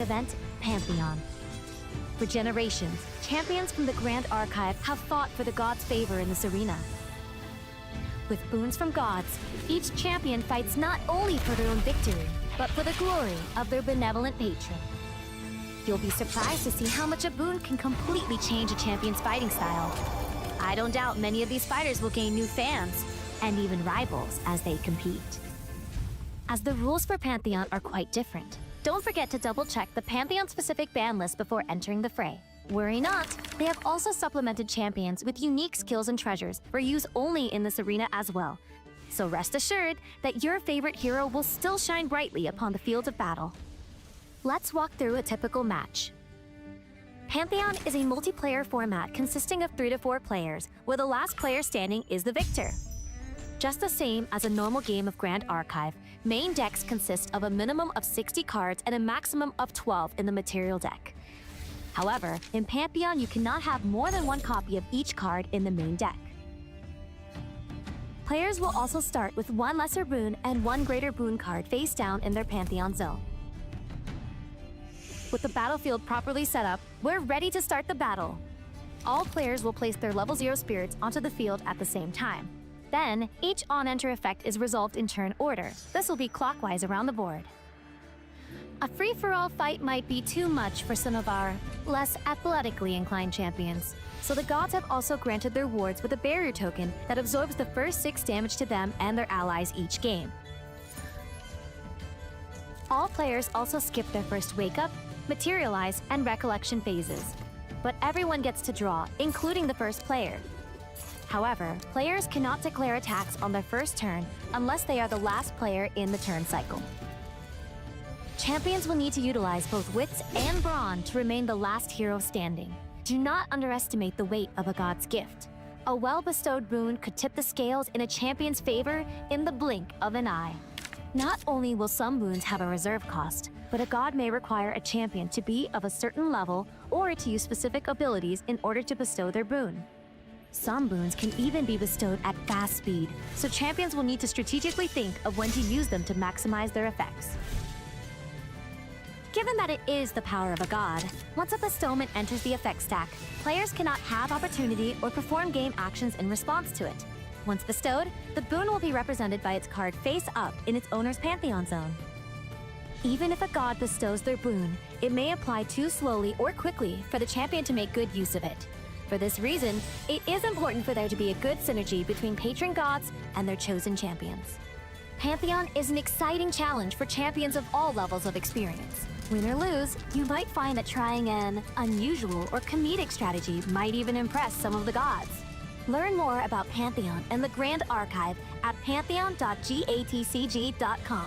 event, Pantheon. For generations, champions from the Grand Archive have fought for the gods' favor in this arena. With boons from gods, each champion fights not only for their own victory, but for the glory of their benevolent patron. You'll be surprised to see how much a boon can completely change a champion's fighting style. I don't doubt many of these fighters will gain new fans, and even rivals as they compete. As the rules for Pantheon are quite different, don't forget to double-check the Pantheon-specific ban list before entering the fray. Worry not, they have also supplemented champions with unique skills and treasures for use only in this arena as well. So rest assured that your favorite hero will still shine brightly upon the field of battle. Let's walk through a typical match. Pantheon is a multiplayer format consisting of 3 to 4 players, where the last player standing is the victor. Just the same as a normal game of Grand Archive, main decks consist of a minimum of 60 cards and a maximum of 12 in the material deck. However, in Pantheon, you cannot have more than one copy of each card in the main deck. Players will also start with 1 lesser boon and 1 greater boon card face down in their Pantheon zone. With the battlefield properly set up, we're ready to start the battle. All players will place their level 0 spirits onto the field at the same time. Then, each on-enter effect is resolved in turn order. This will be clockwise around the board. A free-for-all fight might be too much for some of our less athletically inclined champions, so the gods have also granted their wards with a barrier token that absorbs the first 6 damage to them and their allies each game. All players also skip their first wake-up, materialize, and recollection phases, but everyone gets to draw, including the first player. However, players cannot declare attacks on their first turn unless they are the last player in the turn cycle. Champions will need to utilize both wits and brawn to remain the last hero standing. Do not underestimate the weight of a god's gift. A well-bestowed boon could tip the scales in a champion's favor in the blink of an eye. Not only will some boons have a reserve cost, but a god may require a champion to be of a certain level or to use specific abilities in order to bestow their boon. Some boons can even be bestowed at fast speed, so champions will need to strategically think of when to use them to maximize their effects. Given that it is the power of a god, once a bestowment enters the effect stack, players cannot have opportunity or perform game actions in response to it. Once bestowed, the boon will be represented by its card face up in its owner's Pantheon zone. Even if a god bestows their boon, it may apply too slowly or quickly for the champion to make good use of it. For this reason, it is important for there to be a good synergy between patron gods and their chosen champions. Pantheon is an exciting challenge for champions of all levels of experience. Win or lose, you might find that trying an unusual or comedic strategy might even impress some of the gods. Learn more about Pantheon and the Grand Archive at pantheon.gatcg.com.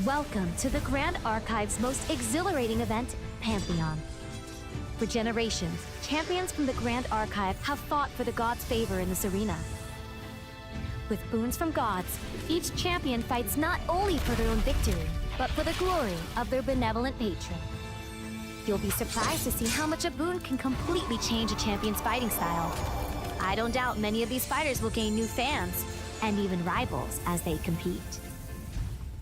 Welcome to the Grand Archive's most exhilarating event, Pantheon. For generations, champions from the Grand Archive have fought for the gods' favor in this arena. With boons from gods, each champion fights not only for their own victory, but for the glory of their benevolent patron. You'll be surprised to see how much a boon can completely change a champion's fighting style. I don't doubt many of these fighters will gain new fans, and even rivals as they compete.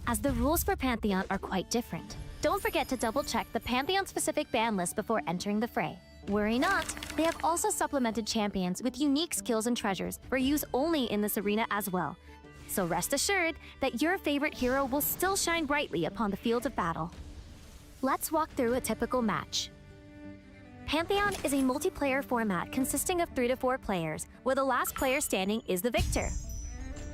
As the rules for Pantheon are quite different, don't forget to double-check the Pantheon-specific ban list before entering the fray. Worry not, they have also supplemented champions with unique skills and treasures for use only in this arena as well. So rest assured that your favorite hero will still shine brightly upon the field of battle. Let's walk through a typical match. Pantheon is a multiplayer format consisting of 3 to 4 players, where the last player standing is the victor.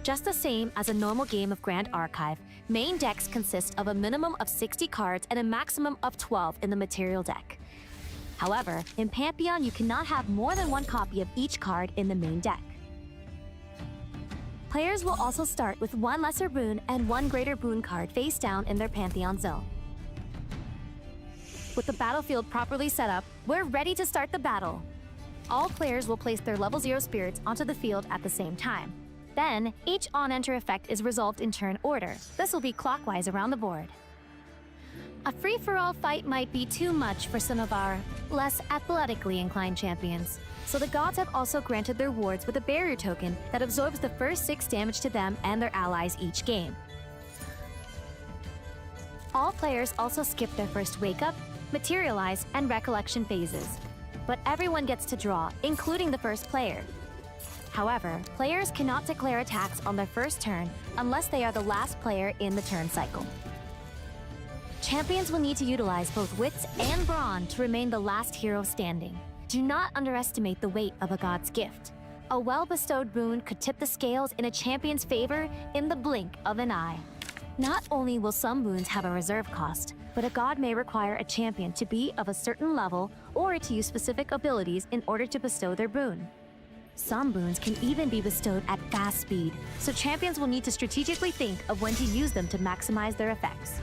Just the same as a normal game of Grand Archive, main decks consist of a minimum of 60 cards and a maximum of 12 in the material deck. However, in Pantheon, you cannot have more than one copy of each card in the main deck. Players will also start with one lesser boon and one greater boon card face down in their Pantheon zone. With the battlefield properly set up, we're ready to start the battle. All players will place their level 0 spirits onto the field at the same time. Then, each on-enter effect is resolved in turn order. This will be clockwise around the board. A free-for-all fight might be too much for some of our less athletically inclined champions, so the gods have also granted their wards with a barrier token that absorbs the first 6 damage to them and their allies each game. All players also skip their first wake-up, materialize, and recollection phases. But everyone gets to draw, including the first player. However, players cannot declare attacks on their first turn unless they are the last player in the turn cycle. Champions will need to utilize both wits and brawn to remain the last hero standing. Do not underestimate the weight of a god's gift. A well-bestowed boon could tip the scales in a champion's favor in the blink of an eye. Not only will some boons have a reserve cost, but a god may require a champion to be of a certain level or to use specific abilities in order to bestow their boon. Some boons can even be bestowed at fast speed, so champions will need to strategically think of when to use them to maximize their effects.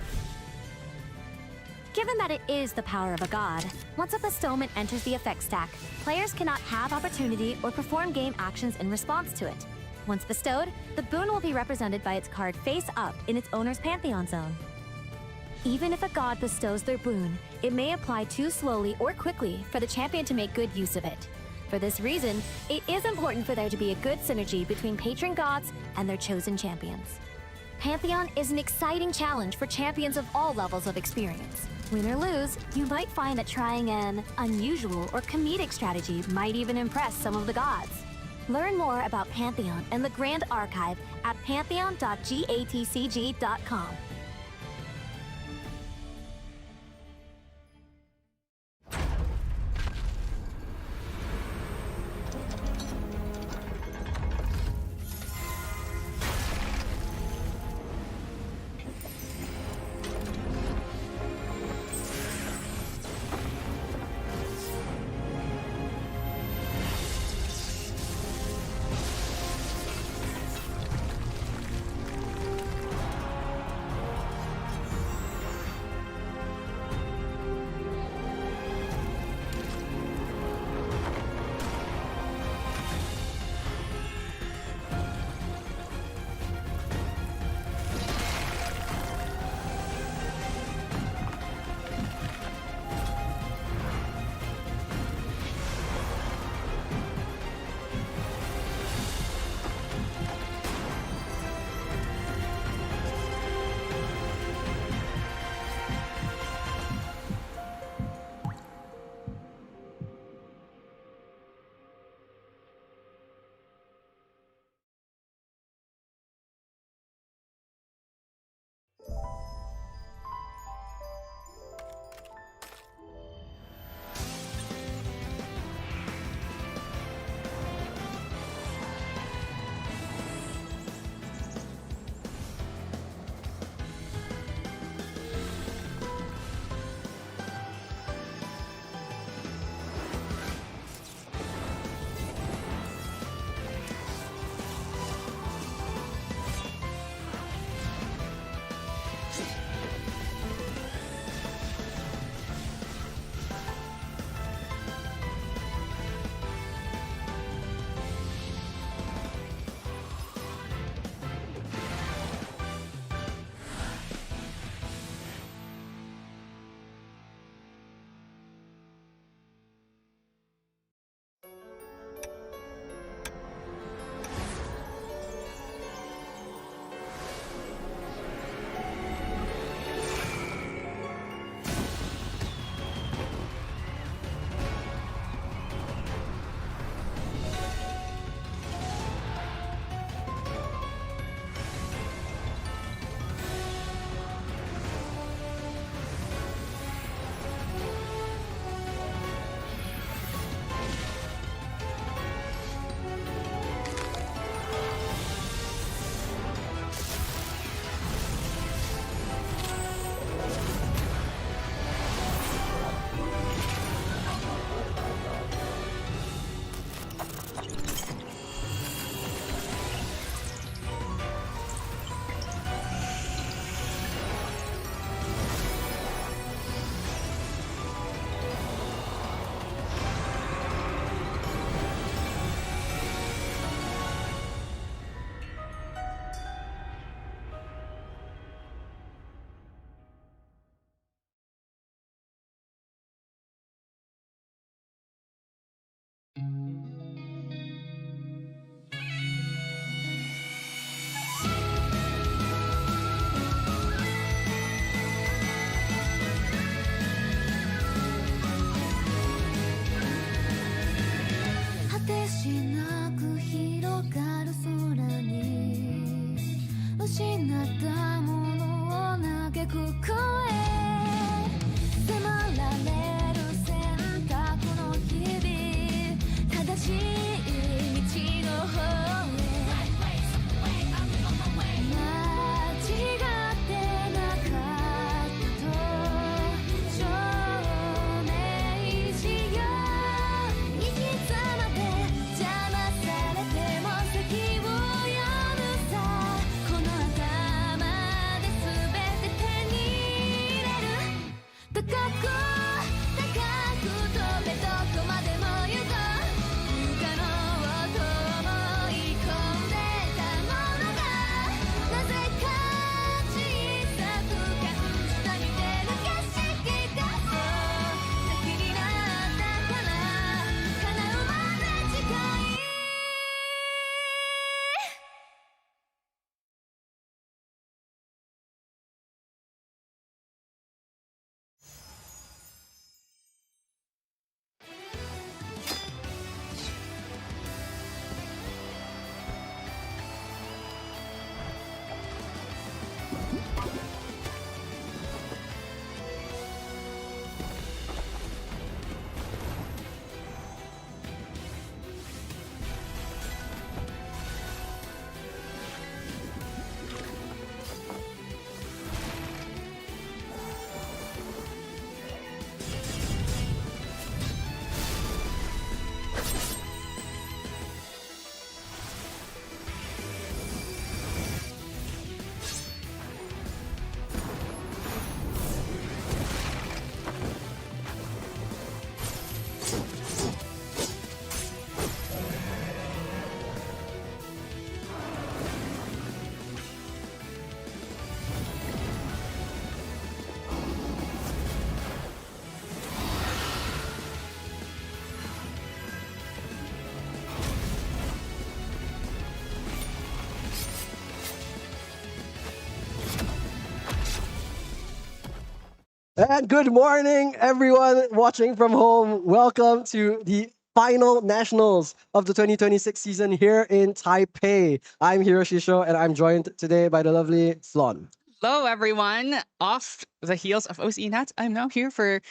Given that it is the power of a god, once a bestowment enters the effect stack, players cannot have opportunity or perform game actions in response to it. Once bestowed, the boon will be represented by its card face up in its owner's pantheon zone. Even if a god bestows their boon, it may apply too slowly or quickly for the champion to make good use of it. For this reason, it is important for there to be a good synergy between patron gods and their chosen champions. Pantheon is an exciting challenge for champions of all levels of experience. Win or lose, you might find that trying an unusual or comedic strategy might even impress some of the gods. Learn more about Pantheon and the Grand Archive at pantheon.gatcg.com. 高く高く飛べどこまでも行こう不可能と思い込んでたものがなぜか小さく感じた見てる景色がそう先になったから叶うまで近いAnd good morning, everyone watching from home. Welcome to the final nationals of the 2026 season here in Taipei. I'm Hiroshi Sho, and I'm joined today by the lovely Flon. Hello, everyone. Off the heels of OCE Nats, I'm now here to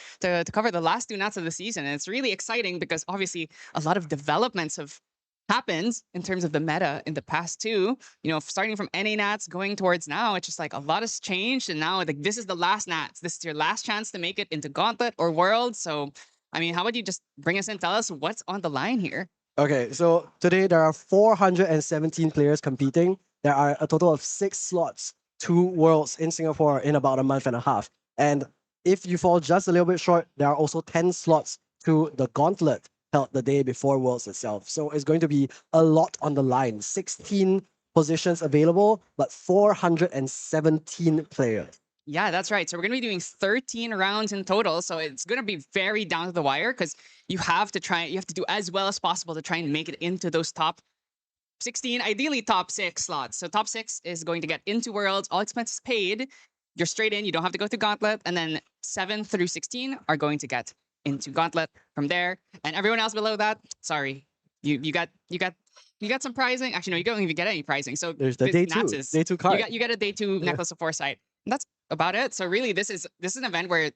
cover the last two Nats of the season. And it's really exciting because obviously a lot of developments have happened in terms of the meta in the past two. You know, starting from NA Nats going towards now, it's just like a lot has changed. And now like this is the last Nats. This is your last chance to make it into Gauntlet or World. So, I mean, how about you just bring us in, tell us what's on the line here? Okay, so today there are 417 players competing. There are a total of 6 slots to Worlds in Singapore in about a month and a half. And if you fall just a little bit short, there are also 10 slots to the Gauntlet held the day before Worlds itself. So it's going to be a lot on the line. 16 positions available, but 417 players. Yeah, that's right. So we're going to be doing 13 rounds in total. So it's going to be very down to the wire because you have to do as well as possible to try and make it into those top 16, ideally top 6 slots. So top 6 is going to get into Worlds, all expenses paid. You're straight in, you don't have to go through Gauntlet. And then 7 through 16 are going to get into Gauntlet from there. And everyone else below that, sorry, you got some pricing. Actually, no, you don't even get any pricing. So There's the day two card. You get a day 2 Necklace of Foresight. And that's about it. So really, this is an event where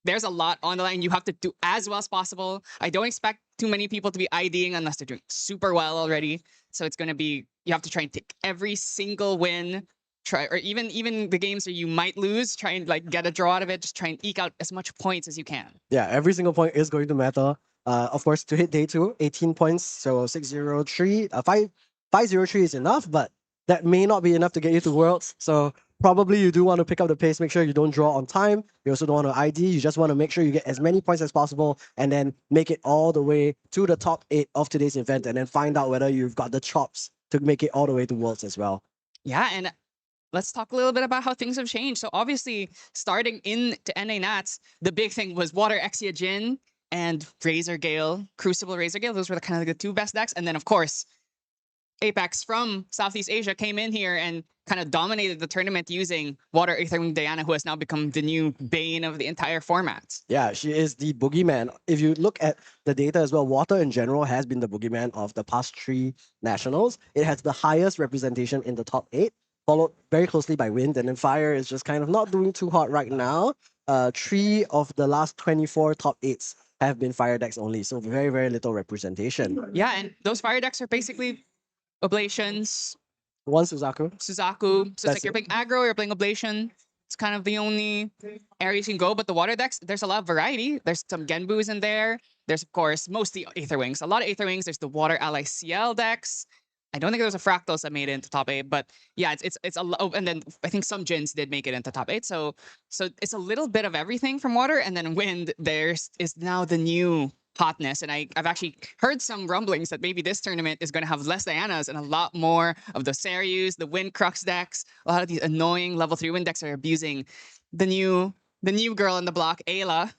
there's a lot on the line. You have to do as well as possible. I don't expect too many people to be IDing unless they're doing super well already. So it's going to be, you have to try and take every single win, or even the games where you might lose, try and like get a draw out of it. Just try and eke out as much points as you can. Yeah, every single point is going to matter. Of course, to hit day 2, 18 points, so 603, 503 is enough, but that may not be enough to get you to Worlds. So probably you do want to pick up the pace, make sure you don't draw on time. You also don't want to ID. You just want to make sure you get as many points as possible and then make it all the way to the top 8 of today's event and then find out whether you've got the chops to make it all the way to Worlds as well. Yeah, and let's talk a little bit about how things have changed. So obviously, starting into NA Nats, the big thing was Water Exia Jin and Razor Gale, Crucible Razor Gale. Those were kind of like the 2 best decks. And then, of course, Apex from Southeast Asia came in here and kind of dominated the tournament using Water Aetherwing Diana, who has now become the new bane of the entire format. Yeah, she is the boogeyman. If you look at the data as well, Water in general has been the boogeyman of the past 3 nationals. It has the highest representation in the top 8, followed very closely by Wind, and then Fire is just kind of not doing too hot right now. 3 of the last 24 top 8s have been Fire decks only, so very, very little representation. Yeah, and those Fire decks are basically Oblations, One Suzaku. So it's like you're playing aggro, you're playing Oblation. It's kind of the only areas you can go. But the water decks, there's a lot of variety. There's some Genbus in there. There's, of course, mostly Aetherwings. A lot of Aetherwings. There's the Water Ally CL decks. I don't think there was a Fractals that made it into top 8, but yeah, it's a lot. Oh, and then I think some Jins did make it into top 8. So it's a little bit of everything from water, and then wind. There's is now the new hotness, and I've actually heard some rumblings that maybe this tournament is going to have less Dianas and a lot more of the Seryus, the Wind Crux decks. A lot of these annoying level 3 wind decks are abusing the new girl in the block, Ayla,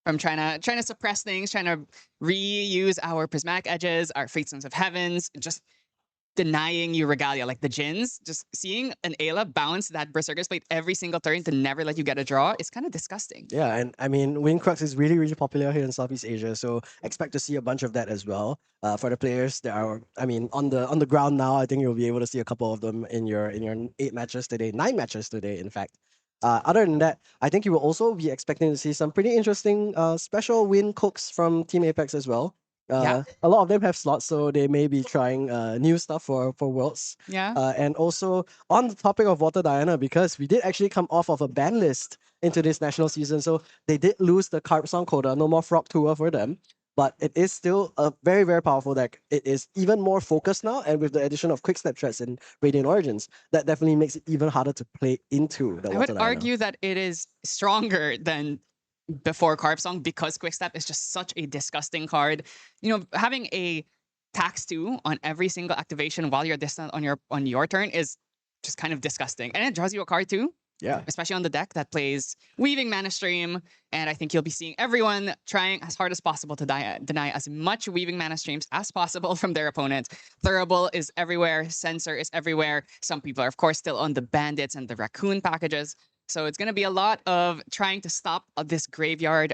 from trying to suppress things, trying to reuse our prismatic edges, our Fate Sons of Heavens, just denying you regalia, like the Jins. Just seeing an Ayla bounce that Berserker's Plate every single turn to never let you get a draw is kind of disgusting. Yeah, and I mean, Wind Crux is really, really popular here in Southeast Asia, so expect to see a bunch of that as well. For the players that are, I mean, on the ground now, I think you'll be able to see a couple of them in your 8 matches today, 9 matches today, in fact. Other than that, I think you will also be expecting to see some pretty interesting special Wind Cooks from Team Apex as well. Yeah. A lot of them have slots, so they may be trying new stuff for Worlds. Yeah. And also on the topic of Water Diana, because we did actually come off of a ban list into this national season, so they did lose the Carp Song quota, no more Frog Tour for them. But it is still a very, very powerful deck. It is even more focused now, and with the addition of Quick Step Threats in Radiant Origins, that definitely makes it even harder to play into the I Water would Diana. argue that it is stronger than before Carp Song because Quickstep is just such a disgusting card. You know, having a tax 2 on every single activation while you're distant on your turn is just kind of disgusting. And it draws you a card too. Yeah. Especially on the deck that plays Weaving Mana Stream. And I think you'll be seeing everyone trying as hard as possible to deny as much Weaving Mana Streams as possible from their opponents. Thurible is everywhere. Sensor is everywhere. Some people are, of course, still on the Bandits and the Raccoon packages. So it's going to be a lot of trying to stop this graveyard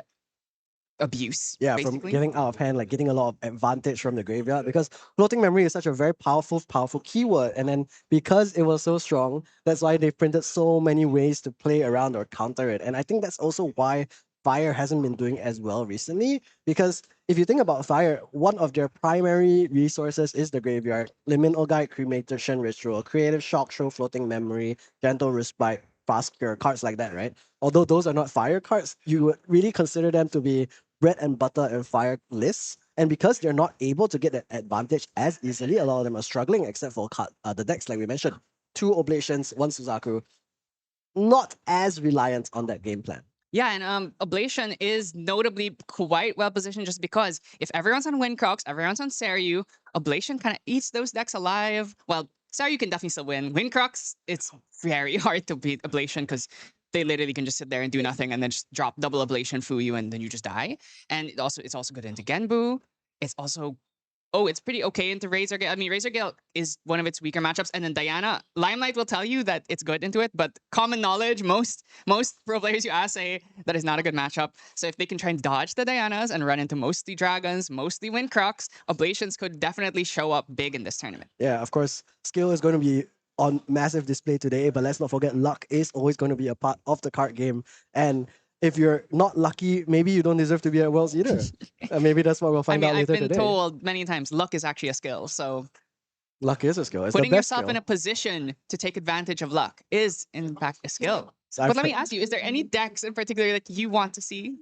abuse. Yeah, basically. from getting out of hand, like getting a lot of advantage from the graveyard, because floating memory is such a very powerful keyword. And then because it was so strong, that's why they've printed so many ways to play around or counter it. And I think that's also why Fire hasn't been doing as well recently, because if you think about Fire, one of their primary resources is the graveyard. Liminal Guide, Cremation Ritual, Creative Shock, Show Floating Memory, Gentle Respite, Fast Cure, cards like that, right? Although those are not Fire cards, you would really consider them to be bread and butter and Fire lists. And because they're not able to get that advantage as easily, a lot of them are struggling, except for the decks, like we mentioned. 2 Oblations, 1 Suzaku. Not as reliant on that game plan. Yeah, and Oblation is notably quite well positioned just because if everyone's on Windcrox, everyone's on Seryu, Oblation kind of eats those decks alive. Well, Seryu can definitely still win. Windcrox, it's very hard to beat Oblation because they literally can just sit there and do nothing and then just drop double Ablation Fuyu and then you just die. And it's also good into Genbu. It's also it's pretty okay into Razor Gale. I mean, Razor Gale is one of its weaker matchups. And then Diana, Limelight will tell you that it's good into it, but common knowledge, most pro players you ask say that is not a good matchup. So if they can try and dodge the Dianas and run into mostly Dragons, mostly Windcrox, Oblations could definitely show up big in this tournament. Yeah, of course, skill is going to be on massive display today, but let's not forget luck is always going to be a part of the card game. And if you're not lucky, maybe you don't deserve to be at Worlds either. Maybe that's what we'll find out later today. I've been told many times luck is actually a skill. So luck is a skill. It's putting the best yourself skill. in a position to take advantage of luck is in fact a skill. So but let me ask you, is there any decks in particular that you want to see?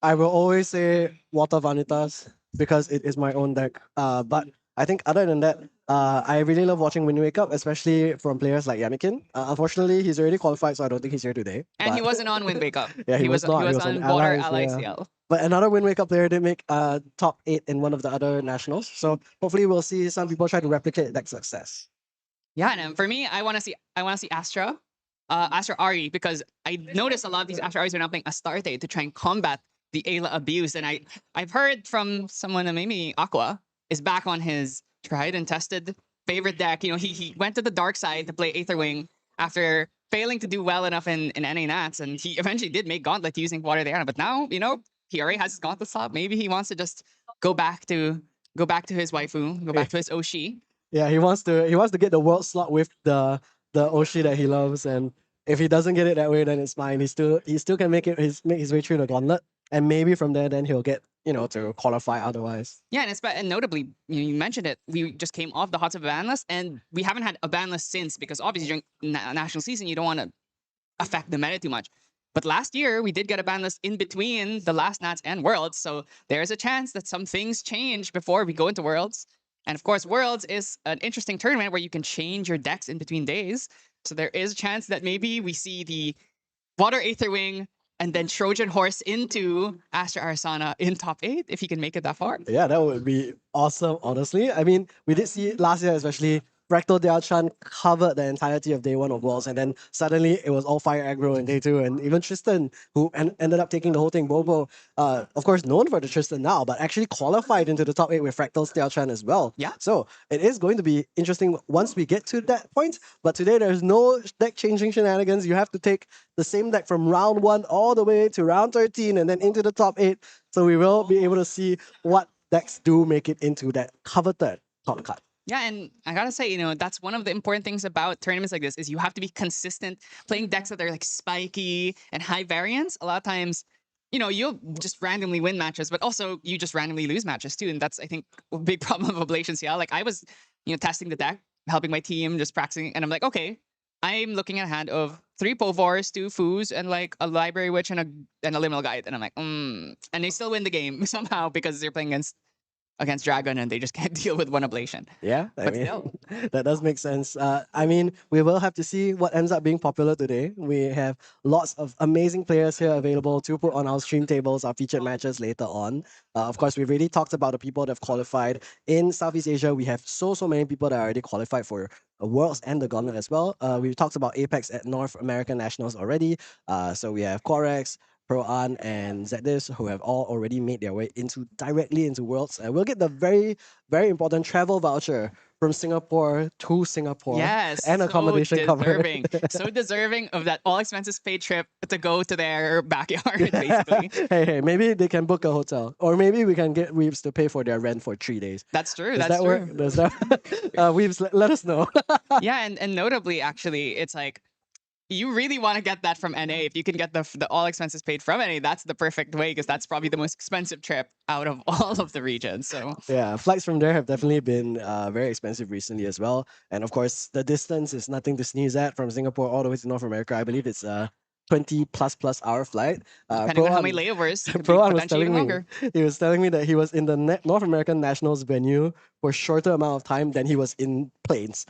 I will always say Water Vanitas because it is my own deck. But I think other than that, I really love watching Wind Wake Up, especially from players like Yamikin. Unfortunately, he's already qualified, so I don't think he's here today. And he wasn't on Wind Wake Up. Yeah, he was not. He was on Water Allies. Yeah. But another Wind Wake Up player did make top 8 in one of the other nationals. So hopefully we'll see some people try to replicate that success. Yeah, and for me, I want to see Astra. Astra Ari, because I noticed a lot of these Astra Aris are now playing Astarte to try and combat the Ayla abuse. And I've heard from someone, maybe Aqua, is back on his tried and tested favorite deck. You know, he went to the dark side to play Aetherwing after failing to do well enough in NA Nats, and he eventually did make Gauntlet using Water Diana. But now, you know, he already has his Gauntlet slot. Maybe he wants to just go back to his waifu, go back to his Oshi. Yeah, he wants to get the world slot with the Oshi that he loves, and if he doesn't get it that way, then it's fine. He still can make his way through the Gauntlet, and maybe from there then he'll get, you know, to qualify otherwise. Yeah, and notably, you mentioned it, we just came off the hot tub ban list, and we haven't had a ban list since, because obviously during national season, you don't want to affect the meta too much. But last year, we did get a ban list in between the last Nats and Worlds, so there's a chance that some things change before we go into Worlds. And of course, Worlds is an interesting tournament where you can change your decks in between days. So there is a chance that maybe we see the Water Aether Wing and then Trojan Horse into Astra Arsana in top 8 if he can make it that far. Yeah, that would be awesome, honestly. I mean, we did see last year, especially, Fractal Diachan covered the entirety of day 1 of Worlds, and then suddenly it was all fire aggro in day 2, and even Tristan, who ended up taking the whole thing, Bobo, of course, known for the Tristan now, but actually qualified into the top 8 with Fractal Diachan as well. Yeah. So it is going to be interesting once we get to that point, but today there's no deck changing shenanigans. You have to take the same deck from round 1 all the way to round 13 and then into the top 8. So we will be able to see what decks do make it into that coveted top cut. Yeah, and I gotta say, you know, that's one of the important things about tournaments like this is you have to be consistent playing decks that are like spiky and high variance. A lot of times, you know, you'll just randomly win matches, but also you just randomly lose matches too. And that's, I think, a big problem of Oblation CL. Like I was, you know, testing the deck, helping my team, just practicing, and I'm like, okay, I'm looking at a hand of 3 Povors, 2 Foos, and like a Library Witch and a Liminal Guide. And I'm like, and they still win the game somehow because they're playing against Dragon and they just can't deal with 1 Ablation. Yeah, I But mean, still. that does make sense. I mean, we will have to see what ends up being popular today. We have lots of amazing players here available to put on our stream tables, our featured matches later on. Of course, we've already talked about the people that have qualified. In Southeast Asia, we have so many people that are already qualified for Worlds and the Gauntlet as well. We've talked about Apex at North American Nationals already. So we have Corex, Pro-An, and Zedis, who have all already made their way directly into Worlds. And we'll get the very, very important travel voucher from Singapore to Singapore. Yes, And accommodation so covered. deserving. So deserving of that all expenses paid trip to go to their backyard, basically. Hey, maybe they can book a hotel. Or maybe we can get Weebs to pay for their rent for 3 days. That's true. Does That's that true. work? Does that Weebs, let us know. Yeah, and notably, actually, it's like you really want to get that from NA. If you can get the all expenses paid from NA, that's the perfect way because that's probably the most expensive trip out of all of the regions. So Yeah, flights from there have definitely been very expensive recently as well. And of course, the distance is nothing to sneeze at from Singapore all the way to North America. I believe it's a 20 plus hour flight. depending on how many layovers, could be Pro-An was potentially telling even me, longer. he was telling me that he was in the North American Nationals venue for a shorter amount of time than he was in planes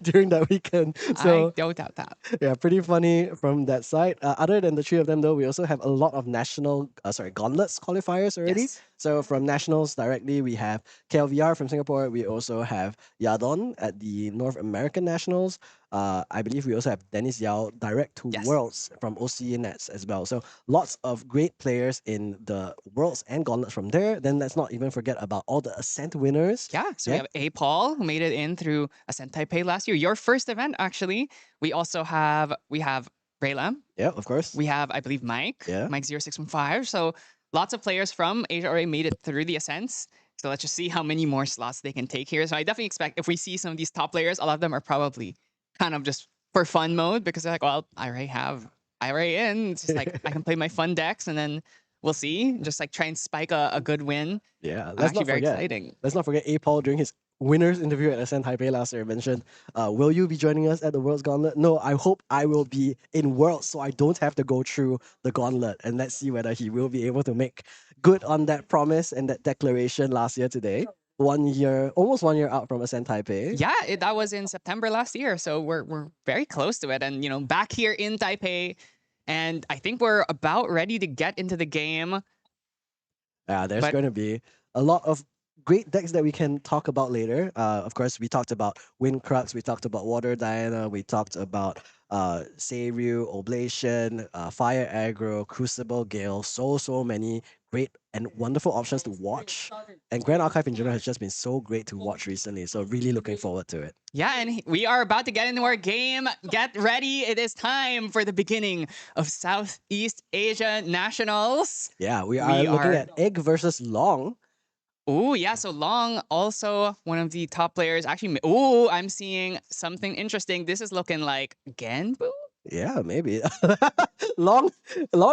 during that weekend. So I don't doubt that. yeah, pretty funny from that side. Other than the 3 of them, though, we also have a lot of gauntlets qualifiers already. Yes. So from nationals directly, we have KLVR from Singapore. We also have Yadon at the North American Nationals. I believe we also have Dennis Yao direct to Yes. Worlds from OCE Nets as well. So lots of great players in the Worlds and Gauntlets from there. Then let's not even forget about all the Ascent winners. Yeah, so Yeah. we have A. Paul who made it in through Ascent Taipei last year. Your first event, actually. We also have Raylam. Yeah, of course. We have, I believe, Mike. Yeah. Mike 0615. So lots of players from Asia already made it through the Ascents. So let's just see how many more slots they can take here. So I definitely expect if we see some of these top players, a lot of them are probably kind of just for fun mode because they're like, well, I already in. It's just like I can play my fun decks and then we'll see. Just like try and spike a good win. Yeah, let's Actually not very forget. exciting. Let's not forget A. Paul during his winners interview at Ascent Taipei last year mentioned, will you be joining us at the Worlds Gauntlet? No, I hope I will be in Worlds so I don't have to go through the Gauntlet. And let's see whether he will be able to make good on that promise and that declaration last year today. Almost 1 year out from Ascent Taipei. Yeah, that was in September last year. So we're very close to it. And, you know, back here in Taipei. And I think we're about ready to get into the game. There's But- going to be a lot of great decks that we can talk about later. Of course, we talked about Wind Crux, we talked about Water Diana, we talked about Seiryu, Oblation, Fire Aggro, Crucible Gale, so many great and wonderful options to watch. And Grand Archive in general has just been so great to watch recently, so really looking forward to it. Yeah, and we are about to get into our game. Get ready. It is time for the beginning of Southeast Asia Nationals. Yeah, we We are looking are- at Egg versus Long. Oh, yeah. So Long, also one of the top players. Actually, oh, I'm seeing something interesting. This is looking like Genbu. Yeah, maybe. Long,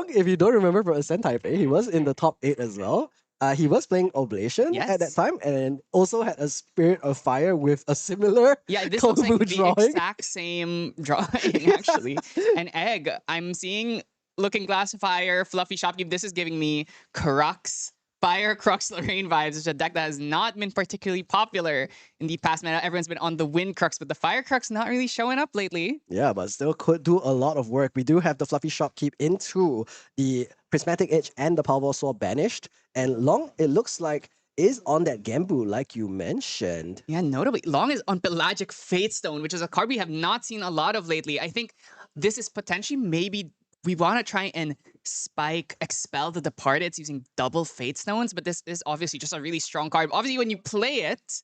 if you don't remember from Ascent Taipei, he was in the top 8 as well. He was playing Oblation at that Yes. time and also had a Spirit of Fire with a similar Yeah, this looks like Kobu the drawing. exact same drawing, actually. An egg. I'm seeing Looking Glass Fire, Fluffy Shopkeep. This is giving me Crux Fire Crux Lorraine vibes, which is a deck that has not been particularly popular in the past meta. Everyone's been on the Wind Crux, but the Fire Crux not really showing up lately. Yeah, but still could do a lot of work. We do have the Fluffy Shopkeep into the Prismatic Edge and the Powerball Sword banished. And Long, it looks like, is on that Gambu, like you mentioned. Yeah, notably, Long is on Pelagic Fatestone, which is a card we have not seen a lot of lately. I think this is potentially maybe we want to try and spike Expel the Departed using double Fatestones, but this is obviously just a really strong card. Obviously, when you play it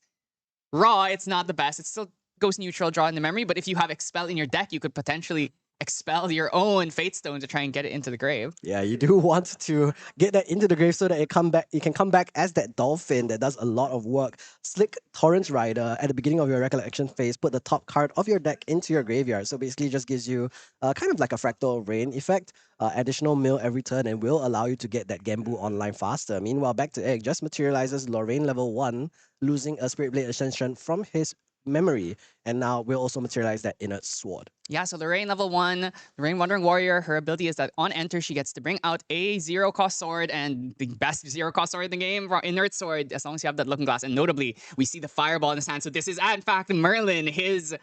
raw, it's not the best. It still goes neutral, draw in the memory, but if you have Expel in your deck, you could potentially expel your own Fatestone to try and get it into the grave. Yeah, you do want to get that into the grave so that it can come back as that dolphin that does a lot of work. Slick Torrent Rider at the beginning of your recollection phase, put the top card of your deck into your graveyard. So basically just gives you kind of like a Fractal Rain effect, additional mill every turn, and will allow you to get that Gambu online faster. Meanwhile, back to Egg just materializes Lorraine level 1, losing a Spirit Blade Ascension from his memory, and now we'll also materialize that Inert Sword. Yeah, so Lorraine level 1, Lorraine Wandering Warrior, her ability is that on enter, she gets to bring out a 0-cost sword, and the best 0-cost sword in the game, Inert Sword, as long as you have that Looking Glass. And notably, we see the Fireball in his hand, so this is, in fact, Merlin, his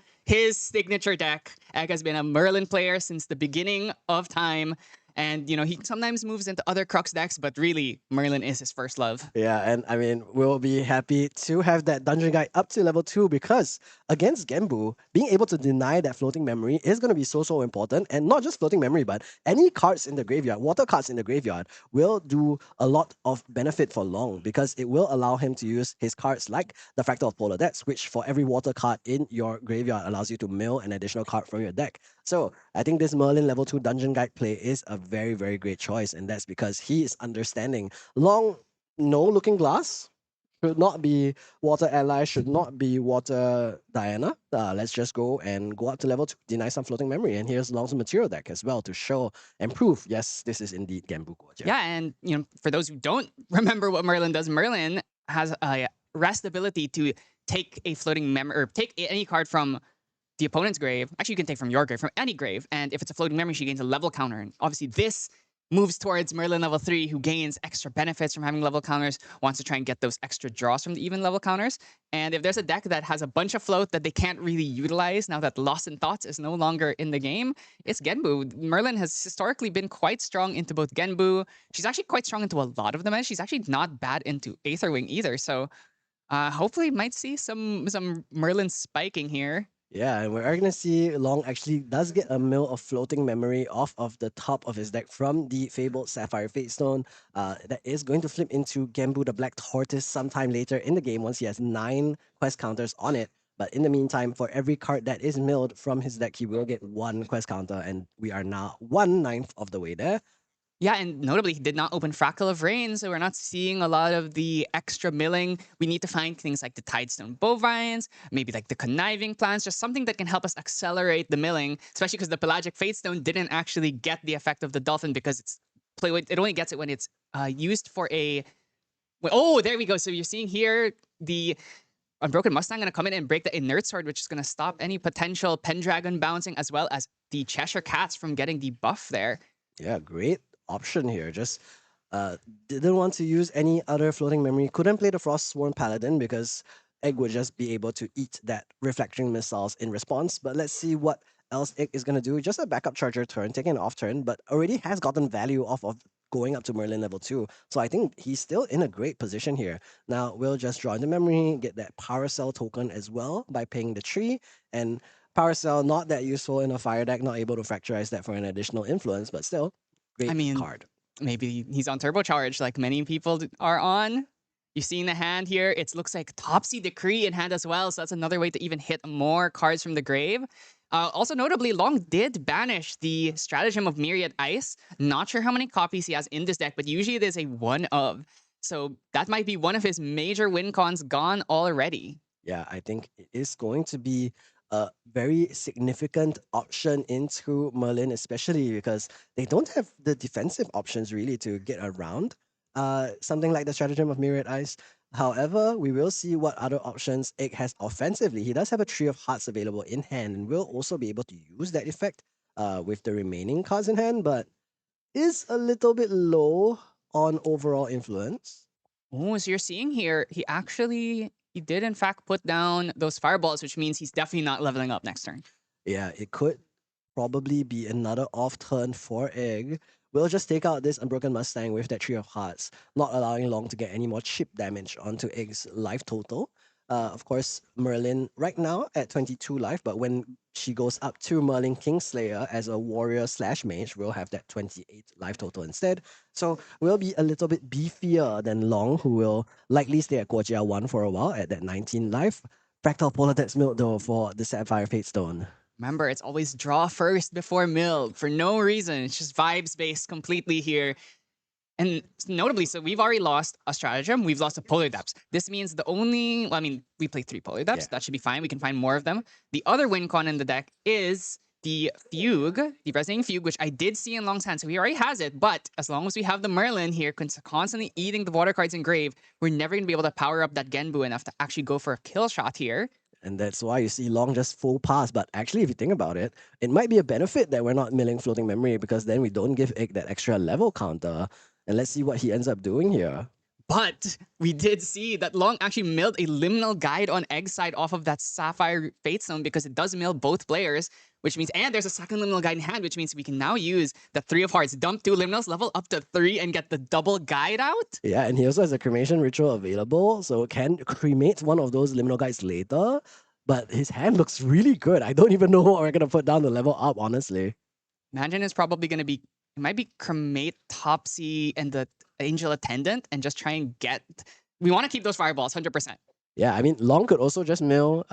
signature deck. Egg has been a Merlin player since the beginning of time. And, you know, he sometimes moves into other Crux decks, but really, Merlin is his first love. Yeah, and I mean, we'll be happy to have that Dungeon Guide up to level 2 because against Genbu, being able to deny that floating memory is going to be so important. And not just floating memory, but any cards in the graveyard, water cards in the graveyard, will do a lot of benefit for Long because it will allow him to use his cards like the Fractal of Polar Depths, which for every water card in your graveyard allows you to mill an additional card from your deck. So I think this Merlin level 2 Dungeon Guide play is a very great choice, and that's because he is understanding Long, no Looking Glass, should not be Water Ally, should not be Water Diana. Let's just go up to level 2, deny some floating memory, and here's Long's material deck as well to show and prove, yes, this is indeed Gambu Gorgia. Yeah, and you know, for those who don't remember what Merlin does, Merlin has a rest ability to take a floating memory, or take any card from the opponent's grave. Actually, you can take from your grave, from any grave, and if it's a floating memory, she gains a level counter. And obviously, this moves towards Merlin level 3, who gains extra benefits from having level counters, wants to try and get those extra draws from the even level counters. And if there's a deck that has a bunch of float that they can't really utilize now that Lost in Thoughts is no longer in the game, it's Genbu. Merlin has historically been quite strong into both Genbu. She's actually quite strong into a lot of them, and she's actually not bad into Aetherwing either. So hopefully might see some Merlin spiking here. Yeah, and we're going to see Long actually does get a mill of floating memory off of the top of his deck from the Fabled Sapphire Fatestone. That is going to flip into Genbu the Black Tortoise sometime later in the game once he has 9 quest counters on it. But in the meantime, for every card that is milled from his deck, he will get 1 quest counter, and we are now 1/9 of the way there. Yeah, and notably, he did not open Fractal of Rain, so we're not seeing a lot of the extra milling. We need to find things like the Tidestone Bovines, maybe like the Conniving Plants, just something that can help us accelerate the milling, especially because the Pelagic Fatestone didn't actually get the effect of the Dolphin because it only gets it when it's used for a... Oh, there we go. So you're seeing here the Unbroken Mustang going to come in and break the Inert Sword, which is going to stop any potential Pendragon bouncing, as well as the Cheshire Cats from getting the buff there. Yeah, great option here. Just didn't want to use any other floating memory. Couldn't play the Frostsworn Paladin because Egg would just be able to eat that reflecting missiles in response. But let's see what else Egg is going to do. Just a backup charger turn, taking an off turn, but already has gotten value off of going up to Merlin level 2. So I think he's still in a great position here. Now we'll just draw into memory, get that Power Cell token as well by paying the tree, and Power Cell not that useful in a fire deck, not able to fracturize that for an additional influence, but still great card. Maybe he's on turbocharge like many people are on. You've seen the hand here. It looks like Topsy Decree in hand as well. So that's another way to even hit more cards from the grave. Also notably, Long did banish the Stratagem of Myriad Ice. Not sure how many copies he has in this deck, but usually it is a one of. So that might be one of his major win cons gone already. Yeah, I think it is going to be a very significant option into Merlin, especially because they don't have the defensive options really to get around something like the Stratagem of Myriad Ice. However, we will see what other options Egg has offensively. He does have a Tree of Hearts available in hand and will also be able to use that effect with the remaining cards in hand, but is a little bit low on overall influence. Oh, so you're seeing here, he did in fact put down those fireballs, which means he's definitely not leveling up next turn. Yeah, it could probably be another off turn for Egg. We'll just take out this Unbroken Mustang with that Tree of Hearts, not allowing Long to get any more chip damage onto Egg's life total. Of course, Merlin right now at 22 life, but when she goes up to Merlin Kingslayer as a warrior slash mage, we'll have that 28 life total instead. So we'll be a little bit beefier than Long, who will likely stay at Guojia 1 for a while at that 19 life. Fractal Polar Depths Milk though for the Sapphire Fate Stone. Remember, it's always draw first before mill for no reason. It's just vibes based completely here. And notably, so we've already lost a stratagem. We've lost a polar depths. This means the only, well, I mean, we play 3 polar depths. Yeah. That should be fine. We can find more of them. The other win con in the deck is the Fugue, the Resonating Fugue, which I did see in Long's hand. So he already has it. But as long as we have the Merlin here constantly eating the water cards in grave, we're never going to be able to power up that Genbu enough to actually go for a kill shot here. And that's why you see Long just full pass. But actually, if you think about it, it might be a benefit that we're not milling Floating Memory because then we don't give Egg that extra level counter. And let's see what he ends up doing here. But we did see that Long actually milled a Liminal Guide on Egg's side off of that Sapphire Fate Stone because it does mill both players, which means, and there's a second Liminal Guide in hand, which means we can now use the 3 of Hearts, dump 2 Liminals, level up to 3, and get the double Guide out. Yeah, and he also has a Cremation Ritual available, so can cremate one of those Liminal Guides later. But his hand looks really good. I don't even know what we're going to put down to level up, honestly. Imagine it's probably going to be, it might be Cremate, Topsy, and the Angel Attendant, and just try and get, we want to keep those fireballs, 100%. Yeah, I mean, Long could also just mill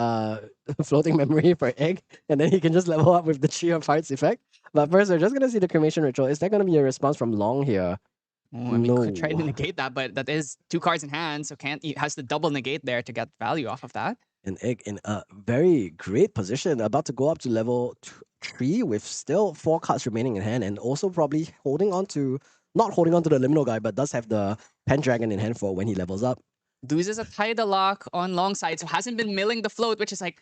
Floating Memory for Egg, and then he can just level up with the Tree of Hearts effect. But first, we're just going to see the Cremation Ritual. Is there going to be a response from Long here? Oh, I mean, could try to negate that, but that is 2 cards in hand, so he has to double negate there to get value off of that. An Egg in a very great position, about to go up to level 3 with still 4 cards remaining in hand, and also probably holding on to, not holding on to the Liminal Guy, but does have the Pendragon in hand for when he levels up. Loses a Tidal Lock on long side, so hasn't been milling the float, which is like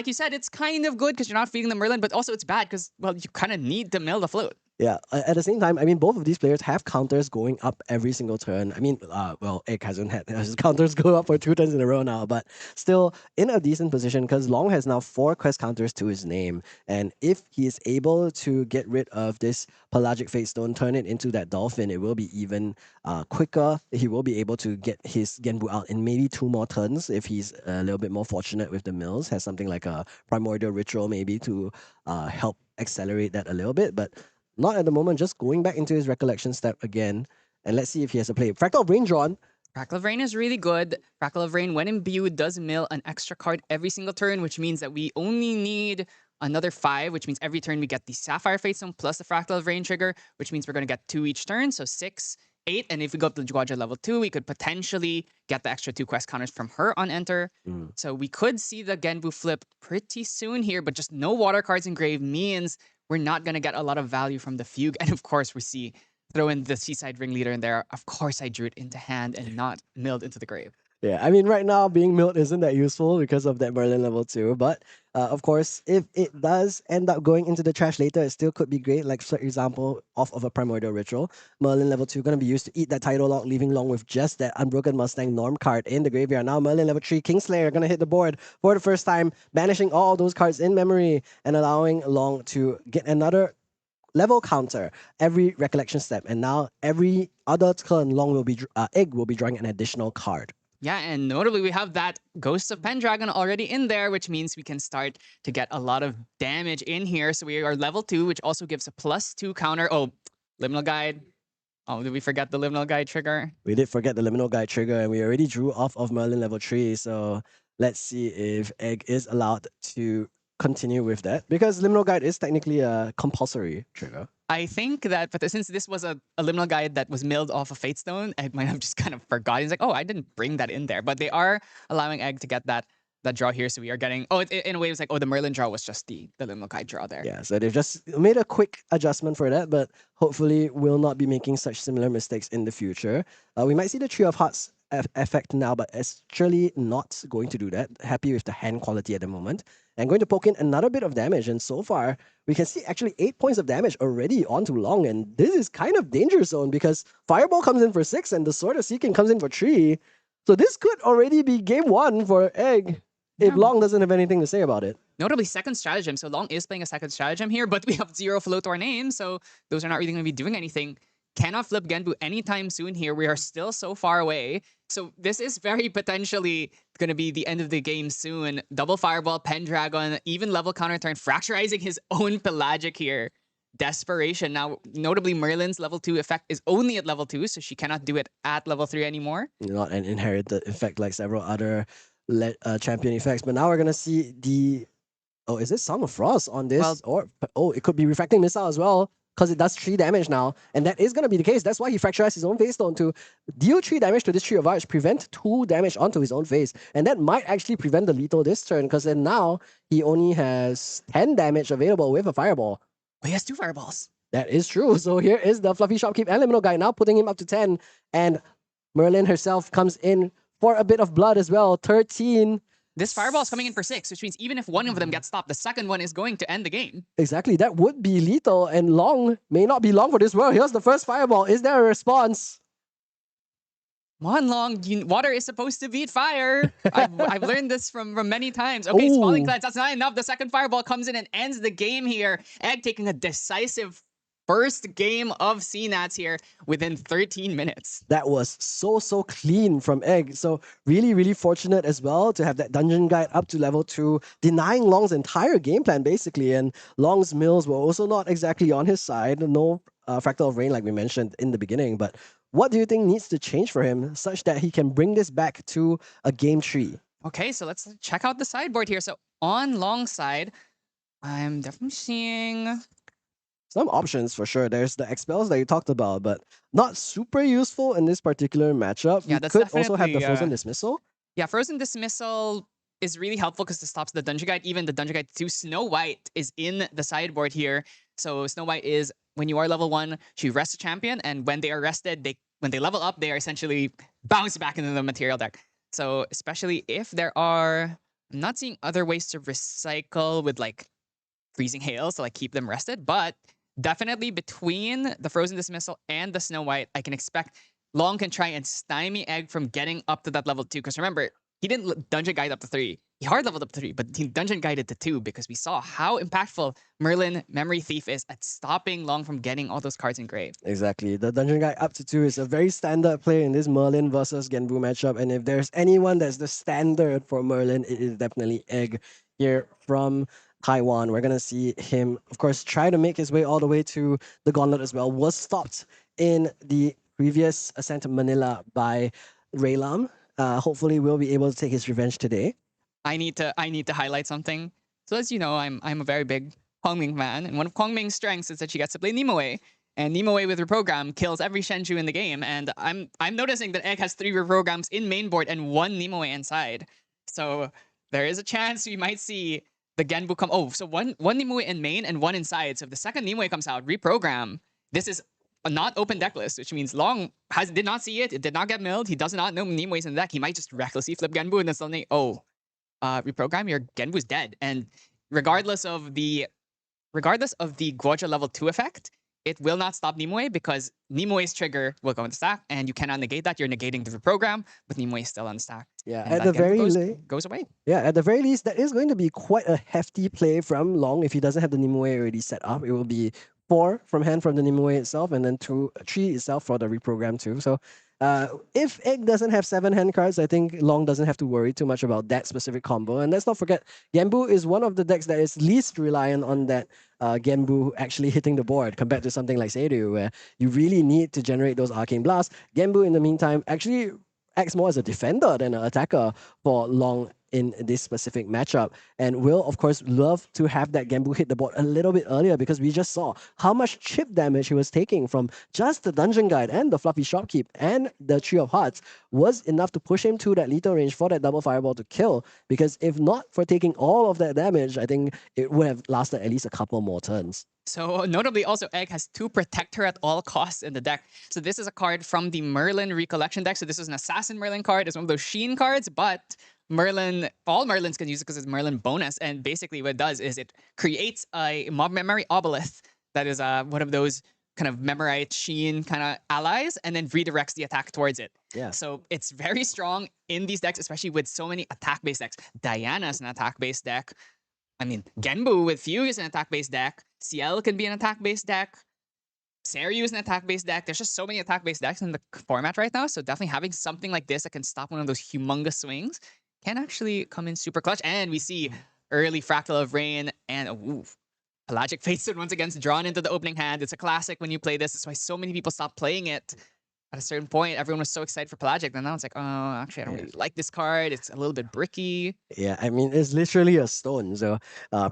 you said, it's kind of good because you're not feeding the Merlin, but also it's bad because, well, you kind of need to mill the float. Yeah, at the same time, I mean, both of these players have counters going up every single turn. I mean, well, Egg hasn't had his counters go up for 2 turns in a row now, but still in a decent position because Long has now 4 quest counters to his name. And if he is able to get rid of this Pelagic Fate Stone, turn it into that Dolphin, it will be even quicker. He will be able to get his Genbu out in maybe 2 more turns if he's a little bit more fortunate with the mills. Has something like a Primordial Ritual maybe to help accelerate that a little bit, but not at the moment, just going back into his recollection step again. And let's see if he has a play. Fractal of Rain drawn. Fractal of Rain is really good. Fractal of Rain, when imbued, does mill an extra card every single turn, which means that we only need another 5, which means every turn we get the Sapphire Fate Stone plus the Fractal of Rain trigger, which means we're going to get 2 each turn, so 6, 8. And if we go up to Guaja level 2, we could potentially get the extra 2 quest counters from her on enter. So we could see the Genbu flip pretty soon here, but just no water cards in grave means we're not going to get a lot of value from the Fugue. And of course, we see, throw in the Seaside Ringleader in there. Of course, I drew it into hand and not milled into the grave. Yeah, I mean, right now, being milled isn't that useful because of that Merlin level 2. But, of course, if it does end up going into the trash later, it still could be great. Like, for example, off of a Primordial Ritual, Merlin level 2 going to be used to eat that Tidal Lock, leaving Long with just that Unbroken Mustang Norm card in the graveyard. Now, Merlin level 3, Kingslayer going to hit the board for the first time, banishing all those cards in memory and allowing Long to get another level counter every recollection step. And now, every other turn, Long will be Egg will be drawing an additional card. Yeah, and notably, we have that Ghosts of Pendragon already in there, which means we can start to get a lot of damage in here. So we are level 2, which also gives a +2 counter. Oh, Liminal Guide. Oh, did we forget the Liminal Guide trigger? We did forget the Liminal Guide trigger, and we already drew off of Merlin level 3. So let's see if Egg is allowed to continue with that, because Liminal Guide is technically a compulsory trigger. I think that, but since this was a Liminal Guide that was milled off of Fate Stone, I might have just kind of forgotten. It's like, oh, I didn't bring that in there. But they are allowing Egg to get that draw here. So we are getting, oh, in a way, it's like, oh, the Merlin draw was just the Liminal Guide draw there. Yeah, so they've just made a quick adjustment for that, but hopefully will not be making such similar mistakes in the future. We might see the Tree of Hearts effect now, but it's actually not going to do that. Happy with the hand quality at the moment. And going to poke in another bit of damage. And so far, we can see actually 8 points of damage already onto Long. And this is kind of danger zone because Fireball comes in for 6 and the Sword of Seeking comes in for 3. So this could already be game 1 for Egg if Yeah. Long doesn't have anything to say about it. Notably, second stratagem. So Long is playing a second stratagem here, but we have 0 flow to our name, so those are not really going to be doing anything. Cannot flip Genbu anytime soon here. We are still so far away. So this is very potentially going to be the end of the game soon. Double Fireball, Pendragon, even level counter turn, fracturizing his own Pelagic here. Desperation. Now, notably, Merlin's level 2 effect is only at level 2, so she cannot do it at level 3 anymore. Not an inherited effect like several other champion effects. But now we're going to see the... Oh, is this Sound of Frost on this? Well- Or it could be Refracting Missile as well, because it does 3 damage now. And that is going to be the case. That's why he fracturized his own face stone to deal 3 damage to this Tree of Arch, prevent 2 damage onto his own face. And that might actually prevent the lethal this turn, because then now he only has 10 damage available with a Fireball. But he has 2 Fireballs. That is true. So here is the Fluffy Shopkeep and Liminal Guy now putting him up to 10. And Merlin herself comes in for a bit of blood as well. 13. This Fireball is coming in for 6, which means even if one of them gets stopped, the second one is going to end the game. Exactly. That would be lethal, and Long may not be long for this world. Here's the first Fireball. Is there a response? Come on, Long. Water is supposed to beat fire. I've learned this from many times. Okay, it's Falling Ooh. Clans. That's not enough. The second Fireball comes in and ends the game here. Egg taking a decisive first game of CNATs here within 13 minutes. That was so clean from Egg. So really fortunate as well to have that Dungeon Guide up to level 2, denying Long's entire game plan basically. And Long's mills were also not exactly on his side. No Fractal of Rain like we mentioned in the beginning. But what do you think needs to change for him such that he can bring this back to a game 3? Okay, so let's check out the sideboard here. So on Long's side, I'm definitely seeing... Some options for sure. There's the expels that you talked about, but not super useful in this particular matchup. Yeah, We that's could also have the definitely, Frozen Dismissal. Yeah, Frozen Dismissal is really helpful because it stops the Dungeon Guide. Even the Dungeon Guide 2, Snow White is in the sideboard here. So Snow White is, when you are level 1, she rests a champion, and when they are rested, when they level up, they are essentially bounced back into the material deck. So especially if there are... I'm not seeing other ways to recycle with like Freezing Hail, so like keep them rested, but definitely between the Frozen Dismissal and the Snow White, I can expect Long can try and stymie Egg from getting up to that level 2. Because remember, he didn't Dungeon Guide up to 3. He hard leveled up to 3, but he Dungeon Guided to 2 because we saw how impactful Merlin Memory Thief is at stopping Long from getting all those cards engraved. Exactly. The Dungeon Guide up to 2 is a very standard play in this Merlin versus Genbu matchup. And if there's anyone that's the standard for Merlin, it is definitely Egg here from Taiwan. We're going to see him, of course, try to make his way all the way to the Gauntlet as well. Was stopped in the previous Ascent to Manila by Raylam. Hopefully, we'll be able to take his revenge today. I need to highlight something. So as you know, I'm a very big Kwangming fan, and one of Kwangming's strengths is that she gets to play Nimue. And Nimue with reprogram kills every Shenju in the game. And I'm noticing that Egg has 3 reprograms in main board and 1 Nimue inside. So there is a chance we might see the Genbu come... Oh, so one Nimue in main and 1 inside. So if the second Nimue comes out, reprogram. This is a not open deck list, which means Long did not see it. It did not get milled. He does not know Nimue's in the deck. He might just recklessly flip Genbu and then suddenly, reprogram, your Genbu's dead. And regardless of the Guoja level 2 effect, it will not stop Nimue because Nimue's trigger will go in the stack, and you cannot negate that. You're negating the reprogram, but Nimue is still on the stack. Yeah, And at that the very Genbu goes away. Yeah, at the very least, that is going to be quite a hefty play from Long if he doesn't have the Nimue already set up. It will be 4 from hand from the Nimue itself, and then 3 itself for the reprogram too. So if Egg doesn't have 7 hand cards, I think Long doesn't have to worry too much about that specific combo. And let's not forget, Genbu is one of the decks that is least reliant on that Genbu actually hitting the board compared to something like Seiryu, where you really need to generate those Arcane Blasts. Genbu, in the meantime, actually acts more as a defender than an attacker for Long in this specific matchup. And will, of course, love to have that Genbu hit the board a little bit earlier because we just saw how much chip damage he was taking from just the Dungeon Guide and the Fluffy Shopkeep and the Tree of Hearts was enough to push him to that lethal range for that double fireball to kill. Because if not for taking all of that damage, I think it would have lasted at least a couple more turns. So notably also Egg has 2 Protector at all costs in the deck. So this is a card from the Merlin Recollection deck. So this is an Assassin Merlin card. It's one of those Sheen cards, but Merlin, all Merlins can use it because it's Merlin bonus. And basically what it does is it creates a Mob Memory Obelisk that is one of those kind of Memorite Sheen kind of allies and then redirects the attack towards it. Yeah. So it's very strong in these decks, especially with so many attack-based decks. Diana's an attack-based deck. I mean, Genbu with Fugue is an attack-based deck. CL can be an attack-based deck. Seiryu is an attack-based deck. There's just so many attack-based decks in the format right now. So definitely having something like this that can stop one of those humongous swings can actually come in super clutch. And we see early Fractal of Rain and Pelagic Faceton once again drawn into the opening hand. It's a classic when you play this. That's why so many people stop playing it. At a certain point, everyone was so excited for Pelagic. And now it's like, oh, actually, I don't really like this card. It's a little bit bricky. Yeah, I mean, it's literally a stone. So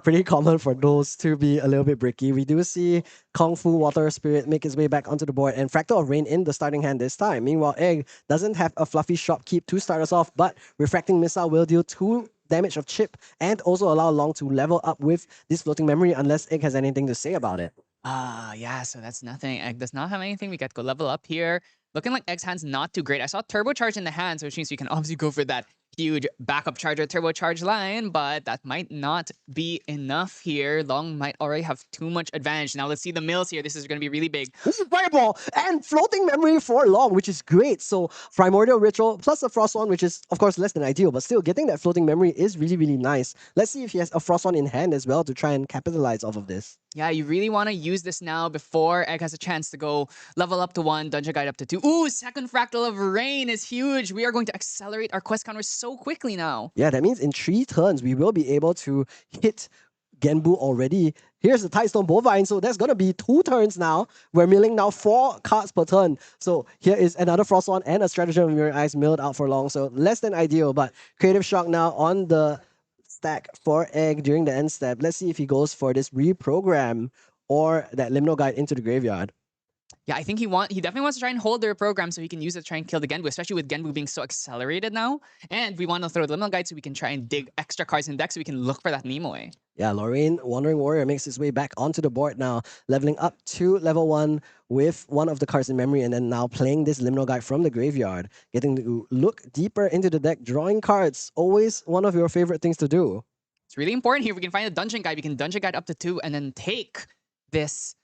pretty common for those to be a little bit bricky. We do see Kung Fu Water Spirit make its way back onto the board and Fractal of Rain in the starting hand this time. Meanwhile, Egg doesn't have a Fluffy Shopkeep to start us off, but Refracting Missile will deal 2 damage of chip and also allow Long to level up with this floating memory unless Egg has anything to say about it. Yeah, so that's nothing. Egg does not have anything. We got to go level up here. Looking like Egg's hand's not too great. I saw Turbocharge in the hand, so which means we can obviously go for that huge backup charger turbocharge line, but that might not be enough here. Long might already have too much advantage. Now let's see the mills here. This is going to be really big. Fireball and floating memory for Long, which is great. So Primordial Ritual plus a Frost One, which is of course less than ideal, but still getting that floating memory is really, really nice. Let's see if he has a Frost One in hand as well to try and capitalize off of this. Yeah, you really want to use this now before Egg has a chance to go level up to 1, Dungeon Guide up to 2. Ooh, second Fractal of Rain is huge. We are going to accelerate our quest counters so quickly now. Yeah, that means in 3 turns, we will be able to hit Genbu already. Here's the Tidestone Bovine, so that's going to be 2 turns now. We're milling now 4 cards per turn. So here is another Frost One and a Stratagem of Mirror Eyes milled out for Long. So less than ideal, but Creative Shock now on the stack for Egg during the end step. Let's see if he goes for this reprogram or that Limno Guide into the graveyard. Yeah, I think he definitely wants to try and hold their program so he can use it to try and kill the Genbu, especially with Genbu being so accelerated now. And we want to throw the Limno Guide so we can try and dig extra cards in deck so we can look for that Nimue. Yeah, Lorraine, Wandering Warrior, makes his way back onto the board now, leveling up to level 1 with one of the cards in memory, and then now playing this Limno Guide from the graveyard, getting to look deeper into the deck, drawing cards, always one of your favorite things to do. It's really important here. We can find a Dungeon Guide. We can Dungeon Guide up to 2 and then take this.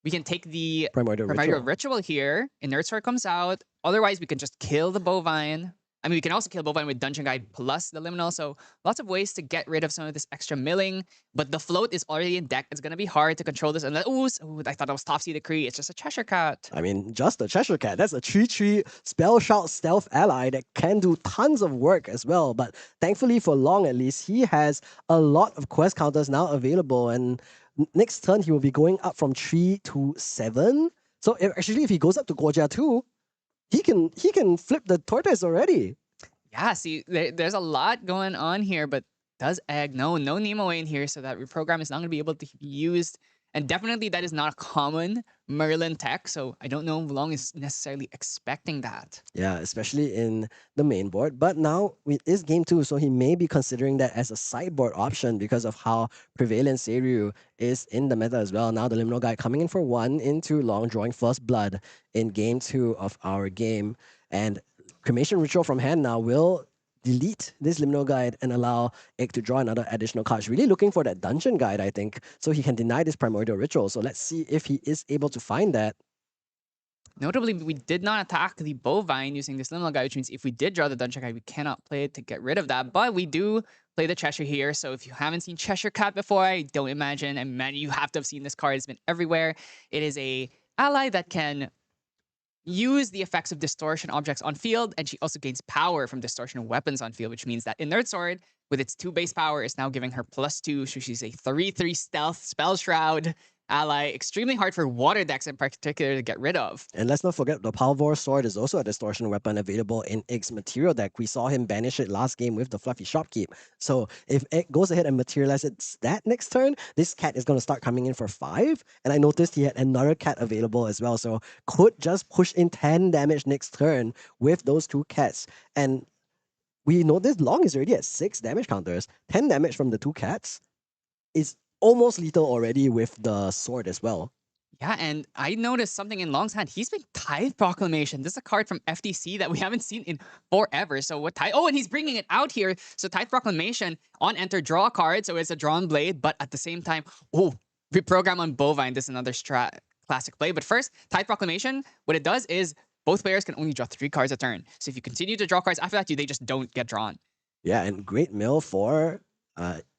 We can take the Primordial Ritual here. Inert Sword comes out. Otherwise, we can just kill the Bovine. I mean, we can also kill Bovine with Dungeon Guide plus the Liminal. So lots of ways to get rid of some of this extra milling. But the float is already in deck. It's going to be hard to control this. And then, I thought it was Topsy Decree. It's just a Cheshire Cat. I mean, just a Cheshire Cat. That's a 3/3 Spell Shout Stealth ally that can do tons of work as well. But thankfully for Long, at least, he has a lot of quest counters now available. And next turn, he will be going up from 3 to 7. So if he goes up to Goja 2, he can flip the tortoise already. Yeah, see, there's a lot going on here, but does Egg? No Nimue in here, so that reprogram is not going to be able to be used. And definitely that is not a common Merlin tech, so I don't know if Long is necessarily expecting that. Yeah, especially in the main board. But now it is game 2, so he may be considering that as a sideboard option because of how prevalent Seiryu is in the meta as well. Now the Limno Guy coming in for 1 into Long, drawing first blood in game 2 of our game. And Cremation Ritual from hand now will delete this Limno Guide and allow Egg to draw another additional card. He's really looking for that Dungeon Guide, I think, so he can deny this Primordial Ritual. So let's see if he is able to find that. Notably, we did not attack the Bovine using this Limno Guide, which means if we did draw the Dungeon Guide, we cannot play it to get rid of that. But we do play the Cheshire here, so if you haven't seen Cheshire Cat before, I don't imagine, and man, you have to have seen this card. It's been everywhere. It is a ally that can use the effects of distortion objects on field, and she also gains power from distortion weapons on field, which means that Inert Sword, with its 2 base power, is now giving her +2, so she's a 3/3 stealth spell shroud. ally, extremely hard for water decks in particular to get rid of. And let's not forget the Palvor Sword is also a distortion weapon available in Egg's material deck. We saw him banish it last game with the Fluffy Shopkeep. So if Egg goes ahead and materializes that next turn, this cat is going to start coming in for 5. And I noticed he had another cat available as well. So could just push in 10 damage next turn with those two cats. And we know this Long is already at 6 damage counters. 10 damage from the two cats is almost lethal already with the sword as well. Yeah, and I noticed something in Long's hand. He's been Tithe Proclamation. This is a card from FTC that we haven't seen in forever. So what Tithe... Oh, and he's bringing it out here. So Tithe Proclamation, on enter, draw a card. So it's a drawn blade, but at the same time, oh, reprogram on Bovine. This is another classic play. But first, Tithe Proclamation, what it does is both players can only draw 3 cards a turn. So if you continue to draw cards after that, they just don't get drawn. Yeah, and great mill for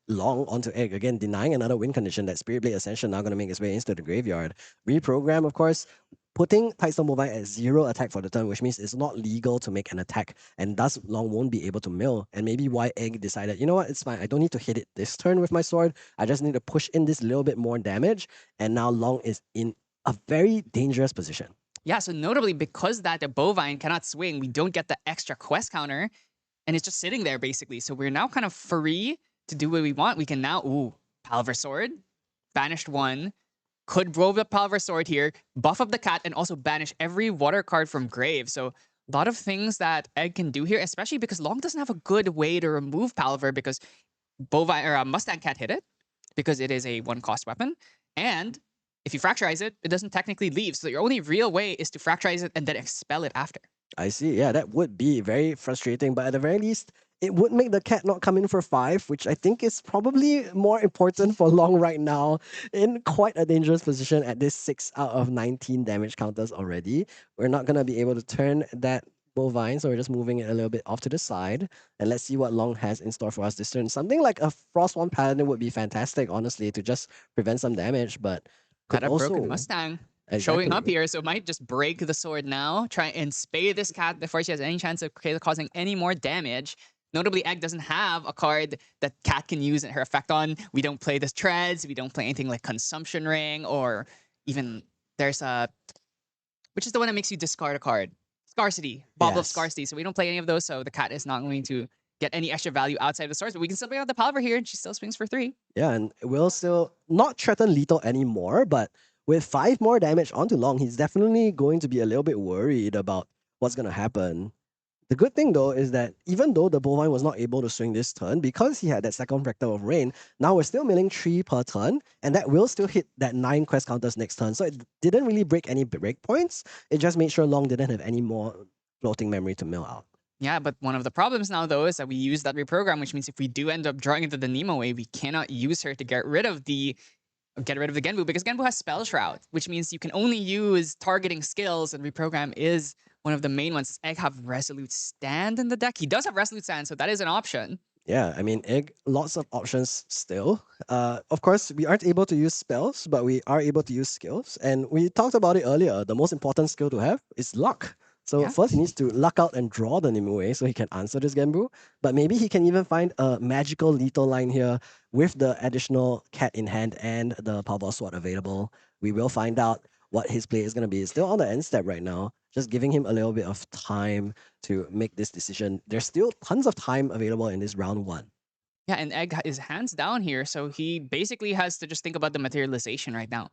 Long onto Egg. Again, denying another win condition. That Spirit Blade Ascension now going to make its way into the graveyard. Reprogram, of course, putting Tidestone Bovine at 0 attack for the turn, which means it's not legal to make an attack, and thus Long won't be able to mill. And maybe why Egg decided, you know what, it's fine. I don't need to hit it this turn with my sword. I just need to push in this little bit more damage, and now Long is in a very dangerous position. Yeah, so notably, because that the Bovine cannot swing, we don't get the extra quest counter, and it's just sitting there, basically. So we're now kind of free to do what we want. We can now, Palver Sword, banished 1, could roll the Palver Sword here, buff up the cat, and also banish every water card from grave. So a lot of things that Egg can do here, especially because Long doesn't have a good way to remove Palver because Bovine or Mustang can't hit it because it is a 1-cost weapon. And if you fracturize it, it doesn't technically leave. So your only real way is to fracturize it and then expel it after. I see. Yeah, that would be very frustrating, but at the very least, it would make the cat not come in for 5, which I think is probably more important for Long right now, in quite a dangerous position at this 6 out of 19 damage counters already. We're not going to be able to turn that Bovine, so we're just moving it a little bit off to the side. And let's see what Long has in store for us this turn. Something like a Frostwand Paladin would be fantastic, honestly, to just prevent some damage, but could Got a also... broken Mustang. Exactly. Showing up here, so might just break the sword now, try and spay this cat before she has any chance of causing any more damage. Notably, Egg doesn't have a card that Cat can use her effect on. We don't play the Treads, we don't play anything like Consumption Ring, or even there's a... Which is the one that makes you discard a card? Scarcity. Bauble of Scarcity. So we don't play any of those, so the cat is not going to get any extra value outside of the source, but we can still bring out the Palver here, and she still swings for 3. Yeah, and will still not threaten lethal anymore, but with 5 more damage onto Long, he's definitely going to be a little bit worried about what's going to happen. The good thing, though, is that even though the Bovine was not able to swing this turn, because he had that second Fractal of Rain, now we're still milling 3 per turn, and that will still hit that 9 quest counters next turn. So it didn't really break any breakpoints. It just made sure Long didn't have any more floating memory to mill out. Yeah, but one of the problems now, though, is that we use that reprogram, which means if we do end up drawing into the Nemo wave, we cannot use her to get rid of the Genbu, because Genbu has Spell Shroud, which means you can only use targeting skills, and reprogram is one of the main ones. Does Egg have Resolute Stand in the deck? He does have Resolute Stand, so that is an option. Yeah, I mean, Egg, lots of options still. Of course, we aren't able to use spells, but we are able to use skills. And we talked about it earlier. The most important skill to have is luck. So first he needs to luck out and draw the Nimue so he can answer this Genbu. But maybe he can even find a magical lethal line here with the additional cat in hand and the Palvar Sword available. We will find out what his play is going to be. It's still on the end step right now, just giving him a little bit of time to make this decision. There's still tons of time available in this round 1. Yeah, and Egg is hands down here, so he basically has to just think about the materialization right now.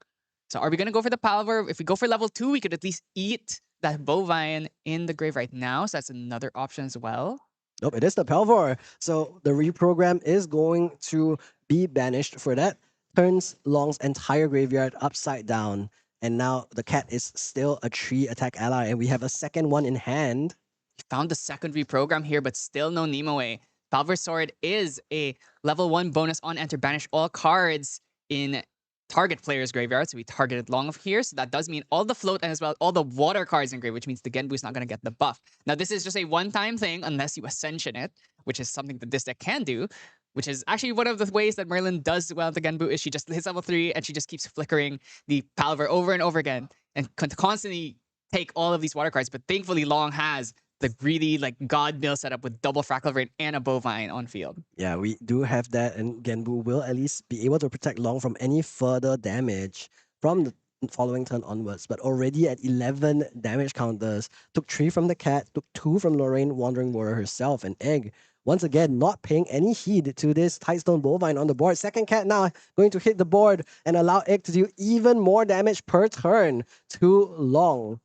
So are we going to go for the Palvar? If we go for level 2, we could at least eat that Bovine in the grave right now, so that's another option as well. Nope, it is the Palvar. So the reprogram is going to be banished for that. Turns Long's entire graveyard upside down. And now the cat is still a 3 attack ally, and we have a second one in hand. We found the second reprogram here, but still no Nimue. Palvar Sword is a level 1 bonus on enter. Banish all cards in target player's graveyard. So we targeted Long of here. So that does mean all the float and as well all the water cards in grave, which means the Genbu is not going to get the buff. Now, this is just a one-time thing unless you Ascension it, which is something that this deck can do, which is actually one of the ways that Merlin does well with the Genbu is she just hits level 3 and she just keeps flickering the Palvar over and over again and constantly take all of these water cards. But thankfully, Long has the really like God mill setup with double Fractal Rain and a Bovine on field. Yeah, we do have that, and Genbu will at least be able to protect Long from any further damage. from the following turn onwards, but already at 11 damage counters. Took 3 from the cat, took 2 from Lorraine Wandering Warrior herself, and Egg. Once again, not paying any heed to this Tightstone Bovine on the board. Second cat now going to hit the board and allow Egg to do even more damage per turn. Too long.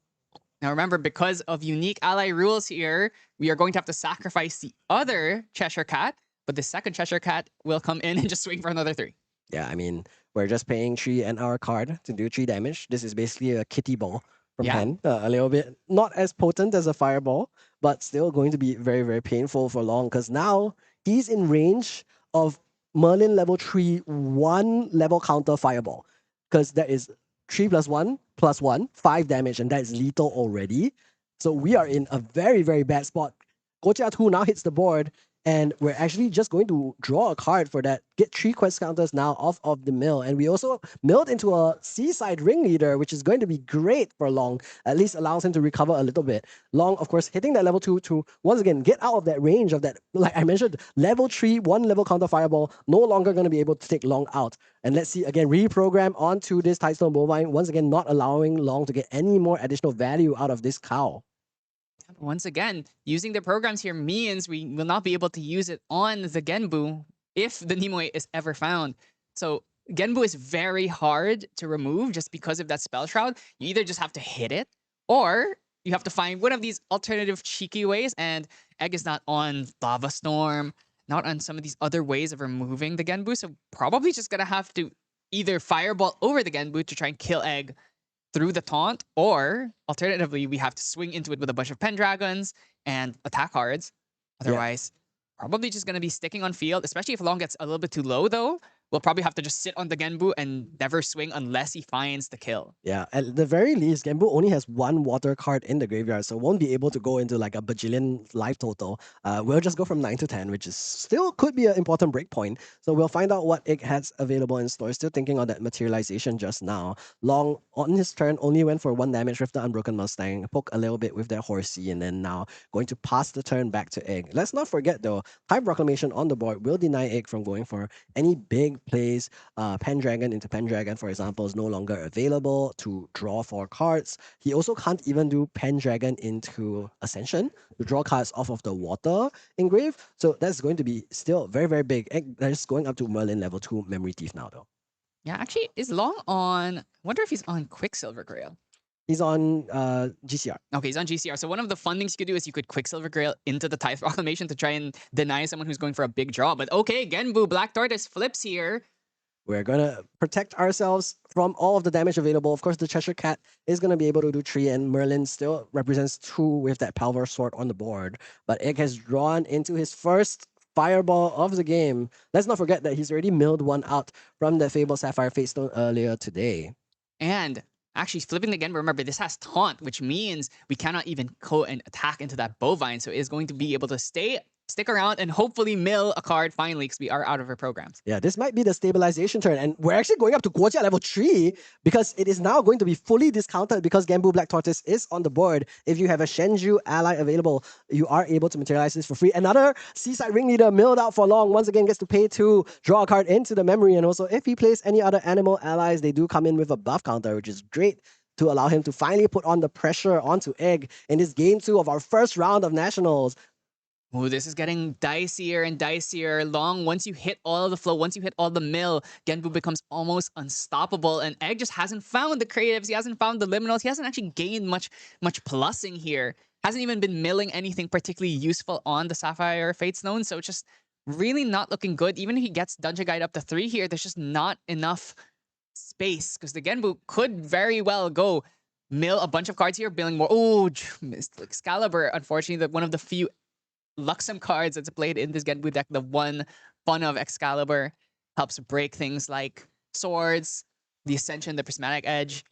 Now remember, because of unique ally rules here, we are going to have to sacrifice the other Cheshire Cat, but the second Cheshire Cat will come in and just swing for another 3. Yeah, I mean, we're just paying 3 and our card to do 3 damage. This is basically a kitty ball from Yeah. hand. A little bit, not as potent as a fireball, but still going to be very, very painful for long because now he's in range of Merlin level 3, 1 level counter fireball. Because that is 3 plus 1, 5 damage, and that is lethal already. So we are in a very, very bad spot. Gocha 2 now hits the board, and we're actually just going to draw a card for that. Get 3 quest counters now off of the mill. And we also milled into a Seaside Ringleader, which is going to be great for Long. At least allows him to recover a little bit. Long, of course, hitting that level 2 to, once again, get out of that range of that, like I mentioned, level 3, 1 level counter fireball. No longer going to be able to take Long out. And let's see, again, reprogram onto this Tightstone Bovine. Once again, not allowing Long to get any more additional value out of this cow. Once again, using the programs here means we will not be able to use it on the Genbu if the Nimue is ever found. So Genbu is very hard to remove just because of that Spell Shroud. You either just have to hit it, or you have to find one of these alternative cheeky ways, and Egg is not on Lava Storm, not on some of these other ways of removing the Genbu, so probably just gonna have to either Fireball over the Genbu to try and kill Egg through the taunt, or alternatively, we have to swing into it with a bunch of Pendragons and attack cards. Otherwise, probably just going to be sticking on field, especially if Long gets a little bit too low, though. We'll probably have to just sit on the Genbu and never swing unless he finds the kill. Yeah, at the very least, Genbu only has 1 water card in the graveyard, so won't be able to go into like a bajillion life total. We'll just go from 9 to 10, which is still could be an important breakpoint. So we'll find out what Egg has available in store. Still thinking on that materialization just now. Long, on his turn, only went for 1 damage with the Unbroken Mustang, poke a little bit with their Horsey, and then now going to pass the turn back to Egg. Let's not forget though, Time Proclamation on the board will deny Egg from going for any big plays. Pendragon into Pendragon, for example, is no longer available to draw 4 cards. He also can't even do Pendragon into Ascension to draw cards off of the water engrave. So that's going to be still very, very big. That's going up to Merlin level 2 Memory Thief now, though. Yeah, actually, is Long on... I wonder if he's on Quicksilver Grail. He's on GCR. Okay, he's on GCR. So one of the fun things you could do is you could Quicksilver Grail into the Tithe Proclamation to try and deny someone who's going for a big draw. But okay, Genbu, Black Tortoise flips here. We're going to protect ourselves from all of the damage available. Of course, the Cheshire Cat is going to be able to do 3, and Merlin still represents 2 with that Palvar Sword on the board. But Egg has drawn into his first fireball of the game. Let's not forget that he's already milled 1 out from the Fable Sapphire Fatestone earlier today. And actually, flipping again, remember, this has Taunt, which means we cannot even go and attack into that Bovine. So it's going to be able to stick around and hopefully mill a card finally because we are out of our programs. Yeah, this might be the stabilization turn. And we're actually going up to Guojia level 3 because it is now going to be fully discounted because Genbu Black Tortoise is on the board. If you have a Shenju ally available, you are able to materialize this for free. Another Seaside Ringleader milled out for Long. Once again, gets to pay 2, draw a card into the memory. And also, if he plays any other animal allies, they do come in with a buff counter, which is great to allow him to finally put on the pressure onto Egg in this game 2 of our first round of Nationals. Ooh, this is getting dicier and dicier. Long, once you hit all the flow, once you hit all the mill, Genbu becomes almost unstoppable. And Egg just hasn't found the creatives. He hasn't found the liminals. He hasn't actually gained much plussing here. Hasn't even been milling anything particularly useful on the Sapphire Fatestone. So it's just really not looking good. Even if he gets Dungeon Guide up to 3 here, there's just not enough space. Because the Genbu could very well go mill a bunch of cards here, billing more. Oh, missed Excalibur. Unfortunately, one of the few Luxem cards that's played in this Genbu deck. The one fun of Excalibur helps break things like swords, the Ascension, the Prismatic Edge.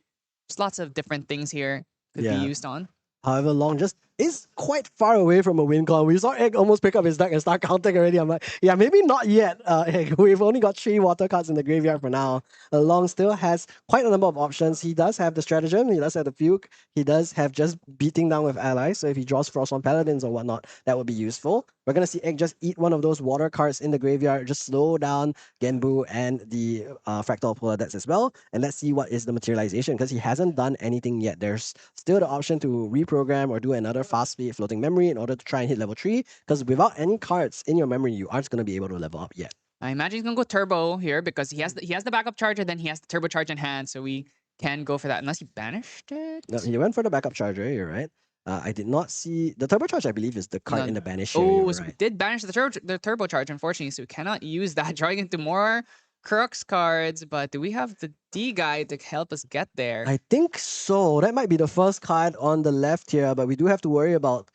There's lots of different things here could be used on. However, Long just is quite far away from a win con. We saw Egg almost pick up his deck and start counting already. I'm like, yeah, maybe not yet, Egg. We've only got 3 water cards in the graveyard for now. Long still has quite a number of options. He does have the stratagem, he does have the fugue, he does have just beating down with allies. So if he draws Frost on Paladins or whatnot, that would be useful. We're going to see Egg just eat one of those water cards in the graveyard, just slow down Genbu and the Fractal Polar Debts as well. And let's see what is the materialization, because he hasn't done anything yet. There's still the option to reprogram or do another fast speed floating memory in order to try and hit level 3, because without any cards in your memory, you aren't going to be able to level up yet. I imagine he's gonna go turbo here because he has the backup charger, then he has the turbo charge in hand, so we can go for that unless he banished it. No, he went for the backup charger, you're right. I did not see the turbocharge. I believe is the card No, in the banish Oh, area, so we right? did banish the turbo charge, unfortunately, so we cannot use that, drawing into more Crux cards. But do we have the D guy to help us get there? I think so. That might be the first card on the left here, but we do have to worry about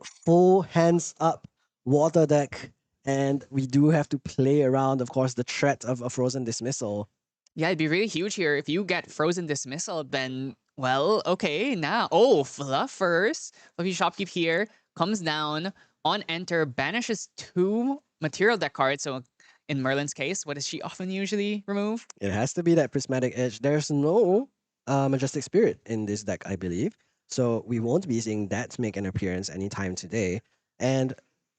full hands up water deck, and we do have to play around, of course, the threat of a frozen dismissal. Yeah, it'd be really huge here if you get frozen dismissal. Then, well, okay, now Fluffers, Fluffy Shopkeep here comes down on enter, banishes 2 material deck cards. So in Merlin's case, what does she often usually remove? It has to be that prismatic edge. There's no majestic spirit in this deck, I believe. So we won't be seeing that make an appearance anytime today. And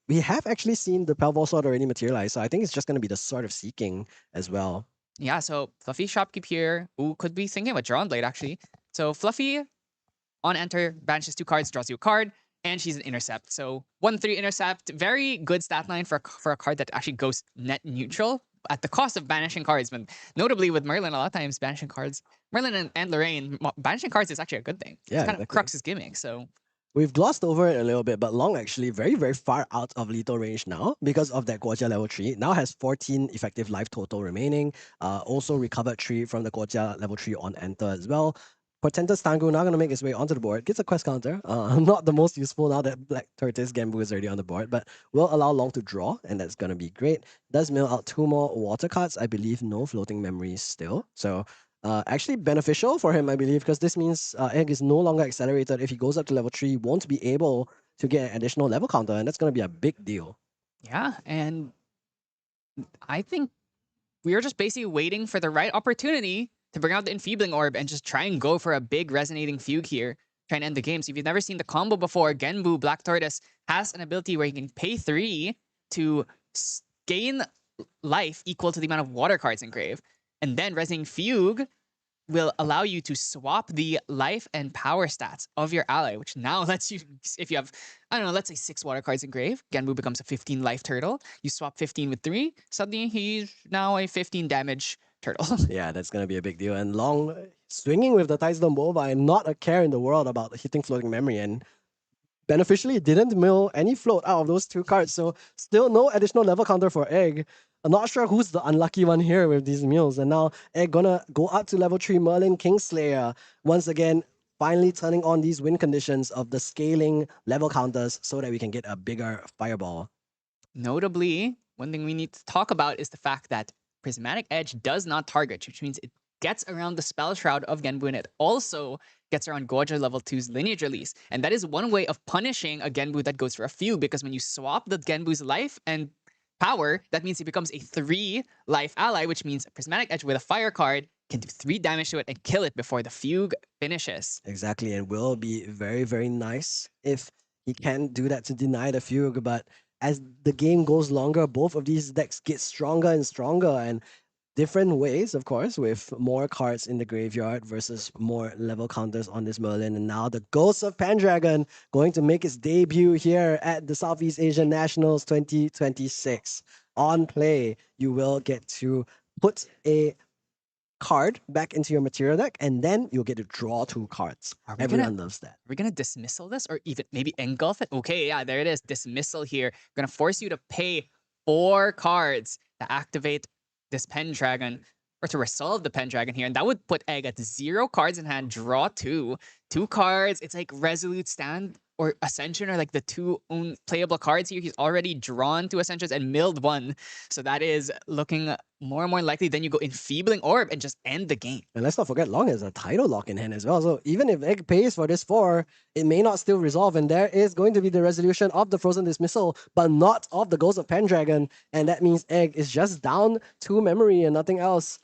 we have actually seen the Pelvor Sword already materialize. So I think it's just going to be the Sword of Seeking as well. Yeah, so Fluffy Shopkeep here. Ooh, could be thinking of a Drawn Blade, actually. So Fluffy, on enter, banishes 2 cards, draws you a card, and she's an intercept. So 1-3 intercept, very good stat line for a card that actually goes net neutral at the cost of banishing cards. But notably with Merlin, a lot of times banishing cards, Merlin and Lorraine, banishing cards is actually a good thing. Yeah, It's kind of exactly. Crux's gimmick, so... We've glossed over it a little bit, but Long actually very, very far out of lethal range now because of that Guojia level 3. Now has 14 effective life total remaining. Also recovered 3 from the Guojia level 3 on enter as well. Portentous Tangu now going to make his way onto the board. Gets a quest counter. Not the most useful now that Black Tortoise Genbu is already on the board, but will allow Long to draw, and that's going to be great. Does mill out 2 more water cards. I believe no floating memories still. So actually beneficial for him, I believe, because this means Egg is no longer accelerated. If he goes up to level 3, he won't be able to get an additional level counter, and that's going to be a big deal. Yeah, and I think we are just basically waiting for the right opportunity to bring out the Enfeebling Orb and just try and go for a big resonating fugue here, try and end the game. So if you've never seen the combo before, Genbu Black Tortoise has an ability where you can pay 3 to gain life equal to the amount of water cards in grave. And then Resonating Fugue will allow you to swap the life and power stats of your ally, which now lets you, if you have, I don't know, let's say 6 water cards in grave, Genbu becomes a 15 life turtle. You swap 15 with 3, suddenly he's now a 15 damage turtle. Yeah, that's going to be a big deal. And Long swinging with the Tidestone Bovine, not a care in the world about hitting floating memory, and beneficially didn't mill any float out of those 2 cards. So still no additional level counter for Egg. I'm not sure who's the unlucky one here with these mills. And now Egg gonna go up to level 3 Merlin Kingslayer. Once again, finally turning on these win conditions of the scaling level counters so that we can get a bigger fireball. Notably, one thing we need to talk about is the fact that Prismatic Edge does not target, which means it gets around the Spell Shroud of Genbu, and it also gets around Guojia level 2's Lineage Release. And that is one way of punishing a Genbu that goes for a few, because when you swap the Genbu's life and power, that means he becomes a 3 life ally, which means a Prismatic Edge with a fire card can do 3 damage to it and kill it before the fugue finishes. Exactly, and will be very, very nice if he can do that to deny the fugue. But as the game goes longer, both of these decks get stronger and stronger, and different ways, of course, with more cards in the graveyard versus more level counters on this Merlin. And now the Ghost of Pendragon going to make its debut here at the Southeast Asian Nationals 2026. On play, you will get to put a card back into your material deck, and then you'll get to draw 2 cards. Everyone loves that. Are we gonna dismissal this or even maybe engulf it? Okay, yeah, there it is. Dismissal here. Gonna force you to pay 4 cards to activate this Pendragon, or to resolve the Pendragon here. And that would put Egg at 0 cards in hand, draw 2. 2 cards. It's like Resolute Stand or Ascension are like the two own playable cards here. He's already drawn two Ascensions and milled one. So that is looking more and more likely. Then you go Enfeebling Orb and just end the game. And let's not forget, Long has a Tidal Lock in hand as well. So even if Egg pays for this 4, it may not still resolve. And there is going to be the resolution of the Frozen Dismissal, but not of the Ghost of Pendragon. And that means Egg is just down to memory and nothing else.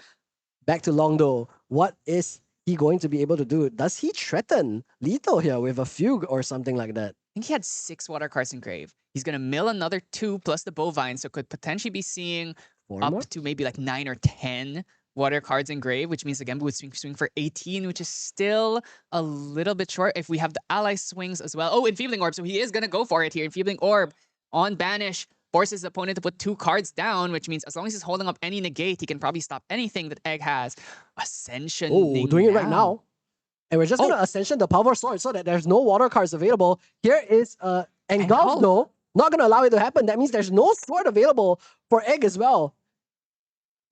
Back to Long though. What is he going to be able to do? Does he threaten Lethal here with a Fugue or something like that? I think he had 6 water cards in grave. He's going to mill another 2 plus the Bovine, so could potentially be seeing 4 up more? to maybe like 9 or 10 water cards in grave, which means the Genbu would swing for 18, which is still a little bit short if we have the ally swings as well. Oh, Enfeebling Orb, so he is going to go for it here. Enfeebling Orb on Banish forces his opponent to put 2 cards down, which means as long as he's holding up any negate, he can probably stop anything that Egg has. Ascension. Oh, doing it right now. And we're just going to Ascension the Power Sword so that there's no water cards available. Here is Engulf though. Not going to allow it to happen. That means there's no sword available for Egg as well.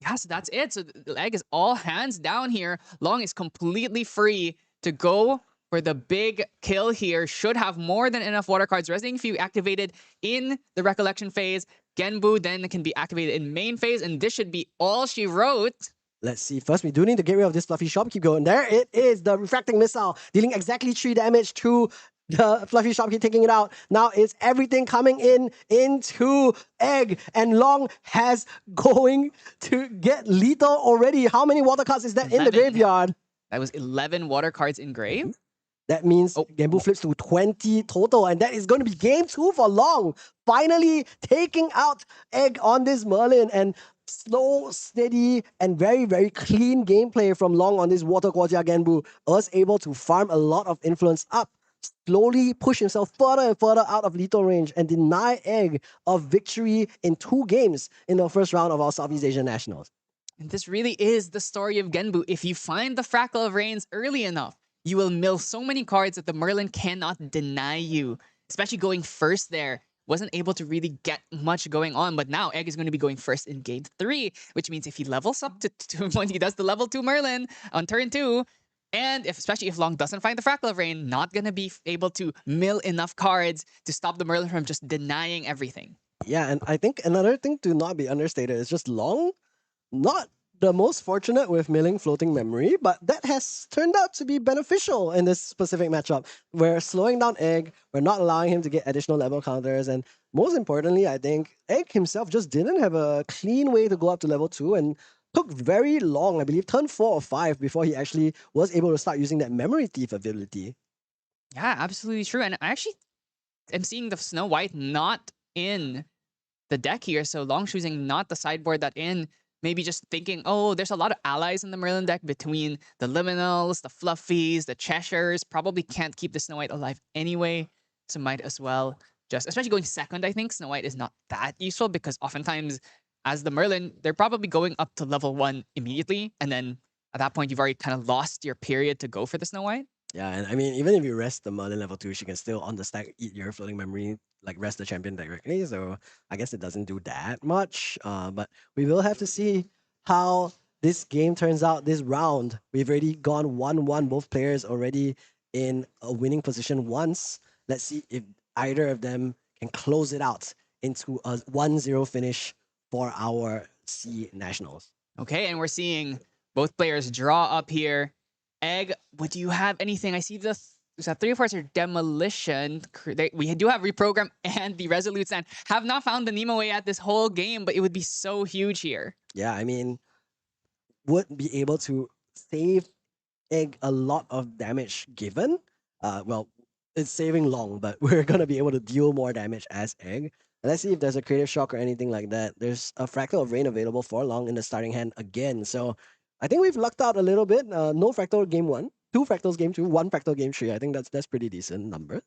Yeah, so that's it. So the Egg is all hands down here. Long is completely free to go for the big kill here. Should have more than enough water cards. Resonating Fugue activated in the Recollection phase. Genbu then can be activated in main phase. And this should be all she wrote. Let's see. First, we do need to get rid of this Fluffy Shopkeep going. There it is, the Refracting Missile, dealing exactly 3 damage to the Fluffy Shopkeep, taking it out. Now it's everything coming in into Egg, and Long has going to get lethal already. How many water cards is that in the 11. graveyard? That was 11 water cards in grave. That means Genbu flips to 20 total, and that is going to be game 2 for Long. Finally taking out Egg on this Merlin, and slow, steady, and very, very clean gameplay from Long on this Water Quatia Genbu was able to farm a lot of influence up, slowly push himself further and further out of lethal range, and deny Egg of victory in 2 games in the first round of our Southeast Asian Nationals. And this really is the story of Genbu. If you find the Fractal of Rains early enough, you will mill so many cards that the Merlin cannot deny you. Especially going first there. Wasn't able to really get much going on, but now Egg is going to be going first in game 3, which means if he levels up to when he does the level 2 Merlin on turn 2, and especially if Long doesn't find the Fractal of Rain, not going to be able to mill enough cards to stop the Merlin from just denying everything. Yeah, and I think another thing to not be understated is just Long, not the most fortunate with milling Floating Memory, but that has turned out to be beneficial in this specific matchup. We're slowing down Egg, we're not allowing him to get additional level counters, and most importantly, I think Egg himself just didn't have a clean way to go up to level 2 and took very long, I believe, turn 4 or 5 before he actually was able to start using that Memory Thief ability. Yeah, absolutely true. And I actually am seeing the Snow White not in the deck here, so Long choosing not the sideboard that in. Maybe just thinking, oh, there's a lot of allies in the Merlin deck between the Liminals, the Fluffies, the Cheshires. Probably can't keep the Snow White alive anyway, so might as well just, especially going second, I think Snow White is not that useful because oftentimes as the Merlin, they're probably going up to level 1 immediately, and then at that point, you've already kind of lost your period to go for the Snow White. Yeah, and I mean, even if you rest the Merlin level 2, she can still on the stack eat your Floating Memory, like rest the champion directly. So I guess it doesn't do that much. But we will have to see how this game turns out this round. We've already gone 1-1, both players already in a winning position once. Let's see if either of them can close it out into a 1-0 finish for our C Nationals. Okay, and we're seeing both players draw up here. Egg, do you have anything? I see there's 3 of 4 are Demolition. We do have Reprogram and the Resolute Stand. Have not found the Nemo way at this whole game, but it would be so huge here. Yeah, I mean, would be able to save Egg a lot of damage given. Well, it's saving Long, but we're going to be able to deal more damage as Egg. And let's see if there's a Creative Shock or anything like that. There's a Fractal of Rain available for Long in the starting hand again. So I think we've lucked out a little bit. No Fractal game 1, 2 Fractals game 2, 1 Fractal game 3. I think that's pretty decent numbers.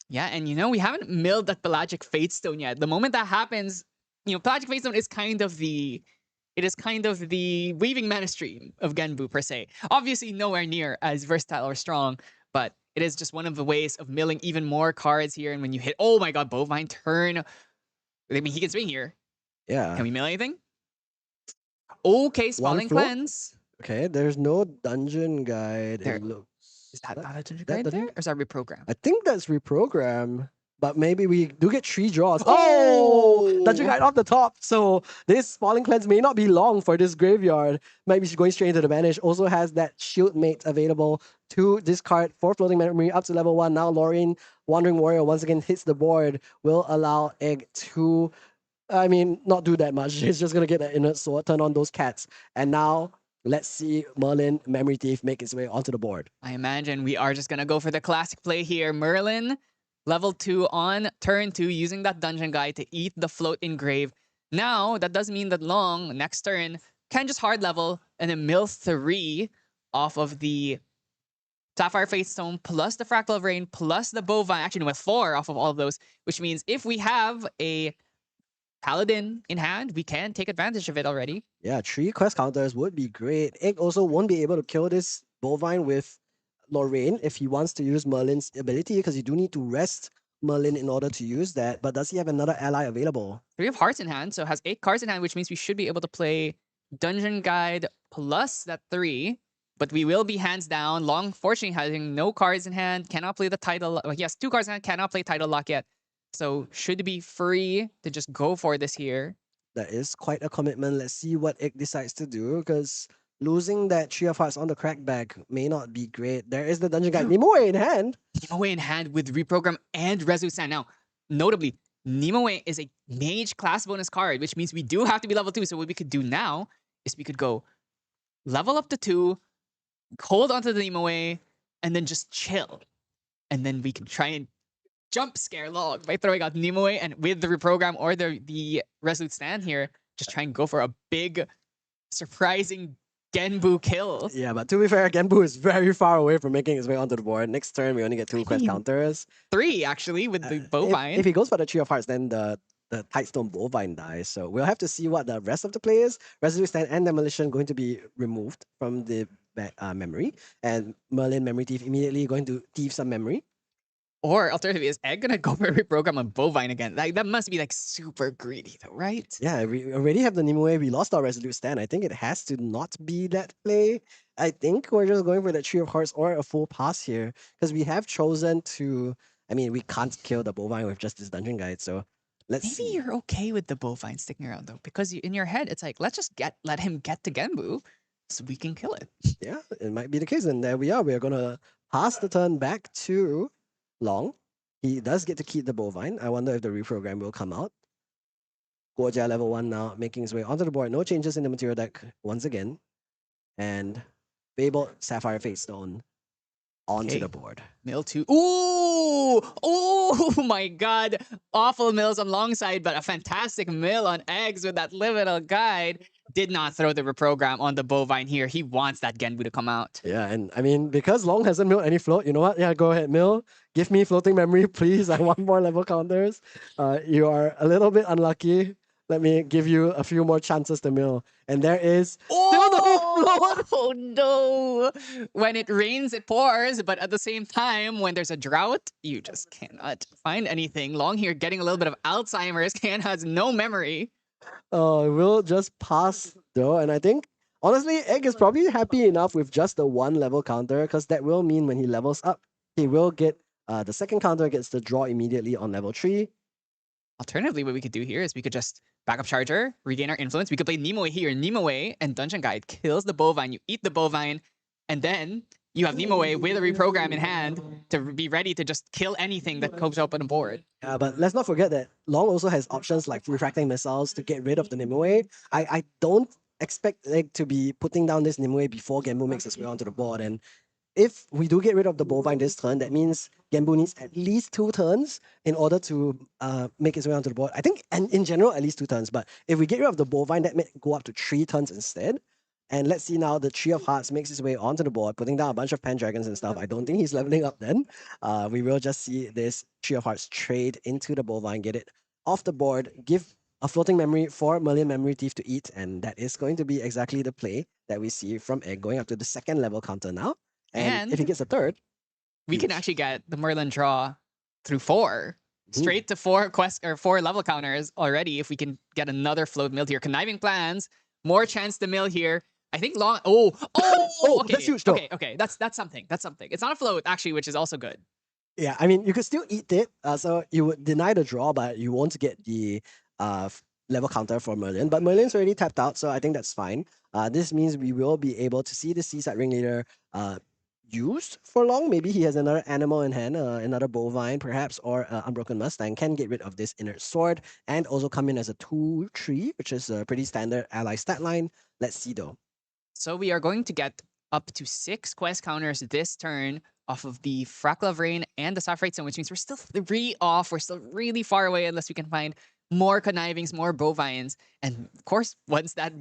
Yeah, and we haven't milled that Pelagic Fatestone yet. The moment that happens, Pelagic Fatestone is kind of the Weaving Ministry of Genbu per se. Obviously nowhere near as versatile or strong, but it is just one of the ways of milling even more cards here. And when you hit, oh my god, Bovine turn. I mean, he can swing here. Yeah. Can we mill anything? Okay, Spalling Cleanse. Okay, there's no dungeon guide. There- It looks. Is that not a Dungeon that Guide the- there? Or is that reprogram? I think that's reprogram. But maybe we do get 3 draws. Oh! Dungeon Guide off the top. So this Spawning Cleanse may not be long for this graveyard. Might be going straight into the banish. Also has that Shield Mate available to discard 4 floating memory up to level 1. Now Lorraine, Wandering Warrior, once again hits the board. Will allow Egg to, I mean, not do that much. He's just going to get an Inert Sword, turn on those cats. And now let's see Merlin, Memory Thief, make its way onto the board. I imagine we are just going to go for the classic play here. Merlin, level 2 on turn 2, using that Dungeon Guide to eat the float engrave. Now, that does mean that Long, next turn, can just hard level and then mill 3 off of the Sapphire Faithstone plus the Fractal of Rain plus the Bovine. Actually, with 4 off of all of those, which means if we have a Paladin in hand, we can take advantage of it already. Yeah, 3 quest counters would be great. Egg also won't be able to kill this Bovine with Lorraine if he wants to use Merlin's ability, because you do need to rest Merlin in order to use that. But does he have another ally available? 3 of Hearts in hand, so has 8 cards in hand, which means we should be able to play Dungeon Guide plus that 3. But we will be hands down. Long, fortunately, having no cards in hand, cannot play the title. Well, he has 2 cards in hand, cannot play title lock yet. So should be free to just go for this here. That is quite a commitment. Let's see what Egg decides to do, because losing that 3 of Hearts on the crackback may not be great. There is the Dungeon Guide Nimue in hand. Nimue in hand with Reprogram and Resolute Stand. Now, notably, Nimue is a mage class bonus card, which means we do have to be level 2. So what we could do now is we could go level up to 2, hold onto the Nimue, and then just chill. And then we can try and jump scare Long by throwing out Nimue, and with the Reprogram or the Resolute Stand here, just try and go for a big, surprising Genbu kill. Yeah, but to be fair, Genbu is very far away from making his way onto the board. Next turn, we only get 2 quest mean, counters. 3, actually, with the Bovine. If he goes for the 3 of Hearts, then the Tightstone Bovine dies. So we'll have to see what the rest of the play is. Resolute Stand and Demolition going to be removed from the memory. And Merlin, Memory Thief, immediately going to thief some memory. Or alternatively, is Egg gonna go for a reprogram on Bovine again? Like, that must be like super greedy though, right? Yeah, we already have the Nimue. We lost our Resolute Stand. I think it has to not be that play. I think we're just going for the 3 of Hearts or a full pass here, because we have chosen to. I mean, we can't kill the Bovine with just this Dungeon Guide. So let's Maybe see. you're okay with the Bovine sticking around though, because in your head it's like, let's just let him get to Genbu so we can kill it. Yeah, it might be the case. And there we are. We are gonna pass the turn back to Long. He does get to keep the Bovine. I wonder if the reprogram will come out. Guojia level 1 now, making his way onto the board. No changes in the material deck once again. And Fabled Sapphire Faithstone onto Okay. the board. Mill 2. Ooh! Oh my god! Awful mills on long side, but a fantastic mill on Eggs with that liminal guide. Did not throw the reprogram on the Bovine here. He wants that Genbu to come out. Yeah, and I mean, because Long hasn't milled any float, you know what? Yeah, go ahead, mill. Give me floating memory, please. I want more level counters. You are a little bit unlucky. Let me give you a few more chances to mill. And there is still no float. Oh no! When it rains, it pours, but at the same time, when there's a drought, you just cannot find anything. Long here getting a little bit of Alzheimer's. Can has no memory. We'll just pass though. And I think, honestly, Egg is probably happy enough with just the 1 level counter, because that will mean when he levels up, he will get the second counter gets the draw immediately on level 3. Alternatively, what we could do here is we could just backup charger, regain our influence. We could play Nimue here. Nimue and Dungeon Guide kills the Bovine. You eat the Bovine, and then you have Nimue with a reprogram in hand to be ready to just kill anything that comes up on the board. Yeah, but let's not forget that Long also has options like refracting missiles to get rid of the Nimue. I don't expect Egg to be putting down this Nimue before Genbu makes its way onto the board. And if we do get rid of the Bovine this turn, that means Genbu needs at least 2 turns in order to make its way onto the board. I think, and in general, at least 2 turns. But if we get rid of the Bovine, that may go up to 3 turns instead. And let's see now, the 3 of Hearts makes its way onto the board, putting down a bunch of Pendragons and stuff. I don't think he's leveling up then. We will just see this 3 of Hearts trade into the Bovine, get it off the board, give a floating memory for Merlin Memory Thief to eat. And that is going to be exactly the play that we see from Egg going up to the 2nd level counter now. And if he gets a 3rd, We can huge. actually get the Merlin draw through 4. Straight to 4 quest or 4 level counters already if we can get another float mill here. Conniving plans, more chance to mill here. I think long. Oh, Oh, okay, that's huge though. okay. That's something. That's something. It's not a float actually, which is also good. Yeah, I mean, you could still eat it. So you would deny the draw, but you won't get the level counter for Merlin. But Merlin's already tapped out, so I think that's fine. This means we will be able to see the Seaside Ringleader used for long. Maybe he has another animal in hand, another bovine perhaps, or Unbroken Mustang can get rid of this inert sword and also come in as a 2/3, which is a pretty standard ally stat line. Let's see though. So we are going to get up to 6 quest counters this turn off of the Frackle of Rain and the Sapphire Stone, which means we're still 3 off. We're still really far away unless we can find more connivings, more bovines. And of course, once that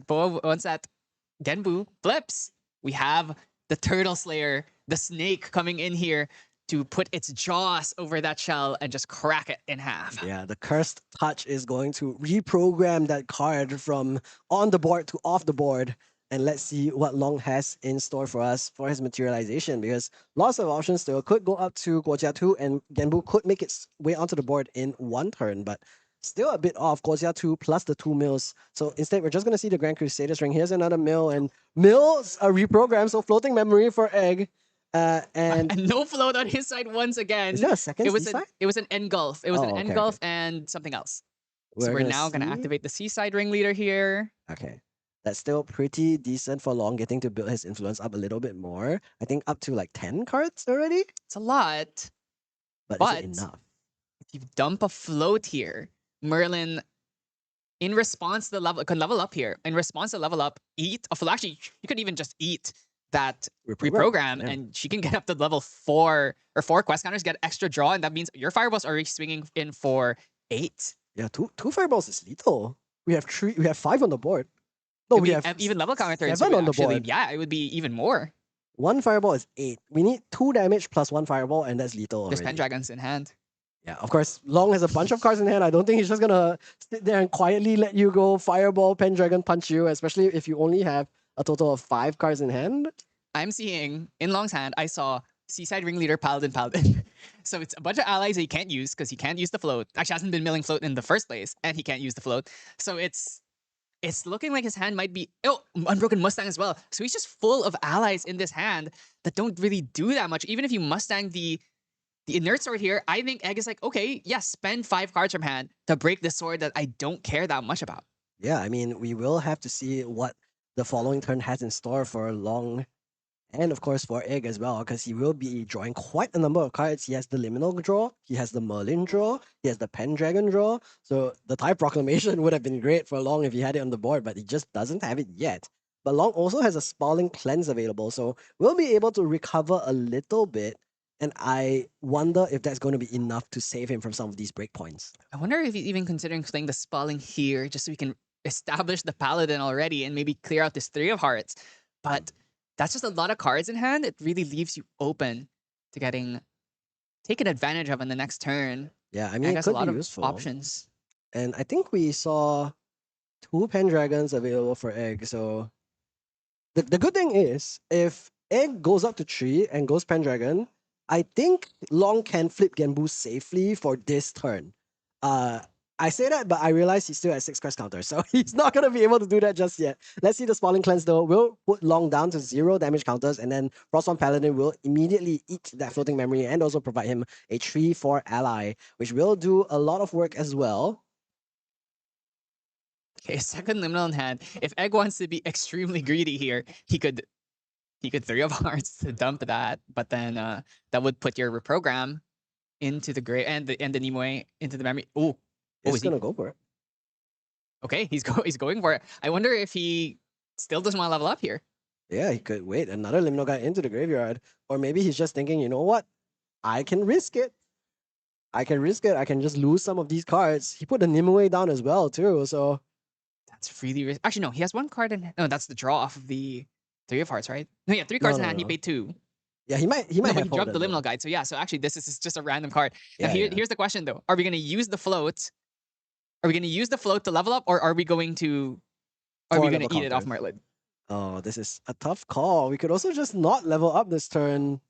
Genbu flips, we have the Turtle Slayer, the snake coming in here to put its jaws over that shell and just crack it in half. Yeah, the Cursed Touch is going to reprogram that card from on the board to off the board. And let's see what Long has in store for us for his materialization, because lots of options still could go up to Guojia 2 and Genbu could make its way onto the board in one turn, but still a bit off. Guojia 2 plus the 2 mills. So instead, we're just going to see the Grand Crusaders ring. Here's another mill, and mills are reprogrammed, so floating memory for Egg. And And no float on his side once again. is there a second It was seaside? it was an engulf. It was Oh, an okay, engulf and something else. So we're gonna now going to see- activate the Seaside Ringleader here. Okay. That's still pretty decent for Long, getting to build his influence up a little bit more. I think up to like 10 cards already. It's a lot. But, But- is it enough? If you dump a float here, Merlin, in response to the level, can level up here. In response to level up, eat a float. Actually, you could even just eat that reprogram, yeah. and she can get up to level 4 or 4 quest counters, get extra draw, and that means your fireball's already swinging in for 8. Yeah, two fireballs is lethal. We have 5 on the board. No, It'd we be have even level counter. 7 on the actually, board. yeah, it would be even more. 1 fireball is 8. We need 2 damage plus 1 fireball, and that's lethal There's already. Pendragons in hand. Yeah, of course, Long has a bunch of cards in hand. I don't think he's just gonna sit there and quietly let you go fireball, Pendragon punch you, especially if you only have a total of 5 cards in hand. I'm seeing in Long's hand, I saw Seaside Ringleader, Paladin. So it's a bunch of allies that he can't use because he can't use the float. Actually, hasn't been milling float in the first place, and he can't use the float. So it's looking like his hand might be Unbroken Mustang as well. So he's just full of allies in this hand that don't really do that much. Even if you Mustang the inert sword here, I think Egg is like, okay, yes, spend 5 cards from hand to break this sword that I don't care that much about. Yeah, I mean, we will have to see what the following turn has in store for Long, and of course for Egg as well, because he will be drawing quite a number of cards. He has the Liminal draw, he has the Merlin draw, he has the Pendragon draw. So the Tide Proclamation would have been great for Long if he had it on the board, but he just doesn't have it yet. But Long also has a Spalling Cleanse available, so we'll be able to recover a little bit. And I wonder if that's going to be enough to save him from some of these breakpoints. I wonder if he's even considering playing the Spalling here just so we can establish the Paladin already and maybe clear out this 3 of Hearts. But that's just a lot of cards in hand. It really leaves you open to getting taken advantage of in the next turn. Yeah, I And mean, it has a could lot be of useful. options. And I think we saw 2 Pendragons available for Egg. So the good thing is, if Egg goes up to 3 and goes Pendragon, I think Long can flip Genbu safely for this turn. I say that, but I realize he's still at 6 quest counters, so he's not going to be able to do that just yet. Let's see the Spalling Cleanse though. We'll put Long down to 0 damage counters, and then Frostbound Paladin will immediately eat that floating memory and also provide him a 3/4 ally, which will do a lot of work as well. Okay, second Liminal in hand. If Egg wants to be extremely greedy here, he could 3 of Hearts to dump that, but then that would put your reprogram into the grave and the Nimue into the memory. Oh, He's is he? going to go for it. Okay, he's going for it. I wonder if he still doesn't want to level up here. Yeah, he could wait another Liminal guy into the graveyard. Or maybe he's just thinking, you know what? I can risk it. I can risk it. I can just lose some of these cards. He put the Nimue down as well, too. So That's really actually no. He has 1 card in. No, that's the draw off of the 3 of Hearts, right? No, yeah, 3 cards in hand. He no. paid 2. yeah, he might No, but have he dropped the folded, though. Liminal Guide. So yeah, so actually this is just a random card. Now Yeah, yeah. here's the question though: are we going to use the float? Are we going to use the float to level up, or are we going to? Are we For going level to eat it off counters. Merlin? Oh, this is a tough call. We could also just not level up this turn.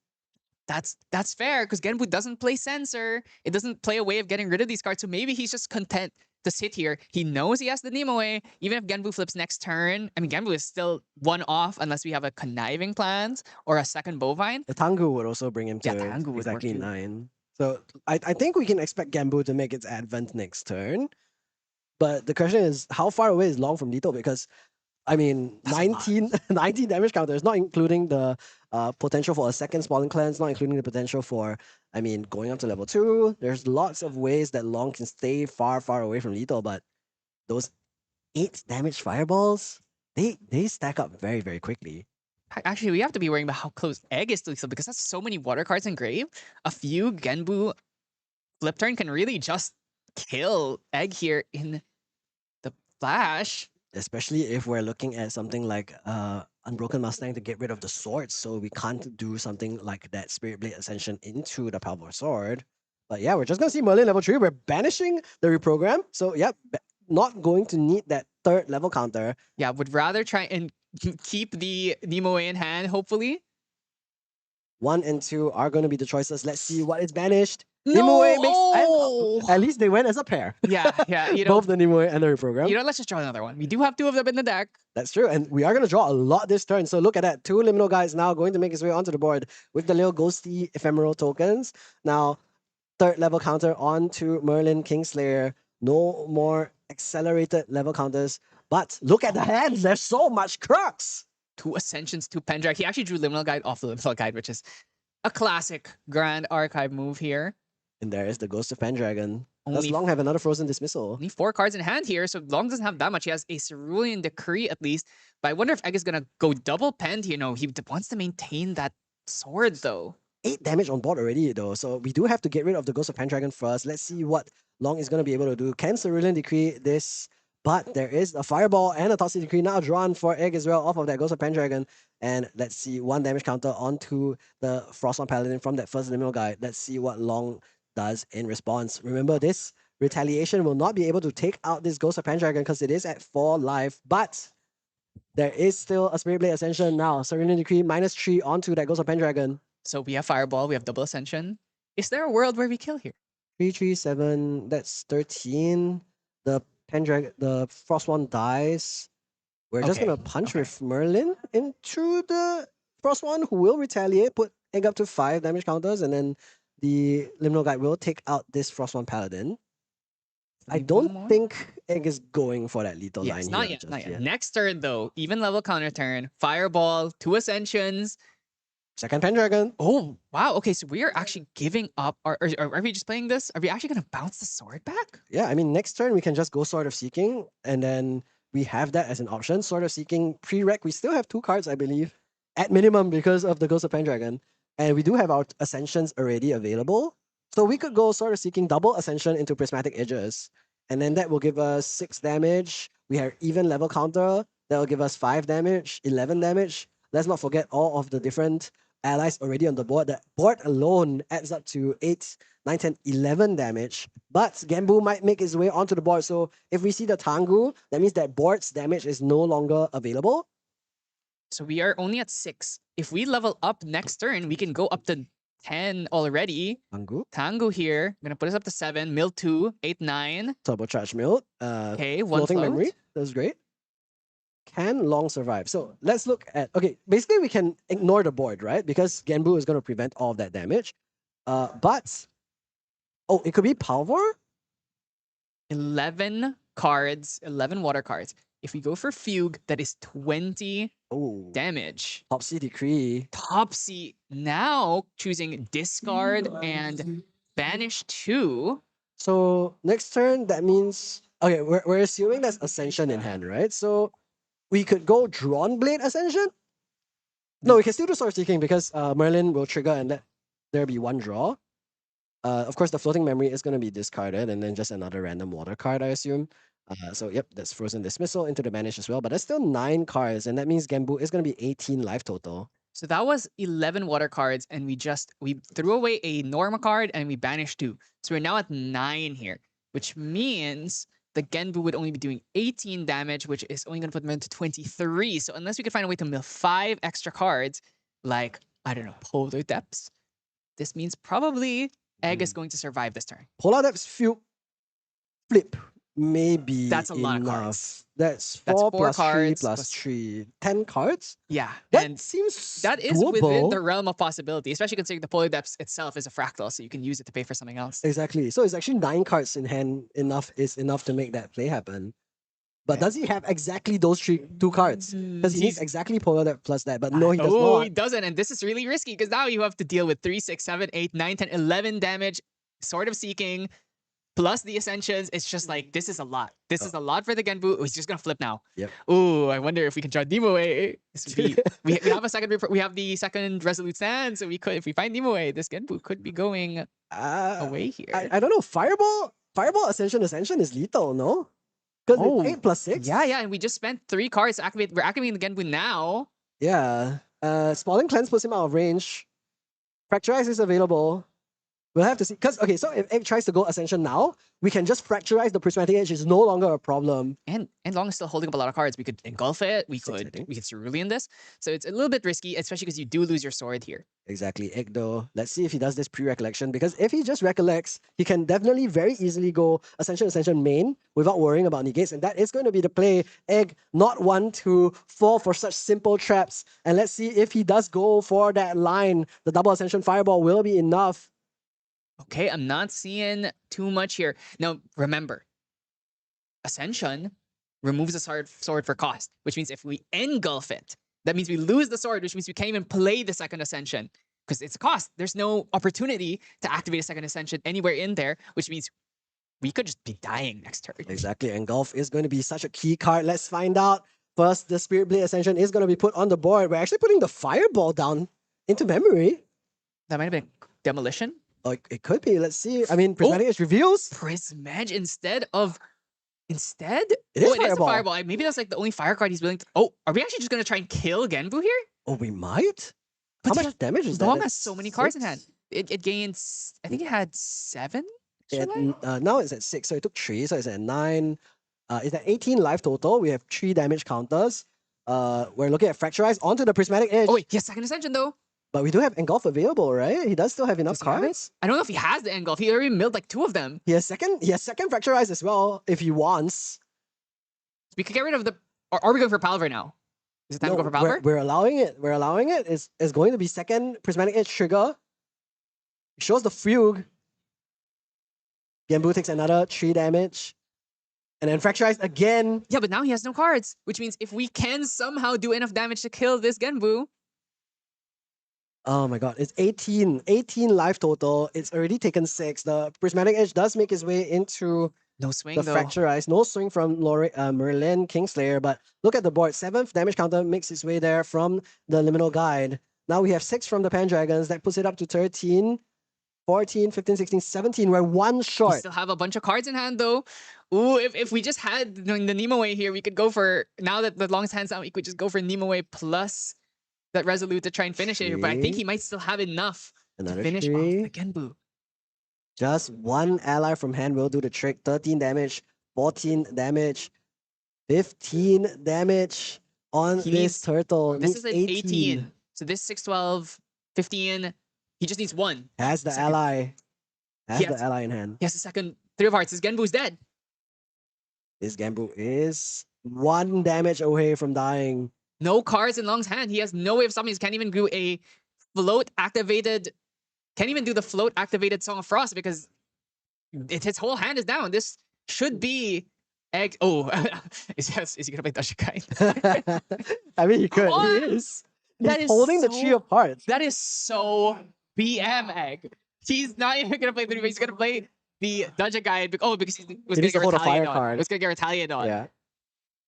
That's fair because Genbu doesn't play Censor. It doesn't play a way of getting rid of these cards. So maybe he's just content to sit here. He knows he has the Nimue. Even if Genbu flips next turn, I mean, Genbu is still one off unless we have a conniving plans or a second bovine. The Tangu would also bring him to Yeah, Tangu would work exactly too. 9. So I think we can expect Gambu to make its advent next turn. But the question is, how far away is Long from lethal? Because, I mean, That's a lot. 19 damage counters, not including the potential for a second Spawning Cleanse, not including the potential for, I mean, going up to level 2. There's lots of ways that Long can stay far, far away from lethal, but those 8 damage fireballs, they stack up very, very quickly. Actually, we have to be worrying about how close Egg is to lethal because that's so many water cards in grave. A few Genbu flip turn can really just kill Egg here in the flash. Especially if we're looking at something like Unbroken Mustang to get rid of the sword, so we can't do something like that Spirit Blade Ascension into the Power Sword. But yeah, we're just gonna see Merlin level 3. We're banishing the reprogram, so yeah, not going to need that 3rd level counter. Yeah, would rather try and keep the Nimue in hand, hopefully. 1 and 2 are going to be the choices. Let's see what is banished. No! Nimue makes Oh! at least they went as a pair. Yeah, you know, Both the Nimue and the reprogram. you know, let's just draw another one. We do have 2 of them in the deck. That's true, and we are going to draw a lot this turn. So look at that. 2 Liminal Guides now going to make his way onto the board with the little ghosty ephemeral tokens. Now, 3rd level counter onto Merlin Kingslayer. No more accelerated level counters. But look at the hands. There's so much crux. 2 Ascensions, 2 Pendrag. He actually drew Liminal Guide off the Liminal Guide, which is a classic Grand Archive move here. And there is the Ghost of Pendragon. Does Only Long have another Frozen Dismissal? Only 4 cards in hand here, so Long doesn't have that much. He has a Cerulean Decree at least. But I wonder if Egg is gonna go double penned. You know, he wants to maintain that sword though. 8 damage on board already though, so we do have to get rid of the Ghost of Pendragon first. Let's see what Long is going to be able to do. Can Cerulean Decree this? But there is a Fireball and a Toxic Decree now drawn for Egg as well off of that Ghost of Pendragon. And let's see, 1 damage counter onto the Frostborn Paladin from that first Liminal Guide. Let's see what Long does in response. Remember, this retaliation will not be able to take out this Ghost of Pendragon because it is at 4 life, but there is still a Spirit Blade Ascension now. Cerulean Decree -3 onto that Ghost of Pendragon. So we have Fireball, we have Double Ascension. Is there a world where we kill here? 3, 3, 7, that's 13. The Pendragon, the Frost one dies. We're just Okay, gonna punch with Merlin into the Frost one, who will retaliate, put Egg up to 5 damage counters, and then the Liminal Guide will take out this Frost one Paladin. I Maybe one don't more? think Egg is going for that lethal Yes, line not here yet, just not yet. yet. Next turn though, even level counter turn, Fireball, 2 Ascensions. Second Pendragon. Oh, wow. Okay, so we are actually giving up. Are we just playing this? Are we actually going to bounce the sword back? Yeah, I mean, next turn we can just go Sword of Seeking, and then we have that as an option. Sword of Seeking prereq, we still have 2 cards, I believe, at minimum because of the Ghost of Pendragon. And we do have our Ascensions already available. So we could go Sword of Seeking, double Ascension into Prismatic Edges. And then that will give us 6 damage. We have even level counter. That will give us 5 damage, 11 damage. Let's not forget all of the different allies already on the board. The board alone adds up to 8, 9, 10, 11 damage. But Genbu might make its way onto the board. So if we see the Tangu, that means that board's damage is no longer available. So we are only at 6. If we level up next turn, we can go up to 10 already. Tangu, Tango here, gonna put us up to 7. Mill 2, 8, 9. Turbocharge Mill. Okay, 1 Floating float. Memory. That's great. Can Long survive? So let's look at, okay, basically we can ignore the board, right? Because Genbu is going to prevent all of that damage. But, oh, it could be Palvor? 11 cards, 11 water cards. If we go for Fugue, that is 20 Oh, damage. Topsy Decree. Topsy now choosing discard and banish 2. So next turn, that means, okay, we're assuming that's Ascension in hand, right? So we could go Drawn Blade Ascension? No, we can still do Sword Seeking because Merlin will trigger and let there be 1 draw. Of course, the Floating Memory is going to be discarded and then just another random water card, I assume. So yep, that's Frozen Dismissal into the Banish as well. But that's still 9 cards, and that means Genbu is going to be 18 life total. So that was 11 water cards, and we threw away a Norma card and we banished 2. So we're now at 9 here, which means the Genbu would only be doing 18 damage, which is only going to put them into 23. So unless we could find a way to mill 5 extra cards, like, I don't know, Polar Depths, this means probably Egg is going to survive this turn. Polar Depths, Fugue, Flip. maybe That's a lot of enough. cards. That's That's 4 4 plus 3 cards plus plus- 3. 10 cards? Yeah, That and seems that is doable. within the realm of possibility, especially considering the Polar Depths itself is a fractal, so you can use it to pay for something else. Exactly. So it's actually 9 cards in hand is enough to make that play happen. But does he have exactly those 2 cards? Because he needs He's- exactly Polar Depth plus that. But no, he does Oh, not. he doesn't, and this is really risky because now you have to deal with 3, 6, 7, 8, 9, 10, 11 damage, Sword of Seeking, plus the Ascensions. It's just like, this is a lot. This is a lot for the Genbu. Oh, he's just gonna flip now. Yep. Ooh, I wonder if we can draw Nimue. This would be, we have a second, we have the second Resolute Stand, so we could, if we find Nimue, this Genbu could be going away here. I don't know. Fireball Ascension is lethal, no? Because it's 8 plus 6. Yeah, and we just spent 3 cards to activate. We're activating the Genbu now. Yeah. Spalling Cleanse puts him out of range. Fracturize is available. We'll have to see. Because, okay, so if Egg tries to go Ascension now, we can just Fracturize the Prismatic Edge. It's no longer a problem. And Long is still holding up a lot of cards. We could engulf it. We 6, I could think. Cerulean this. So it's a little bit risky, especially because you do lose your sword here. Exactly. Egg though. Let's see if he does this pre-recollection. Because if he just recollects, he can definitely very easily go Ascension main without worrying about negates. And that is going to be the play. Egg not one to fall for such simple traps. And let's see if he does go for that line. The double Ascension Fireball will be enough. Okay, I'm not seeing too much here. Now, remember, Ascension removes the sword for cost, which means if we engulf it, that means we lose the sword, which means we can't even play the second Ascension because it's a cost. There's no opportunity to activate a second Ascension anywhere in there, which means we could just be dying next turn. Exactly. Engulf is going to be such a key card. Let's find out. First, the Spirit Blade Ascension is going to be put on the board. We're actually putting the Fireball down into memory. That might have been Demolition. Oh, it could be. Let's see. I mean, Prismatic Edge reveals. Prismedge instead? It is It is a Fireball. Fireball. Maybe that's like the only fire card he's willing to. Oh, are we actually just gonna try and kill Genbu here? Oh, we might? But How much damage is that? Dom has That's so many cards in 6? hand. It gains. I think it had 7. Now it's at 6, so it took 3, so it's at 9. It's at 18 life total. We have 3 damage counters. We're looking at Fracturize onto the Prismatic Edge. Oh wait, he has second Ascension though. But we do have Engulf available, right? He does still have enough Does he have it? cards. I don't know if he has the engulf. He already milled like 2 of them. He has second Fracturize as well if he wants. We could get rid of the. Or are we going for Palver now? Is it time to go for Palver? We're allowing it. We're allowing it. It's going to be second Prismatic Edge trigger. It shows the Fugue. Genbu takes another 3 damage. And then Fracturize again. Yeah, but now he has no cards, which means if we can somehow do enough damage to kill this Genbu. Oh my god, it's 18 life total. It's already taken 6. The Prismatic Edge does make its way into No swing the though. Fracturize. No swing from Merlin Kingslayer, but look at the board. 7th damage counter makes its way there from the Liminal Guide. Now we have 6 from the Pendragons. That puts it up to 13, 14, 15, 16, 17. We're 1 We short. still have a bunch of cards in hand though. Ooh, if we just had the Nimue here, we could go for, now that the longest hand's out, we could just go for Nimue plus that Resolute to try and finish it here. But I think he might still have enough Another to finish 3. off the Genbu. Just 1 ally from hand will do the trick. 13 damage, 14 damage, 15 damage on He this needs- turtle. This Needs is an 18. So this 6, 12, 15. He just needs 1. Has the Second. ally. Has He the has- ally in hand. He has the second 3 of Hearts. His Genbu's dead. This Genbu is 1 damage away from dying. No cards in Long's hand. He has no way of stopping. He can't even do a float activated. Can't even do the float activated Song of Frost because his whole hand is down. This should be egg. Oh, is he gonna play Dashikai? I mean, he could. What? He is. That He's is holding the so- Tree of Hearts. That is so BM egg. He's not even gonna play 3, but he's gonna play the Dungeon Guide. Oh, because he was needs to gonna hold a get fire retaliated on. card. He was gonna get retaliated on. Yeah.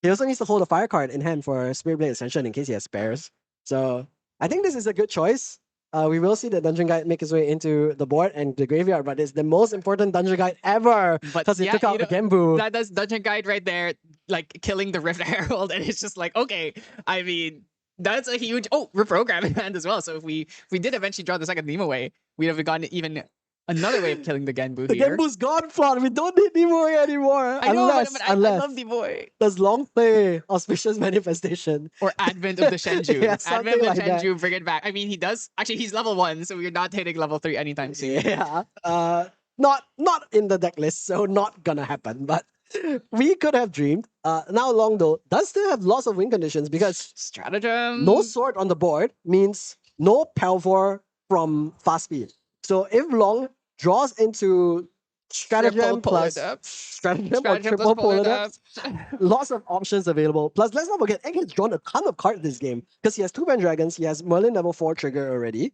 He also needs to hold a fire card in hand for Spirit Blade Ascension in case he has spares. So I think this is a good choice. We will see the Dungeon Guide make its way into the board and the graveyard, but it's the most important Dungeon Guide ever But because it yeah, took out you the know, Genbu. That's Dungeon Guide right there, like killing the Rift Herald, and it's just like, okay, I mean, that's a huge reprogram in hand as well. So if we did eventually draw the second Nimue, we'd have gotten even another way of killing the Genbu The here. Genbu's gone, Flawed. We don't need Nimue anymore. I know, unless, but I love Nimue. there's long play, auspicious manifestation. Or Advent of the Shenju. Yeah, something Advent of the like that. Shenju, bring it back. I mean, he does. Actually, he's level 1, so we're not hitting level 3 anytime soon. Yeah. Not in the deck list, so not gonna happen. But We could have dreamed. Now Long though does still have lots of win conditions because Stratagem. no sword on the board means no Pelvor from fast speed. So if Long draws into Triple stratagem polar plus depth. stratagem or Stratagem plus triple polar polar depth, depth. lots of options available. Plus, let's not forget, Egg has drawn a ton of cards this game because he has 2 Pendragons, he has Merlin level 4 trigger already,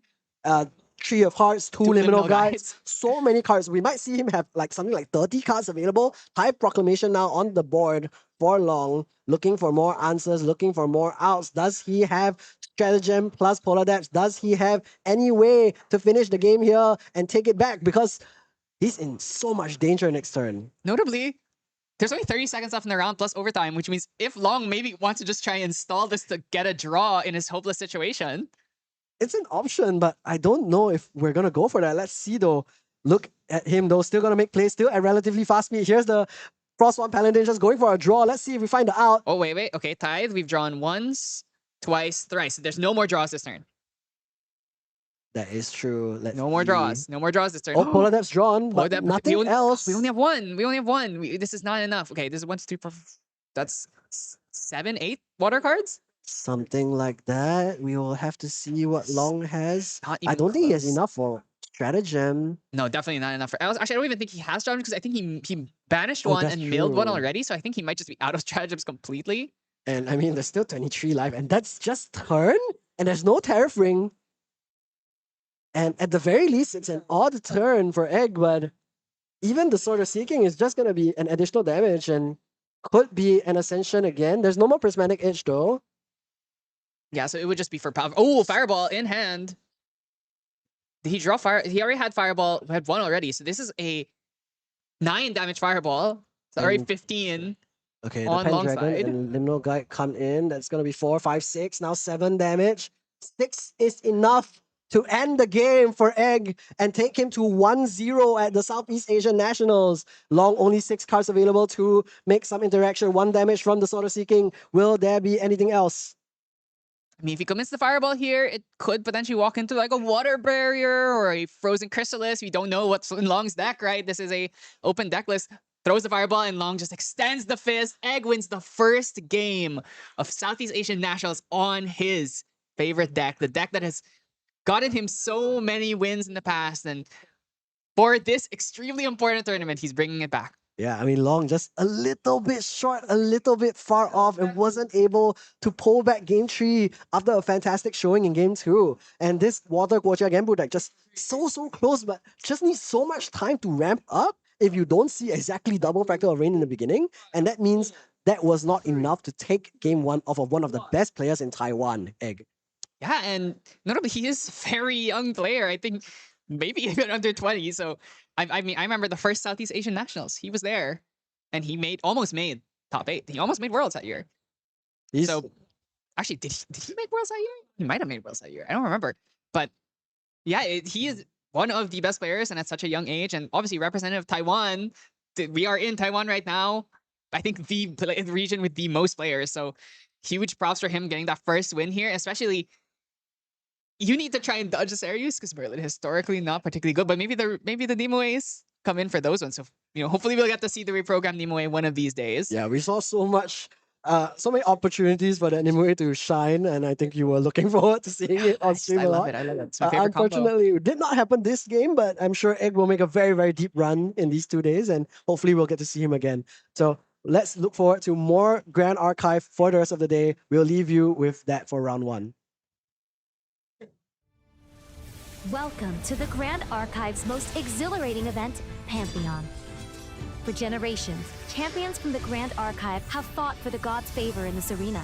3 of Hearts, 2 Two Liminal Liminal Guides, Guides. so many cards. We might see him have like something like 30 cards available. High Proclamation now on the board for Long, looking for more answers, looking for more outs. Does he have stratagem plus polar depths? Does he have any way to finish the game here and take it back? Because he's in so much danger next turn. Notably, there's only 30 seconds left in the round plus overtime, which means if Long maybe wants to just try and install this to get a draw in his hopeless situation. It's an option, but I don't know if we're gonna go for that. Let's see though. Look at him though, still gonna make plays, still at relatively fast speed. Here's the Frostwand Paladin just going for a draw. Let's see if we find the out. Oh, wait. Okay, Tithe, we've drawn once, twice, thrice. There's no more draws this turn. That is true. Let's No more see. draws. No more draws this turn. Oh, Polar Depth's drawn, Polar but Depth- nothing else. We only have one. We only have one. This is not enough. Okay, this is 1, 2, 3, 4. That's 7, 8 water cards? Something like that. We will have to see what Long has. Not I even don't think he has close. enough for stratagem. No, definitely not enough. Actually, I don't even think he has stratagems because I think he banished Oh, one that's and milled one true. already. So I think he might just be out of stratagems completely. And I mean, there's still 23 life, and that's just turn, and there's no Tariff Ring. And at the very least, it's an odd turn for Egg, but even the Sword of Seeking is just going to be an additional damage and could be an Ascension again. There's no more Prismatic Edge though. Yeah, so it would just be for power. Oh, Fireball in hand. Did he draw fire? He already had Fireball, had one already. So this is a 9 damage Fireball. So already And- 15. Okay, the On long Pendragon side. and Liminal Guide come in. That's going to be 4, 5, 6. Now 7 damage. 6 is enough to end the game for Egg and take him to 1-0 at the Southeast Asian Nationals. Long, only 6 cards available to make some interaction. 1 damage from the Sword of Seeking. Will there be anything else? I mean, if he commits the Fireball here, it could potentially walk into like a Water Barrier or a Frozen Chrysalis. We don't know what's in Long's deck, right? This is a open deck list. Throws the Fireball and Long just extends the fist. Egg wins the first game of Southeast Asian Nationals on his favorite deck. The deck that has gotten him so many wins in the past. And for this extremely important tournament, he's bringing it back. Yeah, I mean, Long just a little bit short, a little bit far off, and wasn't able to pull back game 3 after a fantastic showing in game 2. And this Water Guocha Gambu deck just so close, but just needs so much time to ramp up if you don't see exactly double Fractal of Rain in the beginning. And that means that was not enough to take game 1 off of one of the best players in Taiwan, Egg. Yeah, and notably, he is a very young player. I think maybe even under 20. So, I mean, I remember the first Southeast Asian Nationals. He was there, and he almost made top 8. He almost made Worlds that year. He's, So, actually, did he make Worlds that year? He might have made Worlds that year. I don't remember. But yeah, he is one of the best players, and at such a young age, and obviously representative of Taiwan. We are in Taiwan right now. I think the region with the most players. So, huge props for him getting that first win here, especially. You need to try and dodge this area because Merlin historically not particularly good, but maybe the Nemoes come in for those ones. So hopefully we'll get to see the reprogrammed Nimue one of these days. yeah, we saw so many opportunities for the Nimue to shine, and I think you were looking forward to seeing it on stream I a love lot. it. I love it. It's my favorite combo. Unfortunately, it did not happen this game, but I'm sure Egg will make a very deep run in these 2 days, and hopefully we'll get to see him again. So let's look forward to more Grand Archive for the rest of the day. We'll leave you with that for round 1. Welcome to the Grand Archive's most exhilarating event, Pantheon. For generations, champions from the Grand Archive have fought for the gods' favor in this arena.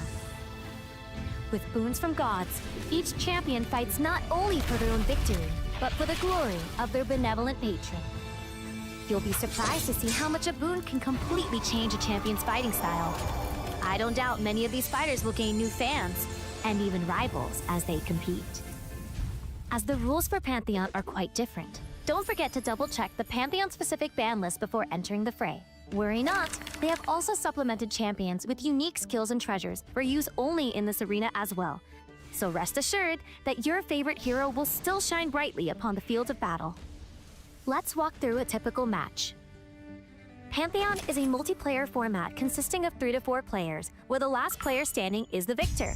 With boons from gods, each champion fights not only for their own victory, but for the glory of their benevolent patron. You'll be surprised to see how much a boon can completely change a champion's fighting style. I don't doubt many of these fighters will gain new fans, and even rivals as they compete. As the rules for Pantheon are quite different, don't forget to double-check the Pantheon-specific ban list before entering the fray. Worry not, they have also supplemented champions with unique skills and treasures for use only in this arena as well. So rest assured that your favorite hero will still shine brightly upon the field of battle. Let's walk through a typical match. Pantheon is a multiplayer format consisting of 3 to 4 players, where the last player standing is the victor.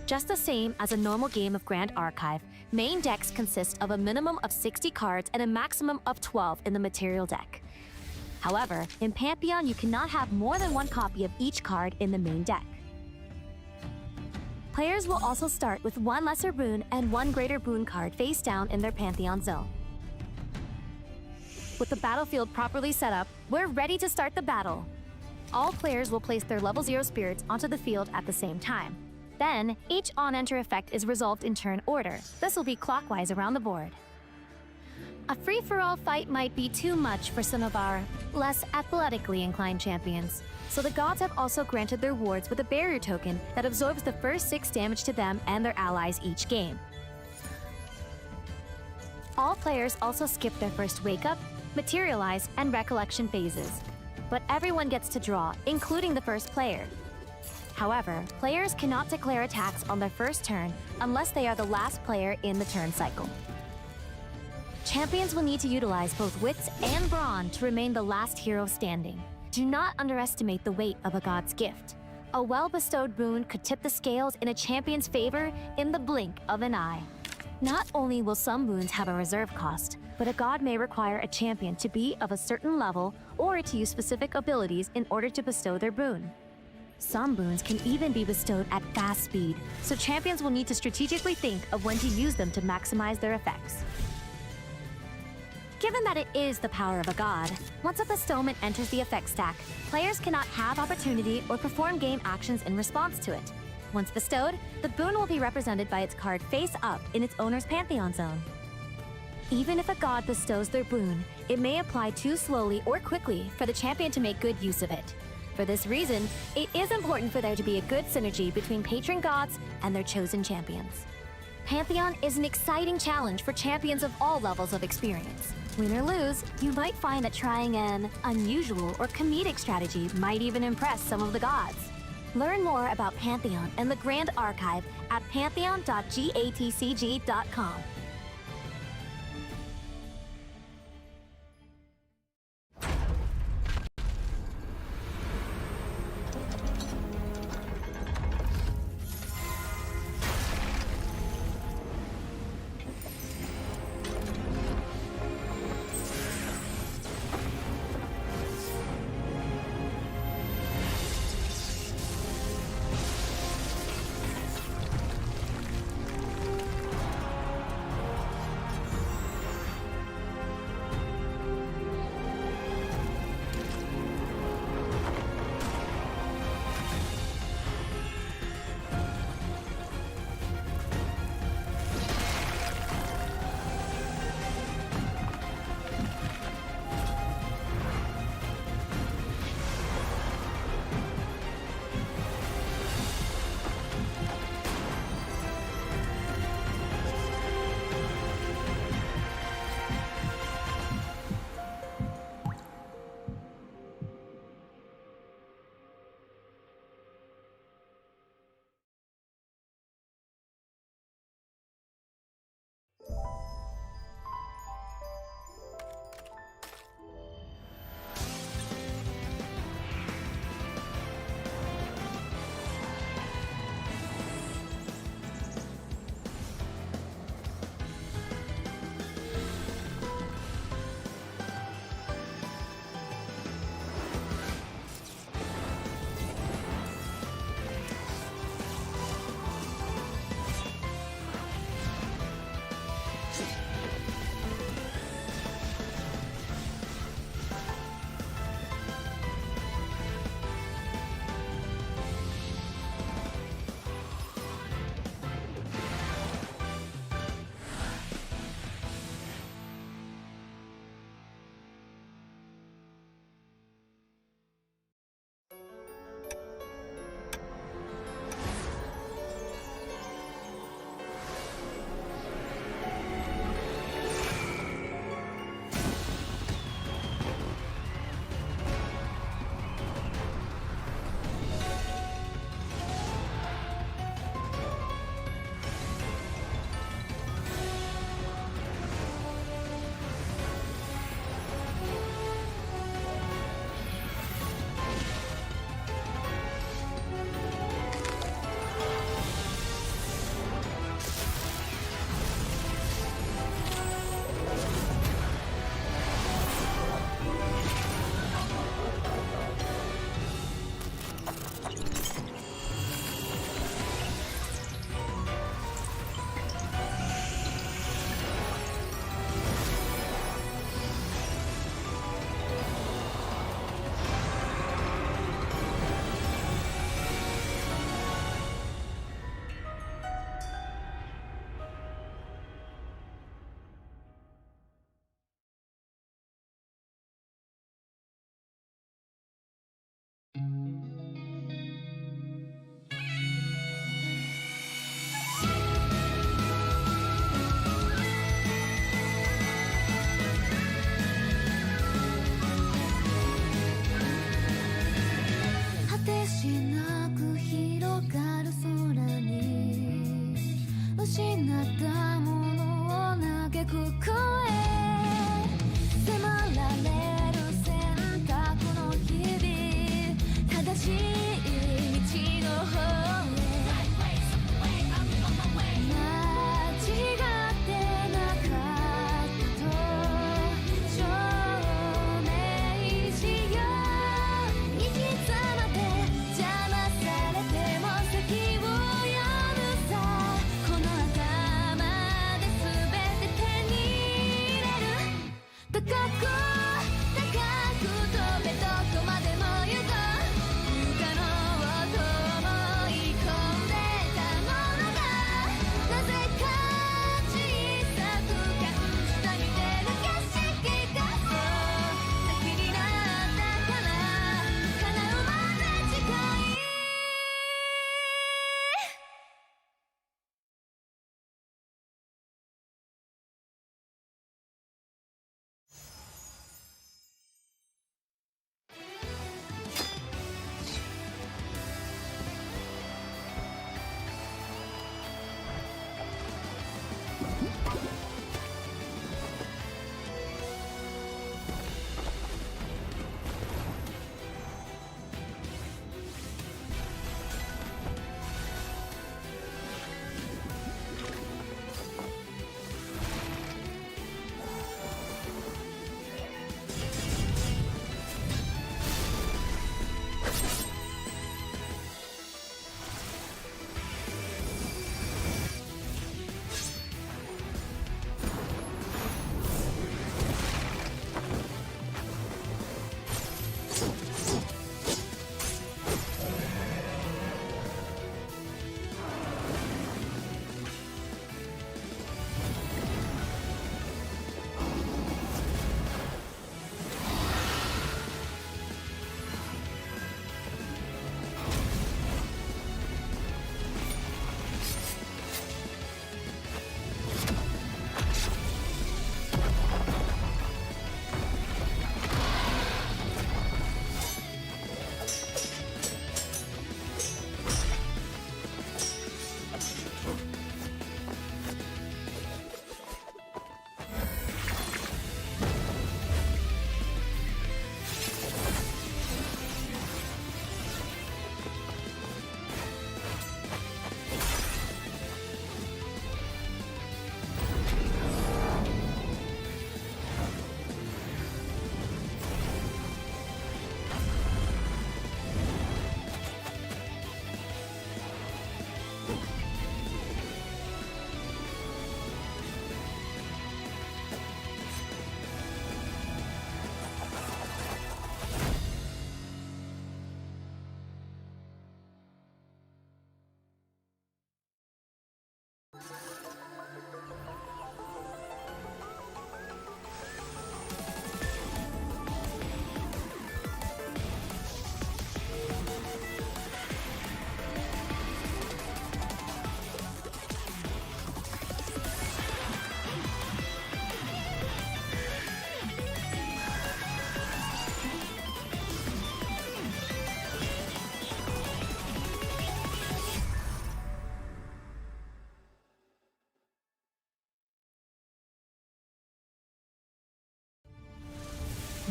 Just the same as a normal game of Grand Archive, main decks consist of a minimum of 60 cards and a maximum of 12 in the material deck. However, in Pantheon, you cannot have more than 1 copy of each card in the main deck. Players will also start with 1 lesser boon and 1 greater boon card face down in their Pantheon zone. With the battlefield properly set up, we're ready to start the battle. All players will place their level 0 spirits onto the field at the same time. Then, each on-enter effect is resolved in turn order. This will be clockwise around the board. A free-for-all fight might be too much for some of our less athletically inclined champions, so the gods have also granted their wards with a barrier token that absorbs the first 6 damage to them and their allies each game. All players also skip their first wake-up, materialize, and recollection phases, but everyone gets to draw, including the first player. However, players cannot declare attacks on their first turn unless they are the last player in the turn cycle. Champions will need to utilize both wits and brawn to remain the last hero standing. Do not underestimate the weight of a god's gift. A well-bestowed boon could tip the scales in a champion's favor in the blink of an eye. Not only will some boons have a reserve cost, but a god may require a champion to be of a certain level or to use specific abilities in order to bestow their boon. Some boons can even be bestowed at fast speed, so champions will need to strategically think of when to use them to maximize their effects. Given that it is the power of a god, once a bestowment enters the effect stack, players cannot have opportunity or perform game actions in response to it. Once bestowed, the boon will be represented by its card face up in its owner's Pantheon zone. Even if a god bestows their boon, it may apply too slowly or quickly for the champion to make good use of it. For this reason, it is important for there to be a good synergy between patron gods and their chosen champions. Pantheon is an exciting challenge for champions of all levels of experience. Win or lose, you might find that trying an unusual or comedic strategy might even impress some of the gods. Learn more about Pantheon and the Grand Archive at pantheon.gatcg.com.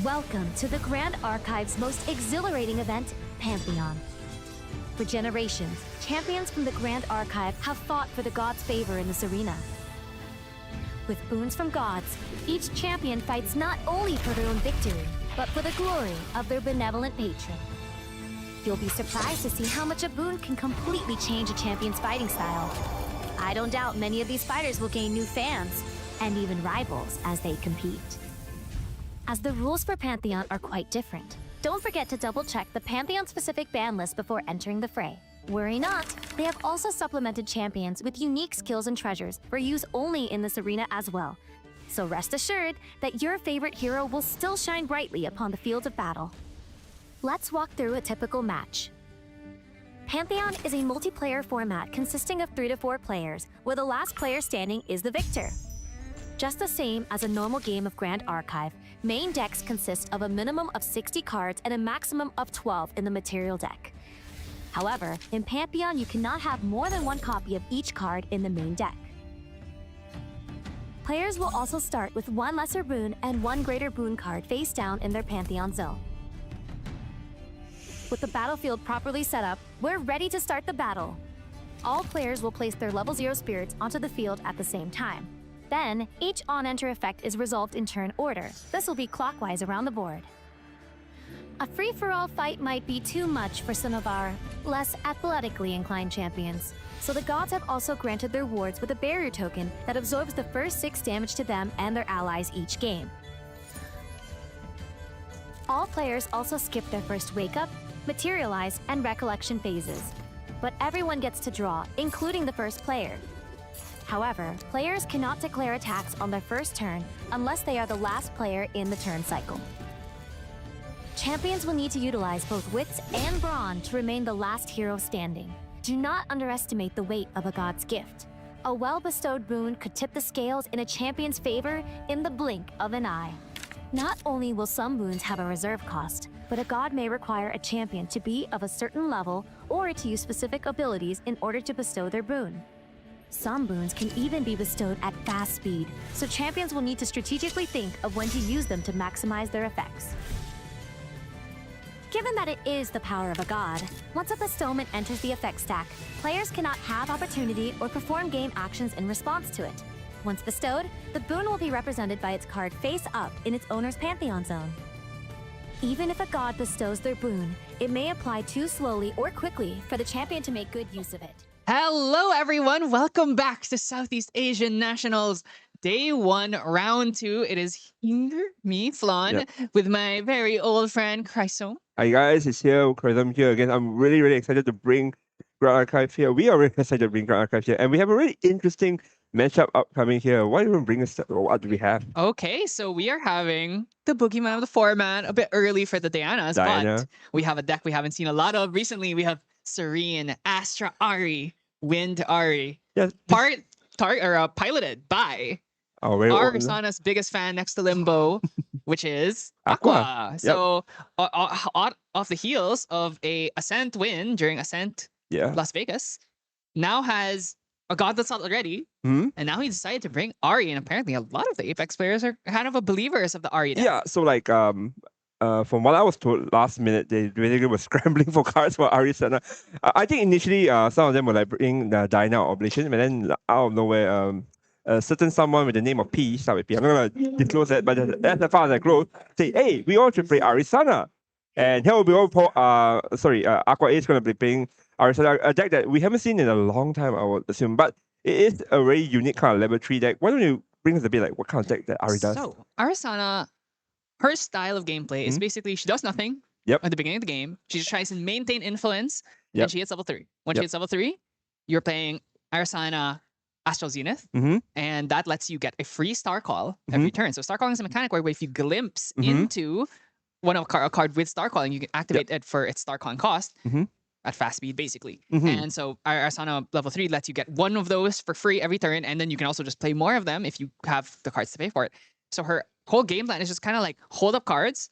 Welcome to the Grand Archive's most exhilarating event, Pantheon. For generations, champions from the Grand Archive have fought for the gods' favor in this arena. With boons from gods, each champion fights not only for their own victory, but for the glory of their benevolent patron. You'll be surprised to see how much a boon can completely change a champion's fighting style. I don't doubt many of these fighters will gain new fans, and even rivals as they compete. As the rules for Pantheon are quite different, don't forget to double-check the Pantheon-specific ban list before entering the fray. Worry not, they have also supplemented champions with unique skills and treasures for use only in this arena as well. So rest assured that your favorite hero will still shine brightly upon the field of battle. Let's walk through a typical match. Pantheon is a multiplayer format consisting of 3 to 4 players, where the last player standing is the victor. Just the same as a normal game of Grand Archive, main decks consist of a minimum of 60 cards and a maximum of 12 in the material deck. However, in Pantheon, you cannot have more than 1 copy of each card in the main deck. Players will also start with 1 lesser boon and 1 greater boon card face down in their Pantheon zone. With the battlefield properly set up, we're ready to start the battle. All players will place their level 0 spirits onto the field at the same time. Then, each on-enter effect is resolved in turn order. This will be clockwise around the board. A free-for-all fight might be too much for some of our less athletically inclined champions, so the gods have also granted their wards with a barrier token that absorbs the first 6 damage to them and their allies each game. All players also skip their first wake-up, materialize, and recollection phases, but everyone gets to draw, including the first player. However, players cannot declare attacks on their first turn unless they are the last player in the turn cycle. Champions will need to utilize both wits and brawn to remain the last hero standing. Do not underestimate the weight of a god's gift. A well-bestowed boon could tip the scales in a champion's favor in the blink of an eye. Not only will some boons have a reserve cost, but a god may require a champion to be of a certain level or to use specific abilities in order to bestow their boon. Some boons can even be bestowed at fast speed, so champions will need to strategically think of when to use them to maximize their effects. Given that it is the power of a god, once a bestowment enters the effect stack, players cannot have opportunity or perform game actions in response to it. Once bestowed, the boon will be represented by its card face up in its owner's Pantheon zone. Even if a god bestows their boon, it may apply too slowly or quickly for the champion to make good use of it. Hello, everyone. Welcome back to Southeast Asian Nationals. Day 1, round 2. It is me, Flan, with my very old friend, Chryso. Hi guys, it's here, I'm here again. I'm really excited to bring Grand Archive here. We are really excited to bring Grand Archive here. And we have a really interesting matchup upcoming here. Why don't you bring us, what do we have? Okay, so we are having the boogeyman of the format a bit early for the Dianas, but we have a deck we haven't seen a lot of recently. We have Serene, Astra Ari, Wind Ari. Yes. Piloted by our Sana's biggest fan next to Limbo, which is Aqua. So off the heels of a Ascent win during Ascent Las Vegas, now has a god that's not already, and now he decided to bring Ari, and apparently a lot of the Apex players are kind of believers of the Ari deck. Yeah, so like from what I was told last minute, they really were scrambling for cards for Ari Sana. I think initially some of them were like bring the Dyna Oblation, but then out of nowhere a certain someone with the name of P, start with P. I'm not gonna disclose that, but as far as I grow, say, hey, we all should play Ari Sana. And here we all Aqua is gonna be playing Ari Sana, a deck that we haven't seen in a long time, I would assume. But it is a very unique kind of level 3 deck. Why don't you bring us a bit like what kind of deck that Ari does? So Arisana, her style of gameplay is basically she does nothing at the beginning of the game. She just tries to maintain influence, and she hits level 3. When she hits level 3, you're playing Arisana Astral Zenith, and that lets you get a free Star Call every turn. So Star Calling is a mechanic where if you glimpse into a card with Star Calling, you can activate it for its Star Calling cost at fast speed, basically. And so Arisana level 3 lets you get one of those for free every turn, and then you can also just play more of them if you have the cards to pay for it. So her whole game plan is just kind of like hold up cards,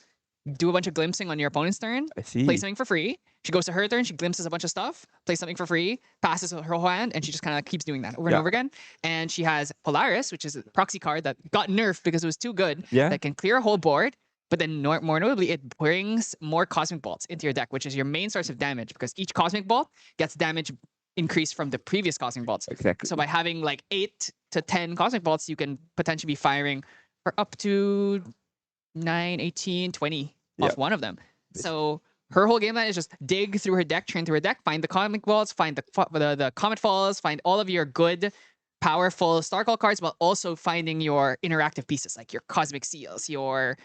do a bunch of glimpsing on your opponent's turn, play something for free. She goes to her turn, she glimpses a bunch of stuff, plays something for free, passes her whole hand, and she just kind of keeps doing that over and over again. And she has Polaris, which is a proxy card that got nerfed because it was too good, that can clear a whole board, But then more notably, it brings more Cosmic Bolts into your deck, which is your main source of damage, because each Cosmic Bolt gets damage increased from the previous Cosmic Bolts. Exactly. So by having like 8 to 10 Cosmic Bolts, you can potentially be firing for up to 9, 18, 20 off one of them. So her whole game plan is just dig through her deck, train through her deck, find the Cosmic Bolts, find the Comet Falls, find all of your good, powerful Starcall cards, while also finding your interactive pieces, like your Cosmic Seals, your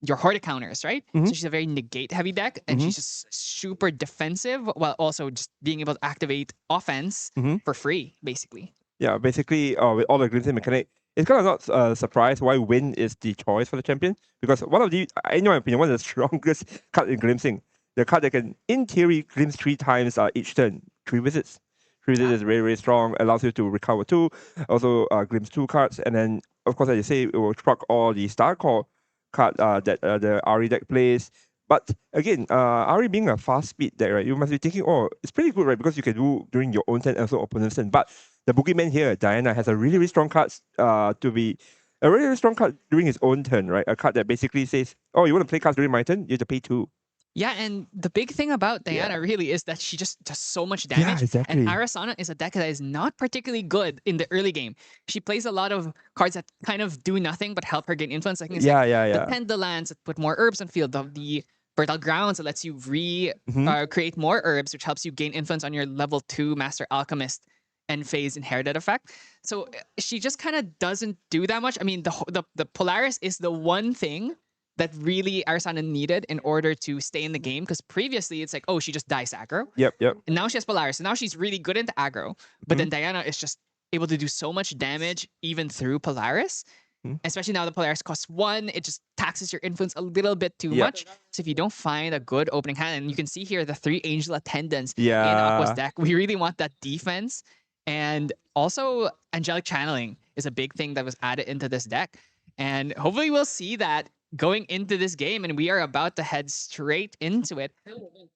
Hornet counters, right? So she's a very negate-heavy deck, and she's just super defensive, while also just being able to activate offense for free, basically. Yeah, basically, with all the glimpsing mechanic, it's kind of not a surprise why Win is the choice for the champion, because one of the, in my opinion, one of the strongest cards in glimpsing. The card that can, in theory, glimpse 3 times each turn, 3 visits. 3 visits is very, very strong, allows you to recover 2, also glimpse 2 cards, and then, of course, as you say, it will proc all the Starcall card that the Ari deck plays. But again, Ari being a fast speed deck, right, you must be thinking, oh, it's pretty good, right, because you can do during your own turn and also opponent's turn. But the boogeyman here, Diana, has a really, really strong card to be a really, really strong card during his own turn, right? A card that basically says, oh, you want to play cards during my turn? You have to pay 2. Yeah, and the big thing about Diana really is that she just does so much damage. Yeah, exactly. And Arasana is a deck that is not particularly good in the early game. She plays a lot of cards that kind of do nothing but help her gain influence. Like, the Pendalands that put more herbs on field, the Fertile Grounds that lets you create more herbs, which helps you gain influence on your level 2 Master Alchemist and phase inherited effect. So she just kind of doesn't do that much. I mean, the Polaris is the one thing that really Arasana needed in order to stay in the game, because previously it's like, oh, she just dies aggro. Yep. And now she has Polaris. So now she's really good into aggro. But then Diana is just able to do so much damage even through Polaris. Especially now the Polaris costs 1. It just taxes your influence a little bit too much. So if you don't find a good opening hand, and you can see here the 3 Angel Attendants in Aqua's deck, we really want that defense. And also Angelic Channeling is a big thing that was added into this deck. And hopefully we'll see that going into this game, and we are about to head straight into it.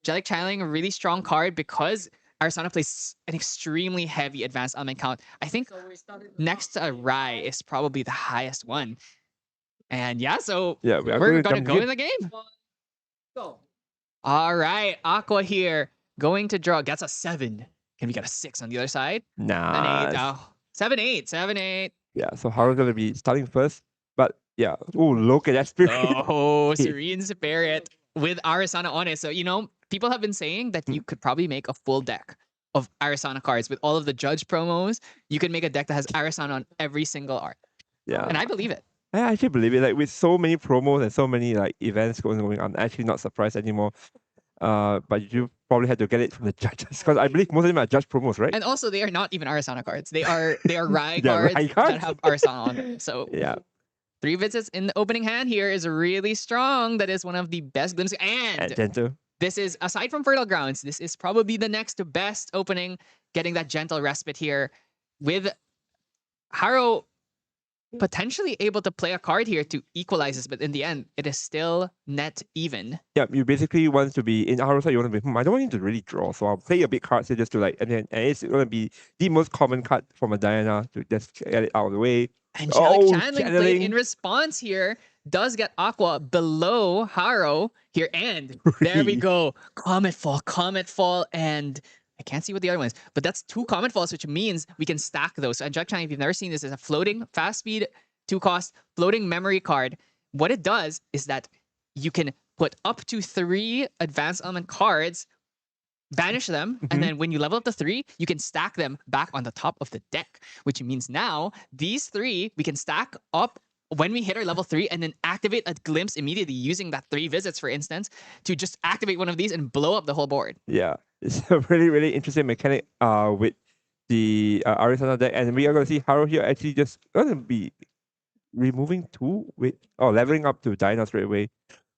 Angelic Channeling, a really strong card because Arasana plays an extremely heavy advanced element count. I think next to Rai is probably the highest one. And so we're going to go in the game. All right, Aqua here, going to draw, gets a 7. Can we get a 6 on the other side? Nah. An 8. Oh, 7-8. Yeah, so Haru's going to be starting first. But yeah, oh, look at that spirit. Oh, Serene Spirit with Arasana on it. So, people have been saying that you could probably make a full deck of Arasana cards with all of the Judge promos. You can make a deck that has Arasana on every single art. Yeah. And I believe it. I actually believe it. Like, with so many promos and so many like events going on, I'm actually not surprised anymore. But you probably had to get it from the judges, because I believe most of them are judge promos, right? And also, they are not even Arasana cards. They are Rai cards that have Arasana on them. So 3 visits in the opening hand here is really strong. That is one of the best glimpses. And gentle. This is, aside from Fertile Grounds, this is probably the next best opening, getting that gentle respite here with Haro potentially able to play a card here to equalize this, but in the end, it is still net even. Yeah, you basically want to be in Haro's side. You want to be, I don't want you to really draw, so I'll play a big card here just to like, and it's going to be the most common card from a Diana to just get it out of the way. Angelic Channeling played in response here does get Aqua below Haro here, and there we go. Comet Fall, and I can't see what the other one is, but that's 2 Comet Falls, which means we can stack those. So Angelic Channeling, if you've never seen this, is a floating fast speed 2-cost floating memory card. What it does is that you can put up to 3 advanced element cards, banish them, and then when you level up to 3, you can stack them back on the top of the deck, which means now these 3 we can stack up when we hit our level 3 and then activate a glimpse immediately using that 3 visits, for instance, to just activate one of these and blow up the whole board. Yeah, it's a really, really interesting mechanic with the Arizona deck, and we are going to see Haro here actually just going to be removing 2 with leveling up to Diana straight away.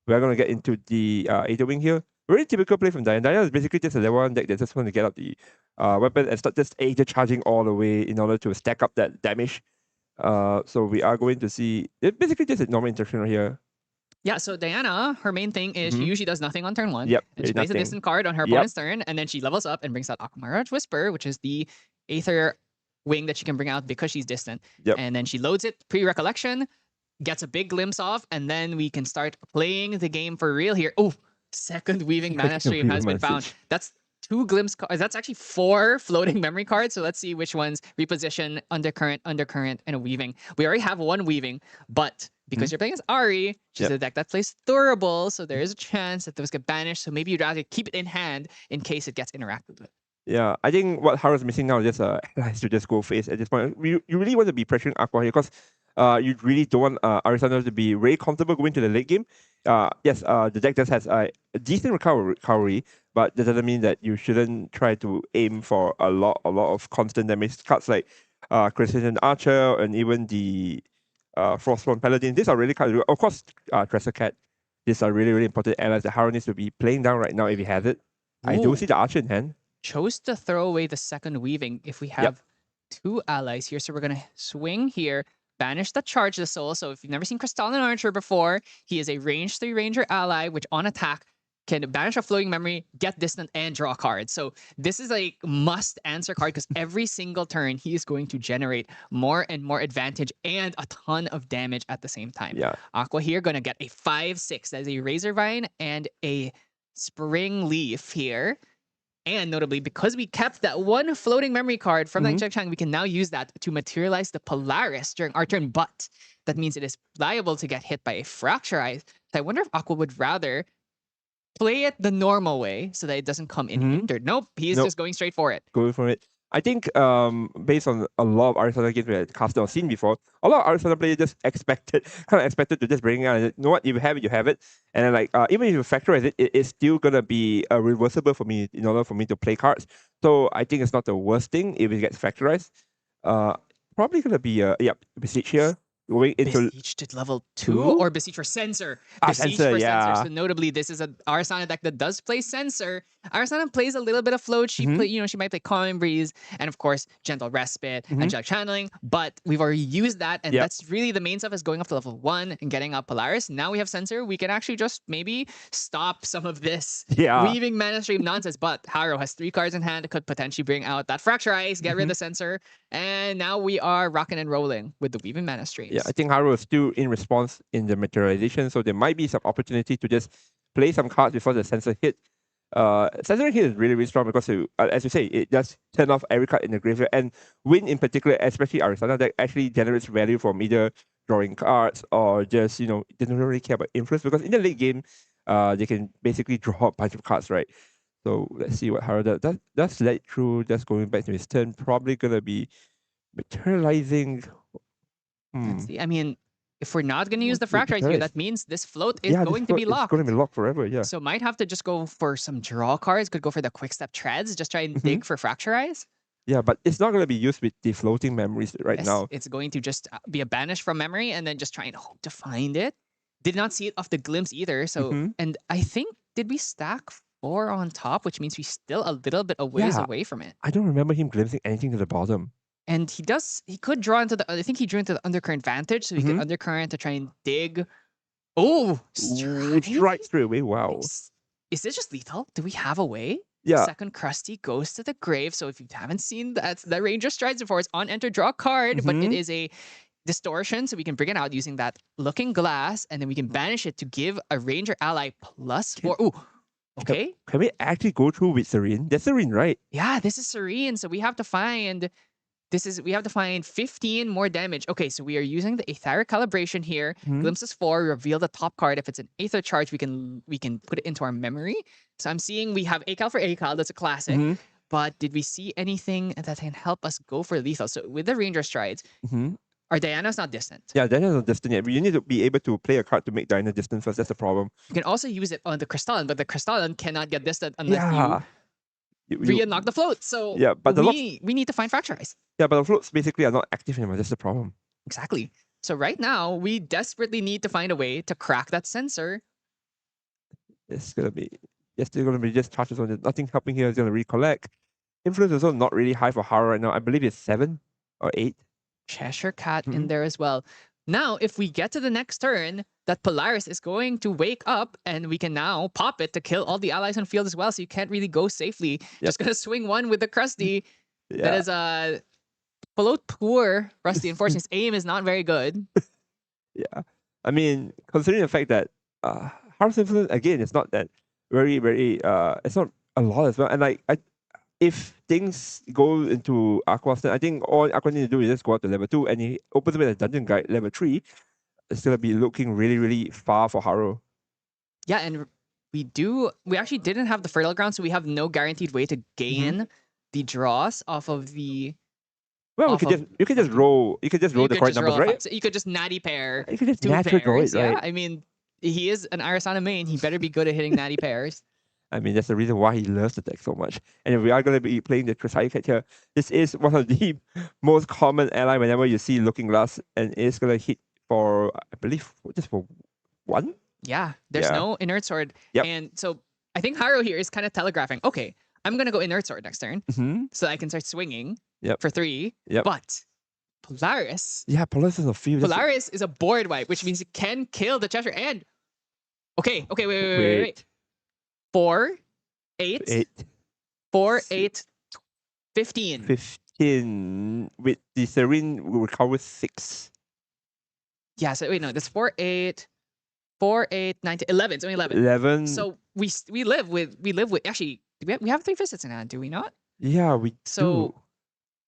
We are going to get into the Aether Wing here. Very typical play from Diana. Diana is basically just a level 1 deck that just want to get up the weapon and start just Aether charging all the way in order to stack up that damage. So we are going to see it basically just a normal interaction right here. Yeah, so Diana, her main thing is she usually does nothing on turn 1. Yep, And she plays a distant card on her opponent's turn, and then she levels up and brings out Aquamaraj Whisper, which is the Aether Wing that she can bring out because she's distant. Yep. And then she loads it pre-recollection, gets a big glimpse off, and then we can start playing the game for real here. Oh, second weaving mana stream has been found. That's 2 glimpse cards. That's actually 4 floating memory cards. So let's see which ones reposition undercurrent, undercurrent, and a weaving. We already have 1 weaving, but because you're playing as Ari, which is a deck that plays durable, so there is a chance that those get banished. So maybe you'd rather keep it in hand in case it gets interacted with. Yeah, I think what Haru's missing now is just has to just go face at this point. You really want to be pressuring Aqua here because you really don't want Arisana to be very comfortable going to the late game. Yes, the deck just has a decent recovery, but that doesn't mean that you shouldn't try to aim for a lot of constant damage cards like Crescent Archer and even the Frostborn Paladin. These are really cards. Of course, Tresor Cat. These are really important allies that Haru needs to be playing down right now if he has it. I do see the Archer in hand. Chose to throw away the second weaving if we have 2 allies here. So we're going to swing here, banish the Charge the Soul. So if you've never seen Crystalline Archer before, he is a range 3 ranger ally, which on attack can banish a floating memory, get distant, and draw cards. So this is a must answer card because every single turn he is going to generate more and more advantage and a ton of damage at the same time. Yeah. Aqua here going to get a 5/6. That is a Razor Vine and a Spring Leaf here. And notably, because we kept that 1 floating memory card from that Chang, we can now use that to materialize the Polaris during our turn. But that means it is liable to get hit by a Fracture Eye. So I wonder if Aqua would rather play it the normal way so that it doesn't come in hindered. Nope, he's just going straight for it. Going for it. I think based on a lot of Arizona games we had casted or seen before, a lot of Arizona players just expected to just bring it out. You know what? If you have it, you have it. And then like even if you factorize it, it's still gonna be reversible for me in order for me to play cards. So I think it's not the worst thing if it gets factorized. Probably gonna be Beseech here. Going into Beseech to level 2 or Beseech for Censor? Beseech Censor, for yeah. Censor. So notably, this is an Arsana deck that does play Censor. Arsana plays a little bit of float. She she might play Common Breeze and of course Gentle Respite, Angelic Channeling. But we've already used that, and that's really the main stuff is going up to level 1 and getting up Polaris. Now we have Censor. We can actually just maybe stop some of this weaving mana stream nonsense. But Haru has 3 cards in hand, could potentially bring out that Fracture Ice, get rid of the Censor, and now we are rocking and rolling with the weaving mana stream. Yeah, I think Haru is still in response in the materialization, so there might be some opportunity to just play some cards before the Censor hit. Censor hit is really strong because, as you say, it does turn off every card in the graveyard, and Win in particular, especially Arisana deck, actually generates value from either drawing cards or just, doesn't really care about influence because in the late game, they can basically draw a bunch of cards, right? So let's see what Haru does. That's led through, just going back to his turn, probably gonna be materializing. Let's see. I mean, if we're not going to use the Fracture Ice here, that means this float is going to be locked. It's going to be locked forever, yeah. So might have to just go for some draw cards. Could go for the Quick Step Treads. Just try and dig for Fracture Eyes. Yeah, but it's not going to be used with the floating memories now. It's going to just be a banish from memory and then just try and hope to find it. Did not see it off the glimpse either. So, and I think, did we stack 4 on top, which means we're still a little bit away from it. I don't remember him glimpsing anything to the bottom. And he could draw into the, I think he drew into the Undercurrent Vantage, so he could Undercurrent to try and dig. Oh, strike straight away, wow. Is this just lethal? Do we have a way? Yeah. Second Krusty goes to the grave, so if you haven't seen that, the Ranger Strides before, it's on enter, draw a card, but it is a distortion, so we can bring it out using that Looking Glass, and then we can banish it to give a Ranger ally +4. Ooh, okay. Can we actually go through with Serene? That's Serene, right? Yeah, this is Serene, so we have to find... we have to find 15 more damage. Okay, so we are using the Aetheric Calibration here. Glimpses 4, reveal the top card. If it's an Aether Charge, we can put it into our memory. So I'm seeing we have Acal for Acal. That's a classic. But did we see anything that can help us go for lethal? So with the Ranger Strides, our Diana's not distant. Yeah, Diana's not distant yet. You need to be able to play a card to make Diana distant first. That's the problem. You can also use it on the Crystalline, but the Crystalline cannot get distant unless you re-unlock the float. So but we need to find Fracture Eyes. Yeah, but the floats basically are not active anymore. That's the problem. Exactly. So right now, we desperately need to find a way to crack that Censor. It's going to be... Yes, they're going to be just charges on it. Nothing helping here is going to recollect. Influence is also not really high for Haru right now. I believe it's 7 or 8. Cheshire Cat in there as well. Now, if we get to the next turn, that Polaris is going to wake up and we can now pop it to kill all the allies on field as well. So you can't really go safely. Just going to swing one with the Krusty. That is float poor Rusty. Unfortunately, his aim is not very good. Yeah. I mean, considering the fact that Harvest Influence, again, it's not that very it's not a lot as well. And like if things go into Aqua, then I think all Aqua needs to do is just go up to level 2 and he opens with a dungeon guide level 3. It's gonna be looking really far for Haro. Yeah, and we actually didn't have the fertile ground, so we have no guaranteed way to gain the draws off of the. Well, Off of- you can just roll the correct just numbers, roll right? so you could just natty pair You can just two natural draw pairs. it, right? Yeah, I mean, he is an Arasana main. He better be good at hitting natty pairs. I mean, that's the reason why he loves the deck so much. And if we are going to be playing the Trisai cat here, this is one of the most common ally whenever you see Looking Glass, and it's going to hit for, I believe, just for 1? Yeah, there's Yeah. no inert sword. Yep. And so I think Haro here is kind of telegraphing, okay, I'm going to go inert sword next turn Mm-hmm. so I can start swinging Yep. for 3. Yep. But Polaris Yeah, Polaris is a field. Polaris is a board wipe, which means it can kill the Cheshire. And okay, wait. 4, 8, 8, 4, 8, 15. 15. With the Serene, will recover 6. Yeah, so wait, no, that's 4, 8, 4, 8, 9, 10, 11. It's only 11. 11. So we live with actually we have 3 visits in hand, do we not? Yeah, we So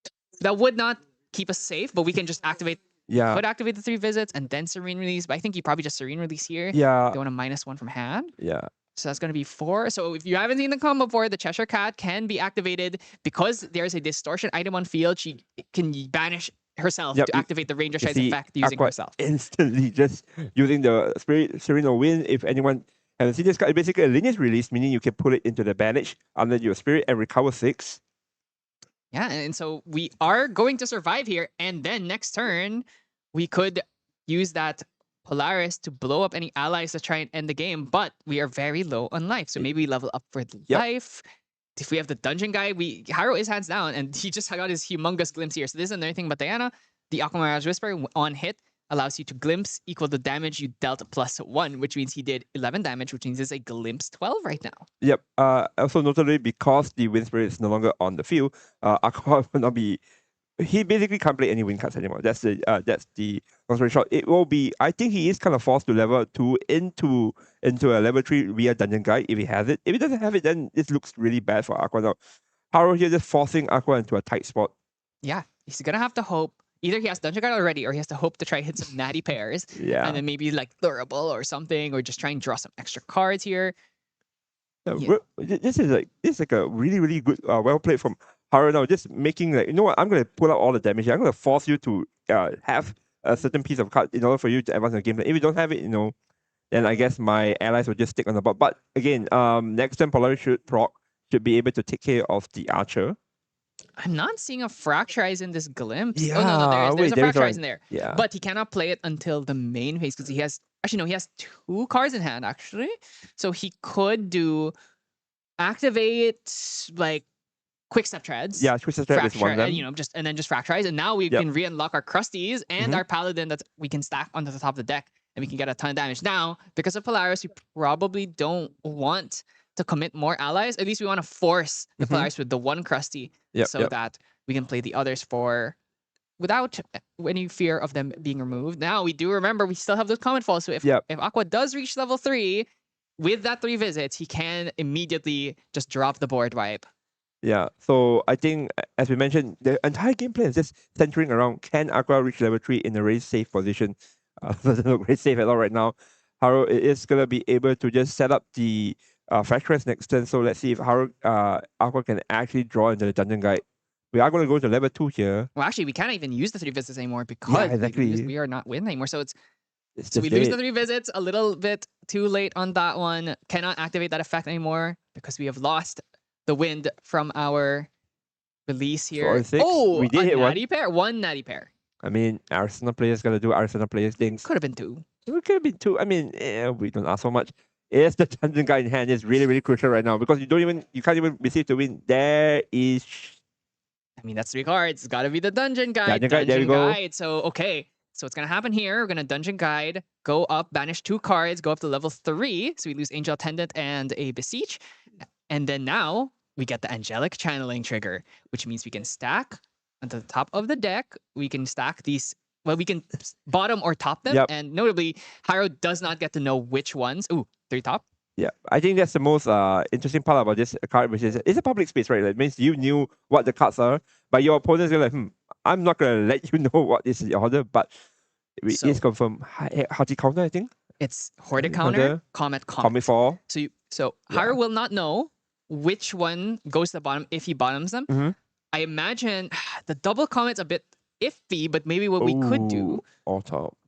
do. that would not keep us safe, but we can just activate Yeah. could activate the 3 visits and then Serene Release. But I think you probably just Serene Release here. Yeah. They want a -1 from hand. Yeah. So that's going to be 4. So if you haven't seen the combo before, the Cheshire Cat can be activated because there's a distortion item on field. She can banish herself Yep, to activate the Ranger Shine's see, effect using Aqua herself. instantly just using the Spirit Serene Wind. If anyone hasn't seen this card, it's basically a lineage release, meaning you can put it into the banish under your spirit and recover 6. Yeah, and so we are going to survive here. And then next turn, we could use that Polaris to blow up any allies to try and end the game. But we are very low on life. So maybe we level up for life. If we have the dungeon guy, Haro is hands down. And he just got his humongous glimpse here. So this is another thing about Diana. The Aqua Mirage Whisper on hit allows you to glimpse equal the damage you dealt +1, which means he did 11 damage, which means it's a glimpse 12 right now. Yep. Also notably, because the Wind Spirit is no longer on the field, Aqua will not be. He basically can't play any wind cards anymore. That's the long story short. It will be. I think he is kind of forced to level 2 into a level 3 via dungeon guide if he has it. If he doesn't have it, then this looks really bad for Aqua now. Haro here just forcing Aqua into a tight spot. Yeah, he's gonna have to hope. Either he has dungeon guard already, or he has to hope to try hit some natty pairs. Yeah. And then maybe like Durable or something, or just try and draw some extra cards here. This is like a really good well played from Haro now. Just making like, you know what, I'm gonna pull out all the damage here. I'm gonna force you to have a certain piece of card in order for you to advance in the game. If you don't have it, then I guess my allies will just stick on the board. But again, next turn Polaris should be able to take care of the archer. I'm not seeing a Fracturize in this glimpse. Yeah, Oh no, there's a there is Fracturize one. in there. Yeah. But he cannot play it until the main phase because he has he has 2 cards in hand actually. So he could do activate like Quick Step Treads. Yeah, Twisted Trap is one of them. And and then just Fracturize, and now we can re-unlock our Crusties and our Paladin that we can stack onto the top of the deck, and we can get a ton of damage. Now, because of Polaris, we probably don't want to commit more allies. At least we want to force the Polaris with the 1 Crusty that we can play the others without any fear of them being removed. Now, we do remember we still have those Comet Falls, so if Aqua does reach level 3, with that 3 visits, he can immediately just drop the board wipe. Yeah, so I think, as we mentioned, the entire game plan is just centering around, can Aqua reach level 3 in a race safe position? Doesn't look very safe at all right now. Haro is going to be able to just set up the Fractures next turn, so let's see if Aqua can actually draw into the dungeon guide. We are going to go to level 2 here. Well, actually, we can't even use the 3 visits anymore because we are not winning anymore. So we lose the 3 visits, a little bit too late on that one. Cannot activate that effect anymore because we have lost the wind from our release here. We did hit natty pair? 1 natty pair. I mean, Arsenal players got to do Arsenal players things. Could have been 2. It could have been 2. I mean, we don't ask so much. Yes, the dungeon guide in hand is really crucial right now because you can't even receive the win. There is. I mean, that's 3 cards. It's got to be the dungeon guide. There we go. So, okay. So what's going to happen here, we're going to dungeon guide, go up, banish 2 cards, go up to level 3. So we lose Angel Attendant and a Beseech. And then now we get the Angelic Channeling trigger, which means we can stack onto the top of the deck. We can stack these well, we can bottom or top them. Yep. And notably, Haro does not get to know which ones. Ooh, 3 top. Yeah, I think that's the most interesting part about this card, which is it's a public space, right? It means you knew what the cards are, but your opponent's gonna like, I'm not gonna let you know what is your order, but it is confirmed. Haji counter, I think. It's Horde Counter, counter, Comet. Comet 4. So Haro will not know which one goes to the bottom if he bottoms them. Mhm. I imagine the double Comet's a bit iffy, but maybe what we could do. Ooh, all top.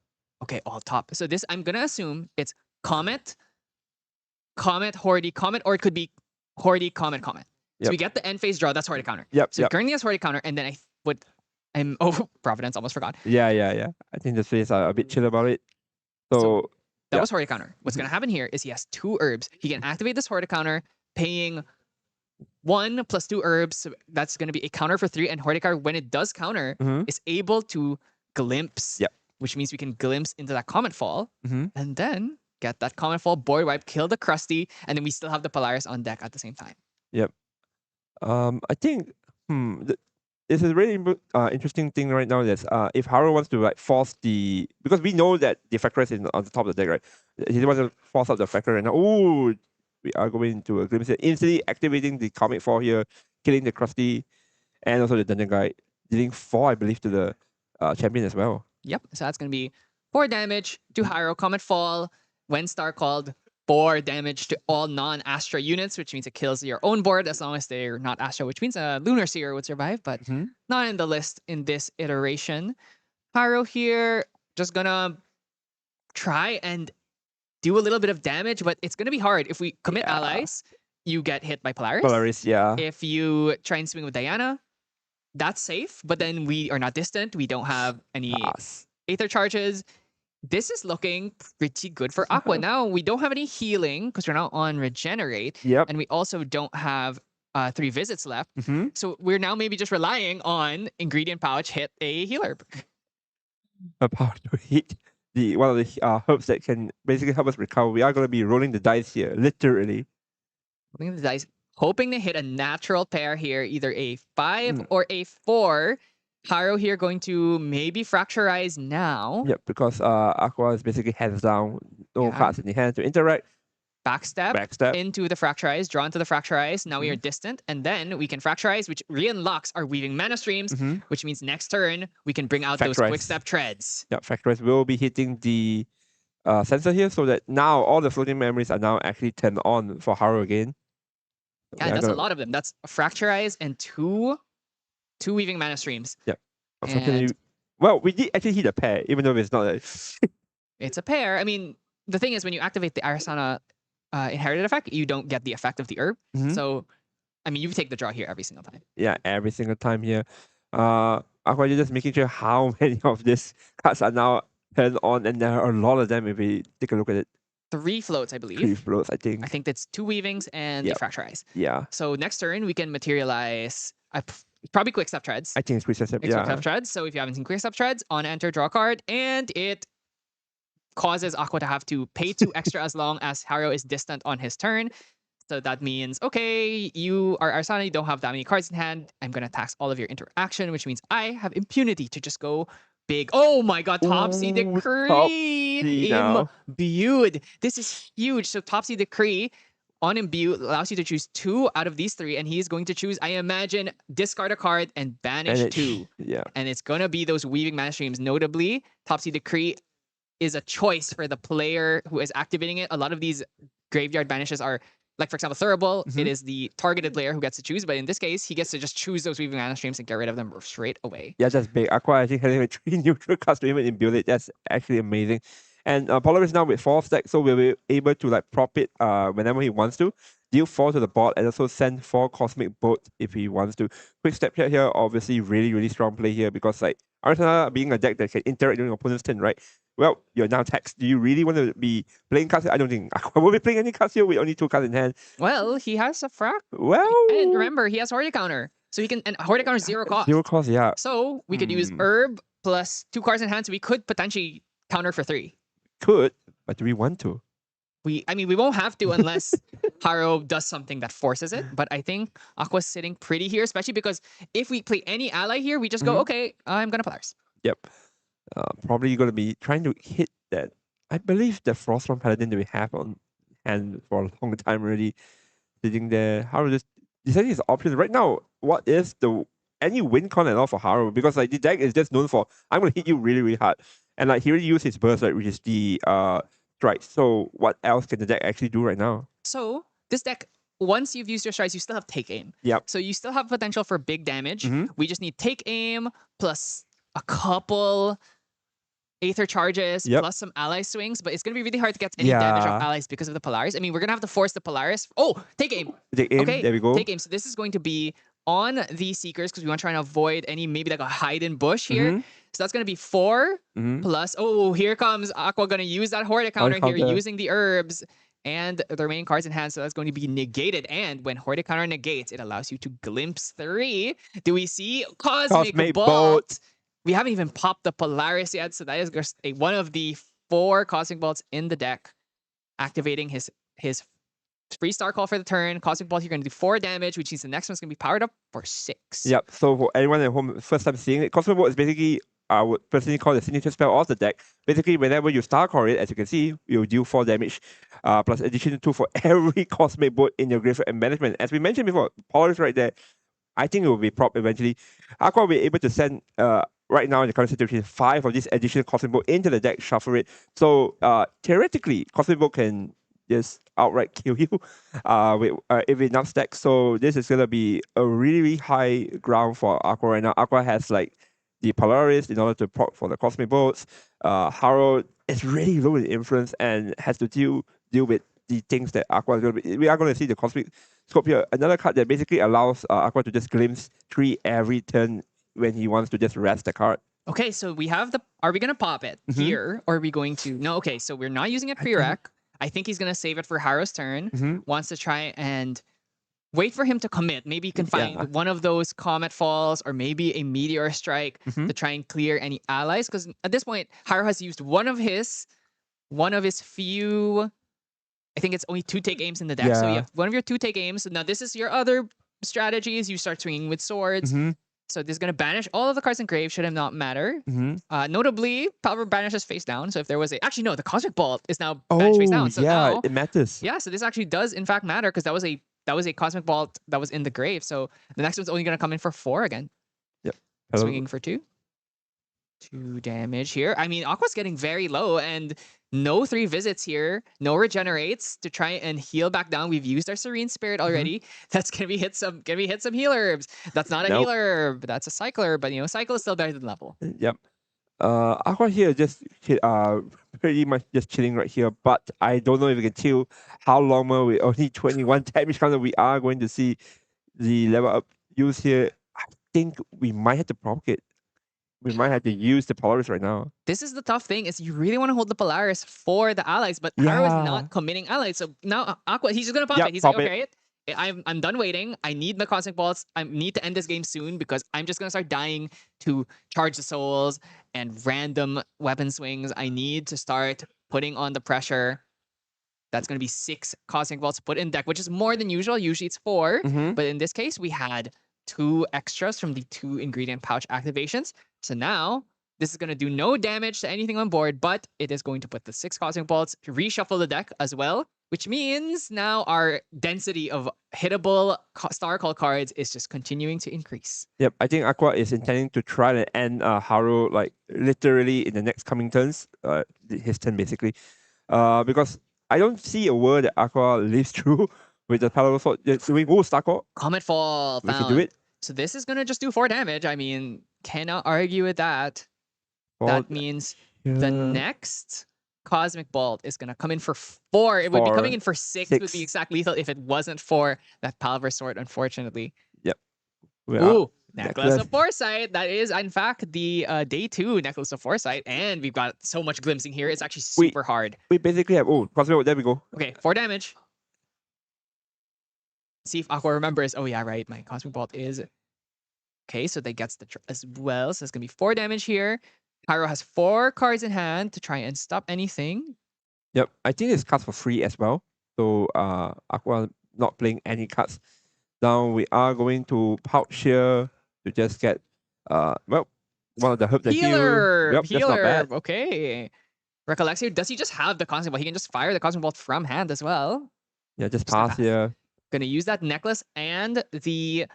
Okay, all top. So this, I'm gonna assume it's Comet, Horde, Comet, or it could be Horde, Comet. So Yep. we get the end phase draw. That's Horde counter. Yep. So Yep. currently has Horde counter, and then Providence, almost forgot. Yeah. I think the space are a bit chill about it. So That was Horde counter. What's gonna happen here is he has 2 herbs. He can activate this Horde counter, paying 1 plus 2 herbs. So that's gonna be a counter for 3. And Horde counter, when it does counter, is able to glimpse. Yep. Which means we can glimpse into that Comet Fall, Mhm. and then get that Comet Fall, board wipe, kill the Krusty, and then we still have the Polaris on deck at the same time. I think it's a really interesting thing right now. That's if Haro wants to like force because we know that the Factor is on the top of the deck, right? He wants to force out the Factor, and we are going into a glimpse, instantly activating the Comet 4 here, killing the Krusty, and also the Dungeon Guide, dealing 4, I believe, to the champion as well. Yep. So that's gonna be 4 damage to Haro, Comet Fall. When Star called, 4 damage to all non-Astra units, which means it kills your own board as long as they're not Astra, which means a Lunar Seer would survive, but not in the list in this iteration. Haro here, just gonna try and do a little bit of damage, but it's gonna be hard. If we commit allies, you get hit by Polaris. Yeah. If you try and swing with Diana, that's safe, but then we are not distant. We don't have any Aether charges. This is looking pretty good for Aqua. Now, we don't have any healing because we're not on Regenerate. Yep. And we also don't have 3 visits left. Mhm. So we're now maybe just relying on Ingredient Pouch hit a healer. A power to hit one of the herbs that can basically help us recover. We are going to be rolling the dice here, literally. Rolling the dice, hoping to hit a natural pair here, either a 5 or a 4. Haro here going to maybe Fracturize now. Yep, because Aqua is basically hands down, no cards in the hand to interact. Backstab into the Fracturize, draw into the Fracturize. Now we are distant, and then we can Fracturize, which re-unlocks our Weaving Mana Streams, which means next turn we can bring out those Quick Step Treads. Yeah, Fracturize will be hitting the sensor here, so that now all the floating memories are now actually turned on for Haro again. Yeah, that's a lot of them. That's a Fracturize and two Weaving Mana Streams. Yep. Unfortunately, well, we did actually hit a pair, even though it's not a... It's a pair. I mean, the thing is, when you activate the Arasana inherited effect, you don't get the effect of the herb. So, I mean, you take the draw here every single time. Yeah, every single time here. Aqua, you're just making sure how many of these cards are now turned on, and there are a lot of them if we take a look at it. 3 floats, I believe. 3 floats, I think. I think that's 2 Weavings and the Fracturize. Yeah. So next turn, we can materialize... probably Quick Step Treads. I think it's Quick Step, Quick Step Treads. So if you haven't seen Quick Step Treads, on enter, draw a card, and it causes Aqua to have to pay 2 extra as long as Haro is distant on his turn. So that means, okay, you are Arsana, you don't have that many cards in hand. I'm going to tax all of your interaction, which means I have impunity to just go big. Oh my god, Topsy Decree! Imbued. This is huge. So Topsy Decree on Imbue allows you to choose 2 out of these 3, and he's going to choose, I imagine, discard a card and banish 2. Yeah. And it's going to be those Weaving Mana Streams. Notably, Topsy Decree is a choice for the player who is activating it. A lot of these graveyard banishes are, like, for example, Thurible, it is the targeted player who gets to choose, but in this case, he gets to just choose those Weaving Mana Streams and get rid of them straight away. Yeah, that's big. Aqua, I think, having 3 neutral cards to even imbue it, that's actually amazing. And Polaris now with 4 stacks, so we'll be able to like prop it whenever he wants to. Deal 4 to the board and also send 4 Cosmic Bolt if he wants to. Quick Step here, obviously really, really strong play here because like Arsenal being a deck that can interact during opponent's turn, right? Well, you're now taxed. Do you really want to be playing cards? I don't think Aqua will be playing any cards here with only 2 cards in hand. Well, he has a frac. Well, and remember, he has Horde Counter. So he can, and Horde Counter is 0 cost. 0 cost, yeah. So we could use Herb plus 2 cards in hand, so we could potentially counter for 3. Could, but do we want to? I mean, we won't have to unless Haro does something that forces it. But I think Aqua's sitting pretty here, especially because if we play any ally here, we just go, okay, I'm going to Polaris. Yep. Probably going to be trying to hit that. I believe the Frostborn Paladin that we have on hand for a long time already, sitting there. Haru just deciding his options right now. What is the any win con at all for Haru? Because like the deck is just known for I'm gonna hit you really really hard, and like he already used his burst, right, which is the strike. So what else can the deck actually do right now? So this deck, once you've used your strikes, you still have take aim. Yep. So you still have potential for big damage. Mhm. We just need take aim plus a couple Aether charges Yep. plus some ally swings, but it's gonna be really hard to get any damage Yeah. off allies because of the Polaris. I mean, we're gonna have to force the Polaris. Oh, take aim. The aim. Okay, There we go. take aim. So this is going to be on the Seekers because we want to try and avoid any maybe like a hide-in bush here. Mhm. So that's gonna be 4 Mhm. plus. Oh, here comes Aqua gonna use that Horde counter here, counter. using the herbs and the remaining cards in hand. So that's going to be negated. And when Horde counter negates, it allows you to glimpse 3. Do we see Cosmic, Cosmic Bolt? Bolt. We haven't even popped the Polaris yet, so that is just one of the 4 Cosmic Bolts in the deck, activating his free star call for the turn. Cosmic Bolt, you're going to do 4 damage, which means the next one's going to be powered up for 6. Yep. So for anyone at home, first time seeing it, Cosmic Bolt is basically I would personally call the signature spell of the deck. Basically, whenever you star core it, as you can see, you'll deal 4 damage, plus additional 2 for every Cosmic Bolt in your graveyard and management. As we mentioned before, Polaris right there, I think it will be prop eventually. Aqua will be able to send right now in the current situation 5 of these additional Cosmic Bolt into the deck, shuffle it. So theoretically, Cosmic Bolt can just outright kill you if enough stacks. So this is gonna be a really, really high ground for Aqua right now. Aqua has like the Polaris in order to proc for the Cosmic Bolts. Harold is really low in influence and has to deal with the things that Aqua is going to be. We are going to see the Cosmic Scope here, another card that basically allows Aqua to just glimpse 3 every turn when he wants to just rest the card. Okay, so we have the. Are we going to pop it here, or are we going to? No, okay, so we're not using it prereq. I think he's going to save it for Haro's turn. Wants to try and wait for him to commit. Maybe he can find one of those Comet Falls or maybe a Meteor Strike to try and clear any allies. Because at this point, Haro has used one of his few. I think it's only 2 take aims in the deck. So you have one of your 2 take aims. Now this is your other strategies. You start swinging with swords. So this is going to banish all of the cards in grave, should it not matter. Notably, Palver banishes face down. So if there was a... Actually, no, the Cosmic Bolt is now banished face down. So now, it matters. Yeah, so this actually does in fact matter because that was a Cosmic Bolt that was in the grave. So the next one's only going to come in for 4 again. Yep. Swinging for 2. 2 damage here. I mean, Aqua's getting very low and no 3 visits here. No regenerates to try and heal back down. We've used our Serene Spirit already. That's gonna be hit some heal herbs. That's not a healer herb, that's a cycler, but you know, cycle is still better than level. Yep. Aqua here just pretty much just chilling right here, but I don't know if we can chill how long more with only 21 damage counter. We are going to see the level up use here. I think we might have to propagate. We might have to use the Polaris right now. This is the tough thing, is you really want to hold the Polaris for the allies, but Haro is not committing allies. So now Aqua, he's just gonna pop it. He's like, okay, I'm done waiting. I need the Cosmic Bolts. I need to end this game soon because I'm just gonna start dying to charge the souls and random weapon swings. I need to start putting on the pressure. That's gonna be 6 Cosmic Bolts put in deck, which is more than usual. Usually it's 4, but in this case we had 2 extras from the 2 ingredient pouch activations. So now this is going to do no damage to anything on board, but it is going to put the 6 Cosmic Bolts, reshuffle the deck as well, which means now our density of hittable Star Call cards is just continuing to increase. Yep, I think Aqua is intending to try and end Haru like literally in the next coming turns, his turn basically, because I don't see a world that Aqua lives through with the Paladin Sword. Do we go Star Call? Comet Fall We found. can do it. So this is going to just do 4 damage. I mean, cannot argue with that. That means the next Cosmic Bolt is going to come in for 4. It would be coming in for 6 would be exact lethal if it wasn't for that Palver Sword, unfortunately. Yep. Ooh, Necklace of Foresight. That is, in fact, the day 2 Necklace of Foresight. And we've got so much glimpsing here. It's actually super hard. We basically have, Cosmic Bolt, there we go. Okay, 4 damage. See if Aqua remembers. Oh yeah, right. My Cosmic Bolt is... Okay, so that gets the as well. So it's going to be 4 damage here. Pyro has 4 cards in hand to try and stop anything. Yep, I think it's cards for free as well. So Aqua not playing any cards. Now we are going to pouch here to just get the one of the herbs that heal. Healer! Yep, that's not bad. Okay. Recollects here. Does he just have the Cosmic Bolt? He can just fire the Cosmic Bolt from hand as well. Yeah, just gonna pass here. Gonna use that necklace and the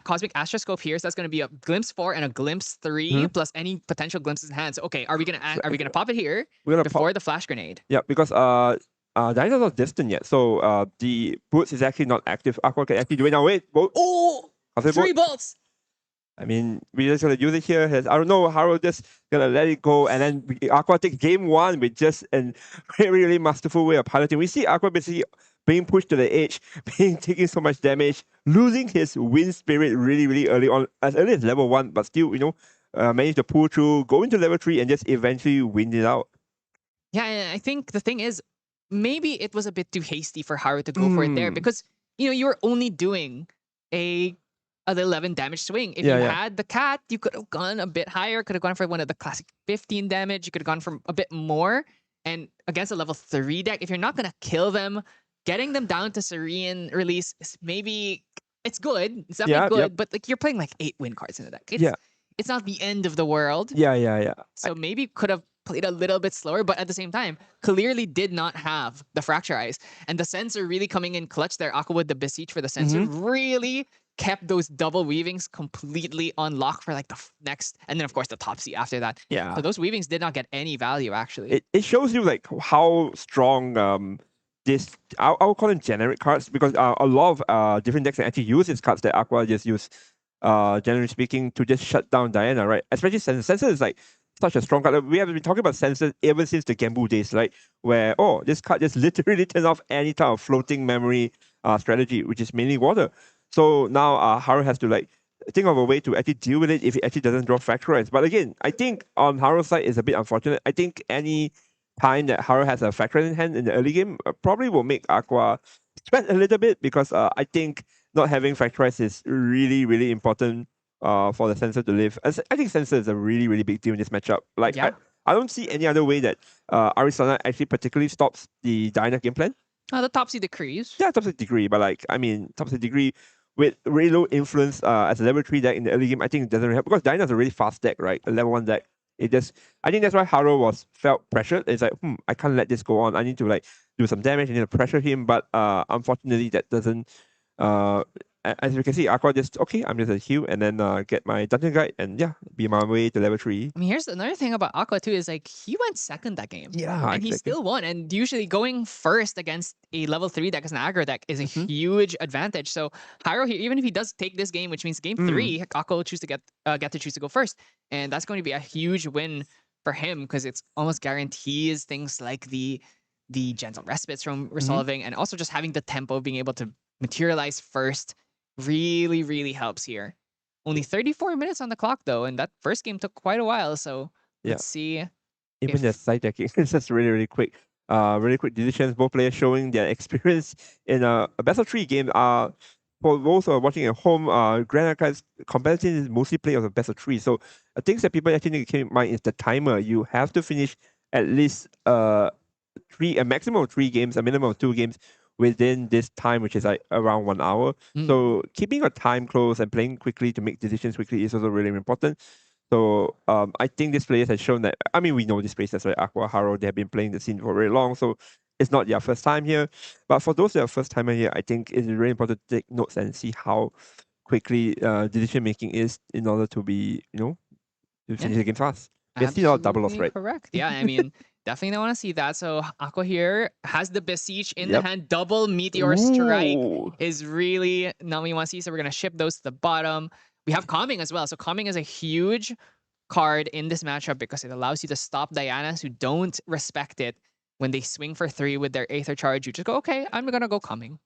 Cosmic Astroscope here. So that's gonna be a Glimpse 4 and a Glimpse 3 plus any potential glimpses in hand. So okay, are we gonna pop it here We're gonna before the Flash Grenade? Yeah, because Diana's not distant yet, so the boots is actually not active. Aqua can actually do it now. Wait, bolt. Oh! Cosmic 3 Bolt. bolts! I mean, we're just gonna use it here. I don't know, Haru just gonna let it go, and then Aqua takes game 1 with just a very, really masterful way of piloting. We see Aqua basically being pushed to the edge, taking so much damage, losing his wind spirit really, really early on, as early as level 1, but still, managed to pull through, go into level 3, and just eventually win it out. Yeah, I think the thing is, maybe it was a bit too hasty for Haru to go for it there because, you were only doing an 11 damage swing. If you had the cat, you could have gone a bit higher, could have gone for one of the classic 15 damage, you could have gone for a bit more. And against a level 3 deck, if you're not going to kill them, getting them down to Serene release is maybe, it's good. It's definitely good, but like you're playing like 8 win cards in the deck. It's not the end of the world. Yeah. So maybe could have played a little bit slower, but at the same time, clearly did not have the Fracture Eyes. And the Sensor really coming in clutch there. Aqua with the Beseech for the Sensor really kept those double weavings completely on lock for like the next, and then of course the Topsy after that. Yeah. So those weavings did not get any value actually. It shows you like how strong this, I'll call them generic cards, because a lot of different decks can actually use these cards that Aqua just use, generally speaking, to just shut down Diana, right? Especially Sensor. Sensor is like such a strong card. We have been talking about Sensor ever since the Gambu days, right? Where, this card just literally turns off any type of floating memory strategy, which is mainly water. So now Haru has to like think of a way to actually deal with it if it actually doesn't draw Factorize. But again, I think on Haru's side is a bit unfortunate. I think any time that Haru has a Factorize in hand in the early game probably will make Aqua sweat a little bit, because I think not having Factorize is really, really important for the Sensor to live. I think Sensor is a really, really big deal in this matchup. Like, I don't see any other way that Arisana actually particularly stops the Diana game plan. The Topsy decrees. Yeah, Topsy Degree, but like, I mean, Topsy Degree with really low influence as a level 3 deck in the early game, I think it doesn't really help, because Diana's a really fast deck, right? A level 1 deck. I think that's why Haru felt pressured. It's like, I can't let this go on. I need to like do some damage. I need to pressure him, but unfortunately that doesn't. As you can see, Aqua just, I'm just a heal and then get my Dungeon Guide and be my way to level 3. I mean, here's another thing about Aqua too, is like he went second that game. Yeah, and he still won. And usually going first against a level 3 deck as an aggro deck is a huge advantage. So Haru, even if he does take this game, which means game 3, Aqua will choose to get to choose to go first. And that's going to be a huge win for him, because it's almost guarantees things like the gentle respites from resolving, and also just having the tempo of being able to materialize first really, really helps here. Only 34 minutes on the clock though, and that first game took quite a while, so let's see. Even the side decking is just really, really quick. Really quick decisions, both players showing their experience in a best of 3 game. For those who are watching at home, Grand Archives competition is mostly play of a best of 3. So things that people actually need to keep in mind is the timer. You have to finish at least a maximum of 3 games, a minimum of 2 games within this time, which is like around 1 hour. So keeping your time close and playing quickly to make decisions quickly is also really important. So I think this players has shown that, I mean, we know this players, that's right, Aqua, Haru, they have been playing the scene for very long, so it's not their first time here. But for those that are first timer here, I think it's really important to take notes and see how quickly decision making is in order to be, to finish the game fast. We have seen a lot of double loss, right? Correct. Yeah, I mean, definitely don't want to see that. So Aqua here has the Beseech in the hand. Double Meteor Strike is really not what you want to see. So we're going to ship those to the bottom. We have Calming as well. So Calming is a huge card in this matchup because it allows you to stop Dianas who don't respect it. When they swing for 3 with their Aether Charge, you just go, okay, I'm going to go Calming.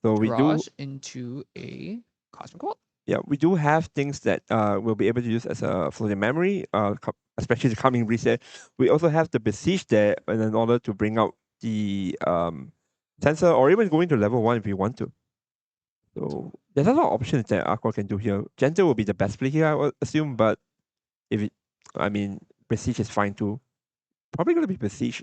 So we do into a Cosmic Bolt. Yeah, we do have things that we'll be able to use as a floating memory, especially the Calming reset. We also have the Beseech there in order to bring out the Sensor, or even going to level 1 if you want to. So there's a lot of options that Aqua can do here. Gentle will be the best play here, I would assume, but Beseech is fine too. Probably going to be Beseech.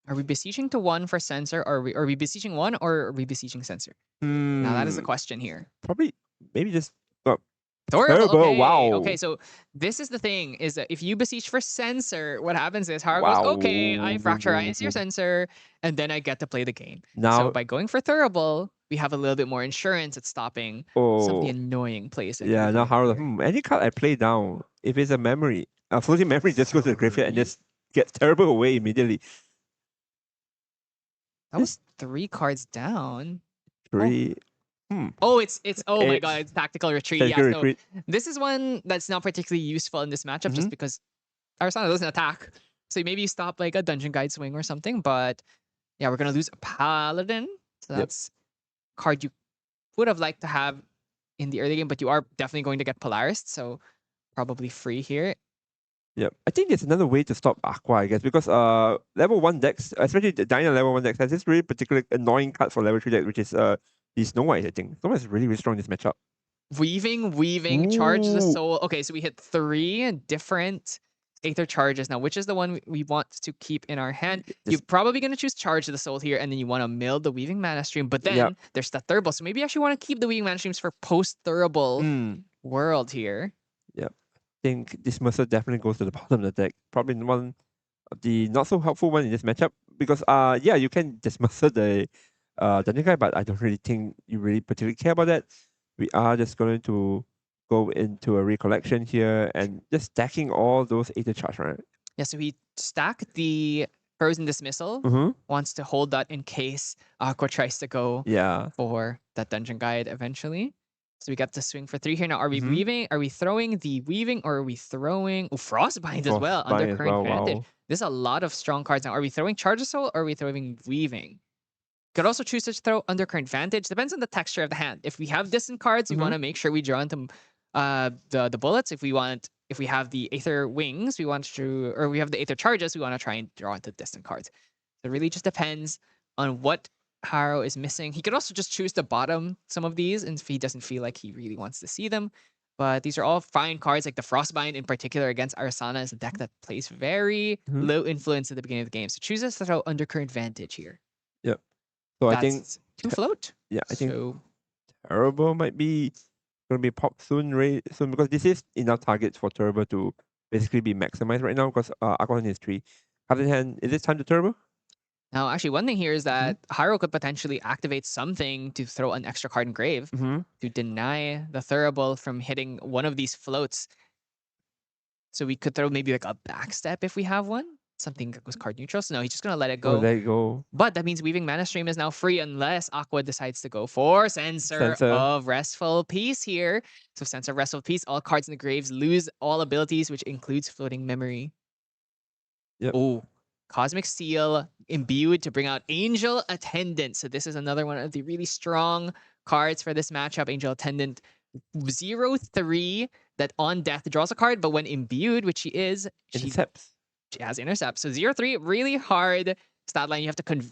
Are we beseeching to 1 for Sensor, or are we beseeching 1, or are we beseeching Sensor? Now that is the question here. Probably, maybe just Terrible. Terrible, Okay. wow. Okay, so this is the thing: is that if you beseech for sensor, what happens is Haro Wow. goes, okay, I fracturize your sensor, and then I get to play the game. Now, So by going for Thurible, we have a little bit more insurance at stopping some of the oh, annoying plays. That yeah, could be now coming up Haro, here. any card I play down, if it's a memory, a floating memory just goes to the graveyard and just gets terrible away immediately. That was 3 cards down. Three. Oh, it's oh my god, It's it's tactical retreat. tactical Yeah, so retreat. this is one that's not particularly useful in this matchup just Mhm. because Arsana doesn't attack. So maybe you stop like a dungeon guide swing or something, but yeah, we're gonna lose a paladin. So Yep. that's a card you would have liked to have in the early game, but you are definitely going to get Polaris, so probably free here. Yep. I think there's another way to stop Aqua, I guess, because level 1 decks, especially the Dino level 1 decks, has this really particular annoying card for level 3 deck, which is the Snow White, I think. Snow White is really, really strong in this matchup. Weaving, charge the Ooh. soul. Okay, so we hit 3 different Aether charges. Now, which is the one we want to keep in our hand? This- You're probably going to choose Charge the Soul here, and then you want to mill the Weaving Mana Stream. But then Yep. there's the Thurible. So maybe you actually want to keep the Weaving Mana Streams for post-Thurible world here. Yep. I think Dismissive definitely goes to the bottom of the deck. Probably one of the not so helpful one in this matchup. Because yeah, you can dismiss the dungeon guy, but I don't really think you really particularly care about that. We are just going to go into a recollection here and just stacking all those Aether charge, right? Yeah, so he stacked the Frozen Dismissal. Mm-hmm. Wants to hold that in case Aqua tries to go Yeah. for that dungeon guide eventually. So we got to swing for 3 here. Now, are we Mhm. weaving? Are we throwing the weaving or are we throwing Frostbind as well? Frostbind Under as current well, vantage. wow. There's a lot of strong cards now. Are we throwing Charge of Soul or are we throwing weaving? Could also choose to throw Undercurrent Vantage. Depends on the texture of the hand. If we have distant cards, we want to make sure we draw into the bullets. If we have the Aether Wings, we want to, or we have the Aether Charges, we want to try and draw into distant cards. So it really just depends on what Haro is missing. He could also just choose to bottom some of these, and if he doesn't feel like he really wants to see them. But these are all fine cards, like the Frostbind in particular against Arsana is a deck that plays very low influence at the beginning of the game. So chooses to throw Undercurrent Vantage here. Yep. So I think That's 2 float. yeah, I think So Terrible might be going to be popped soon, because this is enough targets for Turbo to basically be maximized right now because Aquaman is 3. Other hand, is it time to Turbo? now, actually, one thing here is that Haro could potentially activate something to throw an extra card in grave to deny the Thurible from hitting one of these floats. So we could throw maybe like a backstep if we have one. Something that was card neutral. So no, he's just gonna let it Oh, go. there you go. But that means Weaving Mana Stream is now free unless Aqua decides to go for Sensor Sensor. of Restful Peace here. So Sensor of Restful Peace, all cards in the graves lose all abilities, which includes Floating Memory. Yep. Oh, Cosmic Seal imbued to bring out Angel Attendant. So this is another one of the really strong cards for this matchup. Angel Attendant 0/3 that on death draws a card, but when imbued, which she is, she has intercept. So 0/3, really hard stat line. You have to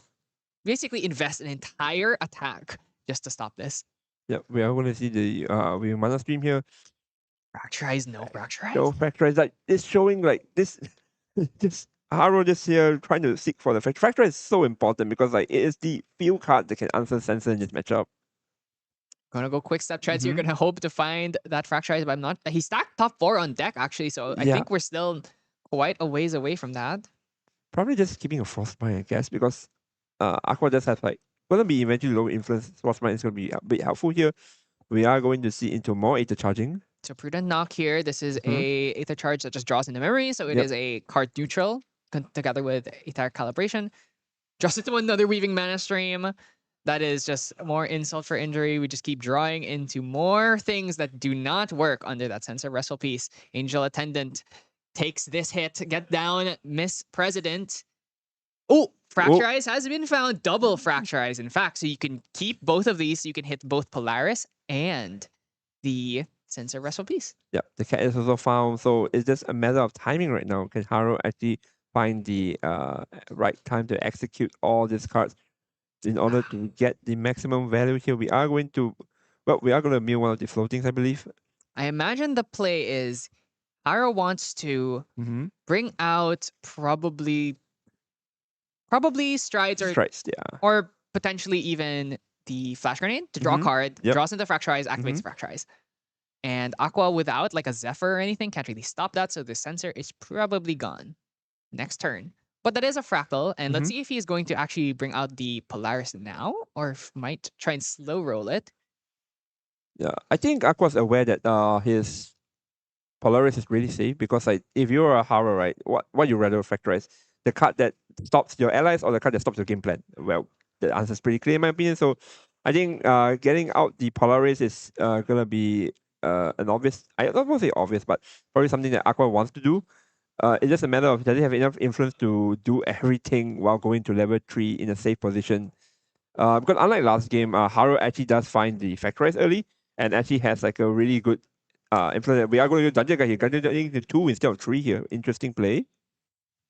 basically invest an entire attack just to stop this. Yep, we are going to see the with mana stream here. Fracturize, no fracturize. No fracturize, like it's showing like this. This Haro just here trying to seek for the fracturize is so important because like it is the few card that can answer Sensor in this matchup. Gonna go quick step treads. You're gonna hope to find that fracturize, but I'm not. He stacked top 4 on deck actually, so I think we're still quite a ways away from that. Probably just keeping a Frostbind, I guess, because Aqua just has like gonna be eventually low influence. Frostbind is gonna be a bit helpful here. We are going to see into more Aether charging. So prudent knock here. This is a Aether charge that just draws into memory, so it is a card neutral together with Aether calibration. Draws into another Weaving Mana Stream. That is just more insult for injury. We just keep drawing into more things that do not work under that Sensor Restful Peace. Angel Attendant takes this hit. Get down, Miss President. Oh, Fracturize has been found. Double Fracturize, in fact. So you can keep both of these. So you can hit both Polaris and the Sensor Restful Peace. Yeah, the cat is also found. So it's just a matter of timing right now. Can Haro actually find the right time to execute all these cards in order to get the maximum value here? We are going to mill one of the floatings, I believe. I imagine the play is Haro wants to bring out probably Strides or potentially even the Flash Grenade to draw a card, draws into Fracturize, activates Fracturize. And Aqua without like a Zephyr or anything can't really stop that, so the sensor is probably gone next turn. But that is a Fractal, and let's see if he's going to actually bring out the Polaris now, or might try and slow roll it. Yeah, I think Aqua's aware that his Polaris is really safe because like if you're a Haro, right, what you rather factorize? The card that stops your allies or the card that stops your game plan? Well, the answer is pretty clear in my opinion. So I think getting out the Polaris is gonna be an obvious. I don't want to say obvious, but probably something that Aqua wants to do. It's just a matter of does he have enough influence to do everything while going to level 3 in a safe position. Because unlike last game, Haro actually does find the factorize early and actually has like a really good influence. We are going to do Dungeon Guy here. Dungeon to 2 instead of 3 here. Interesting play.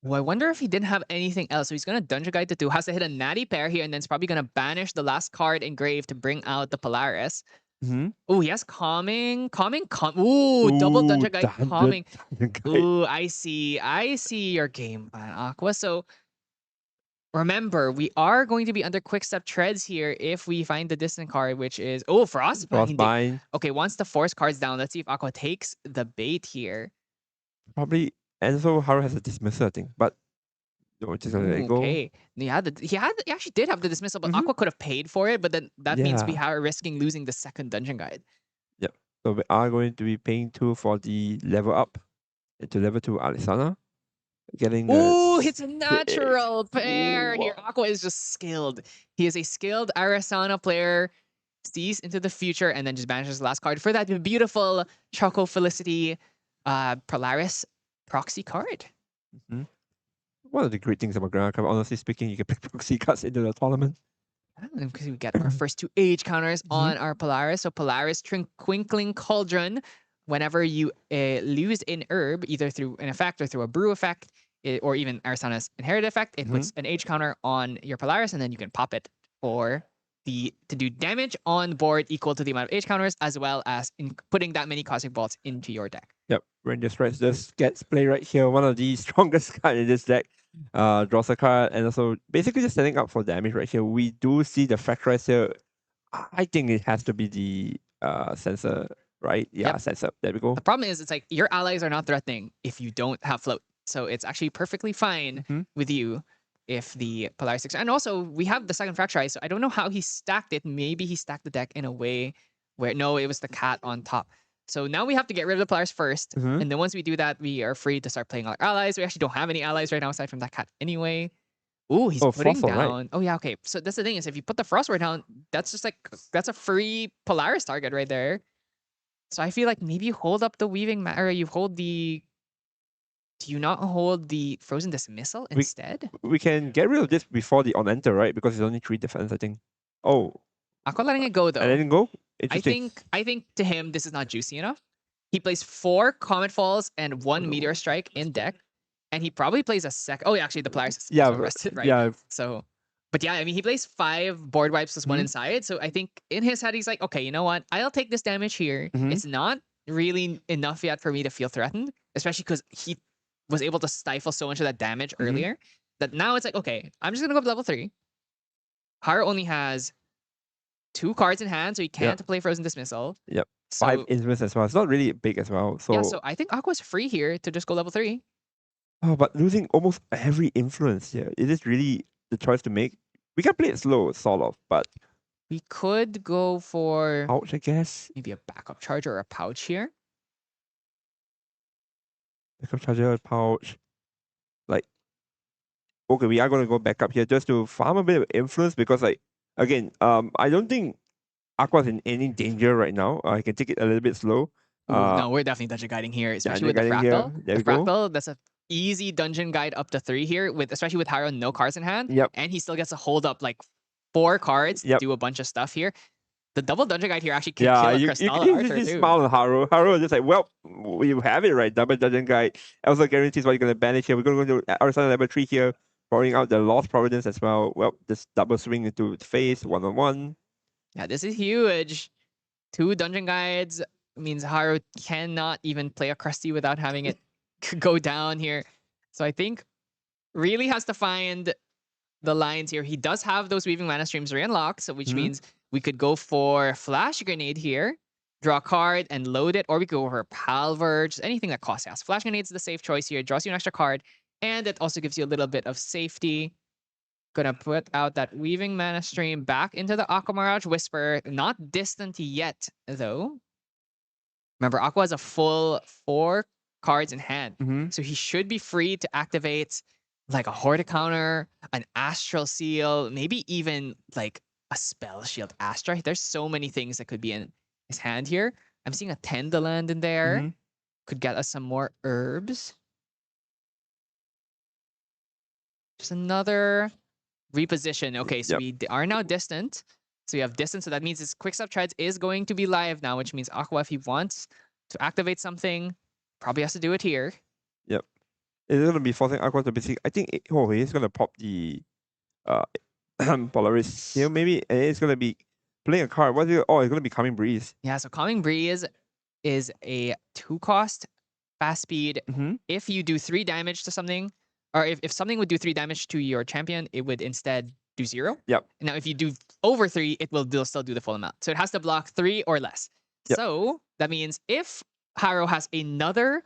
Well, I wonder if he didn't have anything else. So he's going to Dungeon Guide to 2, has to hit a natty pair here, and then it's probably going to banish the last card engraved to bring out the Polaris. Oh, he has Calming. Ooh, double Dungeon Guide Calming. Ooh, I see your game plan, Aqua. So remember, we are going to be under quick step treads here if we find the distant card, which is Frostbind. Okay, once the force card's down, let's see if Aqua takes the bait here. Probably, and so Haro has a dismissal, I think, but just gonna let it go. Okay, he actually did have the dismissal, but Aqua could have paid for it. But then that means we are risking losing the second Dungeon Guide. Yep. So we are going to be paying 2 for the level up to level 2 Alisana. Ooh, it's a natural pair here. Aqua is just skilled. He is a skilled Arasana player. Sees into the future and then just banishes the last card for that beautiful Choco Felicity Polaris proxy card. One of the great things about Grand Cup, honestly speaking, you can pick proxy cards into the tournament. Because we get our first 2 age counters on our Polaris. So Polaris Twinkling Cauldron. Whenever you lose an herb, either through an effect or through a brew effect, or even Arasana's inherited effect, it puts an age counter on your Polaris, and then you can pop it to do damage on board equal to the amount of age counters, as well as in putting that many Cosmic Bolts into your deck. Yep, Ranger Strikes just gets played right here. One of the strongest cards in this deck. Draws a card, and also basically just setting up for damage right here. We do see the Factorize here. I think it has to be the sensor, right? Yeah, sensor. There we go. The problem is, it's like your allies are not threatening if you don't have float. So it's actually perfectly fine with you if the Polaris 6. And also, we have the second Fracturize, so I don't know how he stacked it. Maybe he stacked the deck in a way where, no, it was the cat on top. So now we have to get rid of the Polaris first. And then once we do that, we are free to start playing our allies. We actually don't have any allies right now aside from that cat anyway. Ooh, he's putting Frostwall, down. right? Oh, yeah, okay. So that's the thing is, if you put the Frostwall down, that's just like, that's a free Polaris target right there. So I feel like maybe you hold up the Weaving or you hold the... Do you not hold the Frozen Dismissal instead? We can get rid of this before the on-enter, right? Because it's only 3 defense, I think. Oh. Aqua letting it go, though. And letting it go? I think to him, this is not juicy enough. He plays 4 Comet Falls and 1 Meteor Strike in deck. And he probably plays a second... Oh, yeah, actually, the Polaris is rested, right? Yeah. So... But yeah, I mean, he plays 5 board wipes plus 1 inside. So I think in his head, he's like, okay, you know what? I'll take this damage here. It's not really enough yet for me to feel threatened. Especially because he was able to stifle so much of that damage earlier. That now it's like, okay, I'm just going to go up level 3. Haro only has 2 cards in hand, so he can't play Frozen Dismissal. Yep. So, 5 influence as well. It's not really big as well. So yeah, so I think Aqua's free here to just go level 3. Oh, but losing almost every influence here. Is this really the choice to make? We can play it slow, sort of, but... We could go for... Pouch, I guess. Maybe a backup charge or a pouch here. Backup charger, pouch. Like... Okay, we are going to go back up here just to farm a bit of influence because, like, again, I don't think Aqua's in any danger right now. I can take it a little bit slow. No, we're definitely dungeon guiding here, especially with the Fractal. There the Fractal, that's a easy dungeon guide up to 3 here, especially with Haro no cards in hand. Yep. And he still gets to hold up like 4 cards to do a bunch of stuff here. The double dungeon guide here actually can kill a Crystalla Archer you too. smile on Haro. Haro is just like, well, you have it right. Double dungeon guide also guarantees what you're going to banish here. We're going to go to Arasana level 3 here, pouring out the Lost Providence as well. Well, this double swing into the face, 1-on-1. Yeah, this is huge. 2 dungeon guides means Haro cannot even play a Krusty without having it go down here. So I think really has to find the lines here. He does have those Weaving Mana Streams re-unlocked, so which means we could go for Flash Grenade here draw a card and load it, or we could go for Palver, just anything that costs gas. Flash Grenade is the safe choice here. It draws you an extra card, and it also gives you a little bit of safety. Gonna put out that Weaving Mana Stream back into the Aqua Mirage Whisper. Not distant yet, though. Remember, Aqua has a full 4 cards in hand. So he should be free to activate like a Horde Counter, an Astral Seal, maybe even like a Spell Shield Astra. There's so many things that could be in his hand here. I'm seeing a Tendaland in there. Could get us some more herbs. Just another reposition. Okay, so we are now distant. So we have distance, so that means his Quickstep Treads is going to be live now, which means Aqua, if he wants to activate something, probably has to do it here. Yep. It's going to be forcing Aqua to basically, I think, he's going to pop the Polaris here maybe, and it's going to be playing a card. What's it? Oh, it's going to be Calming Breeze. Yeah, so Calming Breeze is a 2-cost fast speed. If you do 3 damage to something, or if something would do 3 damage to your champion, it would instead do 0. Yep. Now, if you do over 3, it will still do the full amount. So it has to block 3 or less. Yep. So that means if Haro has another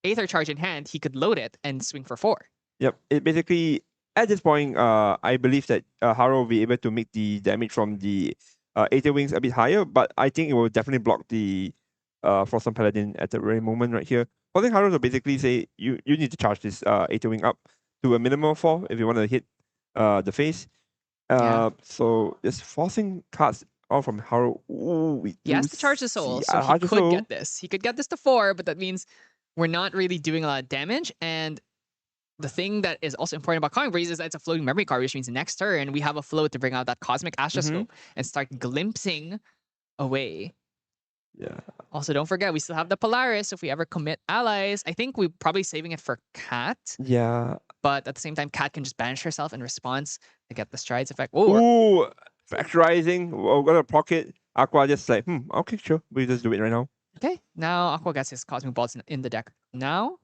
Aether Charge in hand, he could load it and swing for 4. Yep. It basically, at this point, I believe that Haro will be able to make the damage from the Aether Wings a bit higher, but I think it will definitely block the Frosted Paladin at the very moment right here. Forcing Haro to basically say, you need to charge this Aether Wing up to a minimum of 4 if you want to hit the face. So just forcing cards out from Haro. He has to charge the soul, so he could get this. He could get this to 4, but that means we're not really doing a lot of damage. And the thing that is also important about Calming Breeze is that it's a floating memory card, which means next turn we have a float to bring out that Cosmic Astroscope and start glimpsing away. Yeah. Also, don't forget, we still have the Polaris if we ever commit allies. I think we're probably saving it for Cat. Yeah. But at the same time, Cat can just banish herself in response to get the Strides effect. Ooh, Fracturizing. We're going to pocket. Aqua just like, okay, sure. We just do it right now. Okay, now Aqua gets his Cosmic Bolts in the deck now.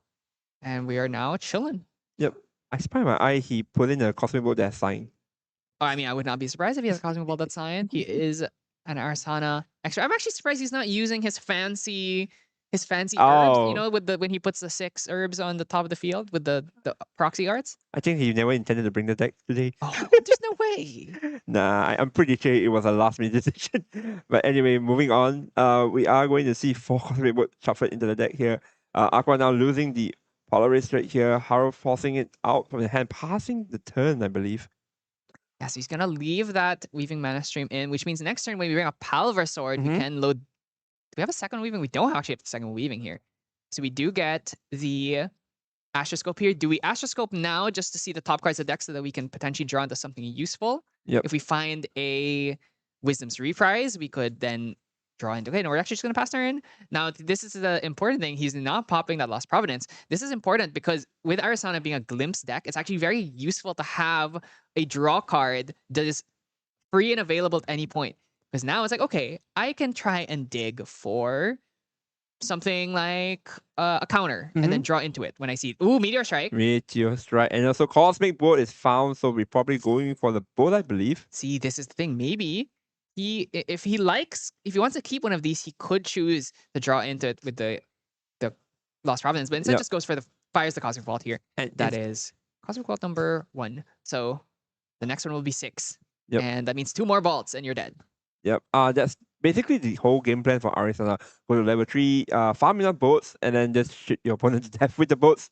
And we are now chilling. Yep. I spy my eye, he put in a Cosmic Bolt that's signed. Oh, I mean, I would not be surprised if he has a Cosmic Bolt that's signed. He is an Arsana extra. I'm actually surprised he's not using his fancy herbs, you know, with when he puts the 6 herbs on the top of the field with the proxy arts. I think he never intended to bring the deck today. Oh, there's no way. Nah, I'm pretty sure it was a last minute decision. But anyway, moving on. We are going to see 4 Cosmic Bolt shuffled into the deck here. Aqua now losing the Polaris right here. Haro forcing it out from the hand, passing the turn, I believe. Yeah, so he's going to leave that Weaving Mana Stream in, which means next turn when we bring a Palver Sword, we can load... Do we have a second Weaving? We don't actually have the second Weaving here. So we do get the Astroscope here. Do we Astroscope now just to see the top cards of the deck so that we can potentially draw into something useful? Yep. If we find a Wisdom's Reprise, we could then draw into... Okay, no, we're actually just going to pass turn. Now, this is the important thing. He's not popping that Lost Providence. This is important because with Arisana being a Glimpse deck, it's actually very useful to have a draw card that is free and available at any point. Because now it's like, okay, I can try and dig for something like a counter and then draw into it when I see, ooh, Meteor Strike. Meteor Strike. And also Cosmic Bolt is found, so we're probably going for the bolt, I believe. See, this is the thing. Maybe if he wants to keep one of these, he could choose to draw into it with the Lost Providence, but instead just goes for fires the Cosmic Vault here. And that is Cosmic Vault number 1. So the next one will be 6. Yep. And that means 2 more vaults and you're dead. Yep. That's basically the whole game plan for Arizona. Go to level 3, farm enough boats, and then just shoot your opponent to death with the boats.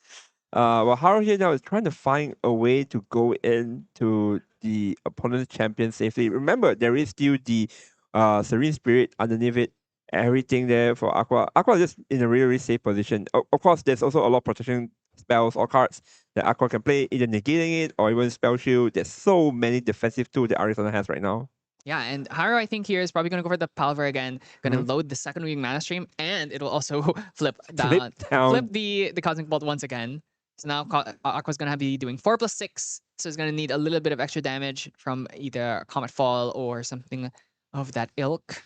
Well, Haru here now is trying to find a way to go into the opponent's champion safely. Remember, there is still the Serene Spirit underneath it. Everything there for Aqua. Aqua is just in a really, really safe position. Of course, there's also a lot of protection spells or cards that Aqua can play, either negating it or even Spell Shield. There's so many defensive tools that Arizona has right now. Yeah, and Haru, I think, here is probably going to go for the Palver again. Going to load the second Weaving Mana Stream, and it'll also flip down. Flip the Cosmic Bolt once again. So now Aqua's going to be doing 4+6. So it's going to need a little bit of extra damage from either Comet Fall or something of that ilk.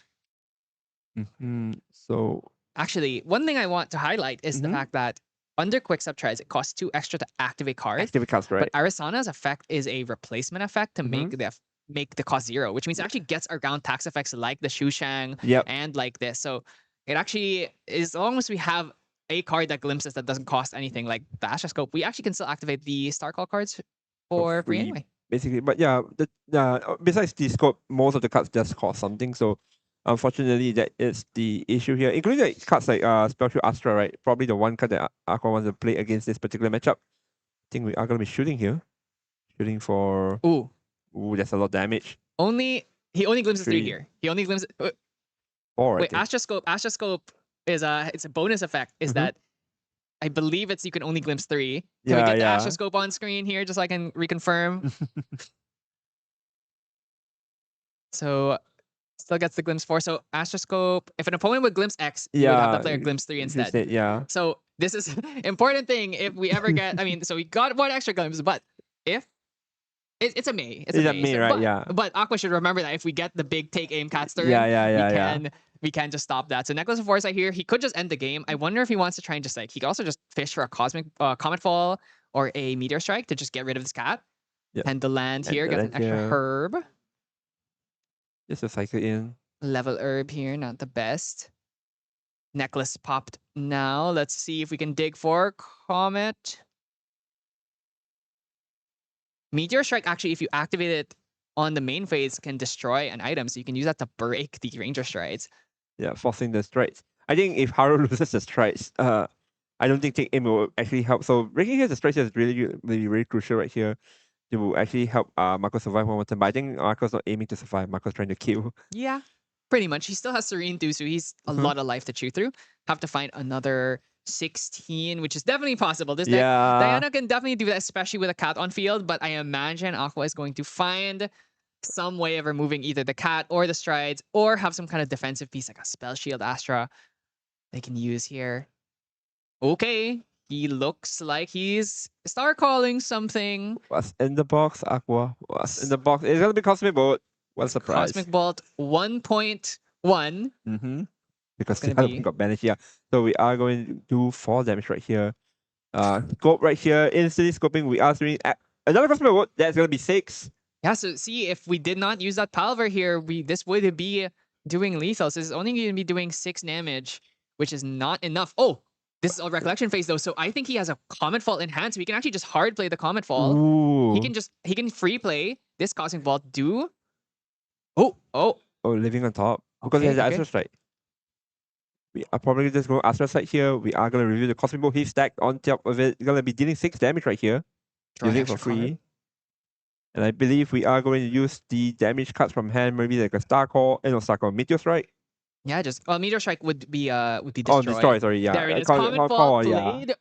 So actually, one thing I want to highlight is the fact that under Quickstep Treads, it costs 2 extra to activate cards. Activate cards, right? But Arisana's effect is a replacement effect to make make the cost 0, which means it actually gets around tax effects like the Shushang Yep. and like this. So it actually, as long as we have a card that glimpses that doesn't cost anything, like the Astroscope, we actually can still activate the Star Call cards for free anyway. Basically. But yeah, besides the scope, most of the cards just cost something. So unfortunately, that is the issue here, including like cards like Spellshield Astra, right? Probably the one card that Aqua wants to play against this particular matchup. I think we are going to be shooting here. Shooting for... Ooh, that's a lot of damage. he only glimpses 3 3. here. He only glimpses... 4, I Wait, think. Astroscope is it's a bonus effect. Is Mhm. that I believe it's you can only glimpse 3. Can Yeah, we get yeah. the Astroscope on screen here just so I can reconfirm? So still gets the glimpse 4. So Astroscope, if an opponent would glimpse X, you would have the player glimpse 3 instead. Yeah. So this is important thing if we ever get. I mean, so we got 1 extra glimpse, but if it's a May, it's a May, right? But, Yeah. But Aqua should remember that if we get the big take aim Cat's turn, Yeah. we can just stop that. So Necklace of Foresight here, he could just end the game. I wonder if he wants to try and just like he could also just fish for a cosmic comet fall or a meteor strike to just get rid of this cat. Yep. And the land And here the gets land an extra here. herb. Just a cycle in. Level herb here, not the best. Necklace popped now. Let's see if we can dig for comet. Meteor strike actually, if you activate it on the main phase, can destroy an item, so you can use that to break the ranger strides. Yeah, forcing the strides. I think if Haru loses the strides, I don't think take aim will actually help. So breaking here the strides is really crucial right here. It will actually help Marco survive one more time. But I think Marco's not aiming to survive. Marco's trying to kill. Yeah, pretty much. He still has Serene too, so he's a lot of life to chew through. Have to find another 16, which is definitely possible. This deck, Diana can definitely do that, especially with a cat on field, but I imagine Aqua is going to find some way of removing either the cat or the strides, or have some kind of defensive piece like a Spell Shield Astra they can use here. Okay, he looks like he's star calling something. What's in the box, Aqua? What's in the box? It's gonna be Cosmic Bolt. What a surprise. Cosmic Bolt 1.1. Mm-hmm. Because the Gonna other be- one got banished, yeah. So we are going to do 4 damage right here. Scope right here. Instantly scoping, we are doing another Cosmic Bolt. That's gonna be 6. Yeah, so see, if we did not use that Palver here, this would be doing lethal. So it's only going to be doing 6 damage, which is not enough. Oh, this is all Recollection phase though, so I think he has a Comet Fall in hand, so we can actually just hard play the Comet Fall. Ooh. He can free play this Cosmic Vault. Oh, living on top. Because he has the Astral Strike. We are probably just going to Astral Strike here. We are going to review the Cosmic Bolt. He's stacked on top of it. Going to be dealing 6 damage right here. Using it for free. Card. And I believe we are going to use the damage cards from hand, maybe like a Star Call, Star Call, Meteor Strike. Yeah, just Meteor Strike would be Oh, destroyed. destroy, sorry, yeah. There it is. Call Comet Fall yeah. played.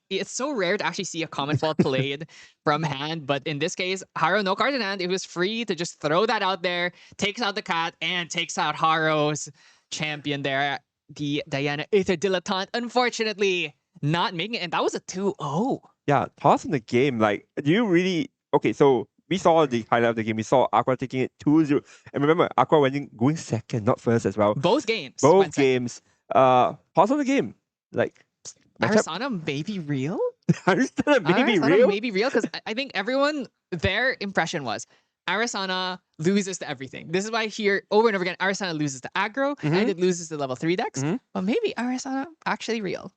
It's so rare to actually see a Comet Fall played from hand, but in this case, Haro no card in hand. It was free to just throw that out there, takes out the cat, and takes out Haro's champion there, the Diana Aether Dilettante. Unfortunately, not making it, and that was a 2-0. Yeah, toss in the game. Like, do you really... Okay, so we saw the highlight of the game. We saw Aqua taking it 2-0. And remember, Aqua going second, not first as well. Both games. Both went second. games. Pause on the game. Like, Arisana maybe real? Arisana maybe Arisana real? maybe real, because I think everyone, their impression was Arisana loses to everything. This is why I hear over and over again, Arisana loses to aggro, and it loses to level 3 decks. But maybe Arisana actually real.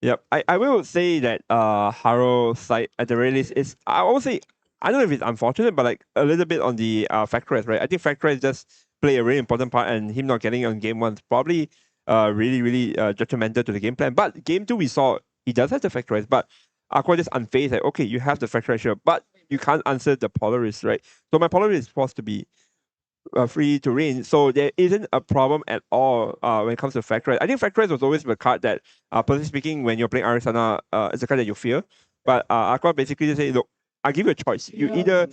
Yep. I will say that Haro's side at the very least is, I will say, I don't know if it's unfortunate, but like a little bit on the Factorize, right? I think Factorize just play a really important part, and him not getting on game 1 is probably really detrimental to the game plan. But game 2 we saw he does have the Factorize, but Aqua just unfazed, like, okay, you have the Factorize here, but you can't answer the Polaris, right? So my Polaris is supposed to be free to reign, so there isn't a problem at all when it comes to Factorize. I think Factorize was always the card that, personally speaking, when you're playing Arisana, it's a card that you fear. But Aqua basically just say, look, I give you a choice. You either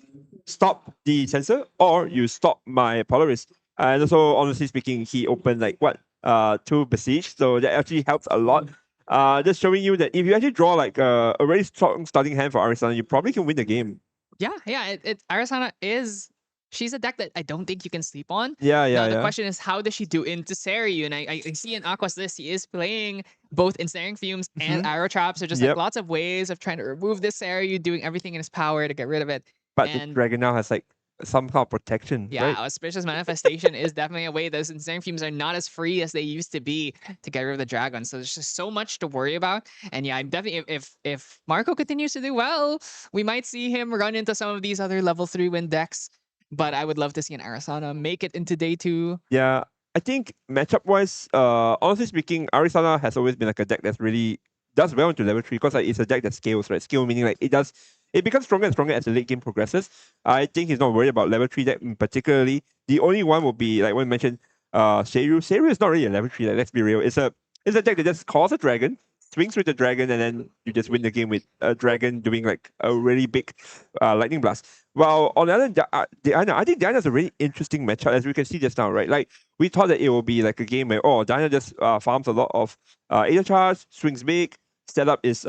stop the sensor or you stop my Polaris. And also, honestly speaking, he opened like 2 Besiege, so that actually helps a lot. Just showing you that if you actually draw like a very strong starting hand for Arisana, you probably can win the game. Yeah. Arisana she's a deck that I don't think you can sleep on. Yeah. The question is, how does she do into Seiryu? And I see in Aqua's list, he is playing both Ensnaring Fumes and Arrow Traps. So just like lots of ways of trying to remove this Seiryu, doing everything in his power to get rid of it. But the Dragon now has like some kind of protection. Yeah, right? auspicious manifestation is definitely a way. Those ensnaring fumes are not as free as they used to be to get rid of the dragon. So there's just so much to worry about. And yeah, I'm definitely if Marco continues to do well, we might see him run into some of these other level 3 win decks. But I would love to see an Arasana make it into day 2. Yeah, I think matchup wise, honestly speaking, Arisana has always been like a deck that's really does well into level 3 because like, it's a deck that scales, right? Scale meaning like it becomes stronger and stronger as the late game progresses. I think he's not worried about level 3 deck particularly. The only one will be like when you mentioned Seiru. Seiru is not really a level 3 deck, let's be real. It's a deck that just calls a dragon, swings with the dragon, and then you just win the game with a dragon doing like a really big lightning blast. Well, on the other hand, Diana, I think Diana's a really interesting matchup, as we can see just now, right? Like, we thought that it will be like a game where, Diana just farms a lot of Aether Charge, swings big, setup is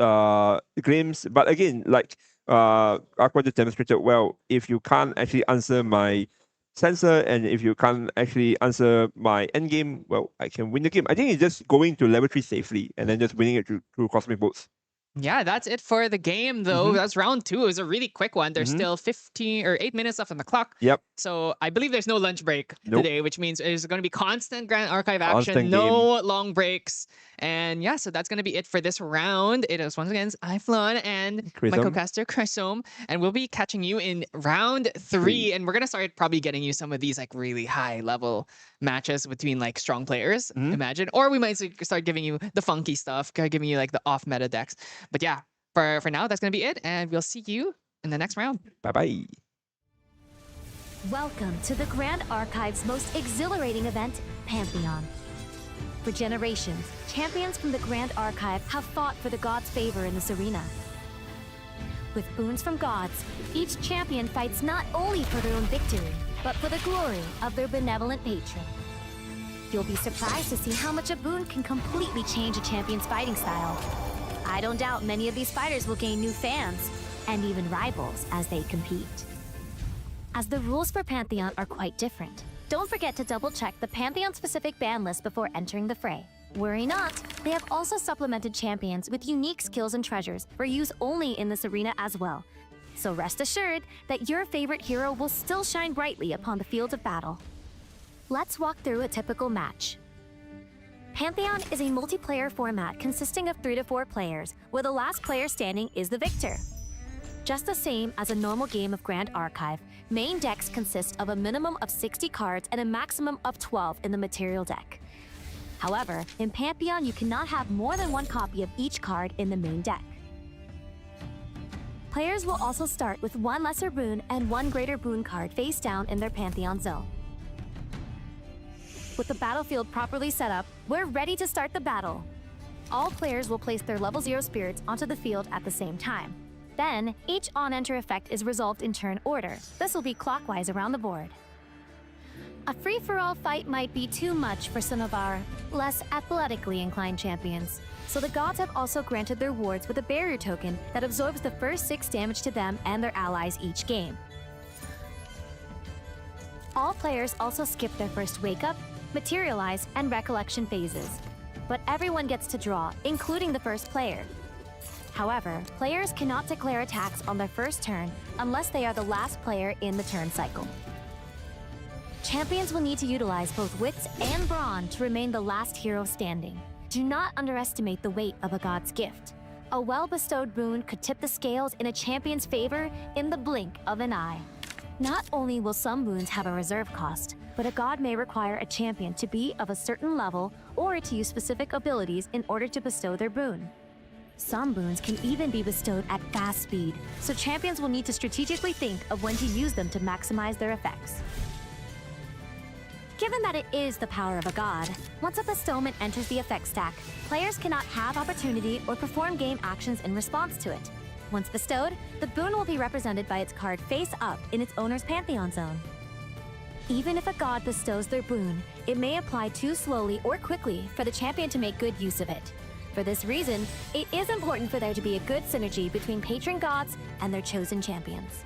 Glimpse. But again, like Aqua just demonstrated well, if you can't actually answer my sensor and if you can't actually answer my endgame, well, I can win the game. I think it's just going to level 3 safely and then just winning it through Cosmic Bolts. Yeah, that's it for the game, though. That's round 2. It was a really quick one. There's still 15 or 8 minutes left on the clock. Yep. So I believe there's no lunch break today, which means there's going to be constant Grand Archive action, Constant no long breaks. And yeah, so that's going to be it for this round. It is once again Iflon and my Chrism. co-caster Chrisom, and we'll be catching you in round 3. And we're going to start probably getting you some of these like really high level matches between like strong players, imagine. Or we might start giving you the funky stuff, giving you like the off meta decks. But yeah, for now, that's going to be it. And we'll see you in the next round. Bye-bye. Welcome to the Grand Archive's most exhilarating event, Pantheon. For generations, champions from the Grand Archive have fought for the gods' favor in this arena. With boons from gods, each champion fights not only for their own victory, but for the glory of their benevolent patron. You'll be surprised to see how much a boon can completely change a champion's fighting style. I don't doubt many of these fighters will gain new fans, and even rivals as they compete. As the rules for Pantheon are quite different, don't forget to double-check the Pantheon-specific ban list before entering the fray. Worry not, they have also supplemented champions with unique skills and treasures for use only in this arena as well. So rest assured that your favorite hero will still shine brightly upon the field of battle. Let's walk through a typical match. Pantheon is a multiplayer format consisting of 3 to 4 players, where the last player standing is the victor. Just the same as a normal game of Grand Archive, main decks consist of a minimum of 60 cards and a maximum of 12 in the material deck. However, in Pantheon, you cannot have more than 1 copy of each card in the main deck. Players will also start with 1 lesser boon and 1 greater boon card face down in their Pantheon zone. With the battlefield properly set up, we're ready to start the battle. All players will place their level 0 spirits onto the field at the same time. Then, each on-enter effect is resolved in turn order. This will be clockwise around the board. A free-for-all fight might be too much for some of our less athletically inclined champions, so the gods have also granted their wards with a barrier token that absorbs the first 6 damage to them and their allies each game. All players also skip their first wake-up, materialize, and recollection phases, but everyone gets to draw, including the first player. However, players cannot declare attacks on their first turn unless they are the last player in the turn cycle. Champions will need to utilize both wits and brawn to remain the last hero standing. Do not underestimate the weight of a god's gift. A well-bestowed boon could tip the scales in a champion's favor in the blink of an eye. Not only will some boons have a reserve cost, but a god may require a champion to be of a certain level or to use specific abilities in order to bestow their boon. Some boons can even be bestowed at fast speed, so champions will need to strategically think of when to use them to maximize their effects. Given that it is the power of a god, once a bestowment enters the effect stack, players cannot have opportunity or perform game actions in response to it. Once bestowed, the boon will be represented by its card face up in its owner's Pantheon zone. Even if a god bestows their boon, it may apply too slowly or quickly for the champion to make good use of it. For this reason, it is important for there to be a good synergy between patron gods and their chosen champions.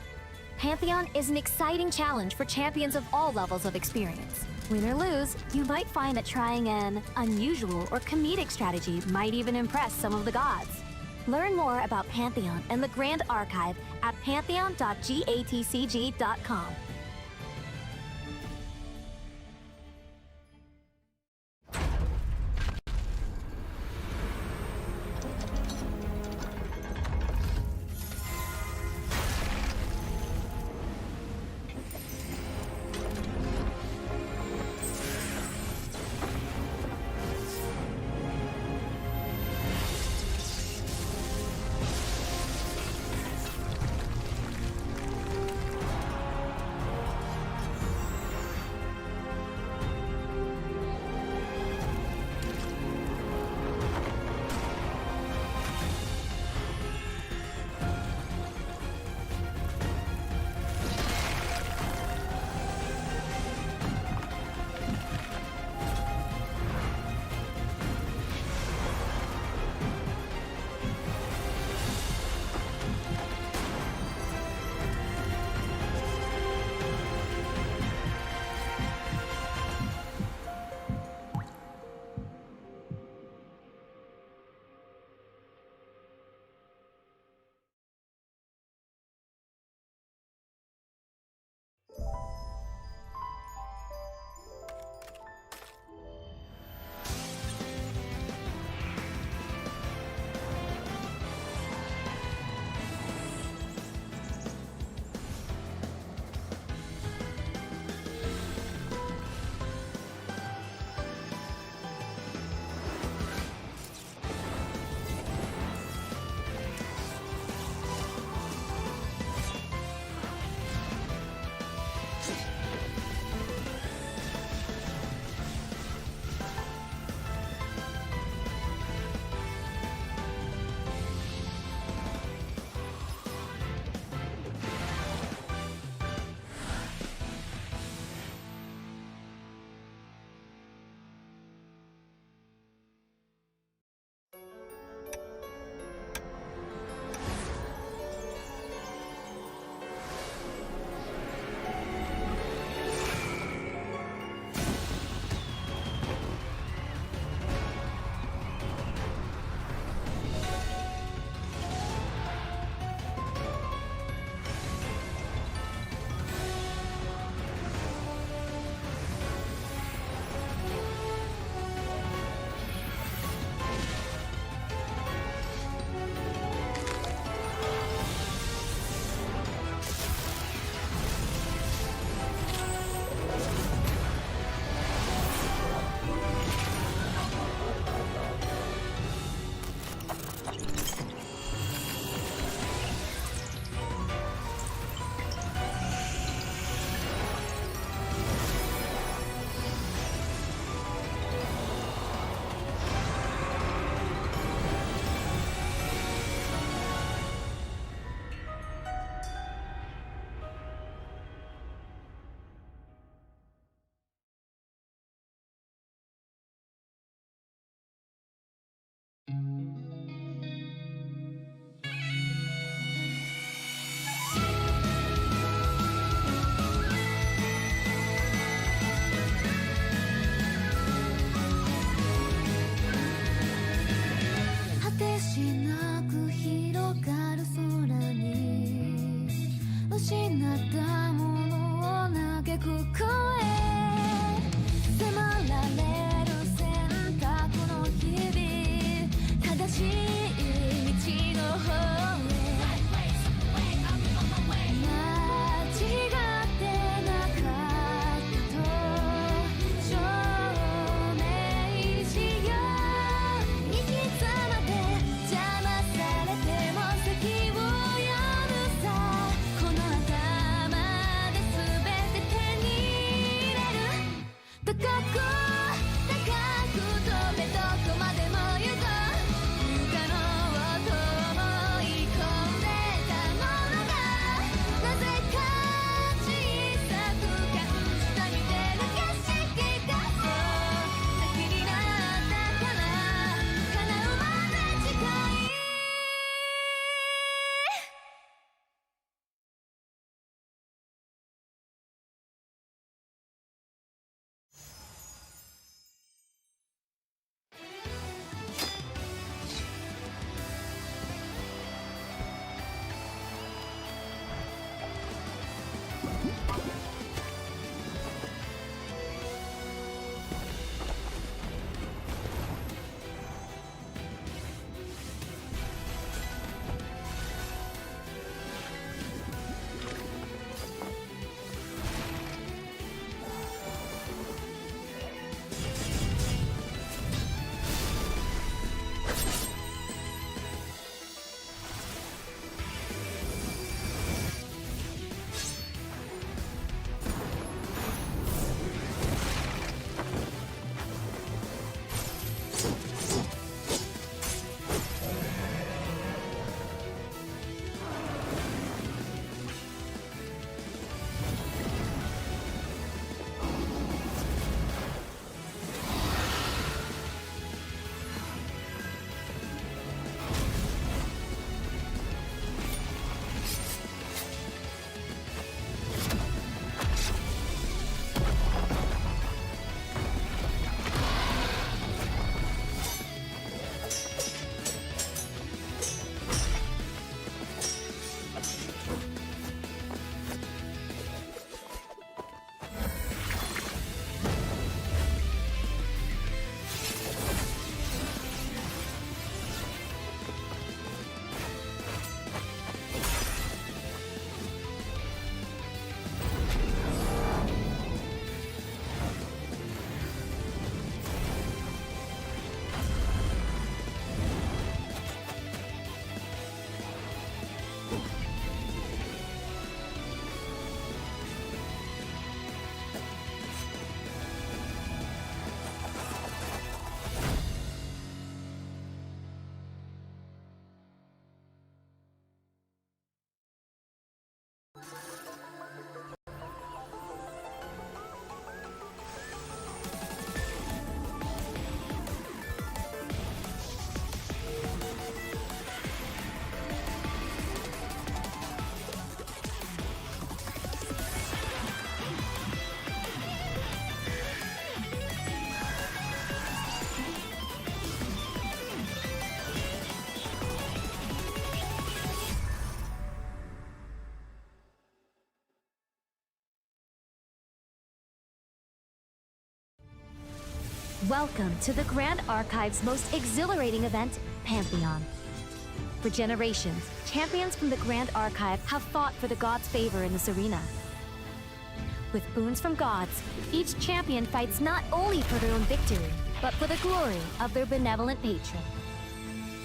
Pantheon is an exciting challenge for champions of all levels of experience. Win or lose, you might find that trying an unusual or comedic strategy might even impress some of the gods. Learn more about Pantheon and the Grand Archive at pantheon.gatcg.com. Welcome to the Grand Archive's most exhilarating event, Pantheon. For generations, champions from the Grand Archive have fought for the gods' favor in this arena. With boons from gods, each champion fights not only for their own victory, but for the glory of their benevolent patron.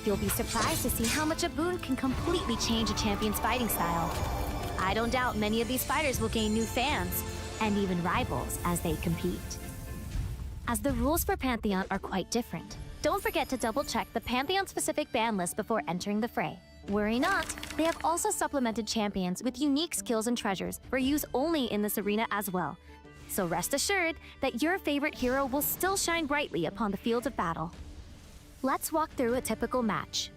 You'll be surprised to see how much a boon can completely change a champion's fighting style. I don't doubt many of these fighters will gain new fans, and even rivals as they compete. As the rules for Pantheon are quite different, don't forget to double-check the Pantheon-specific ban list before entering the fray. Worry not, they have also supplemented champions with unique skills and treasures for use only in this arena as well. So rest assured that your favorite hero will still shine brightly upon the field of battle. Let's walk through a typical match.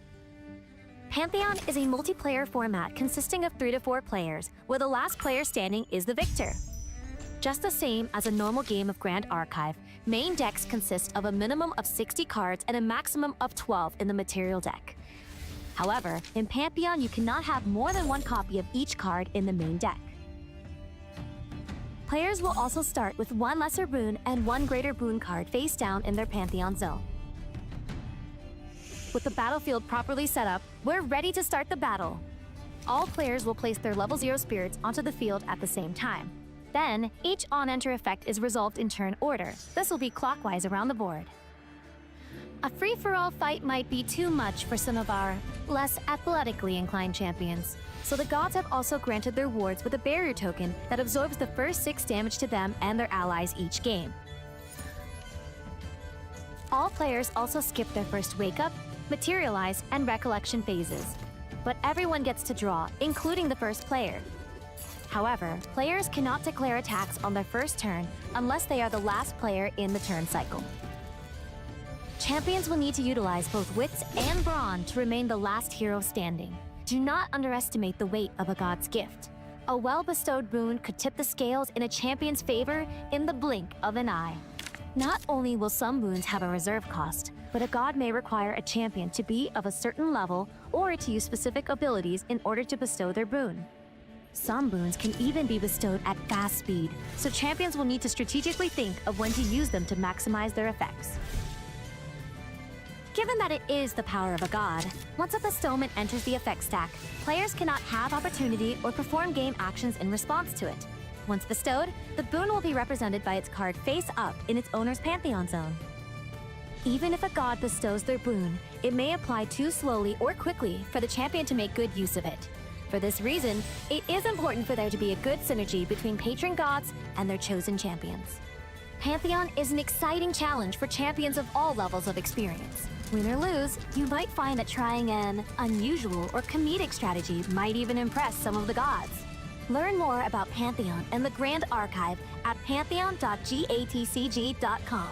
Pantheon is a multiplayer format consisting of 3 to 4 players, where the last player standing is the victor. Just the same as a normal game of Grand Archive, main decks consist of a minimum of 60 cards and a maximum of 12 in the material deck. However, in Pantheon, you cannot have more than one copy of each card in the main deck. Players will also start with 1 lesser boon and 1 greater boon card face down in their Pantheon zone. With the battlefield properly set up, we're ready to start the battle. All players will place their level 0 spirits onto the field at the same time. Then, each on-enter effect is resolved in turn order. This will be clockwise around the board. A free-for-all fight might be too much for some of our less athletically inclined champions, so the gods have also granted their wards with a barrier token that absorbs the first 6 damage to them and their allies each game. All players also skip their first wake up, materialize, and recollection phases. But everyone gets to draw, including the first player. However, players cannot declare attacks on their first turn unless they are the last player in the turn cycle. Champions will need to utilize both wits and brawn to remain the last hero standing. Do not underestimate the weight of a god's gift. A well-bestowed boon could tip the scales in a champion's favor in the blink of an eye. Not only will some boons have a reserve cost, but a god may require a champion to be of a certain level or to use specific abilities in order to bestow their boon. Some boons can even be bestowed at fast speed, so champions will need to strategically think of when to use them to maximize their effects. Given that it is the power of a god, once a bestowment enters the effect stack, players cannot have opportunity or perform game actions in response to it. Once bestowed, the boon will be represented by its card face up in its owner's pantheon zone. Even if a god bestows their boon, it may apply too slowly or quickly for the champion to make good use of it. For this reason, it is important for there to be a good synergy between patron gods and their chosen champions. Pantheon is an exciting challenge for champions of all levels of experience. Win or lose, you might find that trying an unusual or comedic strategy might even impress some of the gods. Learn more about Pantheon and the Grand Archive at pantheon.gatcg.com.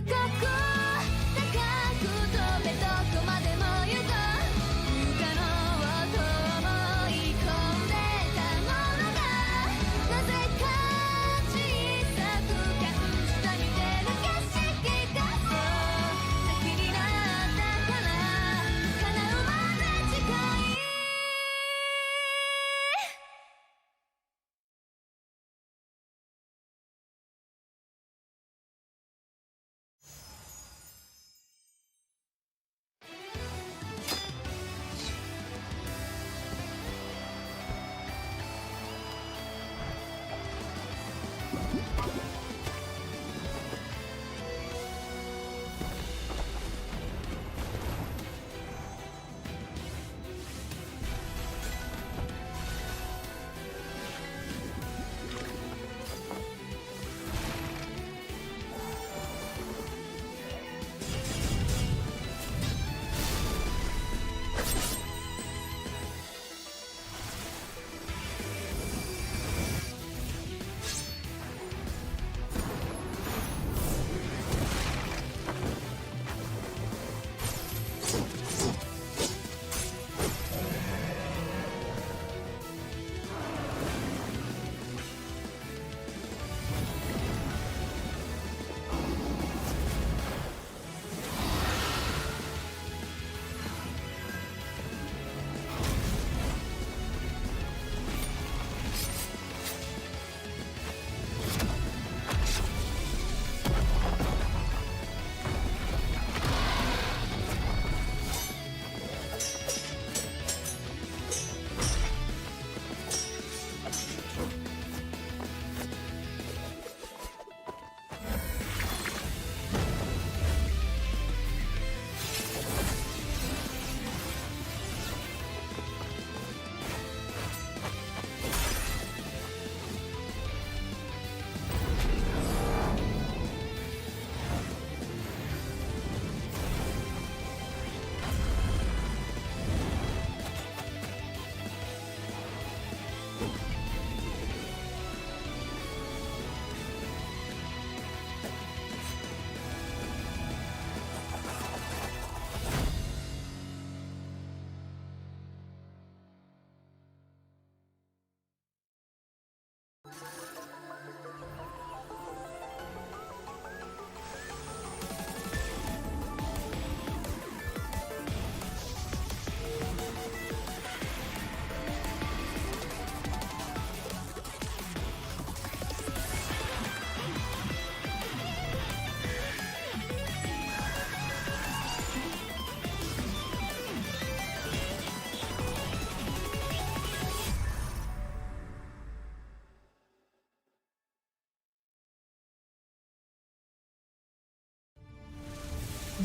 高く高く飛べどこまでも行こう不可能をと思い込んでたものがなぜか小さく感じた似てる景色がそう先になったから叶うまで近い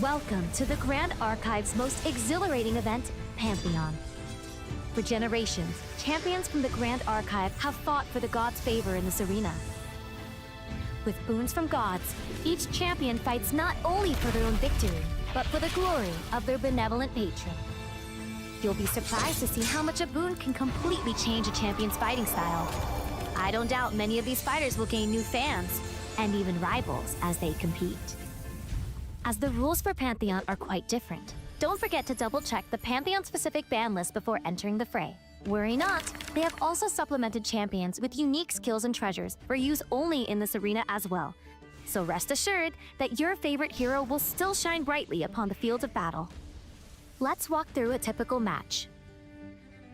Welcome to the Grand Archive's most exhilarating event, Pantheon. For generations, champions from the Grand Archive have fought for the gods' favor in this arena. With boons from gods, each champion fights not only for their own victory, but for the glory of their benevolent patron. You'll be surprised to see how much a boon can completely change a champion's fighting style. I don't doubt many of these fighters will gain new fans, and even rivals as they compete. As the rules for Pantheon are quite different, don't forget to double-check the Pantheon-specific ban list before entering the fray. Worry not, they have also supplemented champions with unique skills and treasures for use only in this arena as well. So rest assured that your favorite hero will still shine brightly upon the field of battle. Let's walk through a typical match.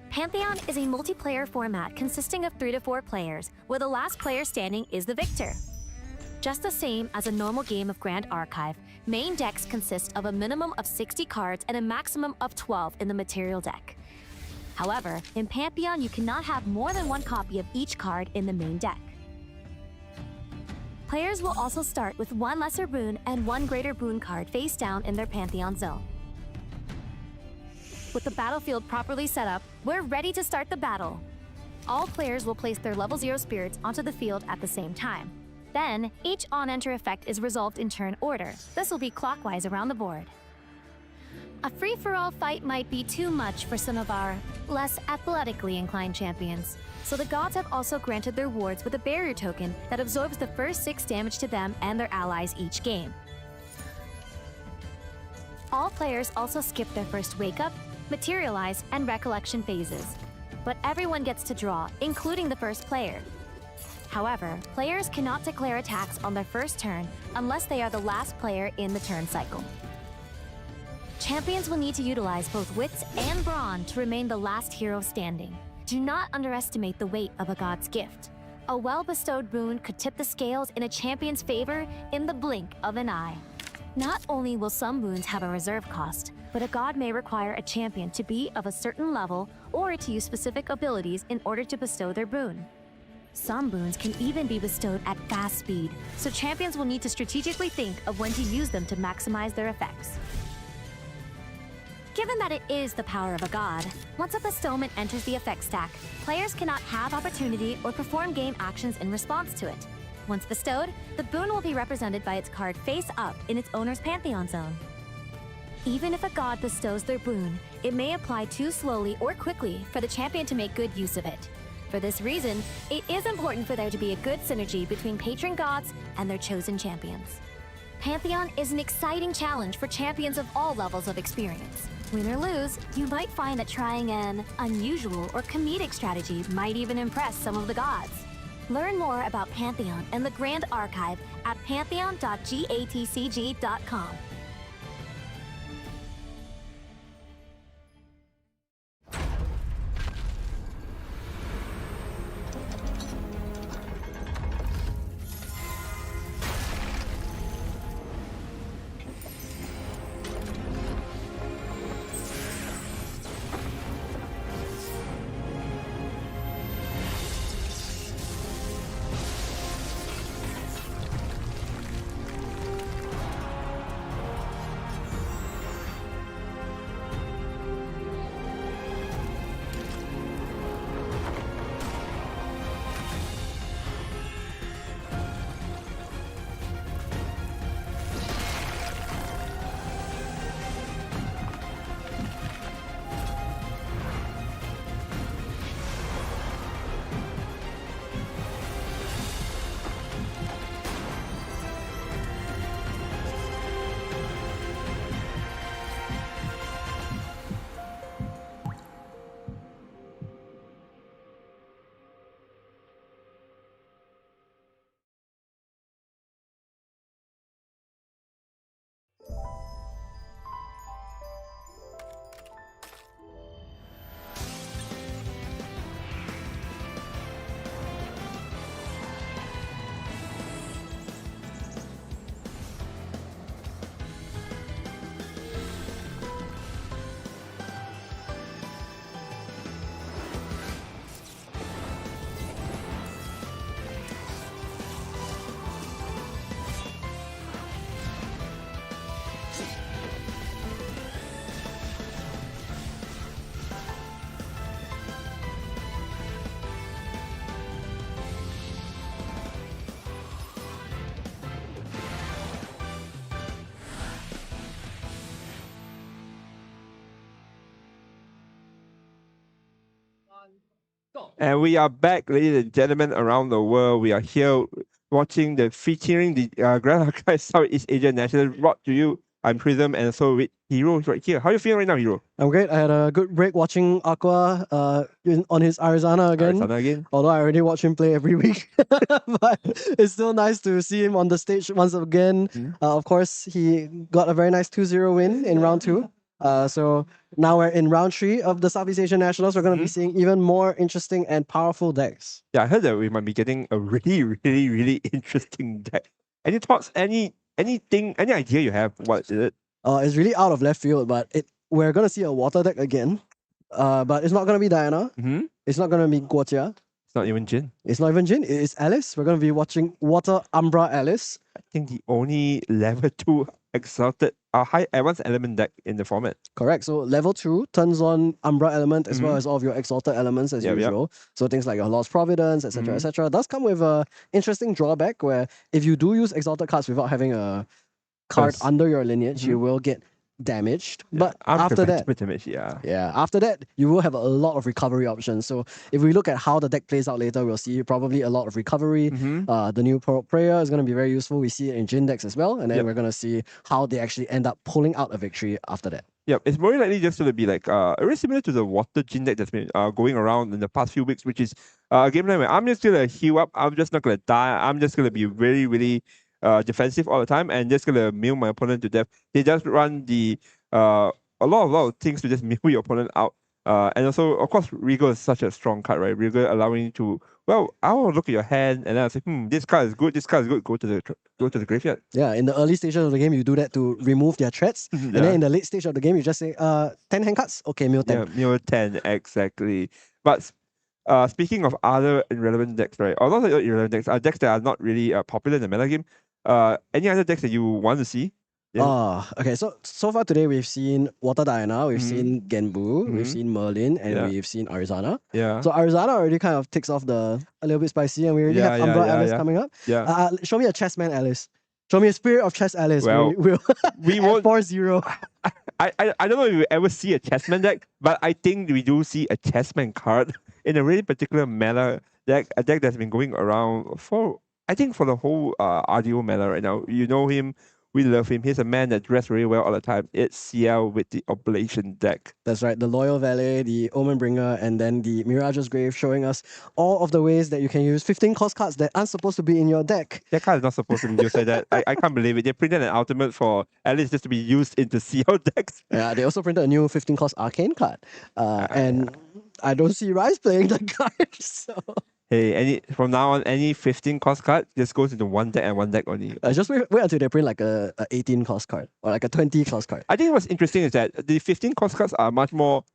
Pantheon is a multiplayer format consisting of 3 to 4 players, where the last player standing is the victor. Just the same as a normal game of Grand Archive, main decks consist of a minimum of 60 cards and a maximum of 12 in the material deck. However, in Pantheon, you cannot have more than 1 copy of each card in the main deck. Players will also start with 1 lesser boon and 1 greater boon card face down in their Pantheon zone. With the battlefield properly set up, we're ready to start the battle. All players will place their level 0 spirits onto the field at the same time. Then, each on-enter effect is resolved in turn order. This will be clockwise around the board. A free-for-all fight might be too much for some of our less athletically inclined champions, so the gods have also granted their wards with a barrier token that absorbs the first 6 damage to them and their allies each game. All players also skip their first Wake Up, Materialize, and Recollection phases. But everyone gets to draw, including the first player. However, players cannot declare attacks on their first turn unless they are the last player in the turn cycle. Champions will need to utilize both Wits and Brawn to remain the last hero standing. Do not underestimate the weight of a god's gift. A well-bestowed boon could tip the scales in a champion's favor in the blink of an eye. Not only will some boons have a reserve cost, but a god may require a champion to be of a certain level or to use specific abilities in order to bestow their boon. Some boons can even be bestowed at fast speed, so champions will need to strategically think of when to use them to maximize their effects. Given that it is the power of a god, once a bestowment enters the effect stack, players cannot have opportunity or perform game actions in response to it. Once bestowed, the boon will be represented by its card face up in its owner's pantheon zone. Even if a god bestows their boon, it may apply too slowly or quickly for the champion to make good use of it. For this reason, it is important for there to be a good synergy between patron gods and their chosen champions. Pantheon is an exciting challenge for champions of all levels of experience. Win or lose, you might find that trying an unusual or comedic strategy might even impress some of the gods. Learn more about Pantheon and the Grand Archive at pantheon.gatcg.com. And we are back, ladies and gentlemen, around the world. We are here watching featuring the Grand Archive Southeast Asia National brought to you. I'm Prism, and so with Hero right here. How are you feeling right now, Hero? I'm great. I had a good break watching Aqua on his Arizona again. Arizona again. Although I already watch him play every week. But it's still nice to see him on the stage once again. Of course, he got a very nice 2-0 win in round 2. So now we're in round 3 of the Southeast Asian Nationals. We're going to be seeing even more interesting and powerful decks. Yeah, I heard that we might be getting a really, really, really interesting deck. Any thoughts? Anything? Any idea you have? What is it? It's really out of left field, but we're going to see a water deck again. But it's not going to be Diana. It's not going to be Guotia. It's not even Jin. It's not even Jin. It is Alice. We're going to be watching Water Umbra Alice. I think the only level 2 exalted, high advanced element deck in the format. Correct. So level 2 turns on Umbra element as well as all of your exalted elements as usual. So things like your Lost Providence, etc., etc. Does come with a interesting drawback where if you do use exalted cards without having a card under your lineage, you will get damaged. But after that, unpreventable damage, yeah. yeah, after that, you will have a lot of recovery options. So if we look at how the deck plays out later, we'll see probably a lot of recovery. The new prayer is going to be very useful. We see it in Jin decks as well, and then Yep. we're going to see how they actually end up pulling out a victory after that. Yep, it's more likely just going to be like very similar to the water Jin deck that's been going around in the past few weeks, which is a game plan where I'm just gonna heal up, I'm just not gonna die, I'm just gonna be really, really defensive all the time and just gonna mill my opponent to death. They just run the a lot of things to just mill your opponent out. And also, of course, Regal is such a strong card, right? Regal allowing you to, well, I will look at your hand and then I'll say, this card is good, go to the graveyard. Yeah, in the early stages of the game, you do that to remove their threats. And then in the late stage of the game, you just say, 10 hand cards? Okay, mill 10. Yeah, mill 10, exactly. But speaking of other irrelevant decks, right? Or not irrelevant decks, decks that are not really popular in the metagame. Any other decks that you want to see? Yeah. Okay, so far today we've seen Water Diana, we've seen Genbu, we've seen Merlin, and we've seen Arizona. Yeah. So Arizona already kind of ticks off a little bit spicy, and we already have Umbra Alice coming up. Yeah. Show me a Chessman Alice. Show me a Spirit of Chess Alice. Well, we won't 4-0. I don't know if you ever see a Chessman deck, but I think we do see a Chessman card in a really particular meta deck, a deck that's been going around for the whole RDO meta right now. You know him. We love him. He's a man that dressed really well all the time. It's CL with the Oblation deck. That's right. The Loyal Valet, the Omen Bringer, and then the Mirage's Grave, showing us all of the ways that you can use 15 cost cards that aren't supposed to be in your deck. That card is not supposed to be used like that. I can't believe it. They printed an ultimate for Alice just to be used into CL decks. Yeah, they also printed a new 15 cost Arcane card. And I don't see Rise playing the card, so... Hey, from now on, any 15 cost card just goes into one deck and one deck only. Just wait until they print like a 18 cost card or like a 20 cost card. I think what's interesting is that the 15 cost cards are much more.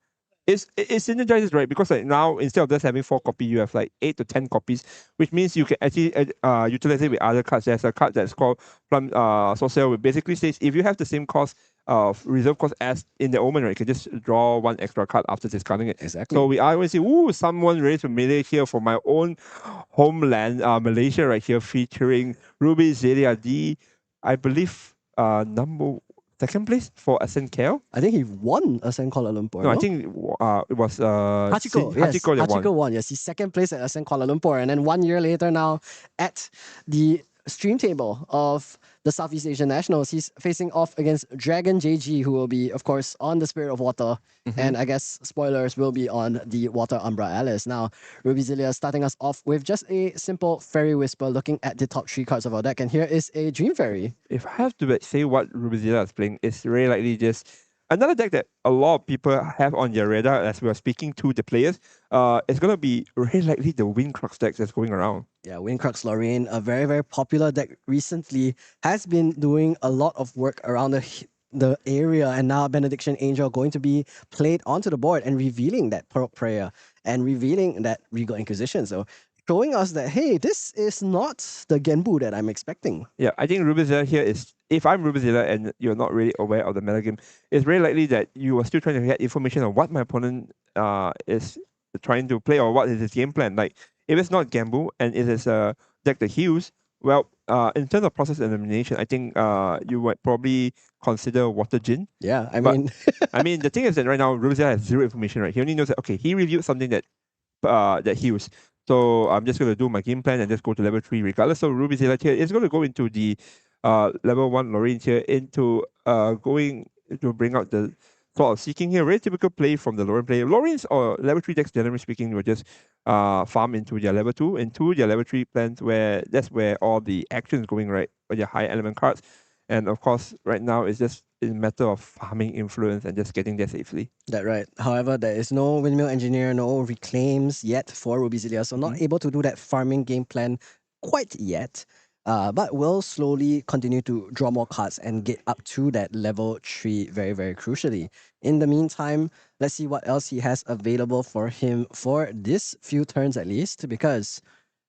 It synergizes, right? Because like now, instead of just having 4 copies, you have like 8 to 10 copies, which means you can actually utilize it with other cards. There's a card that's called Plum Sorcerer, which basically says if you have the same cost of reserve cost as in the Omen, right, you can just draw 1 extra card after discarding it. Exactly. So we always say, ooh, someone raised familiar here for my own homeland, Malaysia, right here, featuring Ruby Zelia D, I believe, second place for Ascent KL. I think he won Ascent Kuala Lumpur. No, I think it was Hachiko. Hachiko that Hachiko won. Yes, he's second place at Ascent Kuala Lumpur, and then 1 year later now at the stream table of the Southeast Asian Nationals, he's facing off against Dragon JG, who will be, of course, on the Spirit of Water, and I guess spoilers will be on the Water Umbra Alice. Now, Ruby Zelia starting us off with just a simple Fairy Whisper, looking at the top 3 cards of our deck, and here is a Dream Fairy. If I have to say what Ruby Zelia is playing, it's very likely just another deck that a lot of people have on their radar as we are speaking to the players. It's going to be very likely the Windcrux deck that's going around. Yeah, Windcrux Lorraine, a very, very popular deck recently, has been doing a lot of work around the area, and now Benediction Angel going to be played onto the board and revealing that Purple Prayer and revealing that Regal Inquisition. So showing us that, hey, this is not the Genbu that I'm expecting. Yeah, I think Ruby Zelia here is, if I'm Ruby Zelia and you're not really aware of the metagame, it's very likely that you are still trying to get information on what my opponent is trying to play or what is his game plan. Like, if it's not Genbu and it is a deck that heals, well, in terms of process elimination, I think you would probably consider Water Jin. Yeah, I mean, the thing is that right now, Ruby Zelia has zero information, right? He only knows that, okay, he reviewed something that heals. So I'm just going to do my game plan and just go to level 3 regardless. So Ruby Zelia here is going to go into the level 1 Lorraine here into going to bring out the Sword of Seeking here. Very typical play from the Lorraine player. Lorraines or level 3 decks, generally speaking, will just farm into their level 2, into their level 3 plans, where that's where all the action is going, right? With your high element cards. And of course, right now it's just a matter of farming influence and just getting there safely. That's right. However, there is no Windmill Engineer, no reclaims yet for Ruby Zelia, so not able to do that farming game plan quite yet. But will slowly continue to draw more cards and get up to that level 3 very, very crucially. In the meantime, let's see what else he has available for him for this few turns at least, because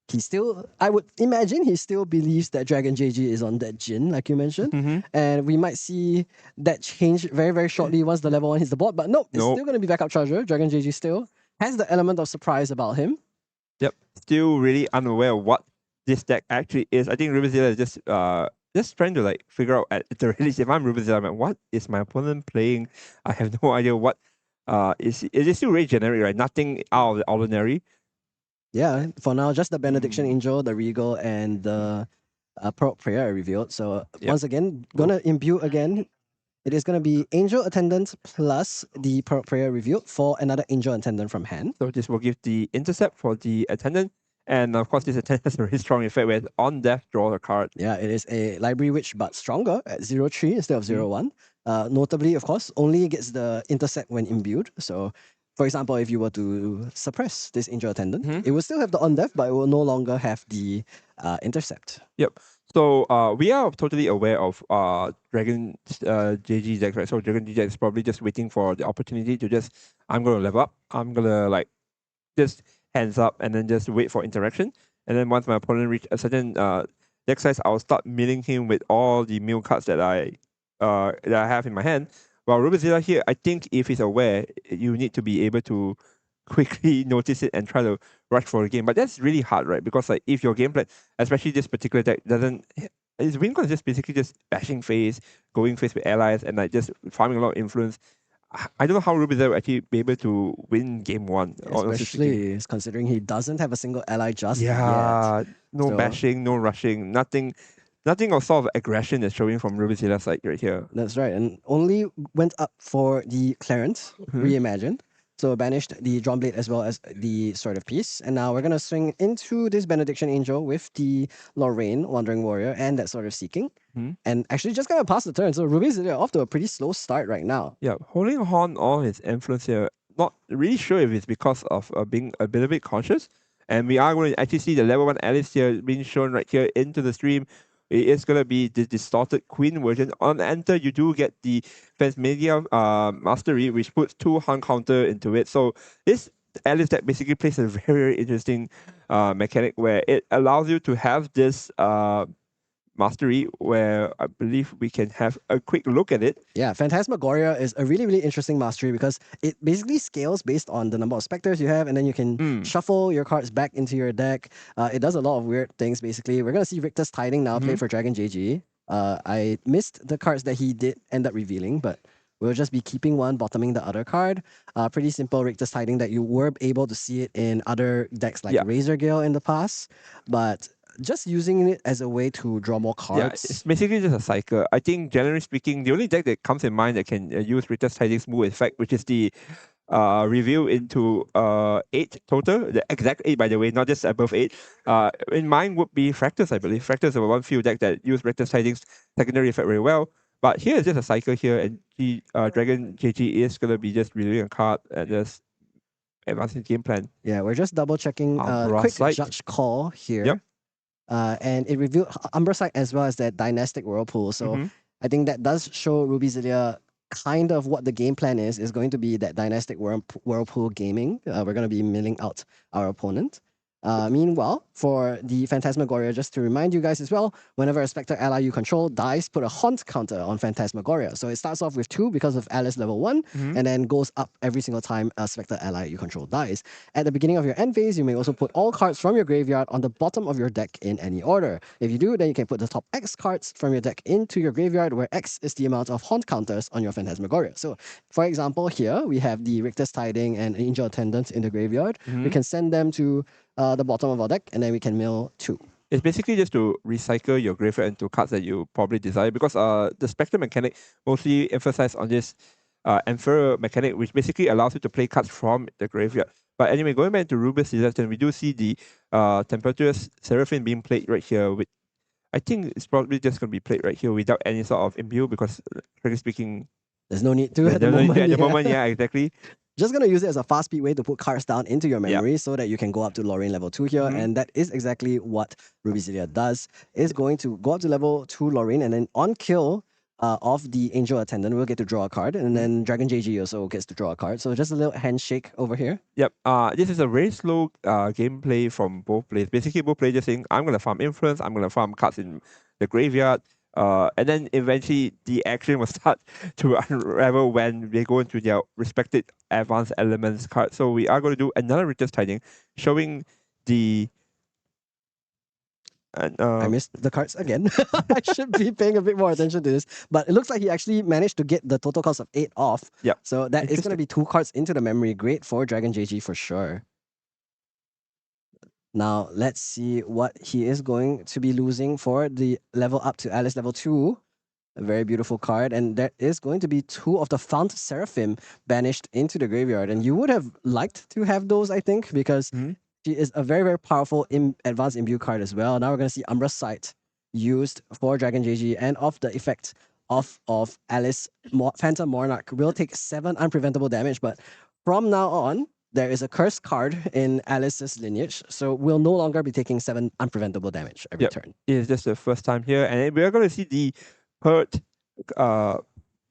he still, I would imagine he still believes that Dragon JG is on that Jin, like you mentioned. And we might see that change very, very shortly once the level 1 hits the board. But nope, it's still going to be backup charger. Dragon JG still has the element of surprise about him. Yep, still really unaware of what this deck actually is. I think Ruby Zelia is just just trying to like figure out at the release, if I'm Rubens, I'm like, what is my opponent playing? I have no idea what is it still very generic, right? Nothing out of the ordinary. Yeah, for now, just the Benediction Mm. Angel, the Regal, and the Prop Prayer are revealed. So Yep. once again, gonna imbue again. It is gonna be Angel Attendant plus the Prop Prayer revealed for another Angel Attendant from hand. So this will give the intercept for the attendant. And of course, this attendant has a very strong effect where on death, draw a card. Yeah, it is a Library Witch, but stronger at 0-3 instead of 0-1. Notably, of course, only gets the intercept when imbued. So, for example, if you were to suppress this Angel Attendant, it will still have the on death, but it will no longer have the intercept. Yep. So we are totally aware of Dragon JG decks, right? So Dragon JG is probably just waiting for the opportunity to just, I'm going to level up. I'm going to like just hands up and then just wait for interaction. And then once my opponent reach a certain deck size, I'll start milling him with all the mill cards that I have in my hand. While Rubizilla here, I think if he's aware, you need to be able to quickly notice it and try to rush for the game. But that's really hard, right? Because like if your gameplay, especially this particular deck, doesn't, its win con is just basically just bashing face, going face with allies, and like just farming a lot of influence. I don't know how Rubizilla will actually be able to win game one. Especially considering he doesn't have a single ally just yet. No bashing, no rushing, nothing of sort of aggression is showing from Rubizilla's side right here. That's right, and only went up for the Clarence reimagined. So banished the Drawnblade as well as the Sword of Peace. And now we're going to swing into this Benediction Angel with the Lorraine, Wandering Warrior, and that Sword of Seeking. And actually just going to pass the turn. So Ruby's off to a pretty slow start right now. Yeah, holding on all his influence here. Not really sure if it's because of being a little bit conscious. And we are going to actually see the level 1 Alice here being shown right here into the stream. It is going to be the distorted Queen version. On enter, you do get the Phantasmagoria Mastery, which puts 2 hunt counter into it. So this Alice deck basically plays a very, very interesting mechanic where it allows you to have this mastery, where I believe we can have a quick look at it. Yeah, Phantasmagoria is a really, really interesting mastery because it basically scales based on the number of specters you have, and then you can shuffle your cards back into your deck. It does a lot of weird things, basically. We're going to see Richter's Tiding now played for Dragon JG. I missed the cards that he did end up revealing, but we'll just be keeping one, bottoming the other card. Pretty simple Richter's Tiding that you were able to see it in other decks like Razor Gale in the past, but just using it as a way to draw more cards. Yeah, it's basically just a cycle. I think, generally speaking, the only deck that comes in mind that can use Richter's Tiding's move effect, which is the reveal into 8 total, the exact 8 by the way, not just above 8. In mind would be Fractals, I believe. Fractals are one few deck that use Richter's Tiding's secondary effect very well. But here is just a cycle here, and Dragon JG is going to be just revealing a card and just advancing game plan. Yeah, we're just double checking quick judge call here. Yep. And it revealed Umbrasite as well as that Dynastic Whirlpool. So I think that does show Rubizilia kind of what the game plan is going to be that Dynastic Whirlpool gaming. We're going to be milling out our opponent. Meanwhile, for the Phantasmagoria, just to remind you guys as well, whenever a Spectre ally you control dies, put a Haunt counter on Phantasmagoria. So it starts off with 2 because of Alice level 1, and then goes up every single time a Spectre ally you control dies. At the beginning of your end phase, you may also put all cards from your graveyard on the bottom of your deck in any order. If you do, then you can put the top X cards from your deck into your graveyard, where X is the amount of Haunt counters on your Phantasmagoria. So, for example, here we have the Richter's Tiding and Angel Attendant in the graveyard. We can send them to the bottom of our deck, and then we can mill 2. It's basically just to recycle your graveyard into cards that you probably desire, because the Spectre mechanic mostly emphasizes on this Emperor mechanic, which basically allows you to play cards from the graveyard. But anyway, going back to Rubis Selection, we do see the Tempestuous Seraphim being played right here. With, I think it's probably just going to be played right here without any sort of imbue, because, frankly speaking, there's no need to at the moment. At the moment, yeah, exactly. Just going to use it as a fast speed way to put cards down into your memory so that you can go up to Lorraine level 2 here. And that is exactly what Rubizilia does. Is going to go up to level 2 Lorraine, and then on kill of the Angel Attendant, we'll get to draw a card. And then Dragon JG also gets to draw a card. So just a little handshake over here. Yep. This is a very slow gameplay from both players. Basically, both players just saying, I'm going to farm influence, I'm going to farm cards in the graveyard. And then eventually the action will start to unravel when they go into their respective advanced elements card. So we are going to do another Richter's Tiding, showing the And I missed the cards again. I should be paying a bit more attention to this. But it looks like he actually managed to get the total cost of 8 off. Yep. So that is going to Interesting. be 2 cards into the memory. Great for Dragon JG for sure. Now, let's see what he is going to be losing for the level up to Alice level 2. A very beautiful card. And there is going to be 2 of the Fount Seraphim banished into the graveyard. And you would have liked to have those, I think, because she is a very, very powerful advanced imbue card as well. Now we're going to see Umbra Sight used for Dragon JG, and of the effect of Alice, Phantom Monarch will take 7 unpreventable damage. But from now on, there is a cursed card in Alice's lineage, so we'll no longer be taking 7 unpreventable damage every turn. It is just the first time here, and we are going to see the hurt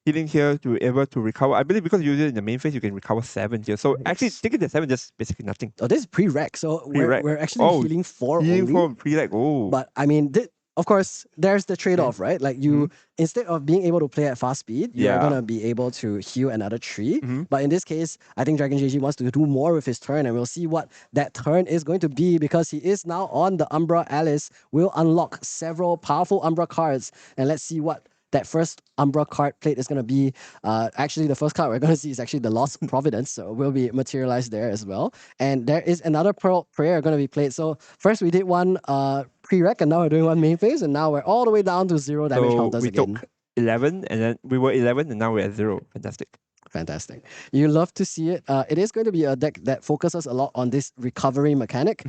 healing here to be able to recover. I believe because you use it in the main phase, you can recover 7 here. So actually, taking the 7 just basically nothing. Oh, this is pre-rec, so we're actually healing 4 healing only. for pre-rec. Oh, but I mean, of course, there's the trade-off, right? Like you, instead of being able to play at fast speed, you're gonna be able to heal another tree. But in this case, I think Dragon JG wants to do more with his turn, and we'll see what that turn is going to be, because he is now on the Umbra Alice. Will unlock several powerful Umbra cards, and let's see what that first Umbra card played is going to be. Actually, the first card we're going to see is actually the Lost Providence, so it will be materialized there as well. And there is another prayer going to be played. So first we did one pre-rec, and now we're doing one main phase, and now we're all the way down to 0 damage counters again. Took 11, and then we were 11, and now we're at 0. Fantastic. Fantastic. You love to see it. It is going to be a deck that focuses a lot on this recovery mechanic,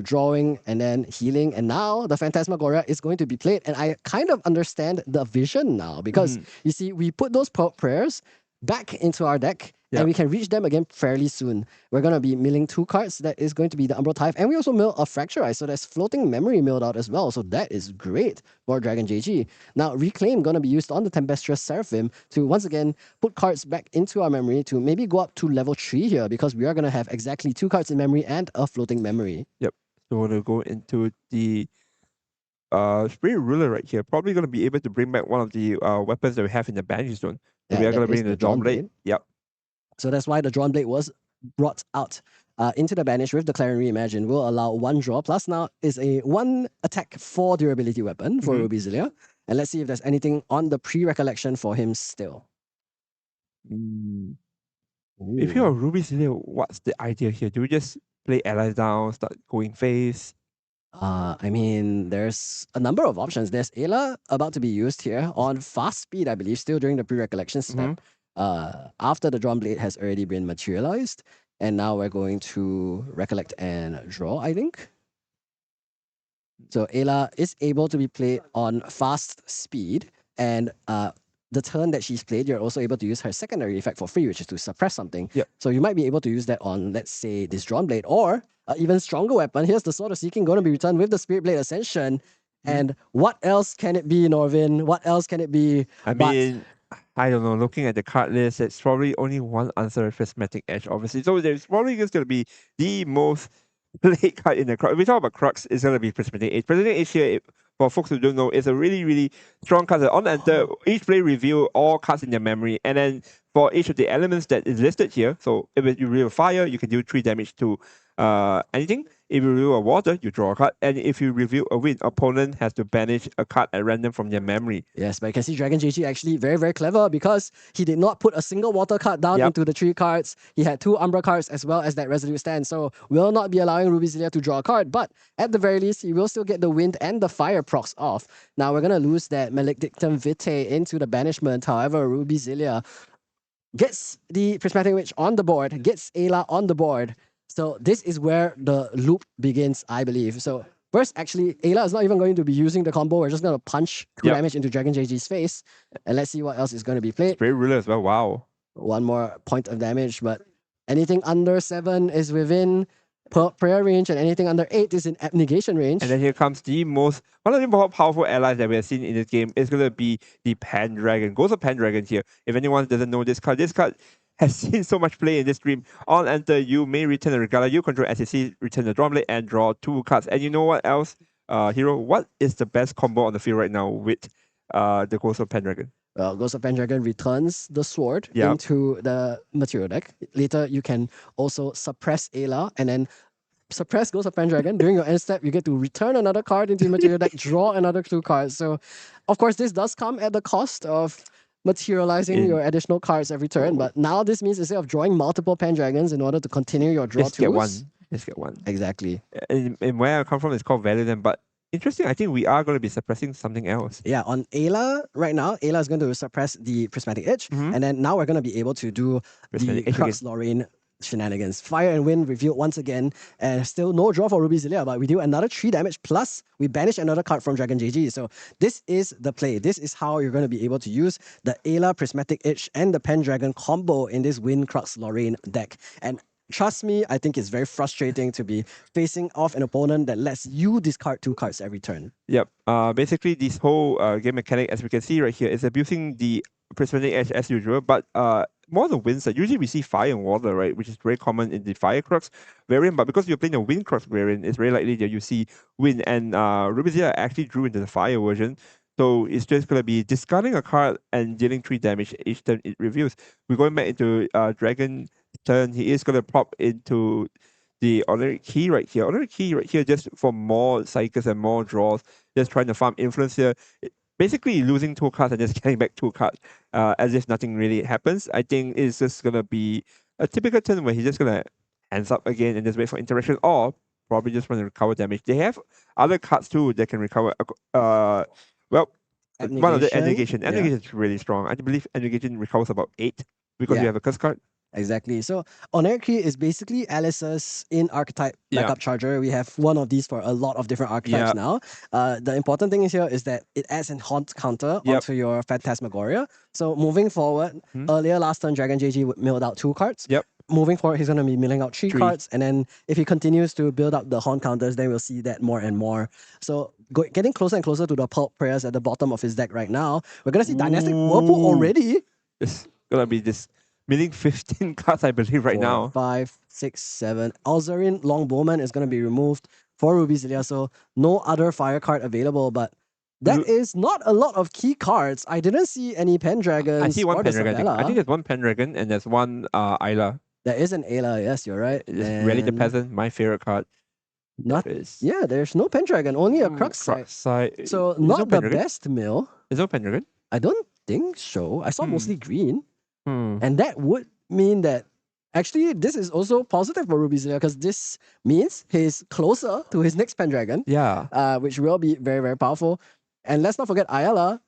drawing and then healing. And now the Phantasmagoria is going to be played. And I kind of understand the vision now, because you see, we put those prayers back into our deck, and we can reach them again fairly soon. We're going to be milling 2 cards. That is going to be the Umbral Tithe, and we also mill a Fracturize, so there's floating memory milled out as well. So that is great for Dragon JG. Now, Reclaim going to be used on the Tempestuous Seraphim to once again put cards back into our memory to maybe go up to level 3 here, because we are going to have exactly 2 cards in memory and a floating memory. Yep. So we're going to go into the Spirit Ruler right here. Probably going to be able to bring back one of the weapons that we have in the Banshee Zone. So we are going to bring the Dawn Blade. Yep. So that's why the Drawn Blade was brought out into the Banish with the Clarion Reimagine. Will allow 1 draw, plus now is a 1 attack 4 durability weapon for Ruby Zilia. And let's see if there's anything on the pre-recollection for him still. If you're a Ruby Zilia, what's the idea here? Do we just play allies down, start going phase? I mean, there's a number of options. There's Ayla about to be used here on fast speed, I believe, still during the pre-recollection step. After the Drawn Blade has already been materialized, and now we're going to recollect and draw, I think. So Ayla is able to be played on fast speed, and the turn that she's played, you're also able to use her secondary effect for free, which is to suppress something. So you might be able to use that on, let's say, this Drawn Blade, or even stronger weapon. Here's the Sword of Seeking going to be returned with the Spirit Blade Ascension. And what else can it be, Norvin? What else can it be? I mean, I don't know. Looking at the card list, it's probably only one answer: Prismatic Edge, obviously. So there's probably just going to be the most played card in the crowd. If we talk about Crux, it's going to be Prismatic Edge. Prismatic Edge here, for folks who don't know, is a really, really strong card. On enter, each player reveal all cards in their memory, and then for each of the elements that is listed here, so if you reveal fire, you can do 3 damage to anything. If you reveal a water, you draw a card. And if you reveal a wind, opponent has to banish a card at random from their memory. Yes, but you can see Dragon JG actually very, very clever, because he did not put a single water card down into the 3 cards. He had 2 Umbra cards as well as that Resolute Stand. So will not be allowing Ruby Zilia to draw a card. But at the very least, he will still get the wind and the fire procs off. Now we're going to lose that Maledictum Vitae into the banishment. However, Ruby Zilia gets the Prismatic Witch on the board, gets Ayla on the board. So this is where the loop begins, I believe. So first, actually, Ayla is not even going to be using the combo. We're just going to punch 2 damage into Dragon JG's face. And let's see what else is going to be played. Spirit Ruler as well, wow. 1 more point of damage, but anything under 7 is within prayer range, and anything under 8 is in abnegation range. And then here comes one of the more powerful allies that we have seen in this game is going to be the Pendragon. Ghost of Pendragon here. If anyone doesn't know this card has seen so much play in this stream. On enter, you may return a Regala you control SAC, return the Drawn Blade, and draw 2 cards. And you know what else, Hero? What is the best combo on the field right now with the Ghost of Pendragon? Well, Ghost of Pendragon returns the sword into the material deck. Later, you can also suppress Ayla and then suppress Ghost of Pendragon. During your end step, you get to return another card into your material deck, draw another 2 cards. So, of course, this does come at the cost of materializing your additional cards every turn. But now this means instead of drawing multiple Pendragons in order to continue your draw Just get one. twos. Just get one. Exactly. And where I come from is called value them, but interesting, I think we are going to be suppressing something else. Yeah, on Ayla right now, Ayla is going to suppress the Prismatic Edge, and then now we're going to be able to do Prismatic the Edge Crux Lorraine shenanigans. Fire and Wind revealed once again, and still no draw for Ruby Zilia, but we do another 3 damage, plus we banish another card from Dragon JG. So this is the play. This is how you're going to be able to use the Ayla Prismatic Edge and the Pendragon combo in this Wind Crux Lorraine deck. And trust me, I think it's very frustrating to be facing off an opponent that lets you discard 2 cards every turn. Yep. Basically, this whole game mechanic, as we can see right here, is abusing the Prismatic Edge as usual, but more the wind side. Usually we see fire and water, right, which is very common in the Fire Crux variant, but because you're playing the Wind Crux variant, it's very likely that you see wind, and Ruby Zilla actually drew into the fire version. So it's just going to be discarding a card and dealing 3 damage each turn it reveals. We're going back into Dragon turn. He is going to pop into the Honoric Key right here. Honoric Key right here just for more cycles and more draws. Just trying to farm influence here. Basically losing 2 cards and just getting back 2 cards as if nothing really happens. I think it's just going to be a typical turn where he's just going to hands up again and just wait for interaction, or probably just want to recover damage. They have other cards too that can recover. Well, one of the Abnegation. Abnegation is really strong. I believe Abnegation recovers about 8 because you have a curse card. Exactly. So Onarchy is basically Alice's in archetype backup charger. We have one of these for a lot of different archetypes now. The important thing is here is that it adds an haunt counter onto your Phantasmagoria. So moving forward, earlier last turn Dragon JG milled out 2 cards. Moving forward, he's going to be milling out 3 cards, and then if he continues to build up the haunt counters, then we'll see that more and more. So getting closer and closer to the pulp prayers at the bottom of his deck right now. We're going to see Dynastic Whirlpool already. It's going to be this milling 15 cards, I believe, right now. 5, 6, 7. Alzarin Longbowman is going to be removed for Ruby Zilia, so no other fire card available, but that is not a lot of key cards. I didn't see any Pendragons. I see one Pendragon. I think there's one Pendragon and there's one Ayla. There is an Ayla, yes, you're right. Rally the Peasant, my favorite card. Yeah, there's no Pendragon, only a Crux side. So not the best mill. There's no Pendragon? I don't think so. I saw mostly green. And that would mean that actually this is also positive for Ruby Zilia, because this means he's closer to his next Pendragon. Which will be very, very powerful. And let's not forget Ayala,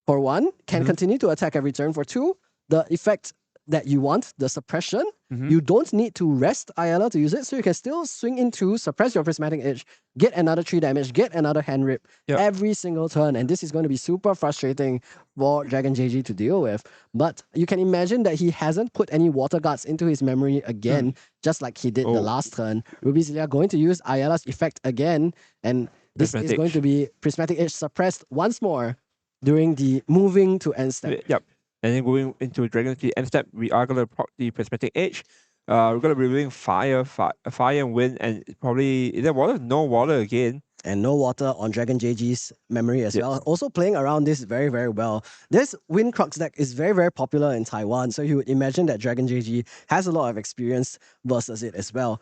for 1, can continue to attack every turn. For 2, the effect that you want, the suppression, you don't need to rest Ayala to use it, so you can still swing into, suppress your Prismatic Edge, get another 3 damage, get another hand rip every single turn, and this is going to be super frustrating for Dragon JG to deal with. But you can imagine that he hasn't put any Water Guards into his memory again, just like he did the last turn. Ruby Zilia going to use Ayala's effect again, and this is going to be Prismatic Edge suppressed once more during the moving to end step. And then going into Dragon Key end step, we are going to proc the Prismatic Edge. We're going to be revealing fire and wind, and probably, is there water? No water again. And no water on Dragon JG's memory as well. Also playing around this very, very well. This Wind Crux deck is very, very popular in Taiwan, so you would imagine that Dragon JG has a lot of experience versus it as well.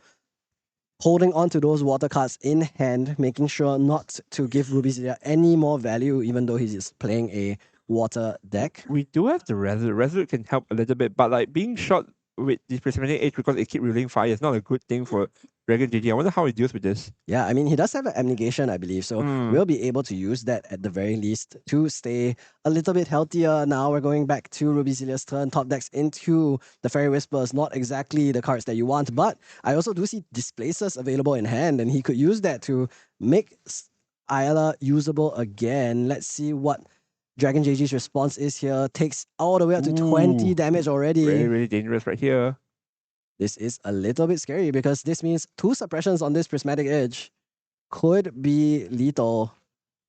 Holding on to those water cards in hand, making sure not to give Ruby Zilia any more value, even though he's just playing a water deck. We do have the Resolute. Resolute can help a little bit, but like being shot with the Prismatic Edge because it keeps revealing fire is not a good thing for Dragon JG. I wonder how he deals with this. Yeah, I mean, he does have an Abnegation, I believe, so we'll be able to use that at the very least to stay a little bit healthier. Now we're going back to Ruby Zilia's turn. Top decks into the Fairy Whispers, not exactly the cards that you want, but I also do see Displacers available in hand, and he could use that to make Ayala usable again. Let's see what Dragon JG's response is here. Takes all the way up to 20 damage already. Very, really dangerous right here. This is a little bit scary because this means 2 suppressions on this Prismatic Edge could be lethal.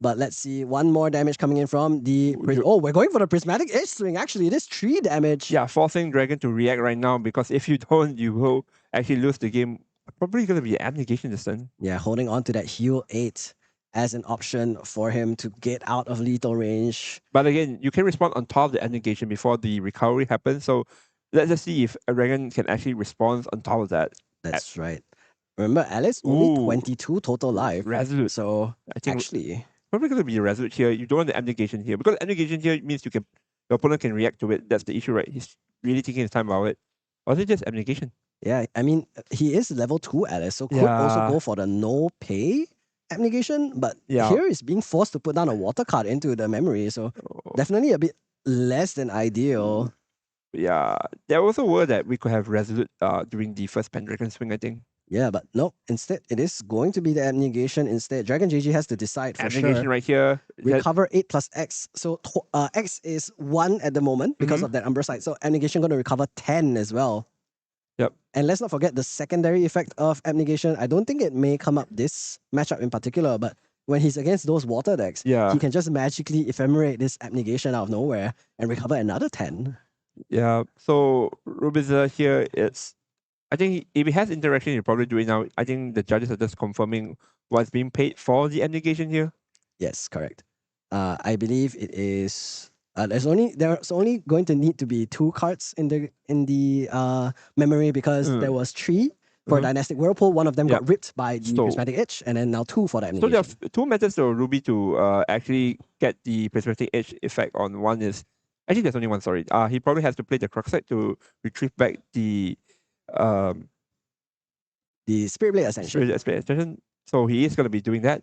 But let's see, 1 more damage coming in from the... Oh, we're going for the Prismatic Edge swing. Actually, it is 3 damage. Yeah, forcing Dragon to react right now, because if you don't, you will actually lose the game. Probably going to be Abnegation this turn. Yeah, holding on to that heal 8 as an option for him to get out of lethal range. But again, you can respond on top of the Abnegation before the recovery happens. So let's just see if a Dragon can actually respond on top of that. That's right. Remember, Alice, only Ooh. 22 total life. Resolute. So, I think actually, probably going to be Resolute here. You don't want the abnegation here because abnegation here means your opponent can react to it. That's the issue, right? He's really taking his time about it. Or is it just abnegation? yeah, I mean, he is level 2 Alice, so could also Yeah. go for the no pay abnegation, but Yeah. here is being forced to put down a water card into the memory, so Oh, definitely a bit less than ideal. yeah. There also were that we could have Resolute during the first Pendragon swing, I think. Yeah, but no, instead it is going to be the abnegation instead. Dragon JG has to decide for Abnegation sure. right here. Recover 8 plus X. So X is 1 at the moment because Mhm. of that Umbra side. So abnegation going to recover 10 as well. Yep. And let's not forget the secondary effect of abnegation. I don't think it may come up this matchup in particular, but when he's against those water decks, Yeah. he can just magically ephemerate this abnegation out of nowhere and recover another 10. Yeah. So Rubiza here, I think if he has interaction, he'll probably do it now. I think the judges are just confirming what's being paid for the abnegation here. Yes, correct. I believe it is. There's only going to need to be 2 cards in the memory because there was 3 for Mhm. Dynastic Whirlpool. One of them got Yep. ripped by the So- Prismatic Edge, and then now 2 for the So there abnegation. are two methods for Ruby to actually get the prismatic edge effect on. One is actually there's only one. Sorry, he probably has to play the Cruxite to retrieve back the The Spirit Blade Ascension. Spirit extension. So he is going to be doing that.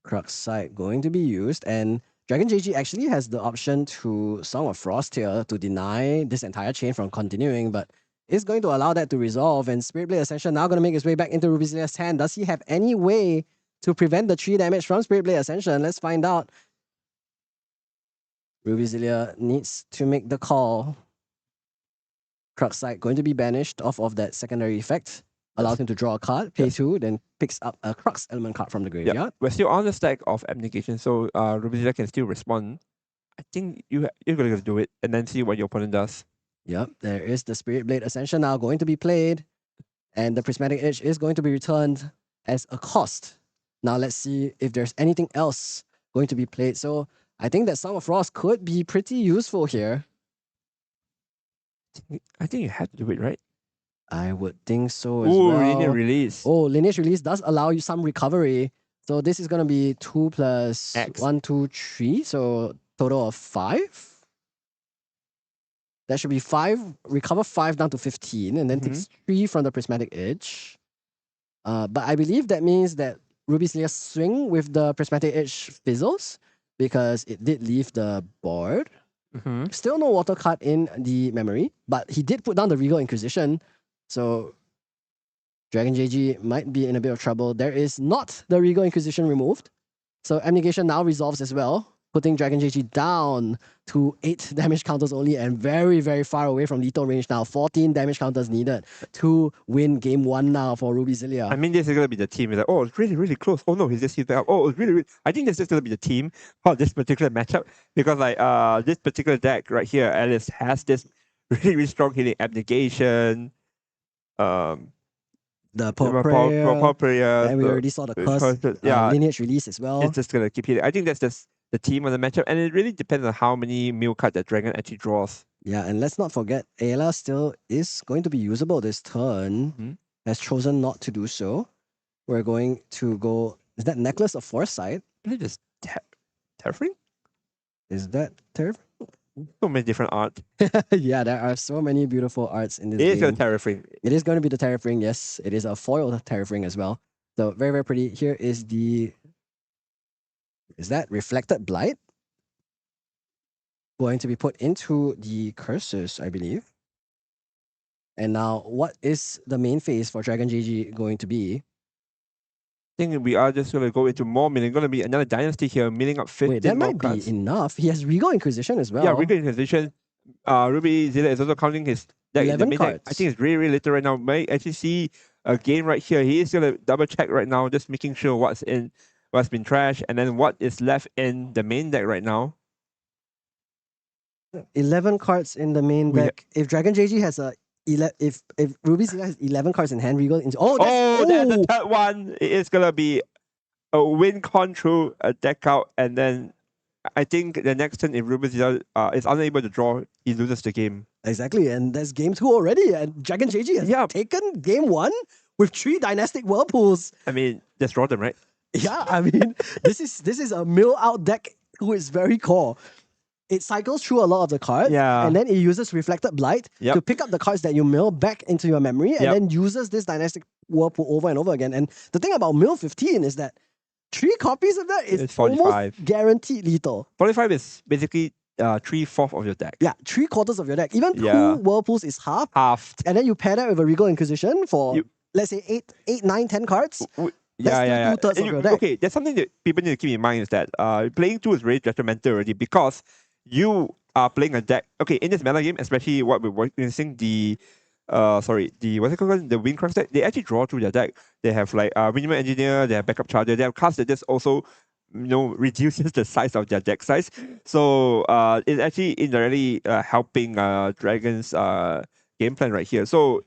Cruxite going to be used, and Dragon JG actually has the option to Song of Frost here to deny this entire chain from continuing, but is going to allow that to resolve, and Spirit Blade Ascension now going to make his way back into Rubizilia's hand. Does he have any way to prevent the 3 damage from Spirit Blade Ascension? Let's find out. Rubizilia needs to make the call. Cruxite going to be banished off of that secondary effect. Allows him to draw a card, pay 2, then picks up a Crux element card from the graveyard. Yeah, we're still on the stack of abnegation, so Rubizilla can still respond. I think you're going to do it and then see what your opponent does. Yep, there is the Spirit Blade Ascension now going to be played, and the Prismatic Edge is going to be returned as a cost. Now let's see if there's anything else going to be played. So I think that Song of Frost could be pretty useful here. I think you have to do it, right? I would think so as Ooh, well. linear release. Oh, lineage release does allow you some recovery. So this is going to be 2 plus X. 1, 2, 3. So total of 5. That should be 5. Recover 5 down to 15. And then takes 3 from the Prismatic Edge. But I believe that means that Ruby's swing with the Prismatic Edge fizzles because it did leave the board. Mm-hmm. Still no water card in the memory, but he did put down the Regal Inquisition. So Dragon JG might be in a bit of trouble. There is not the Regal Inquisition removed. So abnegation now resolves as well, putting Dragon JG down to 8 damage counters only and very, very far away from lethal range now. 14 damage counters needed to win game 1 now for Rubizilia. I mean, this is going to be the team. It's like, oh, it's really, really close. Oh no, he's just hit back up. Oh, it's really, really. I think this is going to be the team for this particular matchup because like this particular deck right here, Alice has this really, really strong hitting abnegation. The Power Prayer, and we the- already saw the curse yeah, lineage release as well. it's just going to keep hitting. I think that's just the team of the matchup, and it really depends on how many mill cards that Dragon actually draws. Yeah, and let's not forget, Ayla still is going to be usable this turn. Has chosen not to do so. We're going to go... Is that Necklace of Foresight? Is it just Terraforming? Is that Terraform? So many different art. Yeah, there are so many beautiful arts in this It is game. going to Terraforming. It is going to be the Terraforming, yes. It is a foil Terraforming as well. So very, very pretty. Here is the... Is that Reflected Blight? Going to be put into the curses, I believe. And now, what is the main phase for Dragon JG going to be? I think we are just going to go into more milling. Going to be another dynasty here, milling up 15 Wait, that more might cards. be enough. He has Regal Inquisition as well. Yeah, Regal Inquisition. Ruby Zilla is also counting his deck in the 11 main deck. I cards. think it's really, really little right now. May actually see a game right here. He is going to double check right now, just making sure what's been trashed, and then what is left in the main deck right now. 11 cards in the main deck. If Dragon JG has a... If Ruby Zilla has 11 cards in hand, Regal... That's The third one. It is going to be a win con through a deck out, and then I think the next turn, if Ruby Zilla is unable to draw, he loses the game. Exactly, and that's game 2 already. And Dragon JG has taken game 1 with 3 Dynastic Whirlpools. I mean, just draw them, right? Yeah, I mean, this is a mill out deck who is very core. It cycles through a lot of the cards, Yeah. and then it uses Reflected Blight Yep. to pick up the cards that you mill back into your memory, and Yep. then uses this Dynastic Whirlpool over and over again. And the thing about mill 15 is that 3 copies of that is It's 45. almost guaranteed lethal. 45 is basically 3/4 of your deck. Yeah, 3/4 of your deck. Even 2 Yeah. Whirlpools is half, Halved. and then you pair that with a Regal Inquisition for, let's say, 8, 9, 10 cards. Yeah, still yeah. 2/3 of And your deck. Okay, there's something that people need to keep in mind is that playing 2 is really detrimental already because you are playing a deck. Okay, in this meta game, especially what we're witnessing, the what's it called? The Windcrux deck, they actually draw through their deck. They have like Minimal Engineer, they have Backup Charger, they have cards that just also reduces the size of their deck size. So it's actually indirectly helping Dragon's game plan right here. So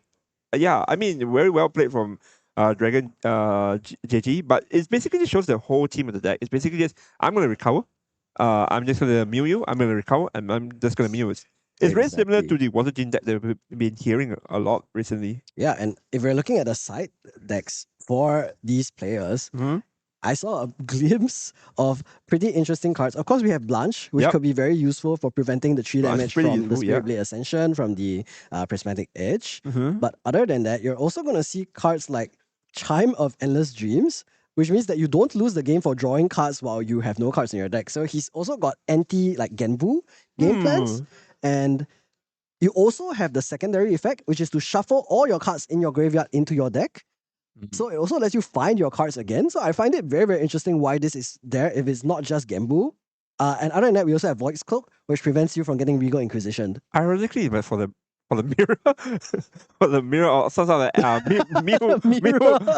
yeah, I mean, very well played from Dragon JG, but it basically just shows the whole team of the deck. It's basically just, I'm going to recover. I'm just going to mill you. I'm going to recover, and I'm just going to mill it. It's very similar to the Water Gene deck that we've been hearing a lot recently. Yeah, and if we're looking at the side decks for these players, I saw a glimpse of pretty interesting cards. Of course, we have Blanche, which could be very useful for preventing the 3 Blanche is damage pretty from the useful, Spirit Blade Ascension, from the Prismatic Edge. Mm-hmm. But other than that, you're also going to see cards like Chime of Endless Dreams, which means that you don't lose the game for drawing cards while you have no cards in your deck. So he's also got anti-Genbu game plans. And you also have the secondary effect, which is to shuffle all your cards in your graveyard into your deck. So it also lets you find your cards again. So I find it very, very interesting why this is there if it's not just Genbu. And other than that, we also have Void's Cloak, which prevents you from getting Regal Inquisition. Ironically, but for the mirror, for the mirror, or some sort of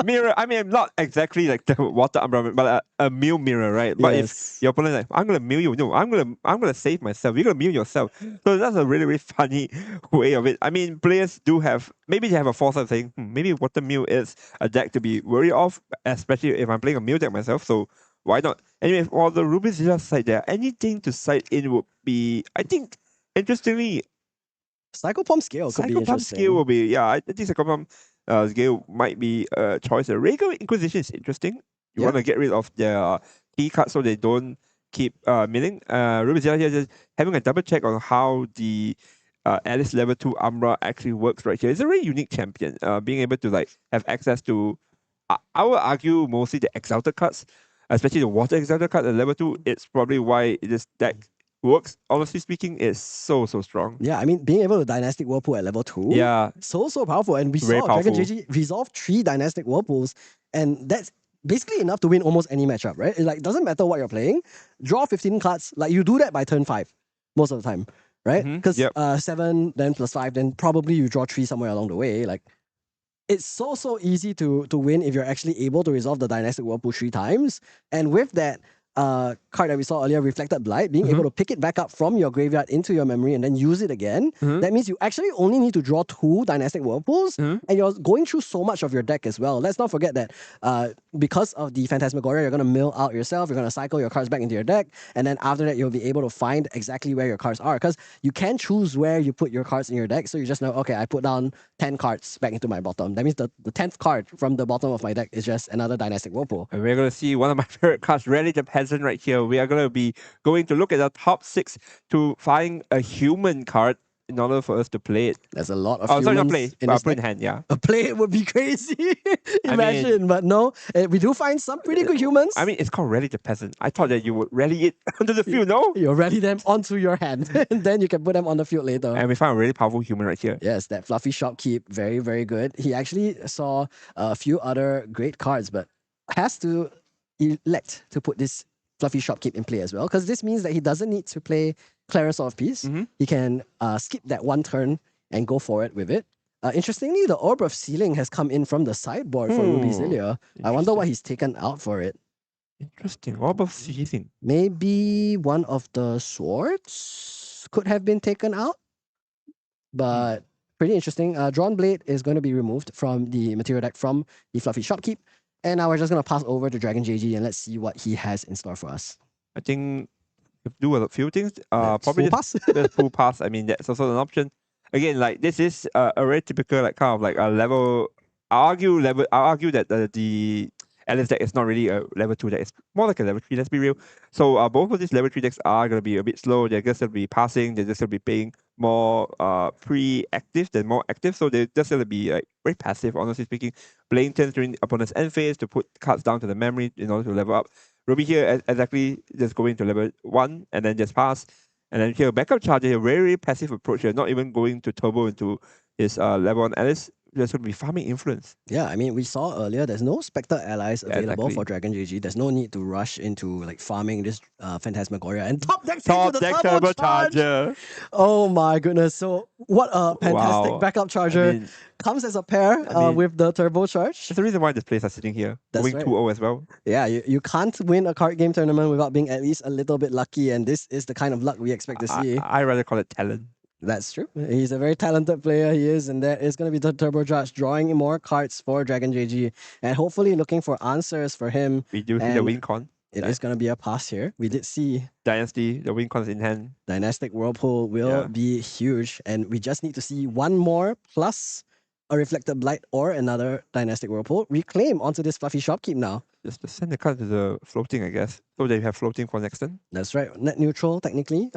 mirror. I mean, not exactly like the Water Umbra, but a mill mirror, right? But if your opponent like, I'm gonna mill you, no, I'm gonna save myself. You're gonna mill yourself. So that's a really, really funny way of it. I mean, players do have, maybe they have a foresight saying, maybe Water Mill is a deck to be worried of, especially if I'm playing a mill deck myself. So why not? Anyway, for the Ruby Zilla side there, anything to side in would be, I think, interestingly, Psychopomp Scale could be Psychopomp interesting. Scale will be, I think Psychopomp Scale might be a choice. Regal Inquisition is interesting. You want to get rid of their key cards so they don't keep milling. Ruby Zilla here just having a double check on how the Alice level 2 Umbra actually works right here. It's a very unique champion. Being able to like have access to, I would argue mostly the Exalted cards, especially the Water Exalted card at level 2. It's probably why this deck works, honestly speaking, is so strong. Yeah, I mean, being able to Dynastic Whirlpool at level 2, so powerful. And we Very saw powerful. Dragon JG resolve 3 Dynastic Whirlpools, and that's basically enough to win almost any matchup, right? It like doesn't matter what you're playing, draw 15 cards, like you do that by turn 5 most of the time, right? Because 7, then plus 5, then probably you draw 3 somewhere along the way. Like, it's so easy to win if you're actually able to resolve the Dynastic Whirlpool 3 times. And with that card that we saw earlier, Reflected Blight, being able to pick it back up from your graveyard into your memory and then use it again, that means you actually only need to draw 2 Dynastic Whirlpools, and you're going through so much of your deck as well. Let's not forget that because of the Phantasmagoria, you're going to mill out yourself, you're going to cycle your cards back into your deck, and then after that, you'll be able to find exactly where your cards are, because you can choose where you put your cards in your deck, so you just know, okay, I put down 10 cards back into my bottom. That means the 10th card from the bottom of my deck is just another Dynastic Whirlpool. And we're going to see one of my favorite cards, Rally the Peasant, right here. We are going to be going to look at the top 6 to find a human card in order for us to play it. There's a lot of Oh, sorry, not humans play. in this Put in deck. hand, yeah. A play it would be crazy. Imagine, but no, we do find some pretty good humans. I mean, it's called Rally the Peasant. I thought that you would rally it onto the field, no? You rally them onto your hand, and then you can put them on the field later. And we found a really powerful human right here. Yes, that Fluffy Shopkeep, very, very good. He actually saw a few other great cards, but has to elect to put this Fluffy Shopkeep in play as well, because this means that he doesn't need to play Clarence of Peace. He can skip that one turn and go for it with it. Interestingly, the Orb of Sealing has come in from the sideboard for Ruby Zilla. I wonder what he's taken out for it. Interesting. What about seizing? Maybe one of the swords could have been taken out, but pretty interesting. Drawn Blade is going to be removed from the material deck from the Fluffy Shopkeep. And now we're just going to pass over to Dragon JG and let's see what he has in store for us. I think if do a few things. Probably full just the full pass. I mean, that's also an option. Again, like this is a very typical like kind of like a level I'll argue that the Alice deck is not really a level 2 deck. It's more like a level 3, let's be real. So both of these level 3 decks are going to be a bit slow. They're just going to be passing. They're just going to be playing more pre-active than more active. So they're just going to be like very passive, honestly speaking. Playing turns during the opponent's end phase to put cards down to the memory in order to level up. Ruby here exactly just going to level 1 and then just pass. And then here, backup charger, a very passive approach here, not even going to turbo into his level 1 Alice. There's going to be farming influence. Yeah, I mean, we saw earlier there's no Spectre allies available exactly. for Dragon GG. There's no need to rush into like farming this Phantasmagoria and top deck Top into the deck turbo turbo charge. charger. Oh my goodness! So what a fantastic Wow. backup charger I mean, comes as a pair with the turbo charge. that's the reason why these players are sitting here, That's going right. 2-0 as well. Yeah, you can't win a card game tournament without being at least a little bit lucky, and this is the kind of luck we expect to see. I rather call it talent. That's true. He's a very talented player, he is, and there is going to be the turbocharge drawing more cards for Dragon JG and hopefully looking for answers for him. We do see the win con. It is going to be a pass here. We did see Dynasty, the win con is in hand. Dynastic Whirlpool will be huge, and we just need to see one more plus a Reflected Blight or another Dynastic Whirlpool reclaim onto this fluffy shopkeep now. Just to send the card to the floating, I guess. So that you have floating for next turn. That's right. Net neutral, technically.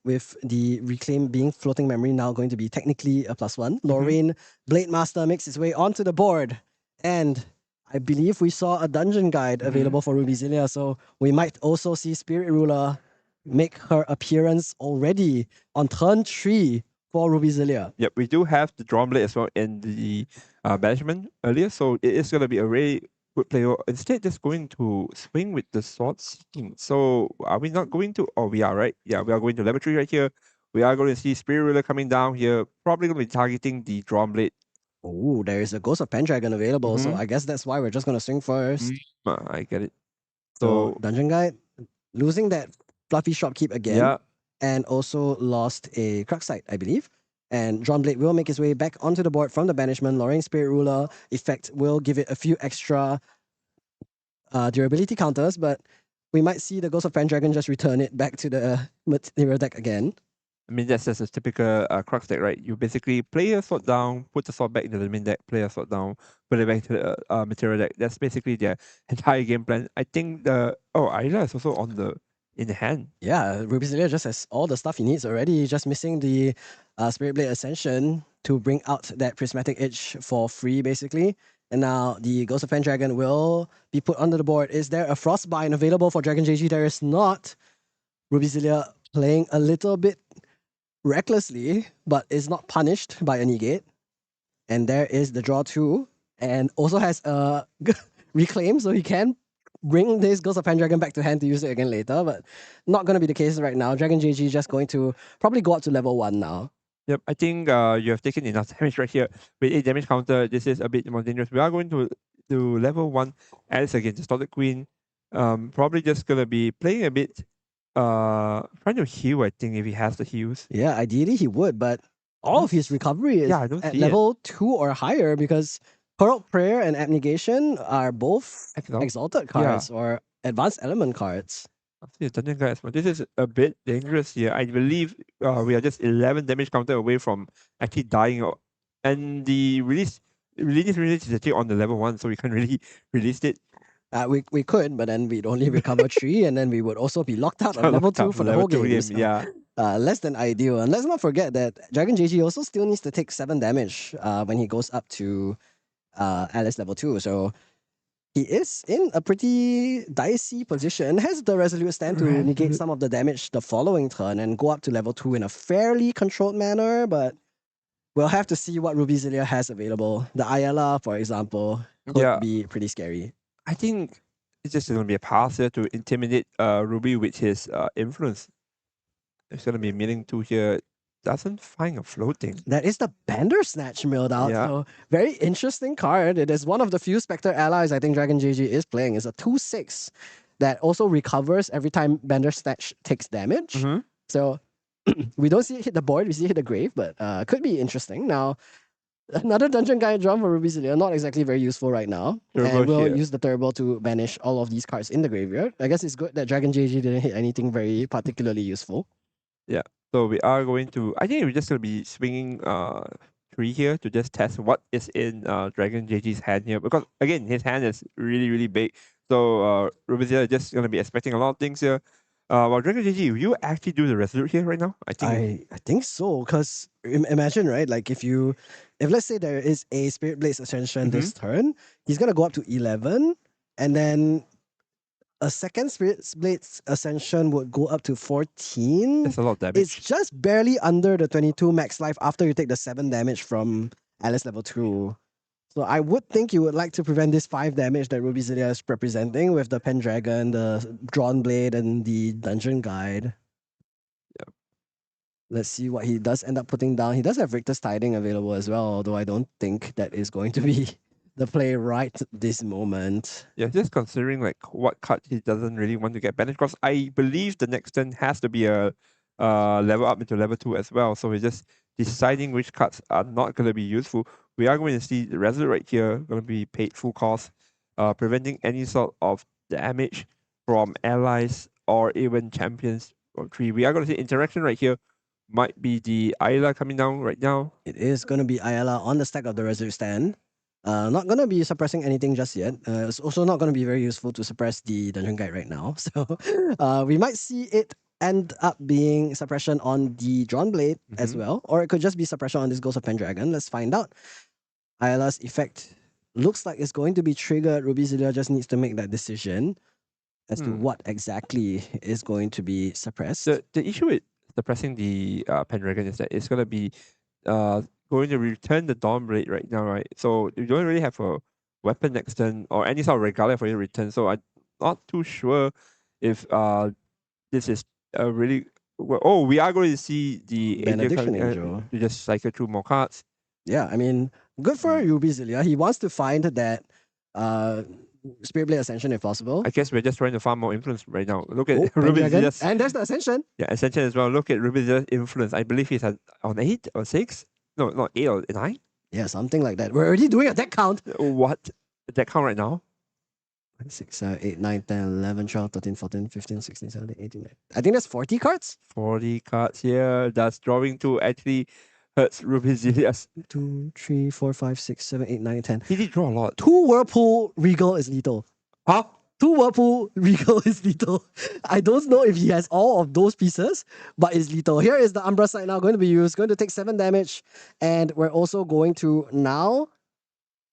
With the reclaim being floating memory now going to be technically a +1. Lorraine Blade Master makes its way onto the board. And I believe we saw a dungeon guide available for Ruby Zilia. So we might also see Spirit Ruler make her appearance already on turn 3 for Ruby Zilia. Yep, we do have the Drawn Blade as well in the banishment earlier. So it is going to be a very good player. Instead, just going to swing with the sword seeking. So are we not going to? Oh, we are, right? Yeah, we are going to level 3 right here. We are going to see Spirit Ruler coming down here. Probably going to be targeting the Drawn Blade. Oh, there is a Ghost of Pendragon available. So I guess that's why we're just going to swing first. I get it. So dungeon guide, losing that fluffy shopkeep again. Yeah. And also lost a Crux Sight, I believe. And Drawn Blade will make his way back onto the board from the banishment. Lorraine Spirit Ruler effect will give it a few extra durability counters, but we might see the Ghost of Pendragon just return it back to the material deck again. I mean, that's just a typical Crux deck, right? You basically play a sword down, put the sword back into the main deck, play a sword down, put it back into the material deck. That's basically their entire game plan. I think Ayla is also in the hand. Yeah, Ruby Zilia just has all the stuff he needs already. Just missing the Spirit Blade Ascension to bring out that Prismatic Edge for free, basically. And now the Ghost of Pendragon will be put onto the board. Is there a Frostbind available for Dragon JG? There is not. Ruby Zilia playing a little bit recklessly, but is not punished by a negate. And there is the draw 2, and also has a reclaim, so he can bring this Ghost of Pendragon back to hand to use it again later, but not going to be the case right now. Dragon JG just going to probably go up to level 1 now. Yep, I think you have taken enough damage right here. With 8 damage counter, this is a bit more dangerous. We are going to level 1 Alice against Distorted Queen. Probably just going to be playing a bit, trying to heal, I think, if he has the heals. Yeah, ideally he would, but all of his recovery is at level 2 or higher because Herald Prayer and Abnegation are both Exalted cards or Advanced Element cards. I see Dungeon Guide as well. This is a bit dangerous here. I believe we are just 11 damage counter away from actually dying. And the release is actually on the level 1, so we can't really release it. We could, but then we'd only recover 3, and then we would also be locked out on level 2 for the whole game. So, yeah. Less than ideal. And let's not forget that Dragon JG also still needs to take 7 damage when he goes up to Alice level 2. So he is in a pretty dicey position, has the Resolute Stand to negate some of the damage the following turn and go up to level 2 in a fairly controlled manner, but we'll have to see what Ruby Zilia has available. The Ayala, for example, could be pretty scary. I think it's just going to be a pass here to intimidate Ruby with his influence. It's going to be milling 2 here. Doesn't find a floating. That is the Bandersnatch milled out. Yeah. So very interesting card. It is one of the few Spectre allies I think Dragon JG is playing. It's a 2/6 that also recovers every time Bandersnatch takes damage. So we don't see it hit the board, we see it hit the grave, but could be interesting. Now, another Dungeon Guide drawn for Ruby Zilia, not exactly very useful right now. And we'll use the Turbo to banish all of these cards in the graveyard. I guess it's good that Dragon JG didn't hit anything very particularly useful. Yeah. So we are going to, I think we're just going to be swinging 3 here to just test what is in Dragon JG's hand here. Because again, his hand is really, really big. So Rubizia is just going to be expecting a lot of things here. While Dragon JG, will you actually do the Resolute here right now? I think so, because imagine, right? Like if let's say there is a Spirit Blade's Ascension this turn, he's gonna go up to 11, and then a second Spirit Blade's Ascension would go up to 14. That's a lot of damage. It's just barely under the 22 max life after you take the 7 damage from Alice level 2. So I would think you would like to prevent this 5 damage that Ruby Zilia is representing with the Pendragon, the Drawn Blade, and the Dungeon Guide. Yep. Let's see what he does end up putting down. He does have Richter's Tiding available as well, although I don't think that is going to be the play right this moment. Yeah, just considering like what card he doesn't really want to get banished, because I believe the next turn has to be a level up into level 2 as well. So we're just deciding which cards are not going to be useful. We are going to see the Resolute right here going to be paid full cost, preventing any sort of damage from allies or even champions or 3. We are going to see interaction right here. Might be the Ayla coming down right now. It is going to be Ayala on the stack of the Resolute stand. Not going to be suppressing anything just yet. It's also not going to be very useful to suppress the Dungeon Guide right now. So we might see it end up being suppression on the Drawn Blade as well. Or it could just be suppression on this Ghost of Pendragon. Let's find out. Ayala's effect looks like it's going to be triggered. Ruby Zilia just needs to make that decision as to what exactly is going to be suppressed. The issue with suppressing the Pendragon is that it's going to be going to return the Dawn Blade right now, right? So you don't really have a weapon next turn or any sort of regalia for you to return. So I'm not too sure if this is a really... Oh, we are going to see the Benediction Angel to just cycle through more cards. Yeah, I mean, good for Ruby Zilia. He wants to find that Spirit Blade Ascension if possible. I guess we're just trying to farm more influence right now. Look at Ruby Ruby Zilia's... And there's the Ascension. Yeah, Ascension as well. Look at Ruby Zilia's influence. I believe he's on 8 or 6. No, not 8 or 9. Yeah, something like that. We're already doing a deck count. What? Deck count right now? 6, 8, 9, 10, 11, 12, 13, 14, 15, 16, 17, 18, 19. I think that's 40 cards. 40 cards here. Does drawing 2 actually hurts Ruby Zilia's? 2, 3, 4, 5, 6, 7, 8, 9, 10. He did draw a lot. 2 Whirlpool Regal is lethal. Huh? 2 Whirlpool Regal is lethal. I don't know if he has all of those pieces, but it's lethal. Here is the Umbra side now going to be used, going to take 7 damage. And we're also going to now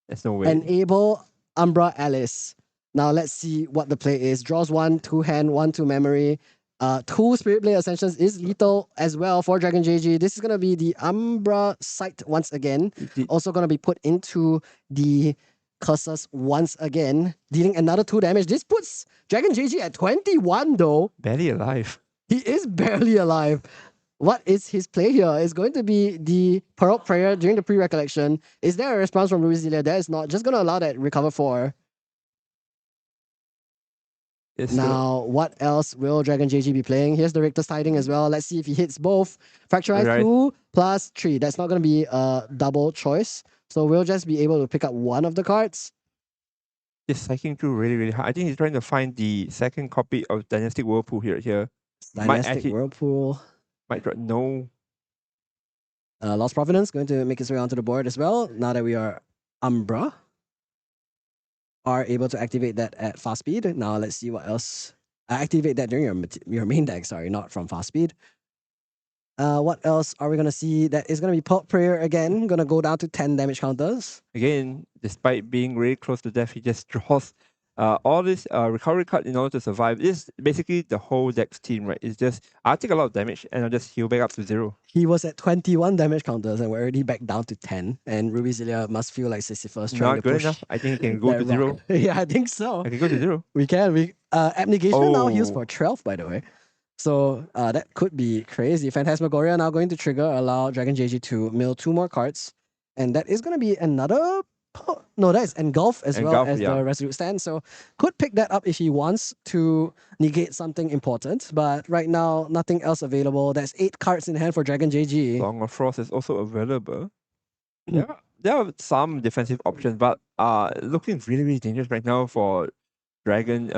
There's no way. enable Umbra Alice. Now let's see what the play is. Draws 1, 2 hand, 1 to memory. 2 Spirit Blade Ascensions is lethal as well for Dragon JG. This is going to be the Umbra Sight once again. Also going to be put into the curses once again, dealing another 2 damage. This puts Dragon JG at 21 though. Barely alive. He is barely alive. What is his play here? It's going to be the Pearl Prayer during the pre-recollection. Is there a response from Ruby Zilia? There is not. Just going to allow that recover 4. Now, what else will Dragon JG be playing? Here's the Richter's Tiding as well. Let's see if he hits both. Fracturize 2 plus 3. That's not going to be a double choice. So we'll just be able to pick up one of the cards. He's cycling through really, really hard. I think he's trying to find the second copy of Dynastic Whirlpool here. Dynastic Whirlpool. No. Lost Providence going to make its way onto the board as well. Now that we are Umbra. Are able to activate that at fast speed. Now let's see what else. Activate that during your main deck, sorry, not from fast speed. What else are we going to see? That is going to be Pulp Prayer again. Going to go down to 10 damage counters. Again, despite being really close to death, he just draws all this recovery card in order to survive. This is basically the whole deck's team, right? It's just, I'll take a lot of damage and I'll just heal back up to 0. He was at 21 damage counters and we're already back down to 10. And Ruby Zilia must feel like Sisyphus trying Not to good push. enough. I think he can go to 0. Yeah, I think so. I can go to 0. We can. Abnegation now heals Oh. for 12, by the way. So that could be crazy. Phantasmagoria now going to trigger, allow Dragon JG to mill 2 more cards. And that is going to be another... No, that is Engulf as well as the Resolute Stand. So could pick that up if he wants to negate something important. But right now, nothing else available. There's 8 cards in hand for Dragon JG. Song of Frost is also available. Yeah, there are some defensive options, but looking really, really dangerous right now for Dragon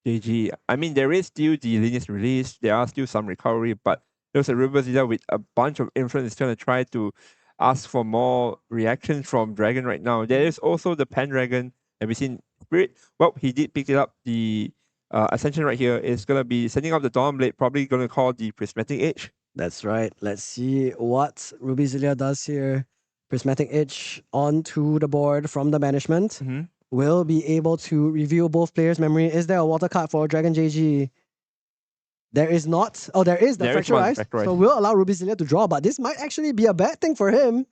JG. I mean, there is still the Lineage release. There are still some recovery, but there's a Ruby Zilia with a bunch of influence is going to try to ask for more reactions from Dragon right now. There is also the Pendragon. Have we seen Spirit? Well, he did pick it up. The Ascension right here is going to be sending up the Dawn Blade, probably going to call the Prismatic Edge. That's right. Let's see what Ruby Zilia does here. Prismatic Edge onto the board from the banishment. Will be able to reveal both players' memory. Is there a water card for Dragon JG? There is not. Oh, there is the There is one, Fracturized. Fracturized. So we'll allow Ruby Zilia to draw, but this might actually be a bad thing for him.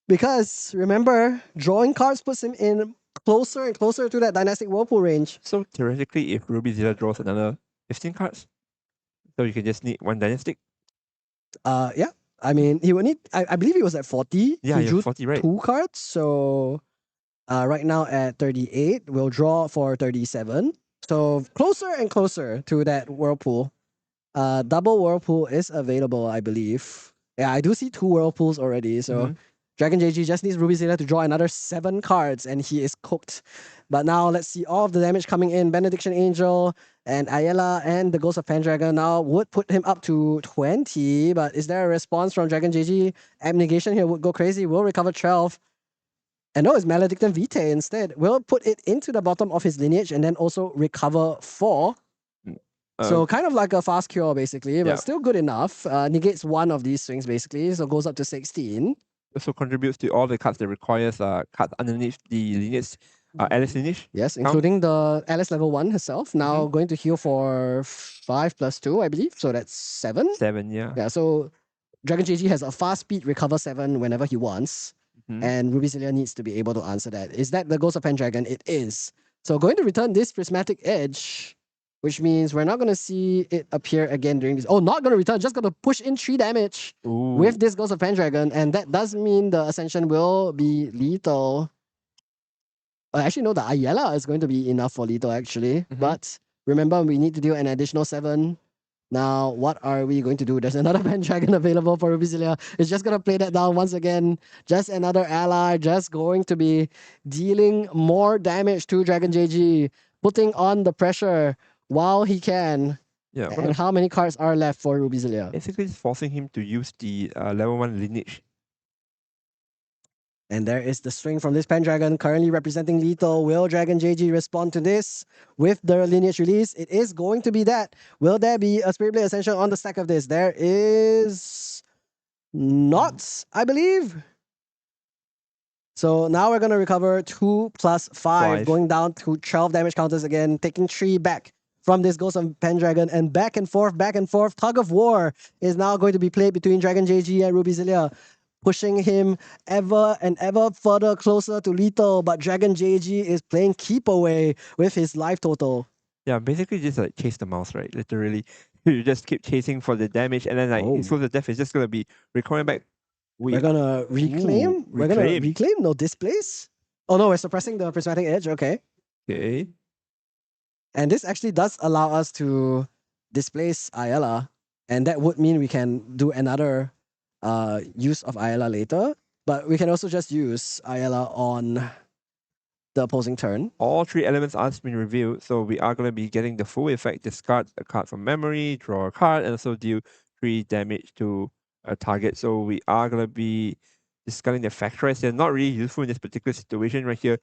Because remember, drawing cards puts him in closer and closer to that Dynastic Whirlpool range. So theoretically, if Ruby Zilla draws another 15 cards, so you can just need one Dynastic. Yeah. I mean, he would need. I believe he was at 40. Yeah, he you're drew 40, right? 2 cards. So right now at 38, we'll draw for 37. So closer and closer to that Whirlpool. Double Whirlpool is available, I believe. Yeah, I do see 2 Whirlpools already. So Dragon JG just needs Ruby Zilla to draw another 7 cards and he is cooked. But now let's see all of the damage coming in. Benediction Angel and Ayala and the Ghost of Pendragon now would put him up to 20. But is there a response from Dragon JG? Abnegation here would go crazy. Will recover 12. And no, it's Maledictant Vitae instead. We'll put it into the bottom of his lineage and then also recover 4. So kind of like a fast cure basically, but still good enough. Negates 1 of these swings basically, so goes up to 16. Also contributes to all the cards that requires cards underneath the lineage, Alice lineage. Yes, including the Alice level 1 herself. Now going to heal for 5 plus 2, I believe. So that's 7. 7, yeah. Yeah, so Dragon JG has a fast speed recover 7 whenever he wants. And Ruby Zilia needs to be able to answer that. Is that the Ghost of Pendragon? It is. So going to return this Prismatic Edge, which means we're not going to see it appear again during this. Oh, not going to return, just going to push in 3 damage with this Ghost of Pendragon. And that does mean the Ascension will be lethal. Actually, no, the Ayala is going to be enough for lethal, actually. But remember, we need to do an additional 7. Now, what are we going to do? There's another Pendragon available for Ruby Zilia. It's just going to play that down once again. Just another ally, just going to be dealing more damage to Dragon JG, putting on the pressure while he can. Yeah. And how many cards are left for Ruby Zilia? Basically, it's forcing him to use the level 1 lineage. And there is the string from this Pendragon currently representing lethal. Will Dragon JG respond to this with the lineage release? It is going to be that. Will there be a Spirit Blade Ascension on the stack of this? There is not, I believe. So now we're going to recover 2 plus 5, going down to 12 damage counters again, taking 3 back from this Ghost of Pendragon, and back and forth. Tug of war is now going to be played between Dragon JG and Ruby Zilia, pushing him ever and ever further closer to lethal, but Dragon JG is playing keep away with his life total. Yeah, basically just like chase the mouse, right? Literally, you just keep chasing for the damage, and then like Explosive the Death is just gonna be recording back. We're gonna reclaim. We're gonna reclaim. No displace. Oh no, we're suppressing the Prismatic Edge. Okay. Okay. And this actually does allow us to displace Ayala, and that would mean we can do another use of Ayala later, but we can also just use Ayala on the opposing turn. All 3 elements are being revealed, so we are going to be getting the full effect. Discard a card from memory, draw a card, and also deal 3 damage to a target. So we are going to be discarding the Factorize. They're not really useful in this particular situation right here.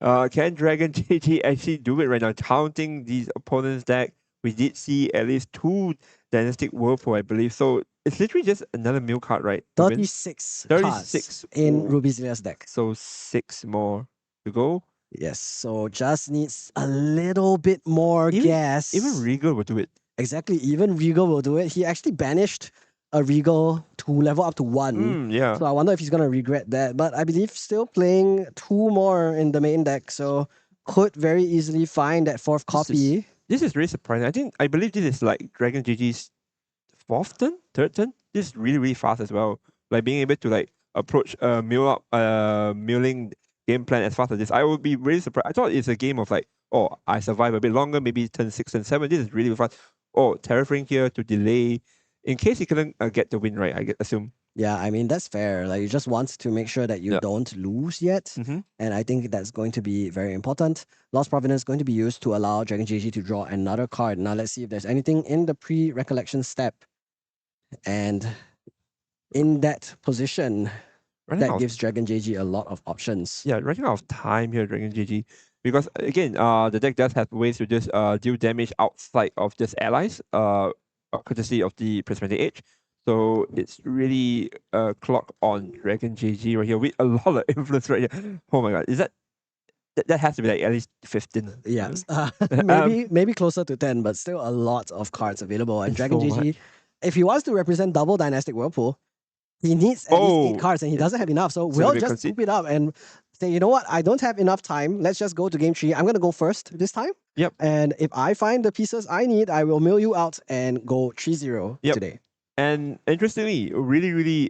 Can Dragon JG actually do it right now? Counting these opponents' deck, we did see at least 2 Dynastic Whirlpool, I believe. So it's literally just another mill card, right? 36 cards in Ruby Zilia's deck. So 6 more to go. Yes, so just needs a little bit more gas. Even Regal will do it. Exactly, even Regal will do it. He actually banished a Regal to level up to 1. Yeah. So I wonder if he's going to regret that. But I believe still playing 2 more in the main deck. So could very easily find that 4th copy. This is really surprising. I believe this is like Dragon GG's 4th turn, 3rd turn. This is really, really fast as well. Like being able to like approach milling game plan as fast as this. I would be really surprised. I thought it's a game of like, oh, I survive a bit longer, maybe turn 6 and 7. This is really fast. Oh, Terraframe here to delay in case he couldn't get the win, right? I assume. Yeah, I mean, that's fair. Like, you just want to make sure that you don't lose yet. And I think that's going to be very important. Lost Providence is going to be used to allow Dragon JG to draw another card. Now, let's see if there's anything in the pre-recollection step. And in that position, running out that of gives Dragon JG a lot of options. Yeah, running out of time here, Dragon GG. Because again, the deck does have ways to just deal damage outside of just allies, courtesy of the prismatic edge. So it's really a clock on Dragon GG right here with a lot of influence right here. Oh my god, is that has to be like at least 15? Yeah, Um, maybe closer to 10, but still a lot of cards available. And it's Dragon so GG, much. if he wants to represent double Dynastic Whirlpool, he needs at least 8 Oh, cards, and he doesn't have enough. So it's we'll gonna be a just concede. scoop it up and say, you know what? I don't have enough time. Let's just go to game 3. I'm gonna go first this time. Yep. And if I find the pieces I need, I will mill you out and go 3-0 Yep. today. And interestingly, really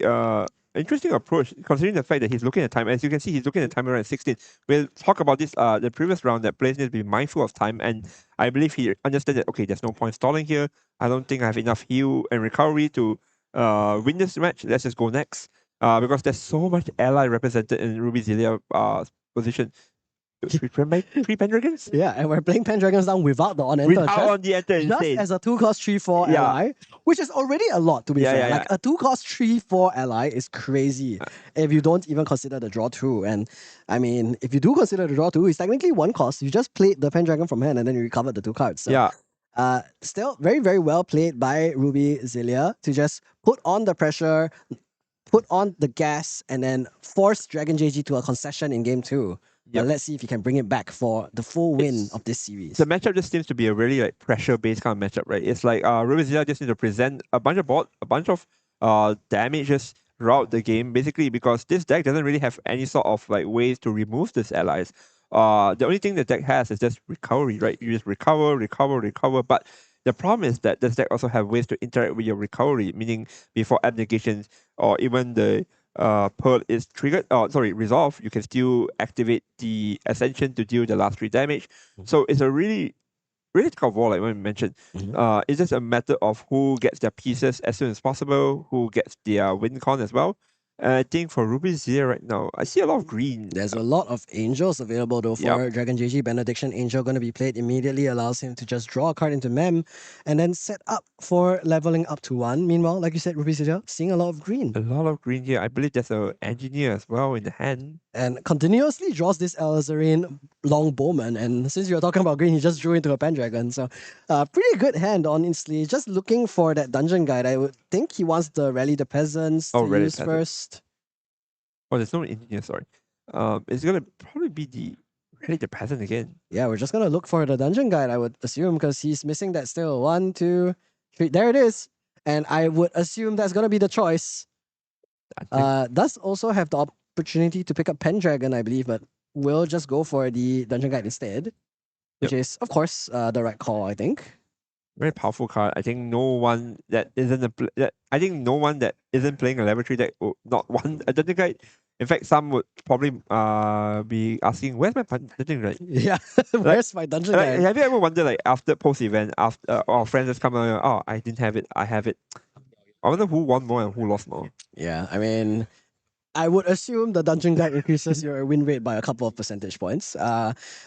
interesting approach considering the fact that he's looking at time. As you can see, he's looking at time around 16. We'll talk about this the previous round that players need to be mindful of time, and I believe he understands that okay, there's no point stalling here. I don't think I have enough heal and recovery to win this match. Let's just go next. Because there's so much ally represented in Ruby Zilia position. Three Pendragons? Yeah, and we're playing Pendragons down without the on-enter. Without on the enter Just insane. as a 2-cost 3-4 Yeah. ally, which is already a lot to be Yeah, fair. yeah, Like a 2-cost 3-4 ally is crazy if you don't even consider the draw 2. And I mean, if you do consider the draw 2, it's technically 1 cost. You just played the Pendragon from hand and then you recovered the 2 cards. So, Yeah. still very, very well played by Ruby Zilia to just put on the pressure, put on the gas, and then force Dragon JG to a concession in game 2. But Yep. let's see if he can bring it back for the full win It's- of this series. The matchup just seems to be a really like pressure-based kind of matchup, right? It's like Ruby Zilla just need to present a bunch of damages throughout the game, basically because this deck doesn't really have any sort of like ways to remove these allies. The only thing the deck has is just recovery, right? You just recover. But the problem is that this deck also have ways to interact with your recovery, meaning before abnegations or even the Pearl is triggered, resolve, you can still activate the Ascension to deal the last 3 damage. So it's a really tough war, like when we mentioned. It's just a matter of who gets their pieces as soon as possible, who gets their win con as well. And I think for Ruby Zia right now, I see a lot of green. There's a lot of angels available though for Yep. Dragon JG. Benediction Angel going to be played immediately, allows him to just draw a card into Mem and then set up for leveling up to 1. Meanwhile, like you said, Ruby Zia, seeing a lot of green. A lot of green here. I believe there's an engineer as well in the hand. And continuously draws this Elazarine long bowman. And since you're talking about green, he just drew into a Pendragon. So pretty good hand, honestly. Just looking for that dungeon guide. I would think he wants the Rally the Peasants to Rally the use Peasants. first. Oh, there's no engineer, sorry. It's gonna probably be the peasant again. Yeah, we're just gonna look for the dungeon guide, I would assume, because he's missing that still. 1, 2, 3. There it is. And I would assume that's gonna be the choice. I think Does also have the opportunity to pick up Pendragon, I believe, but we'll just go for the dungeon guide instead. Which is, of course, the right call, I think. very powerful card. I think no one that isn't no one that isn't playing a level 3 deck would not want a dungeon guide. In fact, some would probably be asking, "Where's my dungeon guide?" Yeah, where's my dungeon Like, guide? have you ever wondered, like after post event, after our friends just come out, oh, I didn't have it, I have it. I wonder who won more and who lost more. Yeah, I mean, I would assume the dungeon guide increases your win rate by a couple of percentage points.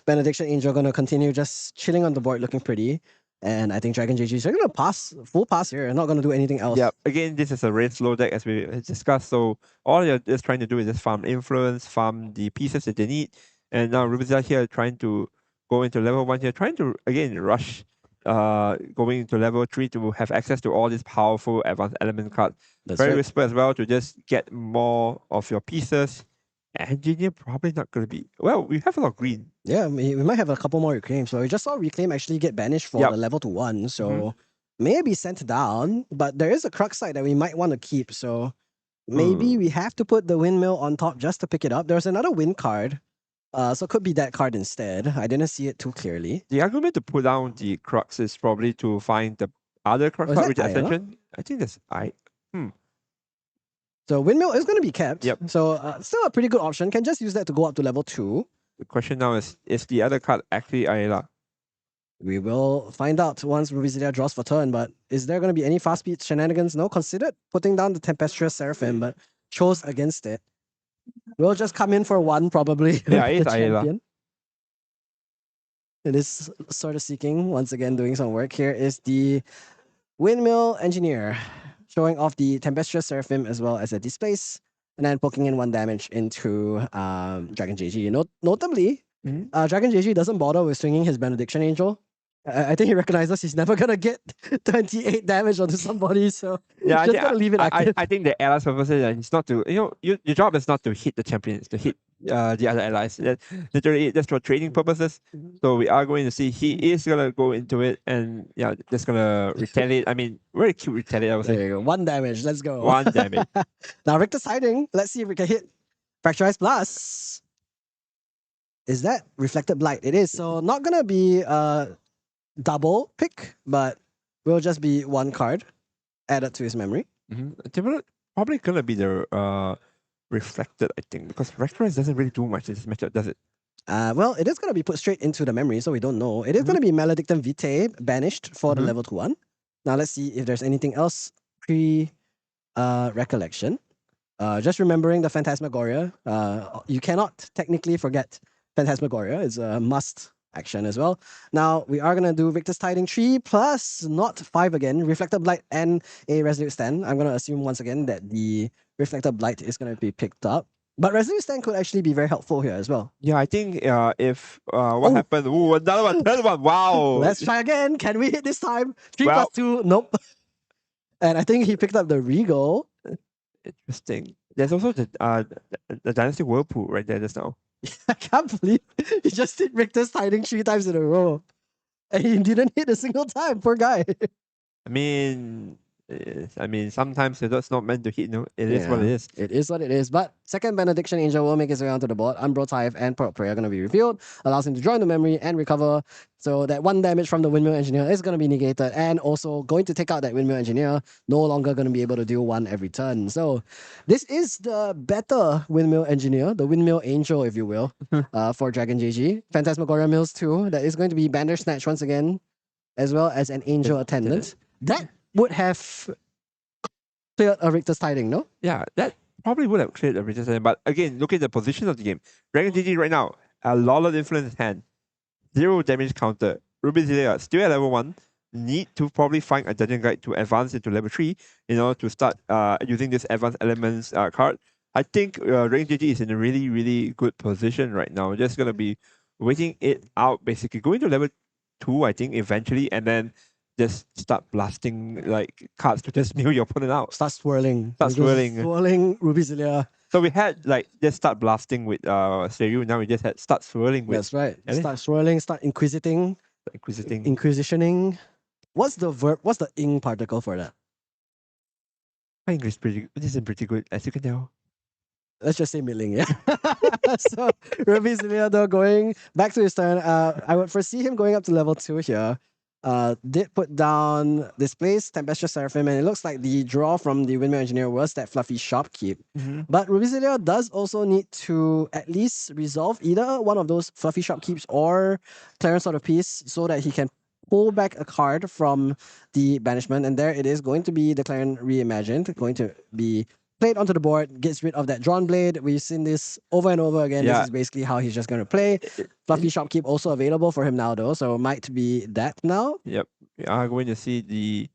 Benediction Angel gonna continue just chilling on the board, looking pretty. And I think Dragon JG is gonna pass, full pass here, not gonna do anything else. Yeah, again, this is a very slow deck as we discussed. So all you're just trying to do is just farm influence, farm the pieces that they need. And now Rubizia here trying to go into level 1 here, trying to again rush going into level 3 to have access to all these powerful advanced element cards. That's Very right. whisper as well to just get more of your pieces. Engineer probably not gonna be well, we have a lot of green. Yeah, we might have a couple more reclaims. So we just saw reclaim actually get banished for Yep. the level to 1. So maybe sent down, but there is a crux side that we might want to keep. So maybe we have to put the windmill on top just to pick it up. There's another wind card. So it could be that card instead. I didn't see it too clearly. The argument to put down the crux is probably to find the other crux is card, that which is Ayla? Ascension. I think that's So windmill is going to be kept. Yep. So still a pretty good option. Can just use that to go up to level 2. The question now is the other card actually Ayla? We will find out once Rubizilia draws for turn, but is there going to be any fast speed shenanigans? No, considered putting down the Tempestuous Seraphim, but chose against it. We'll just come in for 1 probably. Yeah, with it's the Ayla. champion. It is sort of seeking, once again doing some work here, is the Windmill Engineer, showing off the Tempestuous Seraphim as well as a Displace. and then poking in 1 damage into Dragon JG. Notably, Mhm. Dragon JG doesn't bother with swinging his Benediction Angel. I think he recognizes he's never gonna get 28 damage onto somebody, so Yeah, just gonna leave it active. I think the allies' purpose is that it's not to, your job is not to hit the champion, it's to hit the other allies. Literally, that's for trading purposes. So we are going to see he is gonna go into it and yeah, just gonna retaliate. I mean, very cute retaliate, I would There say. you go. 1 damage. Let's go. 1 damage. Now Rictus Hiding. Let's see if we can hit Fracturized Plus. Is that Reflected Blight? It is. So not gonna be a double pick, but will just be 1 card added to his memory. Probably gonna be the reflected, I think, because Rectorize doesn't really do much in this matchup, does it? Well, it is going to be put straight into the memory, so we don't know. It is going to be Maledictum Vitae banished for the level 2-1. Now let's see if there's anything else recollection. Just remembering the Phantasmagoria. You cannot technically forget Phantasmagoria. It's a must action as well. Now we are going to do Victor's Tiding 3 plus not 5 again, Reflected Blight and a Resolute Stand. I'm going to assume once again that the Reflected Blight is going to be picked up. But Resolute Stand could actually be very helpful here as well. Yeah, I think if what happened? Ooh, another one. Wow. Let's try again. Can we hit this time? 3 Well- plus 2. Nope. And I think he picked up the Regal. Interesting. There's also the Dynasty Whirlpool right there just now. I can't believe he just did Richter's Tiding 3 times in a row. And he didn't hit a single time. Poor guy. I mean, sometimes it's not meant to hit. No, it is what it is. It is what it is. But second Benediction Angel will make his way onto the board. Umbro Tithe and Pearl Prayer are going to be revealed. Allows him to join the memory and recover. So that 1 damage from the Windmill Engineer is going to be negated. And also going to take out that Windmill Engineer. No longer going to be able to deal 1 every turn. So this is the better Windmill Engineer. The Windmill Angel, if you will. For Dragon JG. Phantasmagoria Mills 2. That is going to be Bander Snatch once again. As well as an Angel Attendant. That would have cleared a Richter's Tiding, no? Yeah, that probably would have cleared a resistance. But again, look at the position of the game. Dragon GG right now, a Lawless Influence hand, 0 damage counter. Ruby Zilia still at level 1. Need to probably find a dungeon guide to advance into level 3 in order to start using this advanced elements card. I think Dragon GG is in a really, really good position right now. Just gonna be waiting it out, basically. Going to level 2, I think, eventually, and then just start blasting like cards to just mill your opponent out. Start swirling. Start Just swirling. Swirling Ruby Zilia. So we had like just start blasting with Stereo. Now we just had start swirling with That's right. Really? Start swirling, start inquisiting. Inquisitioning. What's the verb? What's the ing particle for that? My English isn't pretty good, as you can tell. Let's just say milling, yeah. So Ruby Zilia though going back to his turn. I would foresee him going up to level 2 here. Did put down Displace, Tempestuous Seraphim, and it looks like the draw from the Windmill Engineer was that fluffy shopkeep. But Ruby Zilia does also need to at least resolve either one of those fluffy shopkeeps or Clarence Sword of Peace so that he can pull back a card from the banishment. And there it is going to be the Clarion Reimagined, going to be played onto the board, gets rid of that Drawn Blade. We've seen this over and over again. Yeah. This is basically how he's just going to play. Fluffy Shopkeep also available for him now though, so might be that now. Yep. We are going to see the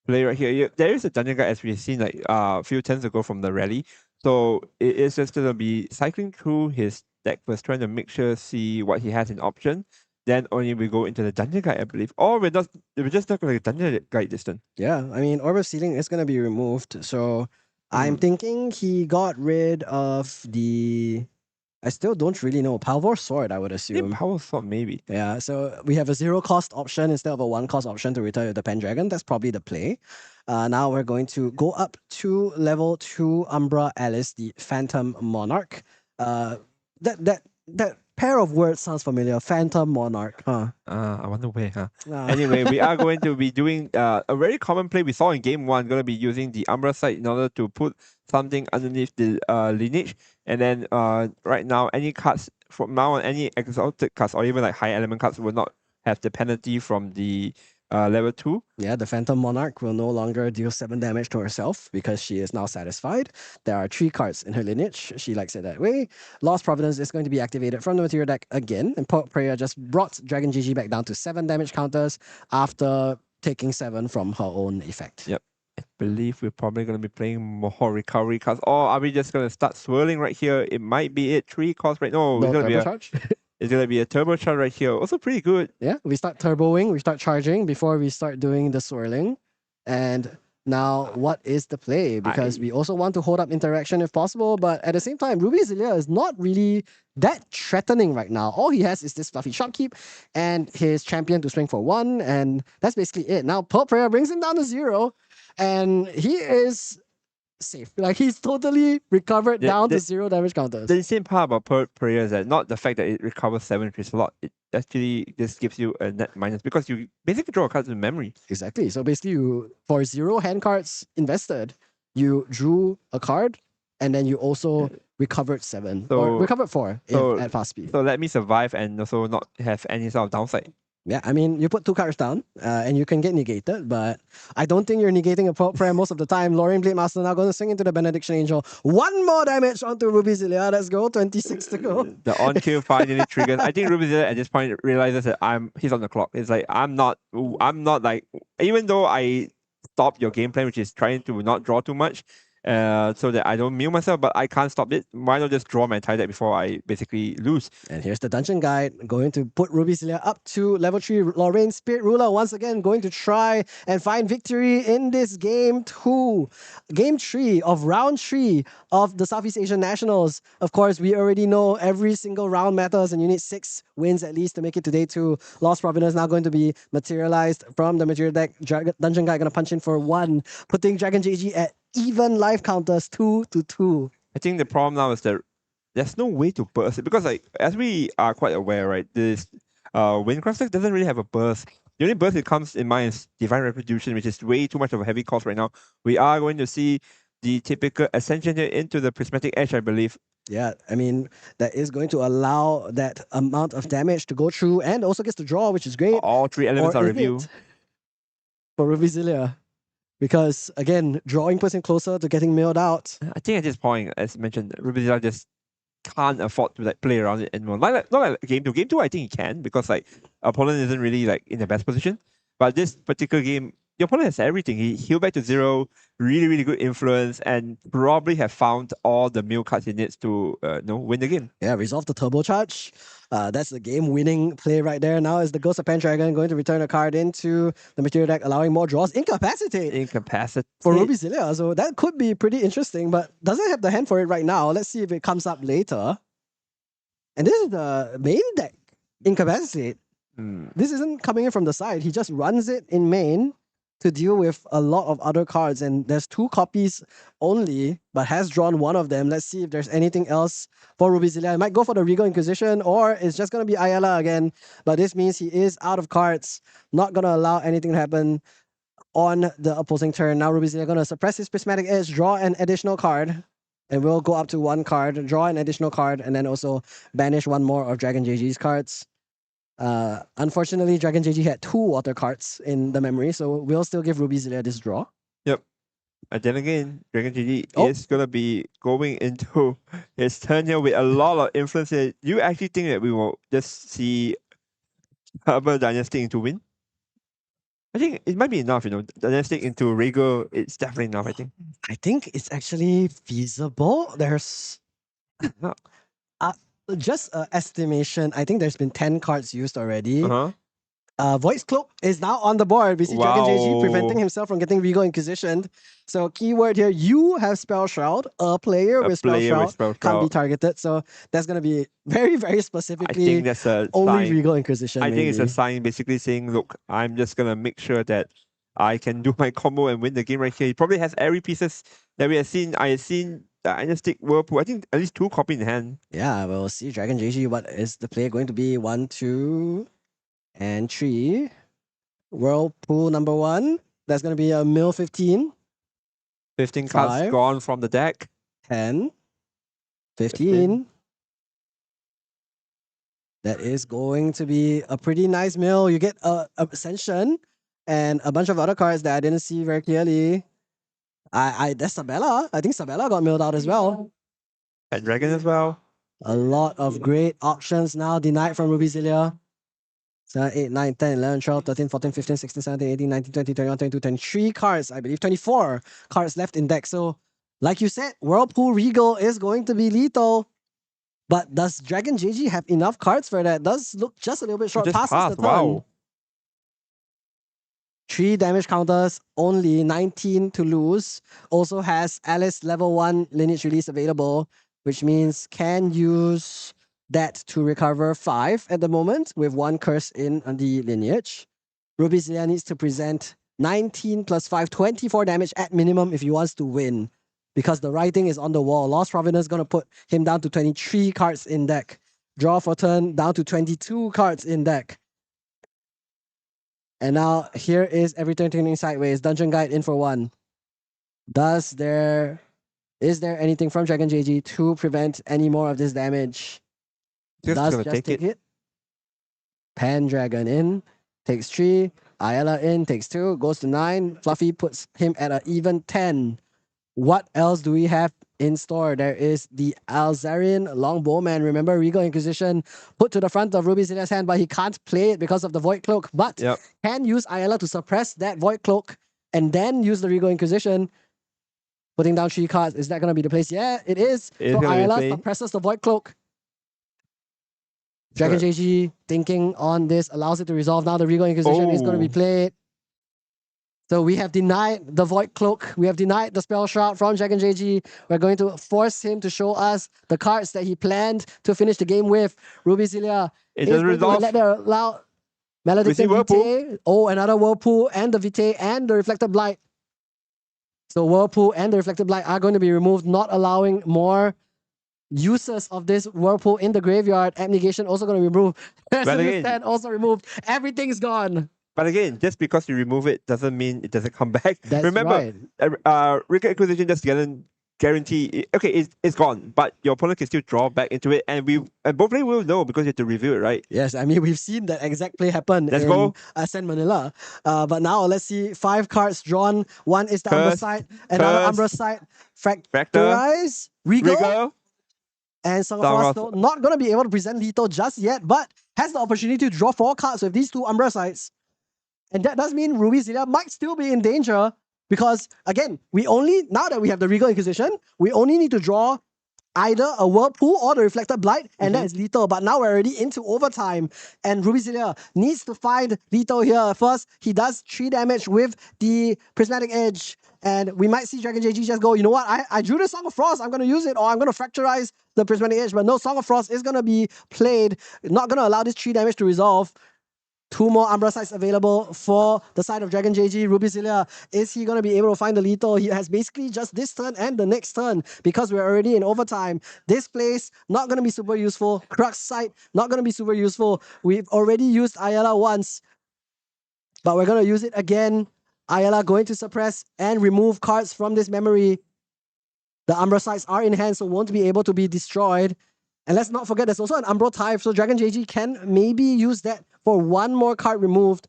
play right here. There is a dungeon guide as we've seen like a few turns ago from the rally. So it is just gonna be cycling through his deck first, trying to make sure see what he has in option. Then only we go into the dungeon guide, I believe. Or we're just not gonna dungeon guide this turn. Yeah, I mean Orb of Sealing is going to be removed, so I'm thinking he got rid of the... I still don't really know. Palvor Sword, I would assume. Power Sword, maybe. Yeah, so we have a 0 cost option instead of a 1 cost option to return the Pendragon. That's probably the play. Now we're going to go up to level 2 Umbra Alice, the Phantom Monarch. That pair of words sounds familiar. Phantom Monarch, huh? I wonder where, huh? Ah. Anyway, we are going to be doing a very common play we saw in game 1. Going to be using the Umbra side in order to put something underneath the lineage. And then right now, any cards from now on, any exotic cards or even like high element cards will not have the penalty from the level 2. Yeah, the Phantom Monarch will no longer deal 7 damage to herself because she is now satisfied. There are 3 cards in her lineage. She likes it that way. Lost Providence is going to be activated from the material deck again. And Poet Prayer just brought Dragon GG back down to 7 damage counters after taking 7 from her own effect. Yep. believe we're probably going to be playing more recovery cards. Or are we just going to start swirling right here? It might be it. 3 costs right now. No It's going to be a turbocharge. it's going to be a turbocharge right here. Also pretty good. Yeah, we start turboing, we start charging before we start doing the swirling. And now, what is the play? Because we also want to hold up interaction if possible, but at the same time, Ruby Zilia is not really that threatening right now. All he has is this fluffy shopkeep and his champion to swing for 1, and that's basically it. Now, Pearl Prayer brings him down to 0, and he is safe. Like, he's totally recovered down to 0 damage counters. The insane part about Pearl Prayer is that not the fact that it recovers 7 free slot, it actually just gives you a net minus because you basically draw cards in memory. Exactly. So basically, you for 0 hand cards invested, you drew a card, and then you also recovered 7 or recovered 4 at fast speed. So let me survive and also not have any sort of downside. Yeah, I mean, you put 2 cards down, and you can get negated, but I don't think you're negating a Pearl Prayer most of the time. Lorraine Blade Master now going to swing into the Benediction Angel. 1 more damage onto Ruby Zilia. Let's go. 26 to go. The on-kill finally triggers. I think Ruby Zilia at this point realizes that he's on the clock. It's like, I'm not like, even though I stopped your game plan, which is trying to not draw too much, so that I don't mill myself, but I can't stop it. Why not just draw my entire deck before I basically lose? And here's the dungeon guide, going to put Ruby Zilia up to level 3. Lorraine Spirit Ruler once again going to try and find victory in this game 2. Game 3 of round 3 of the Southeast Asian Nationals. Of course, we already know every single round matters and you need 6 wins at least to make it to day 2. Lost Provenance now going to be materialized from the material deck. Dungeon guide going to punch in for 1, putting Dragon JG at even life counters 2 to 2. I think the problem now is that there's no way to burst it because, like, as we are quite aware, right, this Windcraft deck doesn't really have a burst. The only burst it comes in mind is Divine Retribution, which is way too much of a heavy cost right now. We are going to see the typical Ascension here into the Prismatic Edge, I believe. Yeah, I mean, that is going to allow that amount of damage to go through and also gets to draw, which is great. All 3 elements are reviewed for Ruby Zilia. Because, again, drawing puts him closer to getting milled out. I think at this point, as mentioned, Ruby Zilia just can't afford to like play around it anymore. Not like game 2. Game 2, I think he can because like opponent isn't really like in the best position. But this particular game, the opponent has everything. He healed back to 0, really, really good influence, and probably have found all the mill cards he needs to win the game. Yeah, resolve the turbocharge. That's the game-winning play right there. Now is the Ghost of Pendragon going to return a card into the material deck, allowing more draws. Incapacitate for Ruby Zilia. So that could be pretty interesting, but doesn't have the hand for it right now. Let's see if it comes up later. And this is the main deck. Incapacitate. This isn't coming in from the side. He just runs it in main to deal with a lot of other cards, and there's 2 copies only, but has drawn 1 of them. Let's see if there's anything else for Ruby Zilia. I might go for the Regal Inquisition, or it's just going to be Ayala again, but this means he is out of cards, not going to allow anything to happen on the opposing turn. Now Ruby Zilia going to suppress his Prismatic Edge, draw an additional card, and we'll go up to 1 card, draw an additional card, and then also banish 1 more of Dragon JG's cards. Unfortunately, Dragon JG had 2 water cards in the memory, so we'll still give Ruby Zilia this draw. Yep. And then again, Dragon JG is going to be going into his turn here with a lot of influence here. You actually think that we will just see Herbal Dynasty into win? I think it might be enough, Dynastic into Regal, it's definitely enough, I think. I think it's actually feasible. There's... just estimation, I think there's been 10 cards used already. Voice Cloak is now on the board. We see Dragon JG preventing himself from getting Regal Inquisitioned. So keyword here, you have Spell Shroud. A player with Spell Shroud can't be targeted. So that's going to be very, very specifically I think that's a only sign. Regal Inquisition. I think it's a sign basically saying, look, I'm just going to make sure that I can do my combo and win the game right here. He probably has every pieces that we have seen. I have seen Dynastic Whirlpool. I think at least 2 copy in hand. Yeah, we'll see Dragon JG. What is the play going to be? 1, 2, and 3. Whirlpool number 1. That's going to be a mill 15. 15 cards 5, gone from the deck. 10. 15. That is going to be a pretty nice mill. You get a Ascension and a bunch of other cards that I didn't see very clearly. That's Sabella. I think Sabella got milled out as well. And Dragon as well. A lot of great options now denied from Ruby Zilia. 7, 8, 9, 10, 11, 12, 13, 14, 15, 16, 17, 18, 19, 20, 21, 22, 23 cards. I believe 24 cards left in deck. So, like you said, Whirlpool Regal is going to be lethal. But does Dragon JG have enough cards for that? Does look just a little bit short. Just Passes the passed. turn. Wow. 3 damage counters, only 19 to lose. Also has Alice level 1 lineage release available, which means can use that to recover 5 at the moment with 1 curse in on the lineage. Ruby Zilla needs to present 19 plus 5, 24 damage at minimum if he wants to win. Because the writing is on the wall. Lost Providence is going to put him down to 23 cards in deck. Draw for turn down to 22 cards in deck. And now here is everything turning sideways. Dungeon Guide in for 1. Is there anything from Dragon JG to prevent any more of this damage? Just gonna take it. Pendragon in, takes 3. Ayala in, takes 2, goes to 9. Fluffy puts him at an even 10. What else do we have in store? There is the Alzarian Longbowman. Remember, Regal Inquisition put to the front of Ruby Zilla's hand, but he can't play it because of the Void Cloak. But can use Ayala to suppress that Void Cloak and then use the Regal Inquisition. Putting down 3 cards. Is that going to be the place? Yeah, it is. So Ayala suppresses the Void Cloak. Dragon JG thinking on this allows it to resolve. Now the Regal Inquisition is going to be played. So we have denied the Void Cloak. We have denied the Spell Shroud from Dragon JG. We're going to force him to show us the cards that he planned to finish the game with. Ruby Zilla is going to let the allow Maledicent Vitae. Oh, another Whirlpool and the Vitae and the Reflected Blight. So Whirlpool and the Reflected Blight are going to be removed, not allowing more uses of this Whirlpool in the graveyard. Abnegation also going to be removed. Stand also removed. Everything's gone. But again, just because you remove it doesn't mean it doesn't come back. That's Remember, Regal Acquisition just guarantee. Okay, it's gone, but your opponent can still draw back into it, and both players will know because you have to review it, right? Yes, I mean we've seen that exact play happen in Ascend Manila. But now let's see 5 cards drawn. One is the Umbra side, another Umbra side. Fracturize, Regal. And Song of Frost, though, not going to be able to present lethal just yet, but has the opportunity to draw 4 cards with these 2 Umbra sides. And that does mean Ruby Zilla might still be in danger because, again, now that we have the Regal Inquisition, we only need to draw either a Whirlpool or the Reflected Blight, and that is lethal. But now we're already into overtime, and Ruby Zilla needs to find lethal here. First, he does 3 damage with the Prismatic Edge, and we might see Dragon JG just go, you know what, I drew the Song of Frost, I'm going to use it, or I'm going to Fracturize the Prismatic Edge. But no, Song of Frost is going to be played, not going to allow this 3 damage to resolve. 2 more Umbra sides available for the side of Dragon JG. Ruby Zilla, is he going to be able to find the lethal? He has basically just this turn and the next turn because we're already in overtime. This place, not going to be super useful. Crux side, not going to be super useful. We've already used Ayala once, but we're going to use it again. Ayala going to suppress and remove cards from this memory. The Umbra sides are in hand, so won't be able to be destroyed. And let's not forget, there's also an Umbro type, so Dragon JG can maybe use that for 1 more card removed.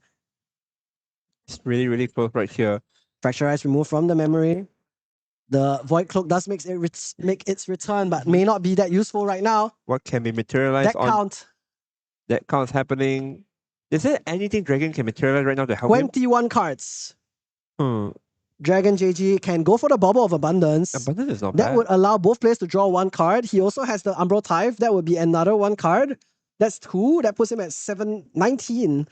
It's really, really close right here. Fracturize removed from the memory. The Void Cloak does make its return, but may not be that useful right now. What can be materialized That count's happening. Is there anything Dragon can materialize right now to help 21 cards. Dragon JG can go for the Bubble of Abundance. Abundance is not bad. That would allow both players to draw 1 card. He also has the Umbro Tithe. That would be another 1 card. That's 2. That puts him at 19.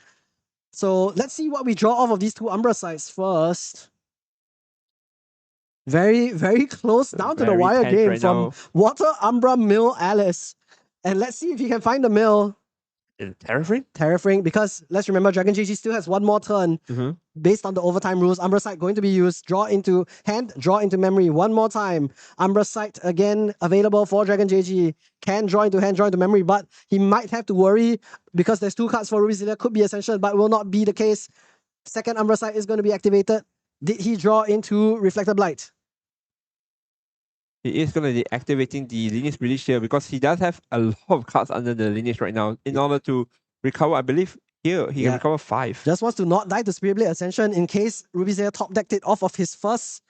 So let's see what we draw off of these 2 Umbra sides first. Very, very close down to the wire game right from now. Water, Umbra, Mill, Alice. And let's see if he can find the Mill. Terrafring? Because let's remember, Dragon JG still has 1 more turn. Based on the overtime rules, Umbra Sight going to be used. Draw into hand, draw into memory 1 more time. Umbra Sight again available for Dragon JG. Can draw into hand, draw into memory, but he might have to worry because there's 2 cards for Ruby Zilla. Could be Ascension, but will not be the case. Second Umbra Sight is going to be activated. Did he draw into Reflected Blight? He is going to be activating the lineage release here because he does have a lot of cards under the lineage right now in order to recover. I believe here he can recover 5. Just wants to not die to Spirit Blade Ascension in case Ruby Zilla top decked it off of his first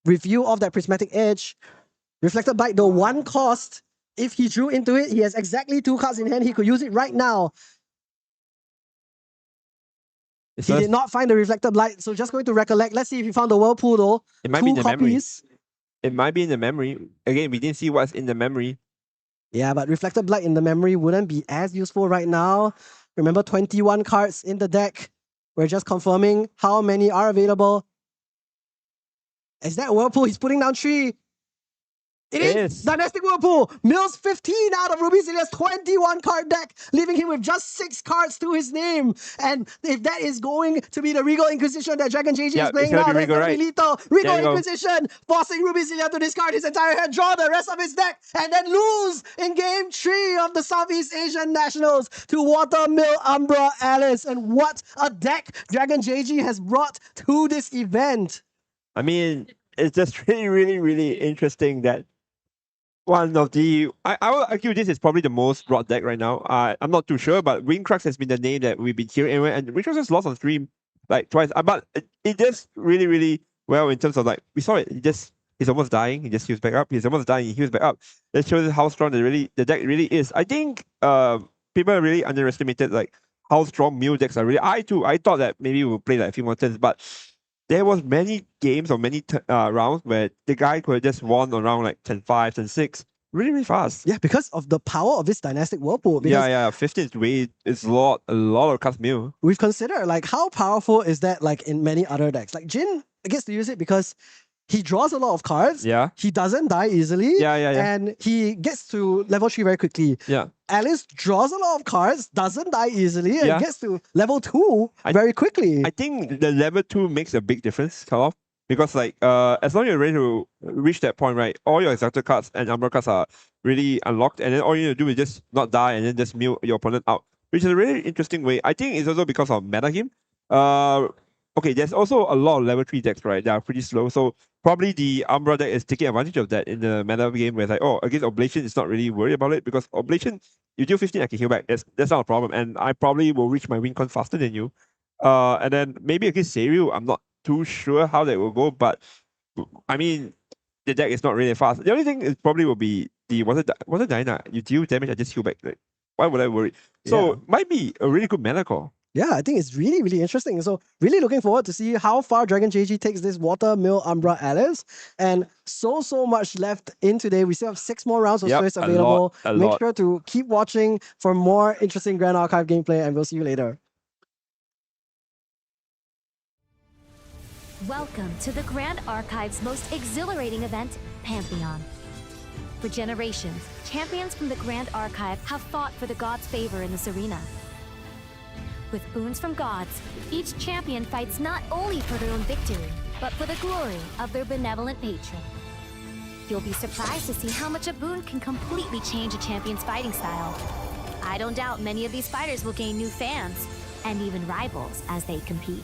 review of that Prismatic Edge. Reflected Blight, though, 1 cost. If he drew into it, he has exactly 2 cards in hand. He could use it right now. It's He just- did not find the Reflected Blight, so just going to recollect. Let's see if he found the Whirlpool though. It might be in Two the memory. copies. It might be in the memory. Again, we didn't see what's in the memory. Yeah, but Reflected Blight in the memory wouldn't be as useful right now. Remember, 21 cards in the deck. We're just confirming how many are available. Is that Whirlpool? He's putting down 3. It is Dynastic Whirlpool. Mills 15 out of Ruby Celia's 21 card deck, leaving him with just 6 cards to his name. And if that is going to be the Regal Inquisition that Dragon JG is playing now, that's going to be lethal. Regal Inquisition, forcing Ruby Celia to discard his entire hand, draw the rest of his deck, and then lose in Game 3 of the Southeast Asian Nationals to Watermill Umbra Alice. And what a deck Dragon JG has brought to this event. I mean, it's just really interesting that one of the... I will argue this is probably the most broad deck right now. I'm not too sure, but Wingcrux has been the name that we've been hearing anyway, and Wingcrux has lost on stream like twice. But it does really well in terms of like, we saw it, he's almost dying, he just heals back up, he's almost dying, he heals back up. That shows how strong the deck really is. I think people really underestimated like how strong Mew decks are really. I thought that maybe we'll play like a few more turns, but there was many games or many rounds where the guy could have just won around like 10-5, 10-6 really fast. Yeah, because of the power of this Dynastic Whirlpool. Yeah, 15 is a lot of cast Mew. We've considered like how powerful is that like in many other decks. Like Jin gets to use it because he draws a lot of cards. Yeah. He doesn't die easily. Yeah. And he gets to level 3 very quickly. Yeah. Alice draws a lot of cards, doesn't die easily, and Yeah. gets to level 2 very quickly. I think the level 2 makes a big difference, Karloff. Because like as long as you're ready to reach that point, right, all your exotic cards and Umbra cards are really unlocked, and then all you need to do is just not die and then just mill your opponent out. Which is a really interesting way. I think it's also because of metagame. Okay, there's also a lot of level 3 decks, right, that are pretty slow. So probably the Umbra deck is taking advantage of that in the meta game where it's like, oh, against Oblation, it's not really worried about it because Oblation, you deal 15, I can heal back. That's not a problem. And I probably will reach my win con faster than you. And then maybe against Serial, I'm not too sure how that will go, but I mean, the deck is not really fast. The only thing is probably will be the Water Dyna. You deal damage, I just heal back. Like, why would I worry? So might be a really good meta call. Yeah, I think it's really interesting. So really looking forward to see how far Dragon JG takes this Watermill Umbra Alice. And so much left in today. We still have 6 more rounds of space available. Make sure to keep watching for more interesting Grand Archive gameplay, and we'll see you later. Welcome to the Grand Archive's most exhilarating event, Pantheon. For generations, champions from the Grand Archive have fought for the gods' favor in this arena. With boons from gods, each champion fights not only for their own victory, but for the glory of their benevolent patron. You'll be surprised to see how much a boon can completely change a champion's fighting style. I don't doubt many of these fighters will gain new fans, and even rivals as they compete.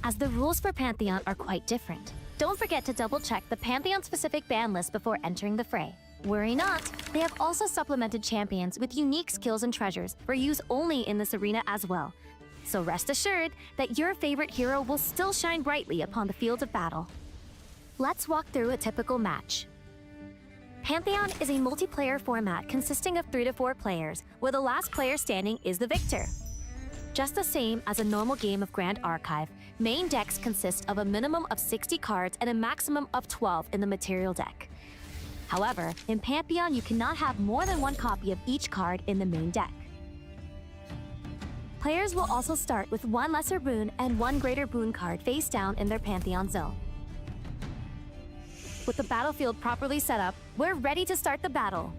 As the rules for Pantheon are quite different, don't forget to double-check the Pantheon-specific ban list before entering the fray. Worry not, they have also supplemented champions with unique skills and treasures for use only in this arena as well. So rest assured that your favorite hero will still shine brightly upon the field of battle. Let's walk through a typical match. Pantheon is a multiplayer format consisting of 3 to 4 players, where the last player standing is the victor. Just the same as a normal game of Grand Archive, main decks consist of a minimum of 60 cards and a maximum of 12 in the material deck. However, in Pantheon, you cannot have more than 1 copy of each card in the main deck. Players will also start with 1 lesser boon and 1 greater boon card face down in their Pantheon zone. With the battlefield properly set up, we're ready to start the battle.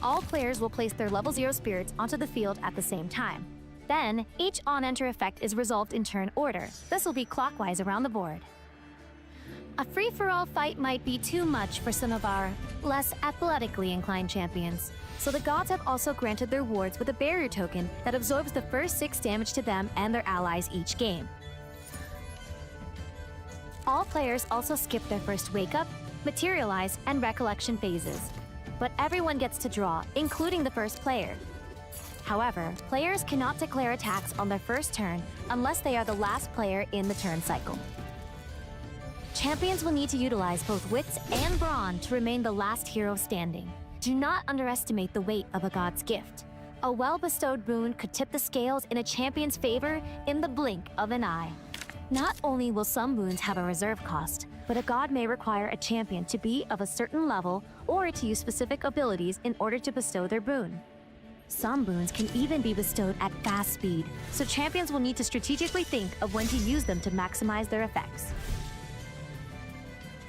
All players will place their level 0 spirits onto the field at the same time. Then, each on-enter effect is resolved in turn order. This will be clockwise around the board. A free-for-all fight might be too much for some of our less athletically inclined champions, so the gods have also granted their wards with a barrier token that absorbs the first 6 damage to them and their allies each game. All players also skip their first wake-up, materialize, and recollection phases, but everyone gets to draw, including the first player. However, players cannot declare attacks on their first turn unless they are the last player in the turn cycle. Champions will need to utilize both wits and brawn to remain the last hero standing. Do not underestimate the weight of a god's gift. A well-bestowed boon could tip the scales in a champion's favor in the blink of an eye. Not only will some boons have a reserve cost, but a god may require a champion to be of a certain level or to use specific abilities in order to bestow their boon. Some boons can even be bestowed at fast speed, so champions will need to strategically think of when to use them to maximize their effects.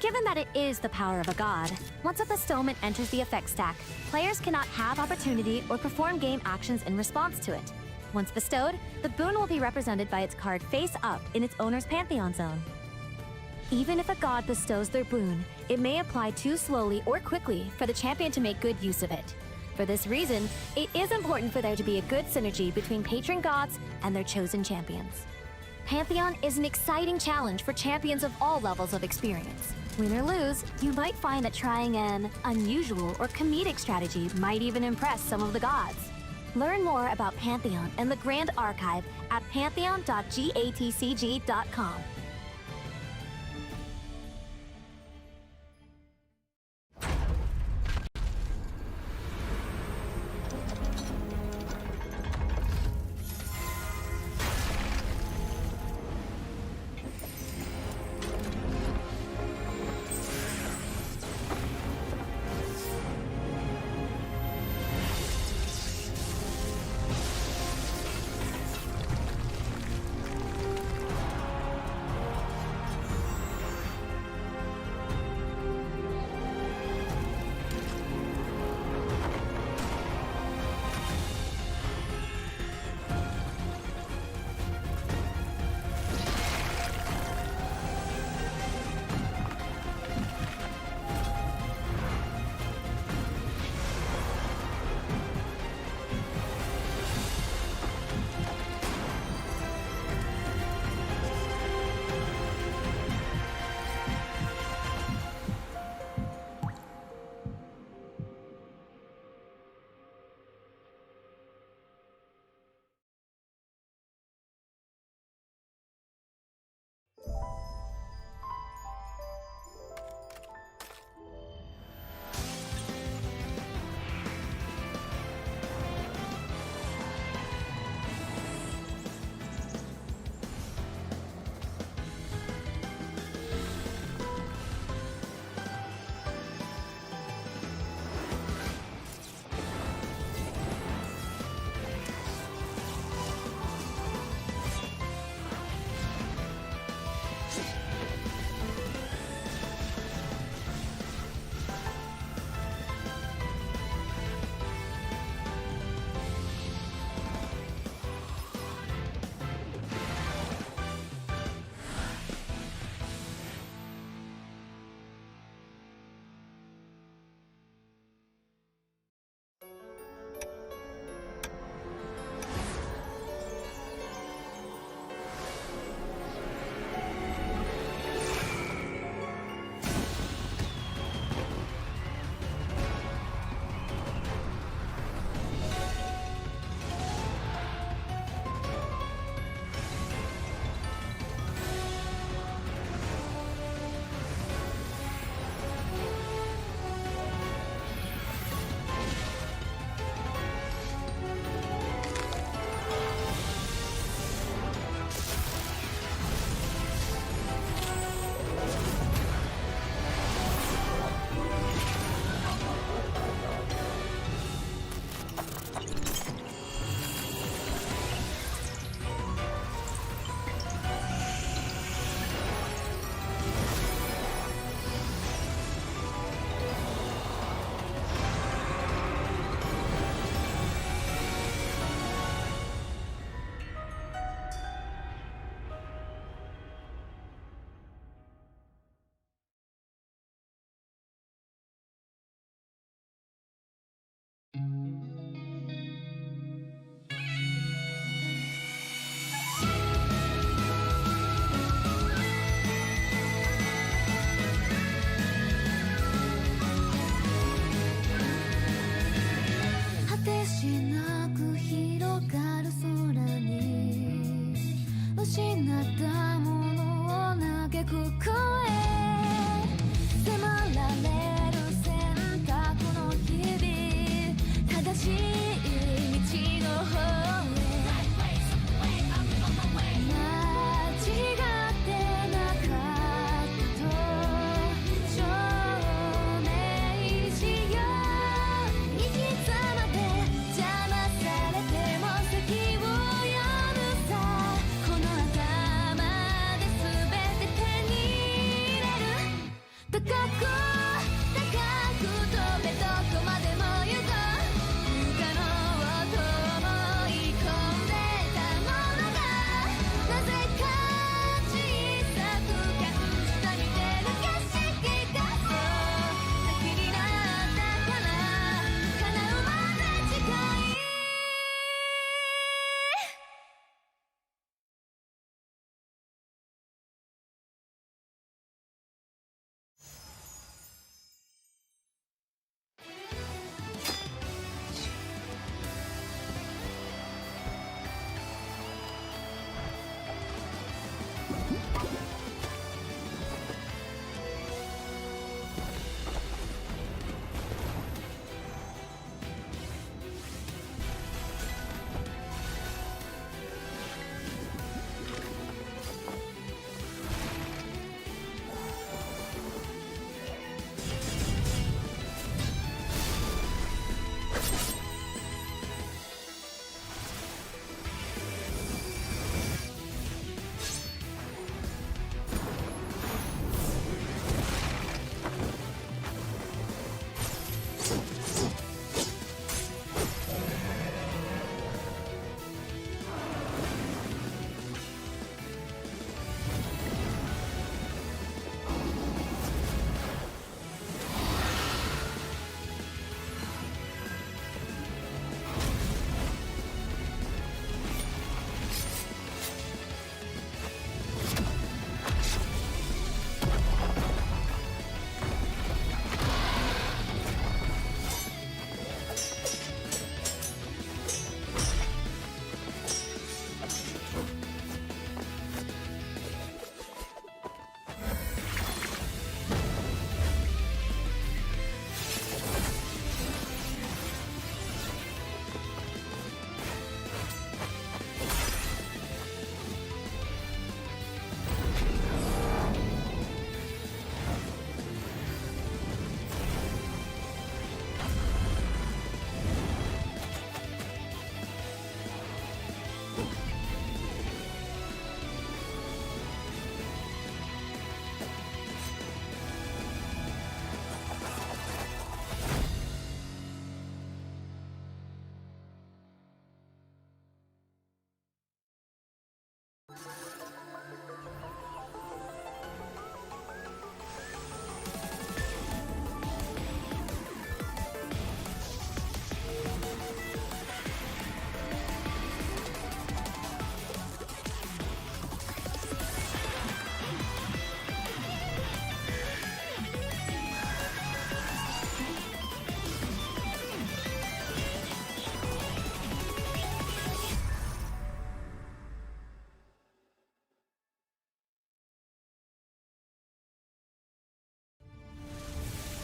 Given that it is the power of a god, once a bestowment enters the effect stack, players cannot have opportunity or perform game actions in response to it. Once bestowed, the boon will be represented by its card face up in its owner's pantheon zone. Even if a god bestows their boon, it may apply too slowly or quickly for the champion to make good use of it. For this reason, it is important for there to be a good synergy between patron gods and their chosen champions. Pantheon is an exciting challenge for champions of all levels of experience. Win or lose, you might find that trying an unusual or comedic strategy might even impress some of the gods. Learn more about Pantheon and the Grand Archive at pantheon.gatcg.com.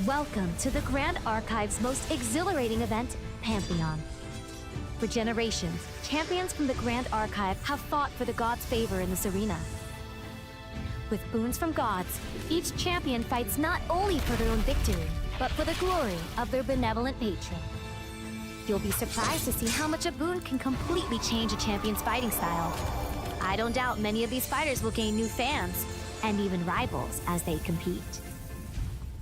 Welcome to the Grand Archive's most exhilarating event, Pantheon. For generations, champions from the Grand Archive have fought for the gods' favor in this arena. With boons from gods, each champion fights not only for their own victory, but for the glory of their benevolent patron. You'll be surprised to see how much a boon can completely change a champion's fighting style. I don't doubt many of these fighters will gain new fans, and even rivals as they compete.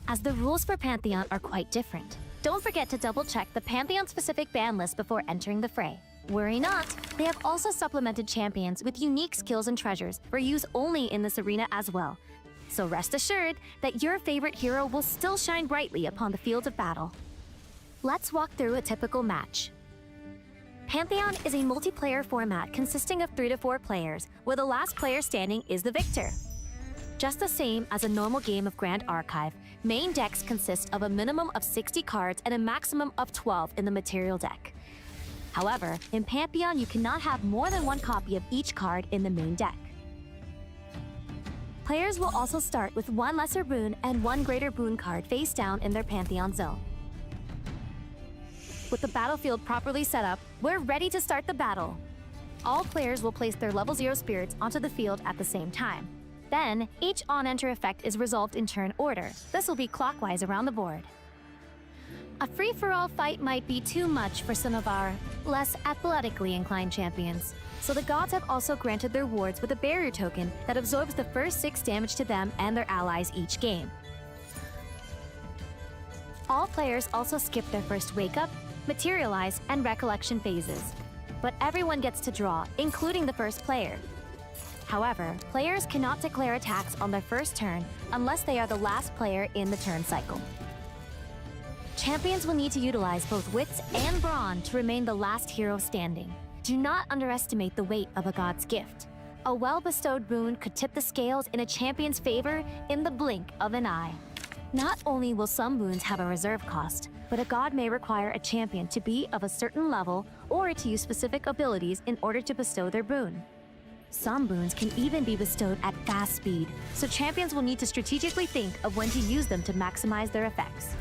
As the rules for Pantheon are quite different, don't forget to double-check the Pantheon-specific ban list before entering the fray. Worry not, they have also supplemented champions with unique skills and treasures for use only in this arena as well. So rest assured that your favorite hero will still shine brightly upon the field of battle. Let's walk through a typical match. Pantheon is a multiplayer format consisting of 3 to 4 players, where the last player standing is the victor. Just the same as a normal game of Grand Archive, main decks consist of a minimum of 60 cards and a maximum of 12 in the material deck. However, in Pantheon, you cannot have more than 1 copy of each card in the main deck. Players will also start with 1 lesser boon and 1 greater boon card face down in their Pantheon zone. With the battlefield properly set up, we're ready to start the battle. All players will place their level 0 spirits onto the field at the same time. Then, each on-enter effect is resolved in turn order. This will be clockwise around the board. A free-for-all fight might be too much for some of our less athletically inclined champions, so the gods have also granted their wards with a barrier token that absorbs the first 6 damage to them and their allies each game. All players also skip their first wake-up, materialize, and recollection phases. But everyone gets to draw, including the first player. However, players cannot declare attacks on their first turn unless they are the last player in the turn cycle. Champions will need to utilize both wits and brawn to remain the last hero standing. Do not underestimate the weight of a god's gift. A well-bestowed boon could tip the scales in a champion's favor in the blink of an eye. Not only will some boons have a reserve cost, but a god may require a champion to be of a certain level or to use specific abilities in order to bestow their boon. Some boons can even be bestowed at fast speed, so champions will need to strategically think of when to use them to maximize their effects.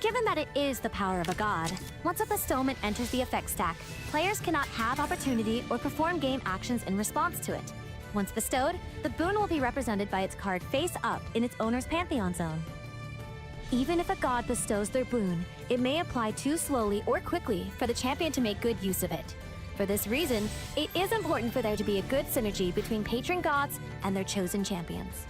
Given that it is the power of a god, once a bestowment enters the effect stack, players cannot have opportunity or perform game actions in response to it. Once bestowed, the boon will be represented by its card face up in its owner's Pantheon zone. Even if a god bestows their boon, it may apply too slowly or quickly for the champion to make good use of it. For this reason, it is important for there to be a good synergy between patron gods and their chosen champions.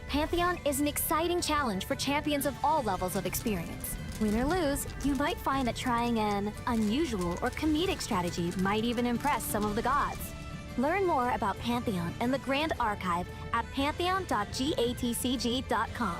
Pantheon is an exciting challenge for champions of all levels of experience. Win or lose, you might find that trying an unusual or comedic strategy might even impress some of the gods. Learn more about Pantheon and the Grand Archive at pantheon.gatcg.com.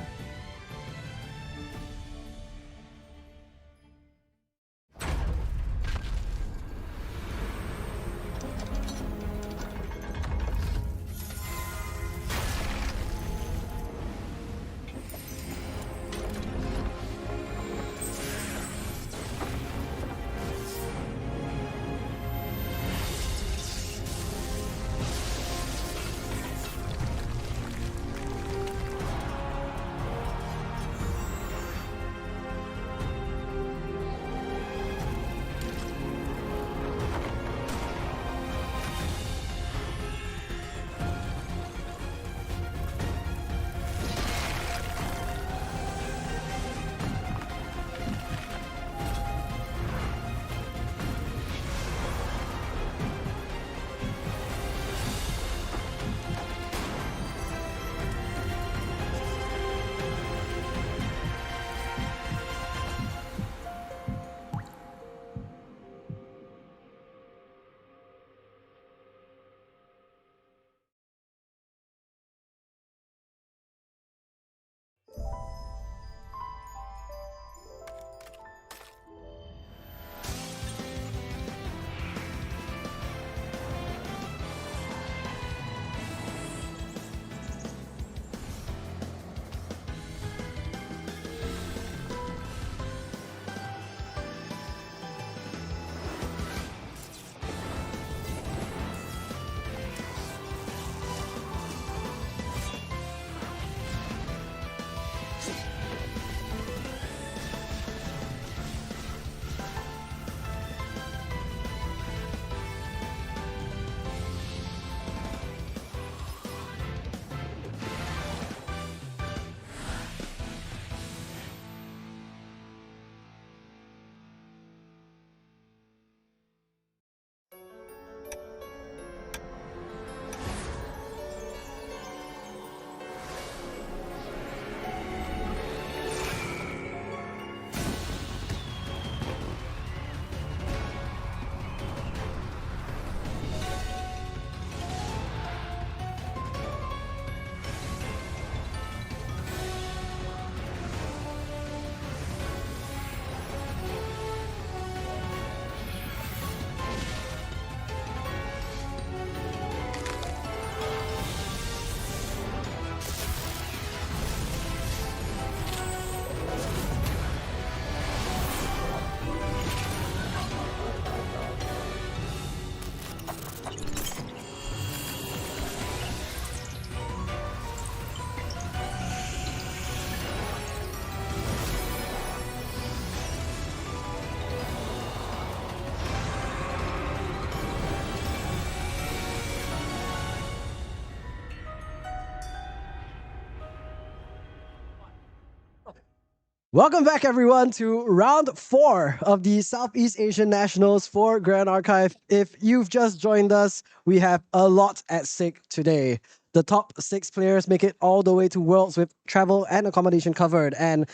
Welcome back, everyone, to round 4 of the Southeast Asian Nationals for Grand Archive. If you've just joined us, we have a lot at stake today. The top 6 players make it all the way to Worlds with travel and accommodation covered, and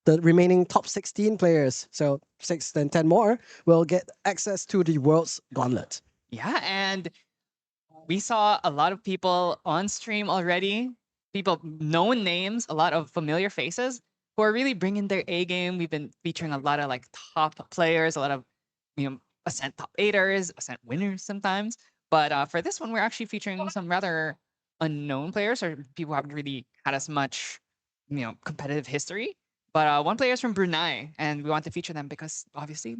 the remaining top 16 players, so 6 then 10 more, will get access to the Worlds Gauntlet. Yeah, and we saw a lot of people on stream already, people, known names, a lot of familiar faces who are really bringing their A game. We've been featuring a lot of like top players, a lot of Ascent top 8ers, Ascent winners sometimes. But for this one, we're actually featuring some rather unknown players or people who haven't really had as much competitive history. But one player is from Brunei, and we want to feature them because obviously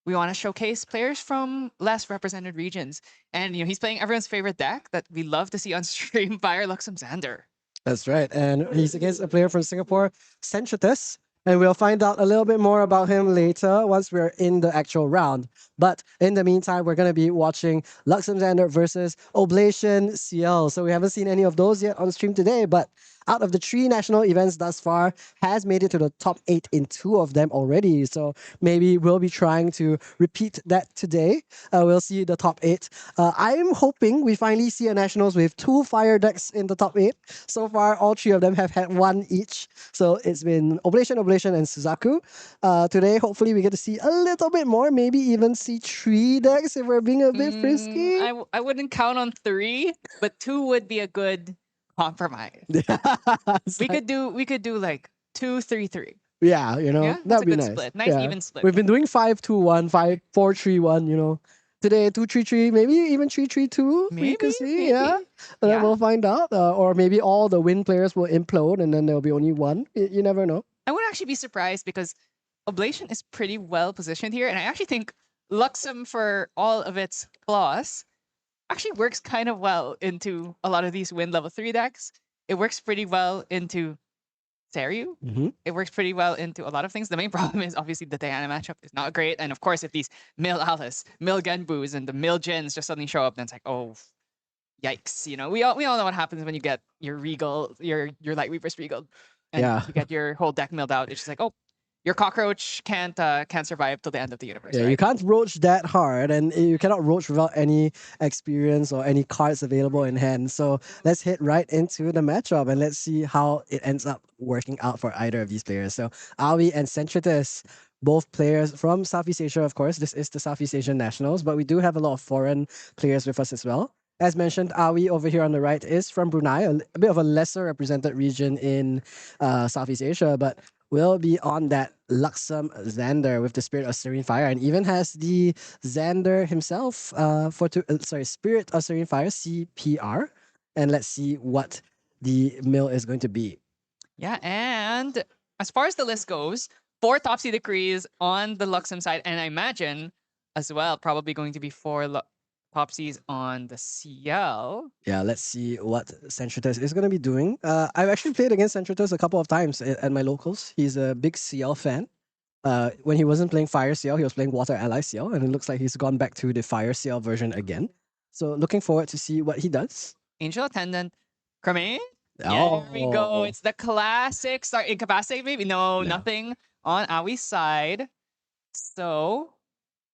we want to showcase players from less represented regions. And he's playing everyone's favorite deck that we love to see on stream, Fire Luxem Xander. That's right. And he's against a player from Singapore, Centritus. And we'll find out a little bit more about him later once we're in the actual round. But in the meantime, we're going to be watching Luxem Xander versus Oblation CL. So we haven't seen any of those yet on stream today, but out of the 3 national events thus far, has made it to the top 8 in 2 of them already. So maybe we'll be trying to repeat that today. We'll see the top 8. I'm hoping we finally see a nationals with 2 fire decks in the top 8. So far, all 3 of them have had 1 each. So it's been Oblation, and Suzaku. Today, hopefully, we get to see a little bit more. Maybe even see 3 decks if we're being a bit frisky. I wouldn't count on 3, but 2 would be a good compromise. We could do like 2-3-3. Yeah, That's that'd a be good nice. split. Nice Yeah. even split. We've been doing 5-2-1, 5-4-3-1, Today 2-3-3, maybe even 3-3-2. We could see, yeah. And then Yeah. we'll find out. Or maybe all the win players will implode and then there'll be only one. You never know. I would actually be surprised because Oblation is pretty well positioned here, and I actually think Luxem, for all of its flaws, actually works kind of well into a lot of these win level 3 decks. It works pretty well into Seryu. It works pretty well into a lot of things. The main problem is obviously the Diana matchup is not great. And of course, if these Mill Alice, Mill Genbus, and the Mill Jins just suddenly show up, then it's like, oh, yikes. We all know what happens when you get your Regal, your Light Reapers Regal, and you get your whole deck milled out. It's just like, oh, your cockroach can't survive till the end of the universe. Yeah, right? you can't roach that hard, and you cannot roach without any experience or any cards available in hand. So let's hit right into the matchup and let's see how it ends up working out for either of these players. So Awi and Centritus, both players from Southeast Asia, of course. This is the Southeast Asian Nationals, but we do have a lot of foreign players with us as well. As mentioned, Awi over here on the right is from Brunei, a bit of a lesser represented region in Southeast Asia, but will be on that Luxem Xander with the Spirit of Serene Fire, and even has the Xander himself Spirit of Serene Fire, CPR. And let's see what the mill is going to be. Yeah, and as far as the list goes, 4 Topsy Decrees on the Luxem side, and I imagine as well probably going to be 4 Topsies on the CL. Yeah, let's see what Centritus is going to be doing. I've actually played against Centritus a couple of times at my locals. He's a big CL fan. When he wasn't playing Fire CL, he was playing Water Ally CL, and it looks like he's gone back to the Fire CL version again. So looking forward to see what he does. Angel Attendant, Cremain. Oh. There we go. It's the classic start incapacitate, maybe. No, nothing on Awi's side. So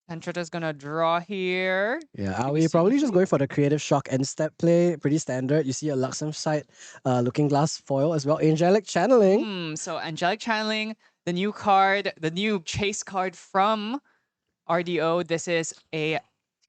Centrita's gonna draw here. Yeah, Awi probably just going for the creative shock and step play. Pretty standard. You see a Luxem side Looking Glass foil as well. Angelic Channeling. So Angelic Channeling, the new card, the new chase card from RDO. This is a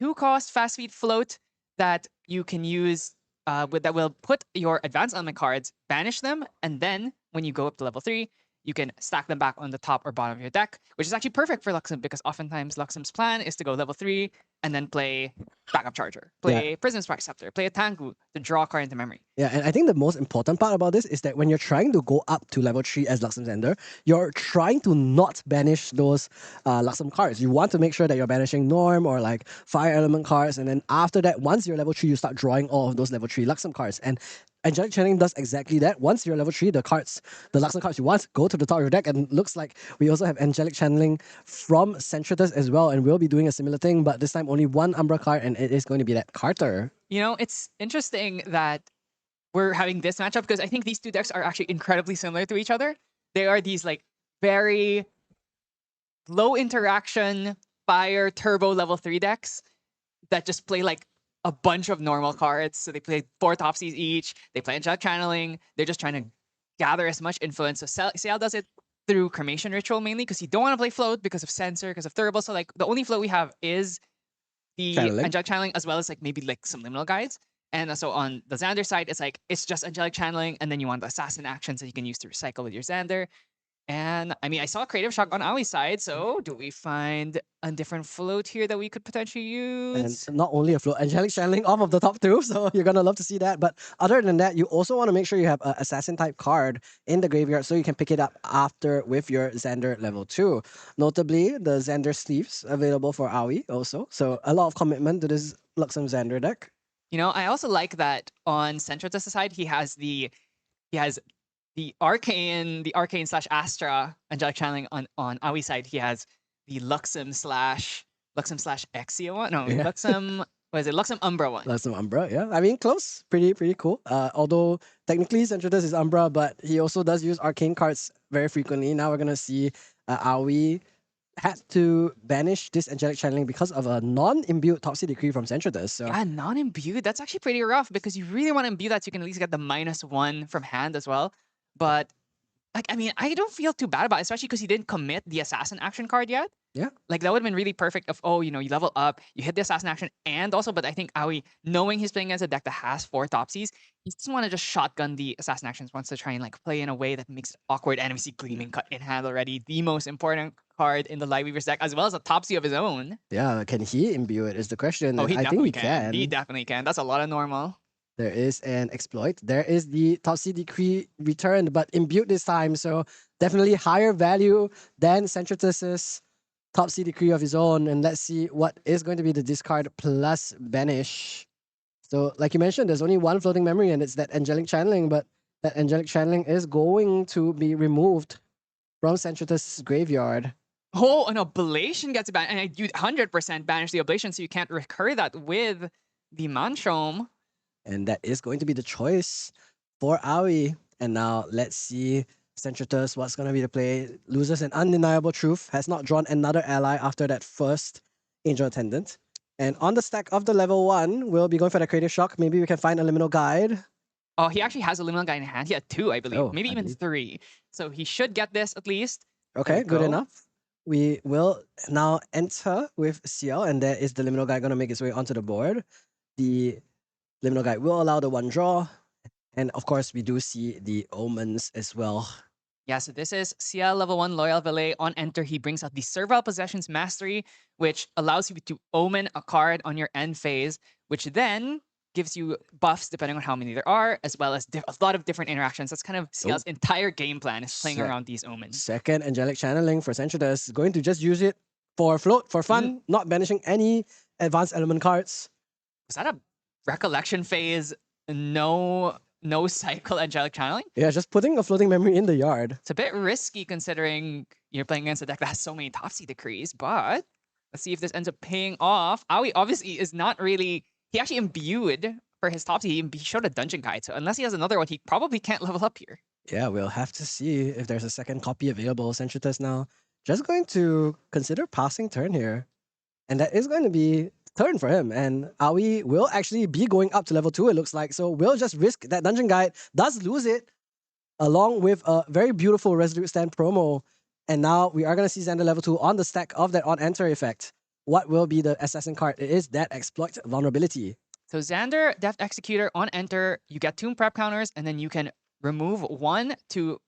2-cost fast speed float that you can use that will put your advanced element cards, banish them, and then when you go up to level 3, you can stack them back on the top or bottom of your deck, which is actually perfect for Luxem because oftentimes Luxem's plan is to go level 3 and then play Backup Charger, play Prism Spark Scepter, play a Tangu to draw a card into memory. Yeah, and I think the most important part about this is that when you're trying to go up to level 3 as Luxem Xander, you're trying to not banish those Luxem cards. You want to make sure that you're banishing Norm or like Fire Element cards, and then after that, once you're level 3, you start drawing all of those level 3 Luxem cards. And Angelic Channeling does exactly that. Once you're level 3, the Luxem cards you want go to the top of your deck, and looks like we also have Angelic Channeling from Centritus as well, and we'll be doing a similar thing, but this time only one Umbra card, and it is going to be that Carter. It's interesting that we're having this matchup because I think these two decks are actually incredibly similar to each other. They are these like very low interaction fire turbo level 3 decks that just play like a bunch of normal cards. So they play 4 Topsies each. They play Angelic Channeling. They're just trying to gather as much influence. So Ciel does it through Cremation Ritual mainly because you don't want to play float because of Censor, because of Thurible. So like the only float we have is the Channeling. Angelic Channeling as well as like maybe like some Liminal Guides. And so on the Xander side, it's like it's just Angelic Channeling, and then you want the Assassin actions that you can use to recycle with your Xander. And I mean, I saw a Creative Shock on Aoi's side, so do we find a different float here that we could potentially use? And not only a float, Angelic Channeling off of the top 2, so you're gonna love to see that. But other than that, you also want to make sure you have an Assassin type card in the graveyard so you can pick it up after with your Xander level 2. Notably, the Xander sleeves available for Aoi also. So a lot of commitment to this Luxem Xander deck. You know, I also like that on Centratus' side, he has the arcane slash Astra Angelic Channeling on Aoi's side. He has the Luxem slash Exio one. No, Yeah. Luxem. What is it? Luxem Umbra one. Luxem Umbra, yeah. I mean, close. Pretty cool. Although technically Centratus is Umbra, but he also does use arcane cards very frequently. Now we're gonna see Aoi had to banish this Angelic Channeling because of a non-imbued Topsy Decree from Centratus. So Yeah, non-imbued. That's actually pretty rough because you really want to imbue that so you can at least get the -1 from hand as well. But like, I mean, I don't feel too bad about it, especially because he didn't commit the Assassin action card yet. yeah. Like that would have been really perfect if, oh, you know, you level up, you hit the Assassin action, and also, but I think Aoi, knowing he's playing against a deck that has 4 Topsies, he doesn't want to just shotgun the Assassin actions, wants to try and like play in a way that makes it awkward. And we see Gleaming Cut in hand already, the most important card in the Lightweaver's deck, as well as a Topsy of his own. Yeah, can he imbue it is the question. Oh, and he I definitely think he can. He definitely can. That's a lot of normal. There is an exploit. There is the Topsy Decree returned, but imbued this time. So definitely higher value than Centratus's Topsy Decree of his own. And let's see what is going to be the discard plus banish. So like you mentioned, there's only one floating memory and it's that Angelic Channeling, but that Angelic Channeling is going to be removed from Centratus's graveyard. Oh, an Oblation gets banned, and I do 100% banish the Oblation, so you can't recur that with the Manchom. And that is going to be the choice for Aoi. And now let's see Centratus, what's going to be the play. Loses an undeniable truth. Has not drawn another ally after that first Angel Attendant. And on the stack of the level 1, we'll be going for the Creative Shock. Maybe we can find a Liminal Guide. Oh, he actually has a Liminal Guide in hand. He had 2, I believe. Oh, Maybe I even believe. 3. So he should get this at least. Okay, we good go. enough. We will now enter with Ciel, and there is the Liminal Guide going to make its way onto the board. The Liminal Guide will allow the 1 draw. And of course, we do see the Omens as well. Yeah, so this is CL level 1 Loyal Valet. On enter, he brings out the Servile Possessions Mastery, which allows you to omen a card on your end phase, which then gives you buffs depending on how many there are, as well as a lot of different interactions. That's kind of CL's entire game plan, is playing around these omens. Second Angelic Channeling for Centratus. Going to just use it for float, for fun, not banishing any advanced element cards. Was that a Recollection phase? No cycle Angelic Channeling? Yeah, just putting a floating memory in the yard. It's a bit risky considering you're playing against a deck that has so many Topsy Decrees, but let's see if this ends up paying off. Aoi obviously is not really... He actually imbued for his Topsy. He showed a Dungeon Guide, so unless he has another one, he probably can't level up here. Yeah, we'll have to see if there's a second copy available. Centratus now just going to consider passing turn here. And that is going to be turn for him. And Aoi will actually be going up to level 2, it looks like. So we'll just risk that Dungeon Guide. Does lose it, along with a very beautiful Resolute Stand promo. And now we are going to see Xander level 2 on the stack of that on-enter effect. What will be the assassin card? It is that Exploit Vulnerability. So Xander, Death Executor, on enter, you get 2 prep counters, and then you can remove 1 to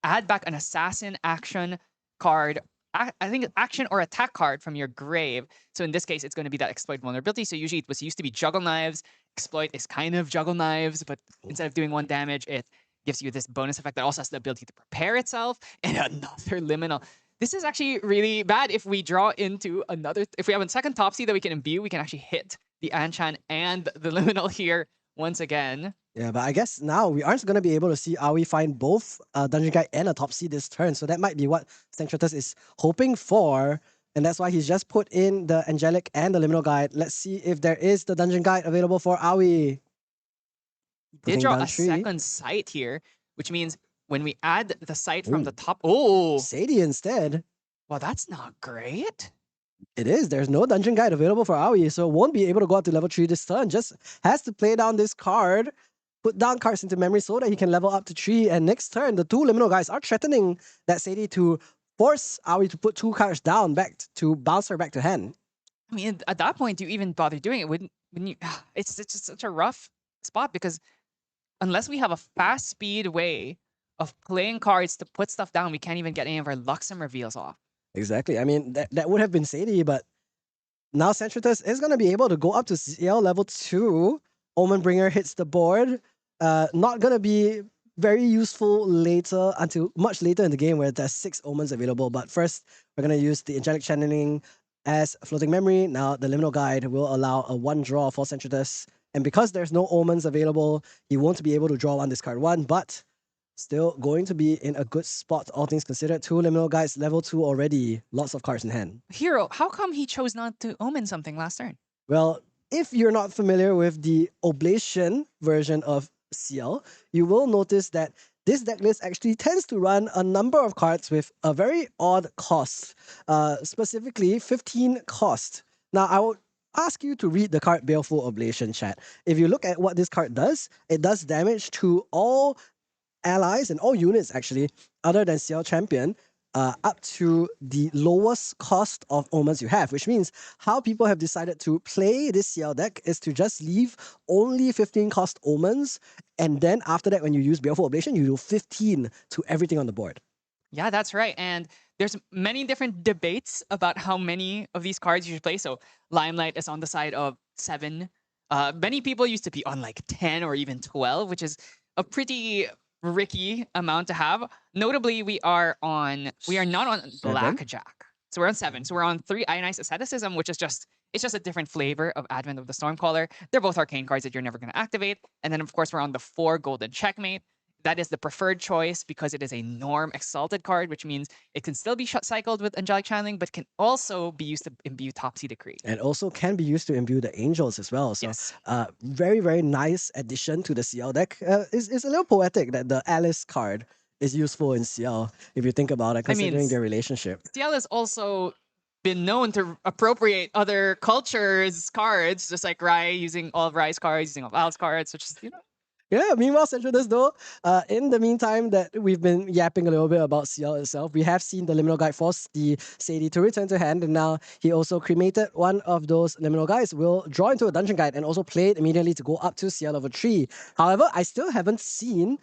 add back an assassin action card. I think action or attack card from your grave. So in this case, it's going to be that Exploit Vulnerability. So usually it was used to be Juggle Knives. Exploit is kind of Juggle Knives, but instead of doing 1 damage, it gives you this bonus effect that also has the ability to prepare itself, and another Liminal. This is actually really bad. If we draw into another, if we have a second Topsy that we can imbue, we can actually hit the Anchan and the Liminal here once again. Yeah, but I guess now we aren't going to be able to see Aoi find both a Dungeon Guide and a Topsy this turn. So that might be what Centratus is hoping for. And that's why he's just put in the Angelic and the Liminal Guide. Let's see if there is the Dungeon Guide available for Aoi. Did draw a second sight here, which means when we add the sight from the top, oh, Sadie instead. well, that's not great. It is. There's no dungeon guide available for Aoi, so won't be able to go up to level 3 this turn. Just has to play down this card, put down cards into memory so that he can level up to 3. And next turn, the two liminal guys are threatening that Sadie to force Aoi to put 2 cards down back to bounce her back to hand. I mean, at that point, do you even bother doing it? Wouldn't you? It's just such a rough spot because unless we have a fast speed way of playing cards to put stuff down, we can't even get any of our Luxem reveals off. Exactly. I mean, that would have been Sadie, but now Centritus is going to be able to go up to CL level 2. Omen Bringer hits the board. Not going to be very useful later, until much later in the game where there's 6 omens available. But first, we're going to use the Angelic Channeling as floating memory. Now, the Liminal Guide will allow a 1 draw for Centritus. And because there's no omens available, he won't be able to draw 1 discard 1, but still going to be in a good spot, all things considered. 2 Liminal Guides, level 2 already. Lots of cards in hand. Hero, how come he chose not to omen something last turn? Well, if you're not familiar with the Oblation version of CL, you will notice that this deck list actually tends to run a number of cards with a very odd cost, specifically 15 cost. Now, I would ask you to read the card Baleful Oblation, chat. If you look at what this card does, it does damage to all allies and all units actually, other than CL Champion, up to the lowest cost of omens you have, which means how people have decided to play this CL deck is to just leave only 15 cost omens, and then after that, when you use Baleful Oblation, you do 15 to everything on the board. Yeah, that's right. And there's many different debates about how many of these cards you should play. So Limelight is on the side of 7. Many people used to be on like 10 or even 12, which is a pretty ricky amount to have. Notably, we are not on 7? Blackjack. So we're on 7. So we're on 3 Ionized Asceticism, which is just a different flavor of Advent of the Stormcaller. They're both arcane cards that you're never going to activate. And then of course we're on the 4 Golden Checkmate. That is the preferred choice because it is a Norm Exalted card, which means it can still be cycled with Angelic Channeling, but can also be used to imbue Topsy Decree. And also can be used to imbue the Angels as well. So Yes. very, very nice addition to the CL deck. It's a little poetic that the Alice card is useful in CL, if you think about it, considering their relationship. CL has also been known to appropriate other cultures' cards, just like Rai using all of Rai's cards, using all of Al's cards, which is, Yeah, meanwhile, Centritus though, in the meantime that we've been yapping a little bit about CL itself, we have seen the Liminal Guide force the Sadie to return to hand, and now he also cremated one of those Liminal Guides, will draw into a Dungeon Guide and also play it immediately to go up to CL level 3. However, I still haven't seen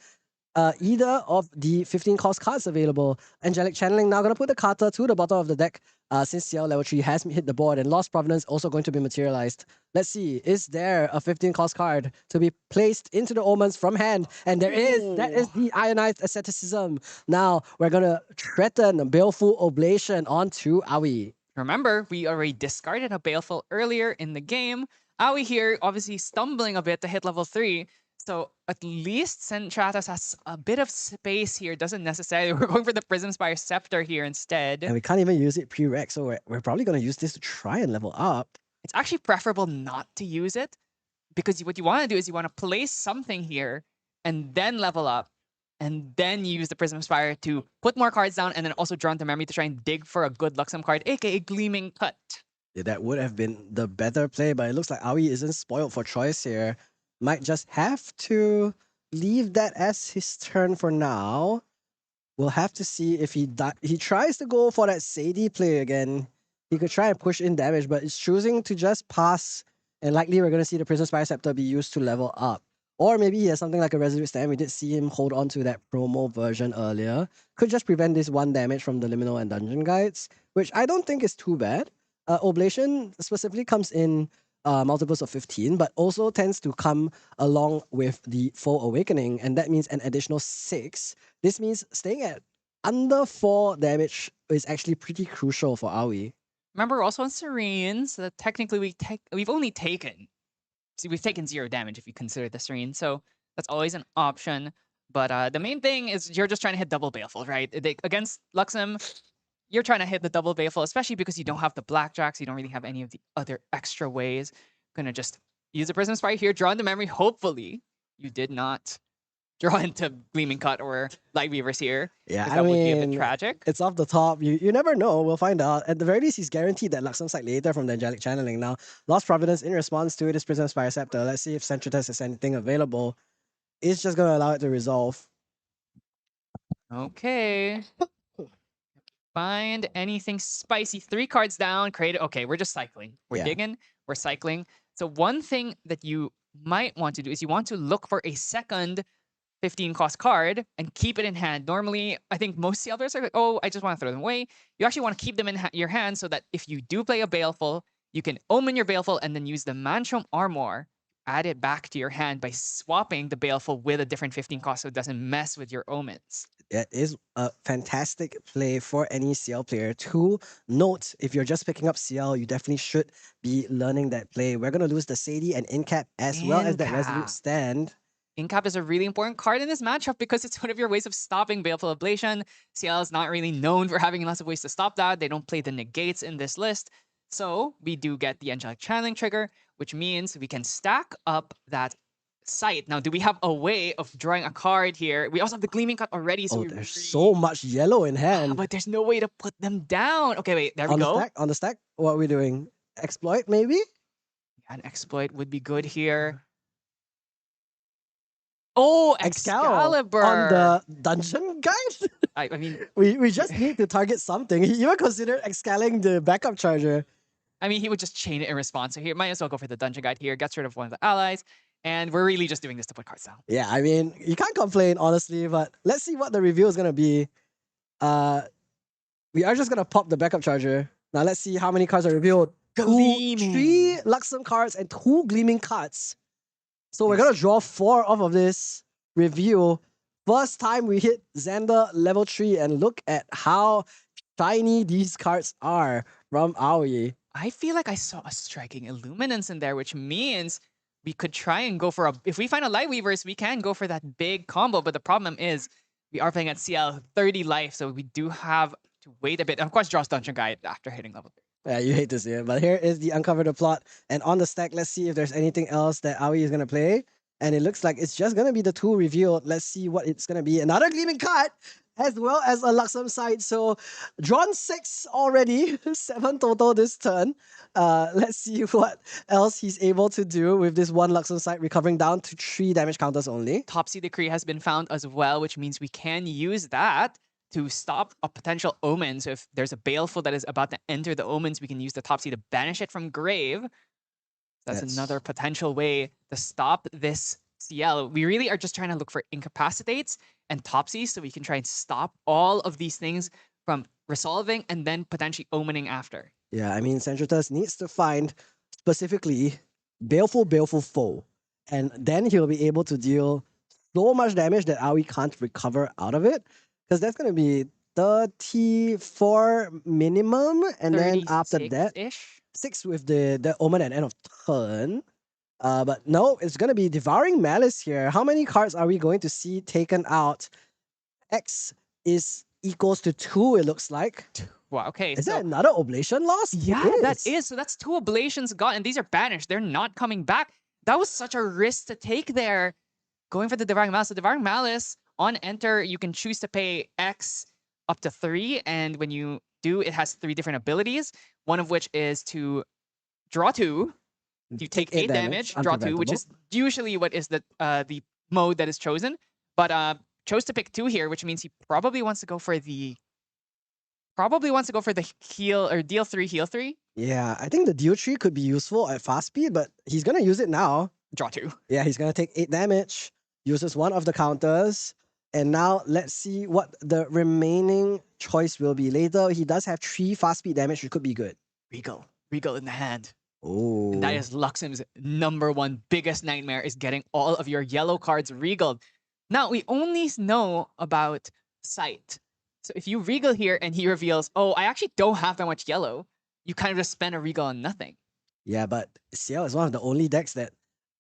either of the 15 cost cards available. Angelic Channeling now going to put the Kata to the bottom of the deck since CL level 3 has hit the board, and Lost Provenance also going to be materialized. Let's see, is there a 15 cost card to be placed into the omens from hand? And there is. That is the Ionized Asceticism. Now we're going to threaten Baleful Oblation onto Aoi. remember, we already discarded a Baleful earlier in the game. Aoi here obviously stumbling a bit to hit level 3. So at least Centratus has a bit of space here. Doesn't necessarily. We're going for the Prism Spire Scepter here instead. And we can't even use it pre-rec, so we're probably going to use this to try and level up. It's actually preferable not to use it, because what you want to do is you want to place something here and then level up, and then use the Prism Spire to put more cards down, and then also draw into memory to try and dig for a good Luxem card, aka Gleaming Cut. Yeah, that would have been the better play, but it looks like Aoi isn't spoiled for choice here. Might just have to leave that as his turn for now. We'll have to see if he tries to go for that Sadie play again. He could try and push in damage, but it's choosing to just pass, and likely we're going to see the Prism Spire Scepter be used to level up. Or maybe he has something like a Resolute Stand. We did see him hold on to that promo version earlier. Could just prevent this 1 damage from the Liminal and Dungeon Guides, which I don't think is too bad. Oblation specifically comes in multiples of 15, but also tends to come along with the Full Awakening, and that means an additional 6. This means staying at under 4 damage is actually pretty crucial for Aoi. Remember, we're also on Serene, so that technically we've only taken... See, we've taken 0 damage if you consider the Serene, so that's always an option. But the main thing is you're just trying to hit double Baleful, right? Against Luxem, you're trying to hit the double Baleful, especially because you don't have the Blackjacks, you don't really have any of the other extra ways. Gonna just use the Prism Spire here, draw into memory. Hopefully, you did not draw into Gleaming Cut or Light Weavers here. Yeah, 'cause I that would be a mean, bit tragic. it's off the top. You never know. We'll find out. At the very least, he's guaranteed that Luxem Sight later from the Angelic Channeling. Now, Lost Providence in response to it is Prism Spire Scepter. Let's see if Centritus has anything available. It's just going to allow it to resolve. Okay. Find anything spicy. 3 cards down. Create it. Okay, we're just cycling. We're Yeah. digging. We're cycling. So one thing that you might want to do is you want to look for a second 15 cost card and keep it in hand. Normally, I think most CL players are like, oh, I just want to throw them away. You actually want to keep them in your hand so that if you do play a Baleful, you can omen your Baleful and then use the Manchom Armor, add it back to your hand by swapping the Baleful with a different 15 cost so it doesn't mess with your omens. It is a fantastic play for any CL player. To note, if you're just picking up CL, you definitely should be learning that play. We're going to lose the Sadie and Incap as well as that Resolute Incap. Stand. Incap is a really important card in this matchup because it's one of your ways of stopping Baleful Ablation. CL is not really known for having lots of ways to stop that. They don't play the negates in this list. So we do get the Angelic Channeling trigger, which means we can stack up that sight. Now, do we have a way of drawing a card here? We also have the Gleaming Cut already. So Oh, we there's really- so much yellow in hand. But there's no way to put them down. Okay, wait, there we go. On the stack, what are we doing? Exploit, maybe? An exploit would be good here. Oh, Excalibur! On the dungeon guide? I mean, we just need to target something. He even considered excaling the backup charger. he would just chain it in response. So here, might as well go for the dungeon guide here. Gets rid of one of the allies. And we're really just doing this to put cards down. Yeah, I mean, you can't complain, honestly, but let's see what the reveal is going to be. We are just going to pop the backup charger. Now let's see how many cards are revealed. Gleaming. 3 Luxem cards and 2 Gleaming cards. So we're going to draw 4 off of this reveal. First time we hit Xander level 3, and look at how shiny these cards are from Aoi. I feel like I saw a striking Illuminance in there, which means we could try and go for a... If we find a Light Weavers, we can go for that big combo. But the problem is we are playing at CL 30 life, so we do have to wait a bit. And of course, draws Dungeon Guide after hitting level 3. Yeah, you hate to see it, but here is the Uncover the Plot. And on the stack, let's see if there's anything else that Aoi is going to play. And it looks like it's just going to be the 2 revealed. Let's see what it's going to be. Another Gleaming Cut, as well as a Luxem Sight. So, drawn 6 already. 7 total this turn. Let's see what else he's able to do with this 1 Luxem Sight, recovering down to 3 damage counters only. Topsy Decree has been found as well, which means we can use that to stop a potential omen. So if there's a Baleful that is about to enter the omens, we can use the Topsy to banish it from grave. That's another potential way to stop this CL. We really are just trying to look for incapacitates and Topsies so we can try and stop all of these things from resolving and then potentially omening after. Yeah, I mean, Centritus needs to find specifically Baleful Foe. And then he'll be able to deal so much damage that Aoi can't recover out of it. Because that's going to be 34 minimum. And then after that, 6 with the Omen at end of turn. But no, it's going to be Devouring Malice here. How many cards are we going to see taken out? X is equals to 2, it looks like. Wow, okay. Is that another Oblation loss? Yeah, that is. So that's 2 Oblations gone, and these are banished. They're not coming back. That was such a risk to take there. Going for the Devouring Malice. The Devouring Malice, on enter, you can choose to pay X up to 3, and when you do, it has 3 different abilities, one of which is to draw 2. You take 8 damage, draw 2, which is usually what is the mode that is chosen. But chose to pick 2 here, which means he probably wants to go for the heal or deal 3, heal 3. Yeah, I think the deal 3 could be useful at fast speed, but he's gonna use it now. Draw 2. Yeah, he's gonna take 8 damage, uses one of the counters, and now let's see what the remaining choice will be. Later, he does have 3 fast speed damage, which could be good. Regal in the hand. Oh, And that is Luxem's #1 biggest nightmare, is getting all of your yellow cards regaled. Now, we only know about Sight. So if you regal here and he reveals, oh, I actually don't have that much yellow, you kind of just spend a regal on nothing. yeah, but CL is one of the only decks that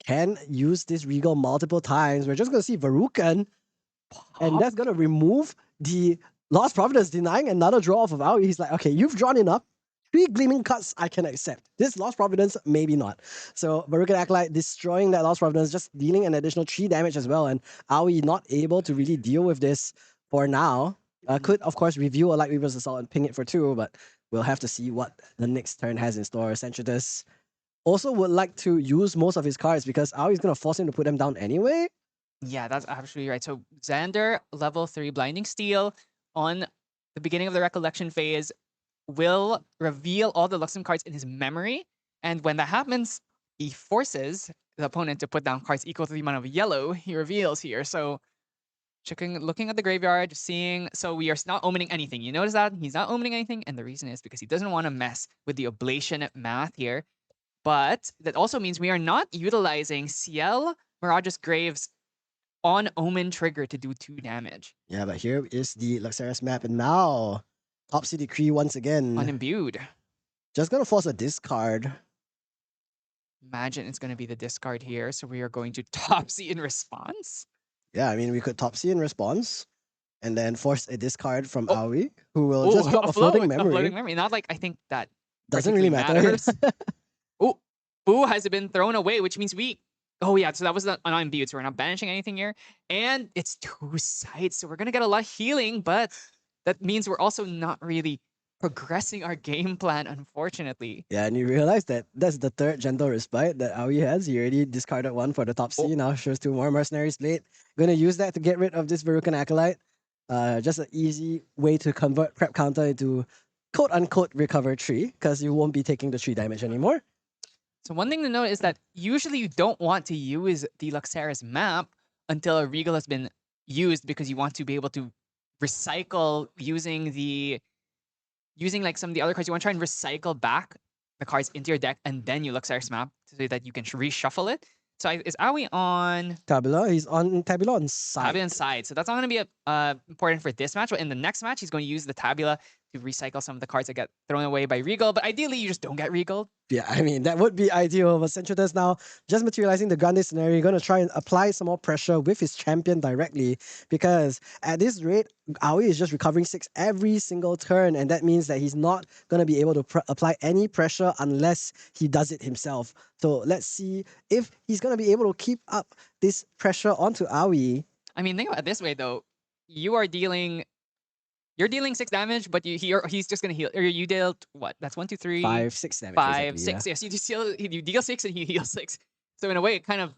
can use this regal multiple times. We're just gonna see Varukan, and that's gonna remove the Lost Providence, denying another draw off of Aoi. He's like, okay, you've drawn enough. 3 Gleaming Cuts I can accept. This Lost Providence, maybe not. So Barukan Acolyte destroying that Lost Providence, just dealing an additional 3 damage as well. And are we not able to really deal with this for now? Could, of course, review a Light Weaver's Assault and ping it for 2, but we'll have to see what the next turn has in store. Sensutus also would like to use most of his cards because Aoi's going to force him to put them down anyway. Yeah, that's absolutely right. So Xander, level 3 Blinding Steel on the beginning of the Recollection phase will reveal all the Luxem cards in his memory. And when that happens, he forces the opponent to put down cards equal to the amount of yellow he reveals here. So looking at the graveyard, seeing, so we are not omening anything. You notice that? He's not omening anything. And the reason is because he doesn't want to mess with the oblation math here. But that also means we are not utilizing Ciel Mirage's Graves on Omen trigger to do 2 damage. Yeah, but here is the Luxarius map, and now Topsy Decree once again. Unimbued. Just gonna force a discard. Imagine it's going to be the discard here. So we are going to Topsy in response. Yeah, I mean, we could Topsy in response, and then force a discard from Aoi, who will just drop a floating memory. A floating memory. Not like I think that Doesn't really matter. Oh, Boo has been thrown away, which means we... Oh yeah, so that was not unimbued, so we're not banishing anything here. And it's 2 sides, so we're going to get a lot of healing, but that means we're also not really progressing our game plan, unfortunately. Yeah, and you realize that that's the 3rd Gentle Respite that Aoi has. He already discarded 1 for the Topsy, now shows 2 more Mercenaries Blade. Gonna use that to get rid of this Barukan Acolyte. Just an easy way to convert Prep Counter into quote-unquote recover 3, because you won't be taking the 3 damage anymore. So one thing to note is that usually you don't want to use the Luxaris map until a Regal has been used, because you want to be able to recycle using like some of the other cards. You want to try and recycle back the cards into your deck, and then you Luxaris map so that you can reshuffle it. So is Aoi on Tabula? He's on Tabula on side. Tabula on side. So that's not going to be important for this match. But in the next match, he's going to use the Tabula to recycle some of the cards that get thrown away by Regal. But ideally, you just don't get Regal. Yeah, I mean, that would be ideal. But Sensutus now just materializing the Grande scenario, going to try and apply some more pressure with his champion directly. Because at this rate, Aoi is just recovering 6 every single turn. And that means that he's not going to be able to apply any pressure unless he does it himself. So let's see if he's going to be able to keep up this pressure onto Aoi. I mean, think about it this way, though. You're dealing 6 damage, but he's just gonna heal. Or you dealt what? That's 1, 2, 3, 5, 6 damage. 5, exactly, 6. Yes, you deal 6 and he heals 6. So in a way, it kind of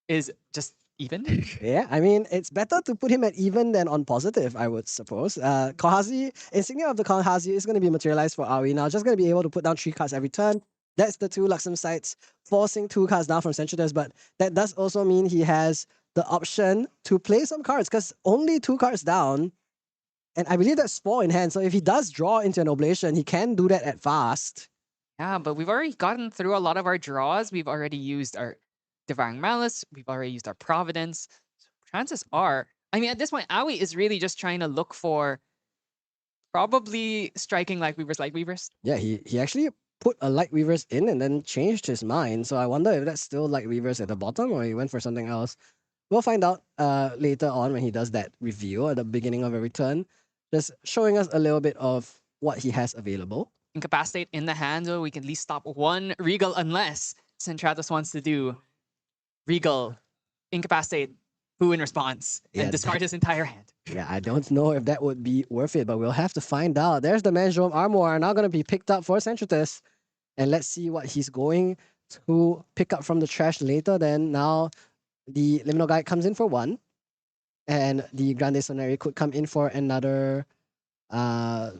is just even. Yeah, I mean, it's better to put him at even than on positive, I would suppose. Kohazi, Insignia of the Kohazi is going to be materialized for Aoi now. Just going to be able to put down 3 cards every turn. That's the 2 Luxem sites, forcing 2 cards down from Sensutus, but that does also mean he has the option to play some cards, because only 2 cards down. And I believe that's Spore in hand. So if he does draw into an Oblation, he can do that at fast. Yeah, but we've already gotten through a lot of our draws. We've already used our Devouring Malice. We've already used our Providence. So chances are, I mean, at this point, Aoi is really just trying to look for probably striking Light Weavers. Yeah, he actually put a Light Weavers in and then changed his mind. So I wonder if that's still Light Weavers at the bottom or he went for something else. We'll find out later on when he does that review at the beginning of every turn. Just showing us a little bit of what he has available. Incapacitate in the hand, so we can at least stop 1 Regal, unless Centratus wants to do Regal, Incapacitate, Boo in response, and discard his entire hand. Yeah, I don't know if that would be worth it, but we'll have to find out. There's the Manjom Armoire, now going to be picked up for Centratus. And let's see what he's going to pick up from the trash later. Then now the Liminal Guide comes in for 1. And the Grande Soneri could come in for another... okay.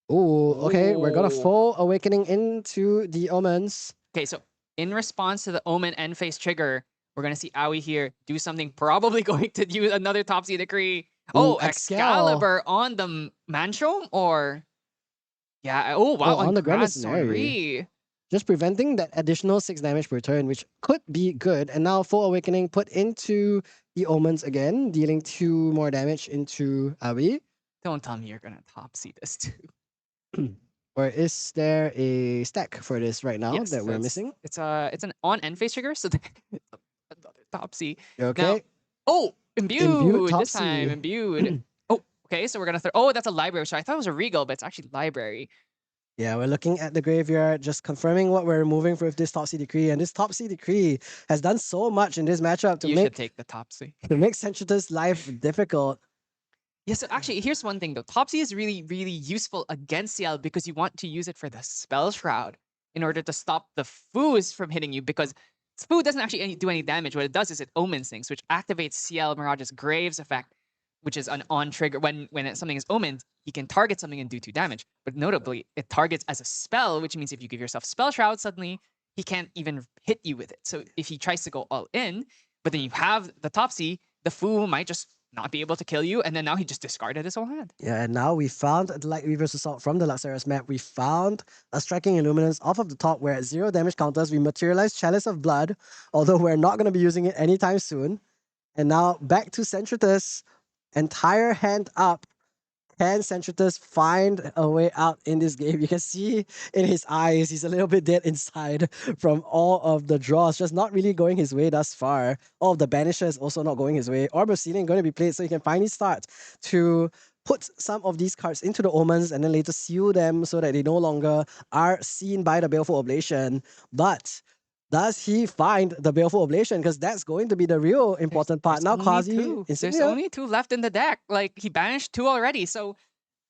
We're going to Full Awakening into the Omens. Okay, so in response to the Omen end phase trigger, we're going to see Aoi here do something, probably going to use another Topsy Decree. Oh, Excalibur on the Manchom? Or... Yeah, oh wow, on the Grande Soneri. Just preventing that additional 6 damage per turn, which could be good. And now Full Awakening put into the Omens again, dealing 2 more damage into Aoi. Don't tell me you're gonna Topsy this too. Or is there a stack for this right now Yes, that we're missing? It's an on end phase trigger, so another Topsy. Okay. Now, imbued this Topsy. time, imbued. Oh, okay, so we're gonna throw. Oh, that's a library. So I thought it was a Regal, but it's actually library. Yeah, we're looking at the graveyard, just confirming what we're removing with this Top C Decree. And this Top C Decree has done so much in this matchup to You should make take the Topsy. Sensuda's life difficult. Yeah, so actually, here's one thing though. Topsy is really, really useful against CL because you want to use it for the Spell Shroud in order to stop the foos from hitting you, because Foo doesn't actually do any damage. What it does is it omens things, which activates CL Mirage's Graves effect, which is an on trigger. When something is omened, he can target something and do 2 damage. But notably, it targets as a spell, which means if you give yourself Spell Shroud, suddenly he can't even hit you with it. So if he tries to go all in, but then you have the Topsy, the Foo might just not be able to kill you, and then now he just discarded his whole hand. Yeah, and now we found the Light Weaver's Assault from the Luxurious map. We found a Striking Illuminance off of the top where at 0 damage counters, we materialized Chalice of Blood, although we're not going to be using it anytime soon. And now back to Sensutus, entire hand up. Can Sensutus find a way out in this game? You can see in his eyes, he's a little bit dead inside from all of the draws, just not really going his way thus far. All of the Banisher is also not going his way. Orb of Sealing going to be played so he can finally start to put some of these cards into the Omens and then later seal them so that they no longer are seen by the Baleful Oblation. But does he find the Baleful Oblation? Because that's going to be the real important part. Now, Quasi, There's only 2 left in the deck. Like, he banished 2 already, so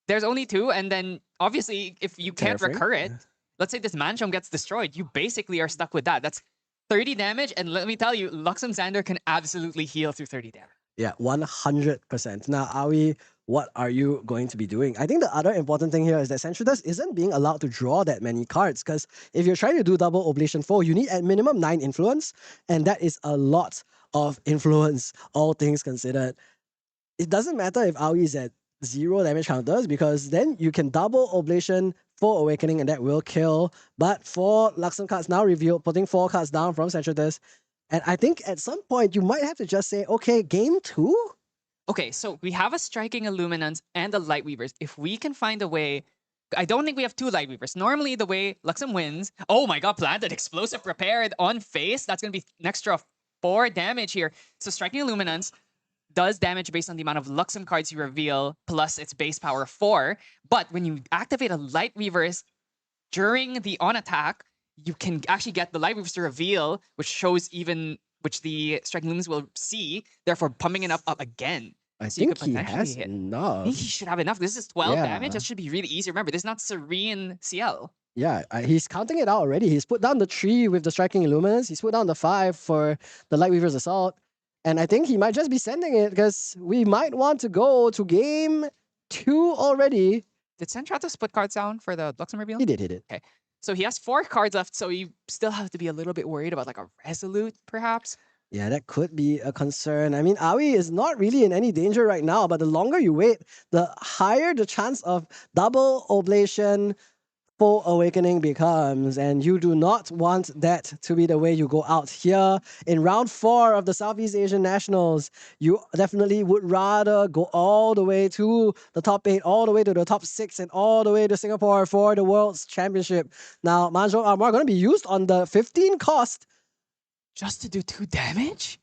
there's only 2. And then, obviously, if you can't Terraframe? recur it, let's say this Manchom gets destroyed, you basically are stuck with that. That's 30 damage, and let me tell you, Luxem Xander can absolutely heal through 30 damage. Yeah, 100%. Now, Aoi, what are you going to be doing? I think the other important thing here is that Sensutus isn't being allowed to draw that many cards, because if you're trying to do double Oblation 4, you need at minimum 9 influence, and that is a lot of influence, all things considered. It doesn't matter if Aoi is at 0 damage counters, because then you can double Oblation for Awakening, and that will kill. But 4 Luxem cards now revealed, putting 4 cards down from Sensutus. And I think at some point, you might have to just say, okay, game 2? Okay, so we have a Striking Illuminance and a Light Weavers. If we can find a way... I don't think we have 2 Light Weavers. Normally, the way Luxem wins... Oh my god, planted Explosive prepared on face. That's going to be an extra 4 damage here. So Striking Illuminance does damage based on the amount of Luxem cards you reveal, plus its base power 4. But when you activate a Light Weavers during the on attack, you can actually get the Light Weavers to reveal, which shows even... which the Striking Lumens will see, therefore pumping it up again. I So you think could he potentially has hit. I enough. think he should have enough. This is 12 Yeah. damage. That should be really easy. Remember, this is not Serene CL. Yeah, he's counting it out already. He's put down the 3 with the Striking Illuminance. He's put down the 5 for the Light Weaver's Assault. And I think he might just be sending it because we might want to go to game 2 already. Did Sen try to split cards down for the Luxem reveal? He did. Okay. So he has 4 cards left, so you still have to be a little bit worried about like a Resolute, perhaps. Yeah, that could be a concern. I mean, Aoi is not really in any danger right now, but the longer you wait, the higher the chance of double Oblation full Awakening becomes, and you do not want that to be the way you go out here. In round 4 of the Southeast Asian Nationals, you definitely would rather go all the way to the top 8, all the way to the top 6, and all the way to Singapore for the World's Championship. Now, Mahjong Armor going to be used on the 15 cost Just to do 2 damage?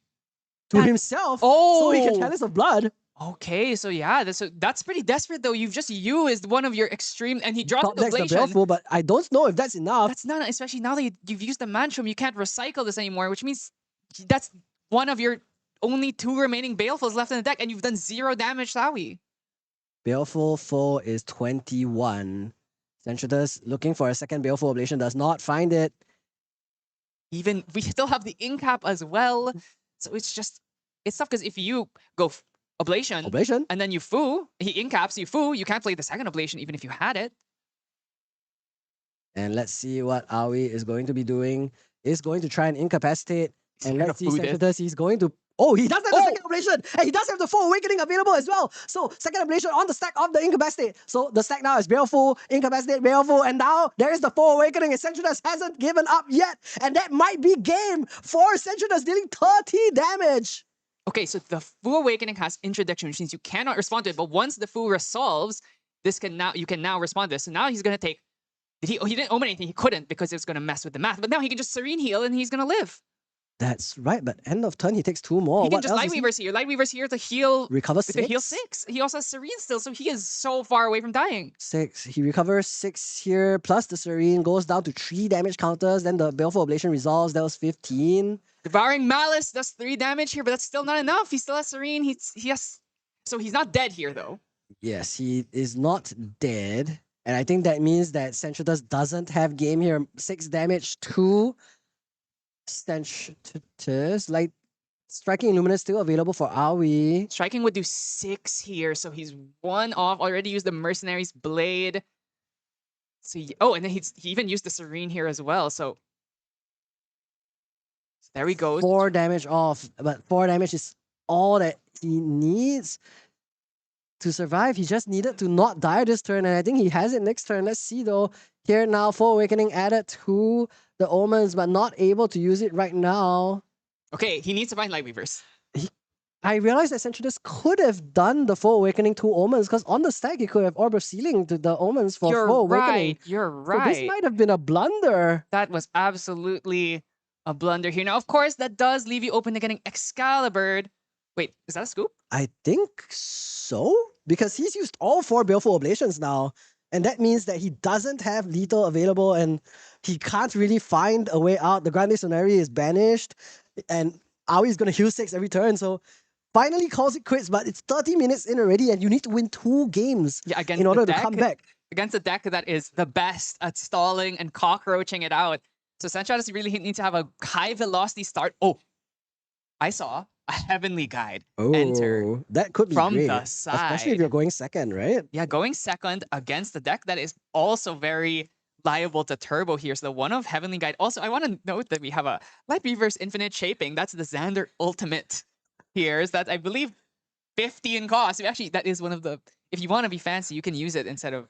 to himself, so he can Oh! Chalice of Blood. Okay, so yeah, that's pretty desperate though. You've just used one of your extreme, and he dropped Top the decks the Oblation. Baleful, but I don't know if that's enough. That's not, especially now that you've used the Manchum, you can't recycle this anymore, which means that's one of your only 2 remaining Balefuls left in the deck, and you've done 0 damage to Aoi. Baleful full is 21. Sensutus looking for a second Baleful Oblation, does not find it. Even, we still have the Incap as well, so it's tough, because if you go Oblation, Oblation? and then you Foo, he Incaps, you Foo, you can't play the second Oblation even if you had it. And let's see what Aoi is going to be doing. Is going to try and incapacitate. And gonna let's see Foo this. Sensutus, he's going to... Oh, he does have the second Oblation! And he does have the full Awakening available as well! So, second Oblation on the stack of the Incapacitate. So, the stack now is Baleful, Incapacitate, Baleful, and now there is the full Awakening, and Sensutus hasn't given up yet! And that might be game for Sensutus, dealing 30 damage! Okay, so the Fu Awakening has Introduction, which means you cannot respond to it, but once the Fu resolves, you can now respond to this. So now he's gonna take... He didn't omen anything, he couldn't because it's gonna mess with the math, but now he can just Serene Heal and he's gonna live. That's right, but end of turn he takes 2 more. He can What just else Light is he? Weavers here. Light Weavers here to heal. Recover To heal 6? 6. He also has Serene still, so he is so far away from dying. 6. He recovers 6 here, plus the Serene goes down to 3 damage counters. Then the Baleful Oblation resolves. That was 15. Devouring Malice does 3 damage here, but that's still not enough. He still has Serene. He has. So he's not dead here, though. Yes, he is not dead. And I think that means that Sensutus doesn't have game here. 6 damage to Sensutus. Like, Striking Illuminate still available for Aoi. Striking would do 6 here, so he's 1 off. Already used the Mercenary's Blade. So and then he even used the Serene here as well. So there he goes. 4 damage off, but 4 damage is all that he needs to survive. He just needed to not die this turn, and I think he has it next turn. Let's see though. Here now, Full Awakening added to the Omens, but not able to use it right now. Okay, he needs to find Light Weavers. I realized that Sensutus could have done the Full Awakening to Omens, because on the stack he could have Orb of Sealing to the Omens for You're Full right. Awakening. You're So right. this might have been a blunder. That was absolutely a blunder here. Now, of course, that does leave you open to getting Excalibur. Wait, is that a scoop? I think so, because he's used all 4 Baleful Oblations now, and that means that he doesn't have lethal available, and he can't really find a way out. The Grande Soneri is banished, and Aoi's gonna heal 6 every turn, so finally calls it quits, but it's 30 minutes in already, and you need to win 2 games in order to come back. Against a deck that is the best at stalling and cockroaching it out. So Sensutus really needs to have a high velocity start. Oh, I saw a Heavenly Guide enter That could be from great, the especially if side. you're going second, right? Yeah, going second against the deck that is also very liable to turbo here. So the one of Heavenly Guide. Also, I want to note that we have a Light Weaver's Infinite Shaping. That's the Xander Ultimate here. Is that, I believe, 50 in cost. Actually, that is one of the... If you want to be fancy, you can use it instead of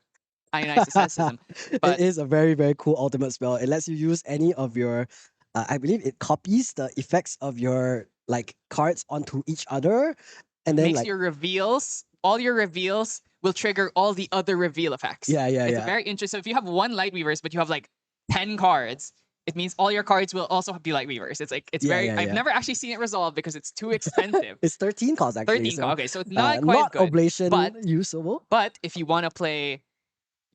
Ionized Asceticism. But it is a very, very cool ultimate spell. It lets you use any of your... I believe it copies the effects of your like cards onto each other, and then makes like your reveals, all your reveals will trigger all the other reveal effects. It's very interesting. So if you have 1 Light Weavers, but you have like 10 cards, it means all your cards will also be Light Weavers. It's like, I've never actually seen it resolved because it's too expensive. It's 13 costs actually. 13 so, okay, so it's not quite not good. oblation but usable. But if you want to play,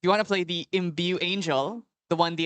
the Imbue Angel, the one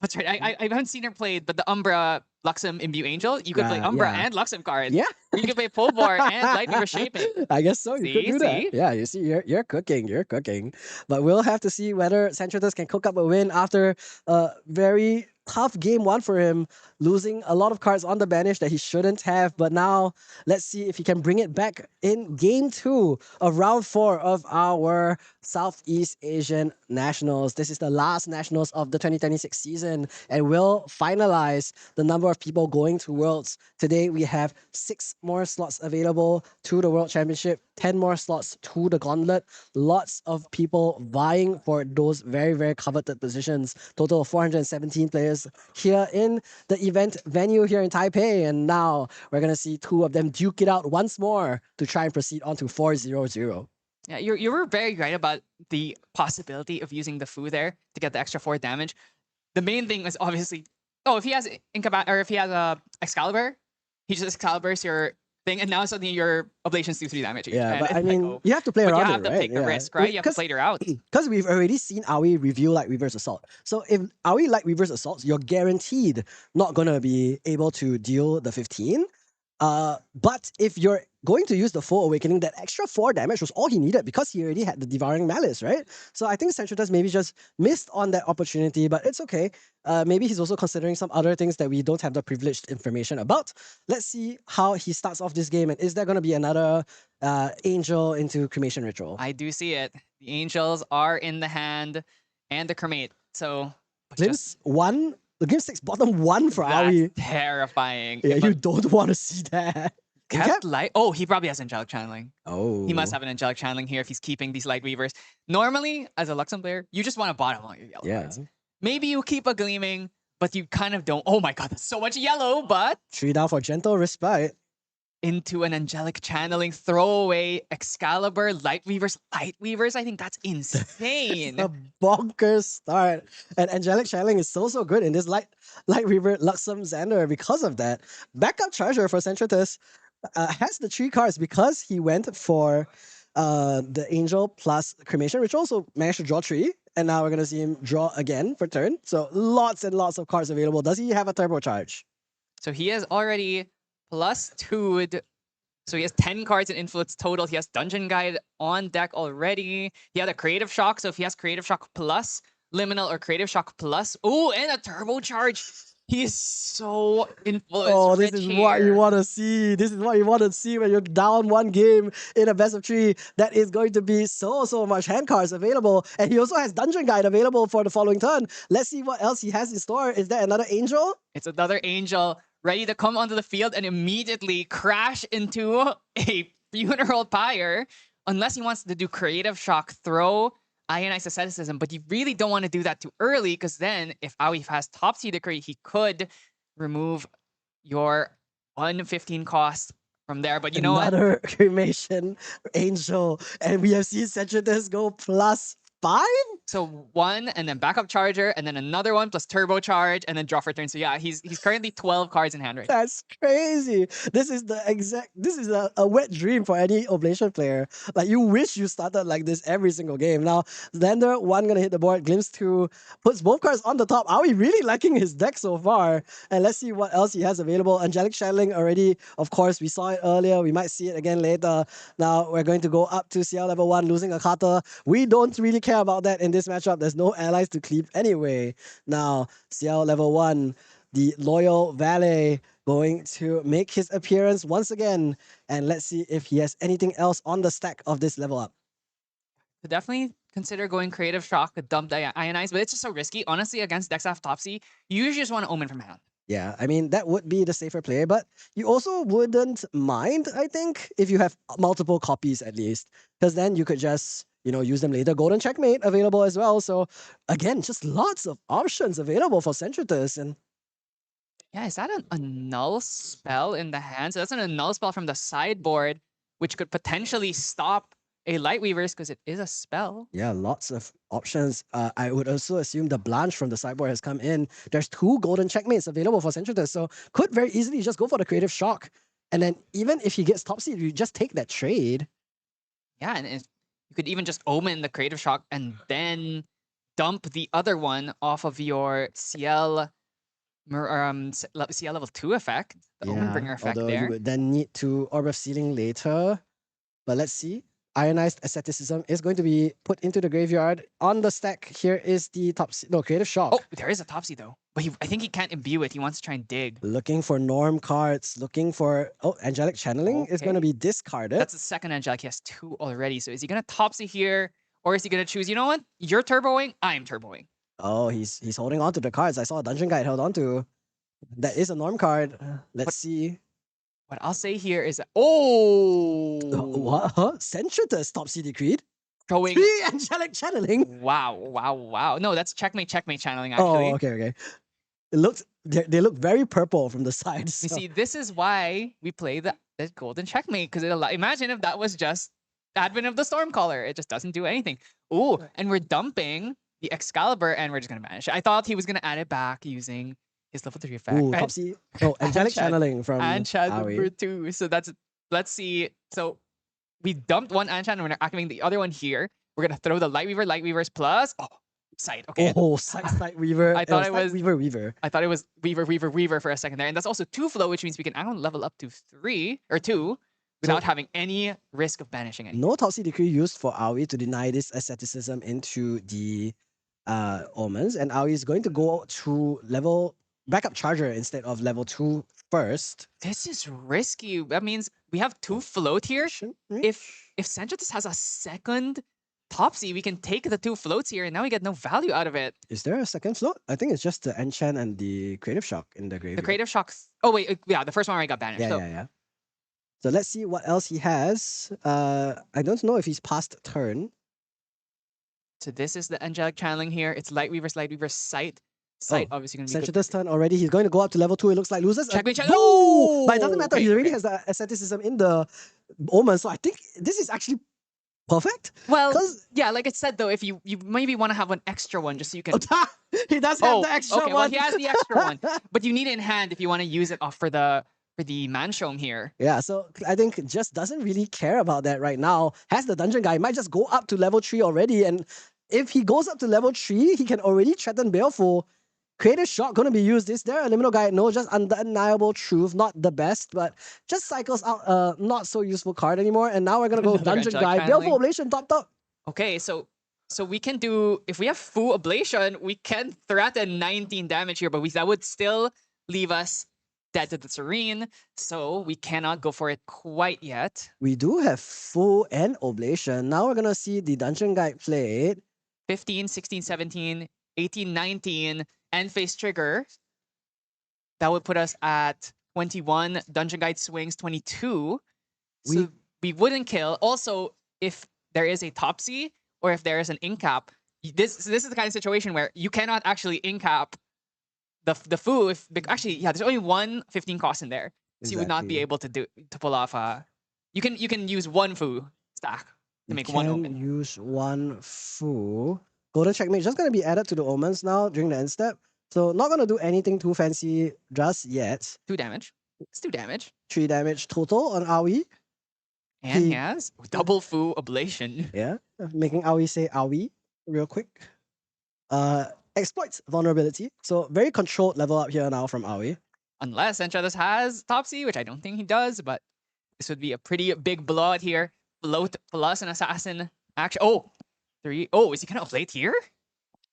what's right? I haven't seen her played, but the Umbra Luxem Imbue Angel, you could play Umbra and Luxem cards. Yeah. You can play Polvar and Light Weaver Shaping. I guess so. You could do that. Yeah, you see, you're cooking. You're cooking. But we'll have to see whether Sensutus can cook up a win after a very tough game 1 for him, losing a lot of cards on the banish that he shouldn't have. But now let's see if he can bring it back in game 2 of round 4 of our Southeast Asian Nationals. This is the last Nationals of the 2026 season, and we'll finalize the number of people going to Worlds. Today we have 6 more slots available to the World Championship, 10 more slots to the Gauntlet. Lots of people vying for those very, very coveted positions. Total of 417 players here in the event venue here in Taipei, and now we're gonna see 2 of them duke it out once more to try and proceed on to 4-0-0. Yeah, you were very right about the possibility of using the Fu there to get the extra 4 damage. The main thing is obviously, if he has if he has a Excalibur, he just Excaliburs your thing, and now suddenly your oblations do 3 damage each. Yeah, and but I it's mean, like, you have to play around you have it, to right? take the risk, right? You have to play her out. Because we've already seen Aoi reveal like Reverse Assault. So if Aoi like Reverse Assaults, you're guaranteed not gonna be able to deal the 15. But if you're going to use the Full Awakening, that extra 4 damage was all he needed because he already had the Devouring Malice, right? So I think Sensutus maybe just missed on that opportunity, but it's okay. Maybe he's also considering some other things that we don't have the privileged information about. Let's see how he starts off this game, and is there going to be another Angel into Cremation Ritual? I do see it. The Angels are in the hand and the Cremate. So Glimpse 1, the game 6 bottom 1 for that's Aoi. terrifying. Yeah, you don't want to see that. Kept light. Oh, he probably has angelic channeling. Oh, He must have an angelic channeling here if he's keeping these Light Weavers. Normally, as a Luxem player, you just want to bottom all your yellow cards. Maybe you keep a Gleaming, but you kind of don't. Oh my god, that's so much yellow, but 3 down for Gentle Respite. into an angelic channeling, throw away Excalibur, Light Weavers. I think that's insane. A bonkers start. And Angelic Channeling is so good in this Light Reaver Luxem Xander because of that. Backup Charger for Centritus has the 3 cards because he went for the Angel plus Cremation, which also managed to draw 3. And now we're going to see him draw again for turn. So lots and lots of cards available. Does he have a turbocharge? So he has already plus 2'd. So he has 10 cards in Influence total. He has Dungeon Guide on deck already. He had a Creative Shock. So if he has Creative Shock plus Liminal or Creative Shock plus... Oh, and a turbocharge. He is so influence Oh, this rich is what you here. want to see. This is what you want to see when you're down 1 game in a best of 3. That is going to be so much hand cards available. And he also has Dungeon Guide available for the following turn. Let's see what else he has in store. Is there another Angel? It's another Angel ready to come onto the field and immediately crash into a Funeral Pyre. Unless he wants to do Creative Shock, throw Ionized Asceticism, but you really don't want to do that too early, because then if Aoi has Topsy Decree, he could remove your 115 cost from there. But you know what? Another Cremation Angel. And we have seen Centritus go plus 5? So 1 and then backup charger and then another 1 plus turbocharge and then draw for turn. So yeah, he's currently 12 cards in hand right now. That's crazy. This is a wet dream for any Oblation player. Like, you wish you started like this every single game. Now, Xander, 1 gonna hit the board, Glimpse 2, puts both cards on the top. Are we really liking his deck so far? And let's see what else he has available. Angelic Channeling already, of course, we saw it earlier. We might see it again later. Now, we're going to go up to CL level 1, losing a Kata. We don't really care about that in this matchup. There's no allies to cleave anyway. Now, CL level 1, the Loyal Valet going to make his appearance once again. And let's see if he has anything else on the stack of this level up. So definitely consider going Creative Shock, dump the Ionize, but it's just so risky. Honestly, against decks after Topsy, you usually just want to Omen from hand. Yeah, I mean, that would be the safer play, but you also wouldn't mind, I think, if you have multiple copies at least. Because then you could just, use them later. Golden Checkmate available as well. So again, just lots of options available for Centritus. And yeah, is that a null spell in the hand? So that's a null spell from the sideboard, which could potentially stop a Lightweavers because it is a spell. yeah, lots of options. I would also assume the Blanche from the sideboard has come in. There's 2 Golden Checkmates available for Centritus, so could very easily just go for the Creative Shock. And then even if he gets top seed, you just take that trade. Yeah, and you could even just Omen the Creative Shock and then dump the other one off of your CL level 2 effect, the Omenbringer effect although there. you would then need to Orb of Sealing later. But let's see. Ionized Asceticism is going to be put into the graveyard. On the stack, here is the Creative Shock. Oh, there is a Topsy though. But I think he can't imbue it. He wants to try and dig. Looking for Norm cards, looking for... Oh, Angelic Channeling is going to be discarded. That's the second Angelic. He has 2 already. So is he going to Topsy here? Or is he going to choose, you know what? You're turboing, I'm turboing. Oh, he's holding on to the cards. I saw a Dungeon Guide held on to. That is a Norm card. Let's see. What I'll say here is that, oh! What? Huh? Centritus Topsy Decreed? Throwing... 3 Angelic Channeling? Wow. No, that's checkmate channeling, actually. Oh, okay. They look very purple from the side. You So. see, this is why we play the golden checkmate, because imagine if that was just Advent of the Stormcaller. It just doesn't do anything. Ooh, and we're dumping the Excalibur and we're just going to banish it. I thought he was going to add it back using his level 3 effect. Ooh, Topsy. Oh, Angelic Channeling from Anchad Aoi. number 2. So let's see. So we dumped one Anchad and we're activating the other one here. We're going to throw the Lightweavers plus... Oh, Sight. Okay. Oh, Sight Weaver. I thought it was Weaver. I thought it was Weaver for a second there. And that's also 2 flow, which means we can now level up to 3 or 2 without having any risk of banishing anything. No Topsy Decree used for Aoi to deny this asceticism into the omens. And Aoi is going to go to backup charger instead of level 2 first. This is risky. That means we have 2 float here. If Centritus has a second Topsy, we can take the 2 floats here and now we get no value out of it. Is there a second float? I think it's just the Enchant and the Creative Shock in the graveyard. The Creative Shock... Oh, wait. Yeah, the first one already got banished. Yeah. So let's see what else he has. I don't know if he's past turn. So this is the Angelic Channeling here. It's Lightweaver's Sight. Sight obviously going to be good. Senchita's turn already. He's going to go up to level 2. It looks like loses. Checkmate, check- Boo! But it doesn't Oh! matter. Okay, He already okay. has the asceticism in the Omen. So I think this is actually perfect. Well, 'Cause- yeah, like I said though, if you maybe want to have an extra one just so you can. He does have the extra okay, one. well he has the extra one, but you need it in hand if you want to use it off for the Manshome here. Yeah, so I think just doesn't really care about that right now. Has the dungeon guy, might just go up to level 3 already. And if he goes up to level 3, he can already threaten Baleful. Creative Shock going to be used. Is there a liminal guide? No, just undeniable truth. Not the best, but just cycles out a not so useful card anymore. And now we're going to go Another dungeon Angelic guy. Channeling. Baleful Oblation topped up. Okay, so we can do, if we have full ablation, we can threaten 19 damage here, but that would still leave us dead to the Serene, so we cannot go for it quite yet. We do have full and Oblation. Now we're going to see the dungeon guide played. 15, 16, 17, 18, 19, and face trigger. That would put us at 21. Dungeon guide swings 22. So we wouldn't kill. Also, if there is a Topsy or if there is an incap, this is the kind of situation where you cannot actually incap the Fu. Actually, yeah, there's only one 15 cost in there, so you would not be Exactly. able to pull off. You can use one Fu stack to make one omen. Use one Fu. Golden Checkmate just going to be added to the Omens now during the end step. So not going to do anything too fancy just yet. 2 damage. It's 2 damage. 3 damage total on Aoi. And he has double Fu ablation. Yeah, making Aoi say Aoi real quick. Exploits vulnerability. So very controlled level up here now from Aoi. Unless Enchantress has Topsy, which I don't think he does, but this would be a pretty big blowout here. Float plus an assassin action. Oh, 3. Oh, is he gonna ablate here?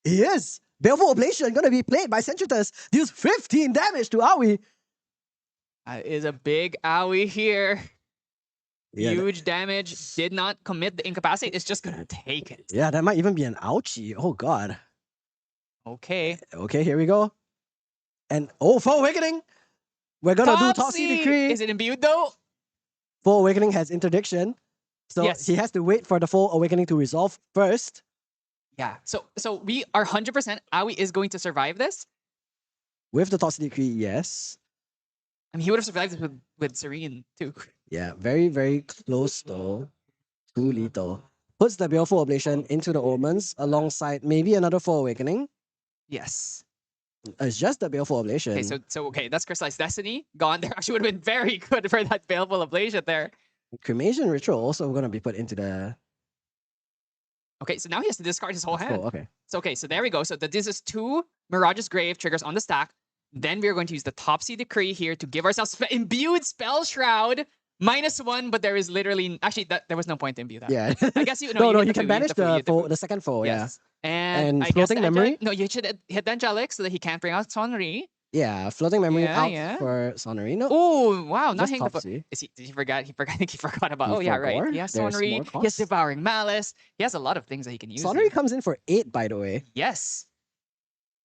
He is. Baleful Oblation going to be played by Sentritus. Deals 15 damage to Aoi. That is a big owie here. Yeah, Huge damage. Did not commit the incapacitate. It's just gonna take it. Yeah, that might even be an ouchie. Oh god. Okay. Okay, here we go. And Full Awakening. We're gonna do Topsy Decree. Is it imbued though? Full Awakening has interdiction. So Yes. he has to wait for the Full Awakening to resolve first. Yeah. So we are 100% Aoi is going to survive this. With the Topsy Decree, yes. I mean, he would have survived this with Serene too. Yeah, very, very close though. Too little. Puts the Baleful Oblation into the Omens alongside maybe another Full Awakening. Yes. It's just the Baleful Oblation. Okay, so that's Crystallized Destiny gone. There actually would have been very good for that Baleful Ablation there. Cremation Ritual also going to be put into the... Okay, so now he has to discard his whole hand. Oh, okay. So okay, so there we go. So this is 2 Mirage's Grave triggers on the stack. Then we are going to use the Topsy Decree here to give ourselves imbued Spell Shroud. -1, but there is literally actually there was no point to imbue that. Yeah. I guess you no, get you the can food, banish you get the food. the second foe, Yes. yeah. And I guess Floating the Memory? No, you should hit the Angelic so that he can't bring out Sonri. Yeah, Floating Memory Yeah, out yeah. for Sonri. No, Oh wow, not just hitting the Topsy. Did he forget? I think he forgot about. He Oh yeah, right. forgot? He has There's Sonri. more He has costs? Devouring Malice. He has a lot of things that he can use. Sonri here. comes in for 8, by the way. Yes,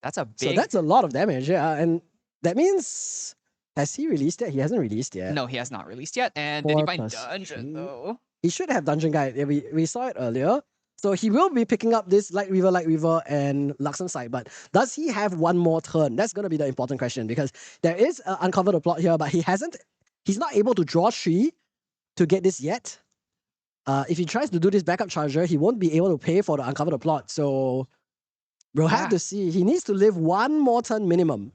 that's a So big. that's a lot of damage, yeah. And that means... Has he released it? He hasn't released yet. No, he has not released yet. And did he 4 find plus Dungeon 3. though? He should have Dungeon Guide. Yeah, we saw it earlier. So he will be picking up this Light Weaver, and Luxon side. But does he have one more turn? That's going to be the important question because there is Uncover the Plot here, but he's not able to draw 3 to get this yet. If he tries to do this backup charger, he won't be able to pay for the Uncover the Plot. So we'll have to see. He needs to live one more turn minimum.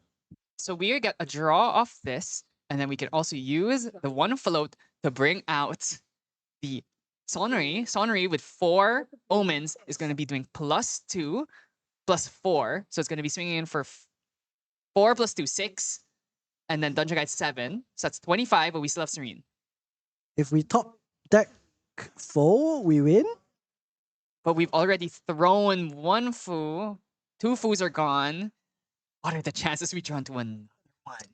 So we get a draw off this, and then we can also use the 1 float to bring out the Sonri. Sonri with 4 omens is going to be doing +2, +4. So it's going to be swinging in for 4 + 2, 6. And then Dungeon Guide 7. So that's 25, but we still have Serene. If we top deck foe, we win. But we've already thrown 1 Fu. 2 Fus are gone. What are the chances we draw into another one?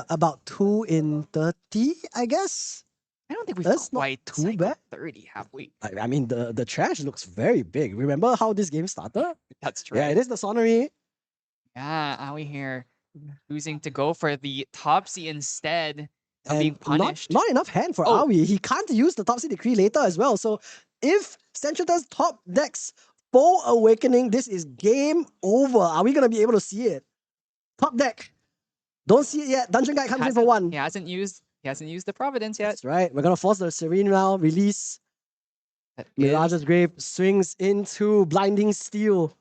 About 2 in 30, I guess. I don't think we've That's not quite too cycled bad. 30, have we? I mean, the trash looks very big. Remember how this game started? That's true. Yeah, it is the Sonnery. Yeah, Aoi here choosing to go for the Topsy instead of And being punished. Not enough hand for Oh. Aoi. He can't use the Topsy Decree later as well. So if Sentritus top decks Full Awakening. This is game over. Are we going to be able to see it? Top deck. Don't see it yet. Dungeon Guide comes in for one. He hasn't used the Providence yet. That's right. We're going to force the Serene now. Release. That is- Mirage's Grave swings into Blinding Steel.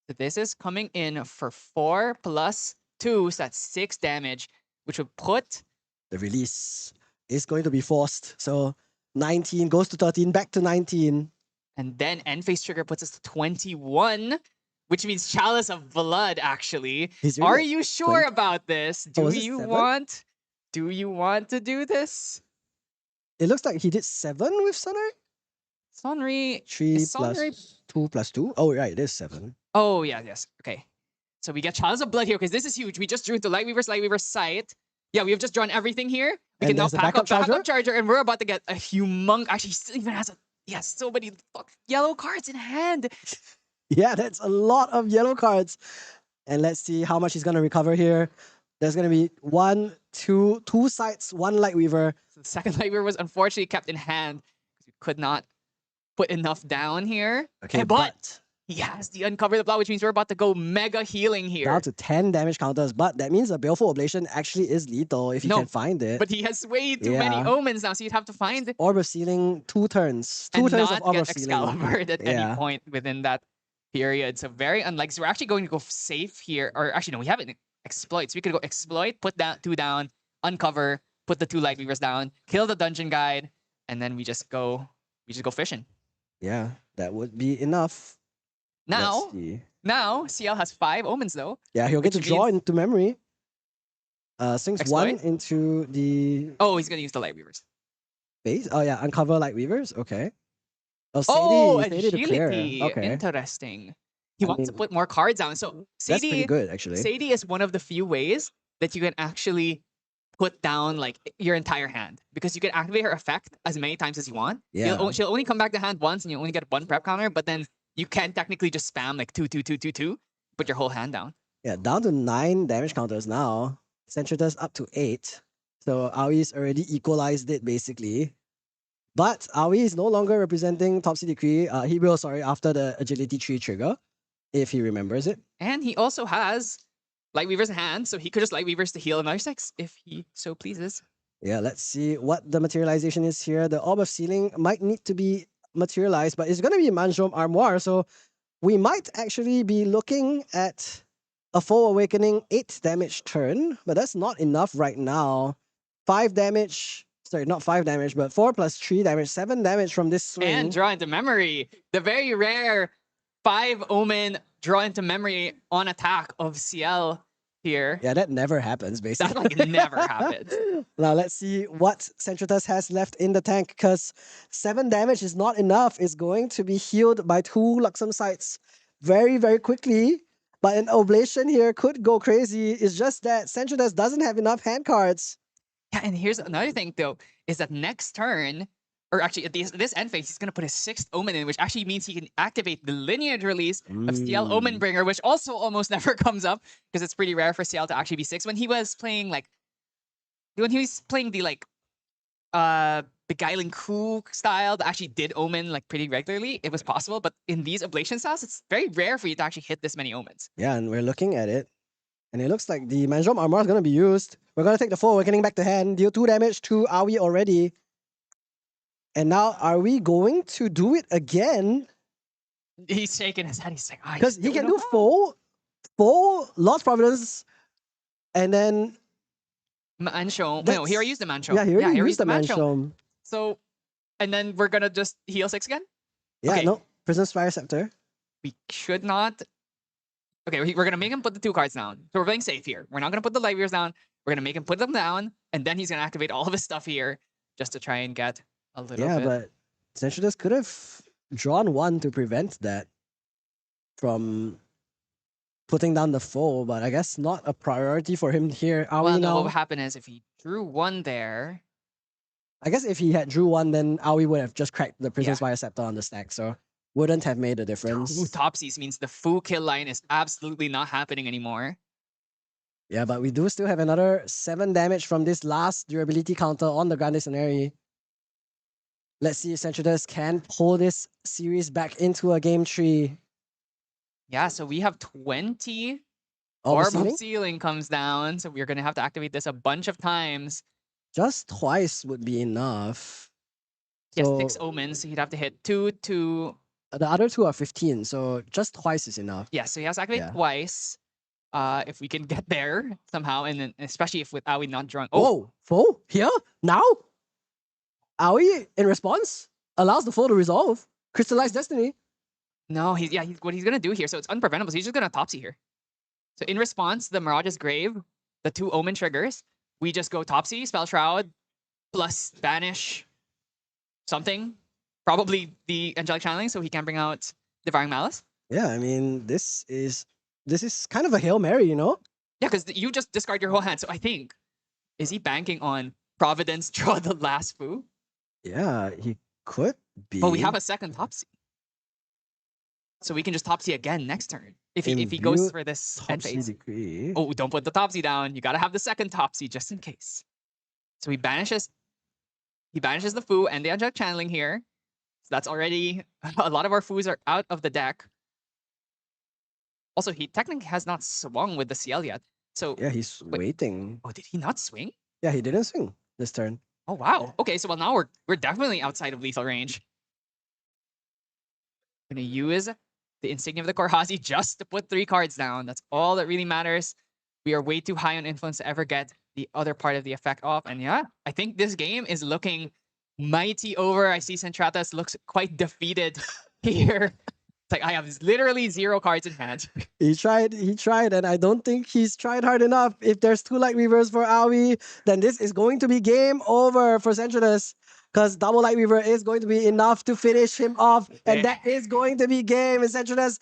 So this is coming in for 4 plus 2, so that's 6 damage, which would put The release is going to be forced. So 19 goes to 13, back to 19. and then end phase trigger puts us to 21, which means Chalice of Blood. Actually, He's are really- you sure 20. about this? Do is it you 7? want? Do you want to do this? It looks like he did 7 with Sunray. Sonri 3 is plus Sonri 2 plus 2. Oh, right, it is 7. Oh, yeah, yes. Okay. So we get Chalice of Blood here because this is huge. We just drew into Lightweaver's sight. Yeah, we have just drawn everything here. We And can now there's a pack up backup backup charger, and we're about to get a humongous. Actually, he still even has so many yellow cards in hand. Yeah, that's a lot of yellow cards. And let's see how much he's going to recover here. There's going to be 2 sights, 1 Lightweaver. So the second Lightweaver was unfortunately kept in hand because we could not put enough down here. Okay, but he has the Uncover the Blood, which means we're about to go mega healing here. down to 10 damage counters. But that means a Baleful Oblation actually is lethal if you No, can find it. But he has way too many Yeah. omens now, so you'd have to find Orb of Sealing, 2 turns. 2 and turns not of Orb get of Sealing. Excalibur at Yeah. any point within that period. So very unlikely. So we're actually going to go safe here. Or actually, no, we haven't exploit. So we could go exploit, put that 2 down, uncover, put the 2 Lightweavers down, kill the Dungeon Guide, and then we just go fishing. Yeah, that would be enough. Now, Let's see. now CL has 5 omens though. Yeah, he'll get to which draw means- into memory. Swings 1 Exploit? into the Oh, he's gonna use the Lightweavers. base. Oh yeah, uncover Lightweavers. Okay. Oh, Oh, Sadie to clear. agility. Okay, Interesting. He I wants to mean, put more cards down. So that's pretty Sadie, good actually. Sadie is one of the few ways that you can actually put down like your entire hand because you can activate her effect as many times as you want. Yeah. She'll only come back to hand once, and you only get 1 prep counter. But then you can technically just spam like 2, 2, 2, 2, 2, put your whole hand down. Yeah, down to 9 damage counters now. Centritus up to 8. So Aoi's already equalized it basically. But Aoi is no longer representing Topsy Decree. He will, after the agility tree trigger, if he remembers it. And he also has Lightweavers in hand, so he could just Lightweavers to heal another 6 if he so pleases. Yeah, let's see what the materialization is here. The Orb of Sealing might need to be materialized, but it's going to be Manjom Armoire, so we might actually be looking at a Full Awakening 8 damage turn, but that's not enough right now. 5 damage, sorry, not 5 damage, but 4 plus 3 damage, 7 damage from this swing. And draw into memory. The very rare 5 omen draw into memory on attack of CL here. Yeah, that never happens, That basically. like never happens. Now let's see what Centritus has left in the tank, because 7 damage is not enough. It's going to be healed by 2 Luxem sites very, very quickly. But an Oblation here could go crazy. It's just that Centritus doesn't have enough hand cards. Yeah, and here's another thing though, is that next turn, or actually at this end phase, he's gonna put his 6th omen in, which actually means he can activate the lineage release of CL Omen Bringer, which also almost never comes up because it's pretty rare for CL to actually be 6. When he was playing the Beguiling Crew style that actually did omen like pretty regularly, it was possible. But in these Oblation styles, it's very rare for you to actually hit this many omens. Yeah, and we're looking at it. And it looks like the Manjom Armor is going to be used. We're going to take the Full Awakening back to hand. Deal 2 damage to Aoi already. And now, are we going to do it again? He's shaking his head. He's like, oh, Because he can do full Lost Providence, and then Manshom. No, he already used the Manshom. yeah, he already used the Manshom. Manshom. So, and then we're gonna just heal 6 again? Yeah, Okay. no, Prison's Fire Scepter. We should not. Okay, we're gonna make him put the 2 cards down. So we're playing safe here. We're not gonna put the Lightweavers down. We're gonna make him put them down, and then he's gonna activate all of his stuff here just to try and get a little Yeah, bit. but Centritus could have drawn 1 to prevent that from putting down the foe, but I guess not a priority for him here. Are Well, we no, now? what would happen is if he drew 1 there. I guess if he had drew 1, then Aoi would have just cracked the Prison's Yeah. Fire Scepter on the stack, so wouldn't have made a 2 difference. Topsies means the Fu kill line is absolutely not happening anymore. Yeah, but we do still have another 7 damage from this last durability counter on the Grande Scenarii. Let's see if Centridas can pull this series back into a game tree. Yeah, so we have 20. Orb of Orb of Sealing? Sealing comes down, so we're going to have to activate this a bunch of times. Just twice would be enough. Yes, So 6 omens, so he'd have to hit 2, 2. the other two are 15, so just twice is enough. Yeah, so he has to activate Yeah. twice. If we can get there somehow, and then especially if with Aoi not drawing. Oh, Whoa, foe? Here? Now? Aoi, in response, allows the foe to resolve. Crystallize Destiny. no, what he's gonna do here, so it's unpreventable. So he's just gonna Topsy here. So in response, the Mirage's Grave, the 2 omen triggers, we just go Topsy, Spell Shroud, plus Banish something. Probably the Angelic Channeling, so he can bring out Devouring Malice. Yeah, I mean, this is kind of a Hail Mary, you know? Yeah, because you just discard your whole hand. So I think, is he banking on Providence draw the last foo? Yeah, he could be. But we have a second Topsy. So we can just Topsy again next turn. If he goes Imbued for this end Topsy phase. Decree. Oh, don't put the Topsy down. You gotta have the second Topsy just in case. So he banishes the foo and the Angelic Channeling here. So that's already a lot of our foos are out of the deck. Also, he technically has not swung with the CL yet. So Yeah, he's waiting. oh, did he not swing? Yeah, he didn't swing this turn. Oh wow. Okay, so well now we're definitely outside of lethal range. Gonna use the Insignia of the Korhazi just to put 3 cards down. That's all that really matters. We are way too high on influence to ever get the other part of the effect off. And yeah, I think this game is looking mighty over. I see Centratas looks quite defeated here. It's like I have literally 0 cards in hand. He tried, and I don't think he's tried hard enough. If there's 2 Light Weavers for Aoi, then this is going to be game over for Centridas. Because double Light Weaver is going to be enough to finish him off. And that is going to be game. And Centridas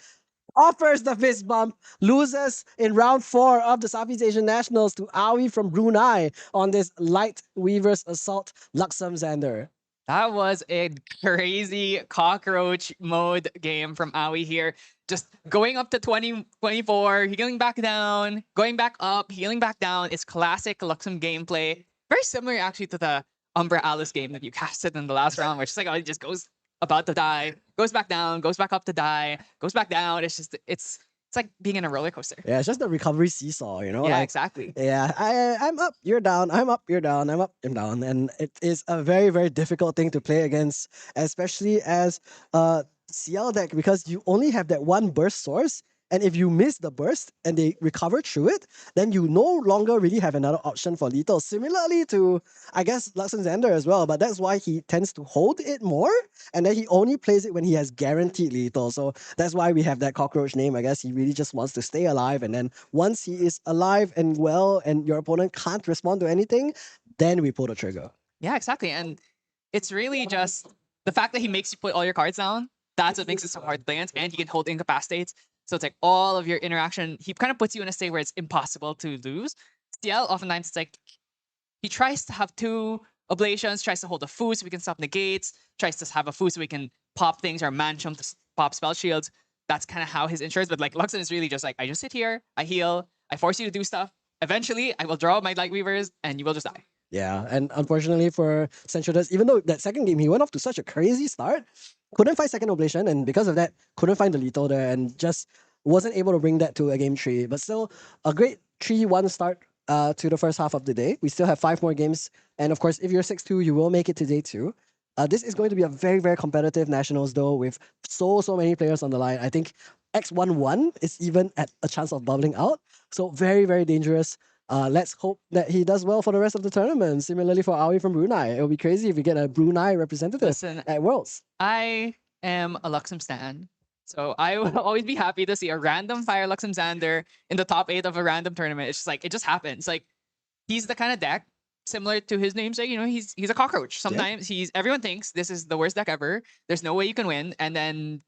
offers the fist bump, loses in round 4 of the Southeast Asian Nationals to Aoi from Brunei on this Light Weavers Assault Luxem Xander. That was a crazy cockroach mode game from Aoi here. Just going up to 20, 24, healing back down, going back up, healing back down. It's classic Luxem gameplay. Very similar actually to the Umbra Alice game that you casted in the last round, which is like, oh, it just goes about to die, goes back down, goes back up to die, goes back down. It's just, it's like being in a roller coaster. Yeah, it's just the recovery seesaw, you know? Yeah, like, exactly. Yeah, I'm up, you're down, I'm up, you're down, I'm up, I'm down. And it is a very, very difficult thing to play against, especially as a CL deck, because you only have that one burst source. And if you miss the burst and they recover through it, then you no longer really have another option for lethal. Similarly to, I guess, Luxem Xander as well, but that's why he tends to hold it more, and then he only plays it when he has guaranteed lethal. So that's why we have that cockroach name. I guess he really just wants to stay alive, and then once he is alive and well and your opponent can't respond to anything, then we pull the trigger. Yeah, exactly. And it's really just the fact that he makes you put all your cards down. That's what makes it so hard to play against, and he can hold incapacitates. So it's like all of your interaction, he kind of puts you in a state where it's impossible to lose. CL, oftentimes it's like he tries to have 2 oblations, tries to hold a foo so we can stop negates, tries to have a foo so we can pop things or manchum to pop spell shields. That's kind of how his ensures. But like Luxem is really just like, I just sit here, I heal, I force you to do stuff. Eventually, I will draw my Light Weavers and you will just die. Yeah, and unfortunately for Centridas, even though that second game he went off to such a crazy start, couldn't find second oblation, and because of that, couldn't find the lethal there, and just wasn't able to bring that to a game 3. But still, a great 3-1 start to the first half of the day. We still have 5 more games, and of course, if you're 6-2, you will make it to day 2. This is going to be a very, very competitive Nationals, though, with so many players on the line. I think X11 is even at a chance of bubbling out, so very, very dangerous. Let's hope that he does well for the rest of the tournament. Similarly for Aoi from Brunei. It would be crazy if we get a Brunei representative at Worlds. I am a Luxem stan. So I will always be happy to see a random Fire Luxem Xander in the top 8 of a random tournament. It's just like, it just happens. Like, he's the kind of deck, similar to his namesake, you know, he's a cockroach. Sometimes everyone thinks this is the worst deck ever. There's no way you can win. And then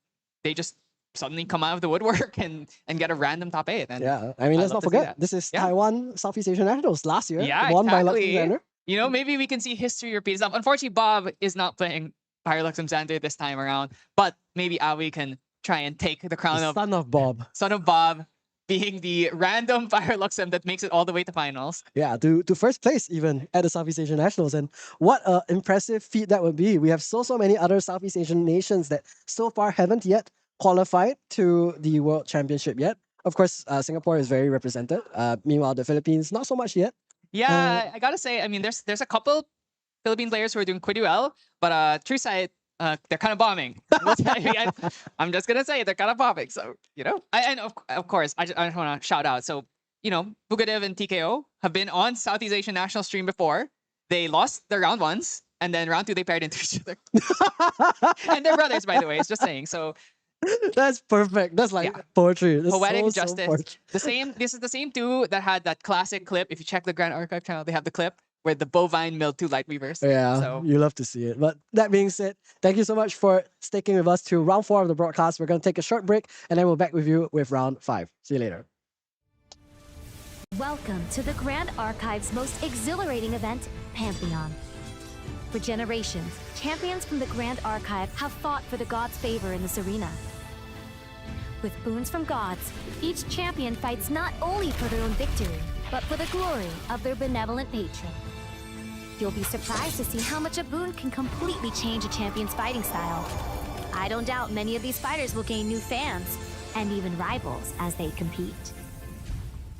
they just suddenly come out of the woodwork and get a random top 8. And yeah, I mean, let's not forget, this is Taiwan Southeast Asian Nationals last year. Won by Luxem Xander. You know, maybe we can see history repeat itself. Unfortunately, Bob is not playing Fire Luxem Xander this time around, but maybe Aoi can try and take the crown of Son of Bob. Son of Bob, being the random Fire Luxem that makes it all the way to finals. Yeah, to first place even at the Southeast Asian Nationals. And what an impressive feat that would be. We have so many other Southeast Asian nations that so far haven't yet qualified to the World Championship yet. Of course, Singapore is very represented. Meanwhile, the Philippines, not so much yet. Yeah, I gotta say, I mean, there's a couple Philippine players who are doing pretty well, but true side, they're kind of bombing. I'm just gonna say they're kind of bombing. So and of course, I just want to shout out. So Bugadev and TKO have been on Southeast Asian National stream before. They lost their round ones, and then round two they paired into each other. And they're brothers, by the way. It's just saying. So that's perfect. That's like poetry. That's poetic so justice. poetry. This is the same two that had that classic clip. If you check the Grand Archive channel, they have the clip where the bovine milled two light weavers. Yeah, So you love to see it. But that being said, thank you so much for sticking with us to round 4 of the broadcast. We're going to take a short break and then we'll back with you with round 5. See you later. Welcome to the Grand Archive's most exhilarating event, Pantheon. For generations, champions from the Grand Archive have fought for the gods' favor in this arena. With boons from gods, each champion fights not only for their own victory, but for the glory of their benevolent patron. You'll be surprised to see how much a boon can completely change a champion's fighting style. I don't doubt many of these fighters will gain new fans, and even rivals as they compete.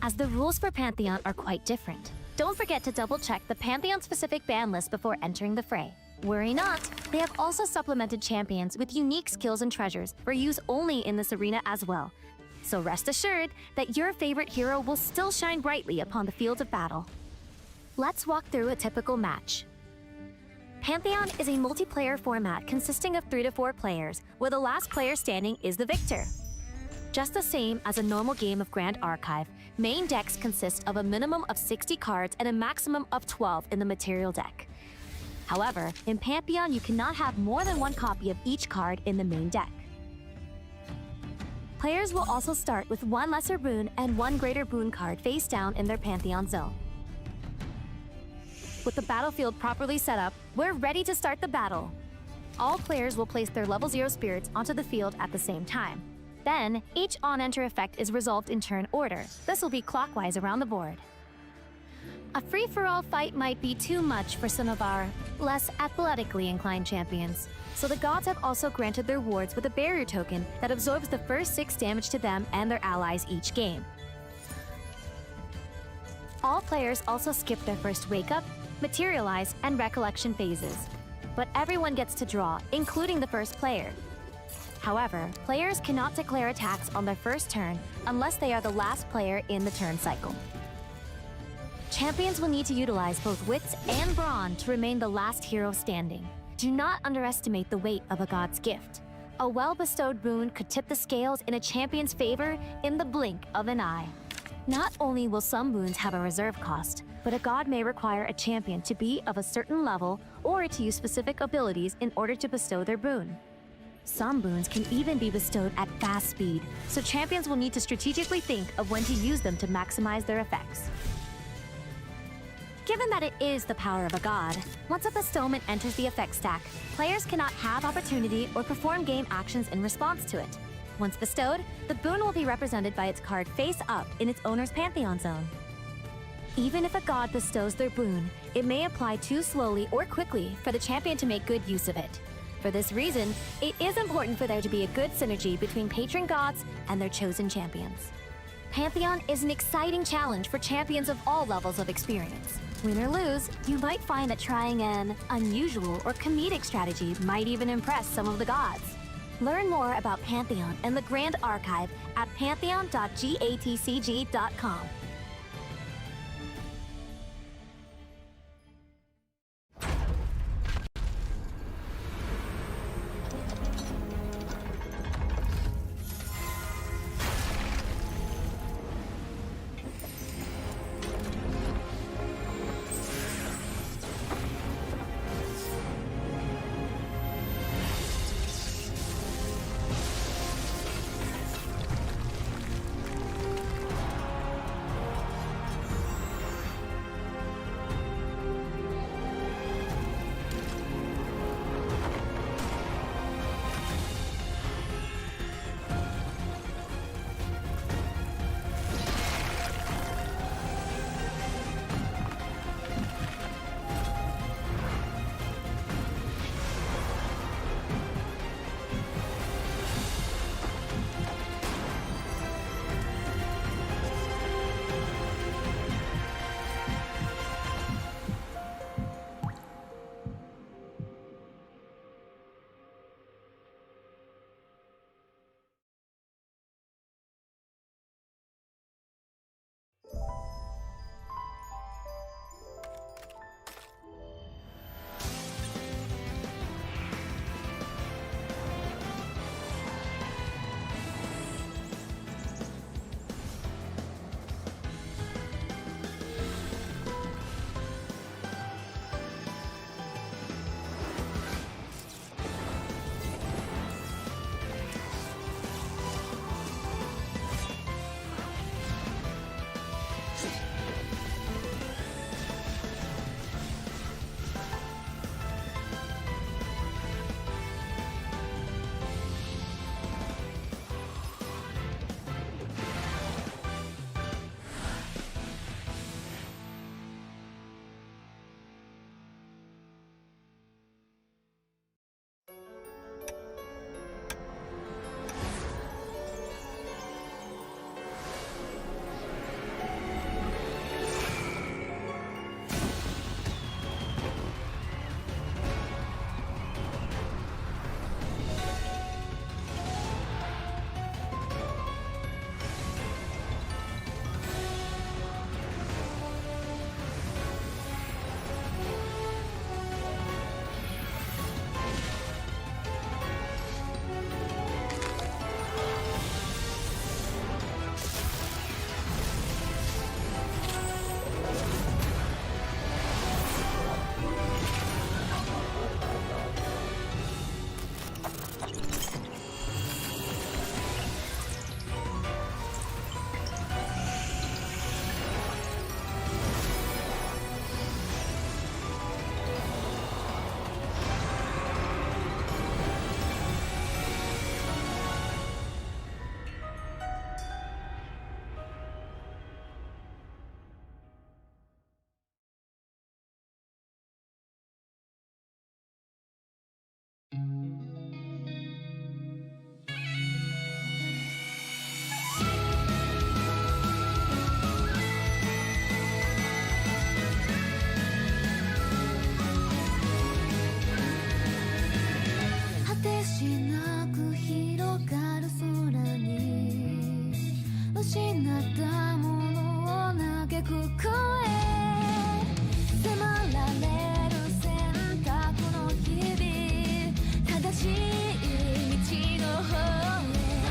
As the rules for Pantheon are quite different, don't forget to double-check the Pantheon-specific ban list before entering the fray. Worry not, they have also supplemented champions with unique skills and treasures for use only in this arena as well. So rest assured that your favorite hero will still shine brightly upon the field of battle. Let's walk through a typical match. Pantheon is a multiplayer format consisting of 3 to 4 players, where the last player standing is the victor. Just the same as a normal game of Grand Archive, main decks consist of a minimum of 60 cards and a maximum of 12 in the material deck. However, in Pantheon, you cannot have more than 1 copy of each card in the main deck. Players will also start with 1 lesser boon and 1 greater boon card face down in their Pantheon zone. With the battlefield properly set up, we're ready to start the battle. All players will place their level 0 spirits onto the field at the same time. Then, each on-enter effect is resolved in turn order. This will be clockwise around the board. A free-for-all fight might be too much for some of our less athletically inclined champions, so the gods have also granted their wards with a barrier token that absorbs the first 6 damage to them and their allies each game. All players also skip their first wake-up, materialize, and recollection phases, but everyone gets to draw, including the first player. However, players cannot declare attacks on their first turn unless they are the last player in the turn cycle. Champions will need to utilize both wits and brawn to remain the last hero standing. Do not underestimate the weight of a god's gift. A well-bestowed boon could tip the scales in a champion's favor in the blink of an eye. Not only will some boons have a reserve cost, but a god may require a champion to be of a certain level or to use specific abilities in order to bestow their boon. Some boons can even be bestowed at fast speed, so champions will need to strategically think of when to use them to maximize their effects. Given that it is the power of a god, once a bestowment enters the effect stack, players cannot have opportunity or perform game actions in response to it. Once bestowed, the boon will be represented by its card face up in its owner's Pantheon zone. Even if a god bestows their boon, it may apply too slowly or quickly for the champion to make good use of it. For this reason, it is important for there to be a good synergy between patron gods and their chosen champions. Pantheon is an exciting challenge for champions of all levels of experience. Win or lose, you might find that trying an unusual or comedic strategy might even impress some of the gods. Learn more about Pantheon and the Grand Archive at pantheon.gatcg.com. 失ったものを嘆く声迫られる選択の日々正しい道の方へ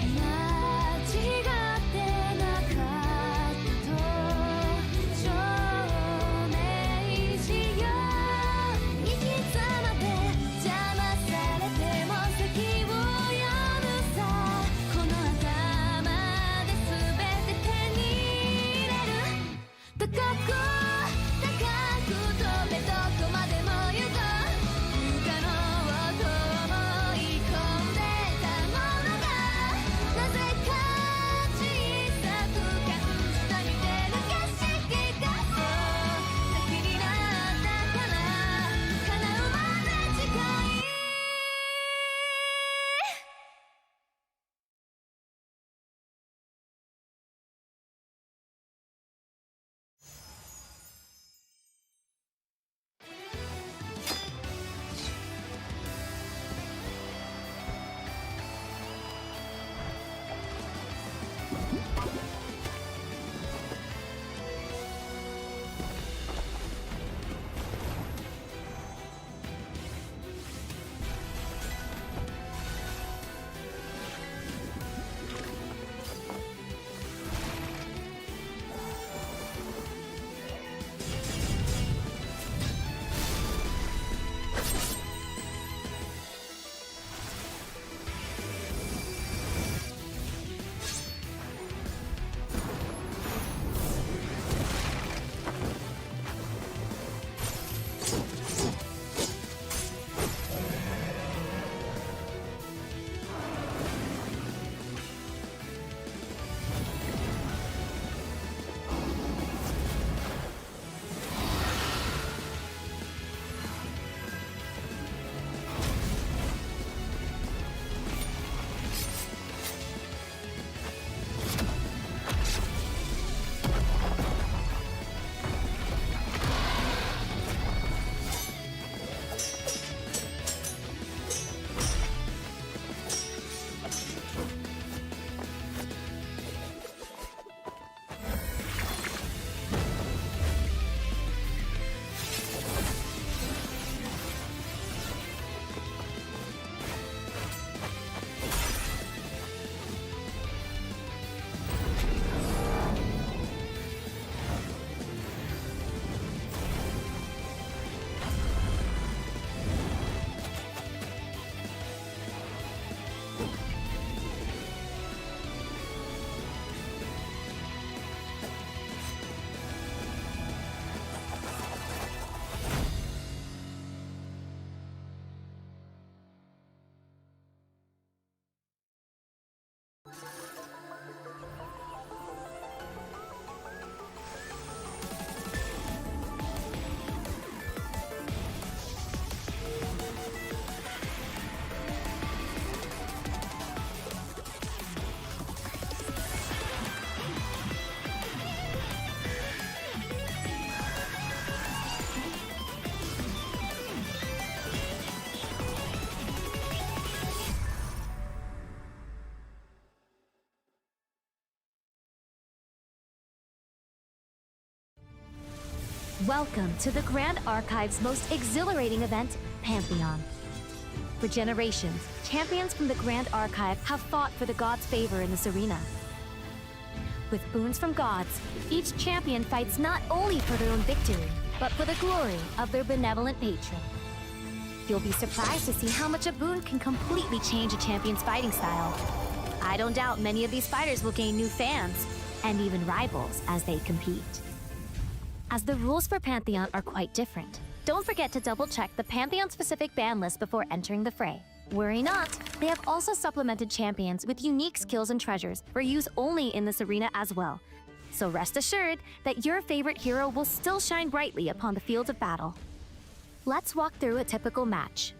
間違ってなかったと証明しよう行き詰まって邪魔されても先を読むさこの頭で全て手に入れる高く高く飛べどこまでも行こう不可能と思い込んでたものがなぜか小さく感じた見てる景色がそう先になったから叶うまで近いWelcome to the Grand Archive's most exhilarating event, Pantheon. For generations, champions from the Grand Archive have fought for the gods' favor in this arena. With boons from gods, each champion fights not only for their own victory, but for the glory of their benevolent patron. You'll be surprised to see how much a boon can completely change a champion's fighting style. I don't doubt many of these fighters will gain new fans, and even rivals as they compete. As the rules for Pantheon are quite different, don't forget to double-check the Pantheon-specific ban list before entering the fray. Worry not, they have also supplemented champions with unique skills and treasures for use only in this arena as well. So rest assured that your favorite hero will still shine brightly upon the field of battle. Let's walk through a typical match.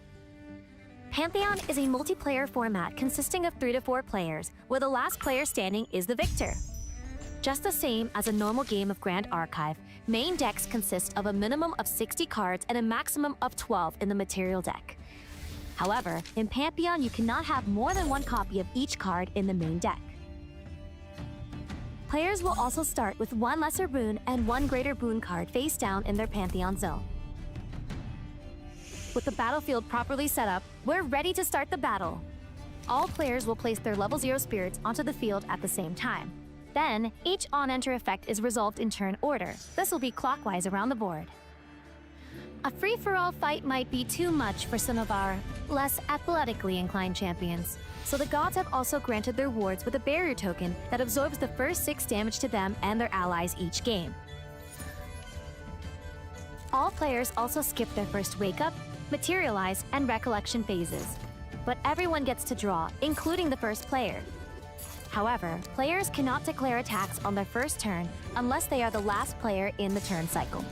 Pantheon is a multiplayer format consisting of 3 to 4 players, where the last player standing is the victor. Just the same as a normal game of Grand Archive, main decks consist of a minimum of 60 cards and a maximum of 12 in the material deck. However, in Pantheon, you cannot have more than one copy of each card in the main deck. Players will also start with one lesser boon and one greater boon card face down in their Pantheon zone. With the battlefield properly set up, we're ready to start the battle. All players will place their level 0 spirits onto the field at the same time. Then, each on-enter effect is resolved in turn order. This will be clockwise around the board. A free-for-all fight might be too much for some of our less athletically inclined champions, so the gods have also granted their wards with a barrier token that absorbs the first 6 damage to them and their allies each game. All players also skip their first wake-up, materialize, and recollection phases, but everyone gets to draw, including the first player. However, players cannot declare attacks on their first turn unless they are the last player in the turn cycle.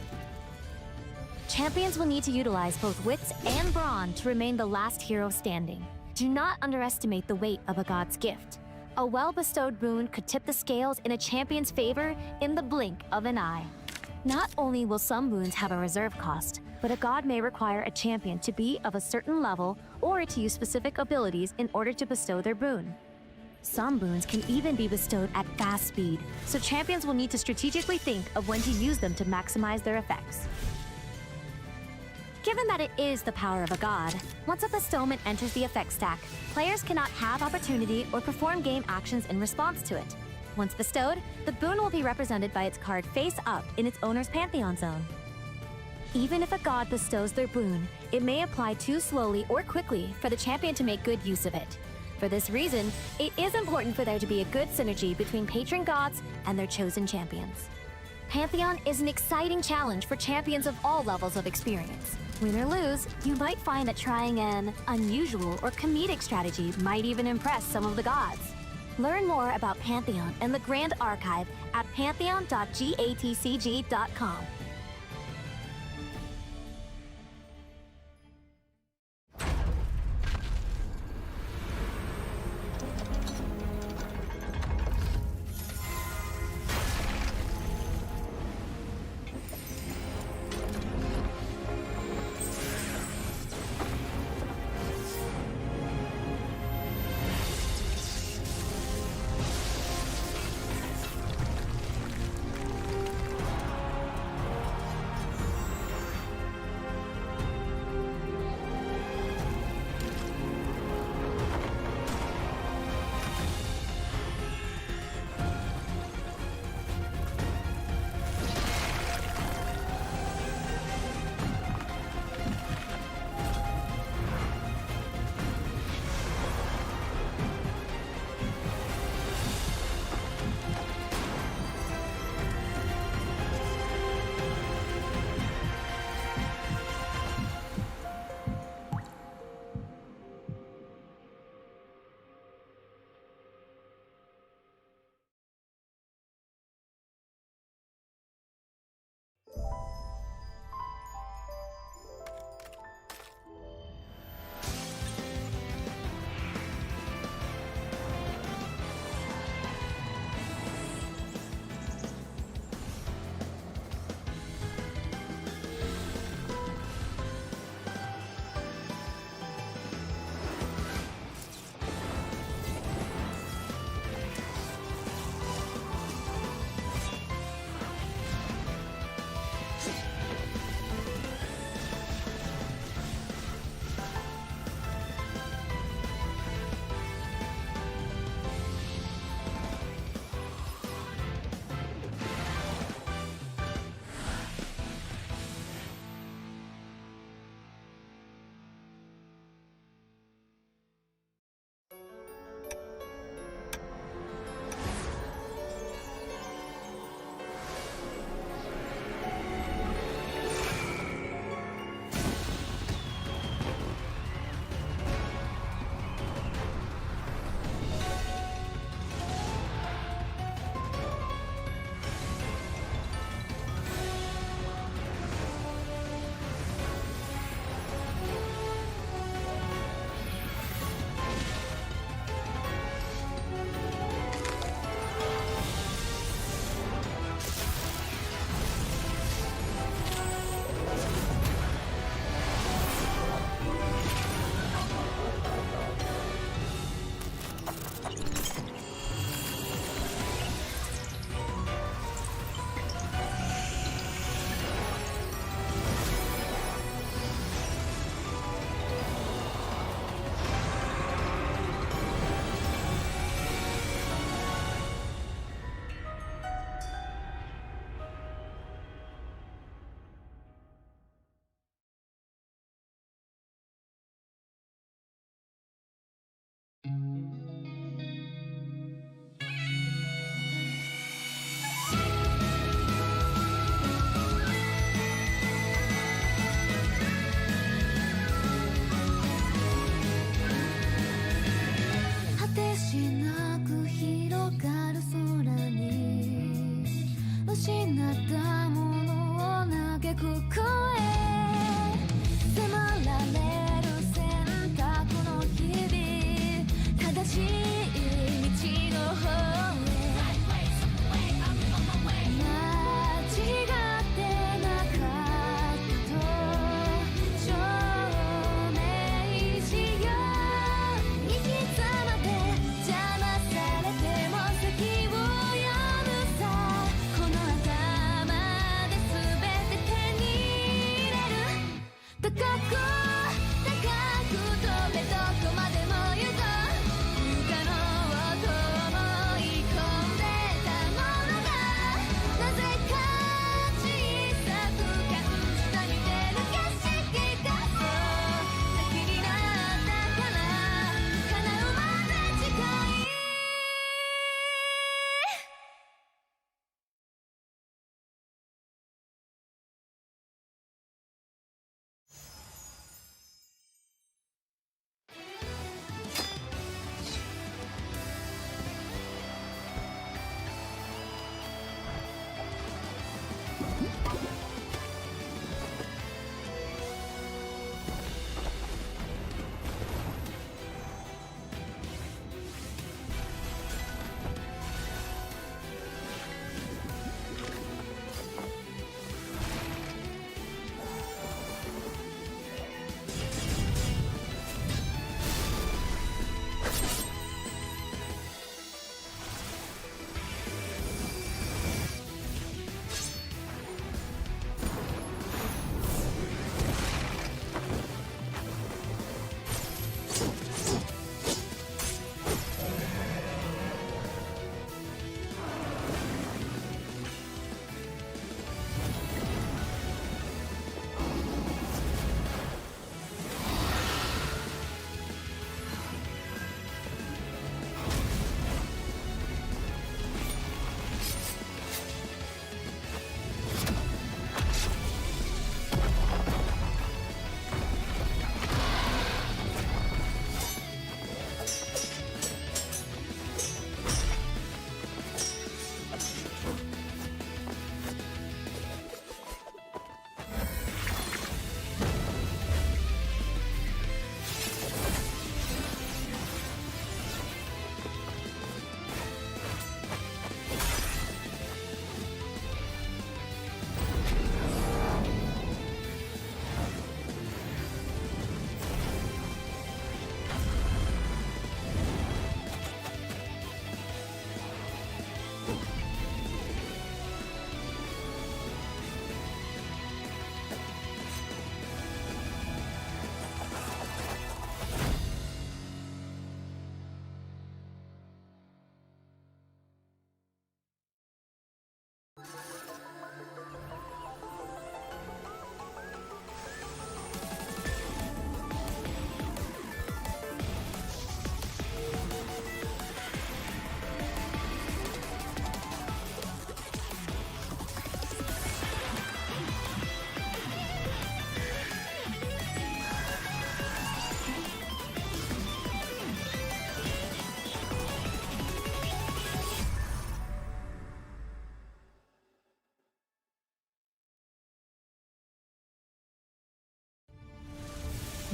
Champions will need to utilize both wits and brawn to remain the last hero standing. Do not underestimate the weight of a god's gift. A well-bestowed boon could tip the scales in a champion's favor in the blink of an eye. Not only will some boons have a reserve cost, but a god may require a champion to be of a certain level or to use specific abilities in order to bestow their boon. Some boons can even be bestowed at fast speed, so champions will need to strategically think of when to use them to maximize their effects. Given that it is the power of a god, once a bestowment enters the effect stack, players cannot have opportunity or perform game actions in response to it. Once bestowed, the boon will be represented by its card face up in its owner's Pantheon zone. Even if a god bestows their boon, it may apply too slowly or quickly for the champion to make good use of it. For this reason, it is important for there to be a good synergy between patron gods and their chosen champions. Pantheon is an exciting challenge for champions of all levels of experience. Win or lose, you might find that trying an unusual or comedic strategy might even impress some of the gods. Learn more about Pantheon and the Grand Archive at pantheon.gatcg.com.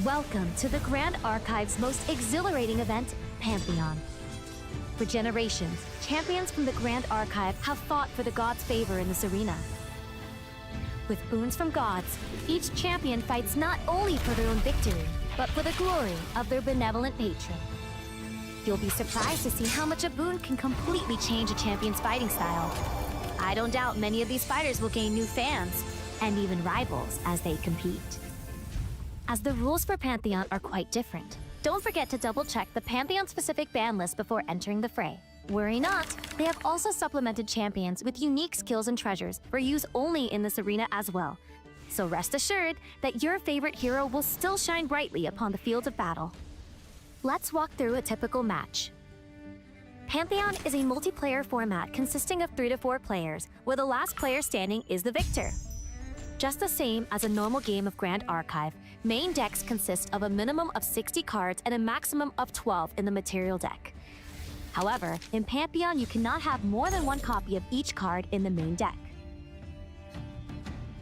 Welcome to the Grand Archive's most exhilarating event, Pantheon. For generations, champions from the Grand Archive have fought for the gods' favor in this arena. With boons from gods, each champion fights not only for their own victory, but for the glory of their benevolent patron. You'll be surprised to see how much a boon can completely change a champion's fighting style. I don't doubt many of these fighters will gain new fans, and even rivals as they compete. As the rules for Pantheon are quite different, don't forget to double-check the Pantheon-specific ban list before entering the fray. Worry not, they have also supplemented champions with unique skills and treasures for use only in this arena as well. So rest assured that your favorite hero will still shine brightly upon the field of battle. Let's walk through a typical match. Pantheon is a multiplayer format consisting of 3 to 4 players, where the last player standing is the victor. Just the same as a normal game of Grand Archive, main decks consist of a minimum of 60 cards and a maximum of 12 in the material deck. However, in Pantheon, you cannot have more than 1 copy of each card in the main deck.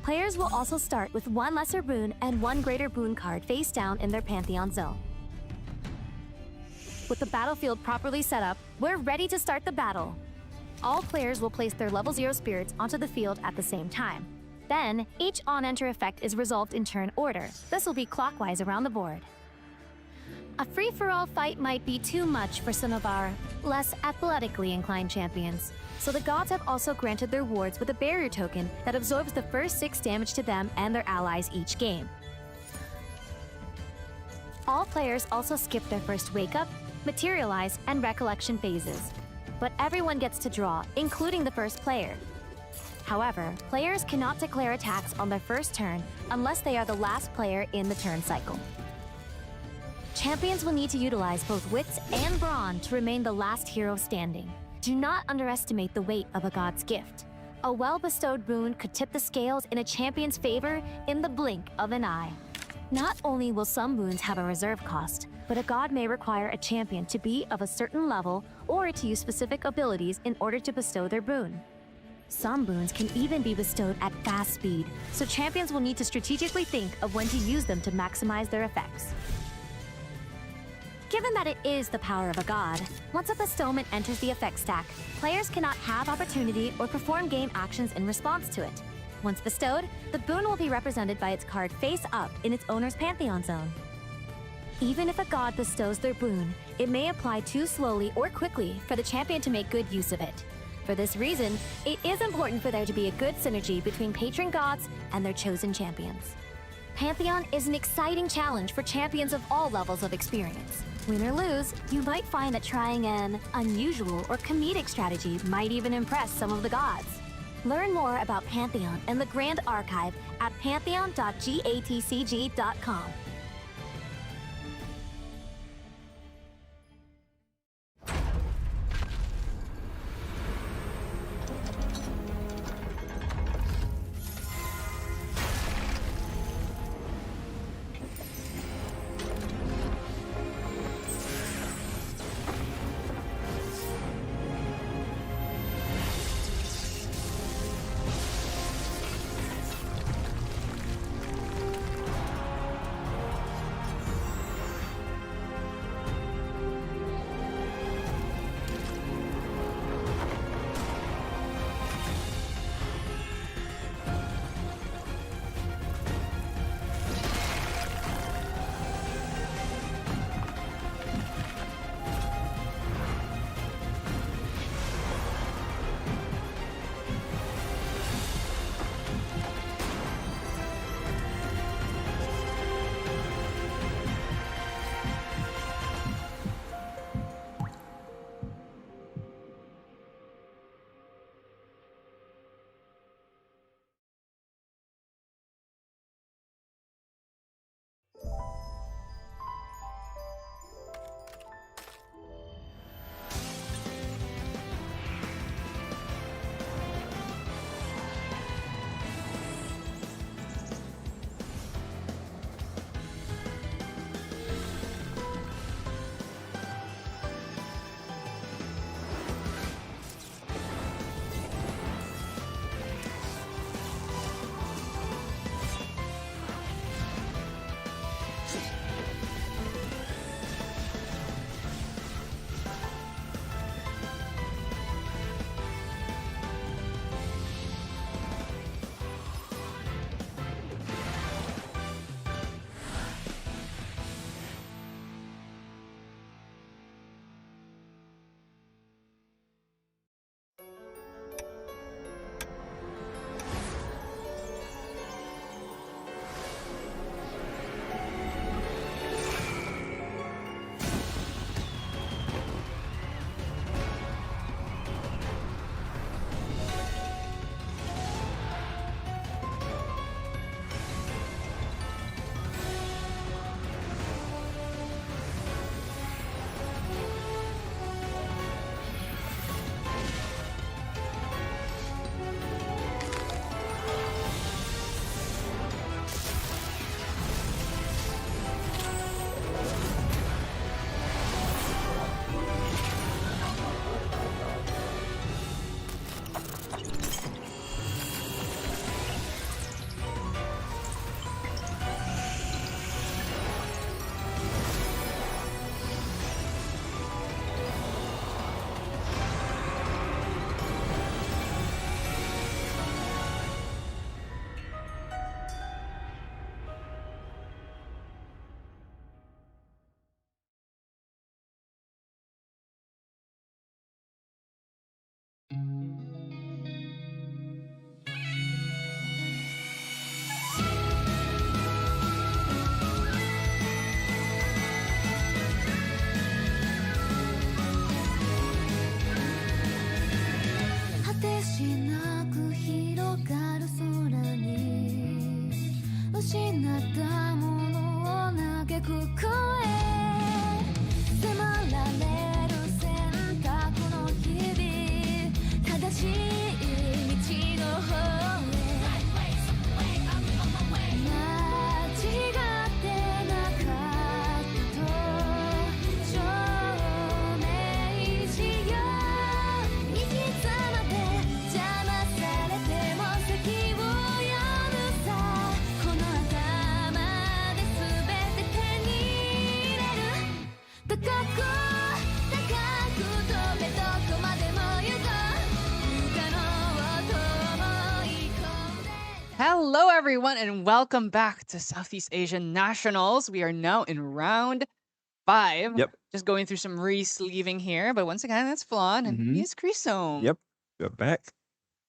Players will also start with 1 lesser boon and 1 greater boon card face down in their Pantheon zone. With the battlefield properly set up, we're ready to start the battle. All players will place their level 0 spirits onto the field at the same time. Then, each on-enter effect is resolved in turn order. This will be clockwise around the board. A free-for-all fight might be too much for some of our less athletically inclined champions, so the gods have also granted their wards with a barrier token that absorbs the first 6 damage to them and their allies each game. All players also skip their first wake-up, materialize, and recollection phases. But everyone gets to draw, including the first player. However, players cannot declare attacks on their first turn unless they are the last player in the turn cycle. Champions will need to utilize both wits and brawn to remain the last hero standing. Do not underestimate the weight of a god's gift. A well-bestowed boon could tip the scales in a champion's favor in the blink of an eye. Not only will some boons have a reserve cost, but a god may require a champion to be of a certain level or to use specific abilities in order to bestow their boon. Some boons can even be bestowed at fast speed, so champions will need to strategically think of when to use them to maximize their effects. Given that it is the power of a god, once a bestowment enters the effect stack, players cannot have opportunity or perform game actions in response to it. Once bestowed, the boon will be represented by its card face up in its owner's Pantheon zone. Even if a god bestows their boon, it may apply too slowly or quickly for the champion to make good use of it. For this reason, it is important for there to be a good synergy between patron gods and their chosen champions. Pantheon is an exciting challenge for champions of all levels of experience. Win or lose, you might find that trying an unusual or comedic strategy might even impress some of the gods. Learn more about Pantheon and the Grand Archive at pantheon.gatcg.com. Hello, everyone, and welcome back to Southeast Asian Nationals. We are now in round 5. Yep. Just going through some re-sleeving here, but once again, it's Flan and Mhm. he's Chrysome. Yep, we're back.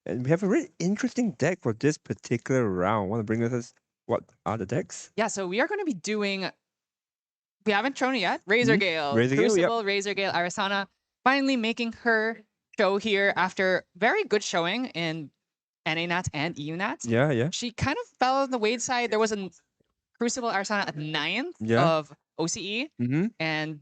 And we have a really interesting deck for this particular round. Want to bring with us what are the decks? Yeah, so we are going to be doing. We haven't shown it yet. Razor Gale, Razor Gale, yep. Crucible, Razor Gale, Arisana, finally making her show here after very good showing in NA Nats and EU Nats. Yeah, yeah. She kind of fell on the Wade side. There was a Crucible Arisana at 9th Yeah. of OCE, Mm-hmm. and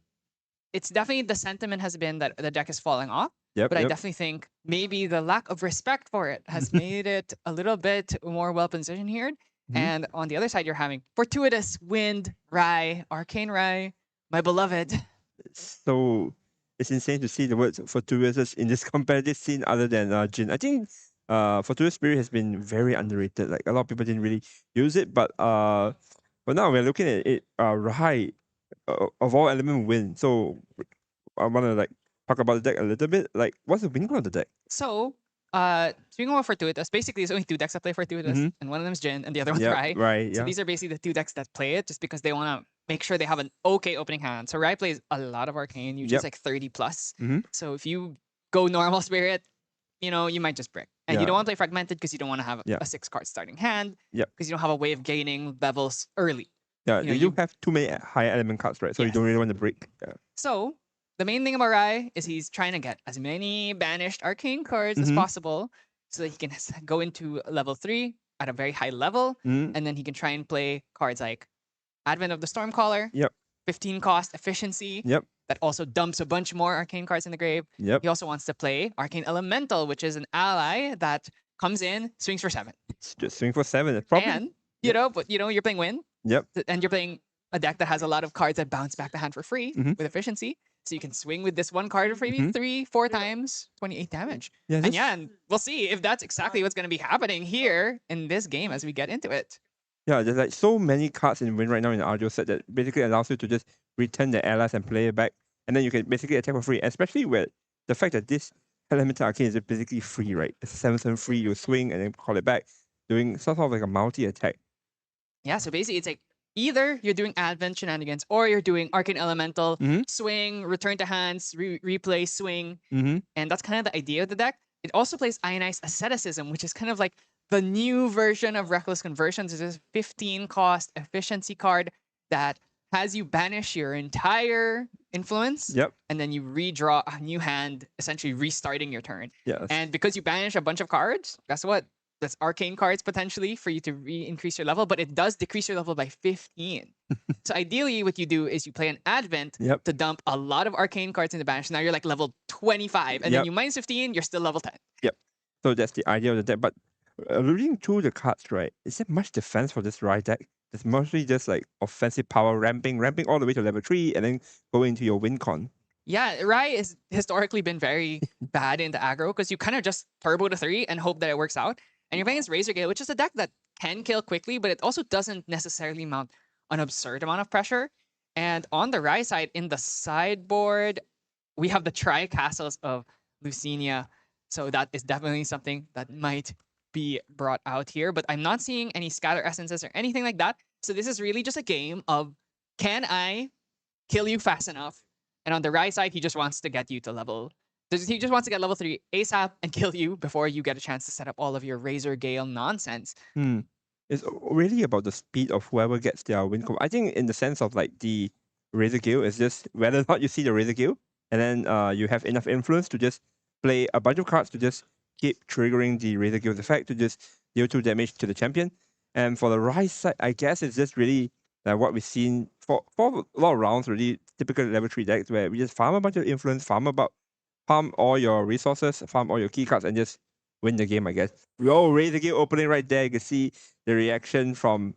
it's definitely the sentiment has been that the deck is falling off. Yep, But I yep. definitely think maybe the lack of respect for it has made it a little bit more well positioned here. Mhm. And on the other side, you're having Fortuitous, Wind, Rai, Arcane Rai, my beloved. So it's insane to see the words Fortuitous in this competitive scene other than Jin. I think Fortuitous Spirit has been very underrated. Like a lot of people didn't really use it, but now we're looking at it. Rai of all element win. So I want to like talk about the deck a little bit. Like, what's the win con of the deck? So, speaking of Fortuitous, basically there's only 2 decks that play Fortuitous, Mhm. and one of them is Jin, and the other one's Yeah, Rai. right. So Yeah. these are basically the 2 decks that play it just because they want to make sure they have an okay opening hand. So Rai plays a lot of Arcane, usually Yep. it's like 30 plus. Mhm. So if you go normal Spirit, you might just brick. And you Yeah. don't want to play Fragmented because you don't want to have Yeah. a 6-card starting hand. Yep. Because you don't have a way of gaining levels early. Yeah, you know, you do you- have too many high element cards, right? So you Yes. don't really want to break. Yeah. So the main thing about Rai is he's trying to get as many banished arcane cards as Mhm. possible so that he can go into level 3 at a very high level, Mm, and then he can try and play cards like Advent of the Stormcaller, Yep. 15 cost efficiency, Yep. that also dumps a bunch more arcane cards in the grave. Yep. He also wants to play Arcane Elemental, which is an ally that comes in, swings for 7. It's just swing for 7. It's probably. And, Yep. you're playing Win, Yep. and you're playing a deck that has a lot of cards that bounce back the hand for free Mhm. with efficiency. So you can swing with this one card for maybe Mhm. 3-4 times, 28 damage. Yeah. And Just, yeah, and we'll see if that's exactly what's going to be happening here in this game as we get into it. yeah. There's like so many cards in Win right now in the Arduo set that basically allows you to just return the allies and play it back, and then you can basically attack for free. Especially with the fact that this Elemental Arcane is basically free, right? It's a 7/7 free. You swing and then call it back, doing sort of like a multi attack. Yeah, so basically it's like either you're doing Advent shenanigans or you're doing Arcane Elemental, Mhm. swing, return to hands, replay, swing. Mm-hmm. And that's kind of the idea of the deck. It also plays Ionized Asceticism, which is kind of like the new version of Reckless Conversions. It's a 15 cost efficiency card that has you banish your entire influence, Yep. and then you redraw a new hand, essentially restarting your turn. Yes. And because you banish a bunch of cards, guess what? That's arcane cards potentially for you to increase your level, but it does decrease your level by 15. So ideally, what you do is you play an Advent Yep. to dump a lot of arcane cards in the banish. Now you're like level 25, and then Yep. you minus 15, you're still level 10. So that's the idea of the deck. But reading through the cards, right, is there much defense for this Rai deck? It's mostly just like offensive power ramping all the way to level 3 and then go into your win con. Yeah, Rai has historically been very bad in the aggro because you kind of just turbo to 3 and hope that it works out. And you're playing against Razor Gale, which is a deck that can kill quickly, but it also doesn't necessarily mount an absurd amount of pressure. And on the Rai side, in the sideboard, we have the Tri-Castles of Lucinia. So that is definitely something that might be brought out here, but I'm not seeing any Scatter Essences or anything like that. So this is really just a game of, can I kill you fast enough? And on the Rai side, he just wants to get you to level. He just wants to get level 3 ASAP and kill you before you get a chance to set up all of your Razor Gale nonsense. It's really about the speed of whoever gets their win con. I think in the sense of like the Razor Gale is just whether or not you see the Razor Gale, and then you have enough influence to just play a bunch of cards to just keep triggering the Razor Gale's effect to just deal 2 damage to the champion. And for the Rise side, I guess it's just really what we've seen for a lot of rounds, really typical level 3 decks where we just farm a bunch of influence, farm all your resources, farm all your key cards, and just win the game, I guess. We all Razor Gale opening right there. You can see the reaction from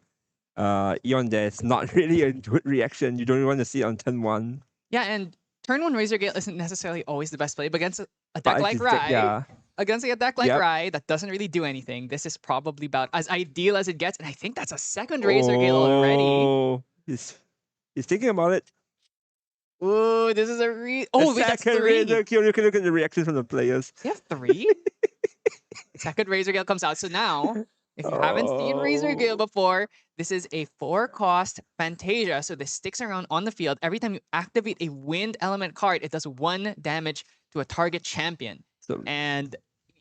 Eon there. It's not really a good reaction. You don't want to see it on turn 1. Yeah, and turn 1 Razor Gale isn't necessarily always the best play, but against a But deck like Rai, yeah. against a deck like Yep. Rai that doesn't really do anything, this is probably about as ideal as it gets. And I think that's a second Razor Gale already. Oh, he's thinking about it. Ooh, this is a The wait, that's second 3. Razor Gale, you can look at the reactions from the players. You have 3? Second Razor Gale comes out. So now If you haven't seen Razor Gale before, this is a 4-cost Fantasia. So this sticks around on the field. Every time you activate a wind element card, it does 1 damage to a target champion. So, And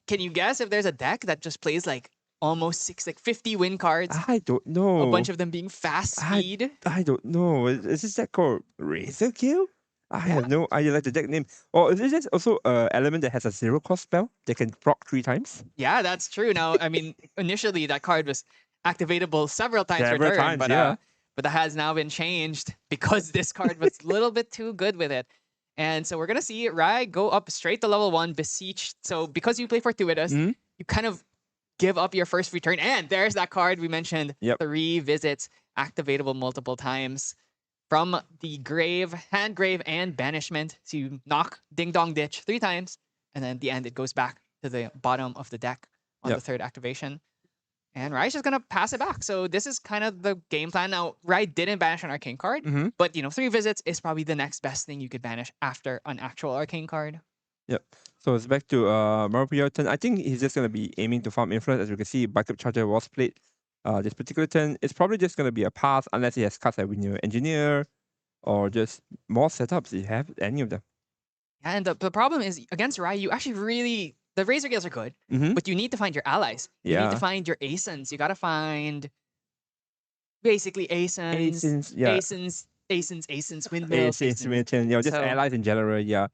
can you guess if there's a deck that just plays like almost 50 wind cards? I don't know. A bunch of them being fast speed. I don't know. Is this deck called Razor Kill? I Yeah. have no idea, like the deck name. Or is this also an element that has a 0-cost spell that can proc 3 times? Yeah, that's true. Now, I mean, initially that card was activatable several times per Several turn, times, but yeah. but that has now been changed because this card was a little bit too good with it. And so we're gonna see Rai go up straight to level 1, Beseech. So because you play Fortuitous, Mhm. you kind of give up your first return. And there's that card we mentioned. Yep. 3 visits, activatable multiple times. From the grave, hand grave, and banishment. So you knock Ding Dong Ditch 3 times, and then at the end it goes back to the bottom of the deck on Yep. the 3rd activation. And Rai's just gonna pass it back. So this is kind of the game plan. Now, Rai didn't banish an arcane card, Mhm. but 3 visits is probably the next best thing you could banish after an actual arcane card. Yep. So it's back to Mario turn. I think he's just gonna be aiming to farm influence. As you can see, backup charger was played. This particular turn, it's probably just gonna be a pass unless he has cards like Winner Engineer or just more setups. If you have any of them. And the problem is, against Rai, you actually really... The Razor Gales are good, Mhm. but you need to find your allies. You need Yeah. to find your Asins. You gotta find... Basically Asins, Asins, yeah. Asins, windmills, Asins, just So- allies in general, yeah.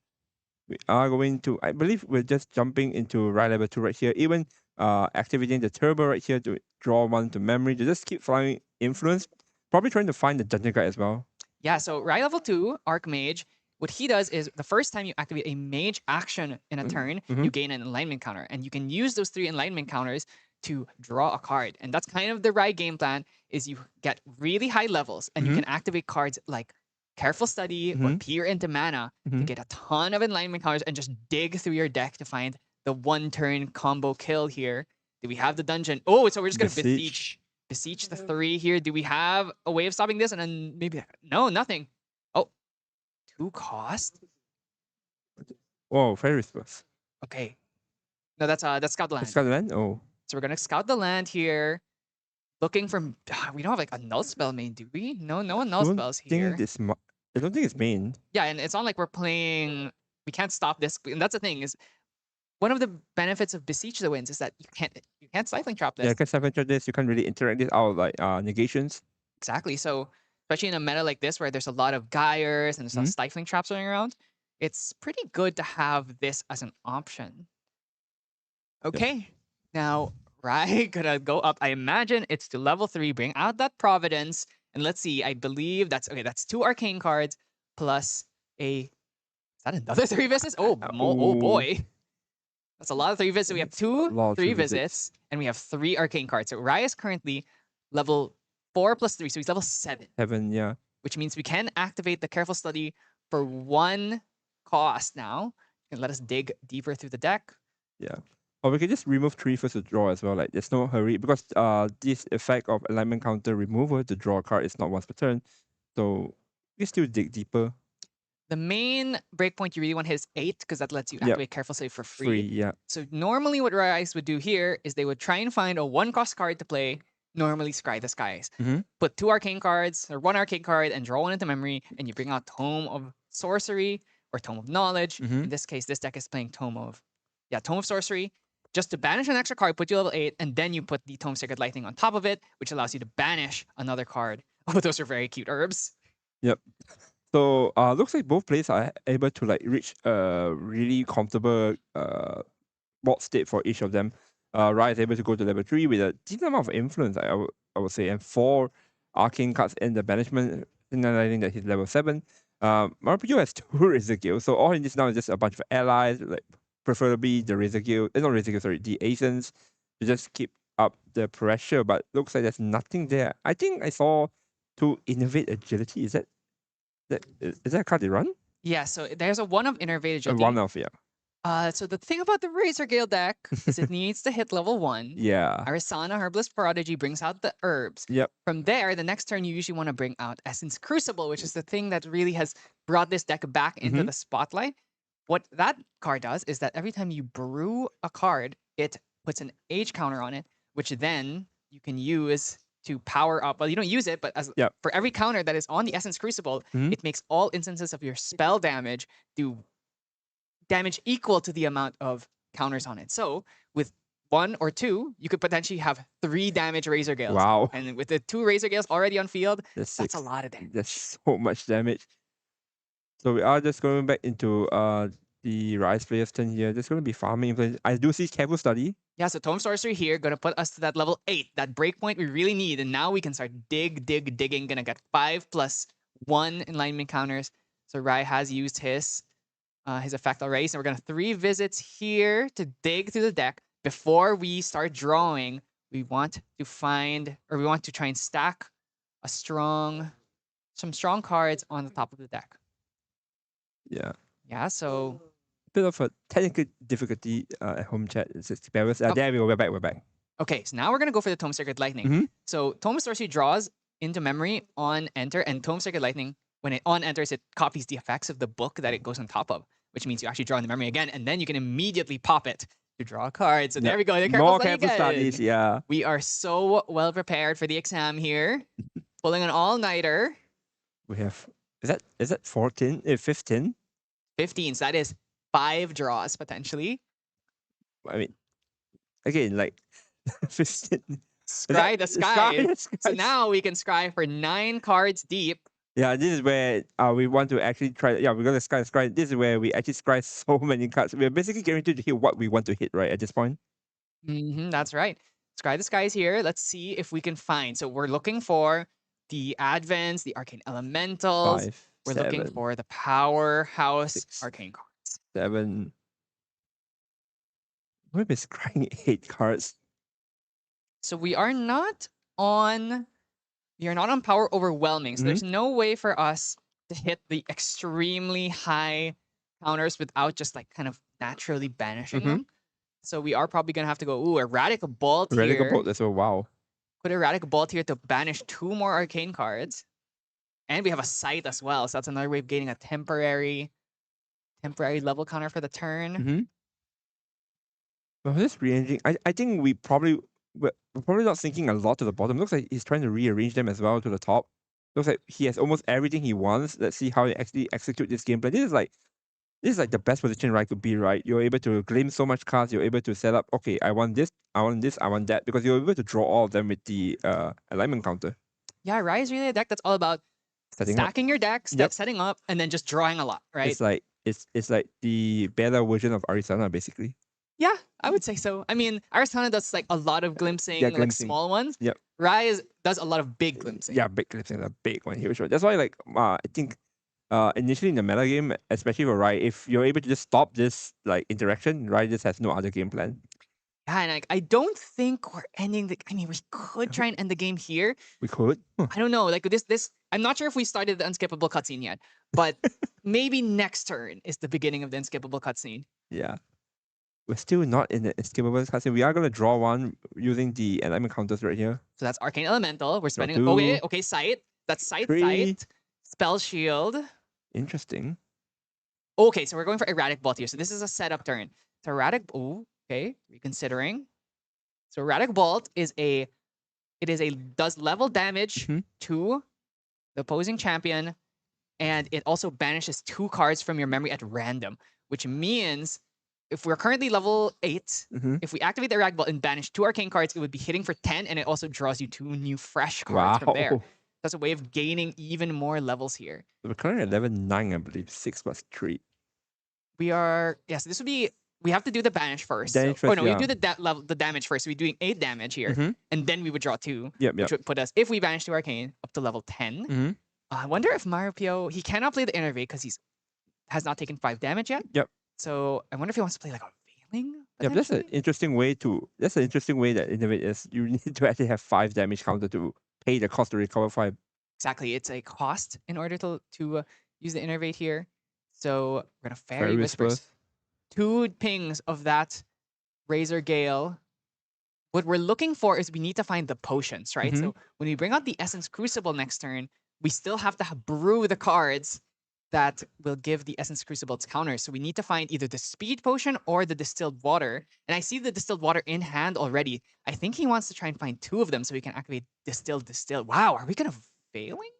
We are going to, I believe we're just jumping into Rai level 2 right here. Even activating the turbo right here to draw 1 to memory, to just keep flying influence. Probably trying to find the dungeon guide as well. Yeah, so Rai level 2, Archmage, what he does is the first time you activate a mage action in a turn, you gain an alignment counter. And you can use those 3 alignment counters to draw a card. And that's kind of the Rai game plan, is you get really high levels and you can activate cards like Careful Study or Peer into Mana to get a ton of alignment counters and just dig through your deck to find the 1-turn combo kill here. Do we have the dungeon? Oh, so we're just going to Beseech the 3 here. Do we have a way of stopping this? And then maybe... No, nothing. Oh, 2 cost? Whoa, Fairy Whispers. Okay. No, that's Scout the Land. Scout the Land? Oh. So we're going to scout the land here. Looking for... we don't have like a null spell main, do we? No one null spells here. I don't think it's main. Yeah, and it's not like we're playing... We can't stop this. And that's the thing, is one of the benefits of Beseech the Winds is that you can't Stifling Trap this. Yeah, because Stifling this, you can't really interact this out of like negations. Exactly. So especially in a meta like this where there's a lot of Gyres and there's some Stifling Traps running around, it's pretty good to have this as an option. Okay. Now, Rai gonna go up. I imagine it's to level 3, bring out that Providence. And let's see, I believe that's 2 arcane cards plus a... Is that another 3 visits? Oh boy. That's a lot of 3 visits. We have 2 3 visits, and we have 3 arcane cards. So Rai is currently level 4 plus 3, so he's level 7. 7, yeah. Which means we can activate the Careful Study for 1 cost now. And let us dig deeper through the deck. Yeah. Or we can just remove 3 first to draw as well. Like, there's no hurry because this effect of alignment counter removal to draw a card is not once per turn. So we still dig deeper. The main breakpoint you really want is 8 because that lets you activate Careful Study for free. Yeah. So normally what Rais would do here is they would try and find a 1-cost card to play, normally Scry the Skies. Put 2 arcane cards or 1 arcane card and draw 1 into memory, and you bring out Tome of Sorcery or Tome of Knowledge. In this case, this deck is playing Tome of Sorcery. Just to banish an extra card, put you level 8, and then you put the Tome Sacred Lightning on top of it, which allows you to banish another card. Oh, those are very cute herbs. Yep. So looks like both players are able to like reach a really comfortable board state for each of them. Rai is able to go to level 3 with a decent amount of influence, I would say, and 4 arcane cards in the banishment, signaling that he's level 7. Mario has 2 Razor Guild, so all he needs now is just a bunch of allies, like preferably the Razor Guild, not Razor Guild, sorry, the Asins, to just keep up the pressure, but looks like there's nothing there. I think I saw to innovate agility. Is that a card they run? Yeah, so there's a 1 of Innervate Agility. 1 of, yeah. So the thing about the Razor Gale deck is it needs to hit level 1. Yeah. Arisana, Herbalist Prodigy brings out the herbs. Yep. From there, the next turn you usually want to bring out Essence Crucible, which is the thing that really has brought this deck back into the spotlight. What that card does is that every time you brew a card, it puts an age counter on it, which then you can use to power up. Well, you don't use it, but as Yep. for every counter that is on the Essence Crucible, Mhm. it makes all instances of your spell damage do damage equal to the amount of counters on it. So with 1 or 2, you could potentially have 3 damage Razor Gales. Wow. And with the 2 Razor Gales already on field, That's that's a 6. lot of damage. That's so much damage. So we are just going back into the Rise player's turn here. Just going to be farming. I do see Careful Study. Yeah, so Tome Sorcery here, gonna put us to that level 8, that breakpoint we really need. And now we can start digging. Gonna get 5+1 alignment counters. So Rai has used his effect already. So we're gonna 3 visits here to dig through the deck. Before we start drawing, we want to find, or we want to try and stack some strong cards on the top of the deck. Yeah. Yeah, so Bit of a technical difficulty at home chat. It's just barriers. There we go. We're back. okay, so now we're gonna go for the Tome Circuit Lightning. Mhm. So Tome Sorcery draws into memory on enter, and Tome Circuit Lightning, when it on enters, it copies the effects of the book that it goes on top of, which means you actually draw in the memory again, and then you can immediately pop it to draw a card. So there we go. The More Study Careful again. Studies. Yeah. We are so well prepared for the exam here. Pulling an all-nighter. We have. Is that 14? 15? 15. So that is 5 draws potentially. I mean, again, like 15. Scry the sky. the So skies. now we can scry for 9 cards deep. Yeah, this is where we want to actually try. Yeah, we're gonna scry. This is where we actually scry so many cards. We're basically guaranteed to hit what we want to hit, right? At this point. That's right. Scry the skies here. Let's see if we can find. So we're looking for the Advents, the Arcane Elementals. 5, We're 7, looking for the Powerhouse 6. Arcane cards. 7. We're scrying 8 cards. So we are not on power overwhelming. So there's no way for us to hit the extremely high counters without just like kind of naturally banishing them. So we are probably gonna have to go, Erratic Bolt Radical here. Bolt as well. Wow. Put Erratic Bolt here to banish 2 more arcane cards. And we have a Sight as well. So that's another way of gaining a temporary level counter for the turn. Well, this rearranging, I think we're probably not sinking a lot to the bottom. Looks like he's trying to rearrange them as well to the top. Looks like he has almost everything he wants. Let's see how he actually execute this gameplay. This is like the best position Rai could be, right? You're able to claim so much cards. You're able to set up, okay, I want this, I want this, I want that, because you're able to draw all of them with the alignment counter. Yeah, Rai is really a deck that's all about stacking your decks, setting up, and then just drawing a lot, right? It's like the better version of Arisana, basically. Yeah, I would say so. I mean, Arisana does like a lot of glimpsing, like glimpsing. small ones. Yep. Rai does a lot of big glimpsing. Yeah, big glimpsing, a big one, huge one. That's why, like, I think initially in the metagame, especially for Rai, if you're able to just stop this like interaction, Rai just has no other game plan. Yeah, and I don't think we're ending the. I mean, we could try and end the game here. We could. I don't know. Like this, I'm not sure if we started the unskippable cutscene yet, but maybe next turn is the beginning of the unskippable cutscene. Yeah. We're still not in the escapable cutscene. We are going to draw one using the alignment counters right here. So that's Arcane Elemental. We're spending. 2, Okay, Sight. That's Sight, 3. Sight. Spell Shield. Interesting. Okay, so we're going for Erratic Bolt here. So this is a setup turn. So Erratic. Okay, reconsidering. So Erratic Bolt does level damage to the opposing champion, and it also banishes 2 cards from your memory at random, which means if we're currently level 8, if we activate the Erratic Bolt and banish 2 arcane cards, it would be hitting for 10, and it also draws you 2 new fresh cards from there. That's a way of gaining even more levels here. So we're currently at level 9, I believe. 6 plus 3. We are, yes, this would be, we have to do the banish first. We do the damage first. So we're doing 8 damage here, and then we would draw 2, which would put us, if we banish 2 arcane, up to level 10. I wonder if Mario Pio, he cannot play the Innervate because he has not taken 5 damage yet. So I wonder if he wants to play like a Veiling. Yeah, that's an interesting way that Innovate is. You need to actually have 5 damage counter to pay the cost to recover 5. Exactly, it's a cost in order to use the Innervate here. So we're gonna Fairy Whispers. 2 pings of that Razor Gale. What we're looking for is we need to find the potions, right? So when we bring out the Essence Crucible next turn, we still have to brew the cards that will give the Essence Crucible its counter. So we need to find either the Speed Potion or the Distilled Water. And I see the Distilled Water in hand already. I think he wants to try and find 2 of them so we can activate Distill. Wow, are we going to Failing?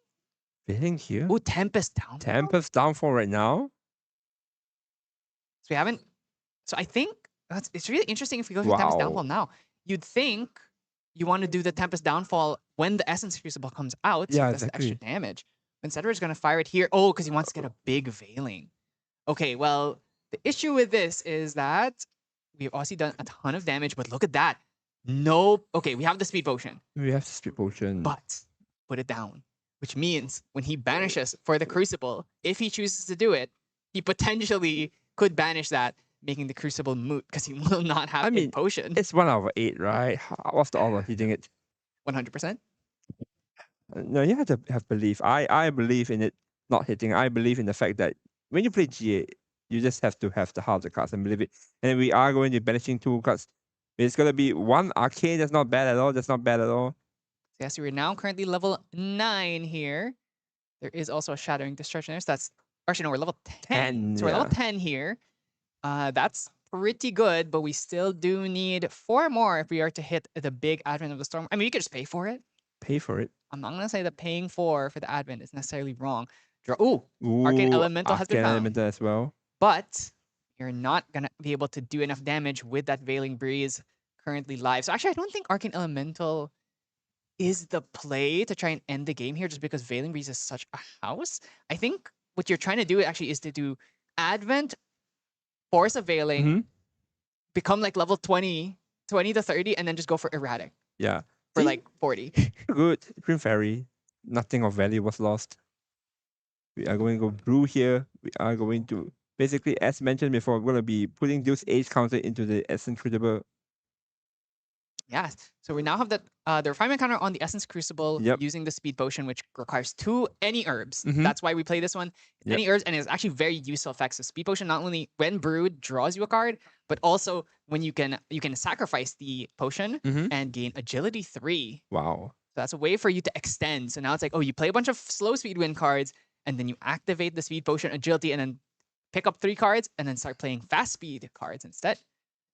Failing here? Oh, Tempest Downfall? Tempest Downfall right now? So we haven't... So I think it's really interesting if we go for Tempest Downfall now. You'd think you want to do the Tempest Downfall when the Essence Crucible comes out. Yeah, that's the extra damage. Instead, we're just going to fire it here. Oh, because he wants to get a big Veiling. Okay, well, the issue with this is that we've obviously done a ton of damage, but look at that. No. Okay, we have the Speed Potion. We have the Speed Potion. But put it down. Which means when he banishes for the Crucible, if he chooses to do it, he potentially could banish that, making the Crucible moot because he will not have a potion. It's 1 out of 8, right? What's the odds of hitting it? 100%? No, you have to have belief. I believe in it not hitting. I believe in the fact that when you play GA, you just have to have the heart of the cards and believe it. And we are going to be banishing 2 cards. It's going to be 1 Arcane. That's not bad at all. That's not bad at all. Yes, we're now currently level 9 here. There is also a Shattering Discharge there. So that's... Actually, no, we're level 10. So we're level 10 here. That's pretty good, but we still do need 4 more if we are to hit the big Advent of the Storm. I mean, you could just pay for it. Pay for it. I'm not going to say that paying for the Advent is necessarily wrong. Ooh, Arcane Elemental has been found. Elemental as well. But you're not going to be able to do enough damage with that Veiling Breeze currently live. So actually, I don't think Arcane Elemental is the play to try and end the game here just because Veiling Breeze is such a house. I think what you're trying to do actually is to do Advent, force a Veiling, become like level 20 to 30, and then just go for Erratic. Yeah. For like 40. Good. Green Fairy. Nothing of value was lost. We are going to go Brew here. We are going to, basically, as mentioned before, we're going to be putting Deus Age counter into the Essence Crucible. Yes. So we now have the refinement counter on the Essence Crucible using the Speed Potion, which requires 2 any herbs. That's why we play this one. Any herbs, and it's actually very useful effects. So Speed Potion not only when brewed draws you a card, but also when you can sacrifice the potion and gain Agility 3. Wow. So that's a way for you to extend. So now it's like, oh, you play a bunch of slow speed win cards, and then you activate the Speed Potion Agility, and then pick up 3 cards, and then start playing fast speed cards instead.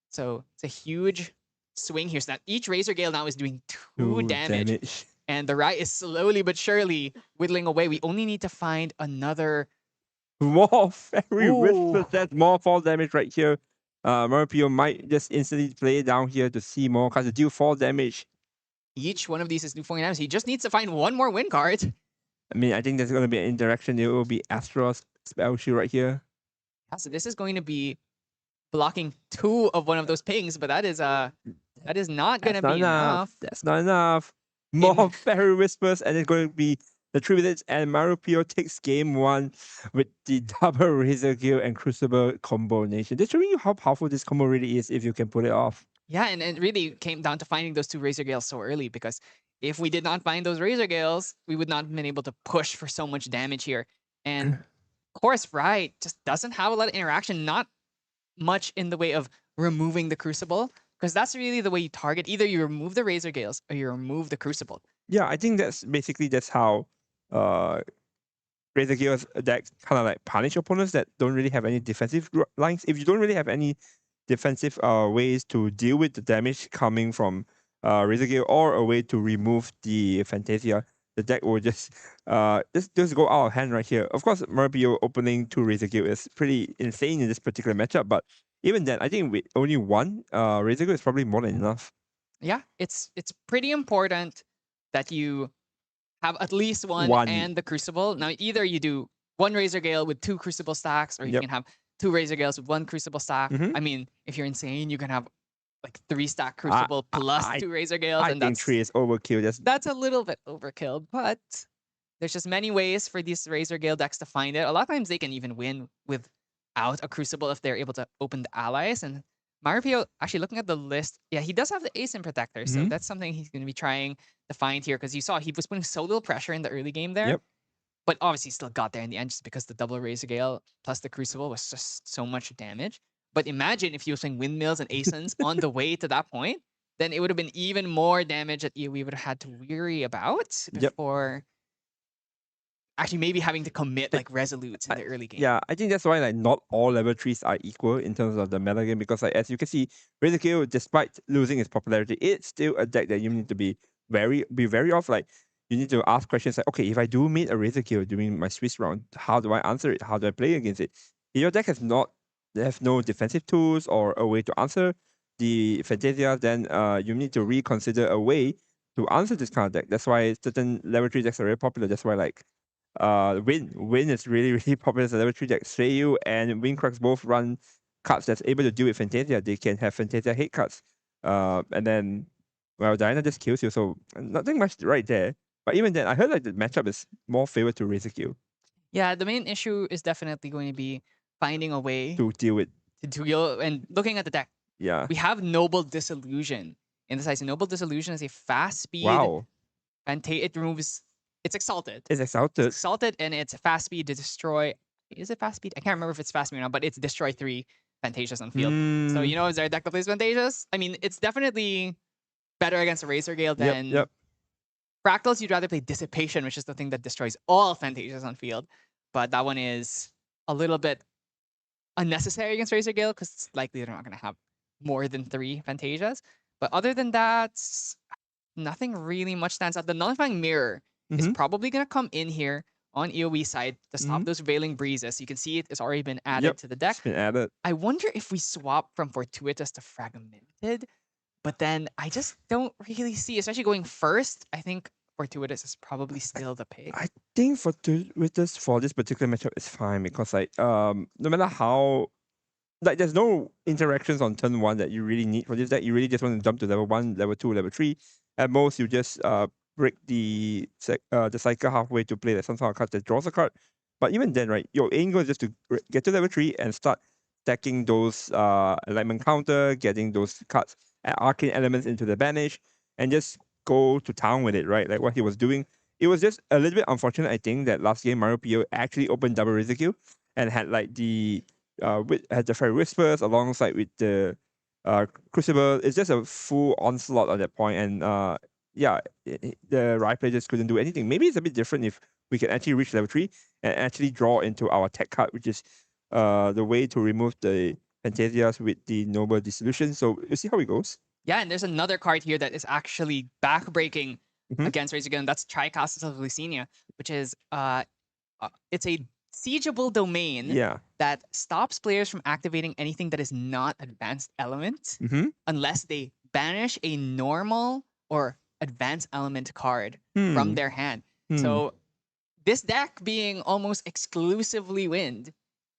So it's a huge swing here. So that each Razor Gale now is doing 2 damage. And the Rai is slowly but surely whittling away. We only need to find another... More Fairy Whispers. That's more fall damage right here. Maripio might just instantly play down here to see more cards to deal 4 damage. Each one of these is do 4 damage. He just needs to find 1 more win card. I mean, I think there's going to be an interaction. It will be Astro's Spell Shield right here. Yeah, so this is going to be blocking 2 of one of those pings, but that is not going to be enough. That's not enough. More Fairy Whispers, and it's going to be the 3 minutes, and Maripio takes game 1 with the double Razor Gale and Crucible combination. This showing you how powerful this combo really is if you can pull it off. Yeah, and it really came down to finding those 2 Razor Gales so early, because if we did not find those Razor Gales, we would not have been able to push for so much damage here. And of course, Rai just doesn't have a lot of interaction, not much in the way of removing the Crucible, because that's really the way you target. Either you remove the Razor Gales or you remove the Crucible. Yeah, I think that's how Razor Gale's decks kind of like punish opponents that don't really have any defensive lines. If you don't really have any defensive ways to deal with the damage coming from Razor Gale or a way to remove the Fantasia, the deck will just go out of hand right here. Of course, Maripio opening 2 Razor Gale is pretty insane in this particular matchup, but even then, I think with only 1 Razor Gale is probably more than enough. Yeah, it's pretty important that you have at least one and the Crucible. Now, either you do 1 Razor Gale with 2 Crucible stacks, or you can have 2 Razor Gales with 1 Crucible stack. I mean, if you're insane, you can have like 3-stack Crucible plus 2 Razor Gales. I think 3 is overkill. That's a little bit overkill, but there's just many ways for these Razor Gale decks to find it. A lot of times they can even win without a Crucible if they're able to open the allies. And Maripio, actually looking at the list, yeah, he does have the Ace in Protector, so that's something he's going to be trying to find here, because you saw he was putting so little pressure in the early game there. But obviously still got there in the end just because the double Razor Gale plus the Crucible was just so much damage. But imagine if he was playing Windmills and Asins on the way to that point, then it would have been even more damage that we would have had to worry about before actually maybe having to commit like resolutes in the early game. Yeah, I think that's why like not all level 3s are equal in terms of the meta game, because like as you can see, Razor despite losing its popularity, it's still a deck that you need to be very off. Like you need to ask questions like, okay, if I do meet a Razor during my Swiss round, how do I answer it? How do I play against it? If your deck has no defensive tools or a way to answer the Fantasia, then you need to reconsider a way to answer this kind of deck. That's why certain level 3 decks are very popular. That's why like Win is really popular as a level 3 deck. Seiyu and Windcrux both run cards that's able to deal with Fantasia. They can have Fantasia hate cards. And then, well, Diana just kills you, so nothing much right there. But even then, I heard like the matchup is more favored to Razor Q Yeah, the main issue is definitely going to be finding a way to deal with. to deal and looking at the deck. Yeah. We have Noble Disillusion in the size. Noble Disillusion is a fast speed. Wow. It removes. It's exalted. It's exalted. It's exalted, and it's fast speed to destroy. Is it fast speed? I can't remember if it's fast speed or not, but it's destroy 3 Fantasias on field. So you know, is there a deck that plays Fantasias? I mean, it's definitely better against a Razor Gale than Yep. Fractals. You'd rather play Dissipation, which is the thing that destroys all Fantasias on field. But that one is a little bit unnecessary against Razor Gale because it's likely they're not going to have more than 3 Fantasias. But other than that, nothing really much stands out. The Nullifying Mirror is probably going to come in here on EOE side to stop those Veiling Breezes. You can see it's already been added to the deck. It's been added. I wonder if we swap from Fortuitous to Fragmented, but then I just don't really see, especially going first, I think Fortuitous is probably still the pick. I think Fortuitous for this particular matchup is fine because like no matter how like there's no interactions on turn 1 that you really need for this deck. You really just want to jump to level 1, level 2, level 3. At most you just break the cycle halfway to play like some sort of card that draws a card. But even then, right, your aim goal is just to get to level 3 and start stacking those alignment counter, getting those cards arcane elements into the banish, and just go to town with it, right? Like what he was doing. It was just a little bit unfortunate, I think, that last game Mario PO actually opened double Razor Q and had like the had the Fairy Whispers alongside with the Crucible. It's just a full onslaught at that point, and the Riot player just couldn't do anything. Maybe it's a bit different if we can actually reach level 3 and actually draw into our tech card, which is the way to remove the Fantasias with the Noble Dissolution. So we'll see how it goes. Yeah, and there's another card here that is actually backbreaking against Razor Gale, and that's Tricastus of Lucenia, which is it's a siegeable domain that stops players from activating anything that is not advanced element unless they banish a normal or advanced element card from their hand. So this deck being almost exclusively wind,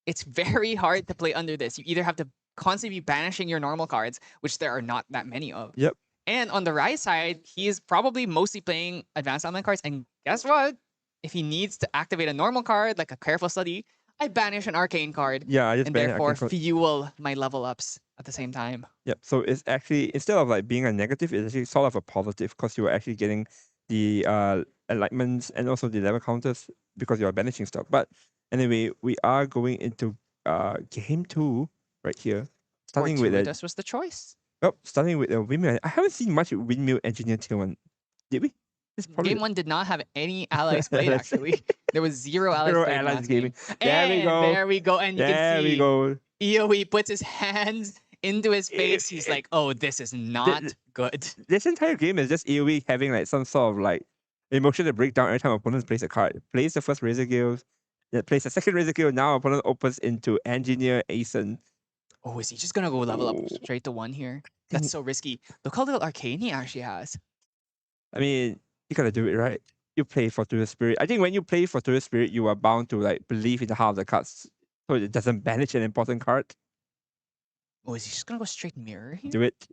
it's very hard to play under this. You either have to constantly be banishing your normal cards, which there are not that many of. Yep. And on the right side, he is probably mostly playing advanced element cards. And guess what? If he needs to activate a normal card, like a Careful Study, I banish an arcane card. Yeah, I just and banish therefore arcane card. fuel my level ups at the same time. Yep. So it's actually, instead of like being a negative, it's actually sort of a positive because you are actually getting the alignments and also the level counters because you are banishing stuff. But anyway, we are going into game 2 right here. Starting with Fortuitous was the choice. starting with a windmill. I haven't seen much windmill engineer tier 1. Did we? Game 1 did not have any allies played, actually. There was 0 allies Zero played. allies Game. There we go. There we go. And you can see we go. EOE puts his hands into his face. He's like, oh, this is not good. This entire game is just AoE having like some sort of like emotional breakdown every time opponents plays a card. Plays the first Razor Gale, then plays the second Razor Gale, now opponent opens into Engineer Asen. Oh, is he just going to go level up straight to 1 here? That's so risky. Look how little arcane he actually has. I mean, you gotta do it right. You play Fortuna Spirit. I think when you play Fortuna Spirit, you are bound to like believe in the heart of the cards, so it doesn't banish an important card. Oh, is he just gonna go straight mirror here? Do it.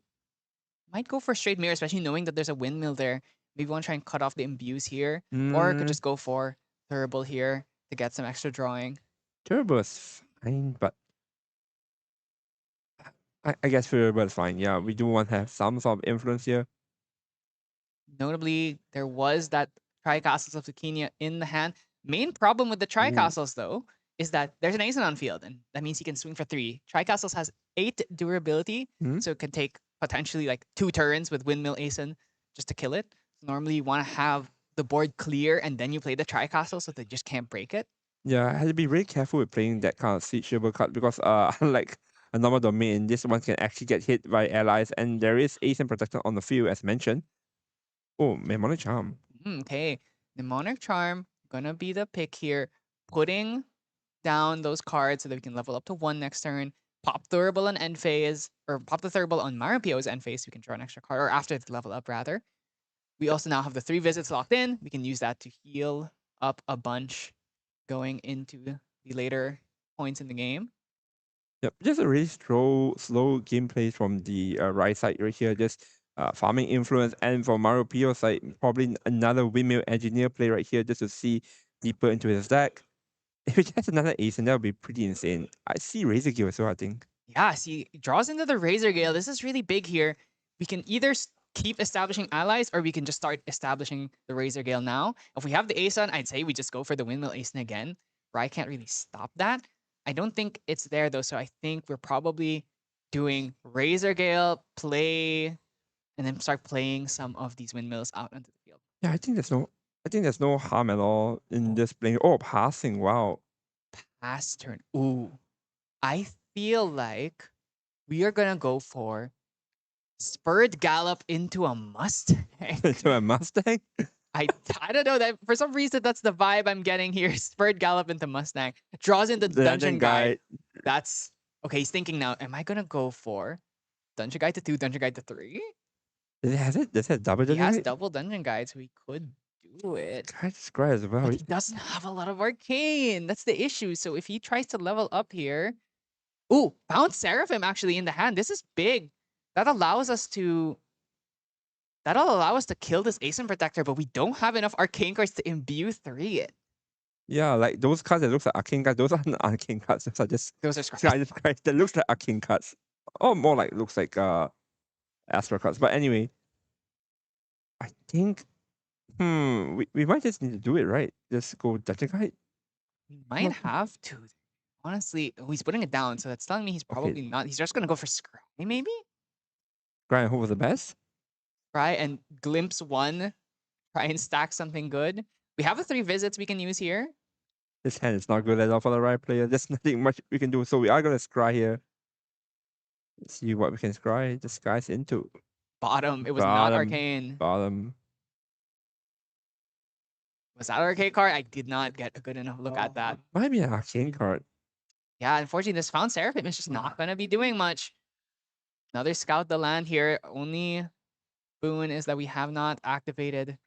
Might go for straight mirror, especially knowing that there's a windmill there. Maybe want to try and cut off the imbues here, or could just go for Terrible here to get some extra drawing. Turbo is fine, but I guess Turbo is fine. Yeah, we do want to have some sort of influence here. Notably, there was that Tricastles of Zucchini in the hand. Main problem with the Tricastles, though, is that there's an Asen on field, and that means he can swing for 3. Tricastles has 8 durability, so it can take potentially like 2 turns with Windmill Asen just to kill it. So normally, you want to have the board clear and then you play the Tri-Castle so they just can't break it. Yeah, I had to be really careful with playing that kind of siegeable card because unlike a normal domain, this one can actually get hit by allies, and there is Ace Protector on the field as mentioned. Oh, Mnemonic Charm. Okay, Mnemonic Charm gonna be the pick here. Putting down those cards so that we can level up to 1 next turn. Pop Thurible on end phase, or pop the Thurible on Maripio's end phase. We can draw an extra card, or after the level up rather. We also now have the 3 visits locked in. We can use that to heal up a bunch going into the later points in the game. Yep, just a really slow gameplay from the right side right here. Just farming influence, and for Mario Pio's side, probably another windmill engineer play right here just to see deeper into his deck. If he gets another ace, and that would be pretty insane. I see Razor Gale as well, I think. Yeah, see, draws into the Razor Gale. This is really big here. We can either keep establishing allies, or we can just start establishing the Razor Gale now. If we have the Ace on, I'd say we just go for the Windmill Ace again. Rai can't really stop that. I don't think it's there though, so I think we're probably doing Razor Gale, play, and then start playing some of these windmills out onto the field. Yeah, I think there's no harm at all in this playing. Oh, passing! Wow. Pass turn. Ooh, I feel like we are gonna go for Spurred Gallop into a Mustang. To a Mustang? I don't know, that for some reason that's the vibe I'm getting here. Spurred Gallop into Mustang. Draws into the Dungeon Guide. That's okay, he's thinking now, am I gonna go for Dungeon Guide to 2, Dungeon Guide to 3? Does it double He Dungeon has Guide? double Dungeon Guide, so he could do it. Guide Scry as well. But he doesn't have a lot of arcane. That's the issue. So if he tries to level up here. Ooh, Bounce Seraphim actually in the hand. This is big. That'll allow us to kill this Ace Protector, but we don't have enough arcane cards to imbue 3 it. Yeah, like those cards that looks like arcane cards, those aren't arcane cards. Those are just Those are scratches. cards that looks like arcane cards. Or more like looks like Astro cards. But anyway, I think we might just need to do it, right? Just go Dungeon Guide. We might have to. Honestly, he's putting it down, so that's telling me he's probably not. He's just gonna go for Scry, maybe? Scry and hope for the best. Try and glimpse 1. Try and stack something good. We have the 3 visits we can use here. This hand is not good at all for the right player. There's nothing much we can do. So we are gonna scry here. Let's see what we can scry this guy's into. Bottom. It was not arcane. Bottom. Was that an arcane card? I did not get a good enough look at that. Might be an arcane card. Yeah, unfortunately, this Found Seraphim is just not going to be doing much. Another Scout the Land here. Only boon is that we have not activated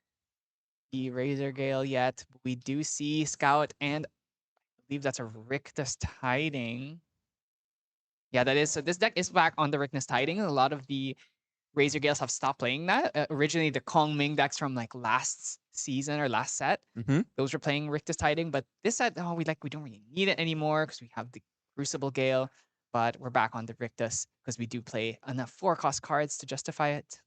the Razor Gale yet. We do see Scout, and I believe that's a Rictus Tiding. Yeah, that is. So this deck is back on the Rictus Tiding. A lot of the Razor Gales have stopped playing that. Originally, the Kong Ming decks from like last season or last set, those were playing Rictus Tiding, but this set, we don't really need it anymore because we have the Crucible Gale, but we're back on the Rictus because we do play enough 4-cost cards to justify it.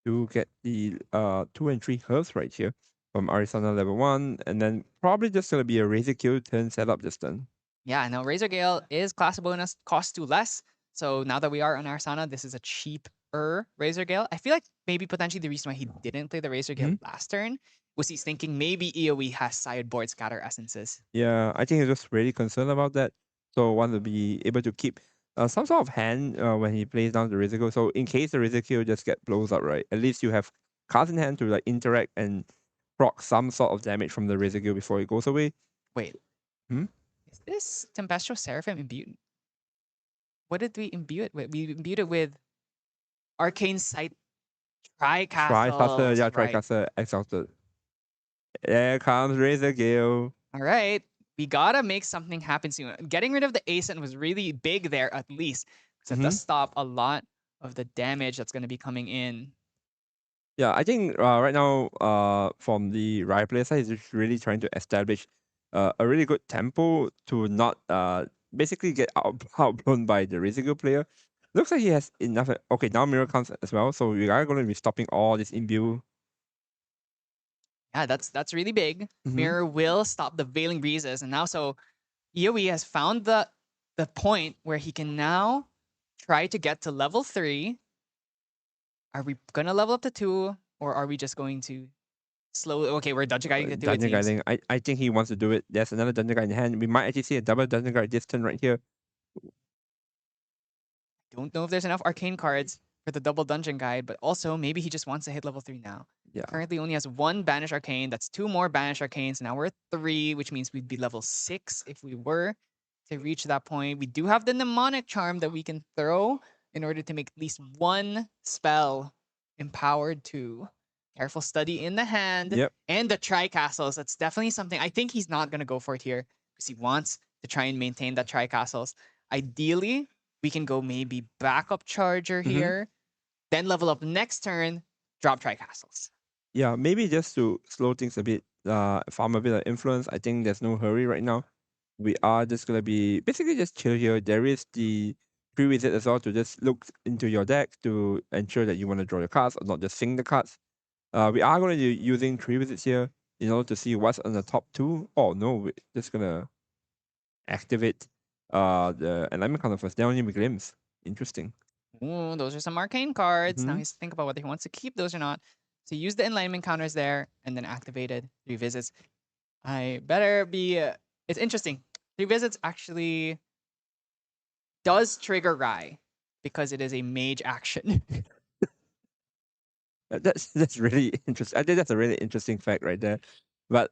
To get the 2 and 3 herbs right here from Arizona level 1, and then probably just gonna be a Razor Kill turn setup this turn. Yeah, now Razor Gale is class bonus, cost 2 less. So now that we are on Arizona, this is a cheaper Razor Gale. I feel like maybe potentially the reason why he didn't play the Razor Gale last turn was he's thinking maybe EOE has sideboard Scatter Essences. Yeah, I think he's just really concerned about that. So want to be able to keep some sort of hand when he plays down the Razor Gale. So in case the Razor Kill just get blows up, right? At least you have cards in hand to like interact and proc some sort of damage from the Razor Gale before it goes away. Wait. Is this Tempestuous Seraphim imbued? What did we imbue it with? We imbued it with Arcane Sight Tri-Castle. Yeah, Tri-Castle Exalted. There comes Razor Gale. All right. We gotta make something happen soon. Getting rid of the Ascent was really big there, at least. Because it does stop a lot of the damage that's going to be coming in. Yeah, I think right now, from the Riot player side, is just really trying to establish a really good tempo to not basically get outblown by the Razor Gale player. Looks like he has enough. Okay, now Mirror comes as well, so we are going to be stopping all this imbue. Yeah, that's really big. Mirror will stop the Veiling Breezes, and now so EOE has found the point where he can now try to get to level 3. Are we gonna level up to 2, or are we just going to Slow. Okay, we're dungeon guiding the two. It Dungeon seems. guiding. I think he wants to do it. There's another dungeon guide in hand. We might actually see a double dungeon guide this turn right here. Don't know if there's enough arcane cards for the double dungeon guide, but also maybe he just wants to hit level 3 now. Yeah. Currently only has 1 banished arcane. That's 2 more banished arcanes. Now we're at 3, which means we'd be level 6 if we were to reach that point. We do have the mnemonic charm that we can throw in order to make at least 1 spell empowered to. Careful study in the hand. Yep. And the tri-castles. That's definitely something. I think he's not going to go for it here because he wants to try and maintain that tri-castles. Ideally, we can go maybe backup charger here, then level up next turn, drop tri-castles. Yeah, maybe just to slow things a bit, farm a bit of influence. I think there's no hurry right now. We are just gonna be basically just chill here. There is the prerequisite as well to just look into your deck to ensure that you want to draw your cards or not just sing the cards. We are going to be using prerequisites here in order to see what's on the top 2. Oh no, we're just gonna activate the alignment counter first. Then only we glimpse. Interesting. Ooh, those are some arcane cards. Now Mhm. he has to think about whether he wants to keep those or not. So use the alignment counters there and then activated 3 visits. I better be... it's interesting. 3 visits actually does trigger Rai because it is a mage action. That's really interesting. I think that's a really interesting fact right there. But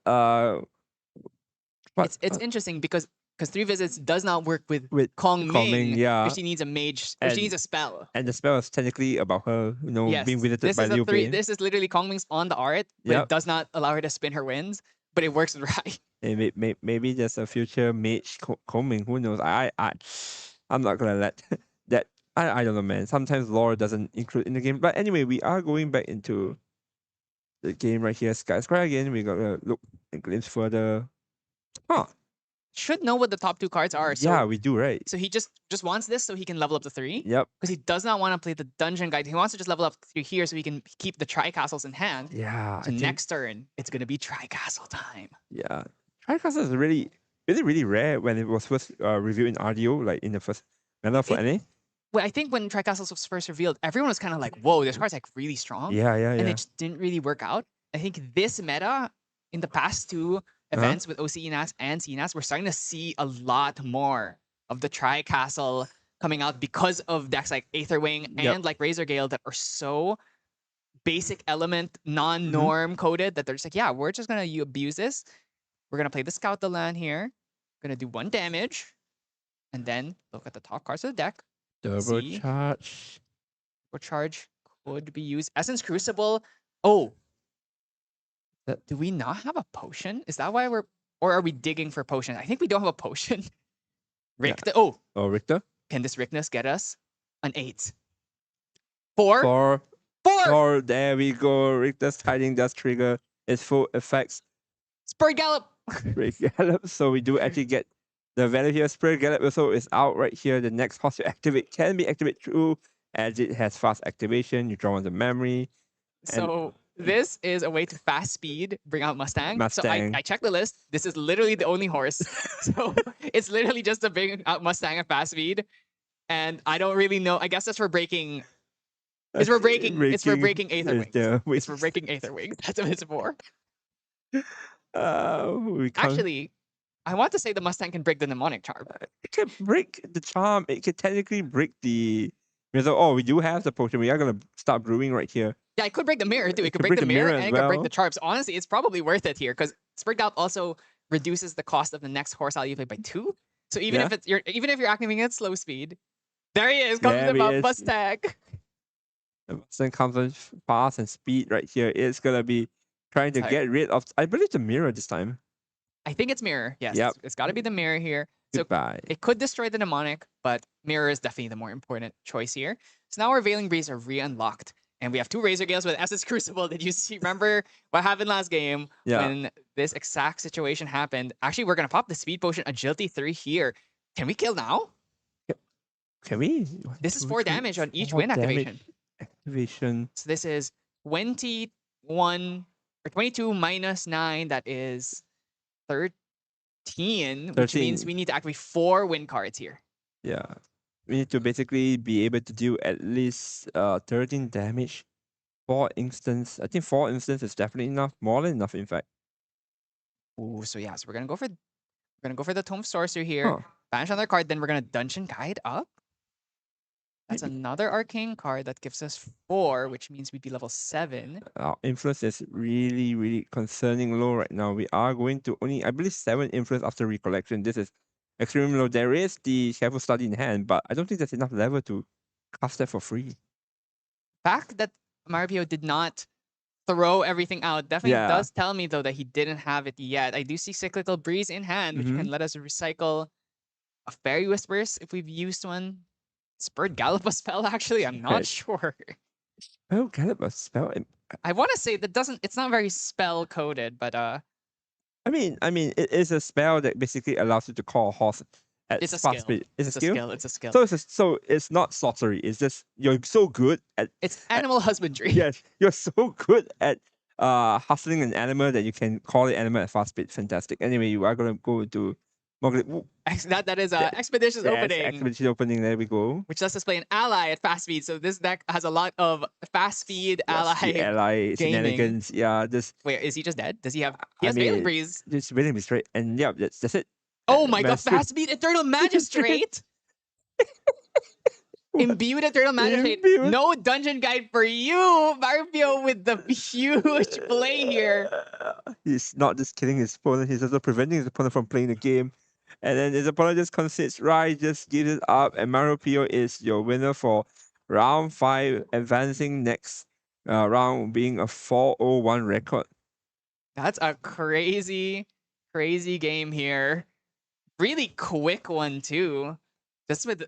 It's interesting because 3 visits does not work with with Kong Kong Ming, Ming yeah. if she needs a mage, if she And- needs a spell. and the spell is technically about her, Yes, being visited this by is a Liu 3. Bei. This is literally Kong Ming's on the art, but Yep. it does not allow her to spin her winds. But it works with Rai. And maybe there's a future mage Ming. Who knows? I'm not gonna let that. I don't know, man. Sometimes lore doesn't include in the game. But anyway, we are going back into the game right here. Sky Square again. We gotta look and glimpse further. Huh? Should know what the top 2 cards are. So, Yeah, we do, right? so he just wants this so he can level up to 3. Yep. Because he does not want to play the dungeon guide. He wants to just level up through here so he can keep the tri-castles in hand. Yeah. So next turn, it's going to be tri-castle time. Yeah. Tricastle is really rare when it was first reviewed in RDO, like in the first meta for NA. Well, I think when tri-castles was first revealed, everyone was kind of like, whoa, this card's like really strong. Yeah. And it just didn't really work out. I think this meta, in the past 2 events with OCENAS and CNAS, we're starting to see a lot more of the tri-castle coming out because of decks like Aetherwing Yep. and like Razor Gale that are so basic element, non-norm coded that they're just like, yeah, we're just gonna abuse this. We're gonna play the Scout the Land here. Gonna do 1 damage. And then look at the top cards of the deck. Double See? charge. Or charge could be used. Essence Crucible. Oh. Do we not have a potion? Is that why we're... Or are we digging for potion? I think we don't have a potion. Richter. Oh. Oh, Richter. Can this Rickness get us an 8? 4? 4. 4! 4. There we go. Richter's Tiding does trigger its full effects. Spur Gallop! Spray Gallop. So we do actually get the value here. Spray Gallop also is out right here. The next cost you activate can be activated through as it has fast activation. You draw on the memory. So this is a way to fast speed bring out Mustang. So Mustang. I checked the list. This is literally the only horse. So it's literally just to bring out Mustang at fast speed. And I don't really know. I guess that's for breaking. It's for breaking Aether Wings. It's for breaking Aether Wings. That's what it's for. We can't- Actually, I want to say the Mustang can break the mnemonic charm. it can break the charm. It can technically break the. So, we do have the potion. We are gonna start brewing right here. Yeah, it could break the mirror too. It could could break the mirror as and it could break well. the charms. Honestly, it's probably worth it here because Spurred Out also reduces the cost of the next horse out you play by 2. So even if you're activating at slow speed, there he is. Comes There in he about is. Mustang. The Mustang comes with fast and speed right here. It's gonna be trying to Sorry. get rid of. I believe the mirror this time. I think it's mirror. Yes, Yep. it's got to be the mirror here. So Goodbye. it could destroy the mnemonic, but mirror is definitely the more important choice here. So now our Veiling Breeze are re-unlocked. And we have 2 Razor Gales with Essence Crucible. Did you remember what happened last game Yeah. when this exact situation happened? Actually, we're going to pop the Speed Potion Agility 3 here. Can we kill now? Can we? This is 4 damage on each 4 win damage. activation. Activation. So this is 21 or 22 minus 9. That is 13, which means 13. we need to activate 4 win cards here. Yeah. We need to basically be able to deal at least 13 damage 4 instance. I think 4 instance is definitely enough. More than enough, in fact. Ooh, so yeah, so we're gonna go for the Tome Sorcerer here. Huh. Banish another card, then we're gonna Dungeon Guide up. That's another Arcane card that gives us 4, which means we'd be level 7. Our influence is really, really concerning low right now. We are going to only, I believe, 7 influence after recollection. This is extremely low. There is the Careful Study in hand, but I don't think there's enough level to cast that for free. Fact that Mario did not throw everything out definitely does tell me, though, that he didn't have it yet. I do see Cyclical Breeze in hand, which can let us recycle a Fairy Whispers if we've used one. Spurred Gallop a spell, actually? I'm not sure. Oh, Gallop a spell? I want to say that it's not very spell coded, but I mean, it is a spell that basically allows you to call a horse at it's a fast skill. speed. It's a skill? It's a skill. So it's not sorcery. It's just you're so good at It's animal husbandry. Yes, you're so good at hustling an animal that you can call the animal at fast speed. Fantastic. Anyway, you are gonna go to That is Expeditious Opening. Expedition Opening, there we go. Which lets us play an ally at fast speed. So this deck has a lot of fast speed ally shenanigans. Yeah, wait, is he just dead? Does he have Veiling Breeze? Just Veiling Breeze, right? And yeah, that's it. Oh my god, fast speed Eternal Magistrate! Imbued Eternal Magistrate. No Dungeon Guide for you, Mario, with the huge play here. He's not just killing his opponent, he's also preventing his opponent from playing the game. And then his opponent just concedes, right, just gives it up, and Mario Pio is your winner for round 5, advancing next round, being a 4-0-1 record. That's a crazy, crazy game here. Really quick one too. Just with,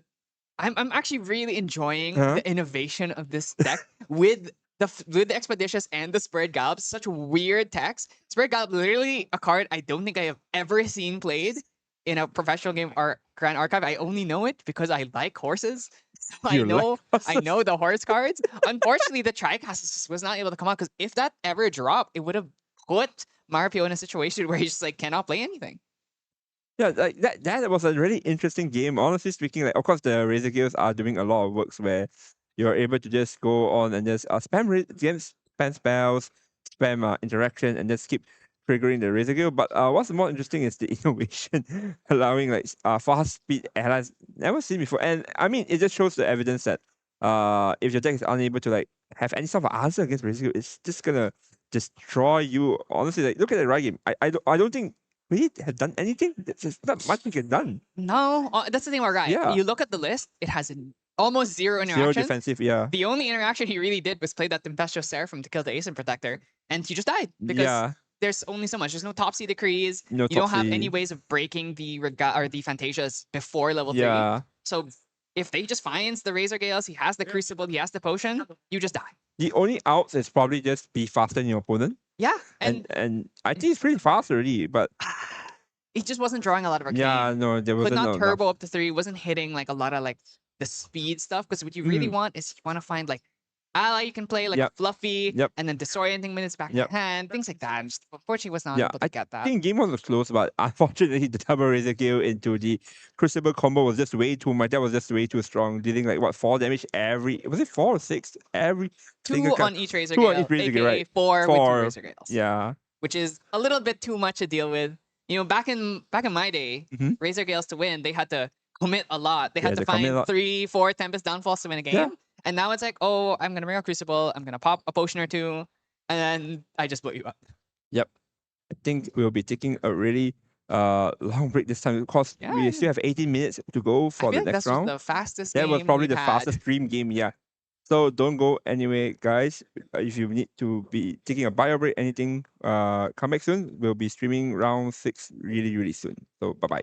I'm actually really enjoying the innovation of this deck with the Expeditious and the Spread Gallop. Such weird text. Spread Gallop, literally a card I don't think I have ever seen played in a professional game or Grand Archive. I only know it because I like horses. So I know the horse cards. Unfortunately, the Tricast was not able to come out, because if that ever dropped, it would have put Mario in a situation where he just cannot play anything. Yeah, like that was a really interesting game. Honestly speaking, like, of course the Razor Gales are doing a lot of works where you're able to just go on and just spam spells, spam interaction, and just keep triggering the Razor Gale. But what's more interesting is the innovation, allowing fast speed allies never seen before. And I mean, it just shows the evidence that if your deck is unable to have any sort of answer against Razor Gale, it's just gonna destroy you. Honestly, look at the right game. I don't think we have done anything. There's not much we can done. No, that's the thing about Rai. Yeah. You look at the list, it has almost zero interaction. Zero defensive, yeah. The only interaction he really did was play that Tempestuous Seraphim to kill the Ace and Protector, and he just died because there's only so much. There's no Topsy Decrees. You don't have any ways of breaking the Fantasias before level 3. So if they just finds the Razor Gales, he has the Crucible, he has the Potion, you just die. The only outs is probably just be faster than your opponent. Yeah, and I think it's pretty fast already, but he just wasn't drawing a lot of Arcane. Yeah, no, there wasn't. Could not turbo up to 3. Wasn't hitting a lot of the speed stuff. Because what you really want is you want to find ally you can play Fluffy, and then disorienting minutes back in hand, things like that. And just, unfortunately, was not able to get that. I think game 1 was close, but unfortunately, the double Razor Gale into the Crucible combo was just way too much. That was just way too strong, dealing 4 damage every. Was it 4 or 6 every? 2 on each Razor Gale. 2 on each Razor Gale, right? 4 with 2 Razor Gales. Yeah, which is a little bit too much to deal with. You know, back in my day, Razor Gales to win, they had to commit a lot. They had to find 3-4 Tempest Downfalls to win a game. Yeah. And now it's oh, I'm gonna bring a Crucible, I'm gonna pop a potion or 2, and then I just blow you up. Yep. I think we'll be taking a really long break this time, because we still have 18 minutes to go for the next round. That was the fastest game. That was probably the had. fastest stream game, yeah. So don't go anywhere, guys. If you need to be taking a bio break, anything, come back soon. We'll be streaming round 6 really, really soon. So bye-bye.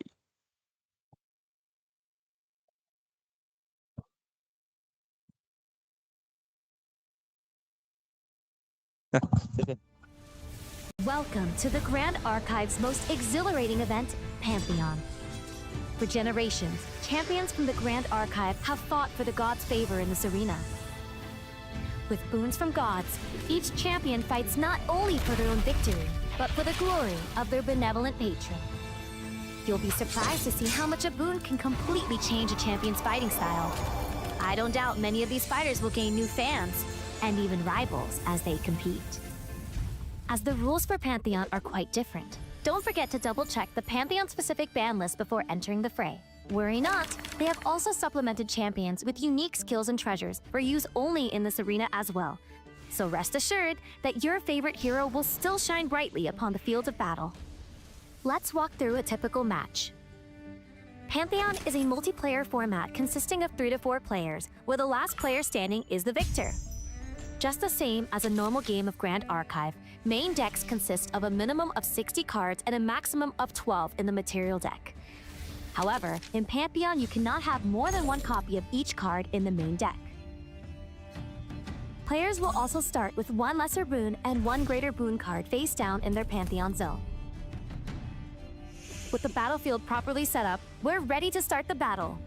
Welcome to the Grand Archive's most exhilarating event, Pantheon. For generations, champions from the Grand Archive have fought for the gods' favor in this arena. With boons from gods, each champion fights not only for their own victory, but for the glory of their benevolent patron. You'll be surprised to see how much a boon can completely change a champion's fighting style. I don't doubt many of these fighters will gain new fans, and even rivals as they compete. As the rules for Pantheon are quite different, don't forget to double-check the Pantheon-specific ban list before entering the fray. Worry not, they have also supplemented champions with unique skills and treasures for use only in this arena as well. So rest assured that your favorite hero will still shine brightly upon the field of battle. Let's walk through a typical match. Pantheon is a multiplayer format consisting of 3 to 4 players, where the last player standing is the victor. Just the same as a normal game of Grand Archive, main decks consist of a minimum of 60 cards and a maximum of 12 in the material deck. However, in Pantheon, you cannot have more than 1 copy of each card in the main deck. Players will also start with 1 lesser boon and 1 greater boon card face down in their Pantheon zone. With the battlefield properly set up, we're ready to start the battle.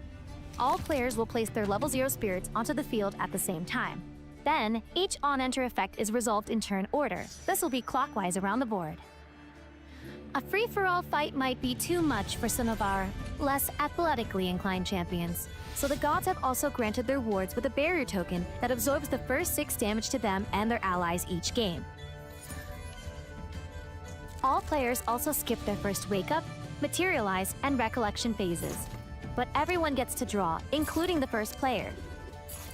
All players will place their level 0 spirits onto the field at the same time. Then, each on-enter effect is resolved in turn order. This will be clockwise around the board. A free-for-all fight might be too much for some of our less athletically inclined champions, so the gods have also granted their wards with a barrier token that absorbs the first 6 damage to them and their allies each game. All players also skip their first wake-up, materialize, and recollection phases, but everyone gets to draw, including the first player.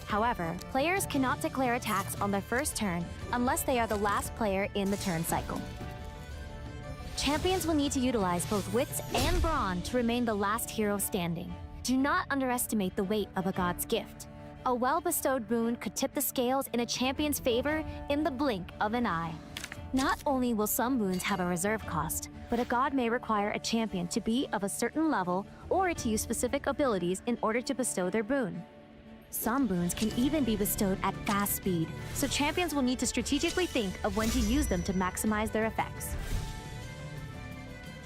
However, players cannot declare attacks on their first turn unless they are the last player in the turn cycle. Champions will need to utilize both wits and brawn to remain the last hero standing. Do not underestimate the weight of a god's gift. A well-bestowed boon could tip the scales in a champion's favor in the blink of an eye. Not only will some boons have a reserve cost, but a god may require a champion to be of a certain level or to use specific abilities in order to bestow their boon. Some boons can even be bestowed at fast speed, so champions will need to strategically think of when to use them to maximize their effects.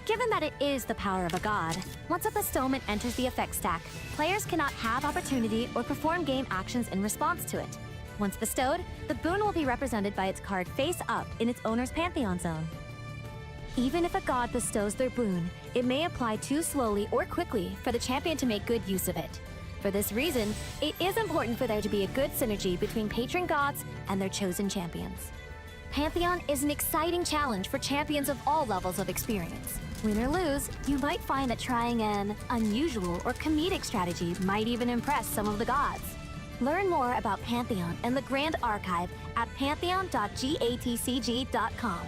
Given that it is the power of a god, once a bestowment enters the effect stack, players cannot have opportunity or perform game actions in response to it. Once bestowed, the boon will be represented by its card face up in its owner's Pantheon zone. Even if a god bestows their boon, it may apply too slowly or quickly for the champion to make good use of it. For this reason, it is important for there to be a good synergy between patron gods and their chosen champions. Pantheon is an exciting challenge for champions of all levels of experience. Win or lose, you might find that trying an unusual or comedic strategy might even impress some of the gods. Learn more about Pantheon and the Grand Archive at pantheon.gatcg.com.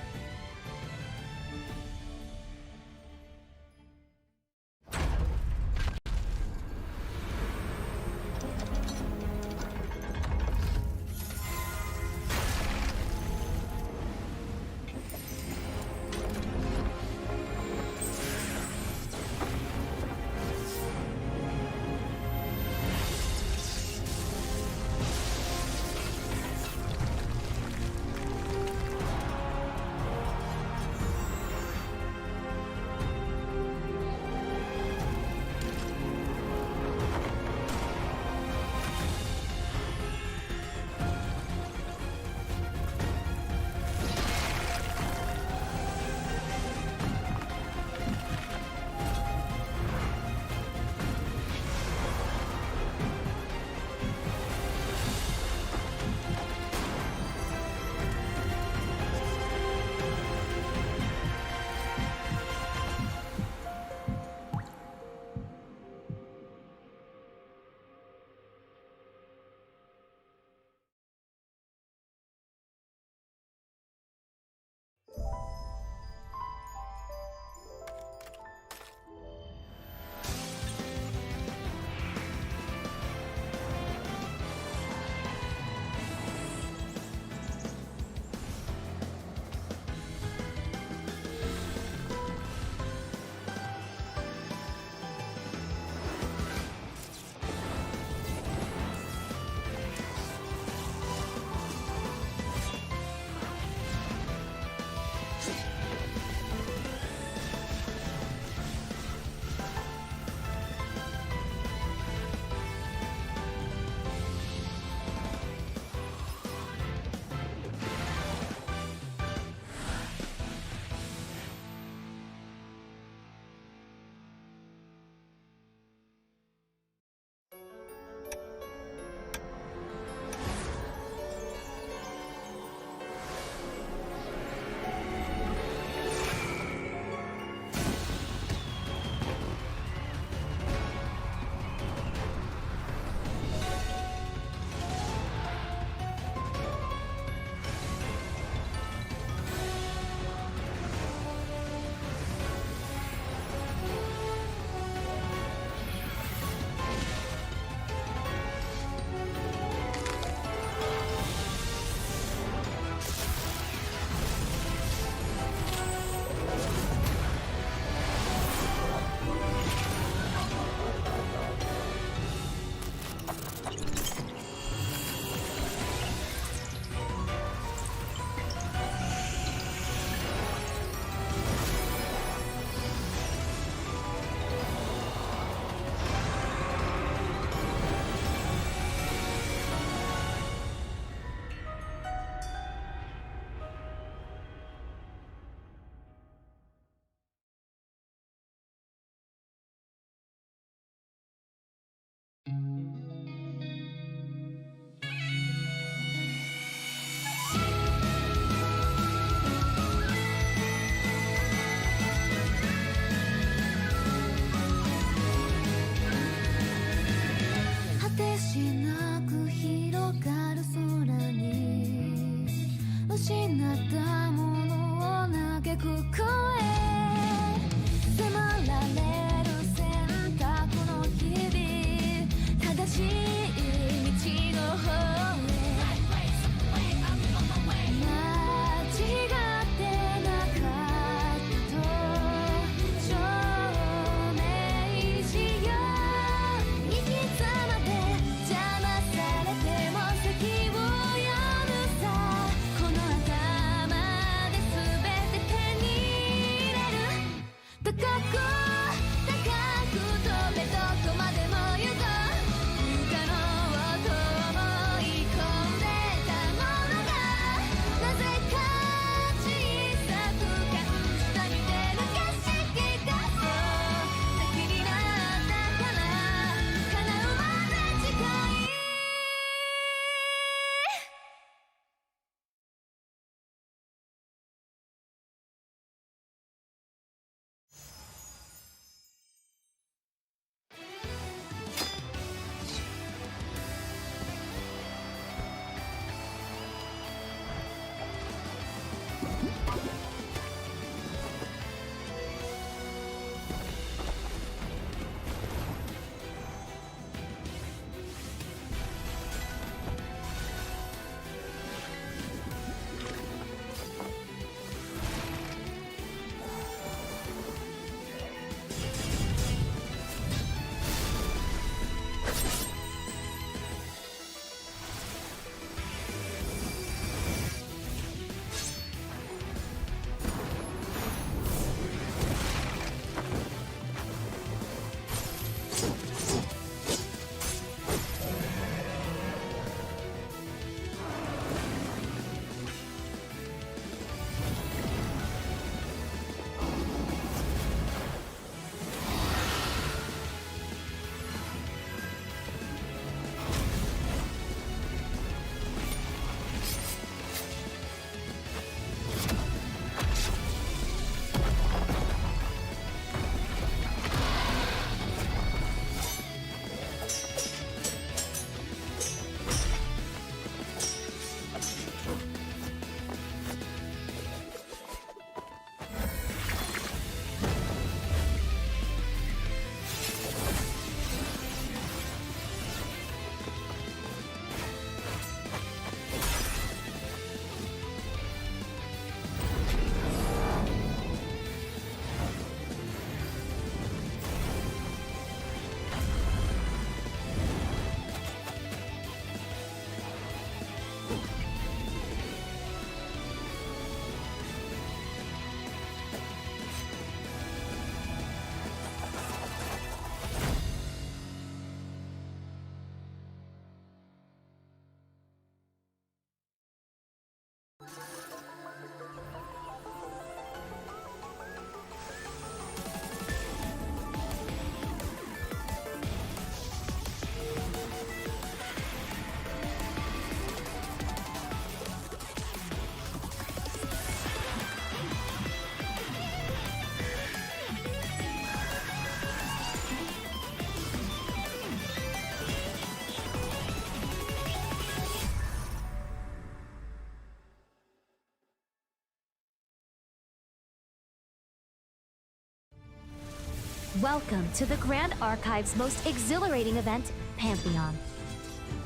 Welcome to the Grand Archive's most exhilarating event, Pantheon.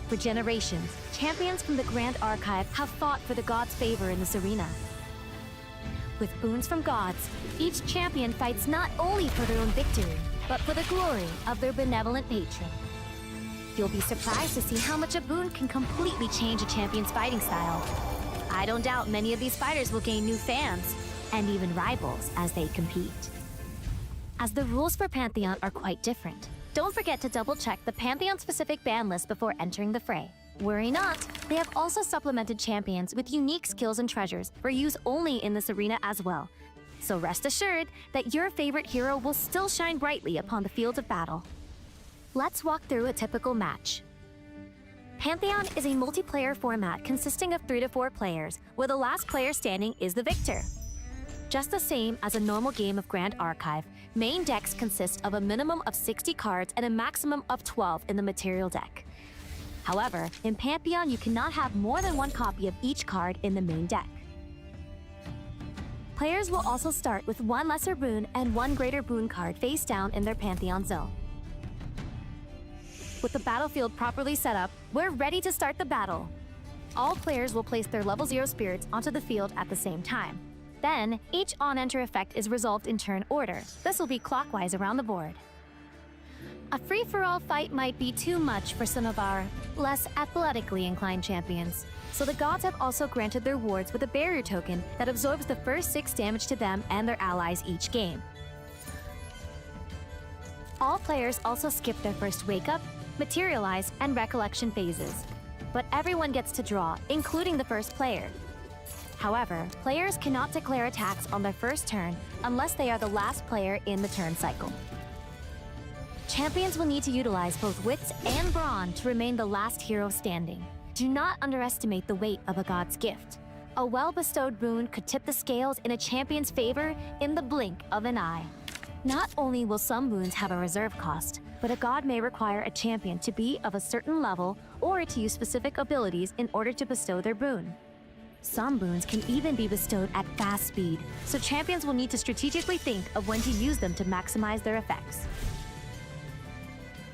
For generations, champions from the Grand Archive have fought for the gods' favor in this arena. With boons from gods, each champion fights not only for their own victory, but for the glory of their benevolent patron. You'll be surprised to see how much a boon can completely change a champion's fighting style. I don't doubt many of these fighters will gain new fans, and even rivals as they compete. As the rules for Pantheon are quite different, don't forget to double-check the Pantheon-specific ban list before entering the fray. Worry not, they have also supplemented champions with unique skills and treasures for use only in this arena as well. So rest assured that your favorite hero will still shine brightly upon the field of battle. Let's walk through a typical match. Pantheon is a multiplayer format consisting of 3 to 4 players, where the last player standing is the victor. Just the same as a normal game of Grand Archive, main decks consist of a minimum of 60 cards and a maximum of 12 in the material deck. However, in Pantheon, you cannot have more than 1 copy of each card in the main deck. Players will also start with 1 lesser boon and 1 greater boon card face down in their Pantheon zone. With the battlefield properly set up, we're ready to start the battle. All players will place their level 0 spirits onto the field at the same time. Then, each on-enter effect is resolved in turn order. This will be clockwise around the board. A free-for-all fight might be too much for some of our less athletically inclined champions, so the gods have also granted their wards with a barrier token that absorbs the first 6 damage to them and their allies each game. All players also skip their first wake-up, materialize, and recollection phases. But everyone gets to draw, including the first player. However, players cannot declare attacks on their first turn unless they are the last player in the turn cycle. Champions will need to utilize both wits and brawn to remain the last hero standing. Do not underestimate the weight of a god's gift. A well-bestowed boon could tip the scales in a champion's favor in the blink of an eye. Not only will some boons have a reserve cost, but a god may require a champion to be of a certain level or to use specific abilities in order to bestow their boon. Some boons can even be bestowed at fast speed, so champions will need to strategically think of when to use them to maximize their effects.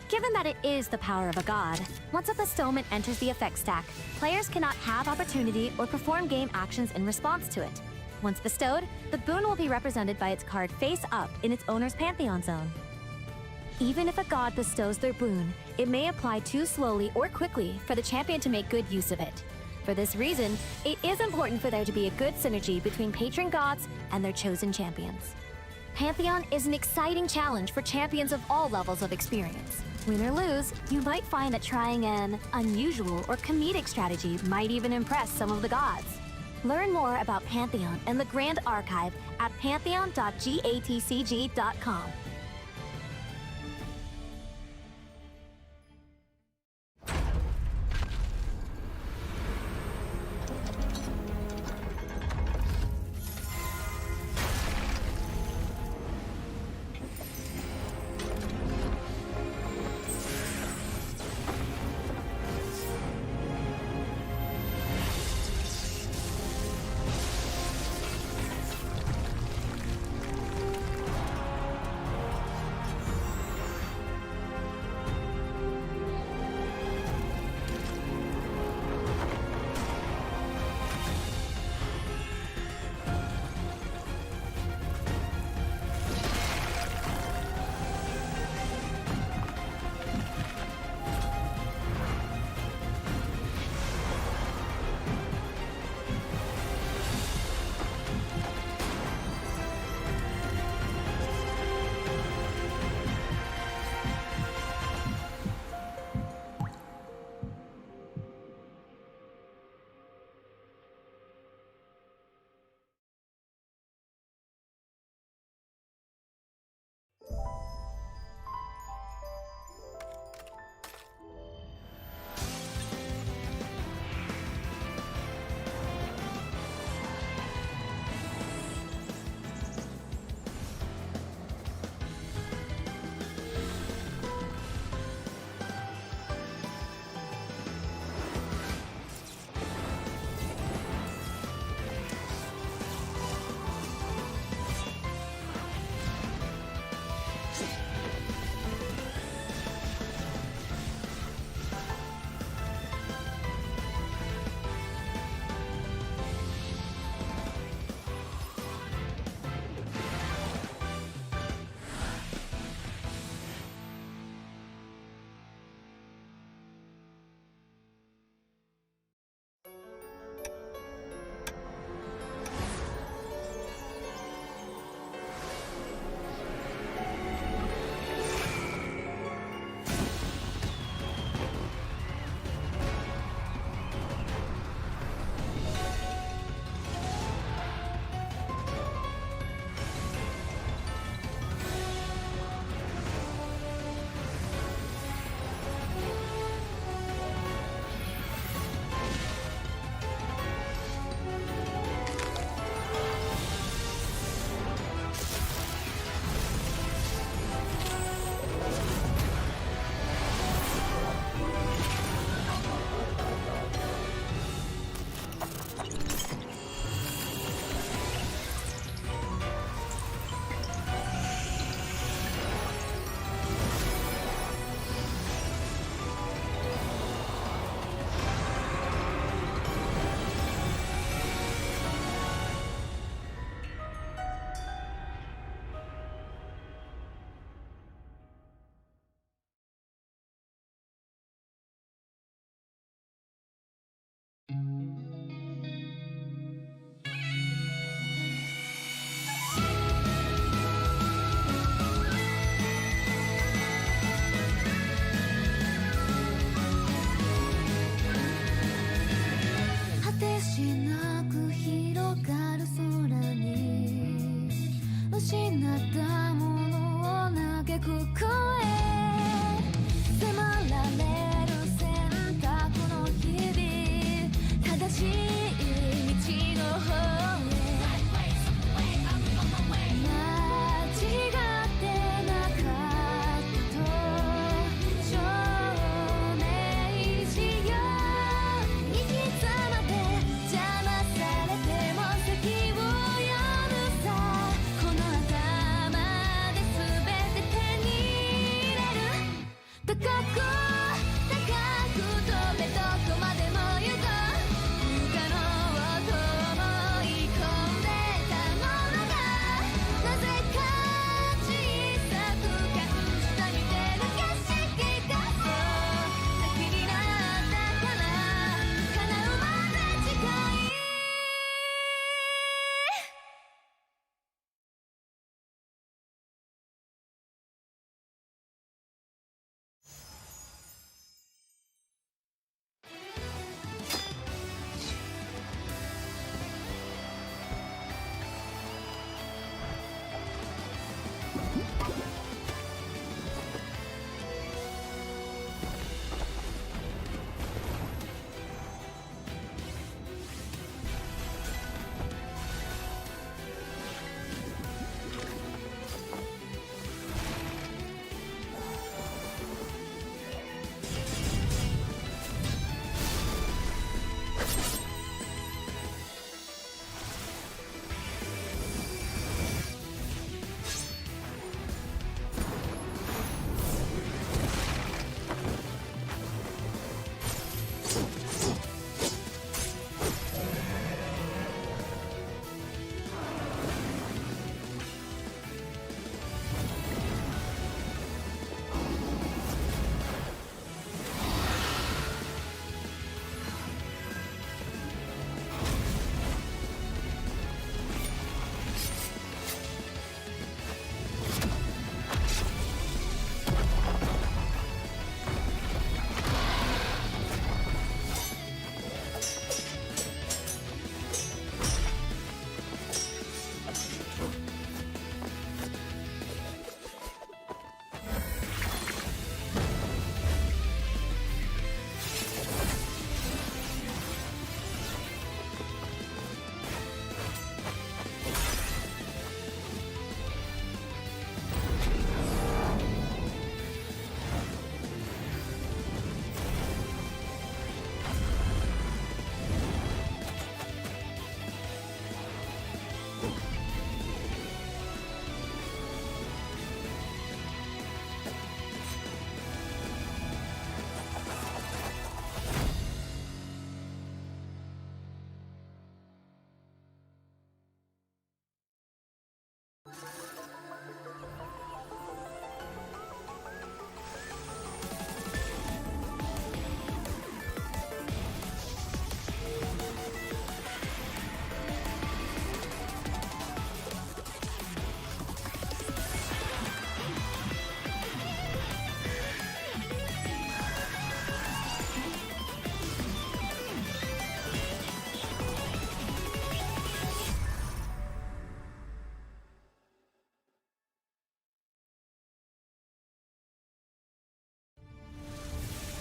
Given that it is the power of a god, once a bestowment enters the effect stack, players cannot have opportunity or perform game actions in response to it. Once bestowed, the boon will be represented by its card face up in its owner's Pantheon zone. Even if a god bestows their boon, it may apply too slowly or quickly for the champion to make good use of it. For this reason, it is important for there to be a good synergy between patron gods and their chosen champions. Pantheon is an exciting challenge for champions of all levels of experience. Win or lose, you might find that trying an unusual or comedic strategy might even impress some of the gods. Learn more about Pantheon and the Grand Archive at pantheon.gatcg.com.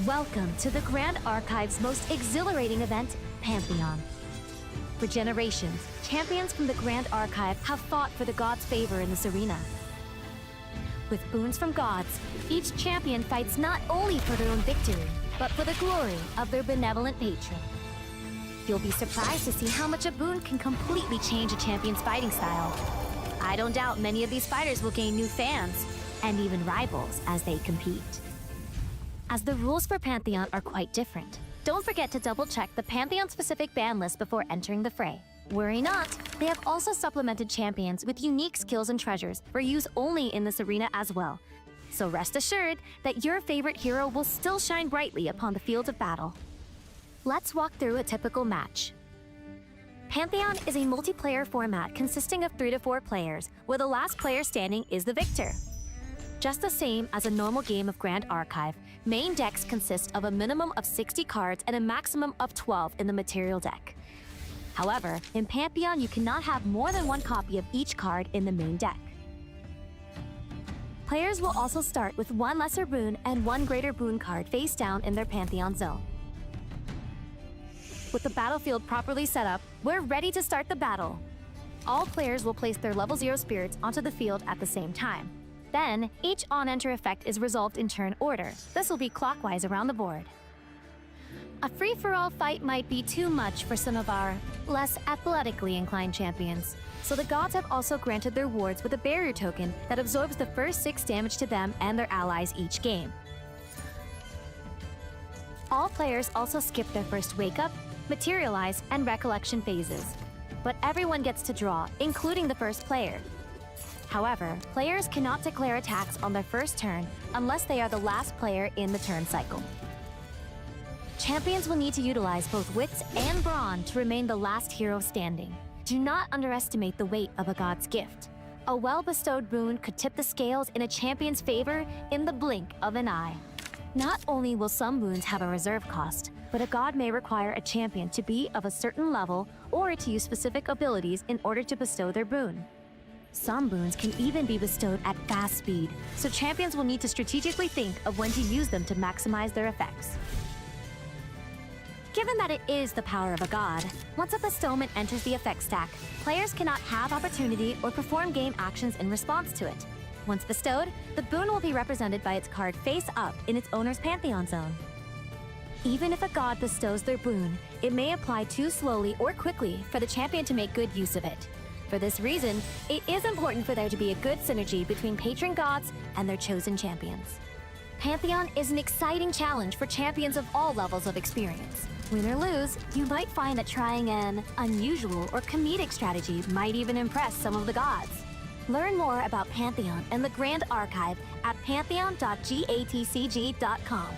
Welcome to the Grand Archive's most exhilarating event, Pantheon. For generations, champions from the Grand Archive have fought for the gods' favor in this arena. With boons from gods, each champion fights not only for their own victory, but for the glory of their benevolent patron. You'll be surprised to see how much a boon can completely change a champion's fighting style. I don't doubt many of these fighters will gain new fans, and even rivals as they compete. As the rules for Pantheon are quite different, don't forget to double-check the Pantheon-specific ban list before entering the fray. Worry not, they have also supplemented champions with unique skills and treasures for use only in this arena as well. So rest assured that your favorite hero will still shine brightly upon the field of battle. Let's walk through a typical match. Pantheon is a multiplayer format consisting of 3 to 4 players, where the last player standing is the victor. Just the same as a normal game of Grand Archive, main decks consist of a minimum of 60 cards and a maximum of 12 in the material deck. However, in Pantheon, you cannot have more than 1 copy of each card in the main deck. Players will also start with 1 lesser boon and 1 greater boon card face down in their Pantheon zone. With the battlefield properly set up, we're ready to start the battle. All players will place their level 0 spirits onto the field at the same time. Then, each on-enter effect is resolved in turn order. This will be clockwise around the board. A free-for-all fight might be too much for some of our less athletically inclined champions, so the gods have also granted their wards with a barrier token that absorbs the first 6 damage to them and their allies each game. All players also skip their first wake-up, materialize, and recollection phases, but everyone gets to draw, including the first player. However, players cannot declare attacks on their first turn unless they are the last player in the turn cycle. Champions will need to utilize both wits and brawn to remain the last hero standing. Do not underestimate the weight of a god's gift. A well-bestowed boon could tip the scales in a champion's favor in the blink of an eye. Not only will some boons have a reserve cost, but a god may require a champion to be of a certain level or to use specific abilities in order to bestow their boon. Some boons can even be bestowed at fast speed, so champions will need to strategically think of when to use them to maximize their effects. Given that it is the power of a god, once a bestowment enters the effect stack, players cannot have opportunity or perform game actions in response to it. Once bestowed, the boon will be represented by its card face up in its owner's Pantheon zone. Even if a god bestows their boon, it may apply too slowly or quickly for the champion to make good use of it. For this reason, it is important for there to be a good synergy between patron gods and their chosen champions. Pantheon is an exciting challenge for champions of all levels of experience. Win or lose, you might find that trying an unusual or comedic strategy might even impress some of the gods. Learn more about Pantheon and the Grand Archive at pantheon.gatcg.com.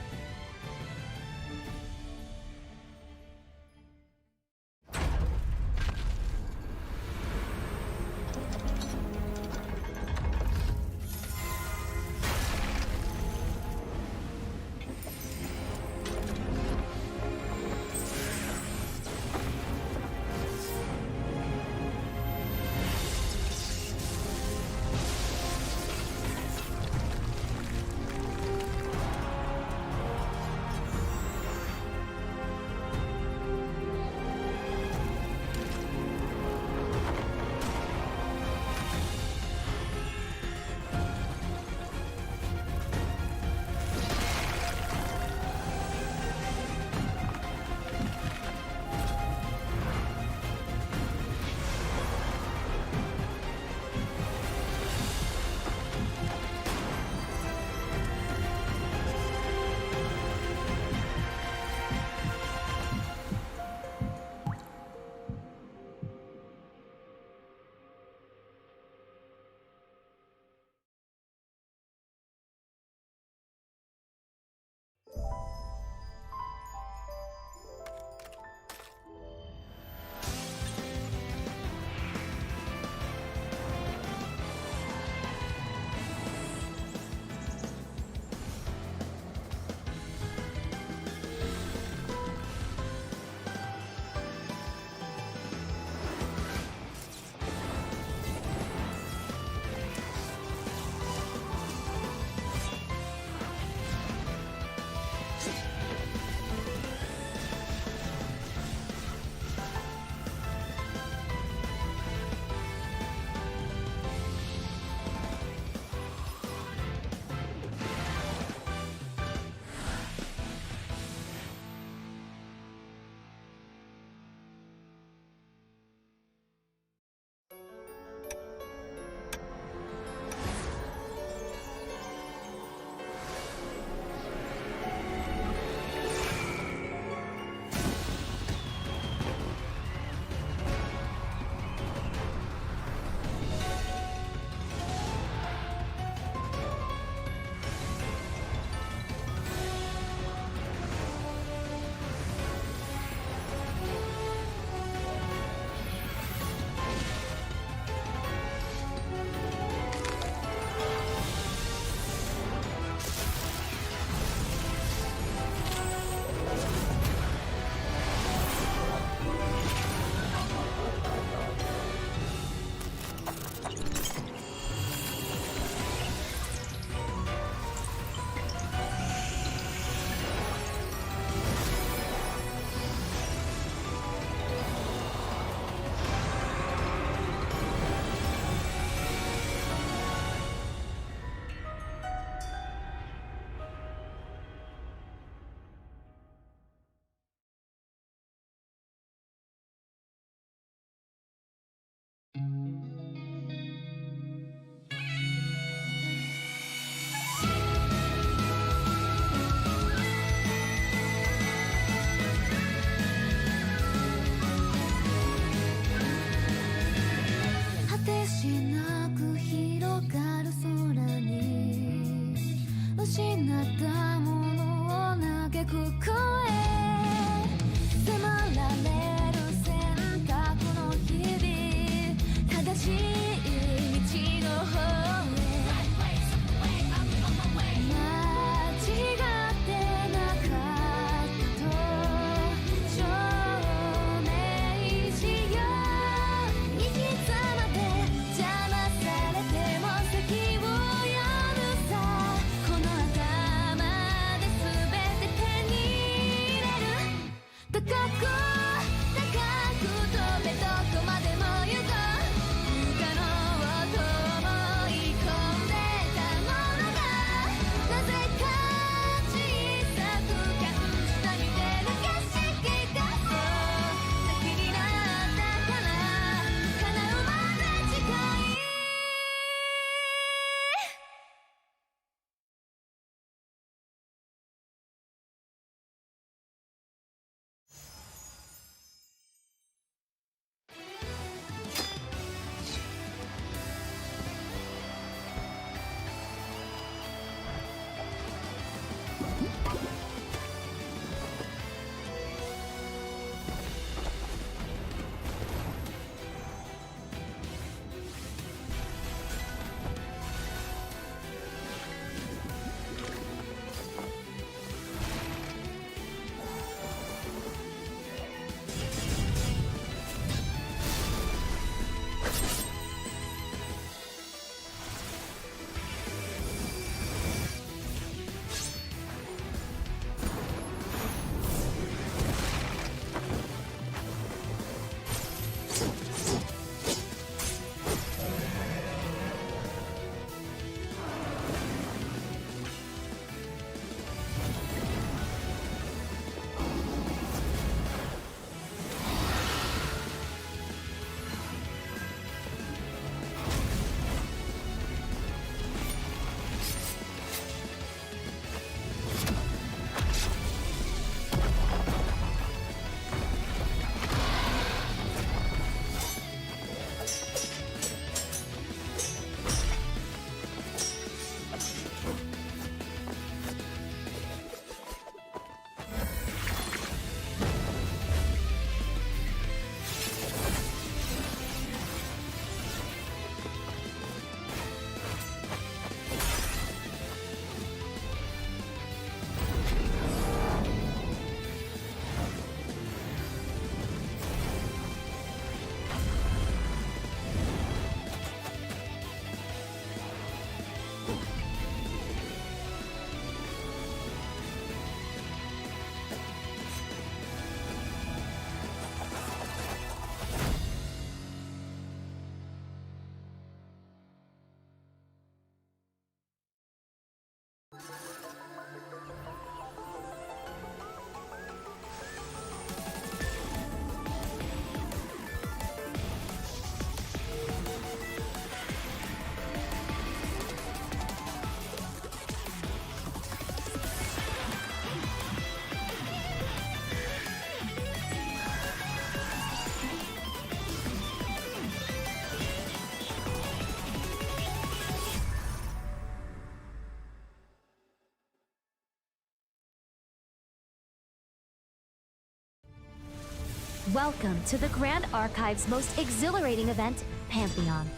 Welcome to the Grand Archive's most exhilarating event, Pantheon.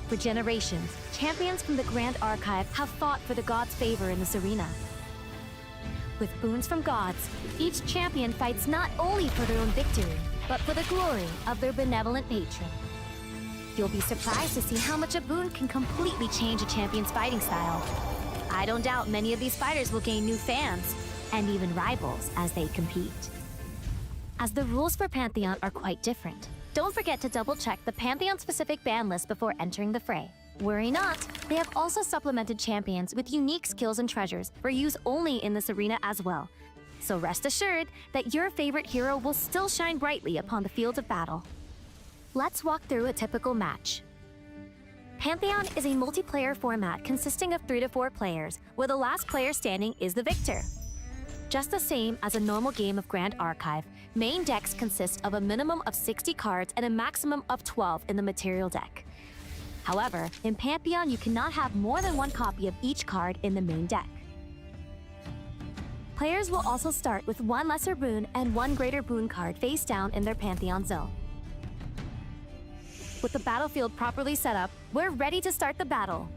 For generations, champions from the Grand Archive have fought for the gods' favor in this arena. With boons from gods, each champion fights not only for their own victory, but for the glory of their benevolent patron. You'll be surprised to see how much a boon can completely change a champion's fighting style. I don't doubt many of these fighters will gain new fans, and even rivals as they compete. As the rules for Pantheon are quite different, don't forget to double-check the Pantheon-specific ban list before entering the fray. Worry not, they have also supplemented champions with unique skills and treasures for use only in this arena as well. So rest assured that your favorite hero will still shine brightly upon the field of battle. Let's walk through a typical match. Pantheon is a multiplayer format consisting of 3 to 4 players, where the last player standing is the victor. Just the same as a normal game of Grand Archive, main decks consist of a minimum of 60 cards and a maximum of 12 in the material deck. However, in Pantheon, you cannot have more than 1 copy of each card in the main deck. Players will also start with 1 lesser boon and 1 greater boon card face down in their Pantheon zone. With the battlefield properly set up, we're ready to start the battle.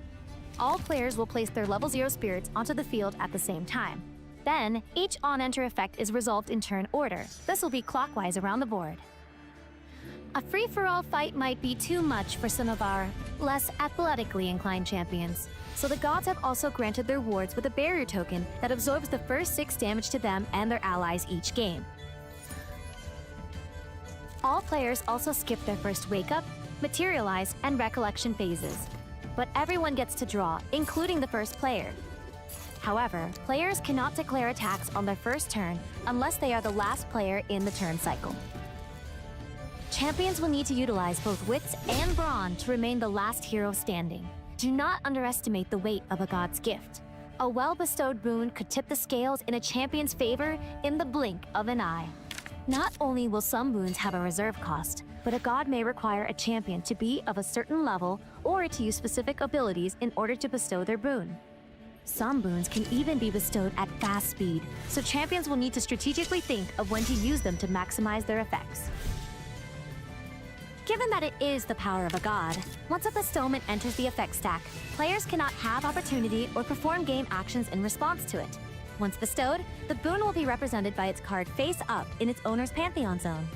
All players will place their level 0 spirits onto the field at the same time. Then, each on-enter effect is resolved in turn order. This will be clockwise around the board. A free-for-all fight might be too much for some of our less athletically inclined champions, so the gods have also granted their wards with a barrier token that absorbs the first 6 damage to them and their allies each game. All players also skip their first wake up, materialize, and recollection phases. But everyone gets to draw, including the first player. However, players cannot declare attacks on their first turn unless they are the last player in the turn cycle. Champions will need to utilize both wits and brawn to remain the last hero standing. Do not underestimate the weight of a god's gift. A well-bestowed boon could tip the scales in a champion's favor in the blink of an eye. Not only will some boons have a reserve cost, but a god may require a champion to be of a certain level or to use specific abilities in order to bestow their boon. Some boons can even be bestowed at fast speed, so champions will need to strategically think of when to use them to maximize their effects. Given that it is the power of a god, once a bestowment enters the effect stack, players cannot have opportunity or perform game actions in response to it. Once bestowed, the boon will be represented by its card face up in its owner's pantheon zone.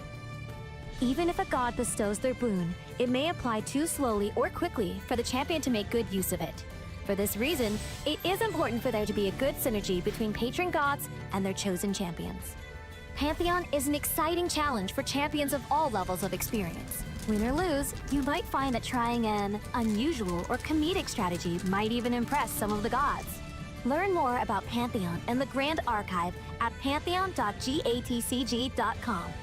Even if a god bestows their boon, it may apply too slowly or quickly for the champion to make good use of it. For this reason, it is important for there to be a good synergy between patron gods and their chosen champions. Pantheon is an exciting challenge for champions of all levels of experience. Win or lose, you might find that trying an unusual or comedic strategy might even impress some of the gods. Learn more about Pantheon and the Grand Archive at pantheon.gatcg.com.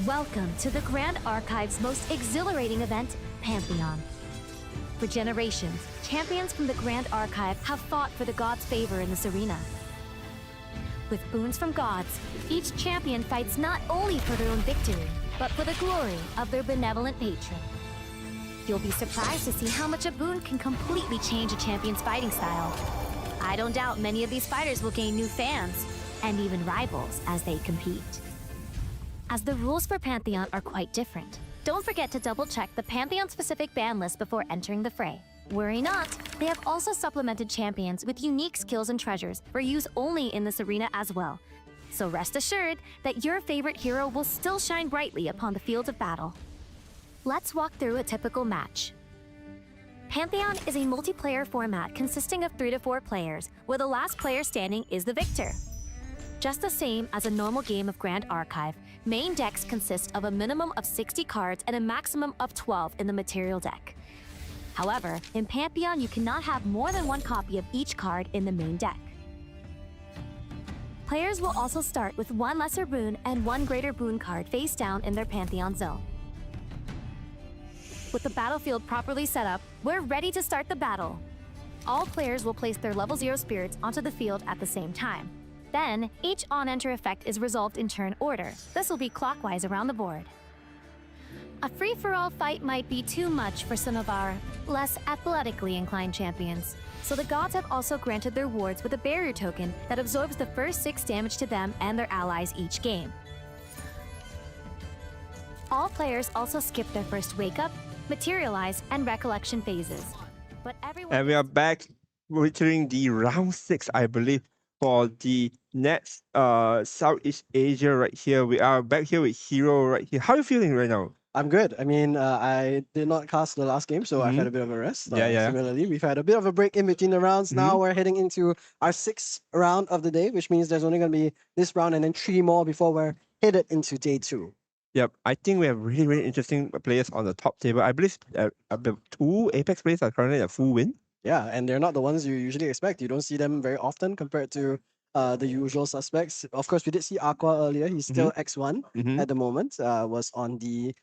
Welcome to the Grand Archive's most exhilarating event, Pantheon. For generations, champions from the Grand Archive have fought for the gods' favor in this arena. With boons from gods, each champion fights not only for their own victory, but for the glory of their benevolent patron. You'll be surprised to see how much a boon can completely change a champion's fighting style. I don't doubt many of these fighters will gain new fans, and even rivals as they compete. As the rules for Pantheon are quite different, don't forget to double-check the Pantheon-specific ban list before entering the fray. Worry not, they have also supplemented champions with unique skills and treasures for use only in this arena as well. So rest assured that your favorite hero will still shine brightly upon the field of battle. Let's walk through a typical match. Pantheon is a multiplayer format consisting of 3 to 4 players, where the last player standing is the victor. Just the same as a normal game of Grand Archive, main decks consist of a minimum of 60 cards and a maximum of 12 in the material deck. However, in Pantheon, you cannot have more than 1 copy of each card in the main deck. Players will also start with 1 lesser boon and 1 greater boon card face down in their Pantheon zone. With the battlefield properly set up, we're ready to start the battle. All players will place their level 0 spirits onto the field at the same time. Then, each on-enter effect is resolved in turn order. This will be clockwise around the board. A free-for-all fight might be too much for some of our less athletically inclined champions, so the gods have also granted their wards with a barrier token that absorbs the first 6 damage to them and their allies each game. All players also skip their first wake-up, materialize, and recollection phases. But everyone... And we are back reaching the round 6, I believe, for the next Southeast Asia right here. We are back here with Hero right here. How are you feeling right now? I'm good. I mean, I did not cast the last game, so I've had a bit of a rest. Yeah. Similarly, we've had a bit of a break in between the rounds. Now we're heading into our 6th round of the day, which means there's only going to be this round and then 3 more before we're headed into day 2. Yep, I think we have really, really interesting players on the top table. I believe 2 Apex players are currently at full win. Yeah, and they're not the ones you usually expect. You don't see them very often compared to the usual suspects. Of course, we did see Aqua earlier. He's still X1 at the moment. Was on the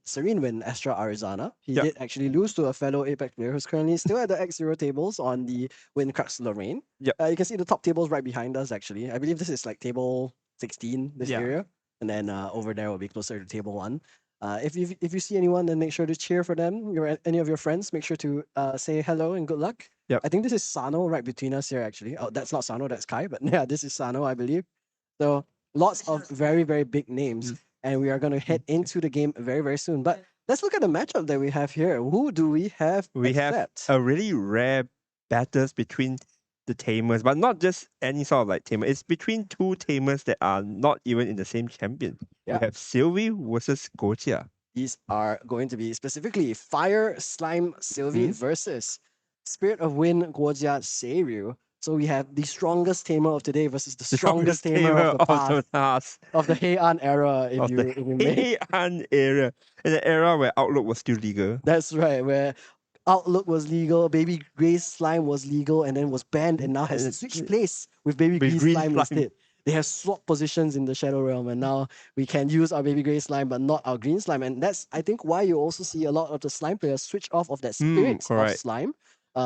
Serene Wind Astra Arizona. He did actually lose to a fellow Apex player who's currently still at the X0 tables on the Wind Crux Lorraine. You can see the top tables right behind us, actually. I believe this is like table 16, this area. And then over there will be closer to table 1. If you see anyone, then make sure to cheer for them. Any of your friends, make sure to say hello and good luck. I think this is Sano right between us here, actually. Oh, that's not Sano, that's Kai. But yeah, this is Sano, I believe. So lots of very, very big names. And we are going to head into the game very, very soon. But let's look at the matchup that we have here. Who do we have? We have a really rare battles between the tamers, but not just any sort of like tamer. It's between 2 tamers that are not even in the same champion. We have Sylvie versus Gotia. These are going to be specifically Fire Slime Sylvie versus Spirit of Wind Guojia Seiryu. So we have the strongest tamer of today versus the strongest tamer of the past. Of the Heian era, if you may. Heian era. In the era where Outlook was still legal. That's right, where Outlook was legal, Baby Grey Slime was legal, and then was banned, and now has switched place with Baby Green Slime instead. They have swapped positions in the Shadow Realm, and now we can use our Baby Grey Slime, but not our Green Slime. And that's, I think, why you also see a lot of the Slime players switch off of that Spirit of Slime.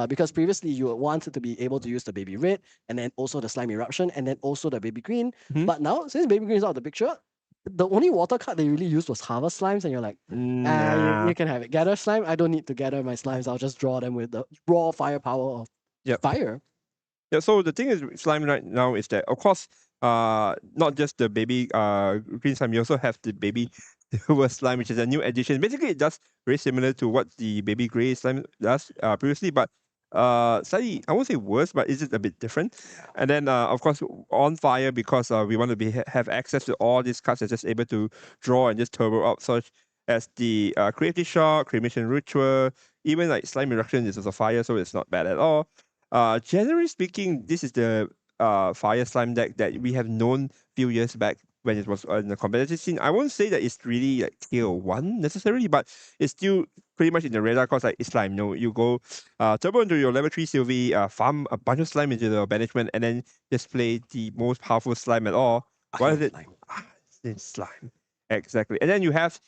Because previously you wanted to be able to use the Baby Red, and then also the Slime Eruption, and then also the Baby Green. But now, since Baby Green is out of the picture, the only water card they really used was Harvest Slimes, and you're like, you can have it. Gather Slime, I don't need to gather my slimes, I'll just draw them with the raw firepower of fire. Yeah, so the thing is with Slime right now is that, of course, not just the Baby Green Slime, you also have the Baby Silver Slime, which is a new addition. Basically, it does very similar to what the Baby Grey Slime does previously, but slightly, I won't say worse, but is it a bit different? And then, of course, on fire because we want to have access to all these cards that's just able to draw and just turbo up, such as the Creative Shock, Cremation Ritual, even like Slime Eruption is also fire, so it's not bad at all. Generally speaking, this is the fire slime deck that we have known few years back when it was in the competitive scene. I won't say that it's really like tier 1 necessarily, but it's still pretty much in the radar because like it's slime. You go turbo into your level 3 Sylvie, farm a bunch of slime into the banishment, and then just play the most powerful slime at all. What is it? It's slime. Exactly. And then you have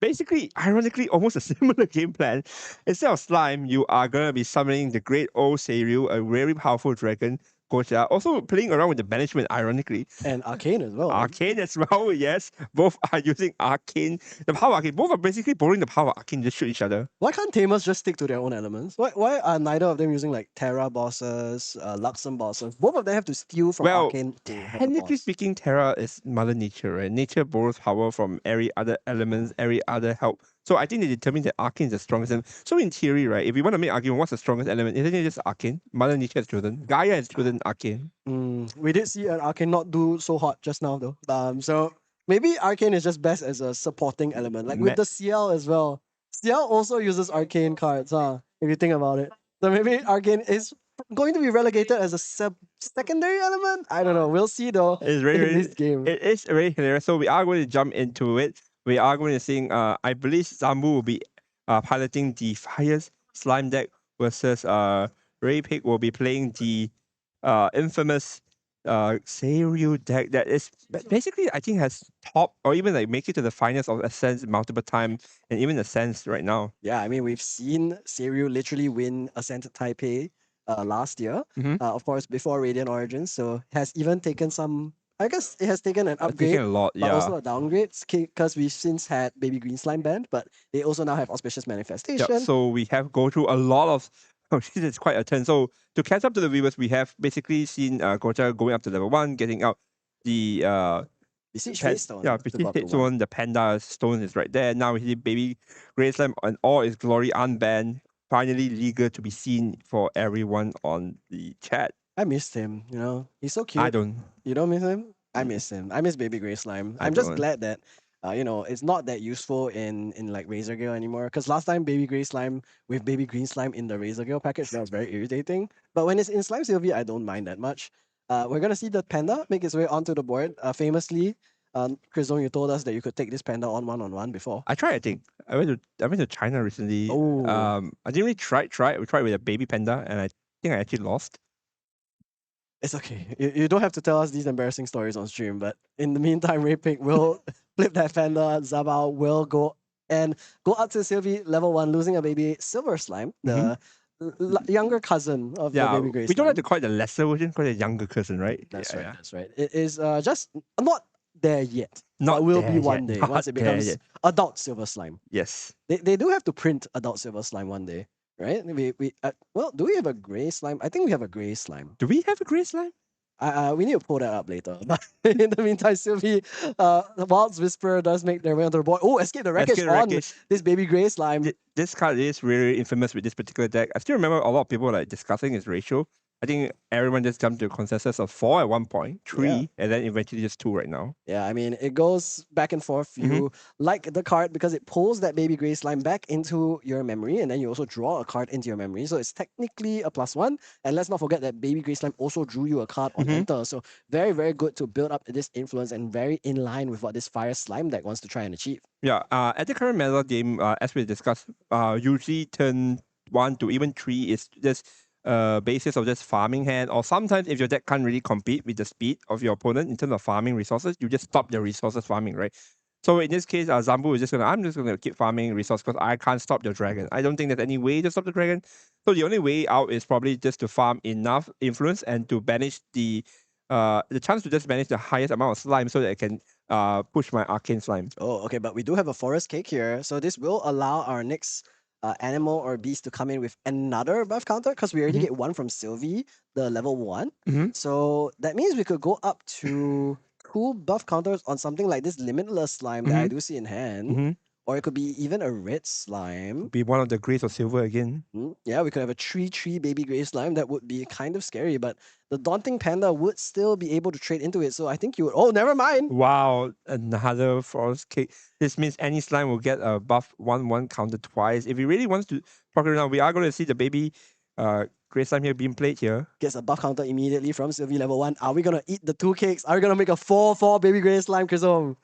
basically, ironically, almost a similar game plan. Instead of slime, you are gonna be summoning the great old Seiryu, a very powerful dragon. Gocha, also playing around with the management, ironically. And Arcane as well. Arcane as well, yes. Both are using Arcane. The power of Arcane. Both are basically borrowing the power of Arcane to just shoot each other. Why can't Tamers just stick to their own elements? Why are neither of them using like Terra bosses, Luxem bosses? Both of them have to steal from Well, Arcane to have a technically boss. speaking, Terra is Mother Nature, right? Nature borrows power from every other elements, every other help. So I think they determine that Arcane is the strongest element. So in theory, right, if you want to make argument, what's the strongest element? Isn't it just Arcane? Mother Nature has chosen. Gaia has chosen Arcane. We did see an Arcane not do so hot just now though. So maybe Arcane is just best as a supporting element, like with the CL as well. CL also uses Arcane cards, if you think about it. So maybe Arcane is going to be relegated as a secondary element. I don't know. We'll see though. It's very, in this game. It is very hilarious. So we are going to jump into it. We are going to sing. I believe Zambu will be piloting the Fires Slime deck versus Ray Pig will be playing the infamous Seiryu deck that is basically I think has top or even like make it to the finals of Ascent multiple times and even Ascent right now. Yeah, I mean we've seen Seiryu literally win Ascent Taipei last year. Of course before Radiant Origins, so has even taken some. I guess it has taken an upgrade, Taking a lot, but yeah. also a downgrade because we've since had Baby Green Slime banned, but they also now have Auspicious Manifestation. Yep, so we have go through a lot of. Oh, this is quite a turn. So to catch up to the viewers, we have basically seen Gocha going up to level 1, getting out the Besiege Phase Stone. yeah, to Besiege go up to Phase 1. Stone, the Panda Stone is right there. Now we see Baby Grey Slime and all its glory unbanned. Finally legal to be seen for everyone on the chat. I missed him, he's so cute. I don't. You don't miss him? I miss him. I miss Baby Grey Slime. I I'm just don't. glad that it's not that useful in like Razor Gale anymore. Because last time Baby Grey Slime with Baby Green Slime in the Razor Gale package, that was very irritating. But when it's in Slime Sylvie, I don't mind that much. We're gonna see the panda make its way onto the board. Famously, Chrysom, you told us that you could take this panda on one before. I tried. I think I went to China recently. Oh. I didn't really try. We tried with a baby panda, and I think I actually lost. It's okay. You don't have to tell us these embarrassing stories on stream, but in the meantime, Rapik will flip that panda. Zabao will go up to Sylvie level 1, losing a baby Silver Slime, the younger cousin of the Baby Grey Slime. We don't have to call it the lesser version, call it a younger cousin, right? That's right. That's right. It is just not there yet. Not but will there be one yet, day not once it there becomes yet. adult Silver Slime. Yes. They do have to print adult Silver Slime one day, right? Well, do we have a Grey Slime? I think we have a Grey Slime. Do we have a Grey Slime? We need to pull that up later. But in the meantime, Sylvie, the Wild's Whisper does make their way onto the board. Oh, Escape the Wreckage on this Baby Grey Slime. This card is really infamous with this particular deck. I still remember a lot of people like discussing its ratio. I think everyone just jumped to a consensus of 4 at one point, 3, and then eventually just 2 right now. Yeah, I mean, it goes back and forth. You like the card because it pulls that Baby Grey Slime back into your memory, and then you also draw a card into your memory. So it's technically a +1. And let's not forget that Baby Grey Slime also drew you a card on enter. So very, very good to build up this influence and very in line with what this Fire Slime deck wants to try and achieve. Yeah, at the current meta game, as we discussed, usually turn 1 to even 3 is just basis of just farming hand, or sometimes if your deck can't really compete with the speed of your opponent in terms of farming resources, you just stop the resources farming, right? So in this case, Zambu is I'm just gonna keep farming resources because I can't stop the dragon. I don't think there's any way to stop the dragon. So the only way out is probably just to farm enough influence and to banish the chance to just banish the highest amount of slime so that I can push my arcane slime. Oh, okay, but we do have a forest cake here, so this will allow our next animal or beast to come in with another buff counter because we already get one from Sylvie, the level 1. So that means we could go up to 2 buff counters on something like this limitless slime that I do see in hand. Or it could be even a red slime. Be one of the Grays of Silver again. Yeah, we could have a 3/3 Baby Grey Slime. That would be kind of scary, but the Daunting Panda would still be able to trade into it. So I think you would... Oh, never mind! Wow, another Forest Cake. This means any slime will get a buff 1/1 counter twice. If he really wants to progress now, we are going to see the Baby Grey Slime here being played here. Gets a buff counter immediately from Sylvie level 1. Are we going to eat the 2 cakes? Are we going to make a 4/4 Baby Grey Slime, Chrysom?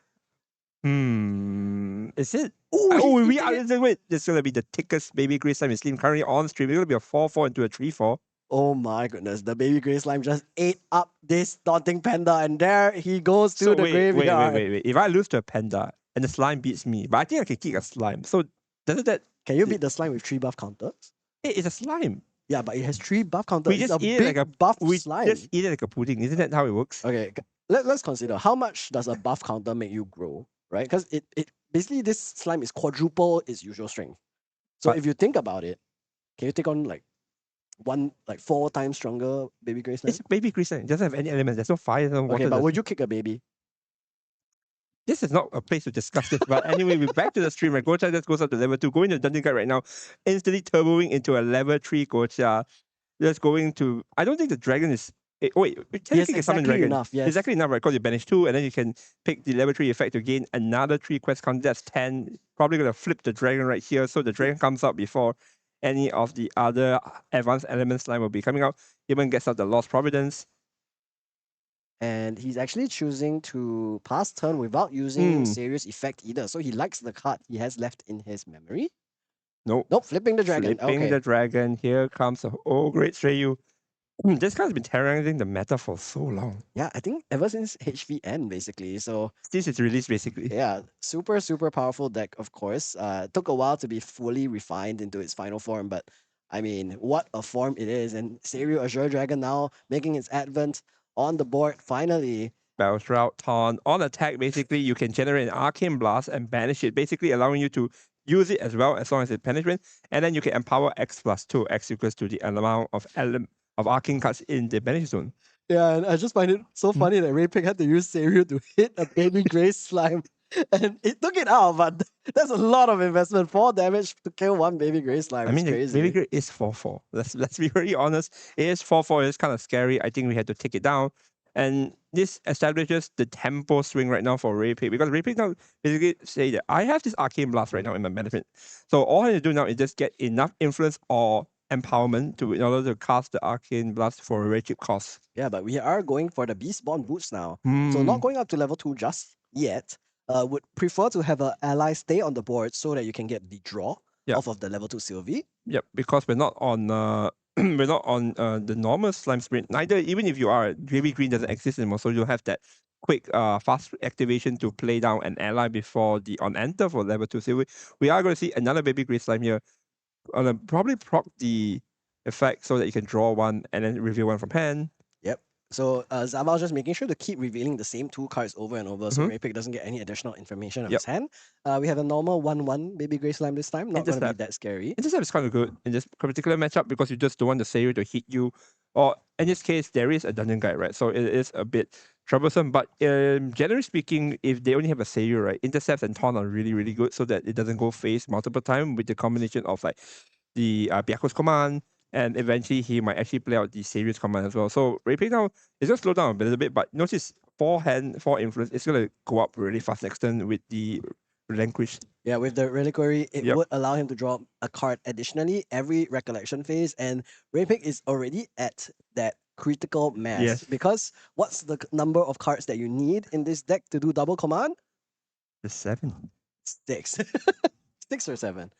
Is it? Wait, this is gonna be the thickest Baby Grey Slime Slim currently on stream. It's gonna be a 4/4 into a 3/4. Oh my goodness, the Baby Grey Slime just ate up this Daunting Panda, and there he goes to the graveyard. Wait. If I lose to a Panda, and the slime beats me. But I think I can kick a slime. So doesn't that... Can you beat the slime with 3 buff counters? It's a slime. Yeah, but it has 3 buff counters. We It's just a eat it big like a buff we slime. just eat it like a pudding. Isn't that how it works? Okay, let's consider how much does a buff counter make you grow, right? Because it basically this slime is quadruple its usual strength. So But- if you think about it, can you take on like 4 times stronger baby gray slime? It's baby green slime. It doesn't have any elements. There's no fire, no water. Okay, but there's- would you kick a baby? This is not a place to discuss this. But anyway, we're back to the stream. Right? Gocha just goes up to level 2. Going to Dungeon Guide right now. Instantly turboing into a level 3 Gocha. Just going to... I don't think the dragon is... wait, technically Yes, you can summon exactly dragon. enough. Yes. Exactly enough, right? Because you banish 2, and then you can pick the level 3 effect to gain another 3 quest count. That's 10. Probably going to flip the dragon right here. So the dragon comes out before any of the other advanced element slime will be coming out. Even gets out the Lost Providence. And he's actually choosing to pass turn without using Hmm. serious effect either. So he likes the card he has left in his memory. Nope. Nope, flipping the dragon. Flipping Okay. the dragon. Here comes a great Strayu. This card's been terrorizing the meta for so long. Yeah, I think ever since HVN basically. So Since its release, basically. yeah, super, super powerful deck, of course. Took a while to be fully refined into its final form, but I mean, what a form it is. And Seiryu Azure Dragon now making its advent on the board finally. Battle Shroud, Taunt. On attack, basically, you can generate an Arcane Blast and banish it, basically allowing you to use it as well as long as it's penetrant. And then you can empower X plus 2. X equals to the amount of arcane cards in the banish zone. Yeah, and I just find it so funny that Ray Pig had to use Seiryu to hit a baby gray slime. And it took it out, but that's a lot of investment. 4 damage to kill 1 baby gray slime. I mean, It's the crazy. Baby Grid is 4/4. Let's be very honest. It is 4/4. It's kind of scary. I think we had to take it down. And this establishes the tempo swing right now for Ray Pig, because Ray Pig now basically say that I have this Arcane Blast right now in my benefit. So all I need to do now is just get enough influence or empowerment in order to cast the Arcane Blast for a very cheap cost. Yeah, but we are going for the Beastborn boots now. So not going up to level 2 just yet. Would prefer to have an ally stay on the board so that you can get the draw Yeah. off of the level 2 Sylvie. Yep, because we're not on we're not on the normal slime sprint. Neither, even if you are, Baby Green doesn't exist anymore, so you'll have that quick fast activation to play down an ally before the on enter for level 2. So we are going to see another Baby Green slime here. Probably proc the effect so that you can draw one and then reveal one from hand. So Zabal's just making sure to keep revealing the same 2 cards over and over so Mhm. Raypick doesn't get any additional information on Yep. his hand. We have a normal 1/1 Baby Grey Slime this time. Not going to be Intercept. that scary. Intercept is kind of good in this particular matchup because you just don't want the Sayu to hit you. Or in this case, there is a Dungeon Guide, right? So it is a bit troublesome. But generally speaking, if they only have a Sayu, right, Intercepts and Taunt are really, really good so that it doesn't go face multiple times with the combination of like the Byaku's command, and eventually he might actually play out the Saryu's command as well. So Raping now is going to slow down a little bit, but notice 4 influence, it's going to go up really fast next turn with the Relinquish. Yeah, with the Reliquary, it Yep. would allow him to draw a card additionally every recollection phase, and Raypick is already at that critical mass. Yes. Because what's the number of cards that you need in this deck to do double command? The 7. 6. 6 or 7?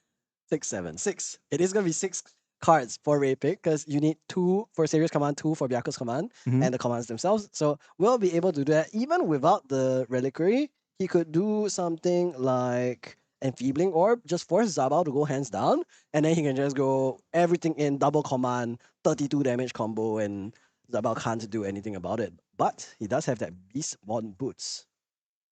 6, 7. 6. It is going to be 6 cards for Raypick because you need 2 for Savior's command, 2 for Byaku's command, Mhm. and the commands themselves. So we'll be able to do that even without the Reliquary. He could do something like Enfeebling Orb, just force Zabao to go hands down, and then he can just go everything in double command, 32 damage combo, and Zabao can't do anything about it. But he does have that Beastborn Boots.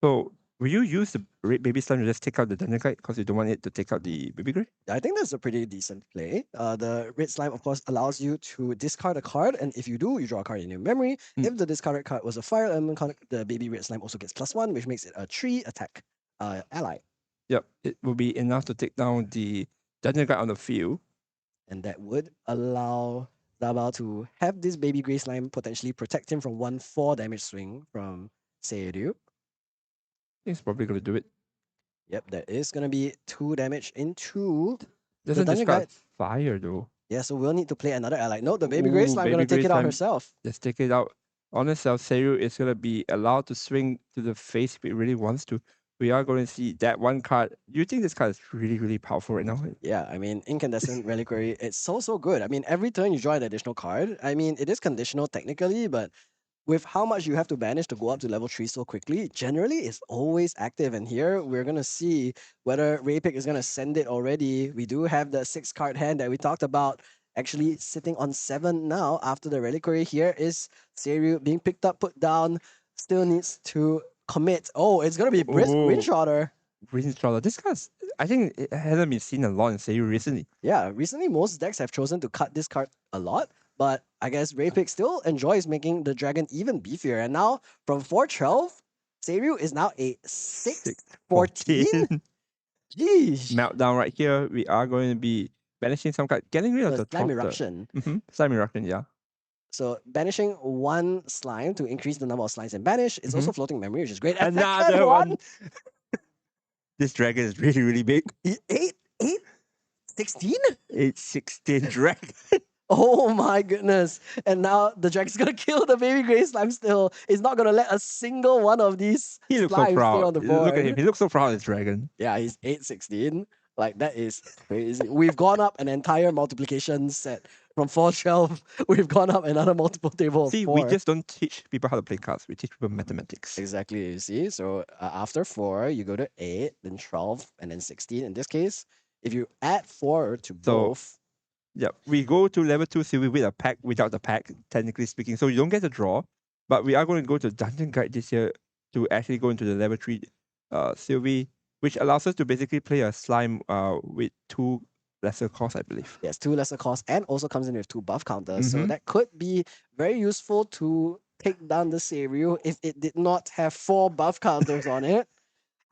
So will you use the Red Baby Slime to just take out the Dungeon Guide because you don't want it to take out the Baby Grey? I think that's a pretty decent play. The red slime, of course, allows you to discard a card, and if you do, you draw a card in your memory. Mm. If the discarded card was a fire element card, the baby red slime also gets +1, which makes it a 3 attack ally. Yep, it will be enough to take down the Dungeon Guide on the field. And that would allow Zabao to have this baby grey slime potentially protect him from 1 4 damage swing from Seiryu. I think it's probably going to do it. Yep, that is going to be 2 damage into. Doesn't Dungeon discard Guide- fire though. Yeah, so we'll need to play another ally. No, the baby grey Ooh, slime going baby to take grey it out slime. herself. Just take it out on itself. Seiryu is going to be allowed to swing to the face if it really wants to. We are going to see that one card. You think this card is really, really powerful right now? Yeah, I mean, Incandescent Reliquary, it's so good. I mean, every turn you draw an additional card. I mean, it is conditional technically, but with how much you have to banish to go up to level 3 so quickly, generally it's always active. And here we're going to see whether Raypick is going to send it already. We do have the 6-card hand that we talked about actually sitting on 7 now after the reliquary. Here is Seiryu being picked up, put down, still needs to commit. Oh, it's going to be Brisk Oh. Windshotter. Windstroller. This card's, I think it hasn't been seen a lot in Seiyu recently. Yeah, recently most decks have chosen to cut this card a lot, but I guess Raypick still enjoys making the dragon even beefier. And now from 412, Seiryu is now a 614. Jeez. Meltdown right here. We are going to be banishing some card, getting rid of The the slime top. eruption. Slime eruption, yeah. So banishing 1 slime to increase the number of slimes and banish. It's also floating memory, which is great. And Another second one. This dragon is really, really big. 8, 16? 816 dragon. Oh my goodness. And now the dragon's gonna kill the baby gray slime still. It's not gonna let a single one of these He looks slimes so stay proud. on the board. Look at him. He looks so proud of this dragon. Yeah, he's 816. Like, that is crazy. We've gone up an entire multiplication set from 412. We've gone up another multiple table of See, 4. we just don't teach people how to play cards. We teach people mathematics. Exactly, you see. So after 4, you go to 8, then 12, and then 16. In this case, if you add 4 to both, Yeah, we go to level 2 Sylvie with a pack, without the pack, technically speaking. So you don't get a draw. But we are going to go to Dungeon Guide this year to actually go into the level 3 Sylvie, which allows us to basically play a slime with 2 lesser costs, I believe. yes, 2 lesser costs, and also comes in with 2 buff counters. So Mhm. that could be very useful to take down the Seiryu if it did not have 4 buff counters on it.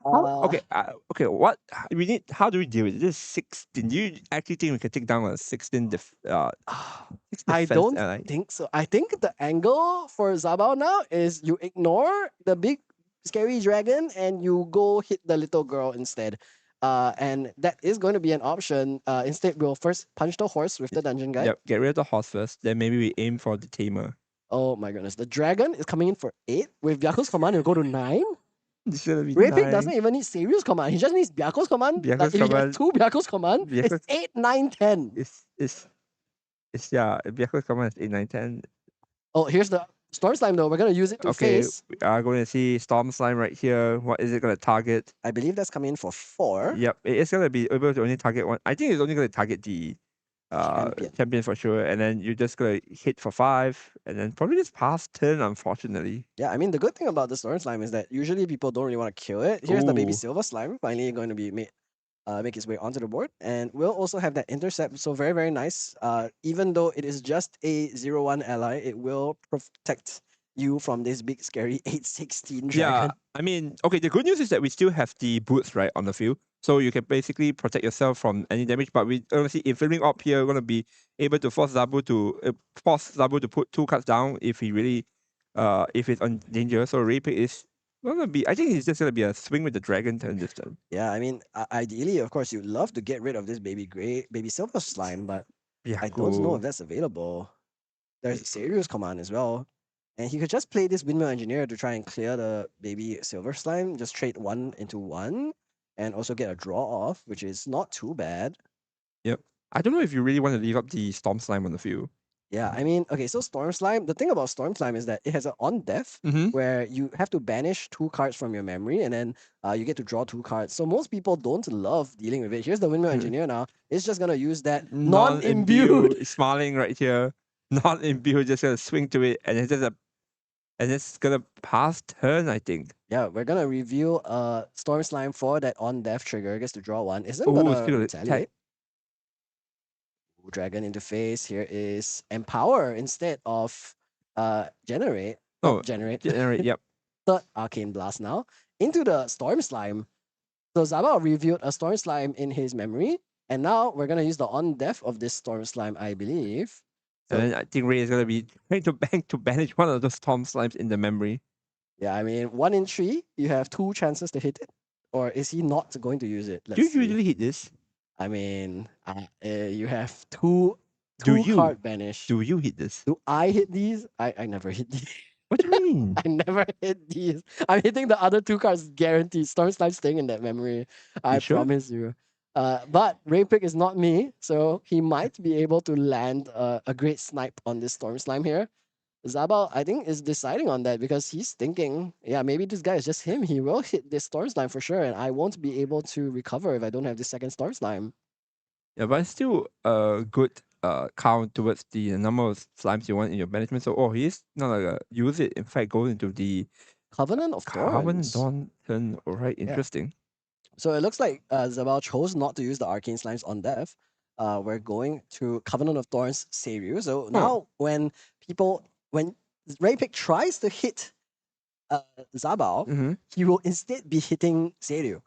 Okay, what we need? How do we deal with this 16? Do you actually think we can take down a 16 I defense don't ally? think so. I think the angle for Zabao now is you ignore the big scary dragon and you go hit the little girl instead. And that is going to be an option. Instead, we'll first punch the horse with the dungeon guide. Yep, get rid of the horse first. Then maybe we aim for the tamer. Oh my goodness. The dragon is coming in for 8. With Byaku's command, it'll go to 9. This is gonna be Raypick 9. doesn't even need Seiryu's command. He just needs Byaku's command. Byaku's Like, if he command. has 2 Byaku's command, Byaku's- it's 8, 9, 10. It's yeah. Byaku's command is 8, 9, 10. Oh, here's the Storm Slime though. We're going to use it to Okay, face. we are going to see Storm Slime right here. What is it going to target? I believe that's coming in for 4. Yep, it is going to be able to only target one. I think it's only going to target the champion for sure. And then you're just going to hit for 5. And then probably just pass turn, unfortunately. Yeah, I mean, the good thing about the Storm Slime is that usually people don't really want to kill it. Here's the baby Ooh. Silver Slime finally going to be make its way onto the board. And we'll also have that intercept. So very, very nice. Even though it is just a 0-1 ally, it will protect you from this big, scary 816 dragon. Yeah, I mean, okay, the good news is that we still have the boots, right, on the field. So you can basically protect yourself from any damage. But we honestly, in filming up here, we're going to be able to force Zabu to put 2 cards down if he really, if it's on danger. So Raypick is going to be, I think he's just going to be a swing with the dragon turn this turn. Yeah, I mean, ideally, of course, you'd love to get rid of this baby Silver Slime, but Yeah, I don't know if that's available. There's Seiryu's command as well. And he could just play this Windmill Engineer to try and clear the baby Silver Slime, just trade 1 into 1, and also get a draw off, which is not too bad. Yep. I don't know if you really want to leave up the Storm Slime on the field. Yeah, I mean, okay, so Storm Slime, the thing about Storm Slime is that it has an on death where you have to banish 2 cards from your memory and then you get to draw 2 cards. So most people don't love dealing with it. Here's the Windmill Engineer now. It's just going to use that non-imbued. Smiling right here. Non-imbued, just going to swing to it and it's just and it's going to pass turn, I think. Yeah, we're going to reveal Storm Slime for that on death trigger. Gets to draw 1. Isn't Ooh, going to still retaliate. Dragon interface. Here is Empower instead of Generate. Oh, Generate. Yep. Third Arcane Blast now into the Storm Slime. So Zabao revealed a Storm Slime in his memory. And now we're going to use the on death of this Storm Slime, I believe. So, And then I think Ray is going to be trying to banish one of those Storm Slimes in the memory. yeah, I mean, 1 in 3, you have 2 chances to hit it. Or is he not going to use it? Do you usually hit this? I mean, you have two Do you? card banish. Do you hit this? Do I hit these? I never hit these. What do you mean? I never hit these. I'm hitting the other 2 cards guaranteed. Storm Slime staying in that memory. I sure? promise you. But Raypick is not me, so he might be able to land a great snipe on this Storm Slime here. Zabao, I think, is deciding on that because he's thinking, yeah, maybe this guy is just him. He will hit this storm slime for sure, and I won't be able to recover if I don't have this second storm slime. Yeah, but it's still a good count towards the number of slimes you want in your management. So, oh, he's not like use it. In fact, go into the Covenant of Carbon Thorns. Dawn turn. All right, interesting. So it looks like Zabao chose not to use the Arcane Slimes on death. We're going to Covenant of Thorns Seiryu. So now when Raypick tries to hit Zabao, Mm-hmm. he will instead be hitting Seiryu.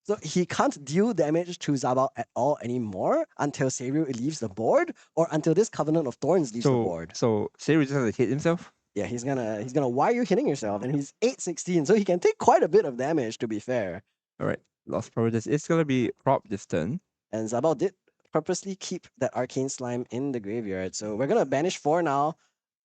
So he can't deal damage to Zabao at all anymore until Seiryu leaves the board or until this Covenant of Thorns leaves the board. So Seiryu just has to hit himself. Yeah, he's gonna why are you hitting yourself? And he's 816, so he can take quite a bit of damage to be fair. All right, Lost Providence is gonna be prop this turn. And Zabao did purposely keep that Arcane Slime in the graveyard. So we're gonna banish 4 now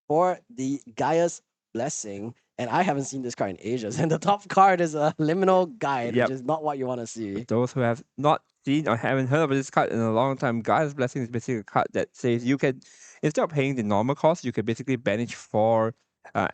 for the Gaia's Blessing. And I haven't seen this card in ages. And the top card is a Liminal Guide, Yep. which is not what you want to see. Those who have not seen or haven't heard of this card in a long time, Gaia's Blessing is basically a card that says you can, instead of paying the normal cost, you can basically banish 4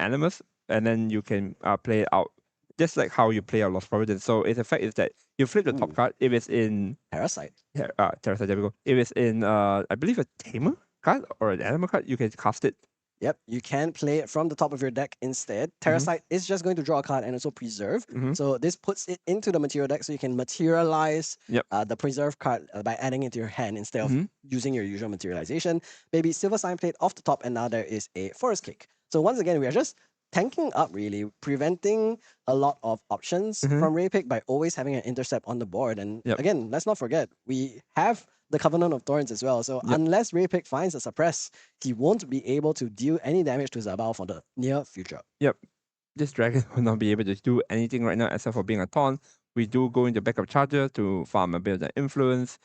animals, and then you can play it out just like how you play out Lost Providence. So its effect is that you flip the top card if it's in Parasite. Terrasite, there we go. If it's in I believe a Tamer card or an animal card, you can cast it. Yep, you can play it from the top of your deck instead. Terrasite is just going to draw a card and also preserve. So this puts it into the material deck so you can materialize the preserve card by adding it to your hand instead of using your usual materialization. Maybe Silver Sign played off the top and now there is a Forest Kick. So once again, we are just tanking up really, preventing a lot of options from Raypick by always having an intercept on the board. And again, let's not forget, we have the Covenant of Thorns as well. So unless Raypick finds a suppress, he won't be able to deal any damage to Zabao for the near future. Yep. This dragon will not be able to do anything right now except for being a taunt. We do go into backup charger to farm a bit of the influence.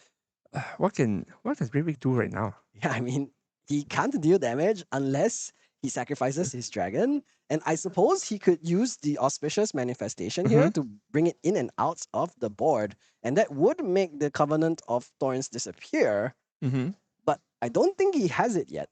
What does Raypick do right now? Yeah, I mean, he can't deal damage unless he sacrifices his dragon. And I suppose he could use the Auspicious Manifestation here to bring it in and out of the board. And that would make the Covenant of Thorns disappear. But I don't think he has it yet.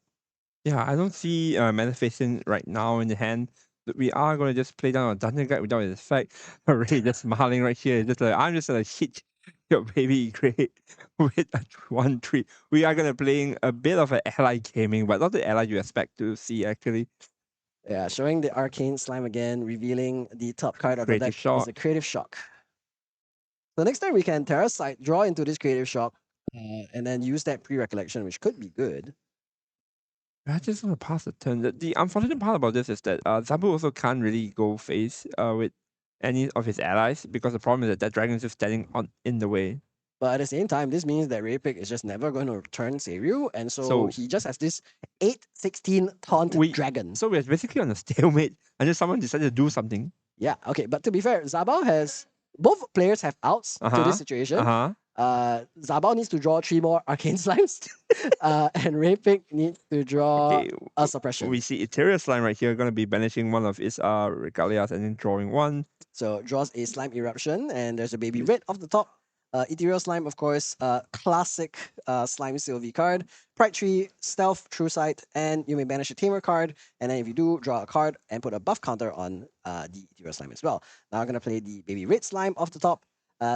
Yeah, I don't see Manifestation right now in the hand. We are going to just play down a Dungeon Guide without its effect. Really just smiling right here. Just like, I'm just going to hit your baby great with a 1-3. We are going to playing a bit of an ally gaming, but not the ally you expect to see actually. Yeah, showing the Arcane Slime again, revealing the top card of the deck is a Creative Shock. So next time we can Terrasite, draw into this Creative Shock, and then use that pre-recollection, which could be good. I just want to pass the turn. The unfortunate part about this is that Zabu also can't really go face with any of his allies because the problem is that dragon is just standing in the way. But at the same time, this means that Raypick is just never going to turn Seiryu, and so he just has this 8/16 taunt dragon. So we're basically on a stalemate until someone decided to do something. Yeah, okay, but to be fair, Zabao has both players have outs to this situation. Zabao needs to draw 3 more Arcane Slimes, and Raypick needs to draw a suppression. We see Ethereal Slime right here, going to be banishing one of his Regalias and then drawing 1. So draws a Slime Eruption, and there's a Baby Red off the top. Ethereal Slime, of course, classic Slime Sylvie card. Pride Tree, Stealth, True Sight, and you may banish a Tamer card. And then if you do, draw a card and put a buff counter on the Ethereal Slime as well. Now I'm going to play the Baby Red Slime off the top.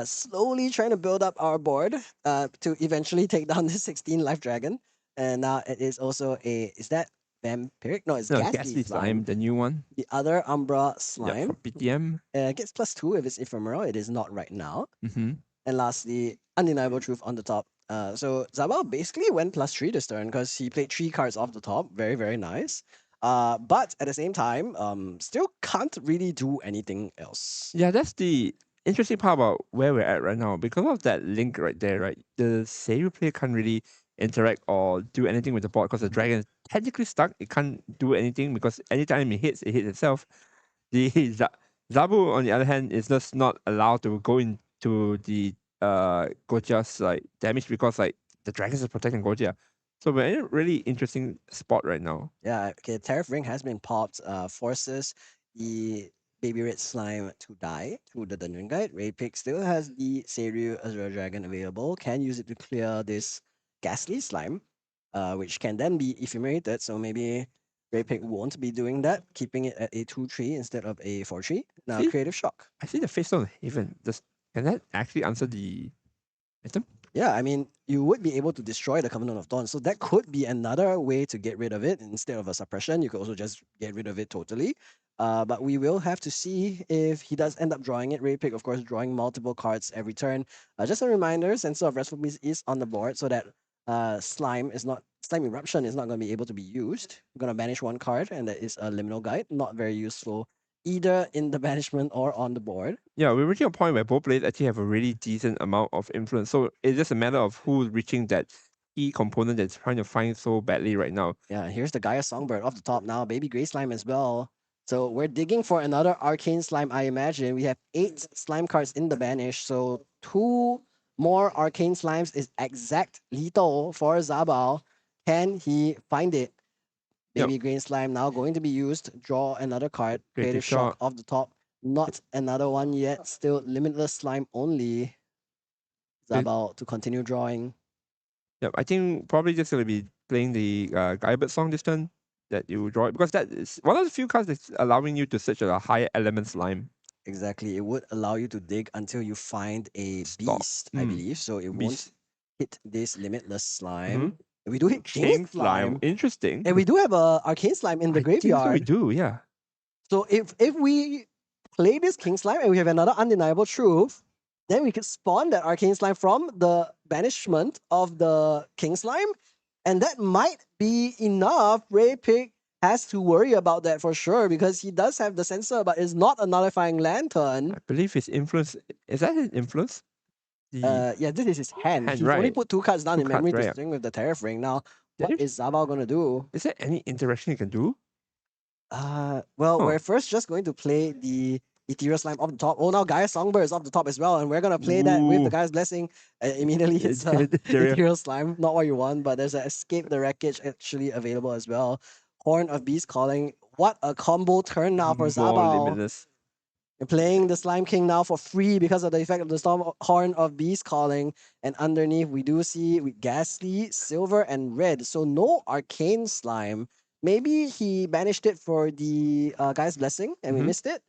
Slowly trying to build up our board to eventually take down this 16 life dragon. And now it is also is that Vampiric? No, it's Ghastly Slime. The new one. The other Umbra Slime. For PTM. Gets +2 if it's ephemeral. It is not right now. And lastly, Undeniable Truth on the top. So Zabao basically went +3 this turn because he played 3 cards off the top. Very, very nice. But at the same time, still can't really do anything else. Yeah, that's the interesting part about where we're at right now. Because of that link right there, right? The Seiryu player can't really interact or do anything with the board because the dragon is technically stuck. It can't do anything because anytime it hits itself. The Zabu, on the other hand, is just not allowed to go into the Gojia's like damage because like the dragons is protecting Gojia. So we're in a really interesting spot right now. Yeah, okay, Tariff Ring has been popped, forces the Baby Red Slime to die through the Dungeon Guide. Raypick still has the Seiryu Azure Dragon available, can use it to clear this Ghastly Slime, which can then be ephemerated, so maybe Raypick won't be doing that, keeping it at a 2-3 instead of a 4-3. Now, See? Creative Shock. I see the face on Haven. Can that actually answer the item? Yeah, I mean, you would be able to destroy the Covenant of Thorns, so that could be another way to get rid of it. Instead of a suppression, you could also just get rid of it totally. But we will have to see if he does end up drawing it. Raypick, of course, drawing multiple cards every turn. Just a reminder, Sensor of Restful Peace is on the board so that Slime Eruption is not going to be able to be used. We're going to banish one card, and that is a Liminal Guide. Not very useful either in the banishment or on the board. Yeah, we're reaching a point where both players actually have a really decent amount of influence. So it's just a matter of who's reaching that key component that's trying to find so badly right now. Yeah, here's the Gaia Songbird off the top now. Baby Grey Slime as well. So we're digging for another Arcane Slime, I imagine. We have 8 slime cards in the banish. So 2 more Arcane Slimes is exact lethal for Zabao. Can he find it? Baby Green Slime now going to be used. Draw another card. Creative Shock off the top. Not another one yet. Still Limitless Slime only. Zabao to continue drawing. Yep, I think probably just going to be playing the Guidebird song this turn that you draw it, because that is one of the few cards that's allowing you to search a higher element slime. Exactly. It would allow you to dig until you find a beast, I believe. So it won't hit this Limitless Slime. We do hit King Slime. Interesting. And we do have a Arcane Slime in the graveyard. So we do, yeah. So if we play this King Slime and we have another Undeniable Truth, then we could spawn that Arcane Slime from the banishment of the King Slime. And that might be enough. Raypick has to worry about that for sure because he does have the sensor, but it's not a nullifying lantern. I believe his influence, is that his influence? Yeah, this is his hand. He's right. only put 2 cards down in memory right, to string with the Tariff Ring. Now, what is Zabao going to do? Is there any interaction he can do? Well, we're first just going to play the Ethereal Slime off the top. Oh, now Gaia Songbird is off the top as well, and we're going to play that with the Gaia's Blessing. Immediately it's Ethereal Slime. Not what you want, but there's an Escape the Wreckage actually available as well. Horn of Beast Calling. What a combo turn now for Zabao. You're playing the Slime King now for free because of the effect of the Storm Horn of Beast Calling. And underneath, we do see Ghastly, Silver, and Red. So no Arcane Slime. Maybe he banished it for the Guy's Blessing and we missed it.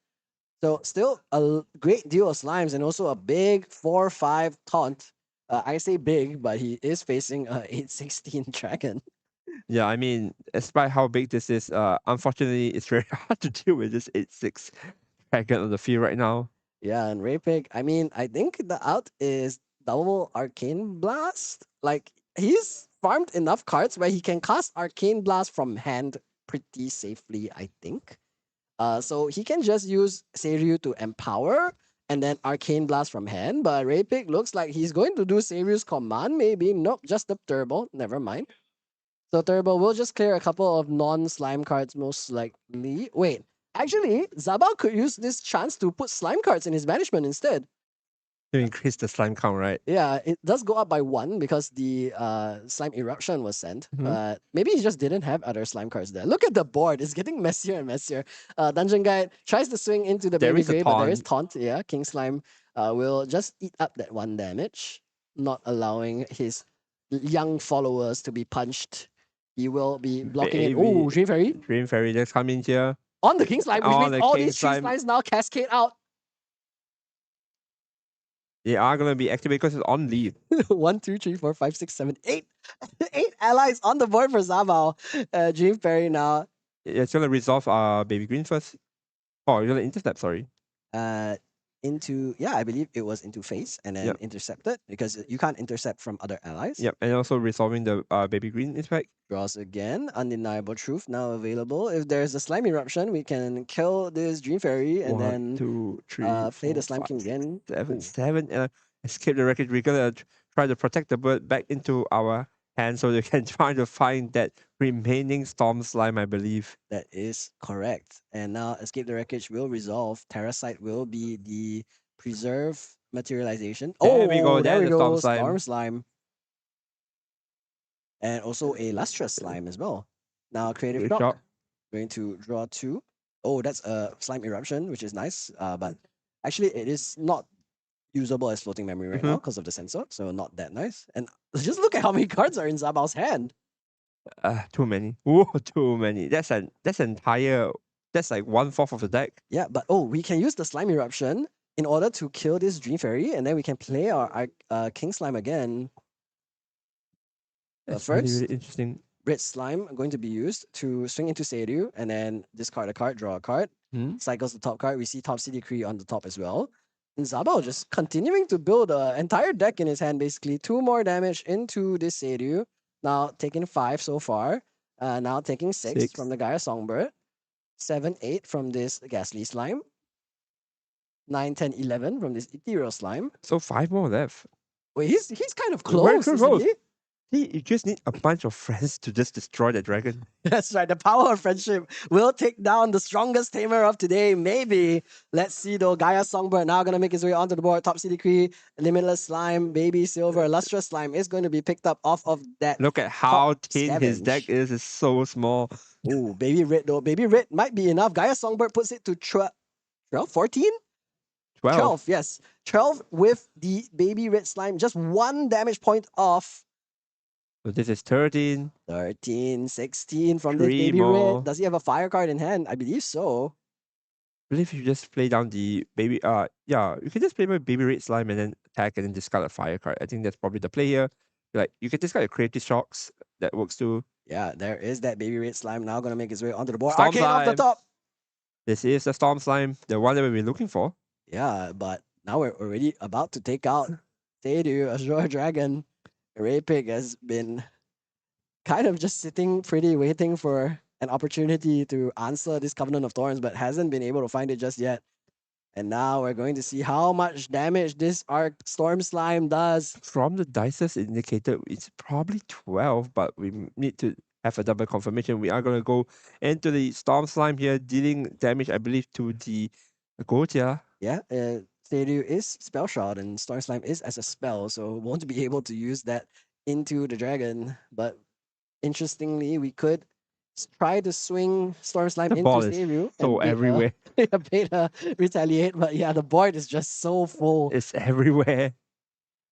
So still a great deal of slimes and also a big 4/5 taunt. I say big, but he is facing a 8/16 dragon. Yeah, I mean, despite how big this is, unfortunately, it's very hard to deal with this 8/6 dragon on the field right now. Yeah, and Raypick, I mean, I think the out is double Arcane Blast. Like, he's farmed enough cards where he can cast Arcane Blast from hand pretty safely, I think. So he can just use Seiryu to empower and then Arcane Blast from hand. But Raypick looks like he's going to do Seiryu's command, maybe. Nope, just the Turbo. Never mind. So Turbo will just clear a couple of non-slime cards most likely. Wait, actually, Zabao could use this chance to put slime cards in his banishment instead. To increase the slime count, right? Yeah, it does go up by 1 because the slime eruption was sent. But maybe he just didn't have other slime cards there. Look at the board. It's getting messier and messier. Dungeon Guide tries to swing into the baby grave, but there is taunt. Yeah, King Slime will just eat up that 1 damage, not allowing his young followers to be punched. He will be blocking it. Oh, Dream Fairy. Dream Fairy, let's come in here. On the King Slime, which means all these King Slimes now cascade out. They are going to be activated because it's on leave. 1, 2, 3, 4, 5, 6, 7, 8. 8 allies on the board for Zabao. Dream Fairy now. It's going to resolve Baby Green first. Oh, you're going to intercept, sorry. I believe it was into face and then intercepted because you can't intercept from other allies. Yep, and also resolving the Baby Green effect. Draws again. Undeniable Truth now available. If there's a Slime Eruption, we can kill this Dream Fairy and 1, 2, 3, play the Slime King again. 7. Escape the wreckage. We're going to try to protect the bird back into our hand so they can try to find that remaining Storm Slime, I believe. That is correct. And now Escape the Wreckage will resolve. Terrasite will be the preserve materialization. There we go. There we go. Storm Slime. And also a Lustrous Slime as well. Now Creative Shock. Going to draw 2. Oh, that's a Slime Eruption, which is nice. But actually it is not usable as floating memory right now because of the sensor. So not that nice. And just look at how many cards are in Zabao's hand. Too many. Whoa, too many. That's like 1/4 of the deck. Yeah, but we can use the Slime Eruption in order to kill this Dream Fairy, and then we can play our King Slime again. That's First, really interesting. Red Slime going to be used to swing into Seiryu, and then discard a card, draw a card. Cycles the top card. We see Top C Decree on the top as well. And Zabao just continuing to build an entire deck in his hand, basically. 2 more damage into this Seiryu. Now taking 5 so far. Now taking 6 from the Gaia Songbird. 7, 8 from this Ghastly Slime. 9, 10, 11 from this Ethereal Slime. So 5 more left. Wait, he's kind of Very close, isn't he? You just need a bunch of friends to just destroy the dragon. That's right. The power of friendship will take down the strongest tamer of today. Maybe. Let's see though. Gaia Songbird now going to make his way onto the board. Top C Decree, Limitless Slime, Baby Silver, Lustrous Slime is going to be picked up off of that. Look at how top thin his deck is. It's so small. Ooh, Baby Red though. Baby Red might be enough. Gaia Songbird puts it to 12, 14? 12, yes. 12 with the Baby Red Slime. Just 1 damage point off. So this is 13. 13, 16 from this 3 Baby more. Red. Does he have a fire card in hand? I believe so. I believe you just play down the baby. Yeah, you can just play my Baby Red Slime and then attack and then discard a fire card. I think that's probably the play here. Like you can discard the Creative Shocks. That works too. Yeah, there is that Baby Red Slime now going to make his way onto the board. Storm Arcane off the Slime. top. This is the Storm Slime, the one that we've been looking for. Yeah, but now we're already about to take out Seiryu, Azure Dragon. Ray Pig has been kind of just sitting pretty, waiting for an opportunity to answer this Covenant of Thorns, but hasn't been able to find it just yet. And now we're going to see how much damage this Arc Storm Slime does. From the dices indicated, it's probably 12, but we need to have a double confirmation. We are going to go into the Storm Slime here, dealing damage, I believe, to the Gotia. Yeah, Seiryu is Spell Shroud and Storm Slime is as a spell, so won't be able to use that into the dragon. But interestingly, we could try to swing Storm Slime The into ball is Seiryu. so everywhere. Beta retaliate, but yeah, the board is just so full. It's everywhere.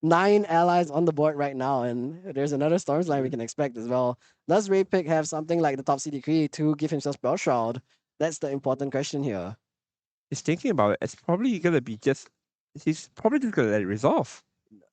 9 allies on the board right now, and there's another Storm Slime we can expect as well. Does Ray Pig have something like the Top C Decree to give himself Spell Shroud? That's the important question here. He's thinking about it. It's probably going to be just... He's probably just going to let it resolve.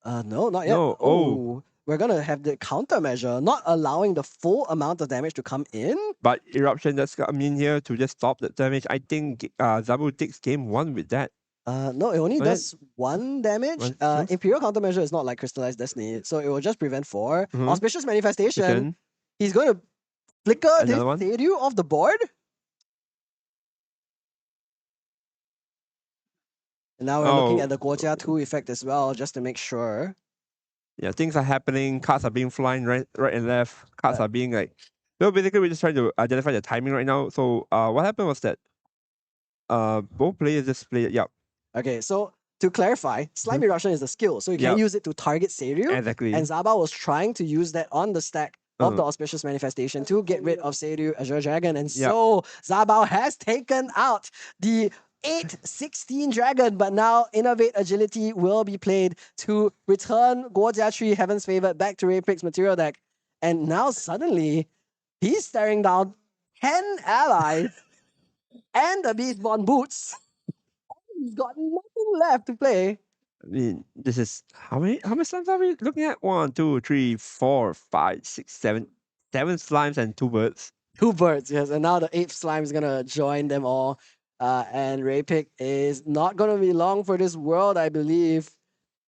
No, not yet. No, oh. We're going to have the countermeasure, not allowing the full amount of damage to come in. But Eruption does come in here to just stop the damage. I think Zabu takes game 1 with that. No, it only does 1 damage. Imperial countermeasure is not like Crystallized Destiny, so it will just prevent 4. Auspicious Manifestation. He's going to flicker this Seiryu off the board. And now we're looking at the Gotia 2 effect as well, just to make sure. Yeah, things are happening. Cards are being flying right and left. Cards are being like... So basically, we're just trying to identify the timing right now. So what happened was that both players just played... Yeah. Okay, so to clarify, Slime Eruption is a skill, so you can use it to target Seiryu. Exactly. And Zaba was trying to use that on the stack of the Auspicious Manifestation to get rid of Seiryu, Azure Dragon. And so Zabao has taken out the 8/16 dragon, but now Innovate Agility will be played to return Guojia Tree Heaven's Favored back to Ray Pig's material deck. And now suddenly, he's staring down 10 allies and the Beastborn Boots. He's got nothing left to play. I mean, this is... How many slimes are we looking at? 1, 2, 3, 4, 5, 6, 7. 7 slimes and 2 birds. 2 birds, yes. And now the 8th slime is going to join them all. And Ray Pig is not going to be long for this world, I believe.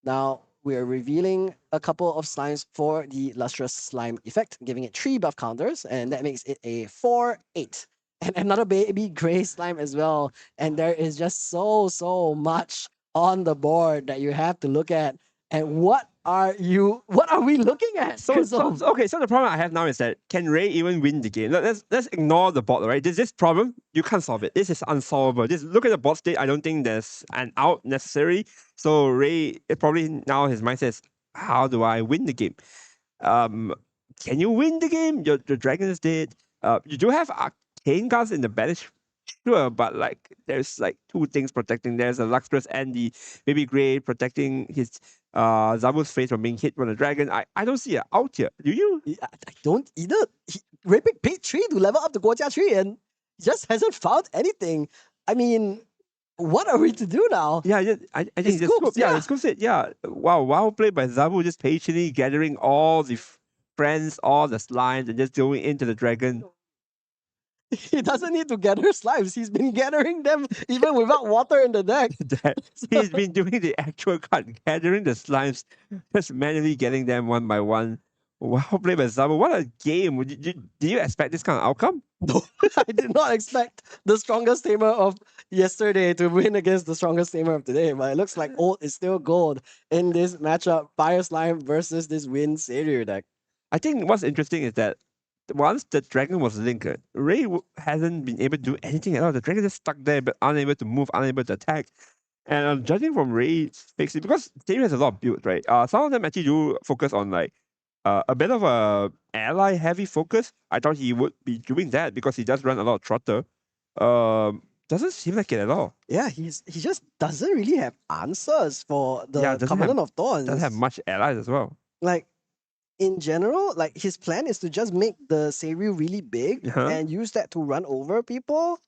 Now, we're revealing a couple of slimes for the Lustrous Slime effect, giving it 3 buff counters, and that makes it a 4/8. And another baby gray slime as well. And there is just so much on the board that you have to look at. And what are we looking at? So the problem I have now is that can Ray even win the game? Let's ignore the bot, right? This problem, you can't solve it. This is unsolvable. Look at the bot state. I don't think there's an out necessary. So Ray, probably now his mindset is, how do I win the game? Can you win the game? Your dragon is dead. You do have arcane cards in the bench. Sure, but like there's like two things protecting. There's a Luxpress and the Baby Grey protecting his Zabu's face from being hit from the dragon. I don't see it out here. Do you? I don't either. Rapik paid 3 to level up the Guojia tree and just hasn't found anything. I mean, what are we to do now? Yeah, I think It's the scoops, scoop. Yeah, yeah. the scoop said, yeah. Wow, well played by Zabu, just patiently gathering all the friends, all the slimes, and just going into the dragon. He doesn't need to gather slimes. He's been gathering them even without water in the deck. He's been doing the actual card, gathering the slimes, just manually getting them one by one. Wow, played by Zabu. What a game! Did you expect this kind of outcome? No, I did not expect the strongest tamer of yesterday to win against the strongest tamer of today, but it looks like old is still gold in this matchup. Fire Slime versus this Wind Satyr deck. I think what's interesting is that once the dragon was linked, Ray hasn't been able to do anything at all. The dragon just stuck there, but unable to move, unable to attack. And judging from Ray's fixing, because Tamer has a lot of builds, right? Some of them actually do focus on like a bit of a ally heavy focus. I thought he would be doing that because he does run a lot of trotter. Doesn't seem like it at all. Yeah, he just doesn't really have answers for the doesn't Covenant of Thorns. Doesn't have much allies as well. Like in general, like his plan is to just make the Seiryu really big and use that to run over people.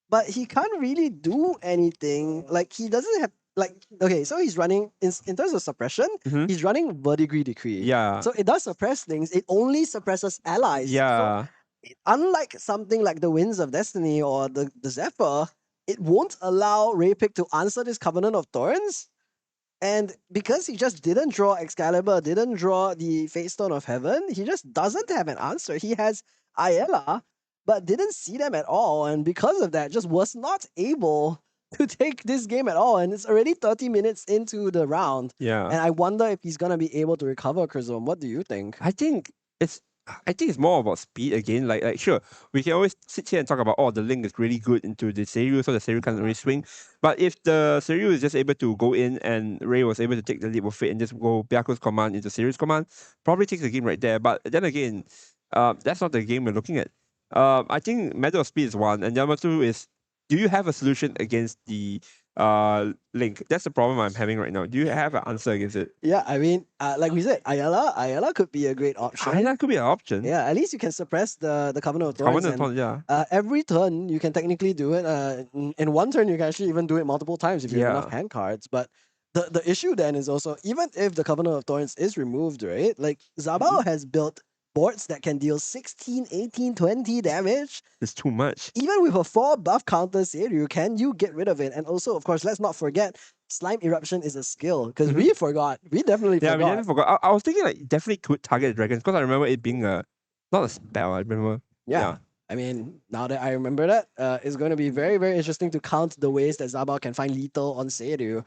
But he can't really do anything. Like he doesn't have like okay, so he's running in terms of suppression, he's running Verdigris Decree. Yeah. So it does suppress things. It only suppresses allies. Yeah. So unlike something like the Winds of Destiny or the Zephyr, it won't allow Raypick to answer this Covenant of Thorns. And because he just didn't draw Excalibur, didn't draw the Fate Stone of Heaven, he just doesn't have an answer. He has Ayala, but didn't see them at all. And because of that, just was not able to take this game at all. And it's already 30 minutes into the round. Yeah. And I wonder if he's going to be able to recover Chrysome. What do you think? I think it's more about speed again. Like sure, we can always sit here and talk about the link is really good into the Seiryu, so the Seiryu can't really swing. But if the Seiryu is just able to go in and Ray was able to take the leap of faith and just go Byaku's command into Seiryu's command, probably takes the game right there. But then again, that's not the game we're looking at. I think matter of speed is one, and number two is, do you have a solution against the link? That's the problem I'm having right now. Do you have an answer against it? Yeah, I mean, like we said, Ayala could be a great option. Ayala could be an option. Yeah, at least you can suppress the Covenant of Thorns. Covenant of Thorns, yeah. Every turn, you can technically do it. In one turn, you can actually even do it multiple times if you have enough hand cards. But the issue then is also, even if the Covenant of Thorns is removed, right? Like, Zabao has built boards that can deal 16, 18, 20 damage. It's too much. Even with a 4 buff counter Seiryu, can you get rid of it? And also, of course, let's not forget, Slime Eruption is a skill. Because we forgot. We definitely forgot. Yeah, we definitely forgot. I was thinking like definitely could target the dragons because I remember it being not a spell, I remember. Yeah. I mean, now that I remember that, it's going to be very, very interesting to count the ways that Zabao can find lethal on Seiryu.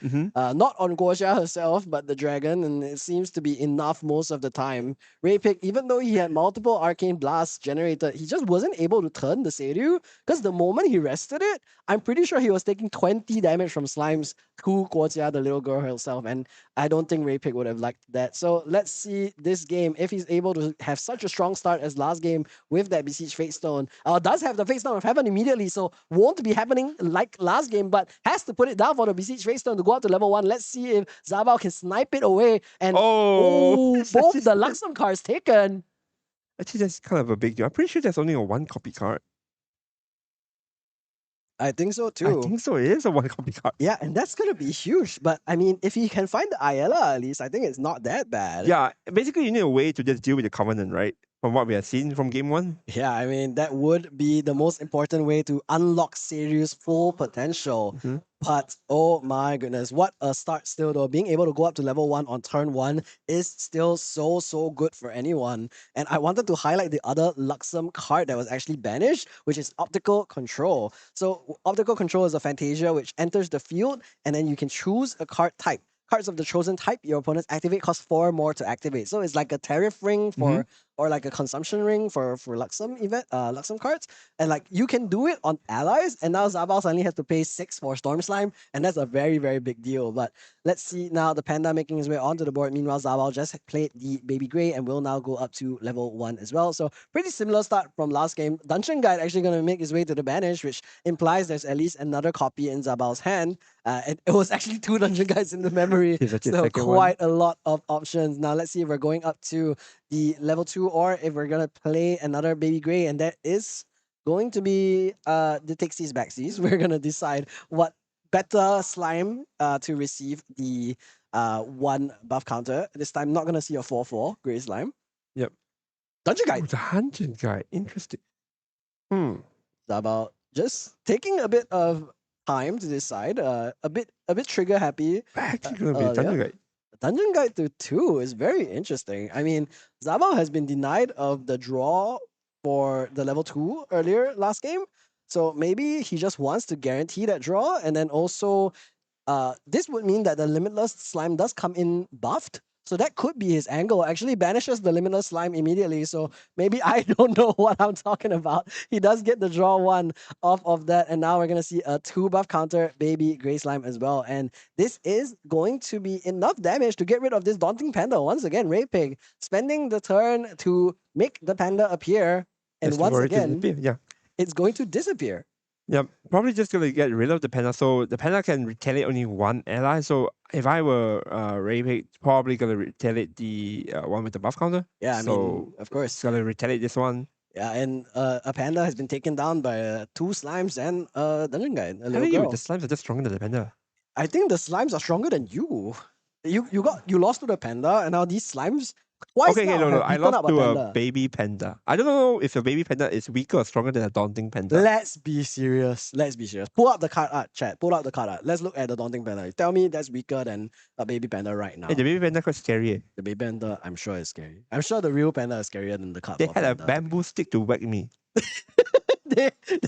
Not on Guojia herself, but the dragon, and it seems to be enough most of the time. Raypick, even though he had multiple arcane blasts generated, he just wasn't able to turn the Seiryu, because the moment he rested it, I'm pretty sure he was taking 20 damage from slimes to Guojia, the little girl herself, and I don't think Raypick would have liked that. So let's see this game, if he's able to have such a strong start as last game with that Beseech Fate Stone. Does have the Fate Stone of Heaven immediately, so won't be happening like last game, but has to put it down for the Beseech Fate Stone to go up to level 1. Let's see if Zabao can snipe it away. And both the Luxem cards taken. Actually, that's kind of a big deal. I'm pretty sure there's only a 1 copy card. I think so too. I think so. It is a 1 copy card. Yeah, and that's gonna be huge. But I mean, if he can find the Ayala at least, I think it's not that bad. Yeah, basically you need a way to just deal with the Covenant, right? From what we have seen from game 1. Yeah, I mean, that would be the most important way to unlock Seiryu's full potential. But oh my goodness, what a start still though. Being able to go up to level 1 on turn 1 is still so good for anyone. And I wanted to highlight the other Luxem card that was actually banished, which is Optical Control. So Optical Control is a Fantasia which enters the field, and then you can choose a card type. Cards of the chosen type your opponents activate cost 4 more to activate. So it's like a tariff ring for or like a consumption ring for Luxem event, Luxem cards, and like you can do it on allies. And now Zabao suddenly has to pay 6 for Storm Slime, and that's a very very big deal. But let's see now the Panda making his way onto the board. Meanwhile, Zabao just played the Baby Gray and will now go up to level 1 as well. So pretty similar start from last game. Dungeon Guide actually going to make his way to the banish, which implies there's at least another copy in Zabao's hand. It was actually 2 Dungeon Guides in the memory, Here's actually the so second one. quite a lot of options. Now let's see if we're going up to the level 2 or if we're gonna play another Baby Gray, and that is going to be the Tixies Backsies. We're gonna decide what better slime to receive the 1 buff counter. This time not gonna see a 4/4 Gray Slime. Yep. Dungeon Oh, Guide. the Dungeon Guide. Interesting. It's about just taking a bit of time to decide. A bit trigger happy. Actually gonna be a earlier. Dungeon Guide. Dungeon Guide to 2 is very interesting. I mean, Zabao has been denied of the draw for the level 2 earlier last game. So maybe he just wants to guarantee that draw. And then also, this would mean that the Limitless Slime does come in buffed. So that could be his angle. Actually banishes the Limitless Slime immediately. So maybe I don't know what I'm talking about. He does get the draw 1 off of that. And now we're going to see a 2 buff counter Baby Gray Slime as well. And this is going to be enough damage to get rid of this Daunting Panda. Once again, Ray Pig spending the turn to make the Panda appear. And Just once for it to again, disappear, yeah. it's going to disappear. Yeah, probably just gonna get rid of the Panda. So the Panda can retaliate only 1 ally. So if I were Ray Pig, probably gonna retaliate the one with the buff counter. Yeah, I so mean, of course. it's gonna retaliate this one. Yeah, and a Panda has been taken down by 2 Slimes and a Dungeon Guide, a I little think girl. the slimes are just stronger than the Panda. I think the Slimes are stronger than you. You lost to the Panda, and now these Slimes twice Okay, now no, have I beaten lost up a to Panda. a baby Panda. I don't know if a baby Panda is weaker or stronger than a Daunting Panda. Let's be serious. Let's be serious. Pull up the card art, chat. Pull up the card art. Let's look at the Daunting Panda. Tell me that's weaker than a baby Panda right now. Hey, the baby Panda quite scary. Eh? The baby Panda, I'm sure is scary. I'm sure the real Panda is scarier than the They cardboard had a Panda. bamboo stick to whack me.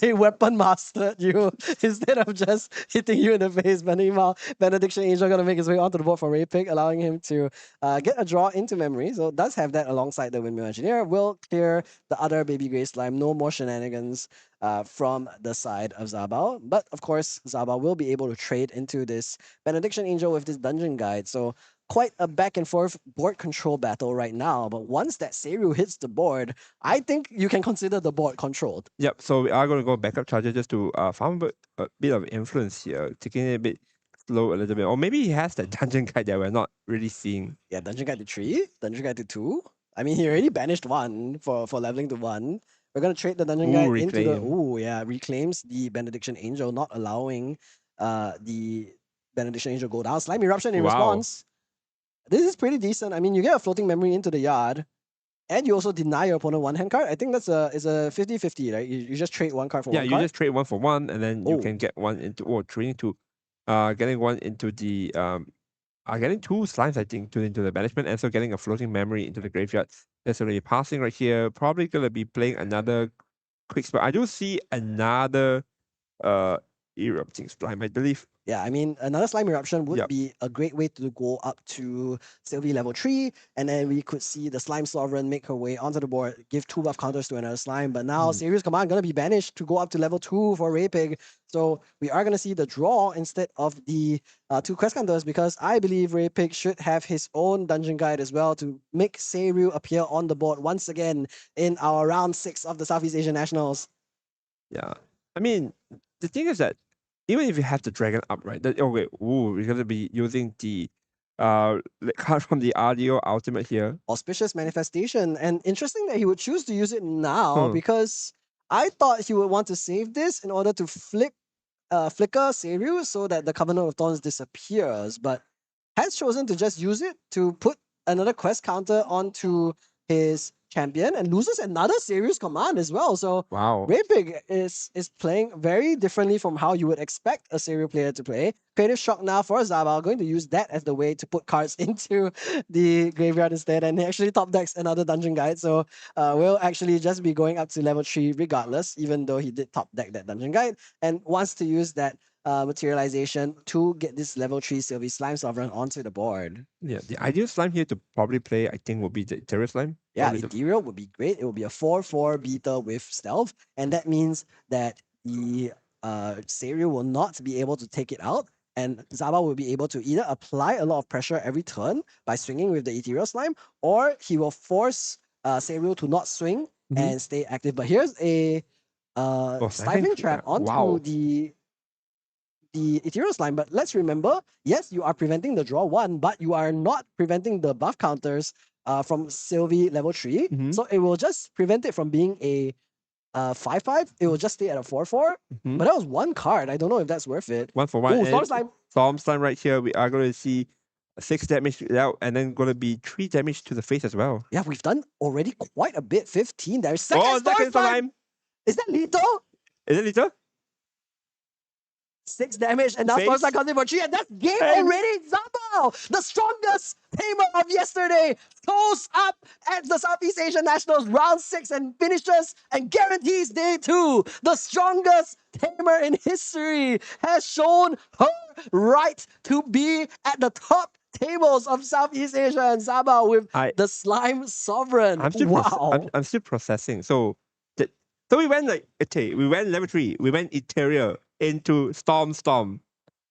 they weapon mastered you instead of just hitting you in the face. But meanwhile, Benediction Angel gonna make his way onto the board for Ray Pig, allowing him to get a draw into memory. So does have that alongside the Windmill Engineer. Will clear the other Baby Gray Slime. No more shenanigans from the side of Zabao. But of course, Zabao will be able to trade into this Benediction Angel with this Dungeon Guide. So quite a back and forth board control battle right now. But once that Seiryu hits the board, I think you can consider the board controlled. Yep, so we are going to go backup charger just to farm a bit of influence here, taking it a bit slow a little bit. Or maybe he has that dungeon guide that we're not really seeing. Yeah, Dungeon Guide to 3, Dungeon Guide to 2. I mean, he already banished 1 for leveling to 1. We're going to trade the Dungeon Guide into the... reclaim. Ooh, yeah, reclaims the Benediction Angel, not allowing the Benediction Angel go down. Slime Eruption in Wow. response. This is pretty decent. I mean, you get a floating memory into the yard, and you also deny your opponent 1-hand card. I think that's a 50-50, right? You just trade 1 card for 1 Yeah, card. you just trade 1 for 1, and then you Oh. can get 1 into, or trading 2. Getting 1 into the... getting 2 slimes, I think, into the banishment, and so getting a floating memory into the graveyard. That's already passing right here. Probably going to be playing another quick spell. I do see another erupting slime, I believe. Yeah, I mean, another Slime Eruption would Yep. be a great way to go up to Sylvie level 3, and then we could see the Slime Sovereign make her way onto the board, give 2 buff counters to another Slime, but now Serious Command gonna be banished to go up to level 2 for Ray Pig, so we are gonna see the draw instead of the 2 quest counters, because I believe Ray Pig should have his own Dungeon Guide as well to make Seiryu appear on the board once again in our round 6 of the Southeast Asian Nationals. Yeah. I mean, the thing is that even if you have the dragon up, right? That, okay, we're gonna be using the card from the RDO ultimate here. Auspicious Manifestation, and interesting that he would choose to use it now, Hmm. because I thought he would want to save this in order to flicker Seiryu so that the Covenant of Thorns disappears, but has chosen to just use it to put another quest counter onto his champion and loses another Seiryu command as well. So Wow. Ray Pig is playing very differently from how you would expect a Seiryu player to play. Creative Shock now for Zabao, going to use that as the way to put cards into the graveyard instead, and he actually top decks another Dungeon Guide, so will actually just be going up to level 3 regardless, even though he did top deck that Dungeon Guide, and wants to use that materialization to get this level 3 Sylvie Slime Sovereign onto the board. Yeah, the ideal slime here to probably play, I think, would be the Terror Slime. Yeah, Probably the- Ethereal would be great. It would be a 4/4 beta with stealth, and that means that the Serial will not be able to take it out, and Zaba will be able to either apply a lot of pressure every turn by swinging with the Ethereal Slime, or he will force Serial to not swing and stay active. But here's a stifling trap onto wow. the Ethereal Slime. But let's remember, yes, you are preventing the draw 1, but you are not preventing the buff counters from Sylvie level 3. So it will just prevent it from being a 5/5. It will just stay at a 4/4. But that was one card. I don't know if that's worth it. 1 for 1. Oh, and Storm Slime. Storm Slime right here. We are going to see 6 damage out, and then going to be 3 damage to the face as well. Yeah, we've done already quite a bit. 15. There's second Storm second Slime. time. Is that lethal? Is it little? 6 damage, and now Face. Storm Slime comes in for 3, and that's game Hey. already. Zabao, the strongest tamer of yesterday, goes up at the Southeast Asian Nationals round 6 and finishes and guarantees day 2. The strongest tamer in history has shown her right to be at the top tables of Southeast Asia, and Zabao with the Slime Sovereign. I'm still wow. I'm still processing. So we went we went level 3, we went Ethereal into Storm.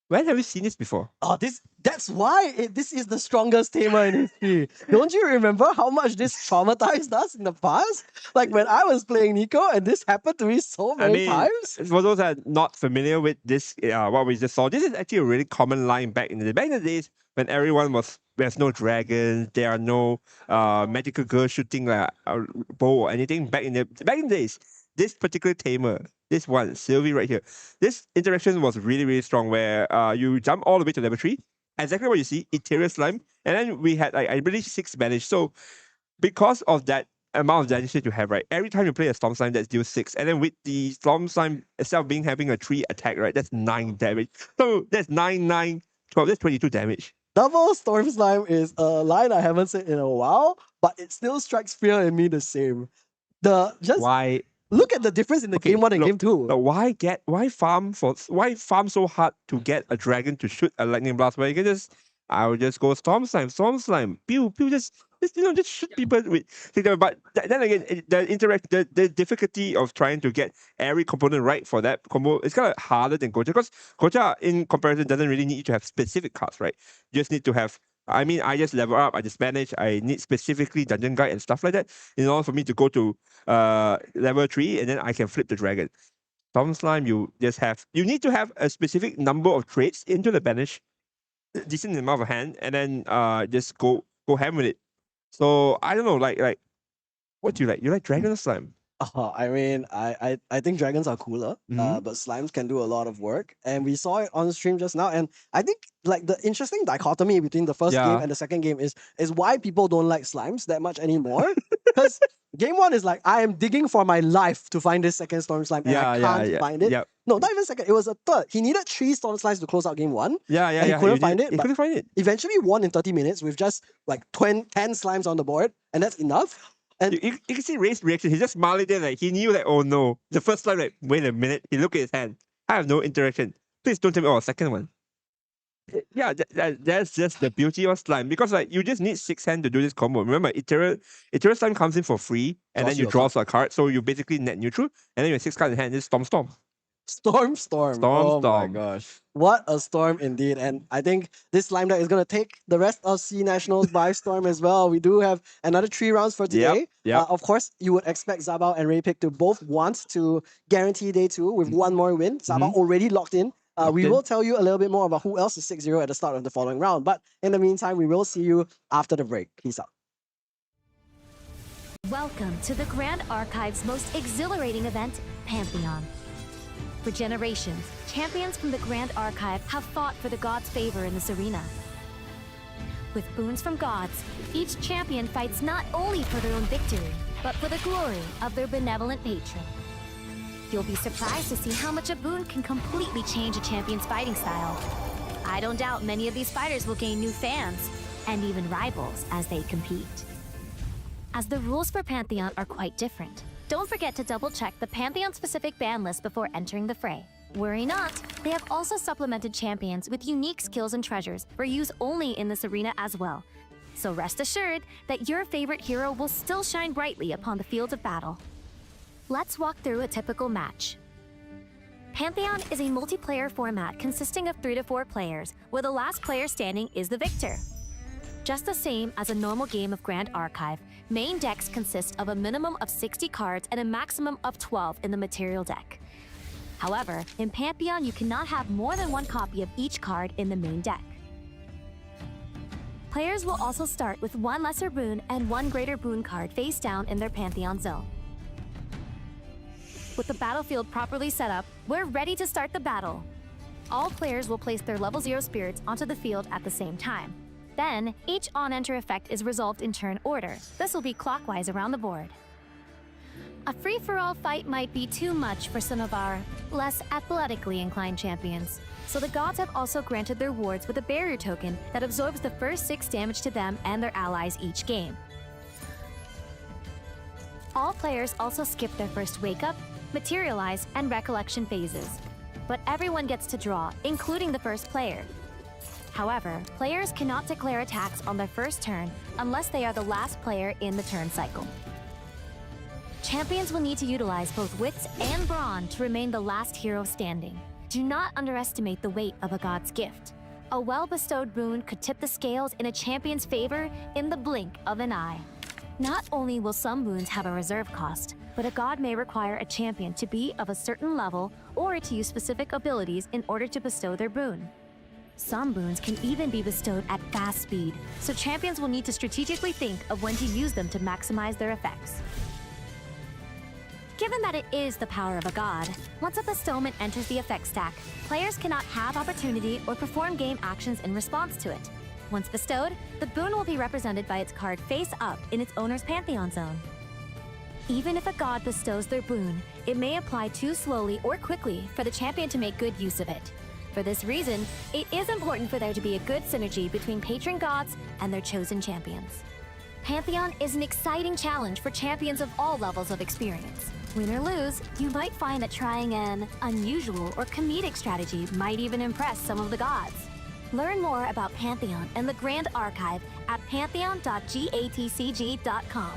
When have you seen this before? Oh, that's why this is the strongest tamer in history. Don't you remember how much this traumatized us in the past? Like when I was playing Nico and this happened to me so many times. For those that are not familiar with this, what we just saw, this is actually a really common line back in the days when everyone there's no dragons, there are no magical girls shooting like a bow or anything. Back in the days, this particular tamer, this one, Sylvie right here, this interaction was really, really strong where you jump all the way to level 3, exactly what you see, Ethereal Slime, and then we had, I believe, 6 damage. So because of that amount of damage that you have, right, every time you play a Storm Slime, that's deals 6, and then with the Storm Slime itself having a 3 attack, right, that's 9 damage. So that's 9, 9, 12, that's 22 damage. Double Storm Slime is a line I haven't said in a while, but it still strikes fear in me the same. Why? Look at the difference in the game 1 and game 2. Why farm so hard to get a dragon to shoot a lightning blast? Where you can I will just go Storm Slime, pew, just shoot people with. But then again, the difficulty of trying to get every component right for that combo is kind of harder than Gocha, because Gocha in comparison doesn't really need you to have specific cards, right? You just need to have. I mean, I just level up, I just manage, I need specifically Dungeon Guide and stuff like that in order for me to go to level 3 and then I can flip the dragon. Storm Slime, you need to have a specific number of traits into the banish, decent amount of hand, and then just go ham with it. So I don't know, like what do you like? You like Dragon or Slime? I mean, I think dragons are cooler, but slimes can do a lot of work, and we saw it on the stream just now. And I think like the interesting dichotomy between the first game and the second game is why people don't like slimes that much anymore. Because game 1 is like, I am digging for my life to find this second Storm Slime, and I can't find it. No, not even second. It was a third. He needed 3 Storm Slimes to close out game 1. He couldn't find it. He couldn't find it. Eventually won in 30 minutes with just like 10 slimes on the board, and that's enough. And you can see Ray's reaction. He's just smiling there, like he knew, like, oh no. The first slime, like, wait a minute. He looked at his hand. I have no interaction. Please don't tell me. Oh, second one. Yeah, that's just the beauty of slime, because like you just need 6 hand to do this combo. Remember, Ethereal Slime comes in for free, and then you draw a card, so you basically net neutral, and then you have 6 cards in hand. It's Storm. Storm. Oh my gosh. What a storm indeed. And I think this slime deck is going to take the rest of C Nationals by storm as well. We do have another 3 rounds for today. Of course, you would expect Zabao and Raypick to both want to guarantee day 2 with 1 more win. Zabao already locked in. We will tell you a little bit more about who else is 6-0 at the start of the following round. But in the meantime, we will see you after the break. Peace out. Welcome to the Grand Archive's most exhilarating event, Pantheon. For generations, champions from the Grand Archive have fought for the gods' favor in this arena. With boons from gods, each champion fights not only for their own victory, but for the glory of their benevolent patron. You'll be surprised to see how much a boon can completely change a champion's fighting style. I don't doubt many of these fighters will gain new fans, and even rivals as they compete. As the rules for Pantheon are quite different, don't forget to double-check the Pantheon-specific ban list before entering the fray. Worry not, they have also supplemented champions with unique skills and treasures for use only in this arena as well. So rest assured that your favorite hero will still shine brightly upon the field of battle. Let's walk through a typical match. Pantheon is a multiplayer format consisting of 3 to 4 players, where the last player standing is the victor. Just the same as a normal game of Grand Archive, main decks consist of a minimum of 60 cards and a maximum of 12 in the material deck. However, in Pantheon, you cannot have more than 1 copy of each card in the main deck. Players will also start with 1 lesser boon and 1 greater boon card face down in their Pantheon zone. With the battlefield properly set up, we're ready to start the battle. All players will place their level 0 spirits onto the field at the same time. Then, each on-enter effect is resolved in turn order. This will be clockwise around the board. A free-for-all fight might be too much for some of our less athletically inclined champions, so the gods have also granted their wards with a barrier token that absorbs the first 6 damage to them and their allies each game. All players also skip their first wake-up, materialize, and recollection phases, but everyone gets to draw, including the first player. However, players cannot declare attacks on their first turn unless they are the last player in the turn cycle. Champions will need to utilize both wits and brawn to remain the last hero standing. Do not underestimate the weight of a god's gift. A well-bestowed boon could tip the scales in a champion's favor in the blink of an eye. Not only will some boons have a reserve cost, but a god may require a champion to be of a certain level or to use specific abilities in order to bestow their boon. Some boons can even be bestowed at fast speed, so champions will need to strategically think of when to use them to maximize their effects. Given that it is the power of a god, once a bestowment enters the effect stack, players cannot have opportunity or perform game actions in response to it. Once bestowed, the boon will be represented by its card face up in its owner's Pantheon zone. Even if a god bestows their boon, it may apply too slowly or quickly for the champion to make good use of it. For this reason, it is important for there to be a good synergy between patron gods and their chosen champions. Pantheon is an exciting challenge for champions of all levels of experience. Win or lose, you might find that trying an unusual or comedic strategy might even impress some of the gods. Learn more about Pantheon and the Grand Archive at pantheon.gatcg.com.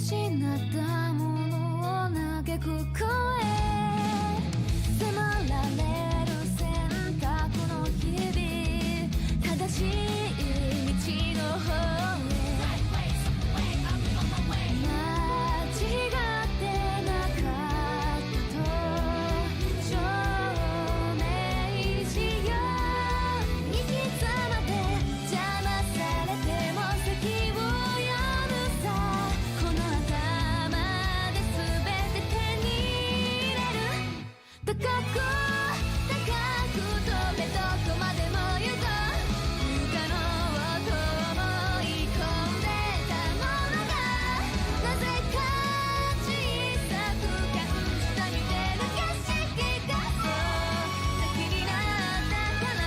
失ったものを嘆く声迫られる選択の日々正しい道の方へ間違ってなかったと証明しよう行き詰まって邪魔されても席を読むさこの頭で全て手に入れる高く高く飛べどこまでも行こう不可能と思い込んでたものがなぜか小さく感じた見てる景色がそう先になったから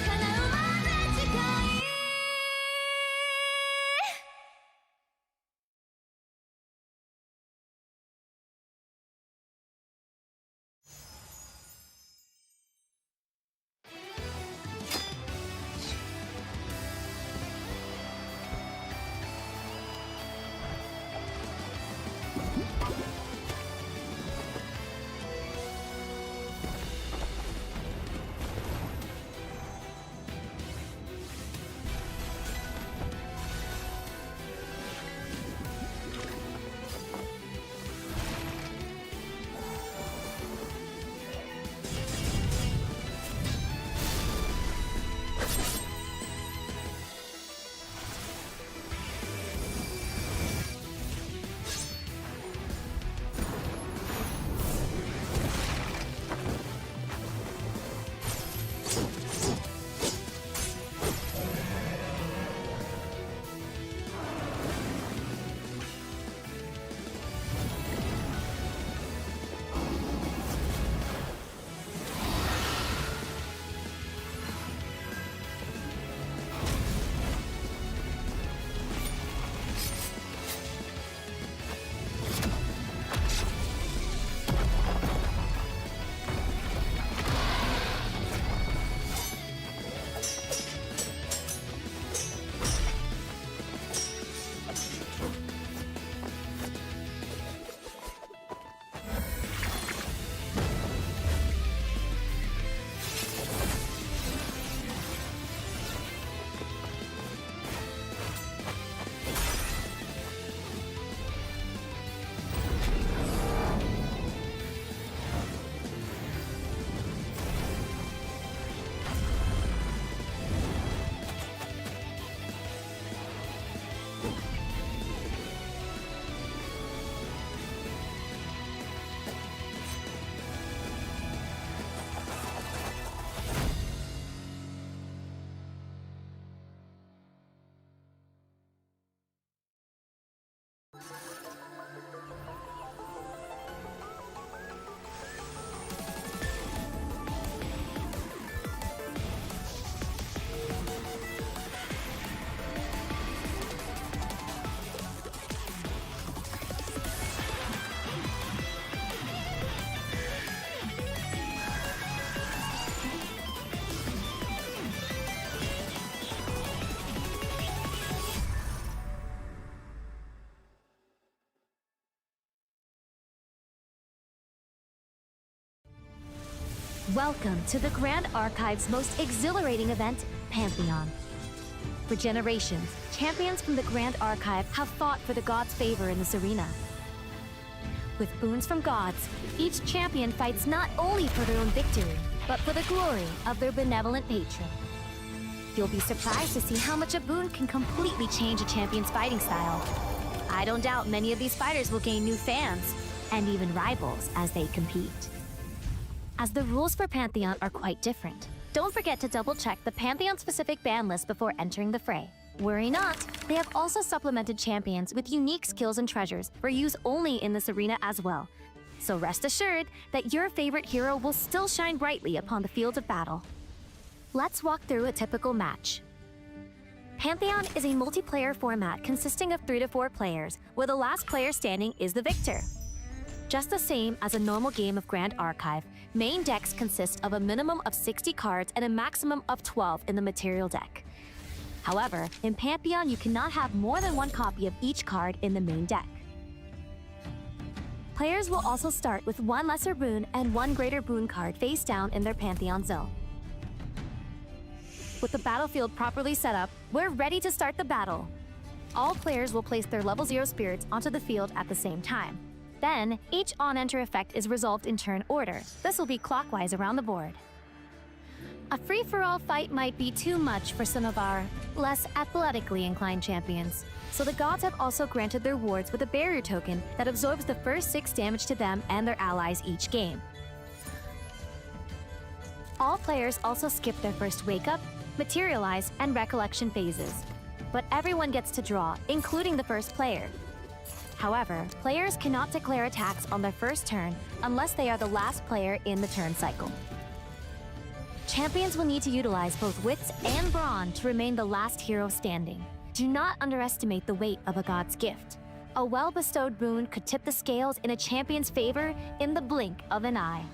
叶うまで近いWelcome to the Grand Archive's most exhilarating event, Pantheon. For generations, champions from the Grand Archive have fought for the gods' favor in this arena. With boons from gods, each champion fights not only for their own victory, but for the glory of their benevolent patron. You'll be surprised to see how much a boon can completely change a champion's fighting style. I don't doubt many of these fighters will gain new fans, and even rivals as they compete. As the rules for Pantheon are quite different, don't forget to double-check the Pantheon-specific ban list before entering the fray. Worry not, they have also supplemented champions with unique skills and treasures for use only in this arena as well. So rest assured that your favorite hero will still shine brightly upon the field of battle. Let's walk through a typical match. Pantheon is a multiplayer format consisting of 3 to 4 players, where the last player standing is the victor. Just the same as a normal game of Grand Archive, main decks consist of a minimum of 60 cards and a maximum of 12 in the material deck. However, in Pantheon, you cannot have more than 1 copy of each card in the main deck. Players will also start with one lesser boon and one greater boon card face down in their Pantheon zone. With the battlefield properly set up, we're ready to start the battle. All players will place their level 0 spirits onto the field at the same time. Then, each on-enter effect is resolved in turn order. This will be clockwise around the board. A free-for-all fight might be too much for some of our less athletically inclined champions, so the gods have also granted their wards with a barrier token that absorbs the first 6 damage to them and their allies each game. All players also skip their first wake-up, materialize, and recollection phases, but everyone gets to draw, including the first player. However, players cannot declare attacks on their first turn unless they are the last player in the turn cycle. Champions will need to utilize both wits and brawn to remain the last hero standing. Do not underestimate the weight of a god's gift. A well-bestowed boon could tip the scales in a champion's favor in the blink of an eye.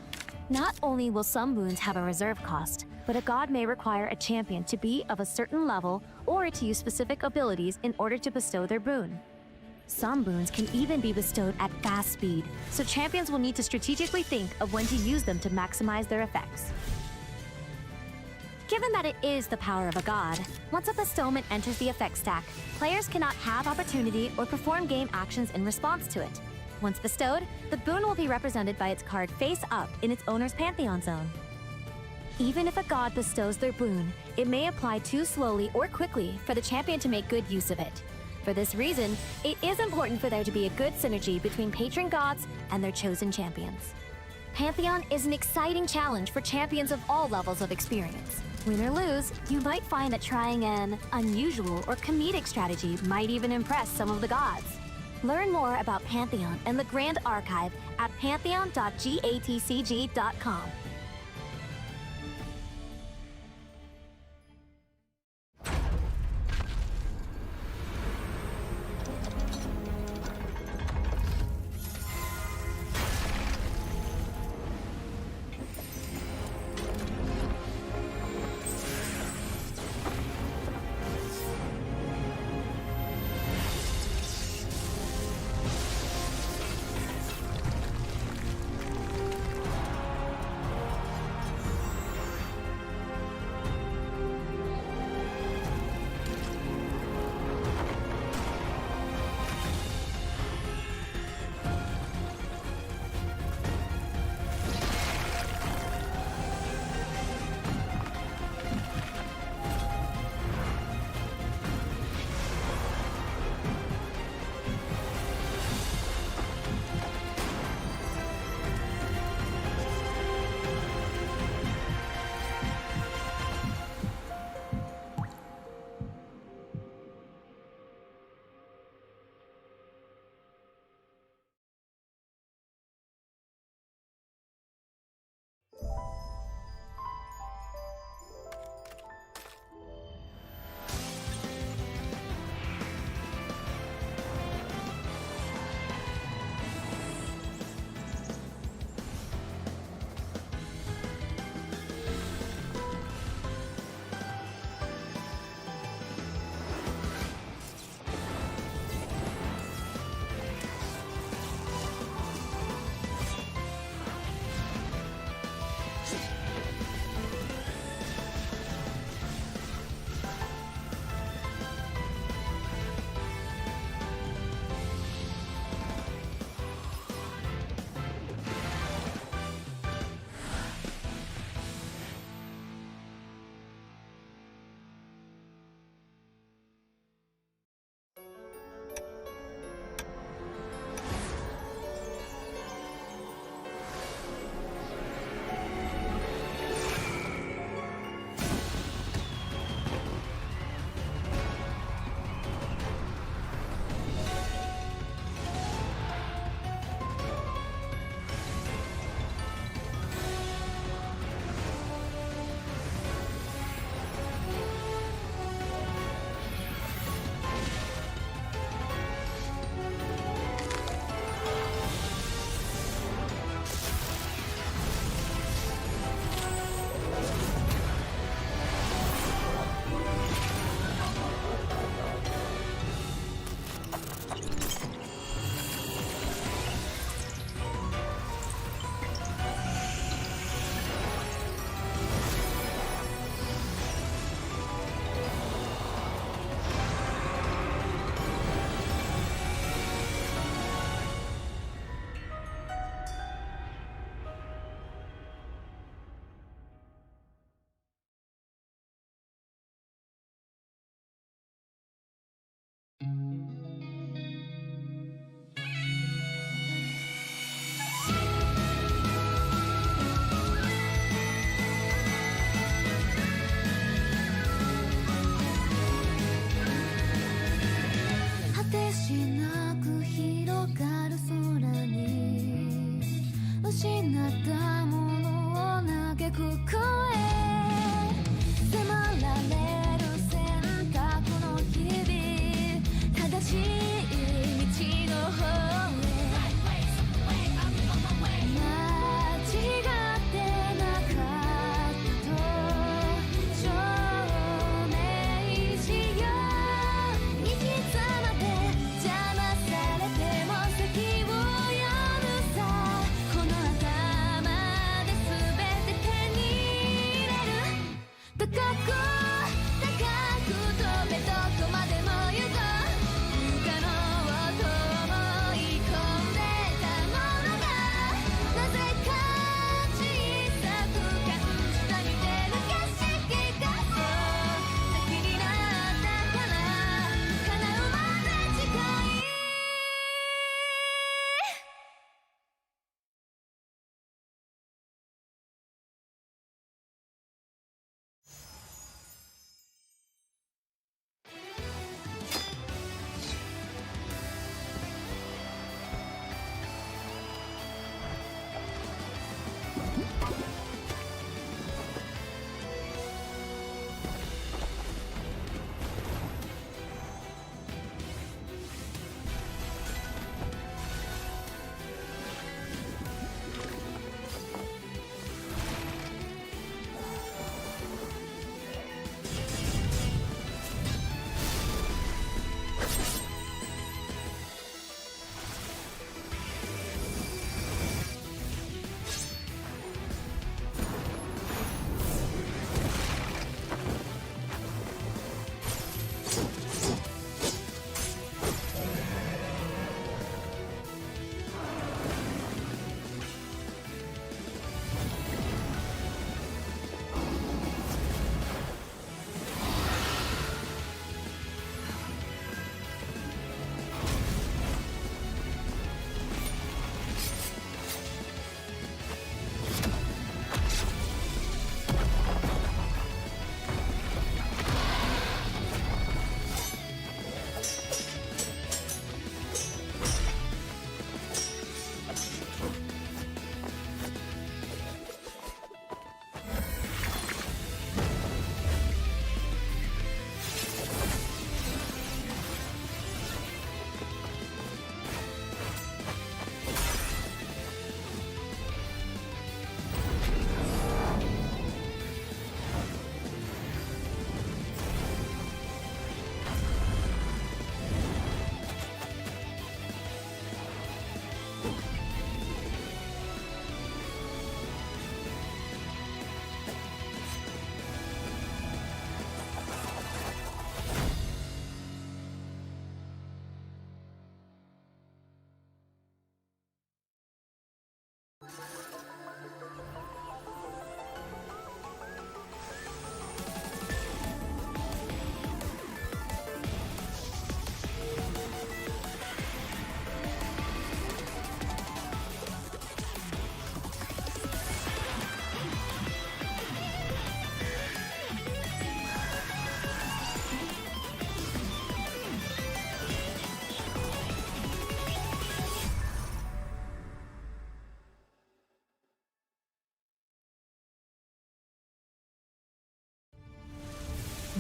Not only will some boons have a reserve cost, but a god may require a champion to be of a certain level or to use specific abilities in order to bestow their boon. Some boons can even be bestowed at fast speed, so champions will need to strategically think of when to use them to maximize their effects. Given that it is the power of a god, once a bestowment enters the effect stack, players cannot have opportunity or perform game actions in response to it. Once bestowed, the boon will be represented by its card face up in its owner's Pantheon zone. Even if a god bestows their boon, it may apply too slowly or quickly for the champion to make good use of it. For this reason, it is important for there to be a good synergy between patron gods and their chosen champions. Pantheon is an exciting challenge for champions of all levels of experience. Win or lose, you might find that trying an unusual or comedic strategy might even impress some of the gods. Learn more about Pantheon and the Grand Archive at pantheon.gatcg.com.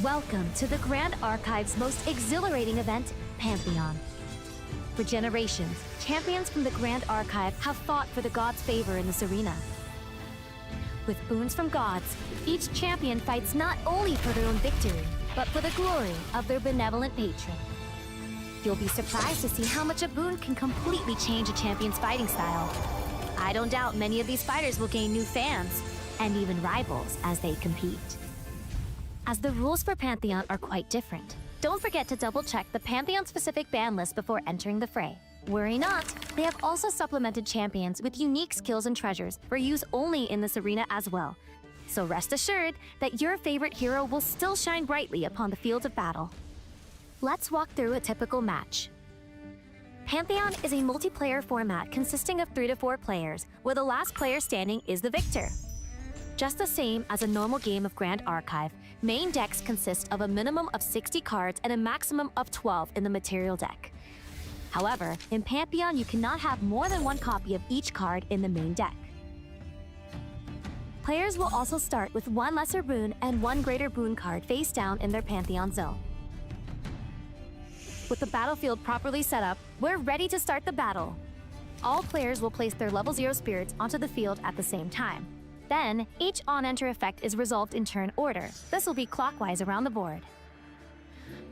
Welcome to the Grand Archive's most exhilarating event, Pantheon. For generations, champions from the Grand Archive have fought for the gods' favor in this arena. With boons from gods, each champion fights not only for their own victory, but for the glory of their benevolent patron. You'll be surprised to see how much a boon can completely change a champion's fighting style. I don't doubt many of these fighters will gain new fans, and even rivals as they compete. As the rules for Pantheon are quite different, don't forget to double-check the Pantheon-specific ban list before entering the fray. Worry not, they have also supplemented champions with unique skills and treasures for use only in this arena as well. So rest assured that your favorite hero will still shine brightly upon the field of battle. Let's walk through a typical match. Pantheon is a multiplayer format consisting of 3 to 4 players, where the last player standing is the victor. Just the same as a normal game of Grand Archive, main decks consist of a minimum of 60 cards and a maximum of 12 in the material deck. However, in Pantheon, you cannot have more than 1 copy of each card in the main deck. Players will also start with 1 lesser boon and 1 greater boon card face down in their Pantheon zone. With the battlefield properly set up, we're ready to start the battle. All players will place their level 0 spirits onto the field at the same time. Then, each on-enter effect is resolved in turn order. This will be clockwise around the board.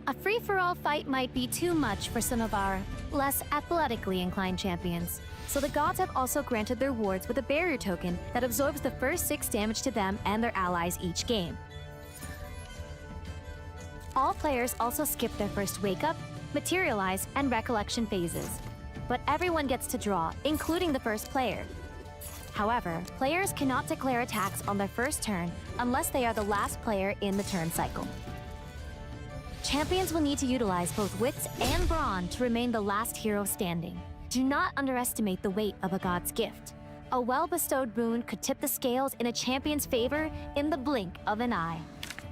A free-for-all fight might be too much for some of our less athletically inclined champions, so the gods have also granted their wards with a barrier token that absorbs the first 6 damage to them and their allies each game. All players also skip their first wake-up, materialize, and recollection phases, but everyone gets to draw, including the first player. However, players cannot declare attacks on their first turn unless they are the last player in the turn cycle. Champions will need to utilize both wits and brawn to remain the last hero standing. Do not underestimate the weight of a god's gift. A well-bestowed boon could tip the scales in a champion's favor in the blink of an eye.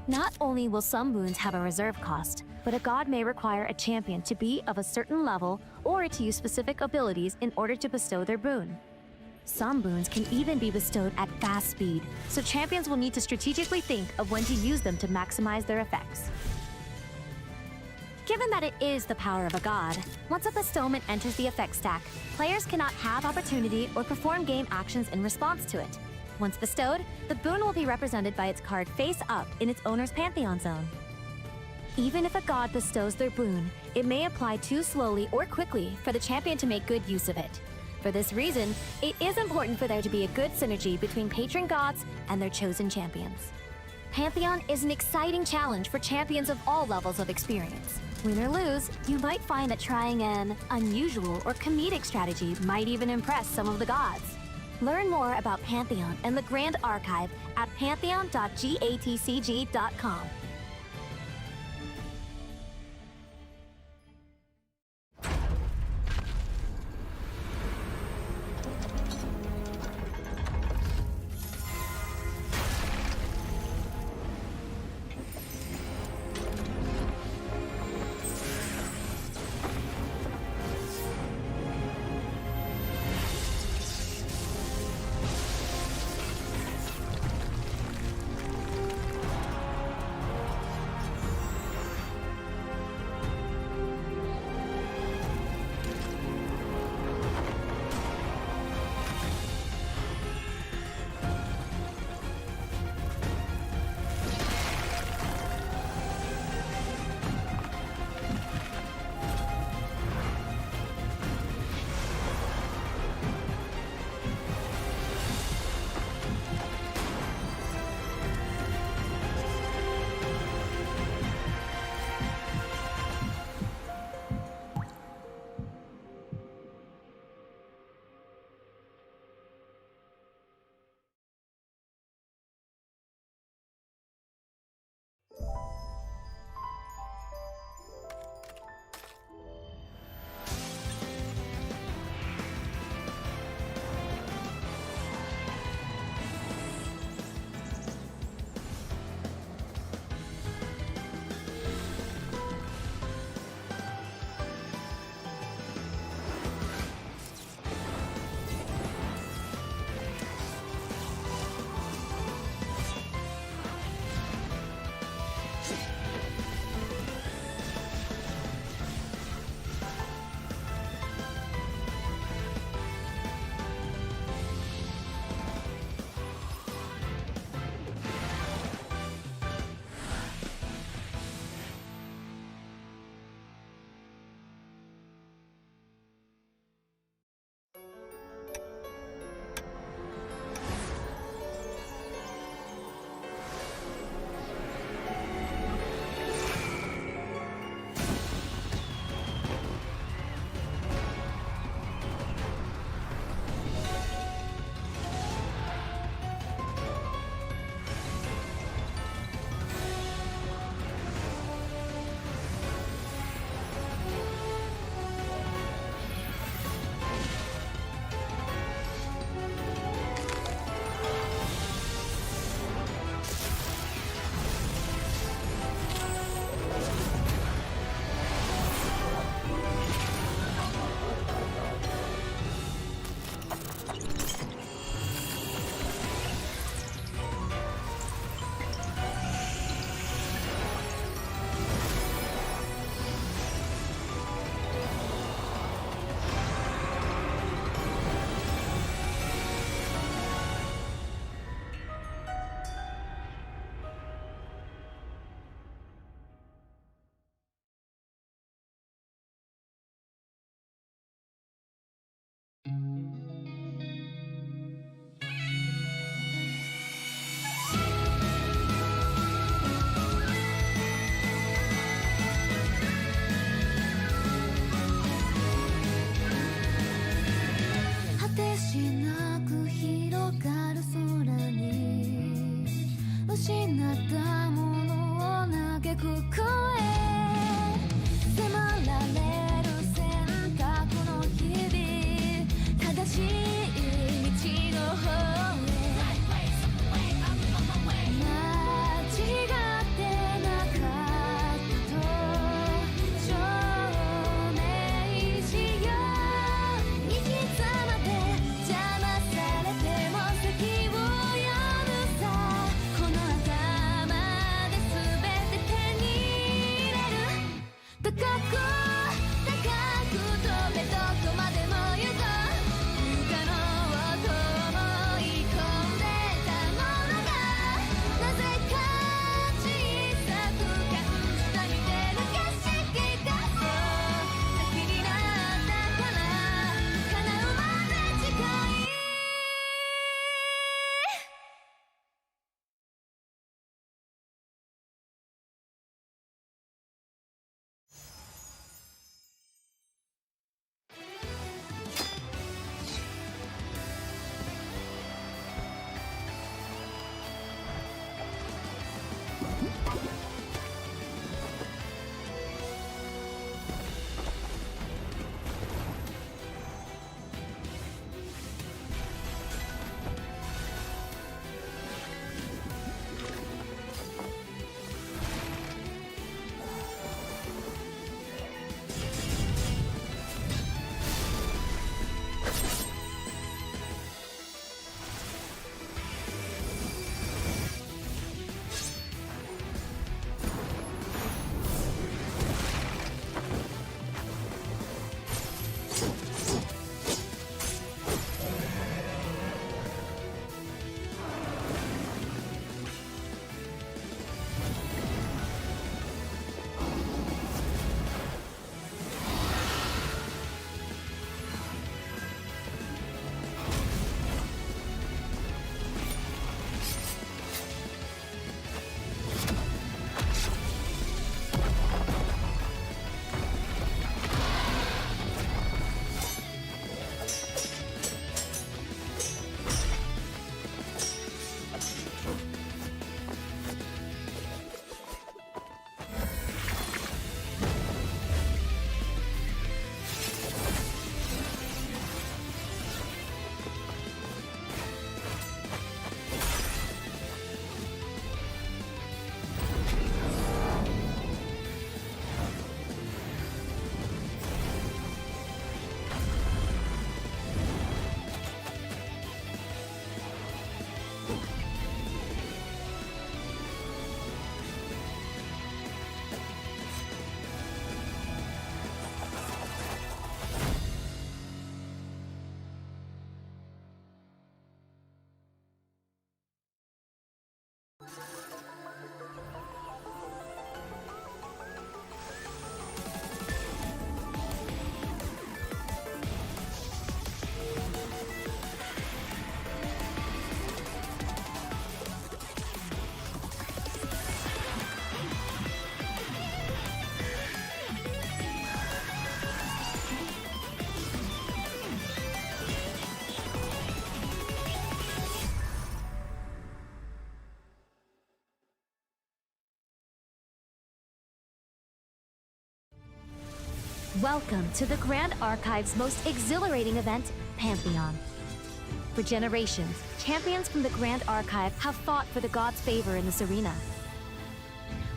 Not only will some boons have a reserve cost, but a god may require a champion to be of a certain level or to use specific abilities in order to bestow their boon. Some boons can even be bestowed at fast speed, so champions will need to strategically think of when to use them to maximize their effects. Given that it is the power of a god, once a bestowment enters the effect stack, players cannot have opportunity or perform game actions in response to it. Once bestowed, the boon will be represented by its card face up in its owner's Pantheon zone. Even if a god bestows their boon, it may apply too slowly or quickly for the champion to make good use of it. For this reason, it is important for there to be a good synergy between patron gods and their chosen champions. Pantheon is an exciting challenge for champions of all levels of experience. Win or lose, you might find that trying an unusual or comedic strategy might even impress some of the gods. Learn more about Pantheon and the Grand Archive at pantheon.gatcg.com. Welcome to the Grand Archive's most exhilarating event, Pantheon. For generations, champions from the Grand Archive have fought for the gods' favor in this arena.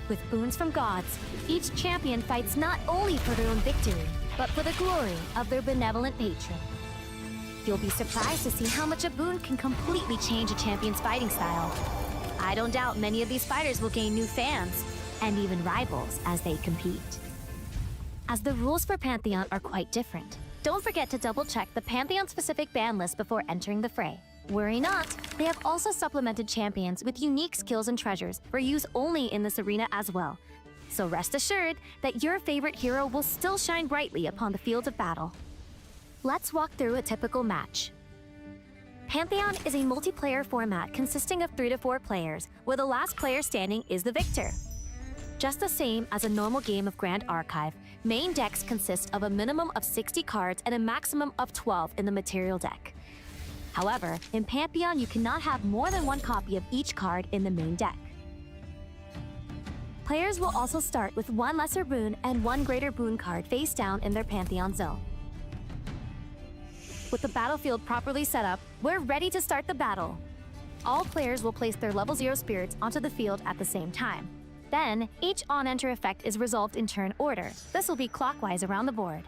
With boons from gods, each champion fights not only for their own victory, but for the glory of their benevolent patron. You'll be surprised to see how much a boon can completely change a champion's fighting style. I don't doubt many of these fighters will gain new fans, and even rivals as they compete. As the rules for Pantheon are quite different, don't forget to double-check the Pantheon-specific ban list before entering the fray. Worry not, they have also supplemented champions with unique skills and treasures for use only in this arena as well. So rest assured that your favorite hero will still shine brightly upon the field of battle. Let's walk through a typical match. Pantheon is a multiplayer format consisting of 3 to 4 players, where the last player standing is the victor. Just the same as a normal game of Grand Archive, main decks consist of a minimum of 60 cards and a maximum of 12 in the material deck. However, in Pantheon, you cannot have more than 1 copy of each card in the main deck. Players will also start with 1 lesser boon and 1 greater boon card face down in their Pantheon zone. With the battlefield properly set up, we're ready to start the battle. All players will place their level 0 spirits onto the field at the same time. Then, each on-enter effect is resolved in turn order. This will be clockwise around the board.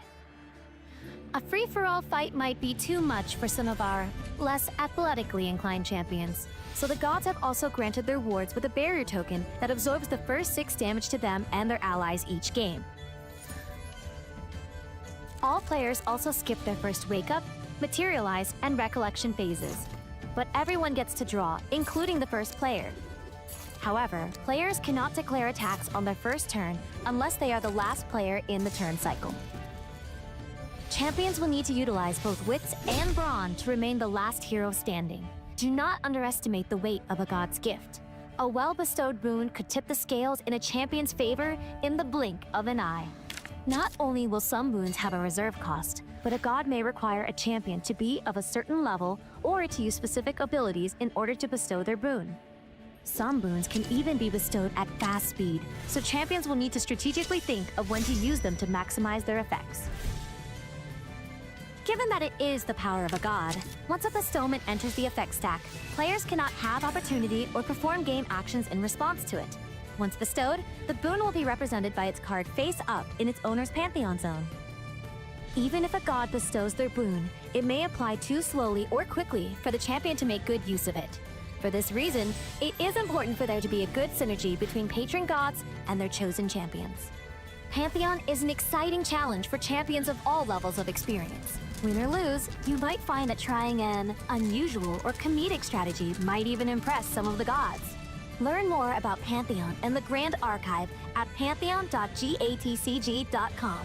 A free-for-all fight might be too much for some of our less athletically inclined champions, so the gods have also granted their wards with a barrier token that absorbs the first 6 damage to them and their allies each game. All players also skip their first wake-up, materialize, and recollection phases, but everyone gets to draw, including the first player. However, players cannot declare attacks on their first turn unless they are the last player in the turn cycle. Champions will need to utilize both wits and brawn to remain the last hero standing. Do not underestimate the weight of a god's gift. A well-bestowed boon could tip the scales in a champion's favor in the blink of an eye. Not only will some boons have a reserve cost, but a god may require a champion to be of a certain level or to use specific abilities in order to bestow their boon. Some boons can even be bestowed at fast speed, so champions will need to strategically think of when to use them to maximize their effects. Given that it is the power of a god, once a bestowment enters the effect stack, players cannot have opportunity or perform game actions in response to it. Once bestowed, the boon will be represented by its card face up in its owner's Pantheon zone. Even if a god bestows their boon, it may apply too slowly or quickly for the champion to make good use of it. For this reason, it is important for there to be a good synergy between patron gods and their chosen champions. Pantheon is an exciting challenge for champions of all levels of experience. Win or lose, you might find that trying an unusual or comedic strategy might even impress some of the gods. Learn more about Pantheon and the Grand Archive at pantheon.gatcg.com.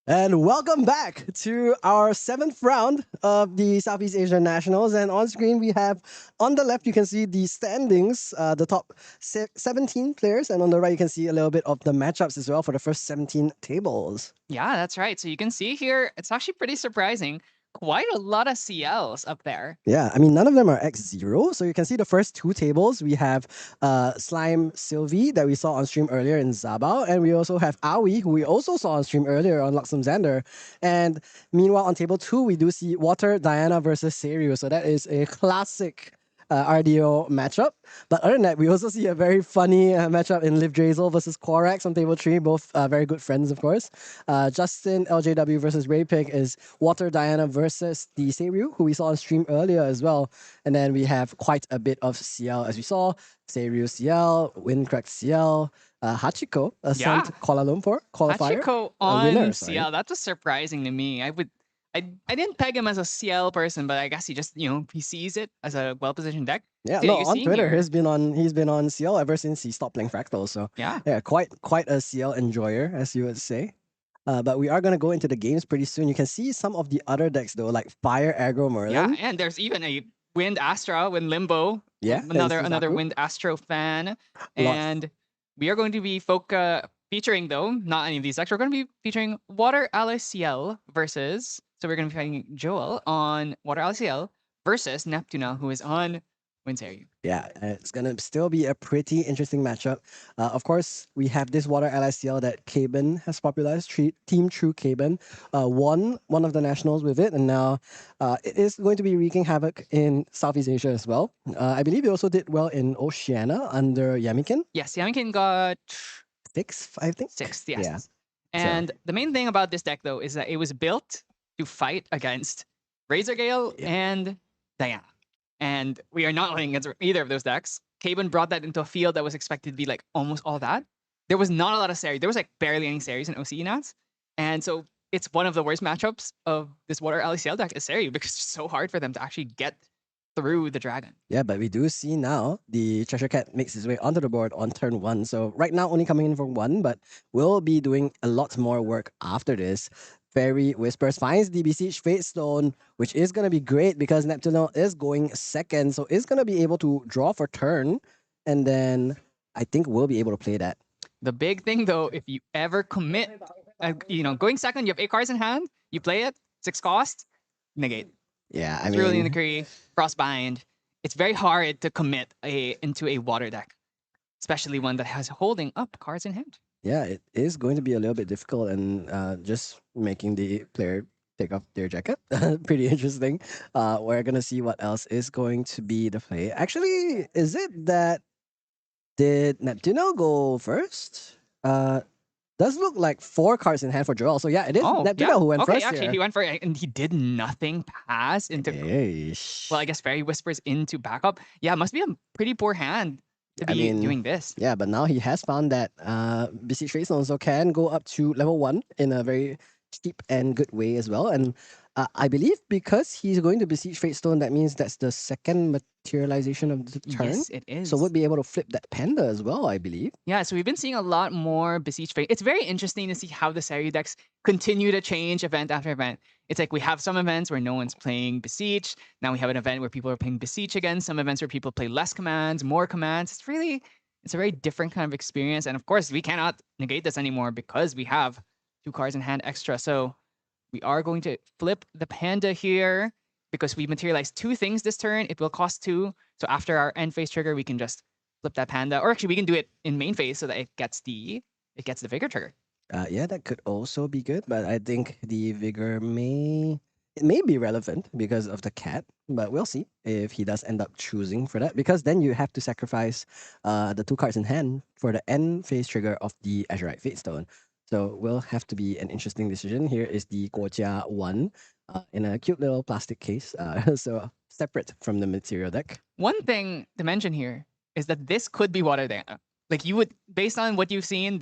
And welcome back to our seventh round of the Southeast Asia Nationals. And on screen, we have on the left, you can see the standings, the top 17 players. And on the right, you can see a little bit of the matchups as well for the first 17 tables. Yeah, that's right. So you can see here, it's actually pretty surprising. Quite a lot of CLs up there. Yeah, I mean, none of them are X0. So you can see the first two tables. We have Slime Sylvie that we saw on stream earlier in Zabao. And we also have Aoi, who we also saw on stream earlier on Luxem Xander. And meanwhile, on table 2, we do see Water Diana versus Seiryu. So that is a classic RDO matchup. But other than that, we also see a very funny matchup in Liv Drazel versus Quarax on table 3, both very good friends, of course. Justin LJW versus Raypig is Water Diana versus the Seiryu, who we saw on stream earlier as well. And then we have quite a bit of CL as we saw. Seiryu CL, Windcrack CL, Hachiko, sent Kuala Lumpur qualifier. Hachiko on winner, CL. That was surprising to me. I didn't peg him as a CL person, but I guess he just, he sees it as a well-positioned deck. Yeah, So no, you're on seeing Twitter, here- he's been on CL ever since he stopped playing Fractal. So Yeah. quite a CL enjoyer, as you would say. But we are gonna go into the games pretty soon. You can see some of the other decks though, like Fire Aggro Merlin. Yeah, and there's even a Wind Astra with Limbo. Yeah, Another and another Suzaku. Wind Astro fan. Lot- And we are going to be featuring, though, not any of these decks. We're going to be featuring Water LCL versus. So we're going to be fighting Joel on Water LCL versus Neptuna, who is on Wind Seiryu. Yeah, it's gonna still be a pretty interesting matchup. Of course, we have this Water LICL that Kaben has popularized. Team True Kaben won one of the nationals with it, and now it is going to be wreaking havoc in Southeast Asia as well. I believe it also did well in Oceania under Yamikin. Yes, Yamikin got Sixth, I think. sixth, yes. Yeah. And the main thing about this deck, though, is that it was built to fight against Razor Gale and Diana. And we are not playing against either of those decks. Kaben brought that into a field that was expected to be like almost all that. There was not a lot of series. There was like barely any series in OCE Nats. And so it's one of the worst matchups of this Water LCL deck is Seiryu because it's so hard for them to actually get through the dragon. Yeah, but we do see now the Treasure Cat makes its way onto the board on turn 1. So right now only coming in for 1, but we'll be doing a lot more work after this. Fairy Whispers finds the Besiege Fate Stone, which is going to be great because Neptunal is going second. So it's going to be able to draw for turn. And then I think we'll be able to play that. The big thing, though, if you ever commit, going second, you have 8 cards in hand, you play it, 6 cost, negate. Yeah, I It's mean, really in the Kree, Frostbind. It's very hard to commit into a water deck, especially one that has holding up cards in hand. yeah, it is going to be a little bit difficult and just making the player take off their jacket. Pretty interesting. We're going to see what else is going to be the play. Actually, is it that did Neptuno go first? Does look like 4 cards in hand for Joel. So yeah, it is Neptuno who went okay, first actually, here. he went for it, and he did nothing pass into. Yeesh. Well, I guess Fairy Whispers into backup. Yeah, must be a pretty poor hand to I be mean, doing this. Yeah, but now he has found that Besiege Fate Stone also can go up to level 1 in a very cheap and good way as well. And I believe because he's going to Besiege Fate Stone, that means that's the second materialization of the turn. Yes, it is. So we'll be able to flip that panda as well, I believe. Yeah, so we've been seeing a lot more Besiege Fate. It's very interesting to see how the Seiryu decks continue to change event after event. It's like we have some events where no one's playing Besiege. Now we have an event where people are playing Besiege again. Some events where people play less commands, more commands. It's a very different kind of experience. And of course, we cannot negate this anymore because we have 2 cards in hand extra. So we are going to flip the panda here because we materialized 2 things this turn. It will cost 2. So after our end phase trigger, we can just flip that panda. Or actually, we can do it in main phase so that it gets the vigor trigger. Yeah, that could also be good, but I think the vigor may be relevant because of the cat, but we'll see if he does end up choosing for that, because then you have to sacrifice the 2 cards in hand for the end phase trigger of the Azurite Fate Stone. So will have to be an interesting decision. Here is the Guojia 1 in a cute little plastic case, so separate from the material deck. One thing to mention here is that this could be Water Diana. Like you would, based on what you've seen,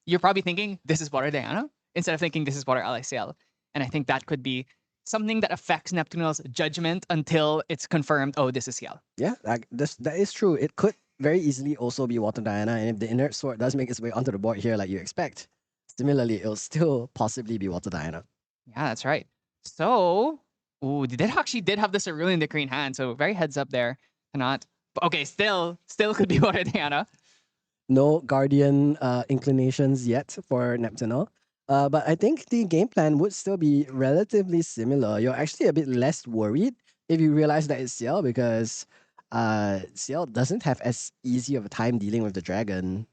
you're probably thinking this is Water Diana instead of thinking this is Water LICL. And I think that could be something that affects Neptunal's judgment until it's confirmed, oh, this is CL. Yeah, that is true. It could very easily also be Water Diana, and if the Inert Sword does make its way onto the board here like you expect, similarly, it'll still possibly be Water Diana. Yeah, that's right. So, ooh, they actually did have the Cerulean Decree in hand, so very heads up there. Cannot. But okay, still could be Water Diana. No Guardian inclinations yet for Neptunal. But I think the game plan would still be relatively similar. You're actually a bit less worried if you realize that it's Ciel because Ciel doesn't have as easy of a time dealing with the dragon.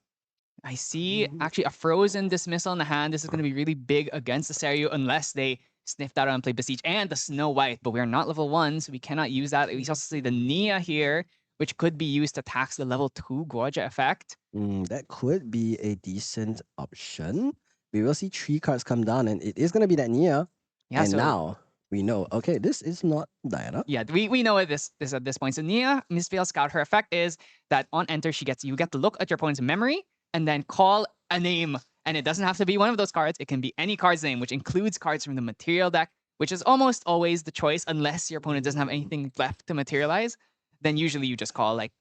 I see actually a Frozen Dismissal in the hand. This is going to be really big against the Seiryu unless they sniffed out and play Besiege and the Snow White. But we are not level 1, so we cannot use that. We also see the Nia here, which could be used to tax the level 2 Guoja effect. That could be a decent option. We will see 3 cards come down, and it is going to be that Nia. Yeah, and so now we know, okay, this is not Diana. yeah, we know this at this point. So Nia, Misveil Scout, her effect is that on enter, you get to look at your opponent's memory and then call a name. And it doesn't have to be one of those cards. It can be any card's name, which includes cards from the material deck, which is almost always the choice unless your opponent doesn't have anything left to materialize. Then usually you just call like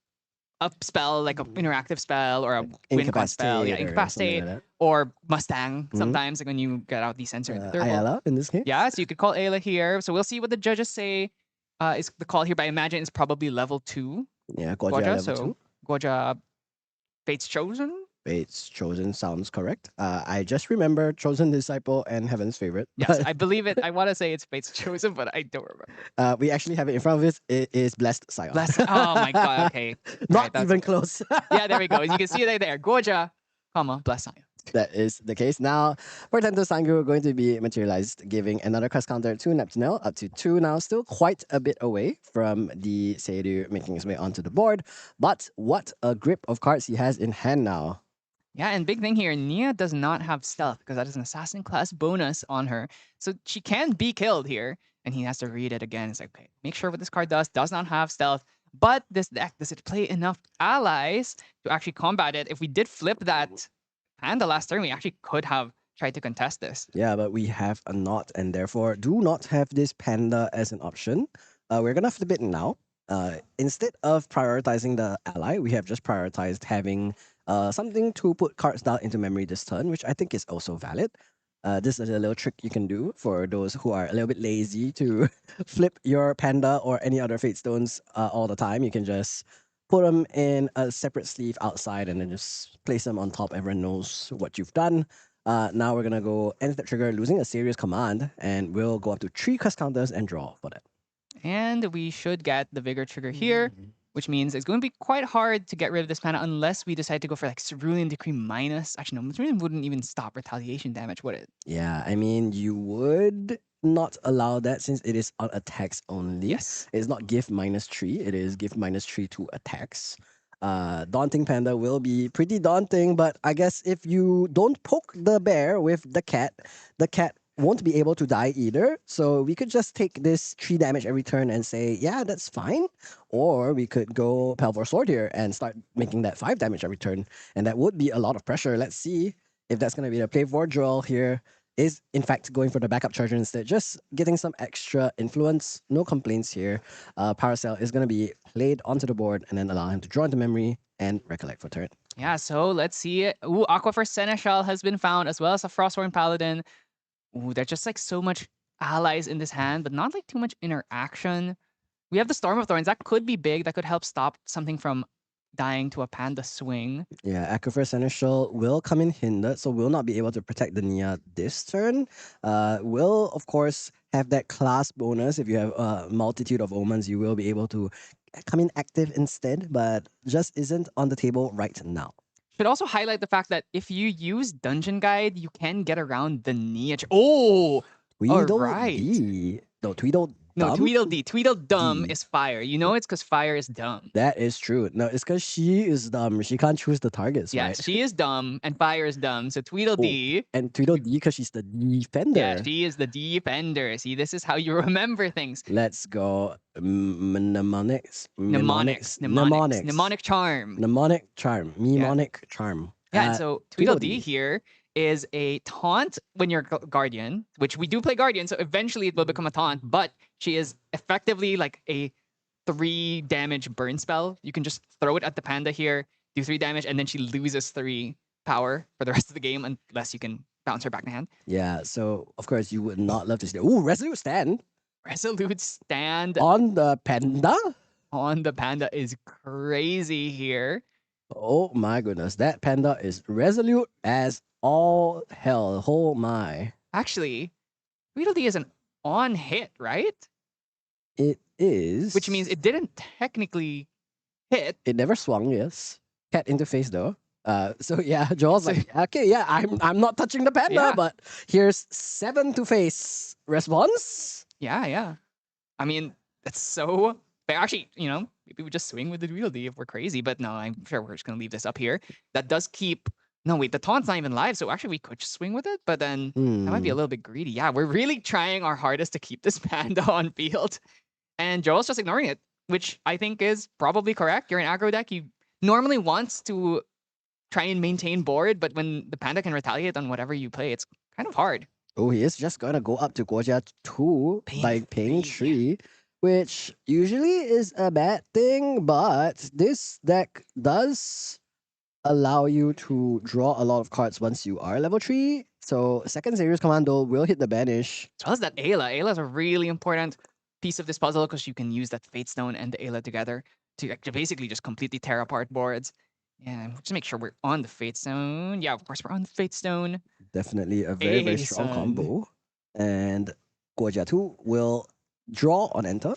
a spell, like an interactive spell or a win con spell. Yeah, Incapacitate or Mustang sometimes, like when you get out the Sensor in the third. Ayala in this case? Yeah, so you could call Ayla here. So we'll see what the judges say is the call here, but I imagine it's probably level 2. Yeah, Guoja level 2. Guoja Fate's Chosen? Fate's Chosen sounds correct. I just remember Chosen Disciple and Heaven's Favorite. Yes, I believe it. I want to say it's Fate's Chosen, but I don't remember. We actually have it in front of us. It is Blessed Scion. Blessed. Oh my god, okay. Not even close. Yeah, there we go. You can see it right there. Guoja, comma, Blessed Scion. That is the case. Now, Portento Sangru going to be materialized, giving another quest counter to Neptunel, up to 2 now, still quite a bit away from the Seiryu making his way onto the board. But what a grip of cards he has in hand now. Yeah, and big thing here, Nia does not have stealth because that is an assassin class bonus on her. So she can be killed here, and he has to read it again. It's like, okay, make sure what this card does not have stealth. But this deck, does it play enough allies to actually combat it? If we did flip that Panda last turn, we actually could have tried to contest this. Yeah, but we have a not, and therefore do not have this Panda as an option. We're gonna flip it now. Instead of prioritizing the ally, we have just prioritized having something to put cards down into memory this turn, which I think is also valid. This is a little trick you can do for those who are a little bit lazy to flip your Panda or any other Fate Stones all the time. You can just put them in a separate sleeve outside and then just place them on top. Everyone knows what you've done. Now we're gonna go end step trigger, losing a serious command, and we'll go up to 3 quest counters and draw for that. And we should get the Vigor trigger here, which means it's going to be quite hard to get rid of this mana unless we decide to go for like Cerulean Decree minus. Actually, no, Cerulean wouldn't even stop retaliation damage, would it? Yeah, I mean, you would not allow that since it is on attacks only. Yes. It's not gift -3, it is gift -3 to attacks. Daunting Panda will be pretty daunting, but I guess if you don't poke the bear with the cat won't be able to die either. So we could just take this 3 damage every turn and say, yeah, that's fine. Or we could go Pelvor Sword here and start making that 5 damage every turn. And that would be a lot of pressure. Let's see if that's going to be the play for Joel here. Is in fact going for the backup charger instead, just getting some extra influence. No complaints here. Paracel is going to be played onto the board and then allow him to draw into memory and recollect for turn. Yeah, so let's see it. Ooh, Aquifer Seneschal has been found as well as a Frostborn Paladin. Ooh, there's just like so much allies in this hand, but not like too much interaction. We have the Storm of Thorns. That could be big. That could help stop something from dying to a Panda swing. Yeah, Aquifer Seneschal will come in hindered, so will not be able to protect the Nia this turn. Will, of course, have that class bonus. If you have a multitude of omens, you will be able to come in active instead, but just isn't on the table right now. Should also highlight the fact that if you use Dungeon Guide, you can get around the Nia. Oh, Tweedledee. No, Tweedledum. No, Tweedledee. Tweedledum is fire. You know it's because fire is dumb. That is true. No, it's because she is dumb. She can't choose the targets, Yeah, right? she is dumb and fire is dumb. So Tweedledee. And Tweedledee because she's the defender. Yeah, she is the defender. See, this is how you remember things. Let's go. Mnemonics. Mnemonic charm. Mnemonic charm. Mnemonic charm. Yeah, and so Tweedledee here is a taunt when you're Guardian, which we do play Guardian, so eventually it will become a taunt, but she is effectively like a 3 damage burn spell. You can just throw it at the Panda here, do 3 damage, and then she loses 3 power for the rest of the game unless you can bouncer back in hand. Yeah, so of course you would not love to see. Ooh, Resolute Stand Resolute stand on the Panda. on the Panda is crazy here. Oh my goodness, that Panda is resolute as all hell. Oh my. Actually, Tweedledee is an on hit, right? It is. Which means it didn't technically hit. It never swung, yes. Cat interface though. So yeah, Joel's So- like, okay, yeah, I'm not touching the Panda, Yeah. but here's 7 to face response. Yeah. I mean, that's so. But actually, maybe we just swing with the Tweedledee if we're crazy. But no, I'm sure we're just gonna leave this up here. That does keep. No, wait, the taunt's not even live, so actually we could just swing with it. But then that might be a little bit greedy. Yeah, we're really trying our hardest to keep this Panda on field, and Joel's just ignoring it, which I think is probably correct. You're an aggro deck. You normally wants to try and maintain board, but when the Panda can retaliate on whatever you play, it's kind of hard. Oh, he is just gonna go up to Guojia 2 by paying three. 3, which usually is a bad thing, but this deck does allow you to draw a lot of cards once you are level 3. So second Serious Commando will hit the banish. As well as that Ayla. Ayla is a really important piece of this puzzle because you can use that Fate Stone and the Ayla together to basically just completely tear apart boards. Yeah, just make sure we're on the Fate Stone. Yeah, of course we're on the Fate Stone. Definitely a very, very strong Son. combo. And Guojia 2 will draw on enter.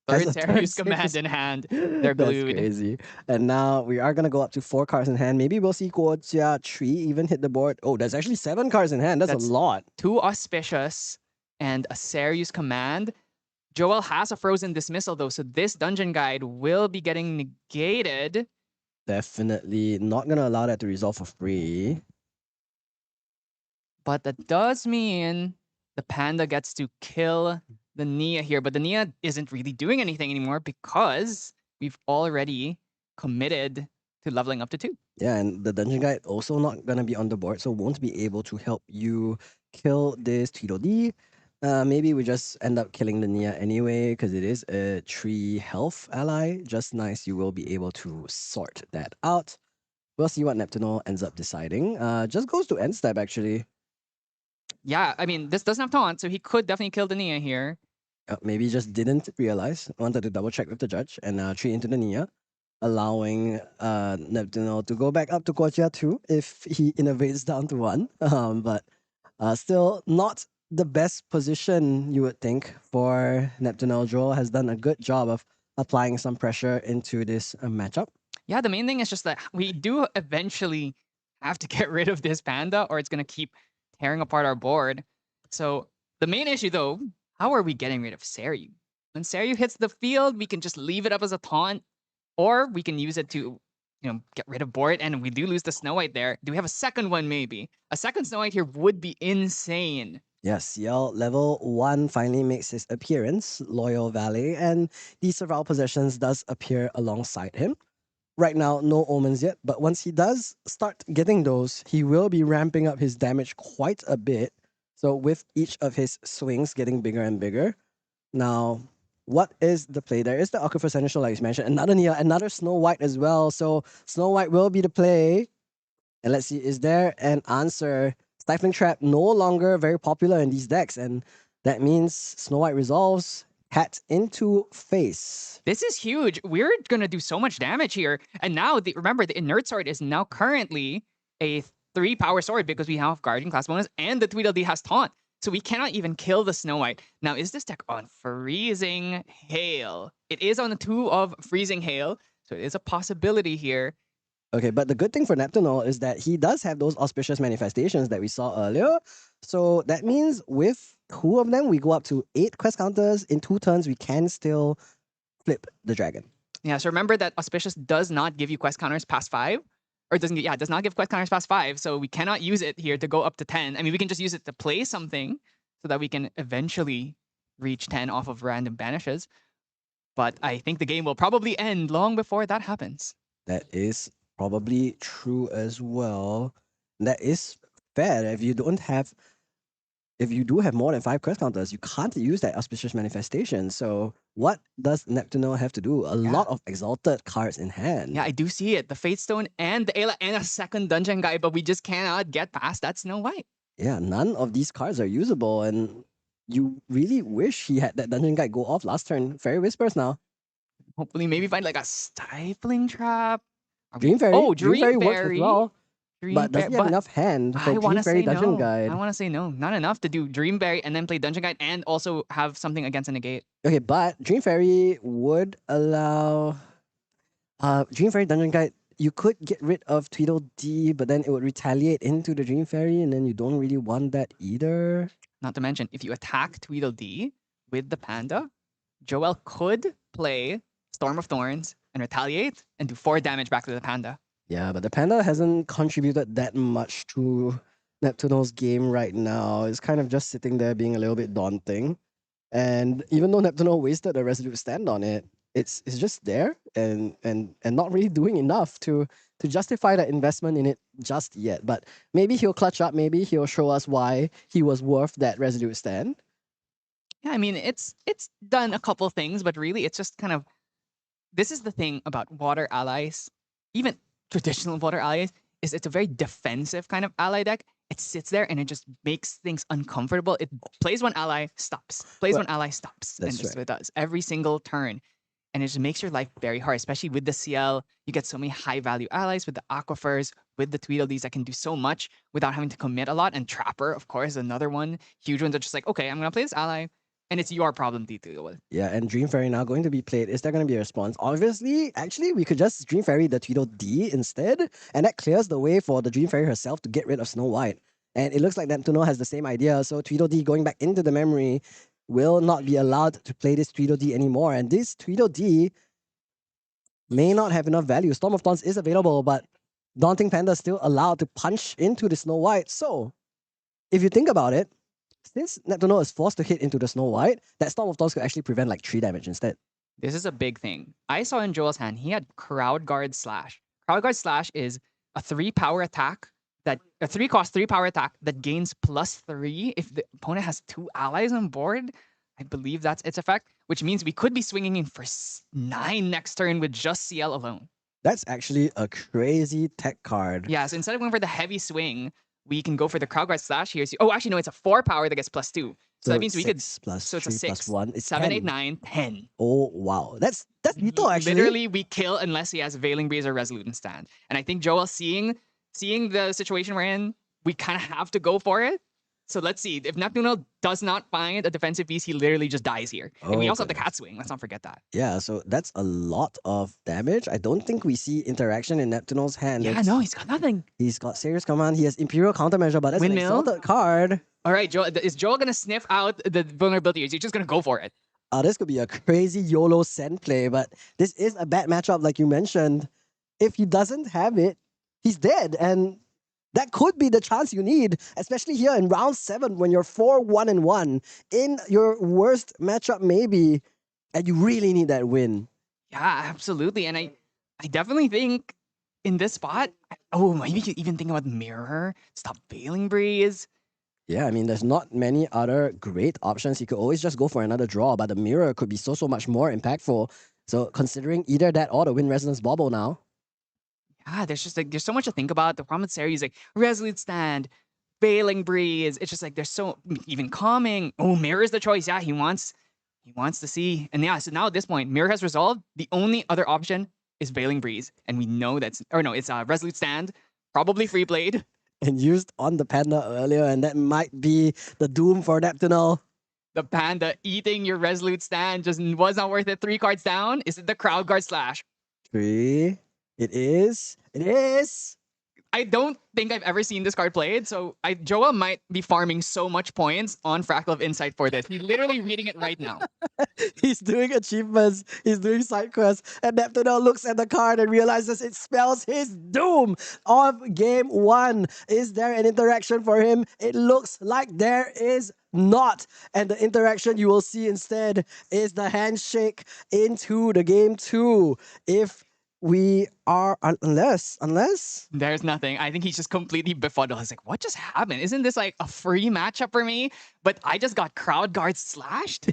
Has Third a Serious third Command Serious- in hand. They're That's glued. crazy. And now we are gonna go up to 4 cards in hand. Maybe we'll see Guojia 3 even hit the board. Oh, there's actually 7 cards in hand. That's That's- a lot. 2 Auspicious and a Serious Command. Joel has a Frozen Dismissal though, so this Dungeon Guide will be getting negated. Definitely not gonna allow that to resolve for free. But that does mean the Panda gets to kill the Nia here. But the Nia isn't really doing anything anymore because we've already committed to leveling up to 2. Yeah, and the dungeon guide also not gonna be on the board, so won't be able to help you kill this Tweedledee. Maybe we just end up killing the Nia anyway, because it is a 3 health ally. Just nice, you will be able to sort that out. We'll see what Neptuno ends up deciding. Just goes to end step actually. Yeah, I mean, this doesn't have taunt, so he could definitely kill the Nia here. Maybe just didn't realize. Wanted to double check with the judge and 3 into the Nia, allowing Neptuno to go back up to Guojia 2 if he innovates down to 1. But still not the best position you would think for Neptuno. Joel has done a good job of applying some pressure into this matchup. Yeah, the main thing is just that we do eventually have to get rid of this Panda or it's going to keep tearing apart our board. So the main issue though, how are we getting rid of Seryu? When Seryu hits the field, we can just leave it up as a taunt, or we can use it to, get rid of board, and we do lose the Snow White there. Do we have a second one maybe? A second Snow White here would be insane. Yes, CL level 1 finally makes his appearance, Loyal Valley, and the Serval Possessions does appear alongside him. Right now, no omens yet, but once he does start getting those, he will be ramping up his damage quite a bit. So with each of his swings getting bigger and bigger. Now, what is the play? There is the Aquifer Seneschal, like you mentioned, another Nia, another Snow White as well. So Snow White will be the play. And let's see, is there an answer? Stifling Trap no longer very popular in these decks, and that means Snow White resolves, hat into face. This is huge. We're going to do so much damage here. And now, remember, the Inert Sword is now currently a 3 power sword because we have Guardian class bonus and the Tweedledee has taunt. So we cannot even kill the Snow White. Now, is this deck on Freezing Hail? It is on the 2 of Freezing Hail, so it is a possibility here. Okay, but the good thing for Neptuno is that he does have those auspicious manifestations that we saw earlier. So that means with 2 of them, we go up to 8 quest counters. In 2 turns, we can still flip the dragon. Yeah, so remember that Auspicious does not give you quest counters past 5. Or it does not give quest counters past 5. So we cannot use it here to go up to 10. I mean, we can just use it to play something so that we can eventually reach 10 off of random banishes. But I think the game will probably end long before that happens. That is probably true as well. That is fair. If you do have more than 5 quest counters, you can't use that auspicious manifestation. So what does Neptuno have to do? A lot of exalted cards in hand. Yeah, I do see it. The Fate Stone and the Ayla and a second Dungeon Guide, but we just cannot get past that Snow White. Yeah, none of these cards are usable, and you really wish he had that Dungeon Guide go off last turn. Fairy Whispers now. Hopefully, maybe find like a stifling trap. Dream Fairy works as well. Dream But does Fairy. he have But enough hand for I want Dream to Fairy say Dungeon no. Guide? I want to say no. Not enough to do Dreamberry and then play Dungeon Guide and also have something against a negate. Okay, but Dream Fairy would allow Dream Fairy Dungeon Guide. You could get rid of Tweedledee, but then it would retaliate into the Dream Fairy, and then you don't really want that either. Not to mention, if you attack Tweedledee with the Panda, Joel could play Storm of Thorns and retaliate and do 4 damage back to the Panda. Yeah, but the Panda hasn't contributed that much to Neptuno's game right now. It's kind of just sitting there being a little bit daunting. And even though Neptuno wasted a resolute stand on it, it's just there and not really doing enough to justify that investment in it just yet. But maybe he'll clutch up, maybe he'll show us why he was worth that resolute stand. Yeah, I mean, it's done a couple things, but really it's just kind of, this is the thing about water allies, even traditional water allies, is it's a very defensive kind of ally deck. It sits there and it just makes things uncomfortable. It plays one ally, stops. Plays Well, one ally, stops. And that's just right. it does every single turn. And it just makes your life very hard, especially with the CL. You get so many high value allies with the Aquifers, with the Tweedledees that can do so much without having to commit a lot. And Trapper, of course, another one. Huge ones are just like, okay, I'm going to play this ally. And it's your problem to deal with. Yeah, and Dream Fairy now going to be played. Is there going to be a response? Obviously, actually, we could just Dream Fairy the Tweedledee instead, and that clears the way for the Dream Fairy herself to get rid of Snow White. And it looks like Neptuno has the same idea, so Tweedledee going back into the memory will not be allowed to play this Tweedledee anymore. And this Tweedledee may not have enough value. Storm of Thorns is available, but Daunting Panda is still allowed to punch into the Snow White. So, if you think about it, since Neptuno is forced to hit into the Snow White, that Storm of Thorns could actually prevent like 3 damage instead. This is a big thing. I saw in Joel's hand, he had Crowd Guard Slash. Crowd Guard Slash is a 3 power attack a 3 cost 3 power attack that gains +3 if the opponent has 2 allies on board. I believe that's its effect, which means we could be swinging in for 9 next turn with just CL alone. That's actually a crazy tech card. Yeah, so instead of going for the heavy swing, we can go for the Crowd Guard Slash here. So, oh, actually, no, it's a 4 power that gets +2. So that means we could. Plus So it's a 3 6. plus 1. It's 7, 10. 8, 9, 10. Oh, wow. That's lethal, actually. Literally, we kill unless he has Veiling Breeze or Resolute in stand. And I think Joel, seeing the situation we're in, we kind of have to go for it. So let's see. If Neptuno does not find a defensive piece, he literally just dies here. And we also have the Cat Swing. Let's not forget that. Yeah, so that's a lot of damage. I don't think we see interaction in Neptuno's hand. Yeah, no, he's got nothing. He's got Serious Command. He has Imperial Countermeasure, but that's Windmill? an exalted card. All right, Joel, is Joel going to sniff out the vulnerability? Or is he just going to go for it? This could be a crazy YOLO send play, but this is a bad matchup, like you mentioned. If he doesn't have it, he's dead. And that could be the chance you need, especially here in round 7 when you're 4-1-1 in your worst matchup maybe, and you really need that win. Yeah, absolutely. And I definitely think in this spot, maybe you could even think about Mirror, stop Veiling Breeze. Yeah, I mean, there's not many other great options. You could always just go for another draw, but the Mirror could be so much more impactful. So considering either that or the Wind Resonance Bauble now. Yeah, there's so much to think about. The problem with Seri is like Resolute Stand, Veiling Breeze. It's just like there's so even calming. Oh, Mirror is the choice. Yeah, he wants to see. And yeah, so now at this point, Mirror has resolved. The only other option is Veiling Breeze, and we know it's Resolute Stand, probably Free Blade. And used on the Panda earlier, and that might be the doom for Neptuno. The Panda eating your Resolute Stand just was not worth it. 3 cards down. Is it the Crowd Guard Slash? 3. It is. It is. I don't think I've ever seen this card played, so Joel might be farming so much points on Fractal of Insight for this. He's literally reading it right now. He's doing achievements, he's doing side quests, and Neptuno looks at the card and realizes it spells his doom of game 1. Is there an interaction for him? It looks like there is not. And the interaction you will see instead is the handshake into the game 2. If we are unless There's nothing. I think he's just completely befuddled. He's like, what just happened? Isn't this like a free matchup for me? But I just got crowd guard slashed.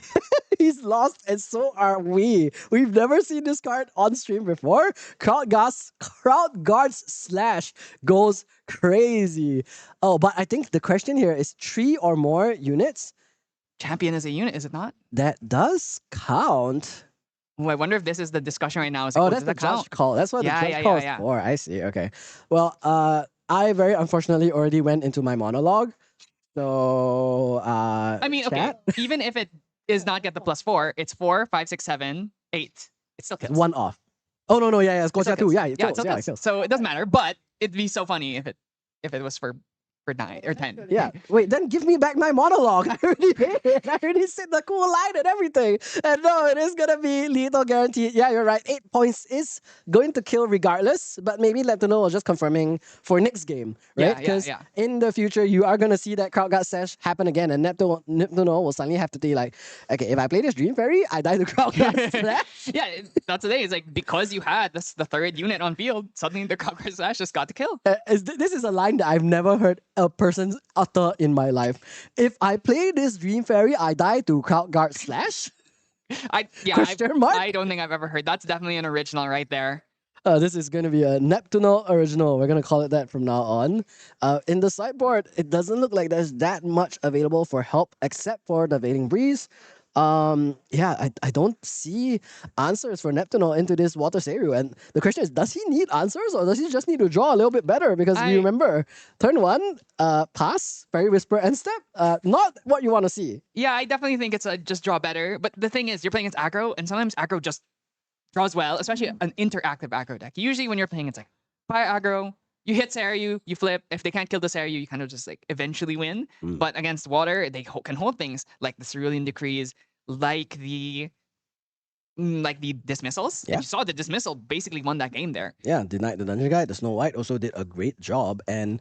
he's lost, and so are we. We've never seen this card on stream before. Crowd guards slash goes crazy. Oh, but I think the question here is 3 or more units. Champion is a unit, is it not? That does count. Oh, I wonder if this is the discussion right now. Is like, Oh, does that's the that count? judge call. That's what Yeah, the judge yeah, call yeah, is yeah. for. I see. Okay. Well, I very unfortunately already went into my monologue. So, I mean, okay, chat? even if it does not get the +4, it's 4, 5, 6, 7, 8. It still kills. One off. Oh no, yeah, it's It still Gosia too. kills. Yeah, it kills. still Yeah, it kills. kills. So it doesn't matter, but it'd be so funny if it was for 9 or 10. Yeah. Wait, then give me back my monologue. I already did it. I already said the cool line and everything. And no, it is gonna be lethal guaranteed. Yeah, you're right. 8 points is going to kill regardless. But maybe let to know was just confirming for next game, right? Yeah, Because yeah. in the future you are gonna see that crowd guard sash happen again, and Neptuno will suddenly have to be like, okay, if I play this Dream Fairy, I die to crowd guard slash. Yeah, that's the thing. It's like because you had the 3rd unit on field, suddenly the crowd guard slash just got to kill. This is a line that I've never heard a person utter in my life. If I play this Dream Fairy, I die to crowd guard slash. Question mark? I don't think I've ever heard. That's definitely an original right there. This is going to be a Neptuno original. We're going to call it that from now on. In the sideboard, it doesn't look like there's that much available for help except for the Veiling Breeze. I don't see answers for Neptuno into this Water Seru. And the question is, does he need answers or does he just need to draw a little bit better? Because you remember, turn 1, pass, Fairy Whisper, and step. Not what you want to see. Yeah, I definitely think it's a just draw better. But the thing is, you're playing against aggro, and sometimes aggro just draws well, especially an interactive aggro deck. Usually when you're playing, it's like, fire aggro, you hit Seru, you flip. If they can't kill the Seru, you kind of just like eventually win. But against water, they can hold things like the Cerulean Decrees, like the dismissals. Yeah. And you saw the dismissal basically won that game there. Yeah, denied the Dungeon Guide. The Snow White also did a great job. And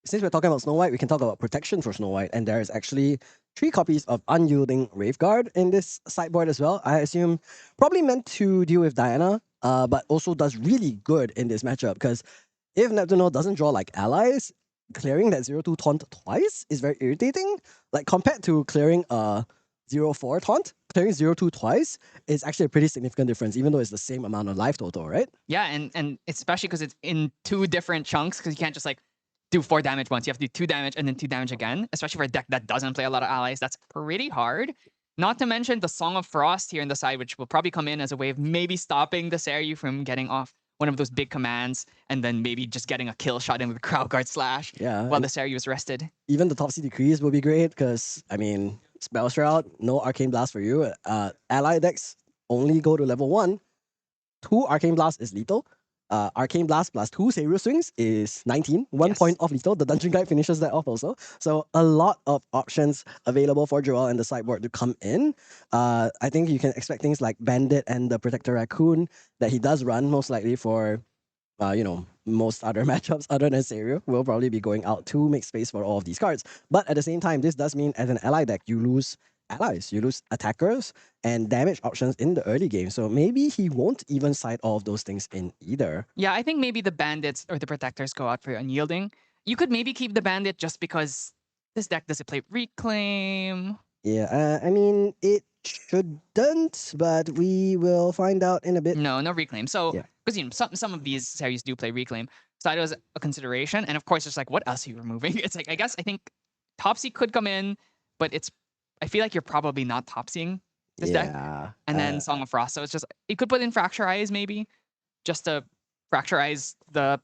since we're talking about Snow White, we can talk about protection for Snow White. And there is actually 3 copies of Unyielding Raveguard in this sideboard as well. I assume probably meant to deal with Diana, but also does really good in this matchup. Because if Neptuno doesn't draw like allies, clearing that 0-2 taunt twice is very irritating. Like compared to clearing a 0-4 taunt, clearing 0-2 twice is actually a pretty significant difference, even though it's the same amount of life total, right? Yeah, and especially because it's in 2 different chunks, because you can't just like do 4 damage once. You have to do 2 damage and then 2 damage again, especially for a deck that doesn't play a lot of allies. That's pretty hard. Not to mention the Song of Frost here in the side, which will probably come in as a way of maybe stopping the Seru from getting off one of those big commands, and then maybe just getting a kill shot in with crowd guard slash while the Seru is rested. Even the Topsy Decrees will be great, because, I mean, Spell Shroud, no Arcane Blast for you. Ally decks only go to level 1. 2 Arcane Blast is lethal. Arcane Blast plus 2 Seru Swings is 19. 1 point off lethal. The Dungeon Guide finishes that off also. So a lot of options available for Joel and the sideboard to come in. I think you can expect things like Bandit and the Protector Raccoon that he does run most likely for most other matchups other than Seru will probably be going out to make space for all of these cards. But at the same time, this does mean as an ally deck, you lose allies, you lose attackers and damage options in the early game. So maybe he won't even side all of those things in either. Yeah, I think maybe the bandits or the protectors go out for unyielding. You could maybe keep the bandit just because this deck doesn't play reclaim. Yeah, I mean, it shouldn't, but we will find out in a bit. No reclaim. So, because some of these series do play reclaim. So that was a consideration. And of course, it's like, what else are you removing? It's like, I think Topsy could come in, but I feel like you're probably not Topsying this deck. And then Song of Frost. So it's just, you could put in Fracture Eyes maybe, just to Fracture Eyes the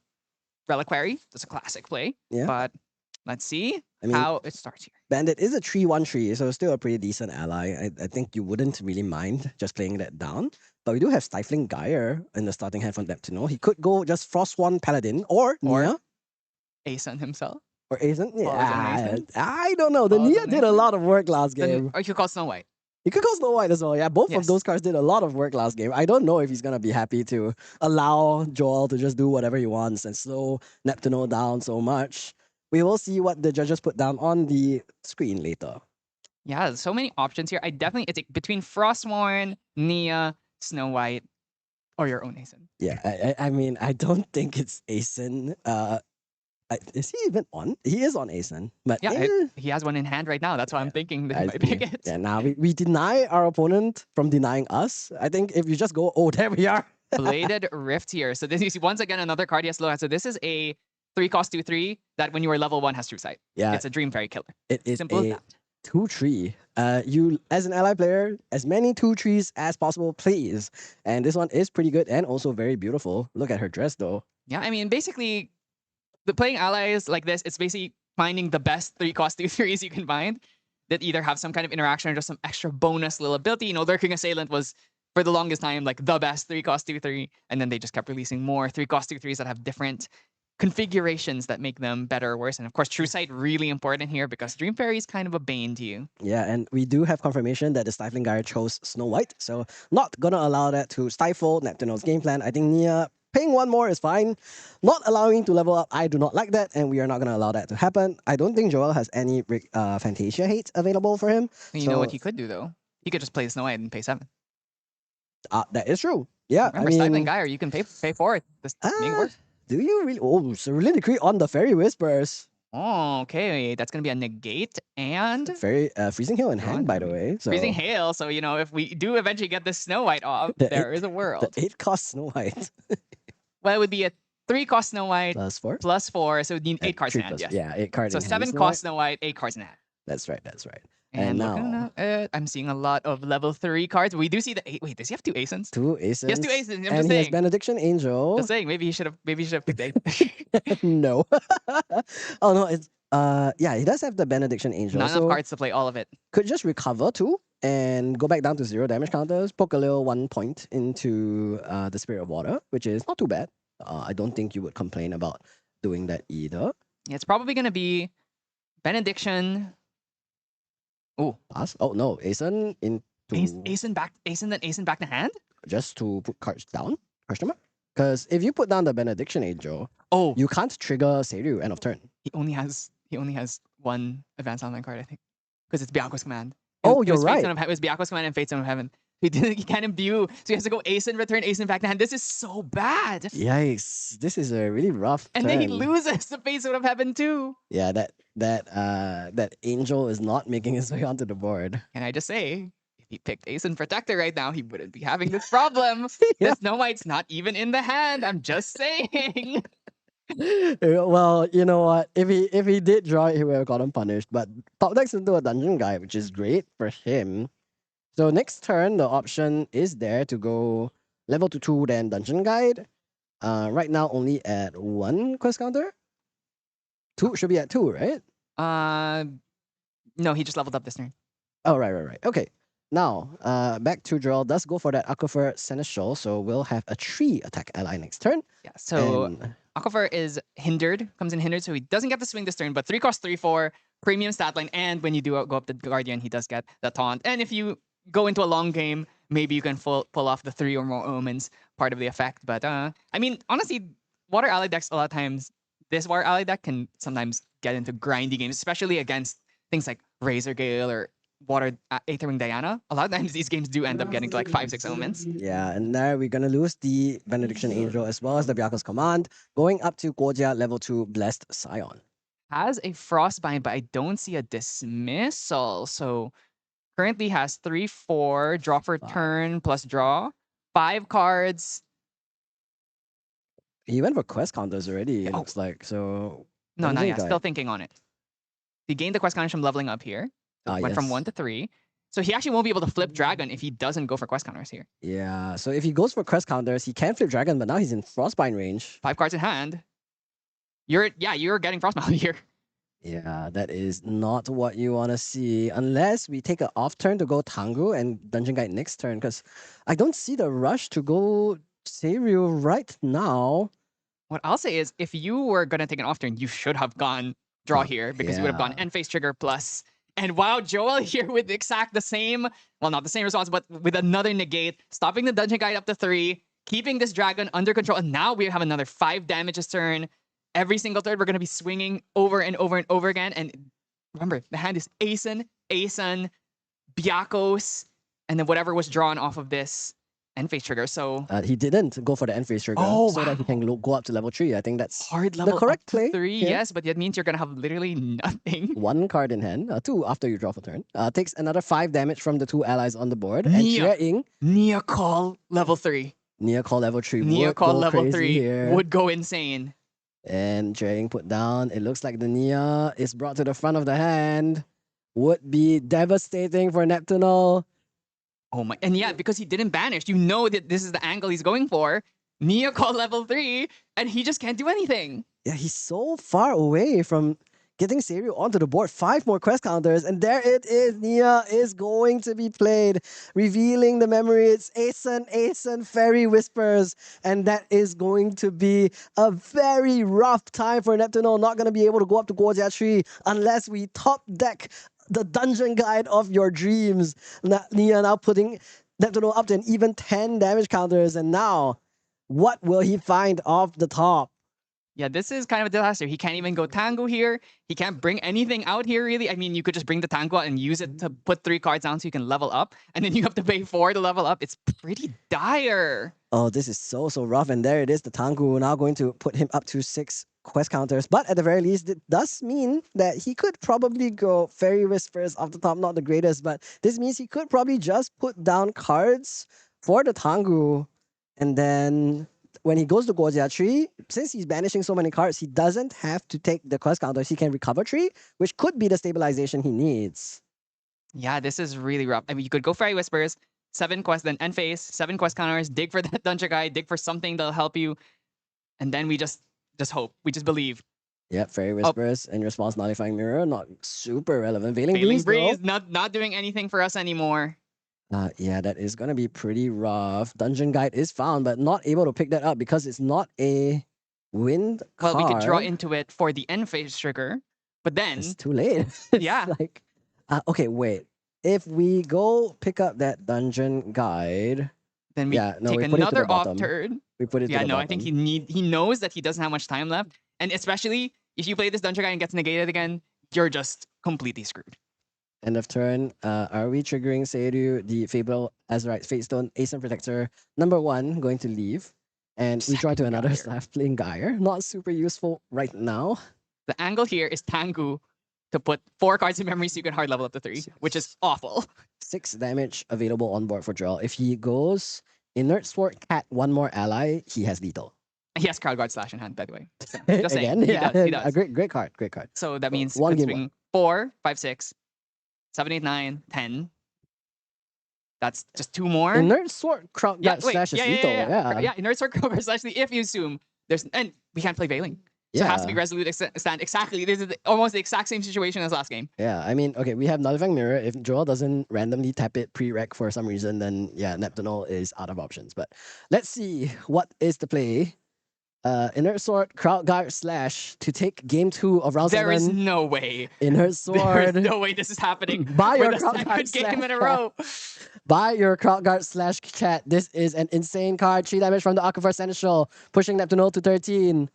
Reliquary. That's a classic play. Yeah. But let's see how it starts here. Bandit is a 3/1/3, so still a pretty decent ally. I think you wouldn't really mind just playing that down. But we do have Stifling Gyre in the starting hand from Neptuno. He could go just Frostsworn Paladin or Nia. Aeson himself. Or Aeson? Yeah, Aeson? I don't know. The Nia did a lot of work last game. Or you could call Snow White. You could call Snow White as well. Yeah, both of those cards did a lot of work last game. I don't know if he's going to be happy to allow Joel to just do whatever he wants and slow Neptuno down so much. We will see what the judges put down on the screen later. Yeah, there's so many options here. It's like between Frostmourne, Nia, Snow White. Or your own Asen. Yeah, I mean, I don't think it's Asen. Is he even on? He is on Asen, but Yeah, eh, he has one in hand right now. That's why I'm thinking that he I might see. pick it. Yeah, now we deny our opponent from denying us. I think if you just go, oh, there we are. Bladed Rift here. So this is once again another card he has to look at. So this is a 3-cost 2/3 that when you are level 1 has True Sight. Yeah, It's a Dream Fairy killer. it is Simple as a that. 2/3. You as an ally player, as many 2/3s as possible, please. And this one is pretty good and also very beautiful. Look at her dress though. Yeah, I mean, basically, the playing allies like this, it's basically finding the best 3-cost 2/3s you can find that either have some kind of interaction or just some extra bonus little ability. You know, Lurking Assailant was for the longest time like the best 3-cost 2/3, and then they just kept releasing more 3-cost 2/3s that have different configurations that make them better or worse. And of course, True Sight really important here because Dream Fairy is kind of a bane to you. Yeah, and we do have confirmation that the Stifling Guy chose Snow White, so not gonna allow that to stifle Neptuno's game plan. I think Nia paying one more is fine. Not allowing to level up, I do not like that, and we are not gonna allow that to happen. I don't think Joel has any Fantasia hate available for him. You know what he could do though? He could just play Snow White and pay 7. That is true. Yeah, Remember, I mean, Stifling Guy, or you can pay for it. This make it work. do you really? Oh, Cerulean Decree on the Fairy Whispers. Oh, okay. That's gonna be a negate and Very Freezing Hail in Go on, hand, by I the mean, way. So freezing hail. So you know, if we do eventually get this Snow White off, The there eight- is a world. the 8-cost Snow White Well, it would be a 3-cost Snow White +4. plus 4, so we need 8 cards in hand. Yes. Yeah, 8 cards. So in hand 7 Snow cost White. Snow White, 8 cards in hand. That's right. That's right. And And looking now at it, I'm seeing a lot of level 3 cards. We do see the 8. Wait, does he have 2 Asens? 2 Aces. He has 2 Asens. I'm and just he has saying. Benediction Angel. Just saying. Maybe he should have picked 8. No. Oh no, it's yeah, he does have the Benediction Angel. Not so enough cards to play all of it. could just recover too and go back down to 0 damage counters, poke a little 1 point into the Spirit of Water, which is not too bad. I don't think you would complain about doing that either. Yeah, it's probably gonna be Benediction. Oh, Pass. Oh no, Asen into Asen then Asen back to hand. just to put cards down? Question mark? Because if you put down the Benediction Angel, Oh, you can't trigger Seiryu end of turn. he only has 1 advanced online card, I think, because it's Byaku's Command. Oh, It you're was Fate right. Stone it was Byaku's Command and Fate Stone of Heaven. He can't imbue, so he has to go Asen, return Asen back to hand. This is so bad. Yikes! This is a really rough And turn. then he loses the Fate Stone of Heaven too. Yeah, that angel is not making his way onto the board. Can I just say, if he picked Asen Protector right now, he wouldn't be having this problem. Yeah. The Snow White's not even in the hand. I'm just saying. Well, you know what? If he did draw it, he would have gotten punished. But top decks into a dungeon guy, which is great for him. So next turn, the option is there to go level to 2, then dungeon guide. Right now only at 1 quest counter. 2 should be at 2, right? No, he just leveled up this turn. Oh, right. Okay. Now, back to draw does go for that Aquifer Seneschal, so we'll have a 3 attack ally next turn. Yeah, so And Aquifer is hindered, comes in hindered, so he doesn't get to swing this turn, but 3 cost 3/4, premium stat line, and when you do go up the Guardian, he does get the taunt. And if you go into a long game, maybe you can pull off the 3 or more omens part of the effect. But I mean, honestly, water ally decks a lot of times, this water ally deck can sometimes get into grindy games, especially against things like Razor Gale or Water Aetherwing Diana. A lot of times these games do end up getting to like 5-6 omens. yeah, and there we're gonna lose the Benediction Angel as well as the Byaku's Command, going up to Guojia level 2 Blessed Scion. Has a Frostbind, but I don't see a Dismissal. So currently has 3/4, draw for turn plus draw, 5 cards. He went for quest counters already, it Oh. looks like. So No, not Dungeon yet. Guide. Still thinking on it. He gained the quest counters from leveling up here. Went from yes. 1 to 3. So he actually won't be able to flip Dragon if he doesn't go for quest counters here. Yeah, so if he goes for quest counters, he can flip Dragon, but now he's in Frostbind range. 5 cards in hand. You're getting Frostbound here. Yeah, that is not what you want to see unless we take an off turn to go Tangu and Dungeon Guide next turn, because I don't see the rush to go Seiryu right now. What I'll say is, if you were gonna take an off turn, you should have gone draw Oh, here because you would have gone yeah. end phase trigger plus. And wow, Joel here with exact the same, well, not the same response, but with another negate, stopping the Dungeon Guide up to 3, keeping this dragon under control, and now we have another 5 damage this turn. Every single turn, we're gonna be swinging over and over and over again. And remember, the hand is Asen, Byakos, and then whatever was drawn off of this end phase trigger. So He didn't go for the end phase trigger Oh, so that he can go up to level 3. I think that's hard level the correct up to play. 3, here. yes, but that means you're gonna have literally nothing. 1 card in hand, 2 after you draw for turn. Takes another 5 damage from the 2 allies on the board. And Nia. Xue Nia call level 3. Nia call level 3 Nia would call go level crazy 3 here. would go insane. And Xue put down. It looks like the Nia is brought to the front of the hand. Would be devastating for Neptunal. Oh my, and yeah, because he didn't banish, you know that this is the angle he's going for. Nia call level 3, and he just can't do anything. Yeah, he's so far away from getting Seiryu onto the board. 5 more quest counters, and there it is. Nia is going to be played, revealing the memory. It's Asen, Fairy Whispers, and that is going to be a very rough time for Neptunal. Not going to be able to go up to Guojia Tree unless we top deck the dungeon guide of your dreams. Nia now putting Neptunal up to an even 10 damage counters, and now, what will he find off the top? Yeah, this is kind of a disaster. He can't even go Tango here. He can't bring anything out here, really. I mean, you could just bring the Tango out and use it to put 3 cards down so you can level up. And then you have to pay 4 to level up. It's pretty dire. Oh, this is so rough. And there it is, the Tangu now going to put him up to 6 quest counters. But at the very least, it does mean that he could probably go Fairy Whispers off the top. Not the greatest, but this means he could probably just put down cards for the Tangu. And then when he goes to Guojia Tree, since he's banishing so many cards, he doesn't have to take the quest counters. He can recover Tree, which could be the stabilization he needs. Yeah, this is really rough. I mean, you could go Fairy Whispers, 7 quests, then end phase, 7 quest counters, dig for that dungeon guide, dig for something that'll help you. And then we just hope. We just believe. Yep, Fairy Whispers in response, Nullifying Mirror, not super relevant. Veiling Failing Breeze, Breeze, not doing anything for us anymore. Yeah, that is going to be pretty rough. Dungeon Guide is found, but not able to pick that up because it's not a wind Well, card. we could draw into it for the end phase trigger, but then It's too late. Yeah. Like, okay, wait. If we go pick up that Dungeon Guide, then we yeah, no, take we put it to the another off bottom. turn. We put it to Yeah, the no, bottom. I think he knows that he doesn't have much time left, and especially if you play this dungeon guy and gets negated again, you're just completely screwed. End of turn. Are we triggering Seiryu, the Fable Azurite Fatestone, Asen Protector, number 1, going to leave? And we draw to Second another Gyre. staff playing Gyre. Not super useful right now. The angle here is Tangu to put 4 cards in memory so you can hard level up to 3, which is awful. 6 damage available on board for draw. If he goes Inert Sword Cat, 1 more ally, he has lethal. He has Crowd Guard Slash in hand, by the way. Just Again, saying. He yeah, does. He does. a great card. So that means one one game swing 4, 5, 6, 7, 8, 9, 10. That's just 2 more. Inert Sword Crowd yeah, Guard wait, slash is yeah, lethal. yeah. Inert Sword Crowd Guard Slash, if you assume there's, and we can't play Veiling. So it has to be Resolute Stand. Exactly. This is almost the exact same situation as last game. Yeah, I mean, okay, we have Nullifying Mirror. If Joel doesn't randomly tap it pre-rec for some reason, then yeah, Neptunal is out of options. But let's see, what is the play? Inert Sword, Crowd Guard Slash to take game 2 of round 7. There is no way. Inert There is Sword. no way this is happening. Buy for your the Crowd Guard second game in a slash row. Buy your Crowd Guard Slash chat. This is an insane card. 3 damage from the Aquifer Seneschal, pushing Neptunal to 13.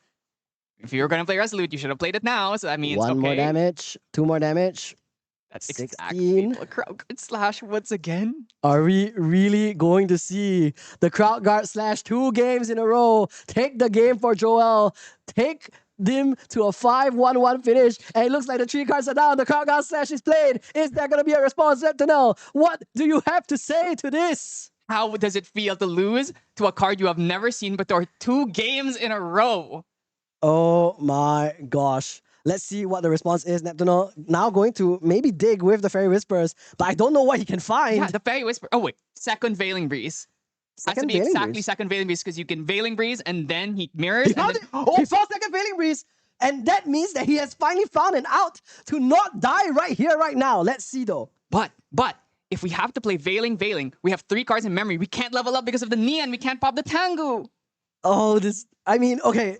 If you were going to play Resolute, you should have played it now. So that means, 1 okay. more damage, 2 more damage. That's 16. exactly a Crowd Guard Slash once again. Are we really going to see the Crowd Guard Slash 2 games in a row take the game for Joel? Take them to a 5-1-1 finish, and it looks like the 3 cards are down. The Crowd Guard Slash is played. Is there going to be a response? Neptunal, what do you have to say to this? How does it feel to lose to a card you have never seen but there are 2 games in a row? Oh my gosh. Let's see what the response is. Neptunal now going to maybe dig with the Fairy Whispers, but I don't know what he can find. Yeah, the Fairy Whisper. Oh, wait. Second Veiling Breeze. Has to Second be Veiling exactly Breeze? second Veiling Breeze because you can Veiling Breeze and then he mirrors. He And found then, it! Oh, he found second Veiling Breeze! And that means that he has finally found an out to not die right here, right now. Let's see though. But if we have to play Veiling, we have 3 cards in memory. We can't level up because of the Neon. We can't pop the Tangu. Oh, I mean, okay.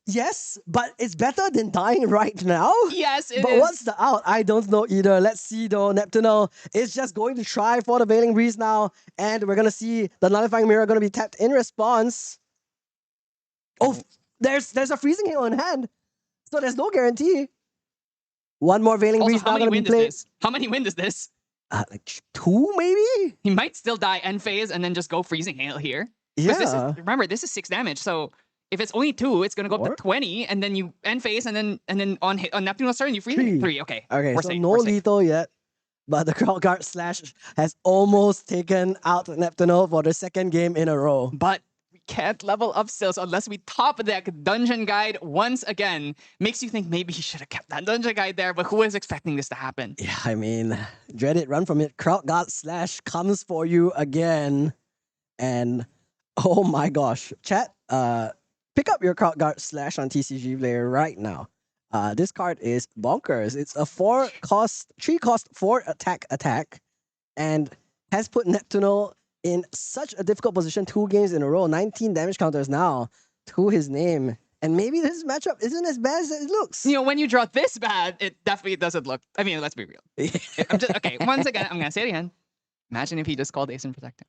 Yes, but it's better than dying right now. Yes, it But is. what's the out? I don't know either. Let's see though. Neptunal is just going to try for the Veiling Breeze now. And we're going to see the Nullifying Mirror going to be tapped in response. Oh, there's a Freezing Hail in hand. So there's no guarantee. 1 more Veiling Also, Breeze how now many going to be wind is played. this? How many wind is this? like 2 maybe. He might still die end phase and then just go freezing hail here. 'Cause this Yeah. is, remember, this is 6 damage. So if it's only 2, it's gonna go up Four? to 20, and then you end phase, and then on Neptune's turn you freeze 3. 3. Okay. Okay, We're so safe, no we're safe. lethal yet. But the crowd guard slash has almost taken out Neptuno for the second game in a row. But we can't level up still, so unless we top deck Dungeon Guide once again, makes you think maybe he should have kept that Dungeon Guide there, but who is expecting this to happen? Yeah, I mean, dread it, run from it. Crowd guard slash comes for you again. And oh my gosh, chat, pick up your crowd guard slash on TCG player right now. This card is bonkers. It's a 3 cost 4 attack, and has put Neptuno in such a difficult position 2 games in a row. 19 damage counters now to his name. And maybe this matchup isn't as bad as it looks. You know, when you draw this bad, it definitely doesn't look. I mean, let's be real. I'm just okay. Once again, I'm gonna say it again. Imagine if he just called Ace and Protector.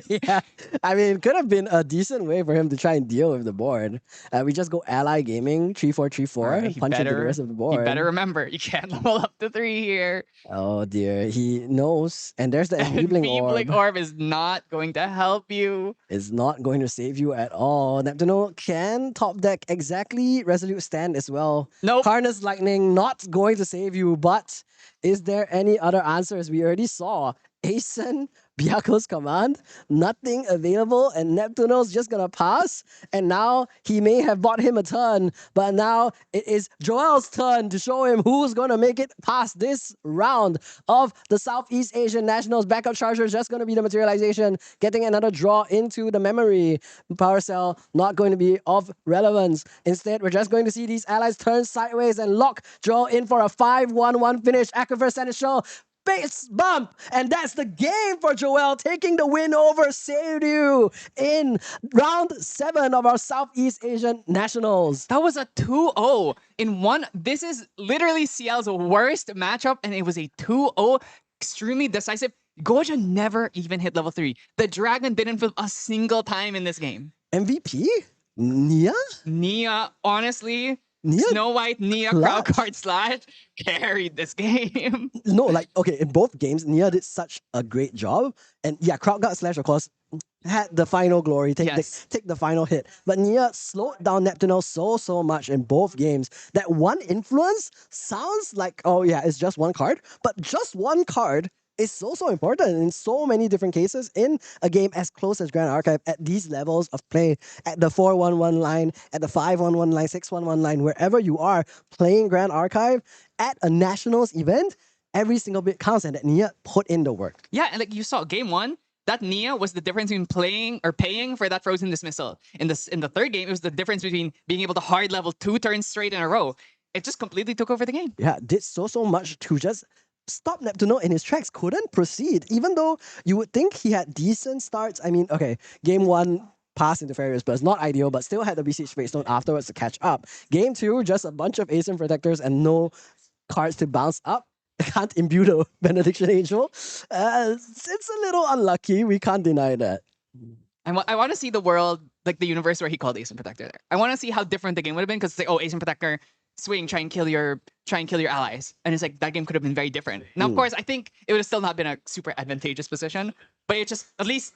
Yeah, I mean, it could have been a decent way for him to try and deal with the board. We just go ally gaming 3-4-3-4 Alright, and he punch into the better- rest of the You board. better remember, you can't level up to 3 here. Oh dear, he knows, and there's the And enabling Enfeebling orb. Orb is not going to help you. Is not going to save you at all. Neptuno can top deck exactly Resolute Stand as well. Nope. Harness Lightning not going to save you, but is there any other answers? We already saw Asen, Byaku's command, nothing available, and Neptuno's just gonna pass. And now he may have bought him a turn, but now it is Joel's turn to show him who's gonna make it past this round of the Southeast Asian Nationals. Backup Charger is just gonna be the materialization, getting another draw into the memory. Power Cell not going to be of relevance. Instead, we're just going to see these allies turn sideways and lock Joel in for a 5-1-1 finish. Aquifer Seneschal base bump, and that's the game for Joel, taking the win over Seiryu in round 7 of our Southeast Asian Nationals. That was a 2-0 in one. This is literally CL's worst matchup, and it was a 2-0. Extremely decisive. Goja never even hit level 3. The dragon didn't flip a single time in this game. MVP? Nia? Nia, honestly, Nia? Snow White, Nia, Clutch. crowd card slash carried this game. No, like, okay, in both games, Nia did such a great job. And yeah, Crowd Guard Slash, of course, had the final glory, take the final hit. But Nia slowed down Neptuno so much in both games that one influence sounds like, oh yeah, it's just one card. But just one card is so important in so many different cases in a game as close as Grand Archive at these levels of play, at the 4-1-1 line, at the 5-1-1 line, 6-1-1 line, wherever you are playing Grand Archive at a Nationals event, every single bit counts, and that Nia put in the work. Yeah, and like you saw, game 1, that Nia was the difference between playing or paying for that frozen dismissal. In the third game, it was the difference between being able to hard level 2 turns straight in a row. It just completely took over the game. Yeah, did so much to just stop Neptuno in his tracks, couldn't proceed, even though you would think he had decent starts. I mean, okay, game 1, pass into Furious Burst, not ideal, but still had the BC Space Stone afterwards to catch up. Game 2, just a bunch of Ace and Protectors and no cards to bounce up. Can't imbue the Benediction Angel. It's a little unlucky, we can't deny that. I want to see the world, like the universe where he called Ace and Protector there. I want to see how different the game would have been, because it's like, oh, Ace and Protector, swing, try and kill your allies. And it's like, that game could have been very different. Now, of course, I think it would have still not been a super advantageous position, but it just, at least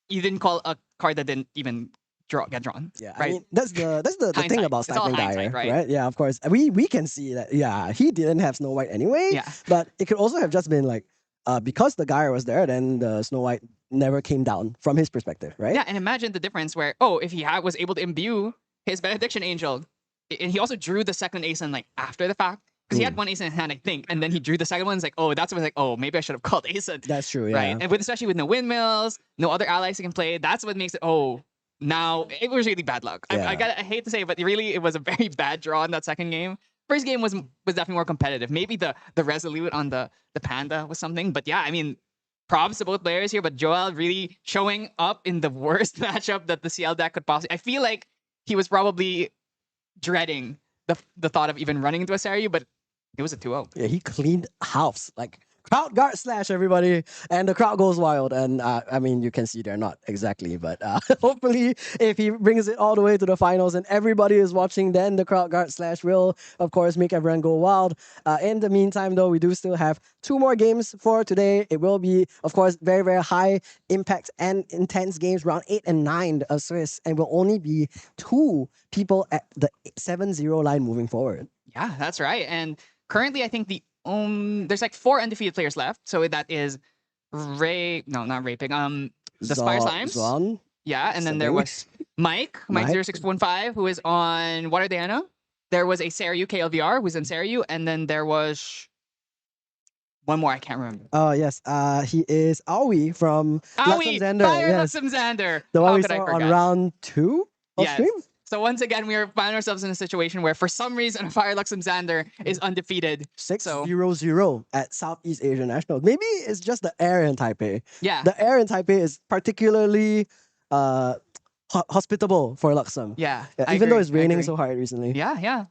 you didn't call a card that didn't even get drawn. Yeah, right? I mean, that's the thing Hindsight. about It's all Stifling Dire, hindsight, right? right? Yeah, of course. We can see that, yeah, he didn't have Snow White anyway, Yeah. but it could also have just been like, because the Gyre was there, then the Snow White never came down from his perspective, right? Yeah, and imagine the difference where, oh, if he was able to imbue his Benediction Angel, and he also drew the second Ace in like after the fact, because he had one Ace in hand, I think, and then he drew the second one. It's like, oh, that's when like, oh, maybe I should have called Ace. That's true, yeah. Right, and especially with no windmills, no other allies he can play, that's what makes it, oh, now it was really bad luck. Yeah. I hate to say it, but really it was a very bad draw in that second game. First game was definitely more competitive. Maybe the Resolute on the Panda was something, but yeah, I mean, props to both players here, but Joel really showing up in the worst matchup that the CL deck could possibly. I feel like he was probably dreading the thought of even running into a Seiryu, but it was a 2-0. Yeah, he cleaned house, like crowd guard slash, everybody, and the crowd goes wild. And I mean, you can see they're not exactly, but hopefully, if he brings it all the way to the finals and everybody is watching, then the crowd guard slash will, of course, make everyone go wild. In the meantime, though, we do still have 2 more games for today. It will be, of course, very, very high impact and intense games, round 8 and 9 of Swiss, and will only be 2 people at the 7-0 line moving forward. Yeah, that's right. And currently, I think there's like 4 undefeated players left. So that is not raping. The Spire Slimes. Zwan? Yeah, and then there Something. was Mike0615, who is on Water Diana. There was a Sarayu KLVR who's in Sarayu, and then there was one more I can't remember. Oh yes, he is Aoi from Aoi, Luxemzander. Fire Yes, Luxemzander. the one How we could I saw on forget? round 2 of Yes. stream. So once again, we find ourselves in a situation where, for some reason, Fire Luxemzander is undefeated. 6-0-0 at Southeast Asia Nationals. Maybe it's just the air in Taipei. Yeah. The air in Taipei is particularly hospitable for Luxem. Yeah. Yeah, I even though agree, it's I raining agree. so hard recently. Yeah.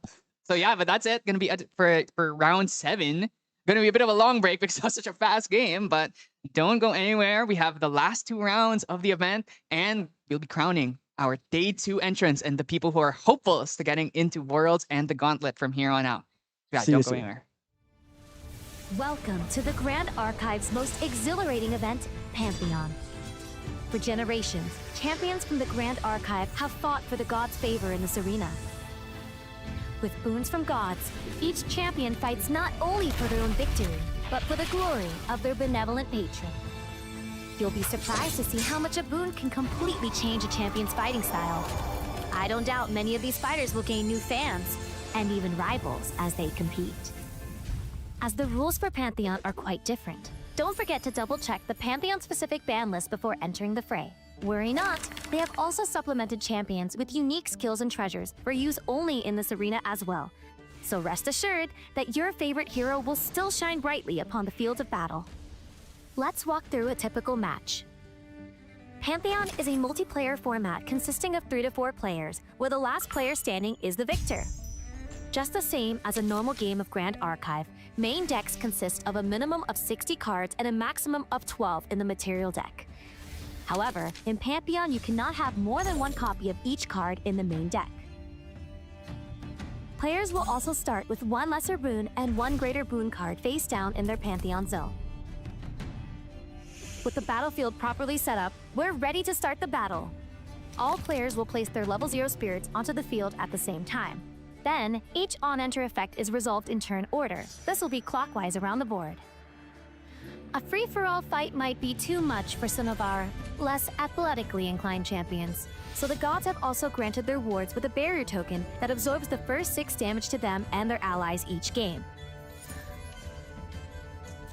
So yeah, but that's it. Gonna be it for round 7. Gonna be a bit of a long break because it's such a fast game, but don't go anywhere. We have the last 2 rounds of the event, and we'll be crowning our day 2 entrants and the people who are hopefuls to getting into Worlds and the Gauntlet from here on out. Yeah, See you don't go soon. anywhere. Welcome to the Grand Archive's most exhilarating event, Pantheon. For generations, champions from the Grand Archive have fought for the gods' favor in this arena. With boons from gods, each champion fights not only for their own victory, but for the glory of their benevolent patron. You'll be surprised to see how much a boon can completely change a champion's fighting style. I don't doubt many of these fighters will gain new fans, and even rivals as they compete. As the rules for Pantheon are quite different, don't forget to double-check the Pantheon-specific ban list before entering the fray. Worry not, they have also supplemented champions with unique skills and treasures for use only in this arena as well. So rest assured that your favorite hero will still shine brightly upon the field of battle. Let's walk through a typical match. Pantheon is a multiplayer format consisting of 3 to 4 players, where the last player standing is the victor. Just the same as a normal game of Grand Archive, main decks consist of a minimum of 60 cards and a maximum of 12 in the material deck. However, in Pantheon, you cannot have more than 1 copy of each card in the main deck. Players will also start with 1 lesser boon and 1 greater boon card face down in their Pantheon zone. With the battlefield properly set up, we're ready to start the battle. All players will place their level 0 spirits onto the field at the same time. Then, each on-enter effect is resolved in turn order. This will be clockwise around the board. A free-for-all fight might be too much for some of our less athletically inclined champions, so the gods have also granted their wards with a barrier token that absorbs the first 6 damage to them and their allies each game.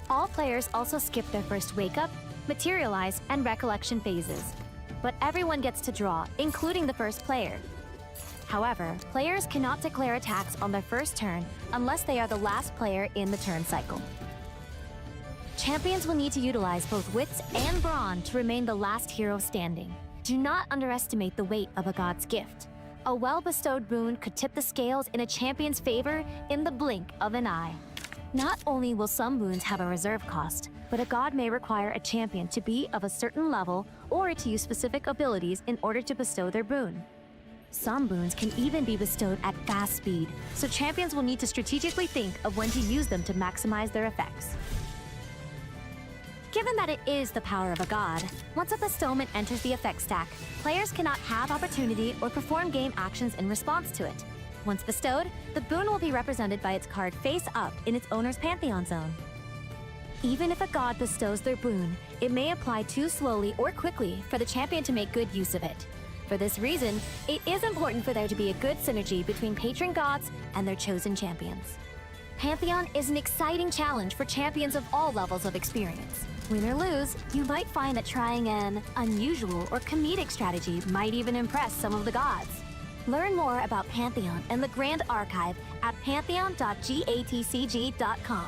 All players also skip their first wake-up, materialize, and recollection phases, but everyone gets to draw, including the first player. However, players cannot declare attacks on their first turn unless they are the last player in the turn cycle. Champions will need to utilize both wits and brawn to remain the last hero standing. Do not underestimate the weight of a god's gift. A well-bestowed boon could tip the scales in a champion's favor in the blink of an eye. Not only will some boons have a reserve cost, but a god may require a champion to be of a certain level or to use specific abilities in order to bestow their boon. Some boons can even be bestowed at fast speed, so champions will need to strategically think of when to use them to maximize their effects. Given that it is the power of a god, once a bestowment enters the effect stack, players cannot have opportunity or perform game actions in response to it. Once bestowed, the boon will be represented by its card face up in its owner's Pantheon zone. Even if a god bestows their boon, it may apply too slowly or quickly for the champion to make good use of it. For this reason, it is important for there to be a good synergy between patron gods and their chosen champions. Pantheon is an exciting challenge for champions of all levels of experience. Win or lose, you might find that trying an unusual or comedic strategy might even impress some of the gods. Learn more about Pantheon and the Grand Archive at pantheon.gatcg.com.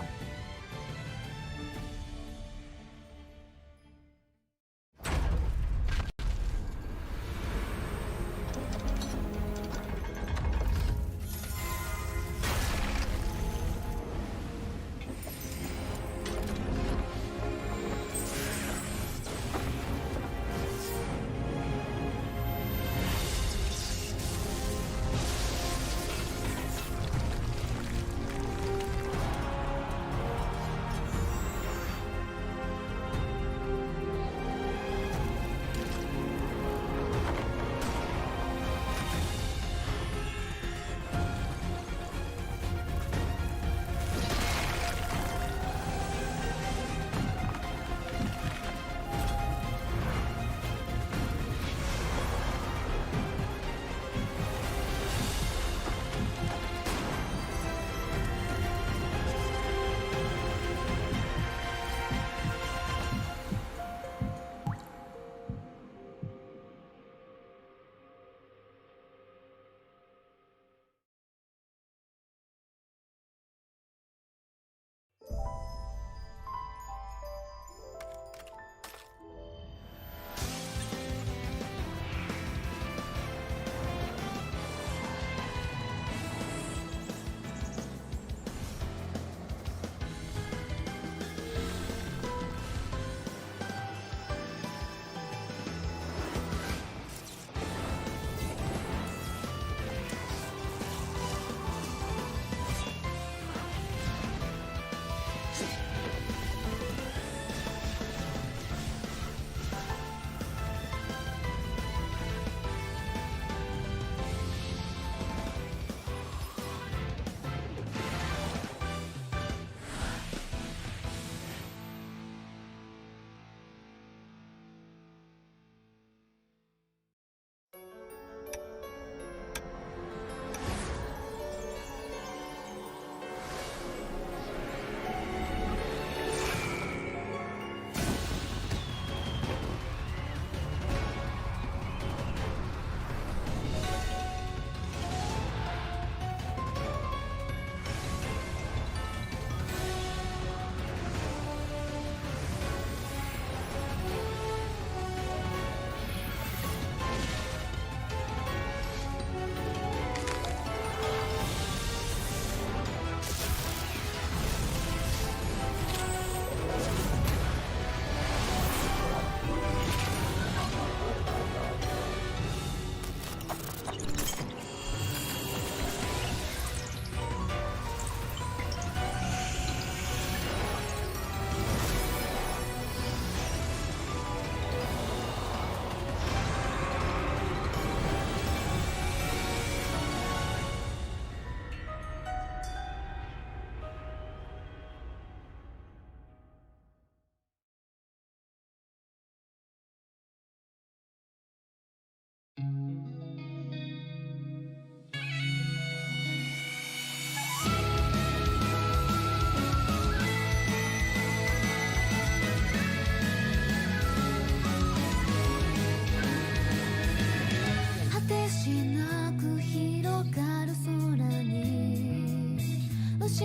失っ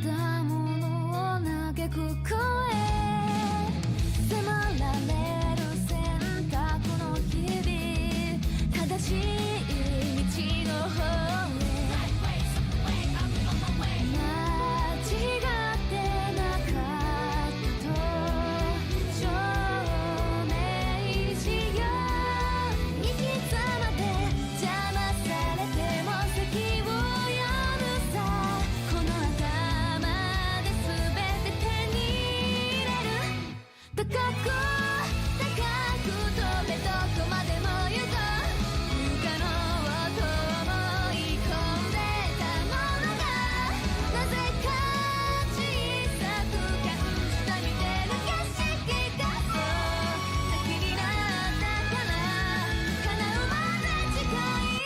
たものを嘆く声迫られる選択の日々正しい道の方へ間違ってなかったと証明しよう生き様で邪魔されても席を読むさこの頭で全て手に入れる高く飛べどこまでも行こう不可能と思い込んでたものがなぜか小さく感じた見てる景色がそう先になったから叶うまで近い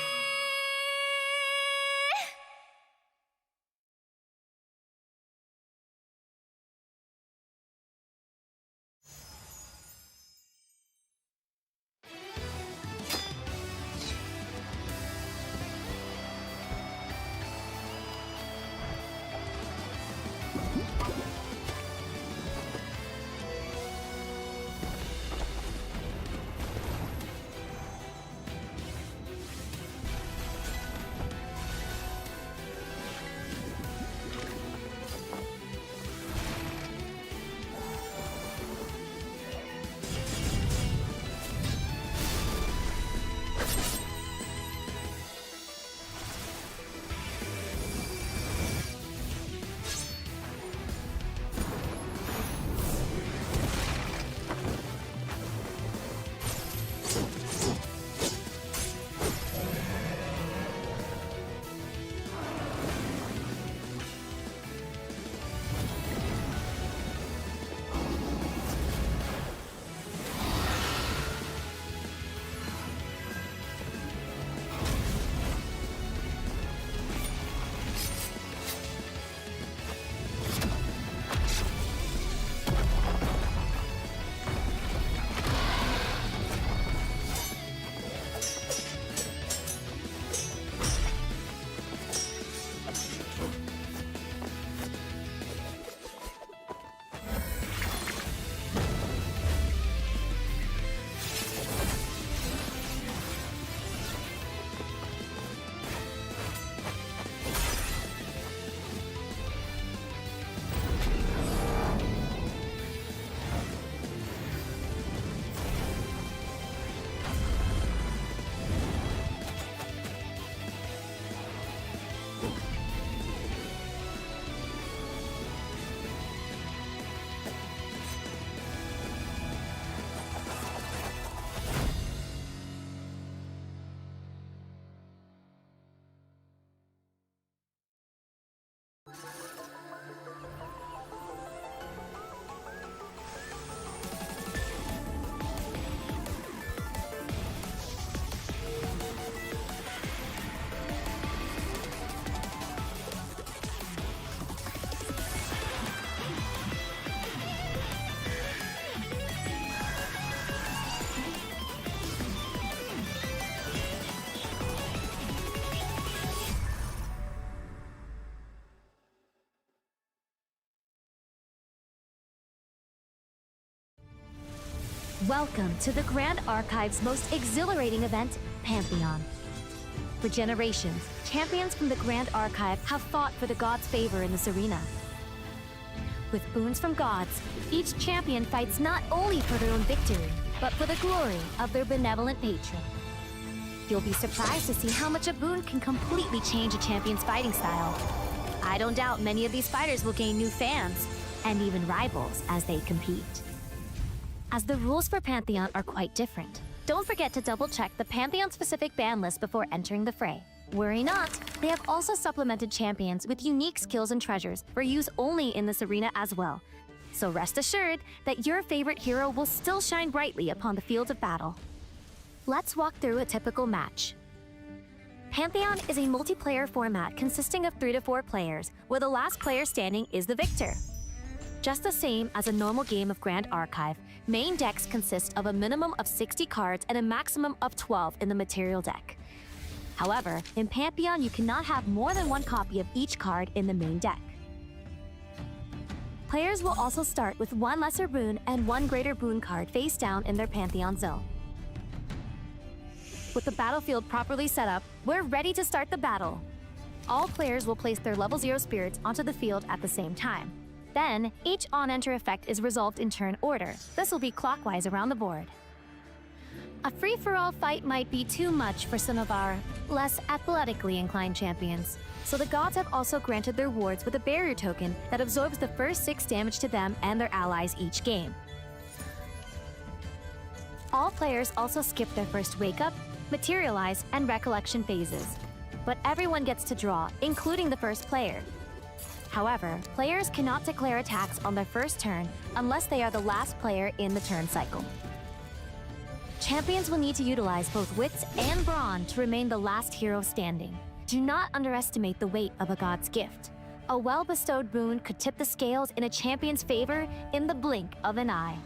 Welcome to the Grand Archive's most exhilarating event, Pantheon. For generations, champions from the Grand Archive have fought for the gods' favor in this arena. With boons from gods, each champion fights not only for their own victory, but for the glory of their benevolent patron. You'll be surprised to see how much a boon can completely change a champion's fighting style. I don't doubt many of these fighters will gain new fans, and even rivals as they compete. As the rules for Pantheon are quite different, don't forget to double-check the Pantheon-specific ban list before entering the fray. Worry not, they have also supplemented champions with unique skills and treasures for use only in this arena as well. So rest assured that your favorite hero will still shine brightly upon the field of battle. Let's walk through a typical match. Pantheon is a multiplayer format consisting of 3 to 4 players, where the last player standing is the victor. Just the same as a normal game of Grand Archive, main decks consist of a minimum of 60 cards and a maximum of 12 in the material deck. However, in Pantheon, you cannot have more than 1 copy of each card in the main deck. Players will also start with one lesser boon and one greater boon card face down in their Pantheon zone. With the battlefield properly set up, we're ready to start the battle. All players will place their level 0 spirits onto the field at the same time. Then, each on-enter effect is resolved in turn order. This will be clockwise around the board. A free-for-all fight might be too much for some of our less athletically inclined champions, so the gods have also granted their wards with a barrier token that absorbs the first 6 damage to them and their allies each game. All players also skip their first wake-up, materialize, and recollection phases, but everyone gets to draw, including the first player. However, players cannot declare attacks on their first turn unless they are the last player in the turn cycle. Champions will need to utilize both wits and brawn to remain the last hero standing. Do not underestimate the weight of a god's gift. A well-bestowed boon could tip the scales in a champion's favor in the blink of an eye.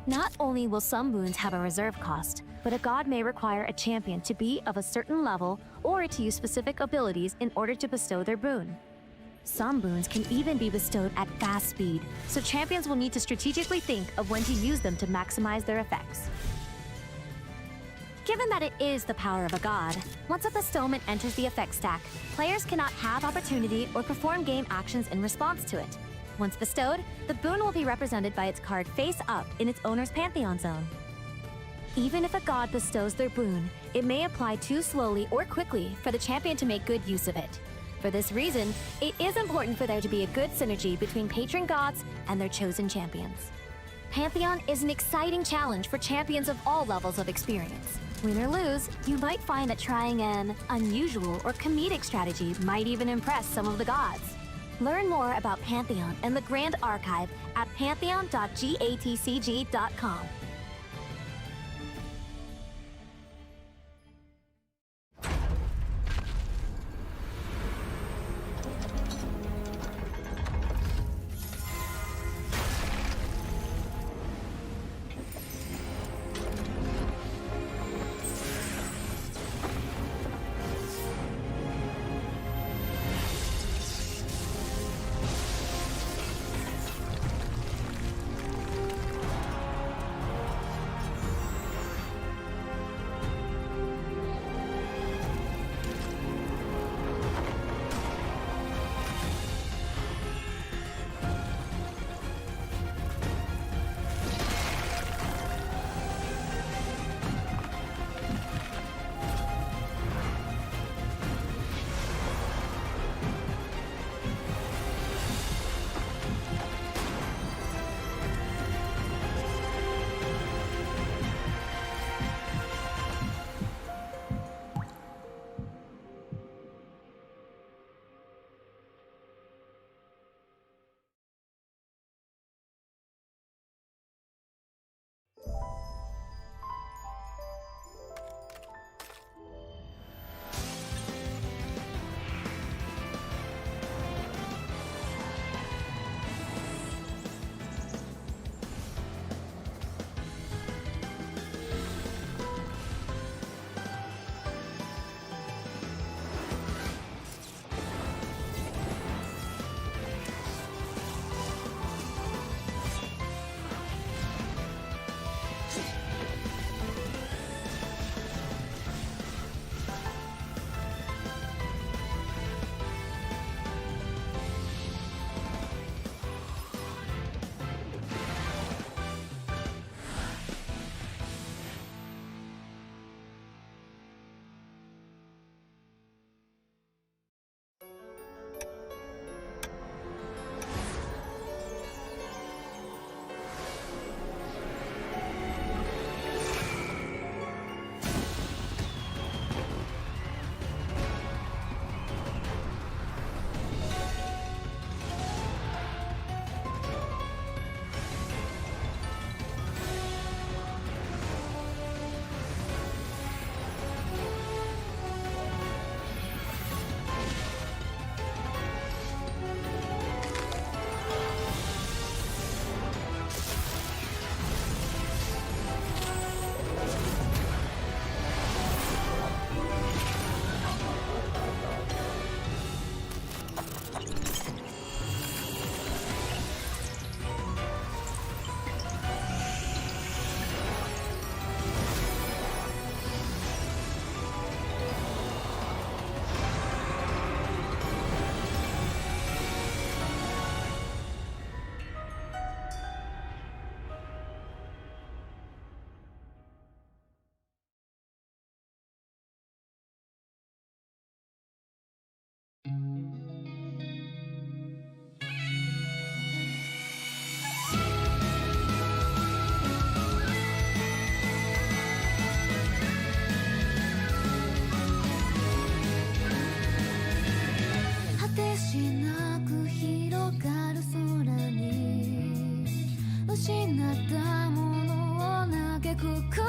Not only will some boons have a reserve cost, but a god may require a champion to be of a certain level or to use specific abilities in order to bestow their boon. Some boons can even be bestowed at fast speed, so champions will need to strategically think of when to use them to maximize their effects. Given that it is the power of a god, once a bestowment enters the effect stack, players cannot have opportunity or perform game actions in response to it. Once bestowed, the boon will be represented by its card face up in its owner's Pantheon zone. Even if a god bestows their boon, it may apply too slowly or quickly for the champion to make good use of it. For this reason, it is important for there to be a good synergy between patron gods and their chosen champions. Pantheon is an exciting challenge for champions of all levels of experience. Win or lose, you might find that trying an unusual or comedic strategy might even impress some of the gods. Learn more about Pantheon and the Grand Archive at pantheon.gatcg.com. ったものを嘆く声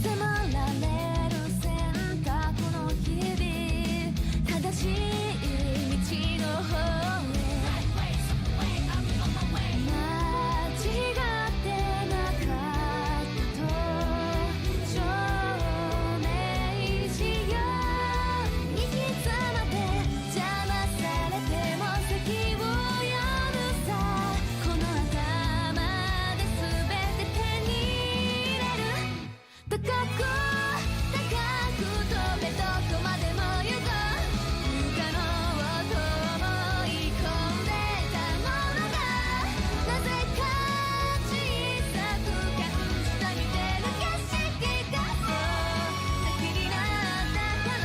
迫られる選択の日々正しい道の方へ間違ってなかったと証明しよう行き詰まって邪魔されても先を読むさこの頭で全て手に入れる高く高く飛べどこまでも行こう不可能と思い込んでたものがなぜか小さく感じた見てる景色がそう先になったから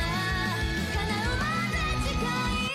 叶うまで近い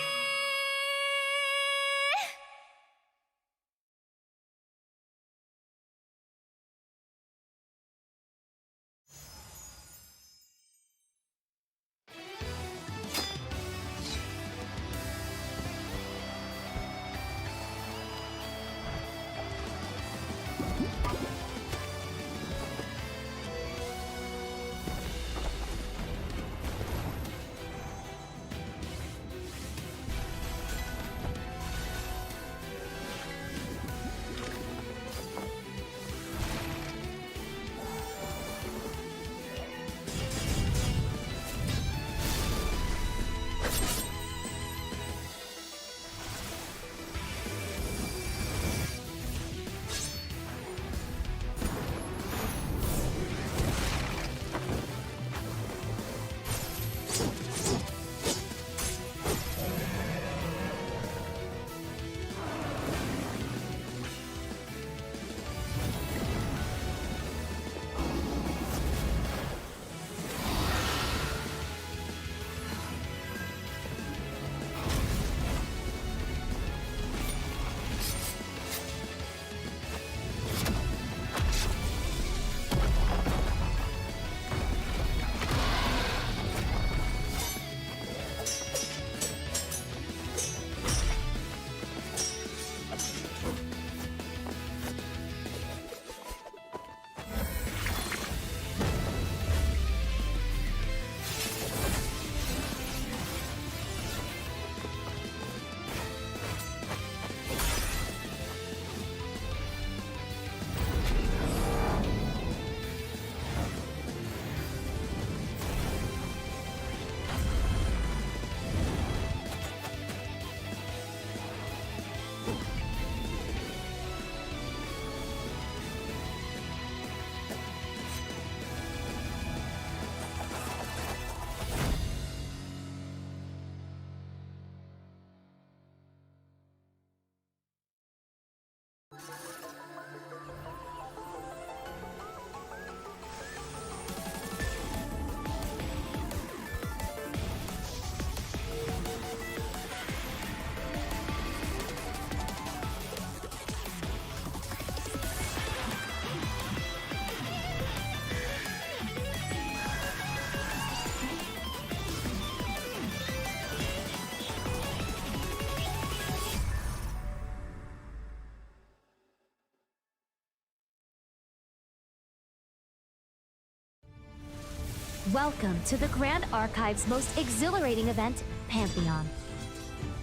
Welcome to the Grand Archive's most exhilarating event, Pantheon.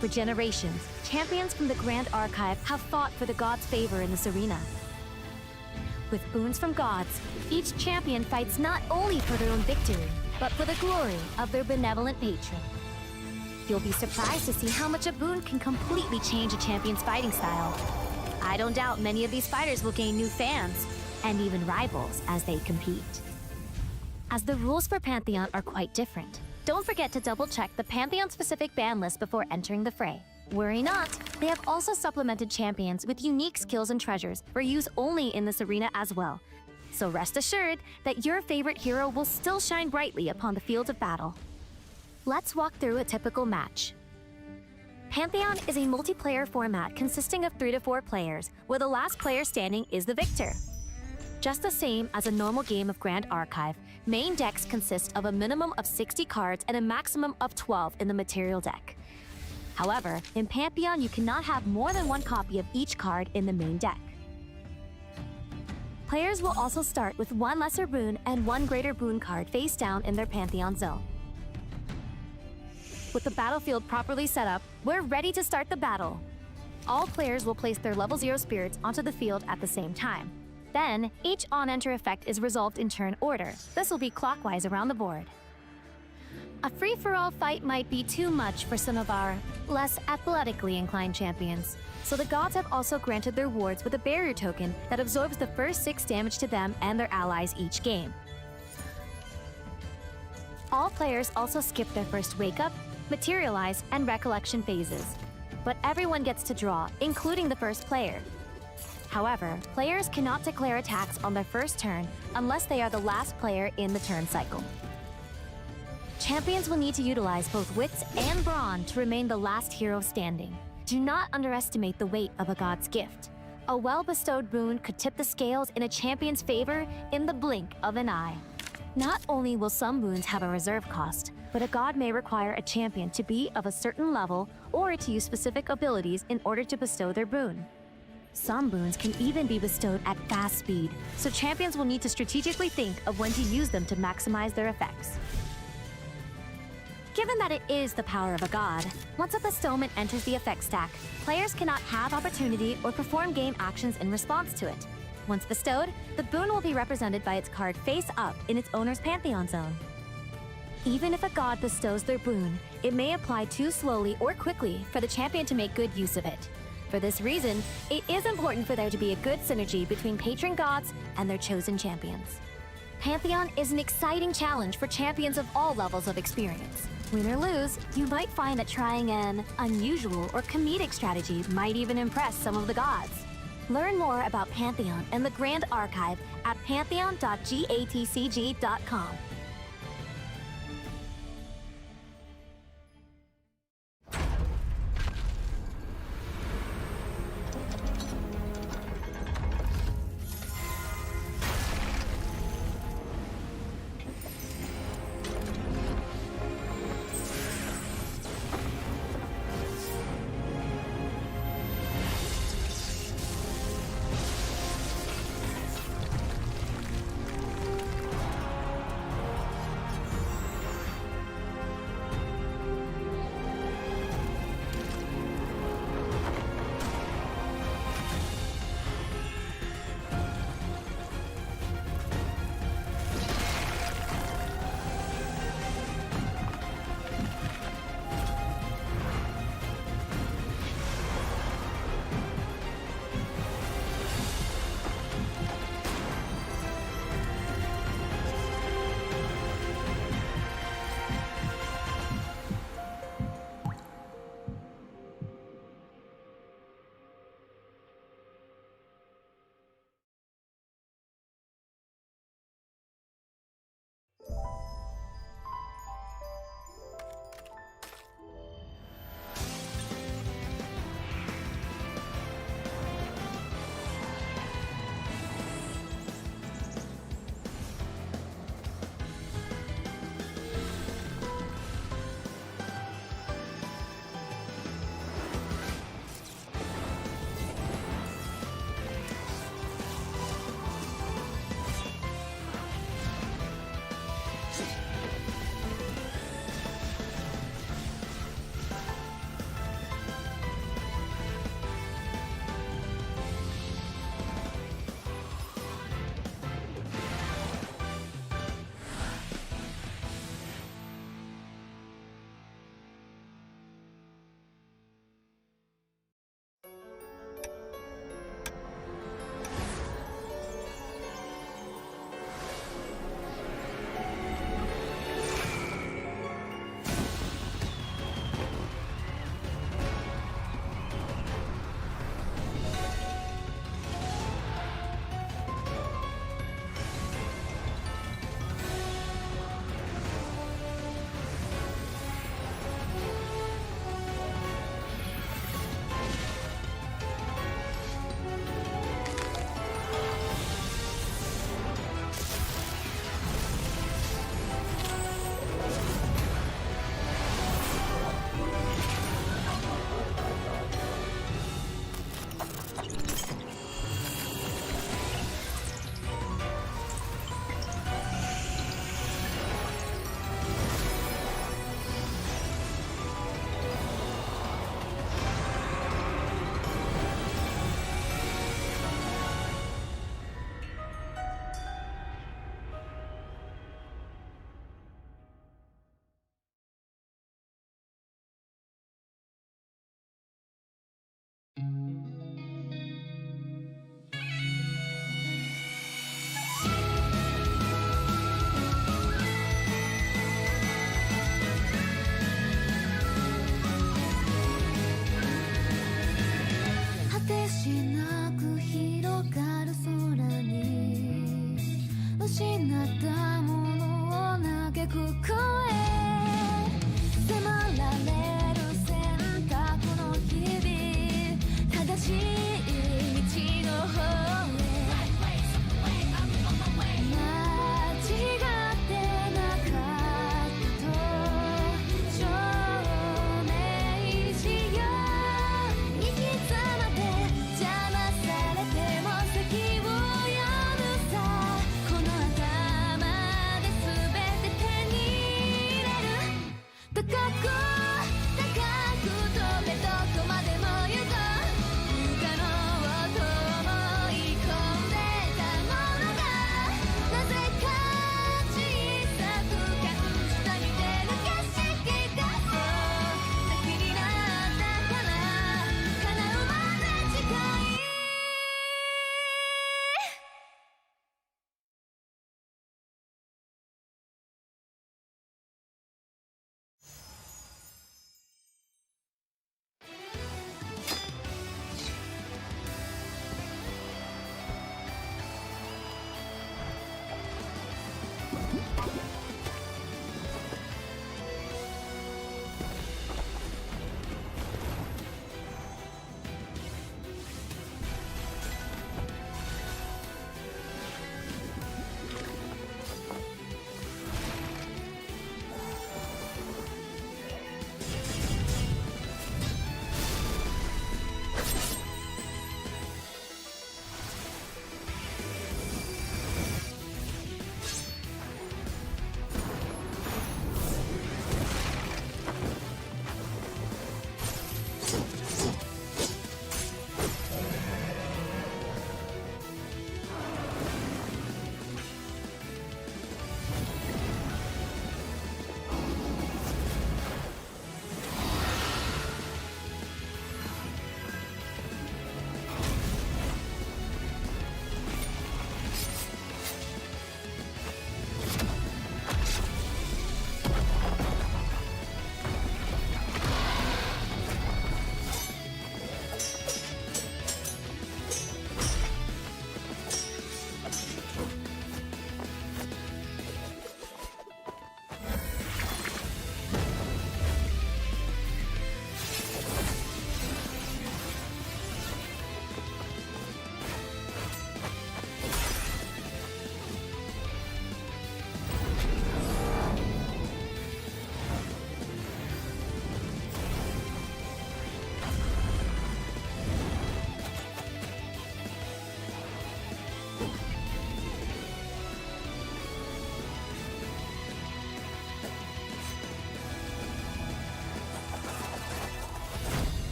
For generations, champions from the Grand Archive have fought for the gods' favor in this arena. With boons from gods, each champion fights not only for their own victory, but for the glory of their benevolent patron. You'll be surprised to see how much a boon can completely change a champion's fighting style. I don't doubt many of these fighters will gain new fans, and even rivals as they compete. As the rules for Pantheon are quite different, don't forget to double-check the Pantheon-specific ban list before entering the fray. Worry not, they have also supplemented champions with unique skills and treasures for use only in this arena as well. So rest assured that your favorite hero will still shine brightly upon the field of battle. Let's walk through a typical match. Pantheon is a multiplayer format consisting of 3 to 4 players, where the last player standing is the victor. Just the same as a normal game of Grand Archive, main decks consist of a minimum of 60 cards and a maximum of 12 in the material deck. However, in Pantheon, you cannot have more than one copy of each card in the main deck. Players will also start with one lesser boon and one greater boon card face down in their Pantheon zone. With the battlefield properly set up, we're ready to start the battle. All players will place their level 0 spirits onto the field at the same time. Then, each on-enter effect is resolved in turn order. This will be clockwise around the board. A free-for-all fight might be too much for some of our less athletically inclined champions, so the gods have also granted their wards with a barrier token that absorbs the first 6 damage to them and their allies each game. All players also skip their first wake-up, materialize, and recollection phases, but everyone gets to draw, including the first player. However, players cannot declare attacks on their first turn unless they are the last player in the turn cycle. Champions will need to utilize both wits and brawn to remain the last hero standing. Do not underestimate the weight of a god's gift. A well-bestowed boon could tip the scales in a champion's favor in the blink of an eye. Not only will some boons have a reserve cost, but a god may require a champion to be of a certain level or to use specific abilities in order to bestow their boon. Some boons can even be bestowed at fast speed, so champions will need to strategically think of when to use them to maximize their effects. Given that it is the power of a god, once a bestowment enters the effect stack, players cannot have opportunity or perform game actions in response to it. Once bestowed, the boon will be represented by its card face up in its owner's Pantheon zone. Even if a god bestows their boon, it may apply too slowly or quickly for the champion to make good use of it. For this reason, it is important for there to be a good synergy between patron gods and their chosen champions. Pantheon is an exciting challenge for champions of all levels of experience. Win or lose, you might find that trying an unusual or comedic strategy might even impress some of the gods. Learn more about Pantheon and the Grand Archive at pantheon.gatcg.com.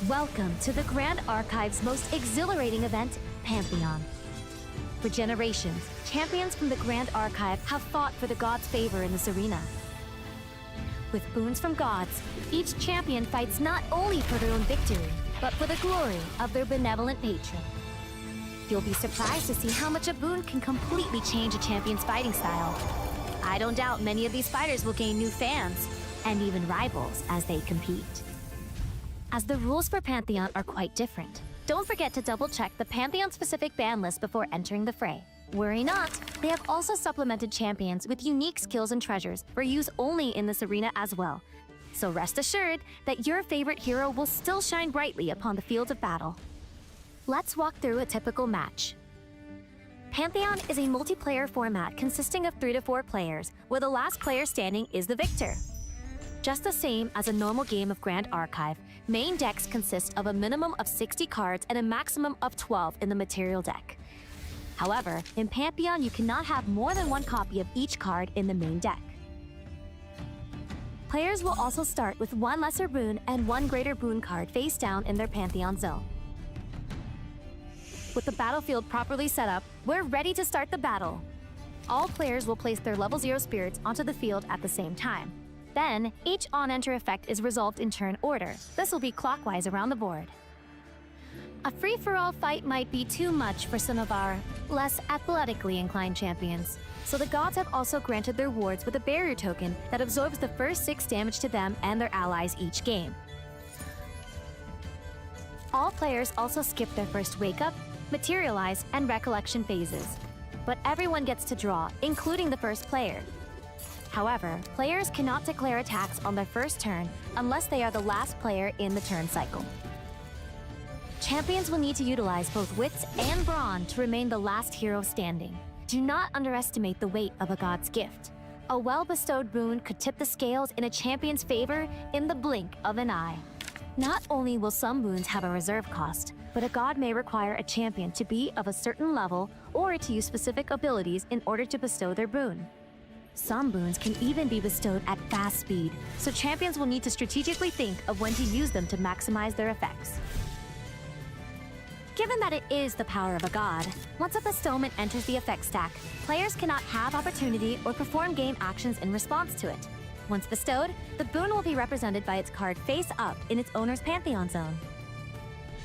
Welcome to the Grand Archive's most exhilarating event, Pantheon. For generations, champions from the Grand Archive have fought for the gods' favor in this arena. With boons from gods, each champion fights not only for their own victory, but for the glory of their benevolent patron. You'll be surprised to see how much a boon can completely change a champion's fighting style. I don't doubt many of these fighters will gain new fans, and even rivals as they compete. As the rules for Pantheon are quite different, don't forget to double-check the Pantheon-specific ban list before entering the fray. Worry not, they have also supplemented champions with unique skills and treasures for use only in this arena as well. So rest assured that your favorite hero will still shine brightly upon the field of battle. Let's walk through a typical match. Pantheon is a multiplayer format consisting of 3 to 4 players, where the last player standing is the victor. Just the same as a normal game of Grand Archive, main decks consist of a minimum of 60 cards and a maximum of 12 in the material deck. However, in Pantheon, you cannot have more than 1 copy of each card in the main deck. Players will also start with 1 lesser boon and 1 greater boon card face down in their Pantheon zone. With the battlefield properly set up, we're ready to start the battle. All players will place their level 0 spirits onto the field at the same time. Then, each on-enter effect is resolved in turn order. This will be clockwise around the board. A free-for-all fight might be too much for some of our less athletically inclined champions, so the gods have also granted their wards with a barrier token that absorbs the first 6 damage to them and their allies each game. All players also skip their first wake-up, materialize, and recollection phases, but everyone gets to draw, including the first player. However, players cannot declare attacks on their first turn unless they are the last player in the turn cycle. Champions will need to utilize both wits and brawn to remain the last hero standing. Do not underestimate the weight of a god's gift. A well-bestowed boon could tip the scales in a champion's favor in the blink of an eye. Not only will some boons have a reserve cost, but a god may require a champion to be of a certain level or to use specific abilities in order to bestow their boon. Some boons can even be bestowed at fast speed, so champions will need to strategically think of when to use them to maximize their effects. Given that it is the power of a god, once a bestowment enters the effect stack, players cannot have opportunity or perform game actions in response to it. Once bestowed, the boon will be represented by its card face up in its owner's Pantheon zone.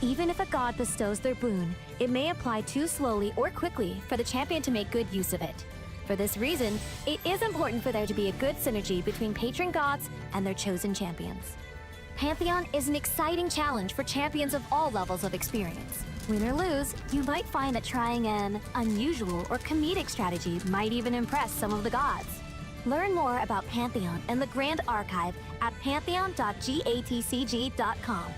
Even if a god bestows their boon, it may apply too slowly or quickly for the champion to make good use of it. For this reason, it is important for there to be a good synergy between patron gods and their chosen champions. Pantheon is an exciting challenge for champions of all levels of experience. Win or lose, you might find that trying an unusual or comedic strategy might even impress some of the gods. Learn more about Pantheon and the Grand Archive at pantheon.gatcg.com.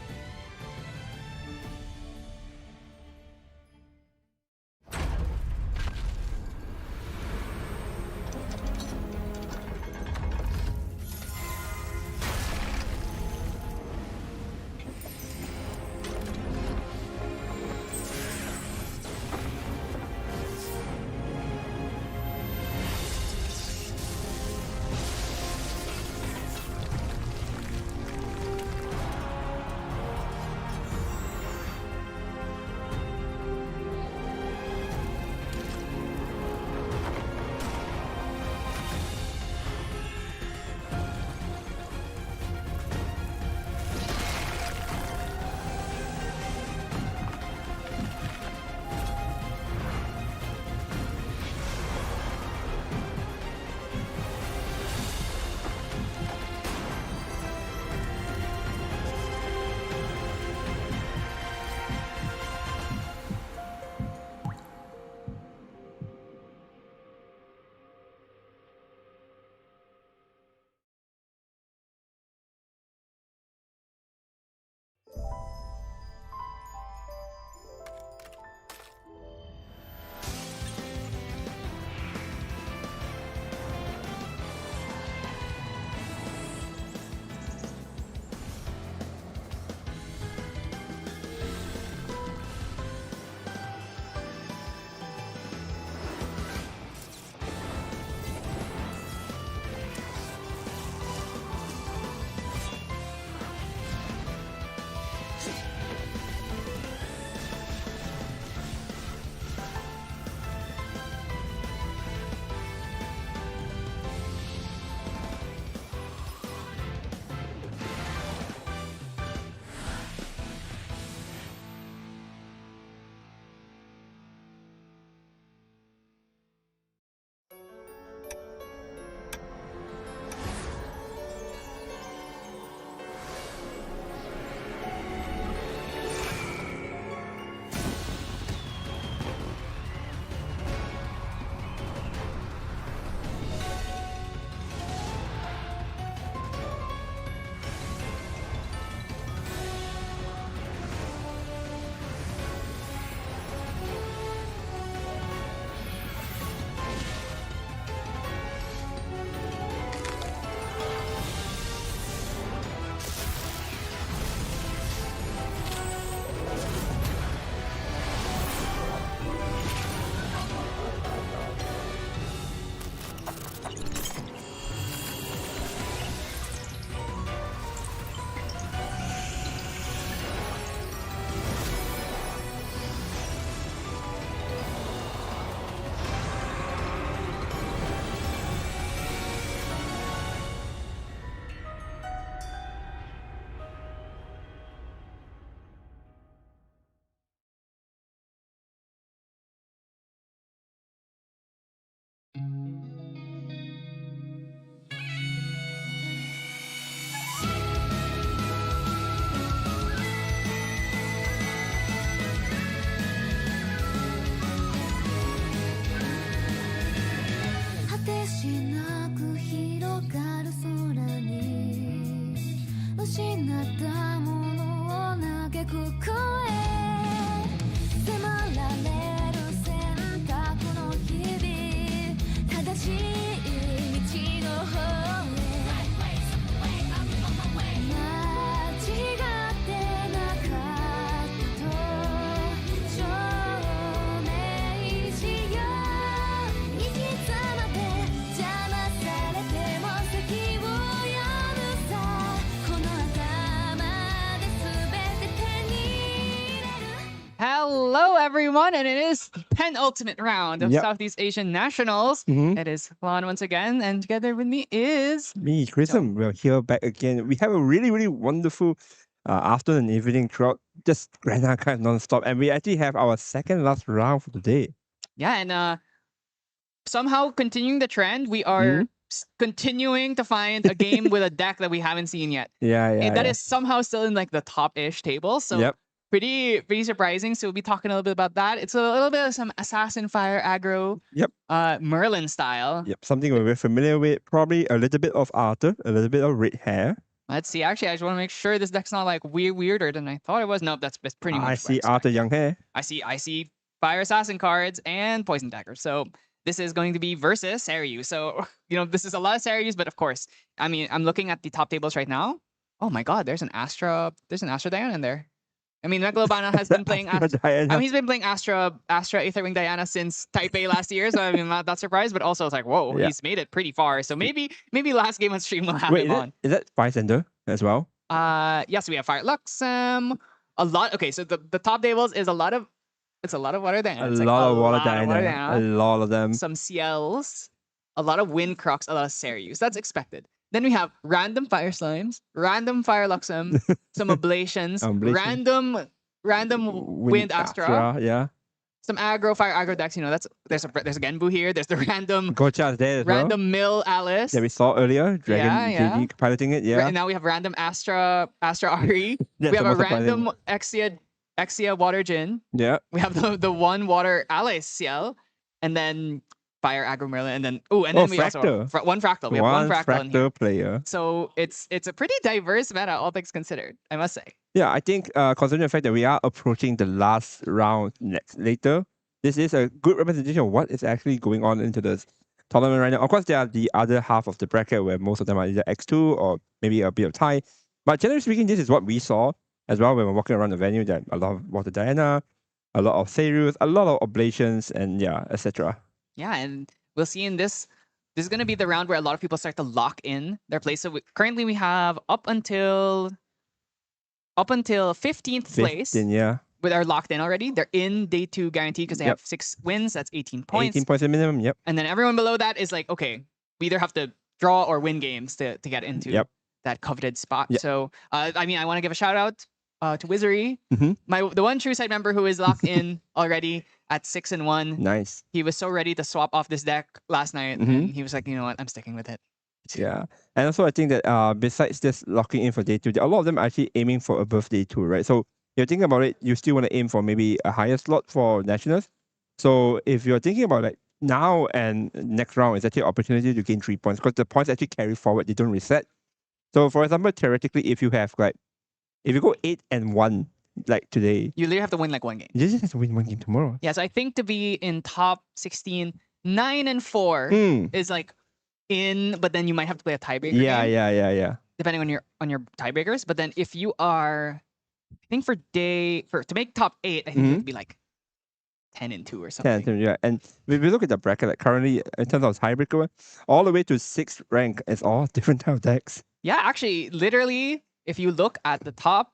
Hello, everyone, and it is the penultimate round of Yep. Southeast Asian Nationals. Mhm. It is Lon once again, and together with me is... Me, Chrism, we're here back again. We have a really, really wonderful afternoon and evening throughout just Grand Archive non-stop. And we actually have our second last round for the day. Yeah, and somehow continuing the trend, we are continuing to find a game with a deck that we haven't seen yet. Yeah. That is somehow still in like the top-ish table. So Yep. pretty surprising. So we'll be talking a little bit about that. It's a little bit of some Assassin Fire aggro, Yep. Merlin style. Yep. Something we're very familiar with. Probably a little bit of Arthur, a little bit of Red Hair. Let's see. Actually, I just want to make sure this deck's not like weirder than I thought it was. Nope, that's pretty much. I what see expect. Arthur Young Hair. I see Fire Assassin cards and Poison Dagger. So this is going to be versus Sariu. So this is a lot of Sarius, but of course, I mean, I'm looking at the top tables right now. Oh my God, there's an Astra Diana in there. I mean, Megalobana has been playing Astra. I mean, he's been playing Astra Aetherwing Diana since Taipei last year, so I mean, I'm not that surprised. But also, it's like, whoa, he's made it pretty far. So maybe last game on stream will have him on. Is that Fire Sender as well? Yes, we have Fire Luxem. A lot. Okay, so the top tables is a lot of Water Diana. A lot of Water Diana. A lot of them. Some CLs, a lot of Wind Crux, a lot of Sarius. That's expected. Then we have random Fire Slimes, random Fire Luxem, some Ablations, random Wind Astra, yeah. some aggro Fire aggro decks. There's a Genbu here. There's the random Gocha's there as random Mill Alice. Yeah, we saw earlier. Dragon JD piloting it. Yeah. And now we have random Astra Ari. That's we have the a most random Exia Water Jin. Yeah. We have the one Water Alice CL, and then Fire aggro Merlin, and then we Fractal. also one Fractal. We have one Fractal in here. Player. So it's a pretty diverse meta, all things considered, I must say. Yeah, I think considering the fact that we are approaching the last round later, this is a good representation of what is actually going on into this tournament right now. Of course, there are the other half of the bracket where most of them are either X2 or maybe a bit of tie. But generally speaking, this is what we saw as well when we're walking around the venue. There are a lot of Water Diana, a lot of Sarius, a lot of Oblations, and etc. Yeah, and we'll see in this. This is going to be the round where a lot of people start to lock in their place. So currently we have up until 15th place. Yeah. But are locked in already. They're in day 2 guaranteed because they have 6 wins. That's 18 points. 18 points at minimum, yep. And then everyone below that is like, okay, we either have to draw or win games to get into that coveted spot. Yep. So, I mean, I want to give a shout out to Wizzery, Mm-hmm. the one true side member who is locked in already at 6-1. Nice. He was so ready to swap off this deck last night, and he was like, you know what, I'm sticking with it. Yeah, and also I think that besides just locking in for day 2, a lot of them are actually aiming for above day 2, right? So you're thinking about it, you still want to aim for maybe a higher slot for nationals. So if you're thinking about like now and next round is actually an opportunity to gain 3 points because the points actually carry forward, they don't reset. So for example, theoretically, if you go 8-1 like today, You literally have to win like one game. you just have to win one game tomorrow. Yeah, so I think to be in top 16, 9-4 is like in, but then you might have to play a tiebreaker game. Yeah. Depending on your tiebreakers. But then if you are, I think to make top 8, I think it would be like 10-2 or something. Yeah, and if we look at the bracket, like currently in terms of tiebreaker, all the way to 6th rank, it's all different type of decks. Yeah, actually, literally, if you look at the top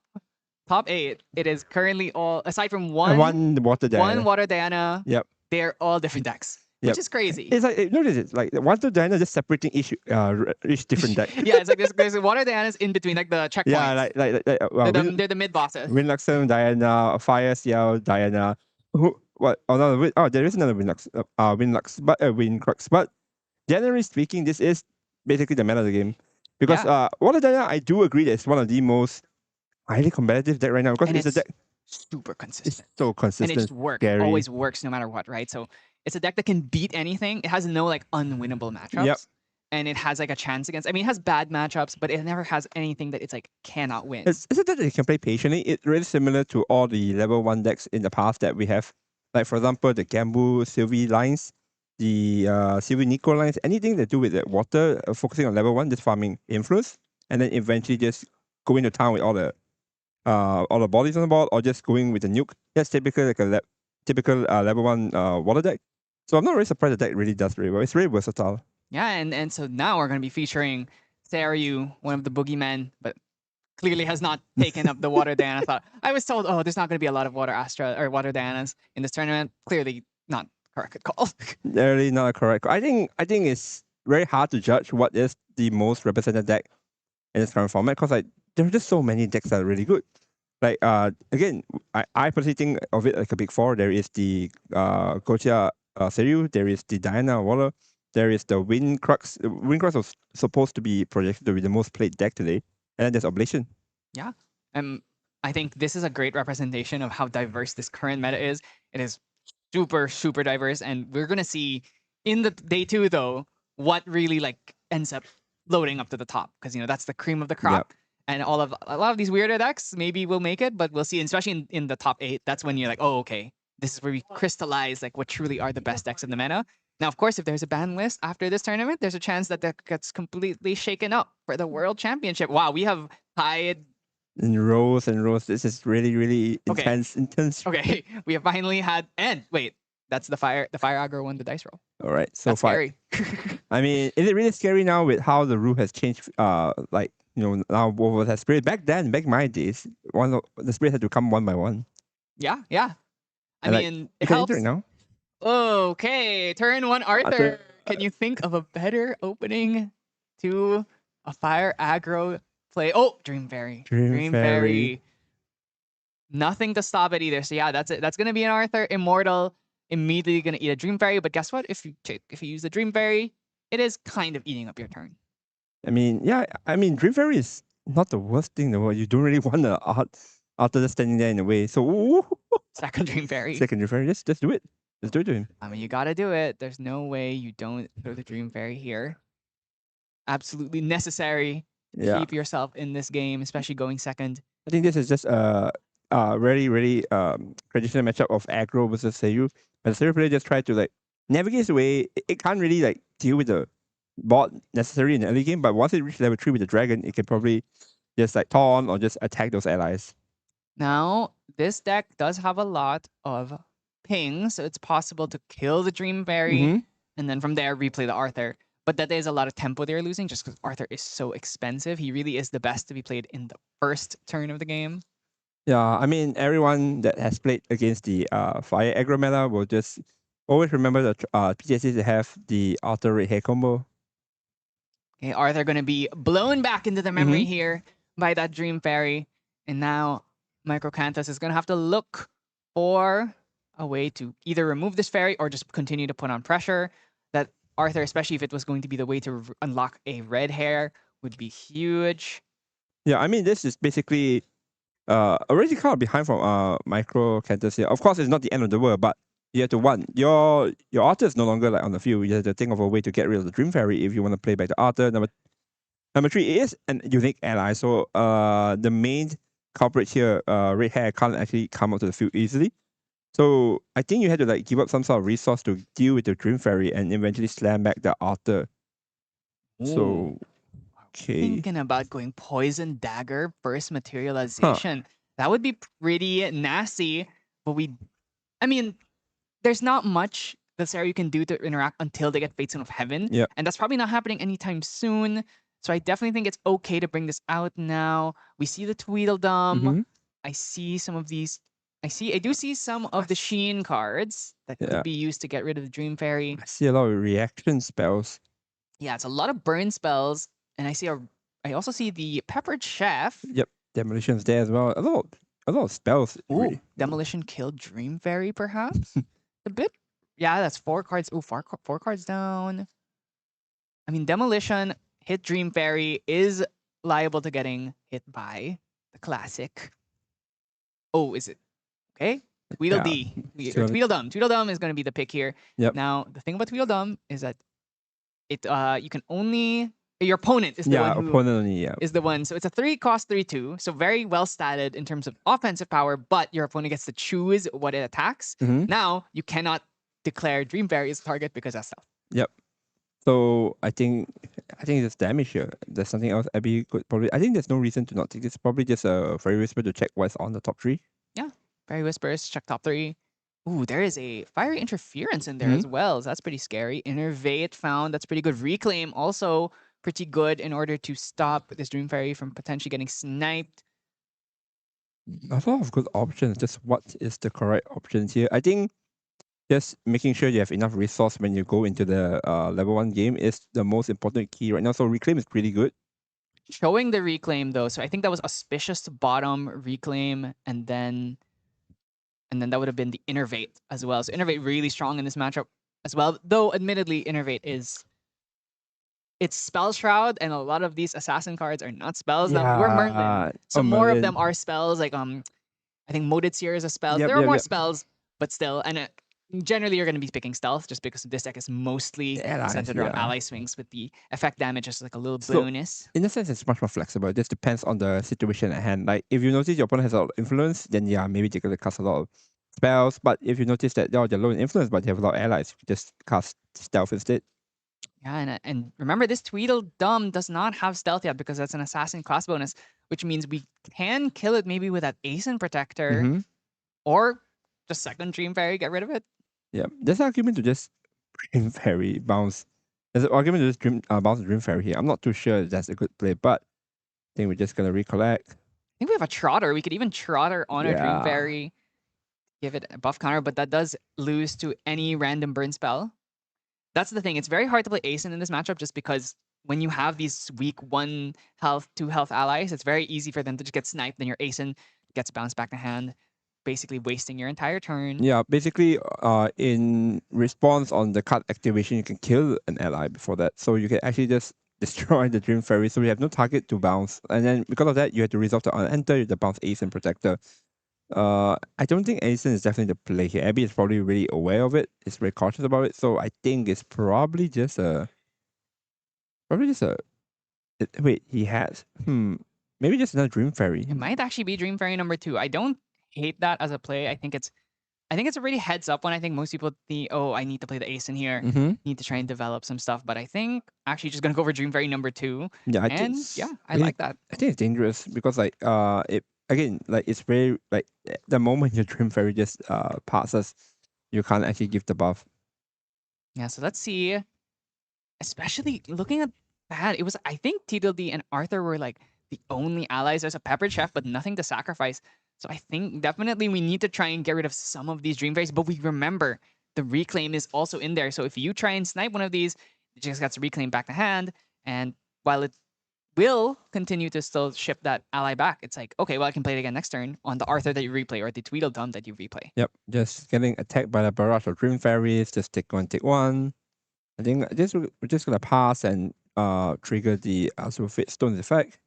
8, it is currently all, aside from one Water Diana. One Water Diana. Yep. They're all different decks, which is crazy. It's like, notice it's like Water Diana just separating each different deck. Yeah, it's like there's a Water Diana's in between, like the checkpoints. Yeah, They're the mid bosses. Windluxem, Diana, Fire CL, Diana. There is another Wind Crux. But generally speaking, this is basically the meta of the game. Because Water Diana, I do agree that it's one of the most highly competitive deck right now because it's a deck super consistent. It's so consistent. And it just works. It always works no matter what, right? So it's a deck that can beat anything. It has no like unwinnable matchups. Yep. And it has like a chance against. I mean, it has bad matchups, but it never has anything that it's like cannot win. It's a deck that you can play patiently. It's really similar to all the level 1 decks in the past that we have. Like for example, the Gambu Sylvie lines, the Sylvie Nico lines, anything that do with the water, focusing on level 1, just farming influence, and then eventually just going to town with all the bodies on the board, or just going with the nuke. That's typically like a level 1 water deck. So I'm not really surprised the deck really does really well. It's really versatile. Yeah, and so now we're going to be featuring Sariu, one of the boogeymen, but clearly has not taken up the Water Diana thought. I was told, oh, there's not going to be a lot of Water Astra or Water Dianas in this tournament. Clearly not correct call. Really not correct. I think it's very hard to judge what is the most represented deck in this current format because like there are just so many decks that are really good. Like again, I personally think of it like a big four. There is the Gotia Seiryu, there is the Diana Waller, there is the Wind Crux. Wind Crux was supposed to be projected to be the most played deck today, and then there's Oblation. Yeah. I think this is a great representation of how diverse this current meta is. It is super, super diverse. And we're going to see in the day two, though, what really like ends up loading up to the top. Because, you know, that's the cream of the crop. Yep. And a lot of these weirder decks maybe will make it, but we'll see. And especially in the top 8, that's when you're like, oh, okay. This is where we crystallize like what truly are the best decks in the meta. Now, of course, if there's a ban list after this tournament, there's a chance that gets completely shaken up for the World Championship. Wow, we have tied in rows and rows. This is really, really intense. Okay, we have finally had. And wait, that's the fire aggro won the dice roll. All right, so that's far. Scary. I mean, is it really scary now with how the rule has changed? Like you know, now both has spirit. Back in my days, the spirit had to come one by one. Yeah. I mean, it can helps. enter it now. Okay, turn 1, Arthur. Can you think of a better opening to a fire aggro play? Oh, Dream Fairy. Dream Fairy. Nothing to stop it either. So yeah, that's it. That's gonna be an Arthur Immortal. Immediately gonna eat a Dream Fairy. But guess what? If you use the Dream Fairy, it is kind of eating up your turn. I mean, yeah. I mean, Dream Fairy is not the worst thing in the world. You don't really want the art after just standing there in the way. So second Dream Fairy. Second Dream Fairy. Just do it. Just do it to him. I mean, you gotta do it. There's no way you don't throw the Dream Fairy here. Absolutely necessary to keep yourself in this game, especially going second. I think this is just a really, really traditional matchup of aggro versus Seiryu. But the Seiryu player just try to like navigate his way. It can't really like deal with the board necessarily in the early game, but once it reaches level 3 with the dragon, it can probably just like taunt or just attack those allies. Now, this deck does have a lot of ping, so it's possible to kill the Dream Fairy and then from there replay the Arthur. But that is a lot of tempo they're losing just because Arthur is so expensive. He really is the best to be played in the first turn of the game. Yeah, I mean, everyone that has played against the Fire Aggro meta will just always remember the PTSDs that have the Arthur Red Hair combo. Okay, Arthur going to be blown back into the memory here by that Dream Fairy. And now Microcanthus is going to have to look for a way to either remove this fairy or just continue to put on pressure. That Arthur, especially if it was going to be the way to unlock a red hair, would be huge. Yeah, I mean, this is basically already kind of behind from Microcanthus here. Of course, it's not the end of the world, but you have to your Arthur is no longer like on the field. You have to think of a way to get rid of the Dream Fairy if you want to play back the Arthur. Number 3 is an unique ally. So the main culprit here, Red Hair, can't actually come up to the field easily. So I think you had to like give up some sort of resource to deal with the Dream Fairy and eventually slam back the Arthur. Ooh. So okay. Thinking about going Poison Dagger first materialization. That would be pretty nasty. But I mean, there's not much that Seiryu can do to interact until they get Fates of Heaven. Yeah. And that's probably not happening anytime soon. So I definitely think it's okay to bring this out now. We see the Tweedledum. I see some of these. I do see some of the Sheen cards that could be used to get rid of the Dream Fairy. I see a lot of reaction spells. Yeah, it's a lot of burn spells. And I also see the Peppered Chef. Yep, Demolition's there as well. A lot of spells. Ooh, really. Demolition killed Dream Fairy, perhaps? A bit. Yeah, that's 4 cards. Ooh, 4 cards down. I mean, Demolition hit Dream Fairy is liable to getting hit by the classic. Oh, is it? Okay. Tweedledee. Tweedledum is going to be the pick here. Yep. Now, the thing about Tweedledum is that you can only... Your opponent is the one is the one. So it's a 3-cost 3/2. So very well statted in terms of offensive power, but your opponent gets to choose what it attacks. Now, you cannot declare Dream Fairy as a target because that's stealth. Yep. So I think it's damage here. There's something else Abby could probably... I think there's no reason to not take this. Probably just a Fairy Whisper to check what's on the top 3. Yeah. Fairy Whispers, check top 3. Ooh, there is a Fiery Interference in there as well. So that's pretty scary. Innervate found. That's pretty good. Reclaim also pretty good in order to stop this Dream Fairy from potentially getting sniped. A lot of good options. Just what is the correct options here? I think just making sure you have enough resource when you go into the level 1 game is the most important key right now. So Reclaim is pretty good. Showing the Reclaim though, so I think that was Auspicious to bottom, Reclaim, and then that would have been the Innervate as well. So Innervate really strong in this matchup as well. Though admittedly, Innervate it's Spell Shroud, and a lot of these assassin cards are not spells. Now we're Merlin, so more of them are spells. Like I think Moated Seer is a spell. There are more spells, but still, and generally you're going to be picking Stealth just because this deck is mostly centered around ally swings with the effect damage as like a little bonus. In a sense, it's much more flexible. It just depends on the situation at hand. Like if you notice your opponent has a lot of influence, then yeah, maybe they're going to cast a lot of spells. But if you notice that they're low in influence, but they have a lot of allies, you just cast Stealth instead. Yeah, and remember, this Tweedledum does not have Stealth yet because that's an Assassin class bonus, which means we can kill it maybe with that Aeson Protector, or just second Dream Fairy, get rid of it. Yeah, there's an argument to just Dream Fairy bounce. There's an argument to just bounce Dream Fairy here. I'm not too sure if that's a good play, but I think we're just going to recollect. I think we have a Trotter. We could even Trotter on a Dream Fairy, give it a buff counter, but that does lose to any random burn spell. That's the thing. It's very hard to play Aeson in this matchup just because when you have these weak 1 health, 2 health allies, it's very easy for them to just get sniped. Then your Aeson gets bounced back to hand, basically wasting your entire turn. Yeah, basically, in response on the card activation, you can kill an ally before that. So you can actually just destroy the Dream Fairy. So you have no target to bounce. And then because of that, you have to resolve the enter, the bounce Aeson Protector. I don't think Aeson is definitely the play here. Abby is probably really aware of it. Is very cautious about it. So I think it's probably just a... Wait, he has... Maybe just another Dream Fairy. It might actually be Dream Fairy number 2. I don't hate that as a play. I think it's a really heads up one. I think most people think, oh, I need to play the Aeson here. Need to try and develop some stuff. But I think actually just gonna go for Dream Fairy number 2. Yeah, I like that. I think it's dangerous because like it's very like the moment your Dream Fairy just passes, you can't actually give the buff. Yeah, so let's see. Especially looking at that, it was I think Tweedledee and Arthur were like the only allies. There's a Pepper Chef, but nothing to sacrifice. So I think definitely we need to try and get rid of some of these Dream Fairies. But we remember the Reclaim is also in there. So if you try and snipe one of these, it just gets Reclaim back to hand. And while it will continue to still ship that ally back, it's like, okay, well, I can play it again next turn on the Arthur that you replay or the Tweedledum that you replay. Yep, just getting attacked by the barrage of Dream Fairies. Just take one. I think we're just gonna pass and trigger the Sulfate Stone's effect.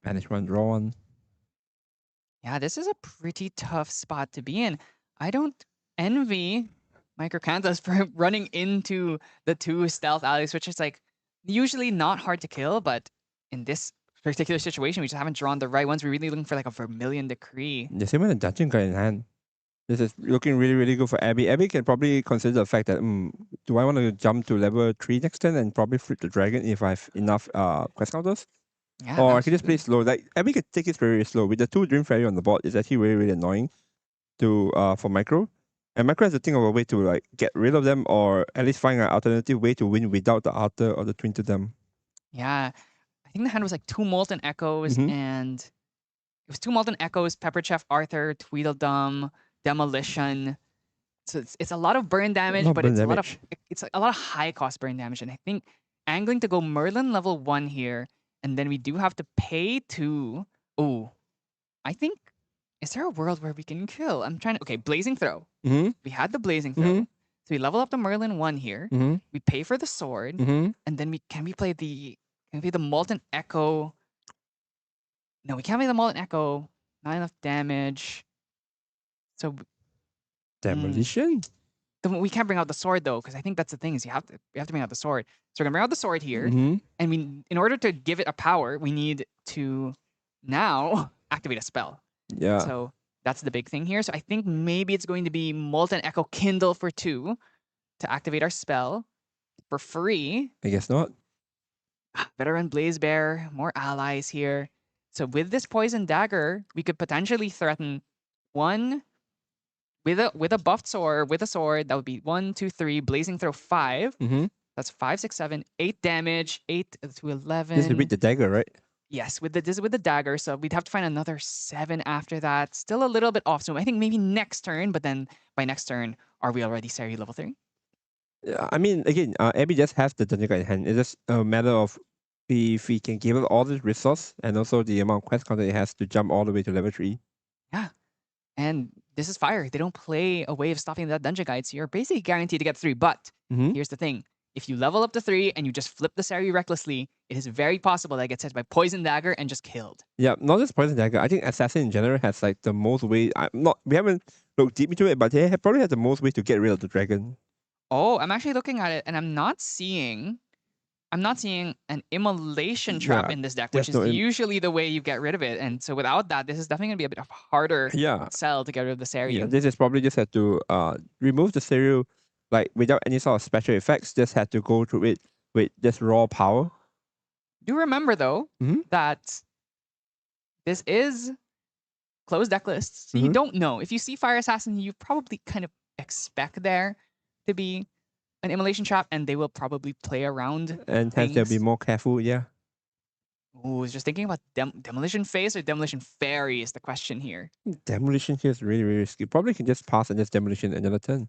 Banish one, draw one. Yeah, this is a pretty tough spot to be in. I don't envy Microcanthus for running into the 2 stealth allies, which is like usually not hard to kill, but in this particular situation, we just haven't drawn the right ones. We're really looking for like a Vermilion Decree. The same with the Dungeon card in hand. This is looking really, really good for Abby. Abby can probably consider the fact that, do I want to jump to level 3 next turn and probably flip the dragon if I have enough quest counters? Yeah, or I can just play slow. Like Abby can take it very, very slow. With the 2 Dream Fairy on the board, it's actually really, really annoying to for Micro. And Micro has to think of a way to like get rid of them or at least find an alternative way to win without the Arthur or the Twin to them. Yeah, I think the hand was like 2 Molten Echoes and it was 2 Molten Echoes, Pepper Chef, Arthur, Tweedledum, Demolition. So it's a lot of burn damage, but it's a lot of high cost burn damage. And I think angling to go Merlin level 1 here, and then we do have to pay to... Oh, I think... Is there a world where we can kill? I'm trying to... Okay, Blazing Throw. We had the Blazing Throw. So we level up the Merlin 1 here. We pay for the sword. And then can we play the Molten Echo? No, we can't play the Molten Echo. Not enough damage. So... Demolition? We can't bring out the sword though, because I think that's the thing is we have to bring out the sword. So we're gonna bring out the sword here, and in order to give it a power, we need to now activate a spell. Yeah. So that's the big thing here. So I think maybe it's going to be Molten Echo Kindle for 2 to activate our spell for free. I guess not. Better run Blaze Bear, more allies here. So with this Poison Dagger, we could potentially threaten 1. With a buffed sword, with a sword, that would be 1, 2, 3, Blazing Throw 5. That's 5, 6, 7, 8 damage, 8 to 11. This is with the dagger, right? Yes, with the dagger, so we'd have to find another 7 after that. Still a little bit off, so I think maybe next turn, but then by next turn, are we already Seri level 3? Yeah, I mean, again, Abby just has the dungeon guide in hand. It's just a matter of if he can give it all the resource and also the amount of quest counter it has to jump all the way to level 3. Yeah. And this is fire. They don't play a way of stopping that dungeon guide, so you're basically guaranteed to get 3. But here's the thing. If you level up to 3 and you just flip the Seri recklessly, it is very possible that it gets hit by Poison Dagger and just killed. Yeah, not just Poison Dagger. I think Assassin in general has like the most way. We haven't looked deep into it, but they probably have the most way to get rid of the dragon. Oh, I'm actually looking at it and I'm not seeing an immolation trap in this deck, which is usually the way you get rid of it. And so without that, this is definitely going to be a bit of a harder sell to get rid of the Seri. Yeah, this is probably just had to remove the Seri like without any sort of special effects. Just had to go through it with just raw power. Do remember though that this is closed deck lists. So you don't know. If you see Fire Assassin, you probably kind of expect there to be an immolation trap, and they will probably play around. And hence they'll be more careful, yeah. Ooh, I was just thinking about Demolition Phase or Demolition Fairy is the question here. Demolition here is really, really risky. Probably can just pass and just Demolition another turn.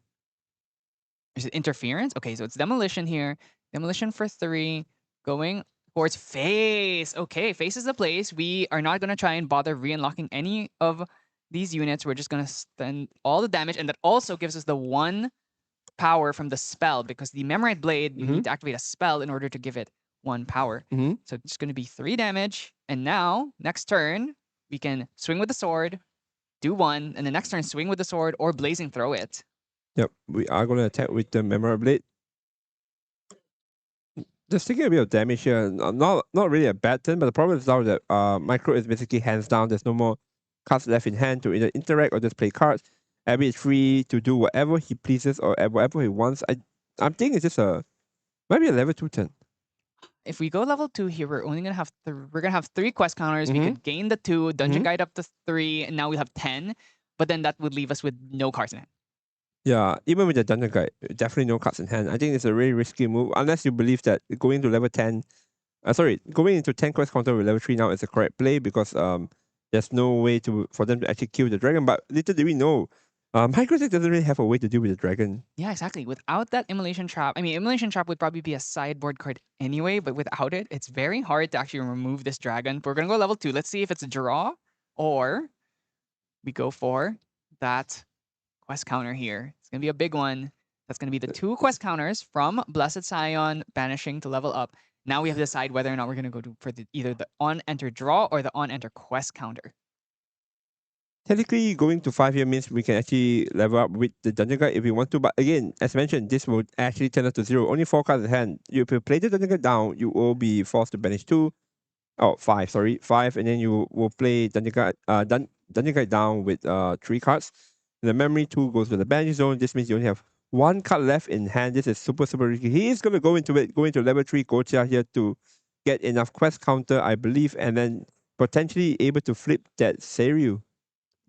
Is it Interference? Okay, so it's Demolition here. Demolition for 3. Going towards Face. Okay, Face is the place. We are not going to try and bother re-unlocking any of these units. We're just going to spend all the damage, and that also gives us the 1 power from the spell, because the Memorite Blade, you need to activate a spell in order to give it 1 power. So it's going to be 3 damage. And now, next turn, we can swing with the sword, do 1, and the next turn swing with the sword or Blazing Throw it. Yep, we are going to attack with the Memorite Blade. Just taking a bit of damage here. Not really a bad turn, but the problem is now that Micro is basically hands down. There's no more cards left in hand to either interact or just play cards. Abby is free to do whatever he pleases or whatever he wants. I'm thinking it's just maybe a level 2 turn. If we go level 2 here, we're only gonna have we're gonna have 3 quest counters. We could gain the 2, dungeon guide up to 3, and now we have 10. But then that would leave us with no cards in hand. Yeah, even with the dungeon guide, definitely no cards in hand. I think it's a really risky move unless you believe that going to level 10, going into 10 quest counter with level 3 now is the correct play, because there's no way for them to actually kill the dragon. But little do we know, Microtech doesn't really have a way to deal with the dragon. Yeah, exactly. Without that Immolation Trap, I mean, Immolation Trap would probably be a sideboard card anyway, but without it, it's very hard to actually remove this dragon. But we're going to go level 2. Let's see if it's a draw, or we go for that quest counter here. It's going to be a big one. That's going to be the 2 quest counters from Blessed Scion banishing to level up. Now we have to decide whether or not we're going to go for either the on-enter draw or the on-enter quest counter. Technically, going to 5 here means we can actually level up with the dungeon guide if we want to. But again, as mentioned, this will actually turn out to 0. Only 4 cards in hand. If you play the dungeon guide down, you will be forced to banish 2. Oh, 5, sorry. 5, and then you will play dungeon guide down with 3 cards. The memory 2 goes to the banish zone. This means you only have 1 card left in hand. This is super, super risky. He is going to go into it, go into level 3 Gocha here to get enough quest counter, I believe, and then potentially able to flip that Seiryu.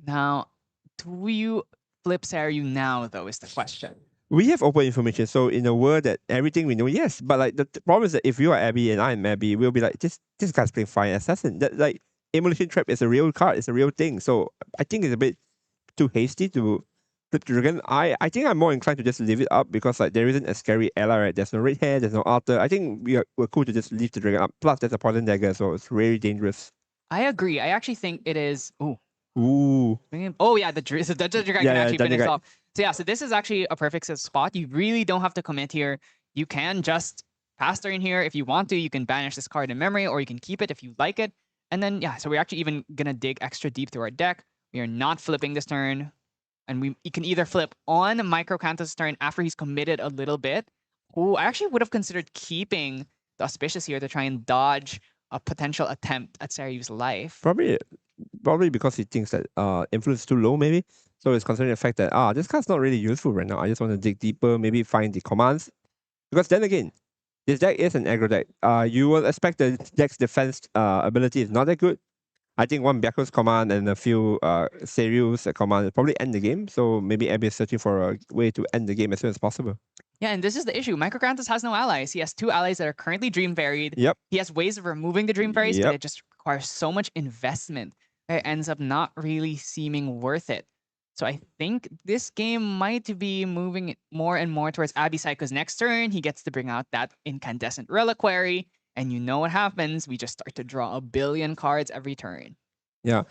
Now, do you flip Seiryu now, though, is the question. We have open information, so in a world that everything we know, yes. But like the problem is that if you are Abby and I'm Abby, we'll be like, this guy's playing Fire Assassin. That like Immolation Trap is a real card, it's a real thing. So I think it's a bit too hasty to flip the dragon. I think I'm more inclined to just leave it up, because like there isn't a scary ally, right? There's no red hair, there's no altar. I think we're cool to just leave the dragon up. Plus there's a poison dagger, so it's really dangerous. I agree. I actually think it is. Ooh. Oh yeah, the dragon can actually finish off. So yeah, so this is actually a perfect spot. You really don't have to commit here. You can just pass turn here if you want to. You can banish this card in memory, or you can keep it if you like it. And then yeah, so we're actually even gonna dig extra deep through our deck. We are not flipping this turn, and you can either flip on Micro Kanto's turn after he's committed a little bit. Oh, I actually would have considered keeping the Auspicious here to try and dodge a potential attempt at Seiryu's life. Probably because he thinks that influence is too low, maybe. So it's considering the fact that this card's not really useful right now. I just want to dig deeper, maybe find the commands. Because then again, this deck is an aggro deck. You will expect the deck's defense ability is not that good. I think 1 Byaku's command and a few Seiryu's command will probably end the game. So maybe Abby is searching for a way to end the game as soon as possible. Yeah, and this is the issue. Microgranthus has no allies. He has 2 allies that are currently dream buried. Yep. He has ways of removing the dream fairies, Yep. but it just requires so much investment that it ends up not really seeming worth it. So I think this game might be moving more and more towards Abby's side, because next turn he gets to bring out that incandescent reliquary, and you know what happens. We just start to draw a billion cards every turn. Yeah.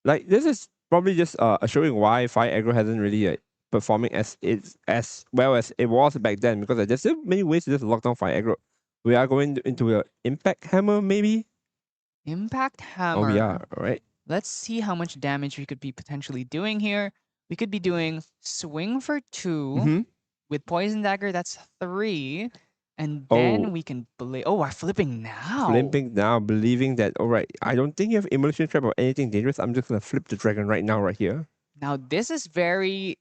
Like, this is probably just showing why Fire Aggro hasn't really performing as well as it was back then, because there's still many ways to just lock down Fire Aggro. We are going into an Impact Hammer, maybe? Impact Hammer. Oh, yeah, right. Let's see how much damage we could be potentially doing here. We could be doing Swing for 2 with Poison Dagger. That's 3. And then Oh. we can Oh, we're flipping now. Flipping now, believing that, all right, I don't think you have Immolation Trap or anything dangerous. I'm just going to flip the dragon right now, right here. Now, this is very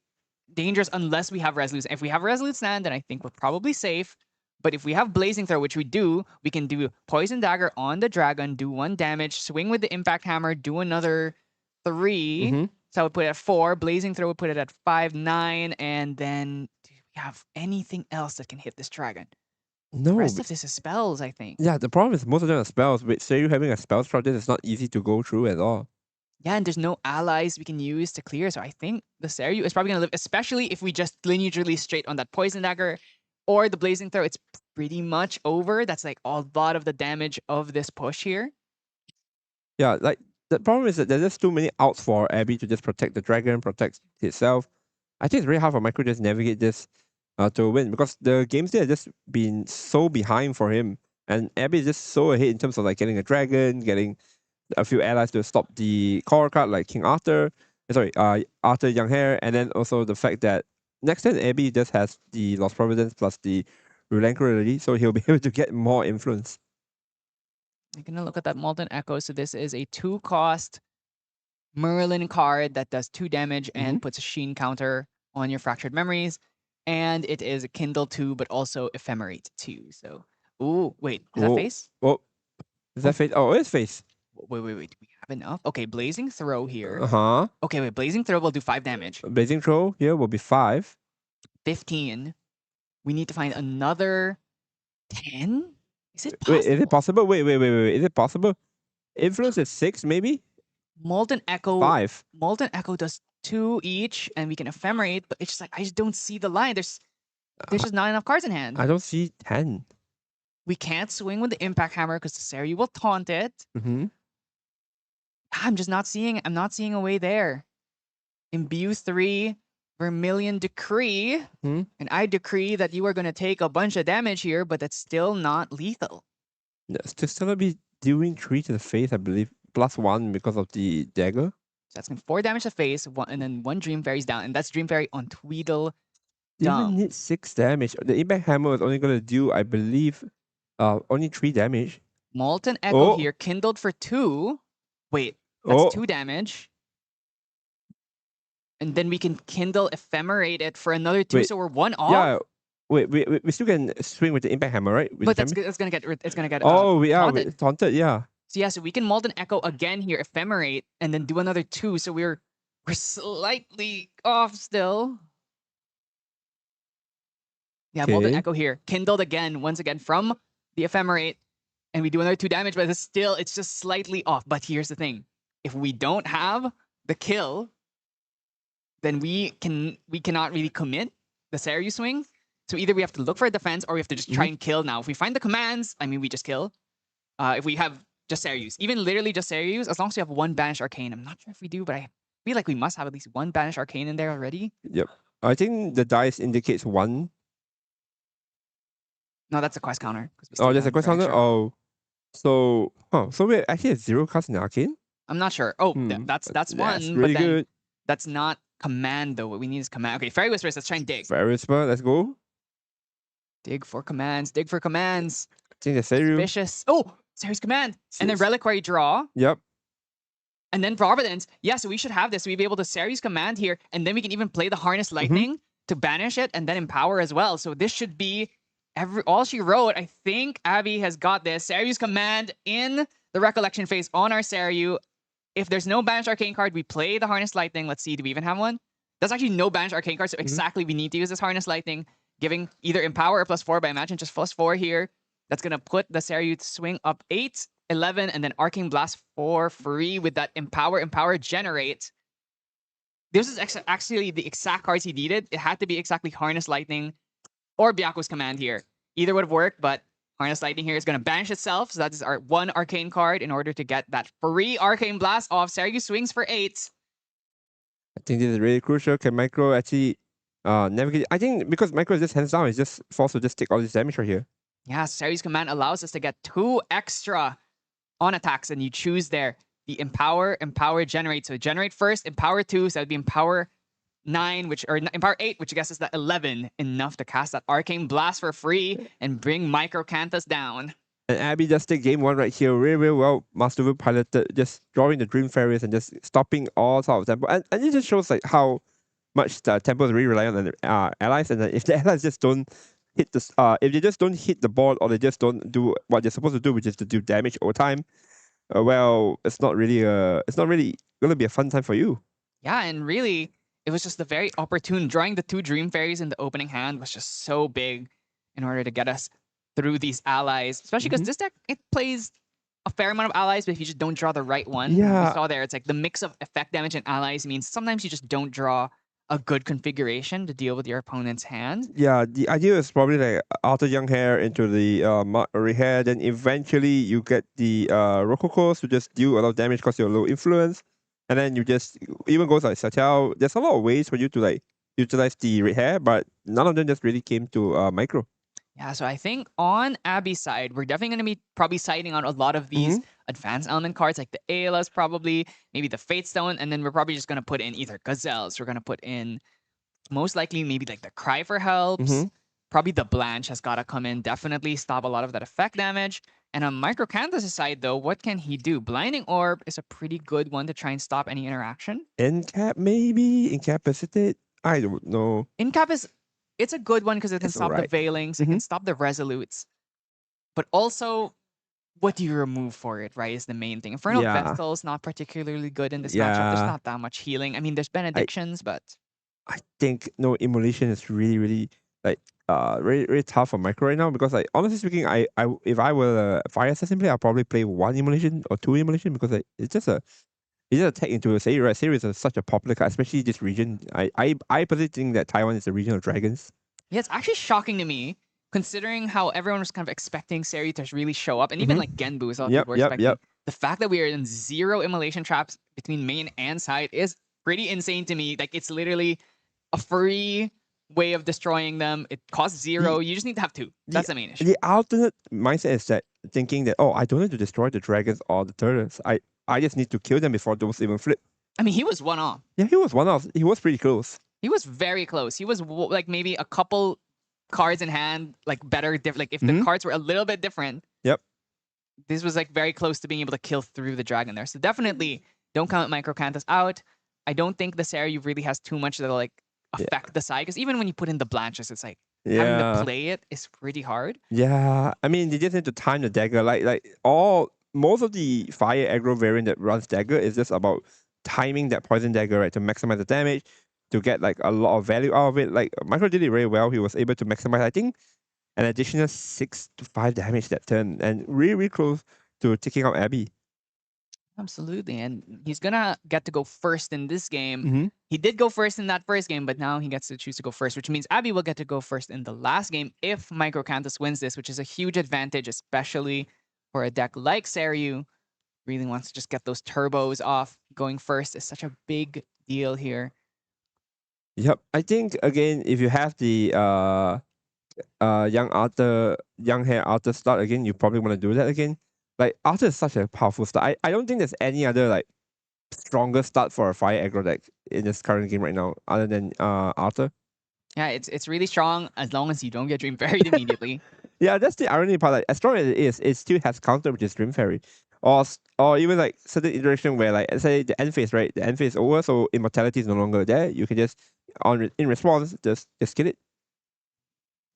dangerous unless we have Resolute. If we have Resolute Stand, then I think we're probably safe. But if we have Blazing Throw, which we do, we can do Poison Dagger on the dragon, do 1 damage, swing with the Impact Hammer, do another 3. So I would put it at 4. Blazing Throw would put it at 5, 9. And then do we have anything else that can hit this dragon? No. The rest of this is spells, I think. Yeah, the problem is most of them are spells. With Seiryu having a spell slot, this is not easy to go through at all. Yeah, and there's no allies we can use to clear. So I think the Seiryu is probably going to live, especially if we just lineage release straight on that Poison Dagger or the Blazing Throw. It's pretty much over. That's like a lot of the damage of this push here. Yeah, like, the problem is that there's just too many outs for Abby to just protect the dragon, protect itself. I think it's very hard for Micro to just navigate this to win, because the games there have just been so behind for him. And Abby is just so ahead in terms of like getting a dragon, getting a few allies to stop the core card like King Arthur. Arthur Young Hair, and then also the fact that next turn Abby just has the Lost Providence plus the Rulanko already, so he'll be able to get more influence. You're going to look at that Molten Echo. So this is a 2-cost Merlin card that does 2 damage and puts a Sheen counter on your Fractured Memories. And it is a Kindle 2, but also Ephemerate 2. So, ooh, wait, is that face? Oh, is that face? Oh, it's face. Wait. Do we have enough? Okay, Blazing Throw here. Uh-huh. Okay, wait, Blazing Throw will do 5 damage. Blazing Throw here will be 5. 15. We need to find another 10? Is it possible? Wait, is it possible? Wait. Is it possible? Influence is 6, maybe? Molten Echo. 5. Molten Echo does 2 each, and we can Ephemerate, but it's just like, I just don't see the line. There's just not enough cards in hand. I don't see 10. We can't swing with the Impact Hammer because the Seiryu will taunt it. I'm not seeing a way there. Imbue 3, Vermilion Decree, and I decree that you are going to take a bunch of damage here, but that's still not lethal. It's still going to be doing 3 to the face, I believe, plus 1 because of the dagger. So that's going to 4 damage to face, and then 1 Dream Fairy's down, and that's Dream Fairy on Tweedle. You even need 6 damage. The Impact Hammer is only going to do, I believe, only 3 damage. Molten Echo here, kindled for 2. Wait, that's 2 damage. And then we can Kindle Ephemerate it for another 2, so we're 1 off. Yeah, we still can swing with the Impact Hammer, right? With but it's gonna get taunted. Taunted, yeah. So we can Molten Echo again here, Ephemerate, and then do another 2. So we're slightly off still. Yeah, Molten Echo here, kindled again, once again from the Ephemerate, and we do another 2 damage, but it's just slightly off. But here's the thing: if we don't have the kill, then we cannot really commit the Seiryu swing. So either we have to look for a defense, or we have to just try and kill now. If we find the commands, I mean, we just kill. If we have just Seiryus, even literally just Seiryus, as long as we have 1 Banished Arcane. I'm not sure if we do, but I feel like we must have at least 1 Banished Arcane in there already. Yep. I think the dice indicates 1. No, that's a quest counter. There's a quest counter? Oh. So we actually have 0 cards in the Arcane? I'm not sure. That's one. That's really but then good. That's not command, though. What we need is command. Okay, Fairy Whispers, let's try and dig. Fairy Whisper, let's go. Dig for commands. Dig for commands. I think the Seiryu. Vicious. Oh, Sery's command. And then Reliquary draw. Yep. And then Providence. Yeah, so we should have this. We'd be able to Sery's command here, and then we can even play the Harness Lightning to banish it, and then Empower as well. So this should be all she wrote. I think Abby has got this. Sery's command in the Recollection phase on our Seiryu. If there's no Banished Arcane card, we play the Harness Lightning. Let's see, do we even have one? There's actually no Banished Arcane card, so exactly we need to use this Harness Lightning. giving either Empower or +4, but imagine just +4 here. That's going to put the Seiryu to swing up 8, 11, and then Arcane Blast for free with that Empower, Generate. This is actually the exact cards he needed. It had to be exactly Harness Lightning or Byaku's Command here. Either would have worked, but Harness Lightning here is going to banish itself. So that is our 1 Arcane card in order to get that free Arcane Blast off. Seiryu swings for 8. I think this is really crucial. Can Micro actually navigate? I think because Micro is just hands down, it's just forced to just take all this damage right here. Yeah, Seiryu's Command allows us to get 2 extra on attacks, and you choose there the Empower, Generate. So generate first, Empower 2, so that would be Empower 9, or Empower 8, which I guess is the 11, enough to cast that Arcane Blast for free and bring Microcanthus down. And Abby just take game 1 right here really, really well. Masterful piloted, just drawing the Dream Fairies and just stopping all sorts of tempo. And it just shows like how much the tempo is really relying on the allies. And if the allies just don't hit the if they just don't hit the board, or they just don't do what they're supposed to do, which is to do damage over time, well, it's not really gonna be a fun time for you. Yeah, and really, it was just the very opportune. Drawing the 2 Dream Fairies in the opening hand was just so big in order to get us through these allies, especially because this deck, it plays a fair amount of allies, but if you just don't draw the right one, Yeah. you saw there, it's like the mix of effect damage and allies means sometimes you just don't draw a good configuration to deal with your opponent's hand. Yeah, the idea is probably like Outer Young Hair into the Mudry Hair, then eventually you get the Rokokos to just deal a lot of damage because you're low influence, and then you just even goes like Satiao. There's a lot of ways for you to like utilize the Red Hair, but none of them just really came to Micro. Yeah, so I think on Abby's side, we're definitely going to be probably siding on a lot of these advanced element cards, like the Aelas probably, maybe the Fate Stone, and then we're probably just going to put in either Gazelles. We're going to put in, most likely, maybe like the Cry for Helps. Probably the Blanche has got to come in, definitely stop a lot of that effect damage. And on Microcanthus' side, though, what can he do? Blinding Orb is a pretty good one to try and stop any interaction. Incap maybe? Incapacitated? I don't know. Incap is... It's a good one because it can It's stop alright. the Veilings, it can stop the Resolutes. But also, what do you remove for it, right, is the main thing. Infernal Yeah. Vestal is not particularly good in this matchup. There's Yeah. not that much healing. I mean, there's benedictions, but... I think no immolation is really, really like really, really tough for Micro right now, because like honestly speaking, I if I were a fire assassin player, I'll probably play 1 immolation or 2 immolation, because like it's just a tag into a Seiryu, right? Seiryu is such a popular card, especially this region. I personally think that Taiwan is the region of dragons. Yeah, it's actually shocking to me, considering how everyone was kind of expecting Seiryu to really show up, and even like Genbu is all Yep, people were yep, expecting. yep. The fact that we are in 0 immolation traps between main and side is pretty insane to me. Like, it's literally a free way of destroying them. It costs 0. You just need to have 2. That's the main issue. The alternate mindset is that thinking that, oh, I don't need to destroy the dragons or the turtles. I just need to kill them before those even flip. I mean, he was one off. Yeah, he was one of. He was pretty close. He was very close. He was like maybe a couple cards in hand, like better. Like if the cards were a little bit different. Yep. This was like very close to being able to kill through the dragon there. So definitely don't count Microcanthus out. I don't think the Seiryu really has too much that'll like affect the side, because even when you put in the Blanches, it's like having to play it is pretty hard. Yeah, I mean, they just need to time the dagger. Most of the fire aggro variant that runs dagger is just about timing that poison dagger, right, to maximize the damage, to get like a lot of value out of it. Like Micro did it very well. He was able to maximize, I think, an additional 6 to 5 damage that turn, and really, really close to taking out Abby. Absolutely, and he's gonna get to go first in this game. He did go first in that first game, but now he gets to choose to go first, which means Abby will get to go first in the last game if Microcanthus wins this, which is a huge advantage, especially for a deck like Seiryu. Really wants to just get those turbos off. Going first is such a big deal here. Yep, I think again, if you have the young hair Arthur start again, you probably want to do that again. Like Arthur is such a powerful start. I don't think there's any other like stronger start for a fire aggro deck in this current game right now, other than Arthur. Yeah, it's really strong as long as you don't get Dream Fairy immediately. Yeah, that's the irony part. Like, as strong as it is, it still has counter, which is Dream Fairy, or even like certain iteration where like, let's say the end phase, right? The end phase is over, so immortality is no longer there. You can just in response just kill it.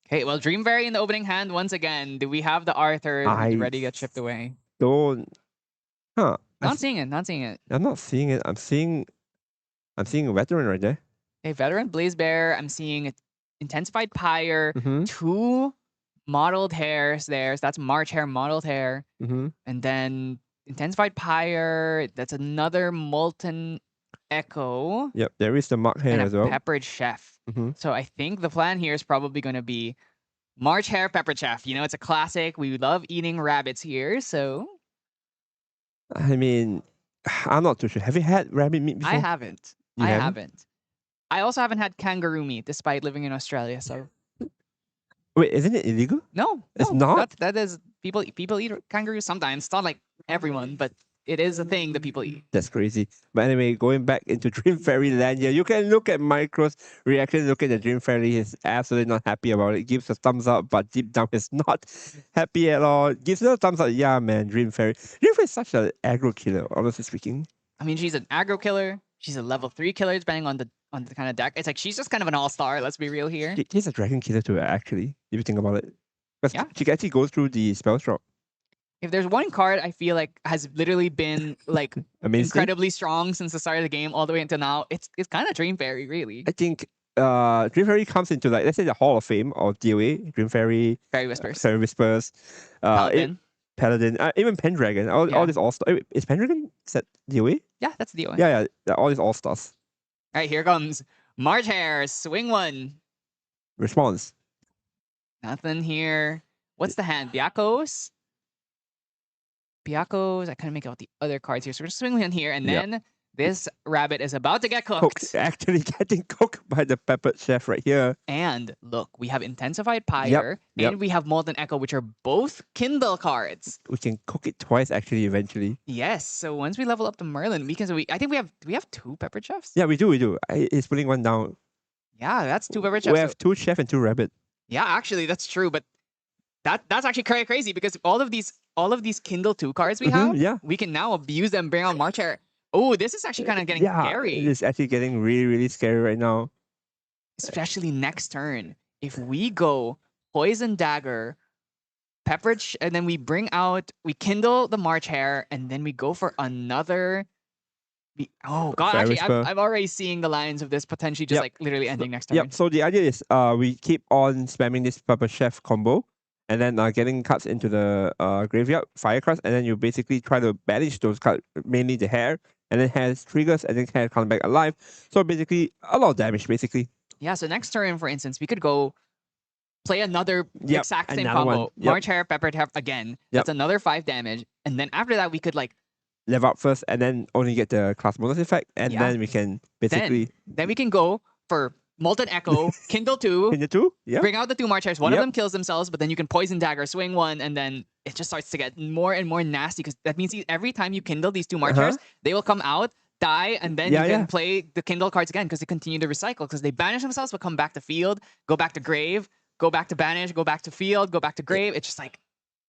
Okay, well, Dream Fairy in the opening hand once again. Do we have the Arthur ready to get chipped away? Don't. Huh? Not seeing it. Not seeing it. I'm not seeing it. I'm seeing a veteran right there. Hey, veteran Blaze Bear. I'm seeing Intensified Pyre, Mm-hmm. 2 modeled hairs there. So that's March Hare, modeled hair. Mm-hmm. And then Intensified Pyre, that's another Molten Echo. Yep, there is the Mark Hair And as a well. Peppered Chef. Mm-hmm. So I think the plan here is probably going to be March Hare, Peppered Chef. You know, it's a classic. We love eating rabbits here. So I mean, I'm not too sure. Have you had rabbit meat before? I haven't. You I haven't? haven't. I also haven't had kangaroo meat despite living in Australia. So Wait, isn't it illegal? no, It's no, not? that is people eat kangaroos sometimes. It's not like everyone, but it is a thing that people eat. That's crazy. But anyway, going back into Dream Fairy land here, you can look at Micro's reaction. Look at the Dream Fairy. He's absolutely not happy about it. Gives a thumbs up, but deep down he's not happy at all. Gives a thumbs up. Yeah, man, Dream Fairy. Dream Fairy is such an aggro killer, honestly speaking. I mean, she's an aggro killer. She's a level 3 killer, depending on the kind of deck. It's like she's just kind of an all-star. Let's be real here. She's a dragon killer too, actually, if you think about it. Because Yeah. she can actually go through the spell drop. If there's one card I feel like has literally been like Amazing. incredibly strong since the start of the game all the way until now, it's kind of Dream Fairy, really. I think Dream Fairy comes into, like, let's say the Hall of Fame of DOA. Dream Fairy, Fairy Whispers. Fairy Whispers, Paladin. Paladin, even Pendragon. All Yeah. these all-stars. Is Pendragon set DOA? Yeah, that's the deal. Yeah, all these all-stars. All right, here comes March Hare, swing 1. Response. Nothing here. What's the hand? Biakos? Biakos. I couldn't make out the other cards here. So we're just swinging in here, and Yep. then this rabbit is about to get Cooked. cooked. Actually getting cooked by the Peppered Chef right here. And look, we have Intensified Pyre, yep. and we have Molten Echo, which are both Kindle cards. We can cook it twice, actually, eventually. Yes. So once we level up the Merlin, I think we have 2 Peppered Chefs. Yeah, we do. He's putting one down. Yeah, that's 2 Peppered Chefs. We have 2 chef and 2 rabbit. Yeah, actually, that's true. But that's actually crazy because all of these Kindle 2 cards we have, yeah. we can now abuse them, bring out March Hare. Oh, this is actually kind of getting scary. It is actually getting really, really scary right now. Especially next turn. If we go Poison Dagger, Peppered, and then we kindle the March Hare, and then we go for another. Oh god! Fairy Actually, Whisper. I'm already seeing the lines of this potentially just Yep. like literally ending next turn. Yep. So the idea is we keep on spamming this Peppered Chef combo, and then getting cards into the graveyard, fire cards, and then you basically try to banish those cards, mainly the hair, and then has triggers, and then hair comes back alive. So basically, a lot of damage, basically. Yeah. So next turn, for instance, we could go play another Yep, exact same another combo. one. Yep. March Hare, Peppered Hare again. Yep. That's another 5 damage, and then after that we could like Level up first, and then only get the class bonus effect, and Yeah. then we can basically then we can go for Molten Echo, Kindle 2. in the 2. Yeah. Bring out the 2 March Hares. One of Yep. them kills themselves, but then you can Poison Dagger, swing 1, and then it just starts to get more and more nasty because that means every time you kindle these 2 March Hares, they will come out, die, and then Yeah, you can yeah. play the Kindle cards again because they continue to recycle because they banish themselves but come back to field, go back to grave, go back to banish, go back to field, go back to grave. It's just like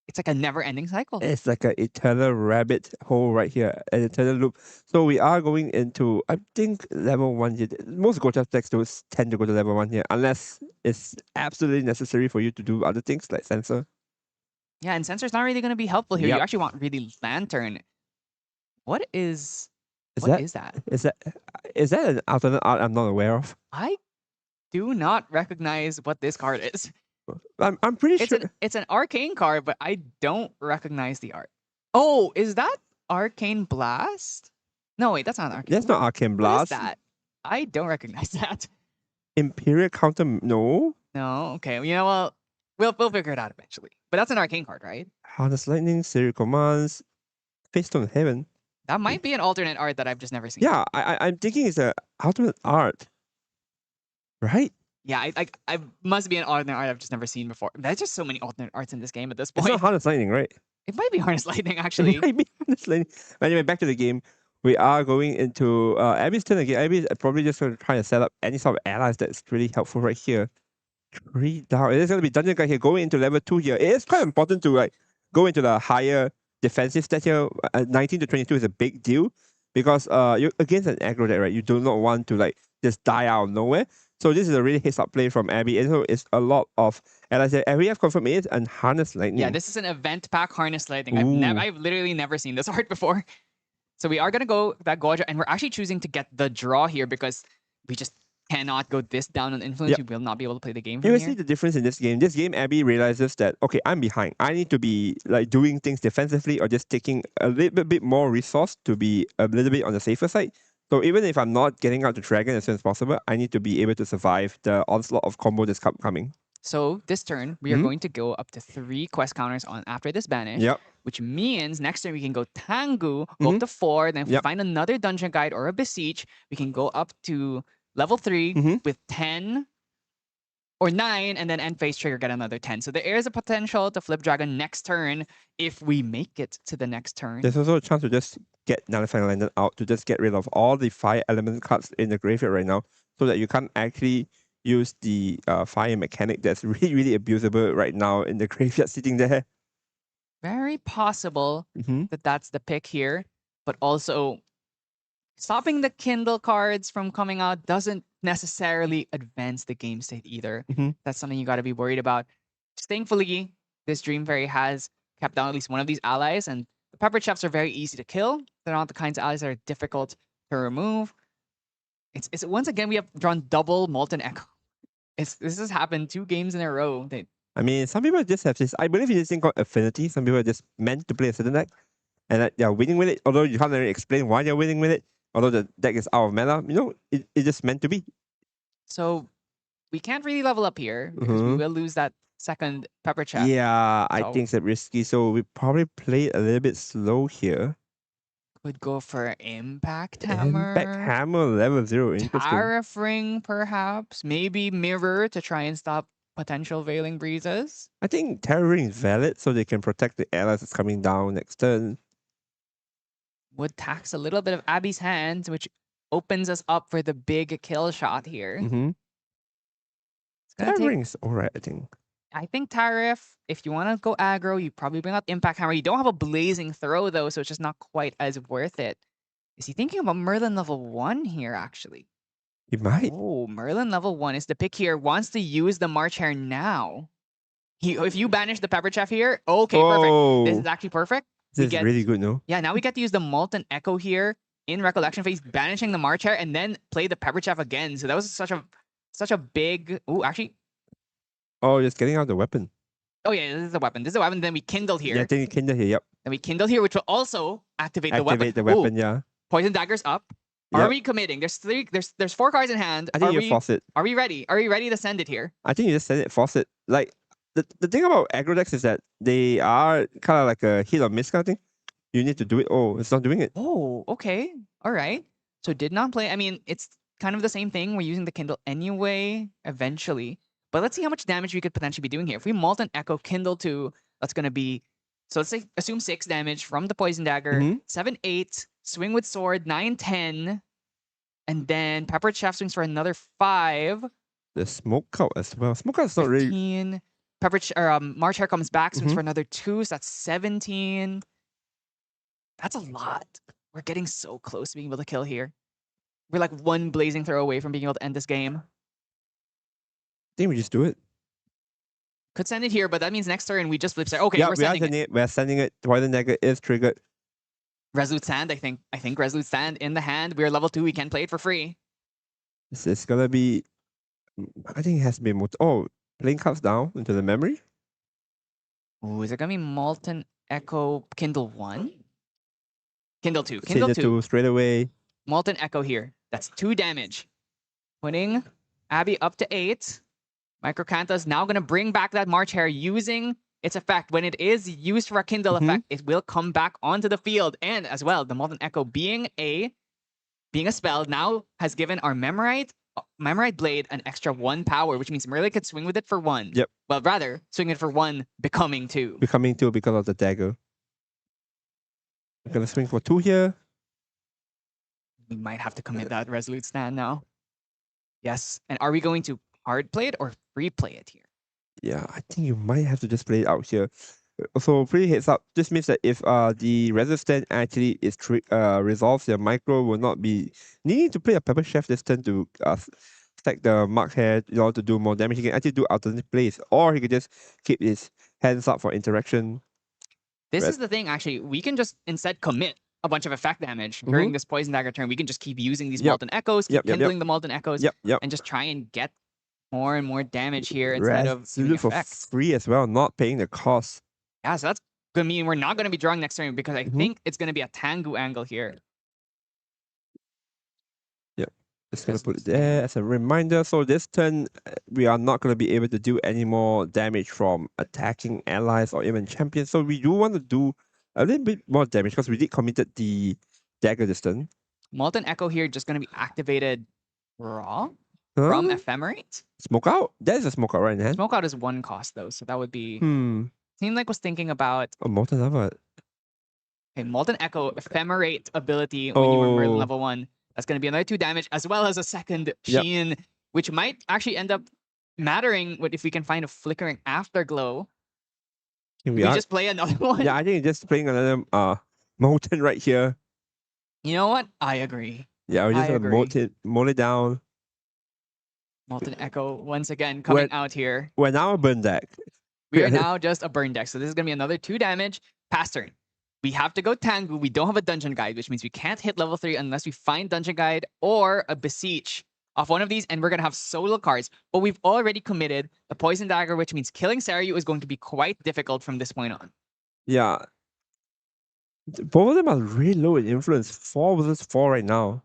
it's like a never-ending cycle. It's like an eternal rabbit hole right here, an eternal loop. So we are going into, I think, level 1 here. Most Gocha decks tend to go to level 1 here, unless it's absolutely necessary for you to do other things like Censor. Yeah, and Censor's not really going to be helpful here. Yep. You actually want really Lantern. What is Is what that is that? is that an alternate art I'm not aware of? I do not recognize what this card is. I'm pretty sure. It's an arcane card, but I don't recognize the art. Oh, is that Arcane Blast? No, wait, that's not Arcane. That's not Arcane What is Blast. that? I don't recognize that. Imperial Counter, no. No, okay. You know what? We'll figure it out eventually. But that's an arcane card, right? Harness Lightning, Serial Commands, Faithstone Heaven. That might be an alternate art that I've just never seen. Yeah, I'm thinking it's an alternate art. Right? Yeah, I must be an alternate art I've just never seen before. There's just so many alternate arts in this game at this It's point. not Harness Lightning, right? It might be Harness Lightning, actually. It might be Harness Lightning. But anyway, back to the game. We are going into Abby's turn again. Abby's probably just going to try to set up any sort of allies that's really helpful right here. 3 down. It is going to be Dungeon Guy here going into level 2 here. It is quite important to go into the higher defensive stat here. 19 to 22 is a big deal because you're against an aggro deck, right? You do not want to just die out of nowhere. So this is a really heads-up play from Abby. And so it's a lot of allies here. And we have confirmed it is and Harness Lightning. Yeah, this is an event pack Harness Lightning. Ooh. I've literally never seen this art before. So we are going to go that Goja, and we're actually choosing to get the draw here because we just cannot go this down on influence, Yep. you will not be able to play the game You from can here. see the difference in this game. This game, Abby realizes that, okay, I'm behind. I need to be like doing things defensively or just taking a little bit more resource to be a little bit on the safer side. So even if I'm not getting out the dragon as soon as possible, I need to be able to survive the onslaught of combo that's coming. So this turn, we are going to go up to 3 quest counters on after this banish. Yep. Which means next turn we can go Tengu, go up to 4. Then if we Yep. find another dungeon guide or a beseech, we can go up to level 3 with 10 or 9, and then end phase trigger, get another 10. So there is a potential to flip dragon next turn if we make it to the next turn. There's also a chance to just get Nullifying Lantern out to just get rid of all the fire element cards in the graveyard right now, so that you can't actually use the fire mechanic that's really, really abusable right now in the graveyard sitting there. Very possible that that's the pick here, but also stopping the Kindle cards from coming out doesn't necessarily advance the game state either. That's something you got to be worried about. Just thankfully, this Dream Fairy has kept down at least one of these allies, and the Pepper Chefs are very easy to kill. They're not the kinds of allies that are difficult to remove. It's once again, we have drawn double Molten Echo. This has happened 2 games in a row. I mean, some people just have this, I believe in this thing called affinity. Some people are just meant to play a certain deck, and they're winning with it, although you can't really explain why they're winning with it. Although the deck is out of meta, it's just meant to be. So we can't really level up here because we will lose that second Pepper Chef. Yeah, I think it's a bit risky, so we probably play it a little bit slow here. Could go for Impact Hammer. Impact Hammer level 0, interesting. Tariff Ring, perhaps. Maybe Mirror to try and stop potential Veiling Breezes. I think Terror Ring is valid, so they can protect the allies that's coming down next turn. Would tax a little bit of Abby's hands, which opens us up for the big kill shot here. Terror Ring's alright, I think. I think Tariff, if you want to go aggro, you probably bring out Impact Hammer. You don't have a Blazing Throw, though, so it's just not quite as worth it. Is he thinking about Merlin level 1 here, actually? He might. Oh, Merlin level 1 is the pick here. Wants to use the March Hare now. If you banish the Pepper Chef here, okay, perfect. This is actually perfect. This is really good, no? Yeah, now we get to use the Molten Echo here in Recollection phase, banishing the March Hare, and then play the Pepper Chef again. So that was such a big... Oh, actually... Oh, just getting out the weapon. Oh yeah, this is a weapon. This is a weapon. Then we kindle here. Yeah, then you kindle here, yep. Then we kindle here, which will also activate the weapon. Activate the weapon, yeah. Poison Dagger's up. Are we committing? There's 4 cards in hand. I think you force it. Are we ready? Are we ready to send it here? I think you just send it, force it. Like, the thing about aggro decks is that they are kind of like a hit or miss kind of thing. You need to do it. Oh, it's not doing it. Oh, okay. All right. So did not play. I mean, it's kind of the same thing. We're using the Kindle anyway, eventually. But let's see how much damage we could potentially be doing here. If we Molten Echo, Kindle 2, that's going to be... So let's say, assume 6 damage from the Poison Dagger. 7, 8, Swing with Sword, 9, 10. And then Pepper Chef swings for another 5. The Smoke Out as well. Smoke Out's not 15. really... March Hare comes back, swings for another 2, so that's 17. That's a lot. We're getting so close to being able to kill here. We're like 1 Blazing Throw away from being able to end this game. I think we just do it. Could send it here, but that means next turn we just flip side. Okay, yeah, we're sending it. We're sending it. Poison Dagger is triggered. Resolute Stand, I think Resolute Stand in the hand. We're level 2, we can play it for free. This is gonna be... I think it has to be... playing cards down into the memory? Ooh, is it gonna be Molten Echo Kindle 1? Kindle 2. Kindle 2 straight away. Molten Echo here. That's 2 damage. Putting Abby up to 8. Microcanta is now going to bring back that March Hare using its effect. When it is used for a Kindle effect, it will come back onto the field. And as well, the Molten Echo being a spell now has given our Memorite Blade an extra 1 power, which means Merle could swing with it for 1. Yep. Well, rather, swing it for 1, becoming 2. Becoming 2 because of the dagger. We're going to swing for 2 here. We might have to commit that Resolute Stand now. Yes. And are we going to hard play it or free play it here? Yeah, I think you might have to just play it out here. So pretty heads up. This means that if the resistance actually is resolved, your micro will not be needing to play a Pepper Chef this turn to stack the Mark Hare in order to do more damage. He can actually do alternative plays, or he could just keep his hands up for interaction. This is the thing, actually. We can just instead commit. a bunch of effect damage during this Poison Dagger turn, we can just keep using these Molten Echoes, keep Yep, yep, kindling the Molten Echoes, Yep, yep. and just try and get more and more damage here instead of doing Resolute for effect. free as well, not paying the cost. Yeah, so that's going to mean we're not going to be drawing next turn because I think it's going to be a Tengu angle here. Just going to put it there as a reminder. So this turn, we are not going to be able to do any more damage from attacking allies or even champions. So we do want to do a little bit more damage because we did committed the dagger this turn. Molten Echo here just going to be activated raw from Ephemerate. Smoke out? That is a smoke out right in hand. Smoke out is 1 cost though, so that would be... Seemed like was thinking about... Oh, Molten Lava. Okay, Molten Echo, Ephemerate ability when you were Merlin level 1. That's going to be another 2 damage, as well as a second Sheen, which might actually end up mattering if we can find a flickering afterglow. We just play another one. Yeah, I think just playing another Molten right here. You know what? I agree. Yeah, we're just going to mold it down. Molten Echo once again coming out here. We're now a burn deck. We are now just a burn deck. So this is going to be another 2 damage. Pass turn. We have to go Tengu. We don't have a Dungeon Guide, which means we can't hit level 3 unless we find Dungeon Guide or a Beseech off one of these, and we're going to have solo cards. But we've already committed the Poison Dagger, which means killing Saryu is going to be quite difficult from this point on. Yeah. Both of them are really low in influence. 4 versus 4 right now.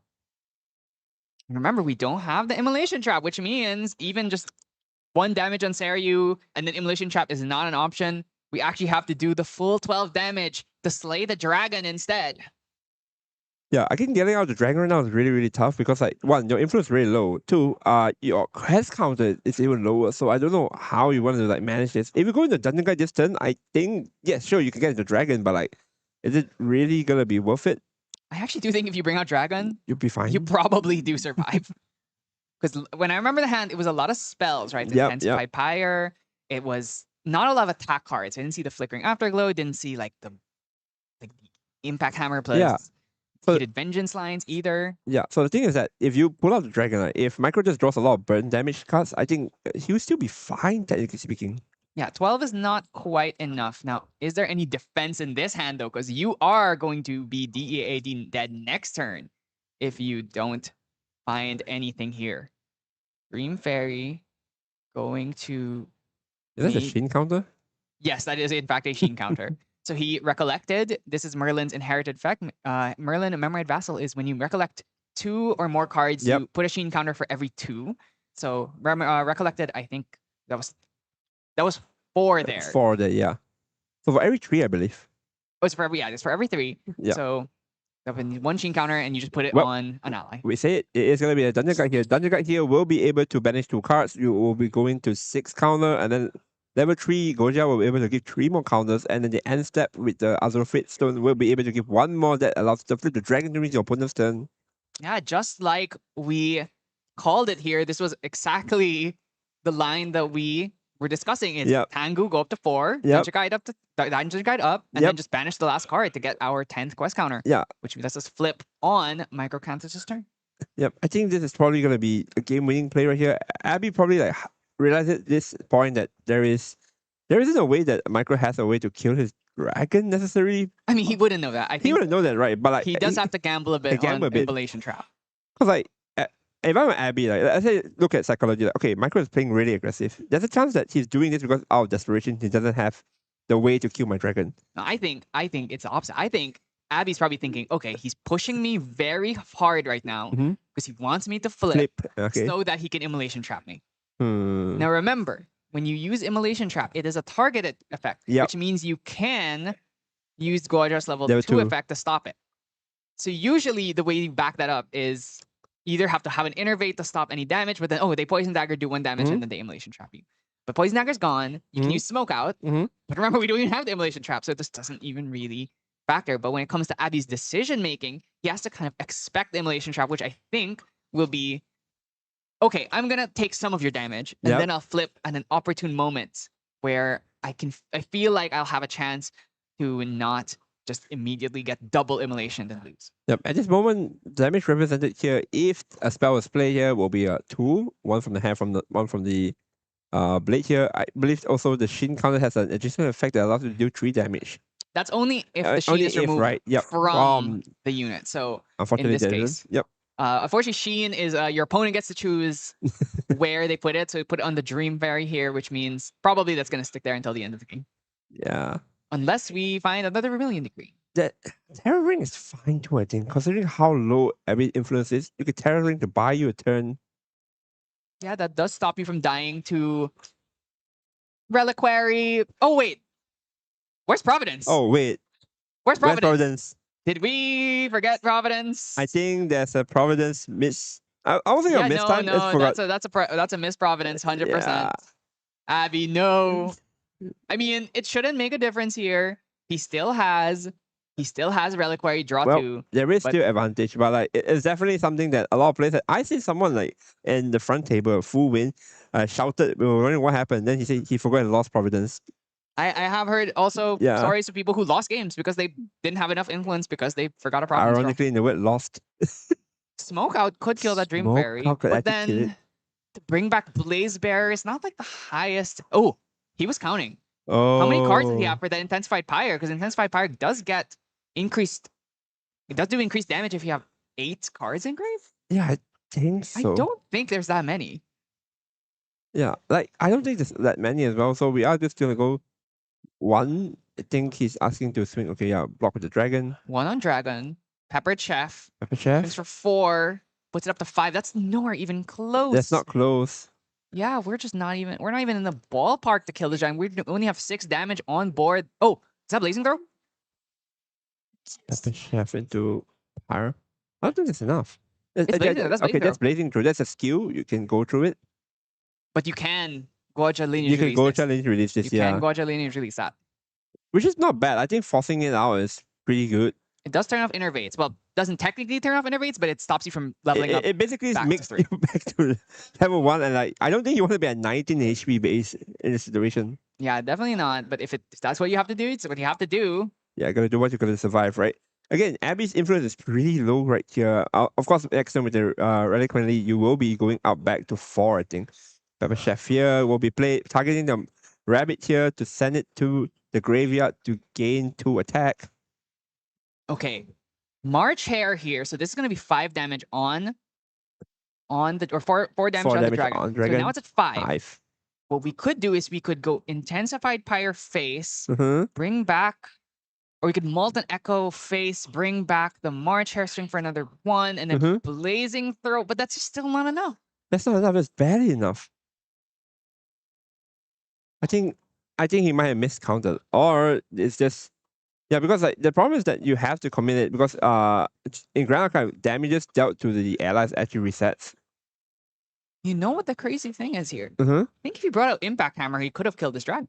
Remember, we don't have the Immolation Trap, which means even just 1 damage on Saryu and then Immolation Trap is not an option. We actually have to do the full 12 damage to slay the dragon instead. Yeah, I think getting out the dragon right now is really, really tough because, like, 1, your influence is really low. 2, your quest counter is even lower. So I don't know how you want to like manage this. If you go into Dungeon Guide this turn, I think, yeah, sure, you can get the dragon, but like, is it really gonna be worth it? I actually do think if you bring out dragon, you'll be fine. You probably do survive. Because when I remember the hand, it was a lot of spells, right? The Intensify Pyre. It was not a lot of attack cards. I didn't see the Flickering Afterglow. Didn't see like the Impact Hammer plus Heated Vengeance lines either. Yeah, so the thing is that if you pull out the dragon, if Micro just draws a lot of burn damage cards, I think he will still be fine, technically speaking. Yeah, 12 is not quite enough. Now, is there any defense in this hand, though? Because you are going to be DEAD dead next turn if you don't find anything here. Dream Fairy going to... Is that a Sheen counter? Yes, that is in fact a Sheen counter. So he recollected. This is Merlin's inherited effect. Merlin, a Memorite Vassal, is when you recollect 2 or more cards, you put a Sheen counter for every 2. So recollected, I think that was 4 there. 4 there, yeah. So for every 3, I believe. Oh, it's for every, it's for every 3. Yeah. So that would be 1 Sheen counter, and you just put it on an ally. We say it is going to be a Dungeon Guide here. Dungeon Guide here will be able to banish 2 cards. You will be going to 6 counter, and then level 3, Goja will be able to give 3 more counters, and then the end step with the Azurfit Stone will be able to give 1 more that allows you to flip the dragon during your opponent's turn. Yeah, just like we called it here, this was exactly the line that we were discussing. It's Tengu go up to 4, Dungeon Guide up, and then just banish the last card to get our 10th quest counter. Yeah. Which lets us flip on Microcanthus' turn. Yep, I think this is probably going to be a game-winning play right here. Abby probably like realized at this point that there isn't a way that Micro has a way to kill his dragon necessarily. I mean, he wouldn't know that. I think he wouldn't know that, right? But like he does have to gamble a bit on Immolation Trap. Because like, if I'm Abby, like I say, look at psychology. Like, okay, Micro is playing really aggressive. There's a chance that he's doing this because out of desperation, he doesn't have the way to kill my dragon. No, I think it's the opposite. I think Abby's probably thinking, okay, he's pushing me very hard right now because he wants me to flip so that he can Immolation Trap me. Now remember, when you use Immolation Trap, it is a targeted effect, which means you can use Gorgeous level 2 effect to stop it. So usually the way you back that up is either have to have an Innervate to stop any damage, but then, they Poison Dagger, do 1 damage, and then they Immolation Trap you. But Poison Dagger's gone. You can use Smoke Out. But remember, we don't even have the Immolation Trap, so this doesn't even really factor. But when it comes to Abby's decision-making, he has to kind of expect the Immolation Trap, which I think will be, okay, I'm going to take some of your damage, and then I'll flip at an opportune moment where I feel like I'll have a chance to not just immediately get double Immolation and lose. Yep. At this moment, damage represented here, if a spell is played here, will be a 2, 1 from the hand, one from the blade here. I believe also the Shin counter has an adjacent effect that allows you to do 3 damage. That's only if the Sheen only is if, removed right? Yep. from the unit. So in Unfortunately, this there case, isn't. Yep. unfortunately, Sheen is your opponent gets to choose where they put it. So we put it on the Dream Fairy here, which means probably that's going to stick there until the end of the game. Yeah. Unless we find another Vermilion Decree. That Terror Ring is fine too, I think. Considering how low every influence is, you could Terror Ring to buy you a turn. Yeah, that does stop you from dying to Reliquary. Oh, wait. Where's Providence? Oh, wait. Where's Where's Providence? Providence? Did we forget Providence? I think there's a Providence miss. I was thinking of miss no, time. no, I forgot. that's a miss Providence, 100%. Yeah. Abby, no. I mean, it shouldn't make a difference here. He still has Reliquary draw Well, 2. there is but- still advantage, but like it's definitely something that a lot of players. I see someone like in the front table, full win, shouted. We were wondering what happened. Then he said he forgot and lost Providence. I have heard also Yeah. stories to people who lost games because they didn't have enough influence because they forgot a Providence draw. Ironically, in the word lost. Smoke out could kill that Dream Smoke Fairy, out could but actually kill then to bring back Blaze Bearer is not like the highest. Oh, he was counting. Oh. How many cards did he have for that Intensified Pyre? Because Intensified Pyre does get increased. It does do increased damage if you have 8 cards in grave. Yeah, I think so. I don't think there's that many. Yeah, like I don't think there's that many as well. So we are just gonna go one. I think he's asking to swing. Okay, yeah, block with the dragon. 1 on Dragon, Peppered Chef, Pepper swings Chef. for 4, puts it up to 5. That's nowhere even close. That's not close. Yeah, we're not even in the ballpark to kill the giant. We only have 6 damage on board. Oh, is that Blazing Throw? Pepper Chef into Pyre. I don't think that's enough. It's blazing, that's okay, blazing that's blazing through. That's a skill. You can go through it. But you can Guaja lineage You can release go this. challenge release this, You yeah. can Guaja lineage release that. Which is not bad. I think forcing it out is pretty good. It does turn off Innervates. Well, doesn't technically turn off Innervates, but it stops you from leveling up. It basically back to makes 3. you back to level 1, and like I don't think you want to be at 19 HP base in this situation. Yeah, definitely not. But if that's what you have to do, it's what you have to do. Yeah, gotta do what you gotta survive, right? Again, Abby's influence is pretty low right here. Of course, next time with the Reliquary, you will be going up back to 4, I think. Pepper Chef here will be targeting the rabbit here to send it to the graveyard to gain 2 attack. Okay. March Hare here. So this is going to be 5 damage on the, or 4 damage 4 on the damage dragon. on So dragon. now it's at 5. 5. What we could do is we could go Intensified Pyre face, Mm-hmm. bring back, or we could Molten Echo face, bring back the March Hare string for another 1, and then Mhm. Blazing Throw, but that's just still not enough. That's not enough. That's barely enough. I think he might have miscounted, or it's just because like the problem is that you have to commit it because in Grand Archive damages dealt to the allies actually resets. You know what the crazy thing is here? Mm-hmm. I think if he brought out Impact Hammer, he could have killed this dragon.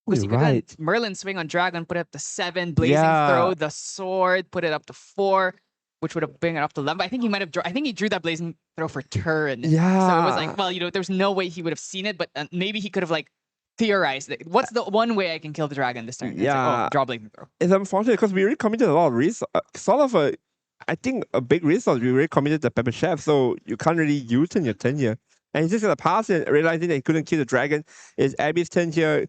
Because he You're could have right. Merlin swing on dragon, put it up to 7, Blazing Yeah. Throw, the sword, put it up to 4, which would have bring it up to 11. But I think he might have I think he drew that Blazing Throw for turn. Yeah. So it was like, well, there's no way he would have seen it, but maybe he could have like theorized that, what's the one way I can kill the dragon this turn? And it's like, Yeah. oh, draw Blazing Throw. It's unfortunate because we already committed a lot of risk. I think a big resource. We already committed the Pepper Chef, so you can't really U-turn your turn here. And he's just gonna pass it, realizing that he couldn't kill the dragon. It's Abby's turn here.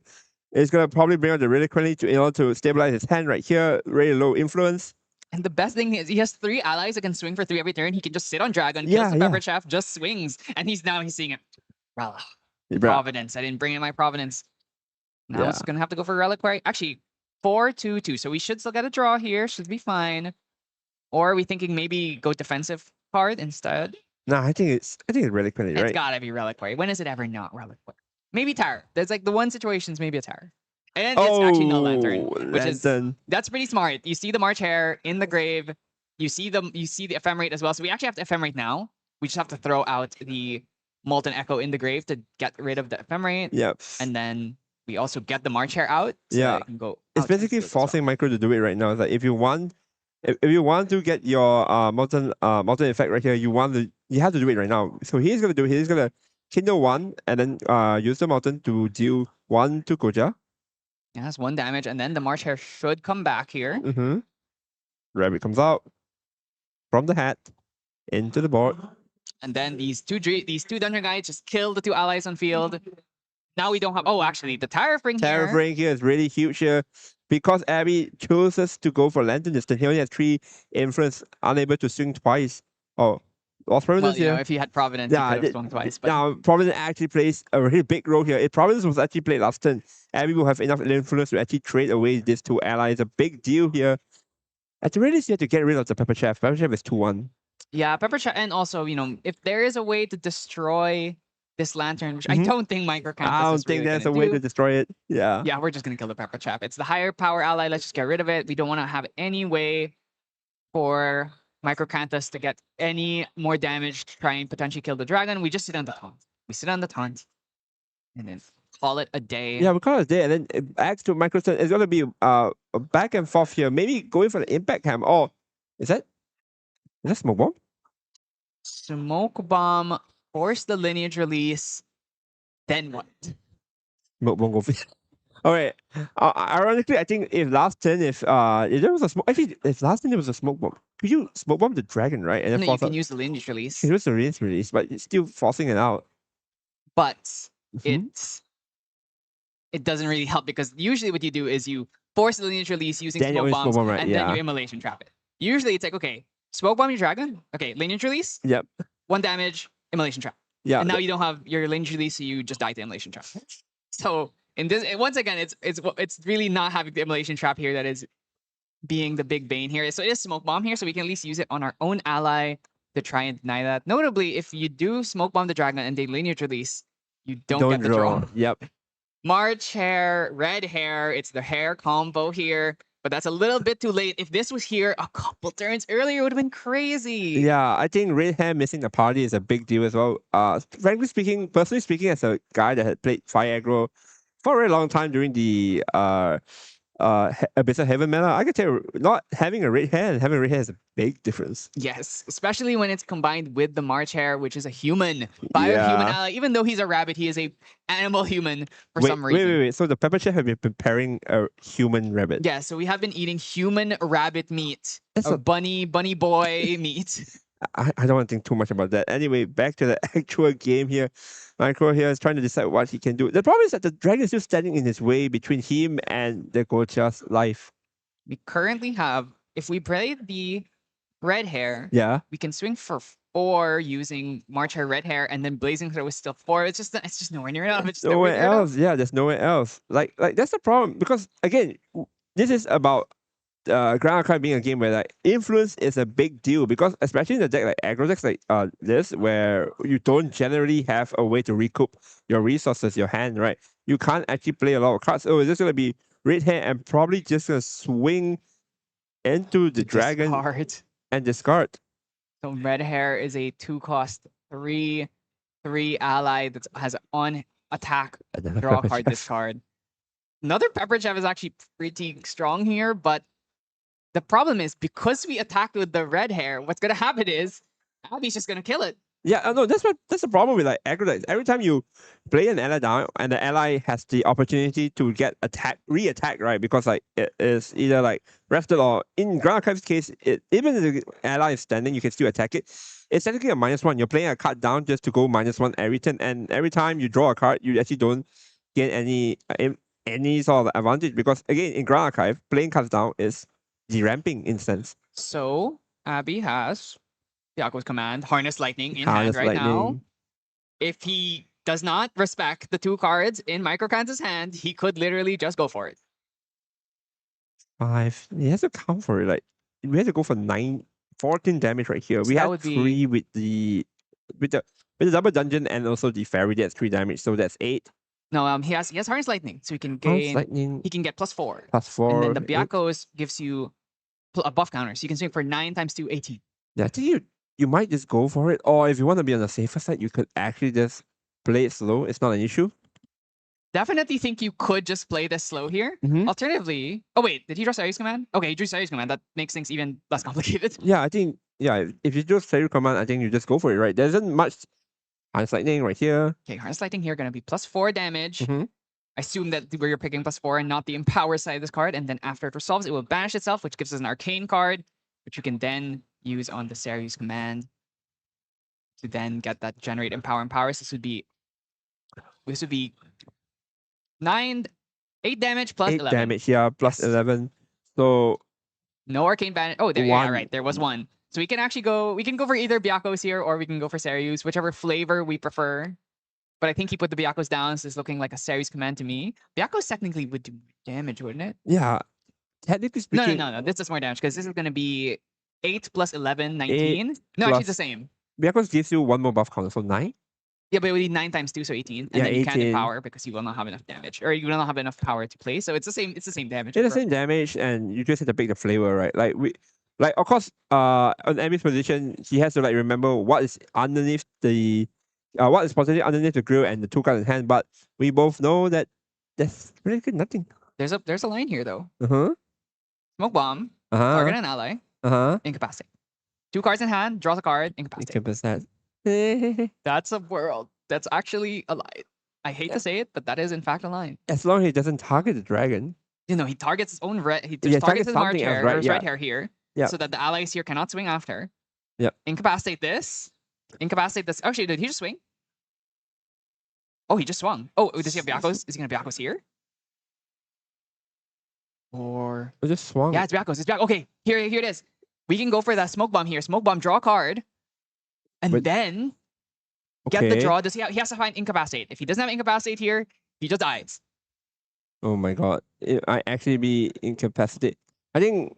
It's gonna probably bring out the Reliquary in order to stabilize his hand right here. Very low influence. And the best thing is he has 3 allies that can swing for 3 every turn. He can just sit on dragon, Yeah, kills the yeah. Pepper Chef, just swings. And he's seeing it. Rala. Bruh. Providence. I didn't bring in my Providence. Now Yeah. I'm just gonna have to go for Reliquary. Actually, 4-2-2. So we should still get a draw here. Should be fine. Or are we thinking maybe go defensive card instead? Nah, I think it's Reliquary, It's right? gotta be Reliquary. When is it ever not Reliquary? Maybe Tower. There's like the one situation's maybe a Tower. And it's actually no Lantern. Which is Lantern. that's pretty smart. You see the March Hare in the grave. You see the Ephemerate as well. So we actually have to Ephemerate now. We just have to throw out the Molten Echo in the grave to get rid of the Ephemerate. Yep. And then we also get the March Hare out. So Yeah. that it can go It's out to the basically field as well. forcing Micro to do it right now. It's like if you want to get your molten effect right here, you have to do it right now. So he's gonna kindle 1 and then use the molten to deal 1 to Goja. Yeah, that's 1 damage. And then the March Hare should come back here. Mm-hmm. Rabbit comes out from the hat into the board. And then these two dungeon guys just kill the 2 allies on field. Now we don't have. Oh, actually, the Tariff Ring Tariff here. Ring here is really huge here. because Abby chooses to go for Lantern Distant. He only has 3 influence, unable to swing twice. Oh, lost Providence Well, you know, here. if he had Providence, he Yeah, could have swung twice. But now Providence actually plays a really big role here. If Providence was actually played last turn, Abby will have enough influence to actually trade away these 2 allies. A big deal here. At the really least, you have to get rid of the Pepper Chef. Pepper Chef is 2-1. yeah, Pepper Chat, and also, you know, if there is a way to destroy this lantern, which I Mhm. don't think Microcanthus I don't is think really there's gonna a way do. to destroy it. Yeah. Yeah, we're just gonna kill the Pepper Trap. It's the higher power ally. Let's just get rid of it. We don't want to have any way for Microcanthus to get any more damage to try and potentially kill the dragon. We just sit on the taunt. We sit on the taunt and then call it a day. Yeah, we call it there, and then it adds to Microsoft. It's gonna be a back and forth here. Maybe going for the impact ham. Or is that smoke bomb? Smoke bomb, force the lineage release. Then what? Smoke bomb go. All right. Ironically, I think if last turn, if there was a smoke, actually, if last turn there was a smoke bomb, could you smoke bomb the dragon, right? And then No, you force can out. use the lineage release, It was the release, but it's still forcing it out. but Mhm. it doesn't really help because usually what you do is you force the lineage release using Then you smoke always bombs, smoke bomb, right? and then Yeah. you immolation trap it. Usually it's like, okay, smoke bomb your dragon, okay, lineage release, Yep. 1 damage, immolation trap. Yeah. And now you don't have your lineage release, so you just die to immolation trap. So in this, once again, it's really not having the immolation trap here that is being the big bane here. So it is smoke bomb here, so we can at least use it on our own ally to try and deny that. Notably, if you do smoke bomb the dragon and they lineage release, you don't get the draw. Yep. March hair, red hair. It's the hair combo here, but that's a little bit too late. If this was here a couple turns earlier, it would have been crazy. Yeah, I think red hair missing the party is a big deal as well. Frankly speaking, personally speaking, as a guy that had played fire aggro for a very long time during the Abyss of Heaven meta, I can tell you, not having a red hair and having a red hair is a big difference. Yes, especially when it's combined with the March hair, which is a human, bio-human ally. Even though he's a rabbit, he is a animal human for some reason. Wait. So the Pepper Chef have been preparing a human rabbit. Yeah, so we have been eating human rabbit meat, That's or a- bunny boy meat. I don't want to think too much about that. Anyway, back to the actual game here. Micro here is trying to decide what he can do. The problem is that the dragon is still standing in his way between him and the Gocha's life. We currently have, if we play the red hair, Yeah. we can swing for 4 using March hair, red hair, and then blazing throw is still 4. It's just nowhere near enough. It's just Nowhere near enough. else. Yeah, there's nowhere else. Like that's the problem because again, this is about Grand Archive being a game where like influence is a big deal because especially in a deck like aggro decks like this where you don't generally have a way to recoup your resources, your hand, right? You can't actually play a lot of cards. Oh, it's just gonna be red hair and probably just gonna swing into the dragon Discard. and discard. So red hair is a 2-cost 3/3 ally that has on attack, Another draw a Pepper card, Chef. discard. Another Pepper Chef is actually pretty strong here, but the problem is because we attacked with the red hair, what's gonna happen is Abby's just gonna kill it. Yeah, no, that's the problem with like aggro decks. Every time you play an ally down and the ally has the opportunity to get re-attack, right? Because like it is either like rested or in Grand Archive's case, even if the ally is standing, you can still attack it. It's technically a -1. You're playing a card down just to go -1 every turn, and every time you draw a card, you actually don't gain any sort of advantage because again in Grand Archive, playing cards down is the ramping instance. So Abby has Diako's command, Harness Lightning in hand Harness right now. Lightning. If he does not respect the 2 cards in Microcanthus' hand, he could literally just go for it. 5. He has to count for it. Like we have to go for 14 damage right here. So We that had would be- 3 with the double dungeon and also the fairy. That's 3 damage, so that's 8. No, he has Harness Lightning, so he can Harness gain. Lightning He can get +4. +4. And then the 8. Biakos gives you a buff counter, so you can swing for 9 times 2, 18. Yeah, I think you might just go for it, or if you want to be on the safer side, you could actually just play it slow. It's not an issue. Definitely think you could just play this slow here. Mhm. Alternatively, oh wait, did he draw Saryu's command? Okay, he drew Saryu's command. That makes things even less complicated. Yeah, I think if you just play your command, I think you just go for it, right? There isn't much Harness Lightning right here. Okay, Harness Lightning here gonna be +4 damage. Mhm. I assume that where you're picking +4 and not the empower side of this card, and then after it resolves, it will banish itself, which gives us an arcane card, which you can then use on the Saryu's command to then get that generate empower. So this would be 9 8 damage plus 8 11. damage, yeah, plus Yes. 11. So No arcane banish. Oh, there, yeah, One. right. There was one. So we can actually go. We can go for either Byakos here, or we can go for Serius, whichever flavor we prefer. But I think he put the Byakos down, so it's looking like a Serius command to me. Byakos technically would do damage, wouldn't it? yeah, technically No, speaking, no. This does more damage because this is going to be 8 plus 11, 19. No, plus- actually it's the same. Byakos gives you one more buff counter, so 9. Yeah, but it would be 9 times 2, so 18. And Yeah, then you can't 18. empower because you will not have enough damage. Or you will not have enough power to play. So it's the same damage. It's the same damage, and you just have to pick the flavor, right? Like of course, on Emmy's position, she has to like remember what is underneath the, what is positioned underneath the grill and the 2 cards in hand. But we both know that there's really good nothing. There's a line here though. Uh-huh. Smoke bomb, Uh-huh. target an ally, Uh-huh. incapacitate. 2 cards in hand, draws a card, incapacitate. That's a world. That's actually a line. I hate to say it, but that is in fact a line. As long as he doesn't target the dragon. You know, he targets his own red. He Yeah, just targets targets his something march else, hair, right? or his Yeah. red hair here, Yeah. so that the allies here cannot swing after. Yeah. Incapacitate this. Incapacitate this. Actually, did he just swing? Oh, he just swung. Oh, does he have Byakos? Is he gonna Byakos here? Or It just swung. yeah, it's Byakos. It's Byakos. Okay, here it is. We can go for that smoke bomb here. Smoke bomb, draw a card, and But- then get the Okay. draw. Does he has to find incapacitate. If he doesn't have incapacitate here, he just dies. Oh my god. It might actually be incapacitated. I think,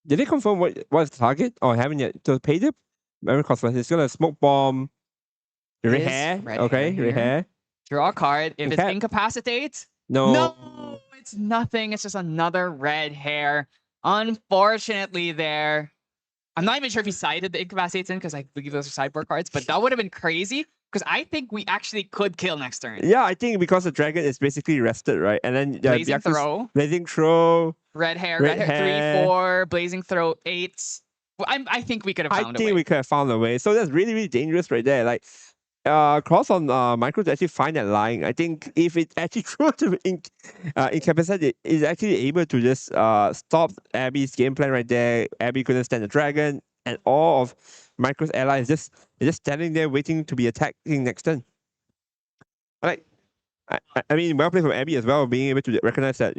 did they confirm what's the target? Or haven't yet? To pay the memory cost, it's gonna smoke bomb. It Red is hair. red Okay, hair red here. hair. Draw a card. If it's Okay. incapacitate, No. no, it's nothing. It's just another red hair. Unfortunately, there. I'm not even sure if he sided the incapacitates in because I believe those are sideboard cards, but that would have been crazy because I think we actually could kill next turn. Yeah, I think because the dragon is basically rested, right? And then Blazing Byakos- throw, Blazing throw. red hair, red red hair, hair. 3, 4, blazing throw, 8. Well, I think we could have I found a think way. we could have found a way. So that's really, really dangerous right there. Like, cross on micro to actually find that line. I think if it actually threw to incapacitate, it's actually able to just stop Abby's game plan right there. Abby couldn't stand the dragon, and all of Micro's allies is just standing there waiting to be attacking next turn. Like, I mean, well played from Abby as well, being able to recognize that,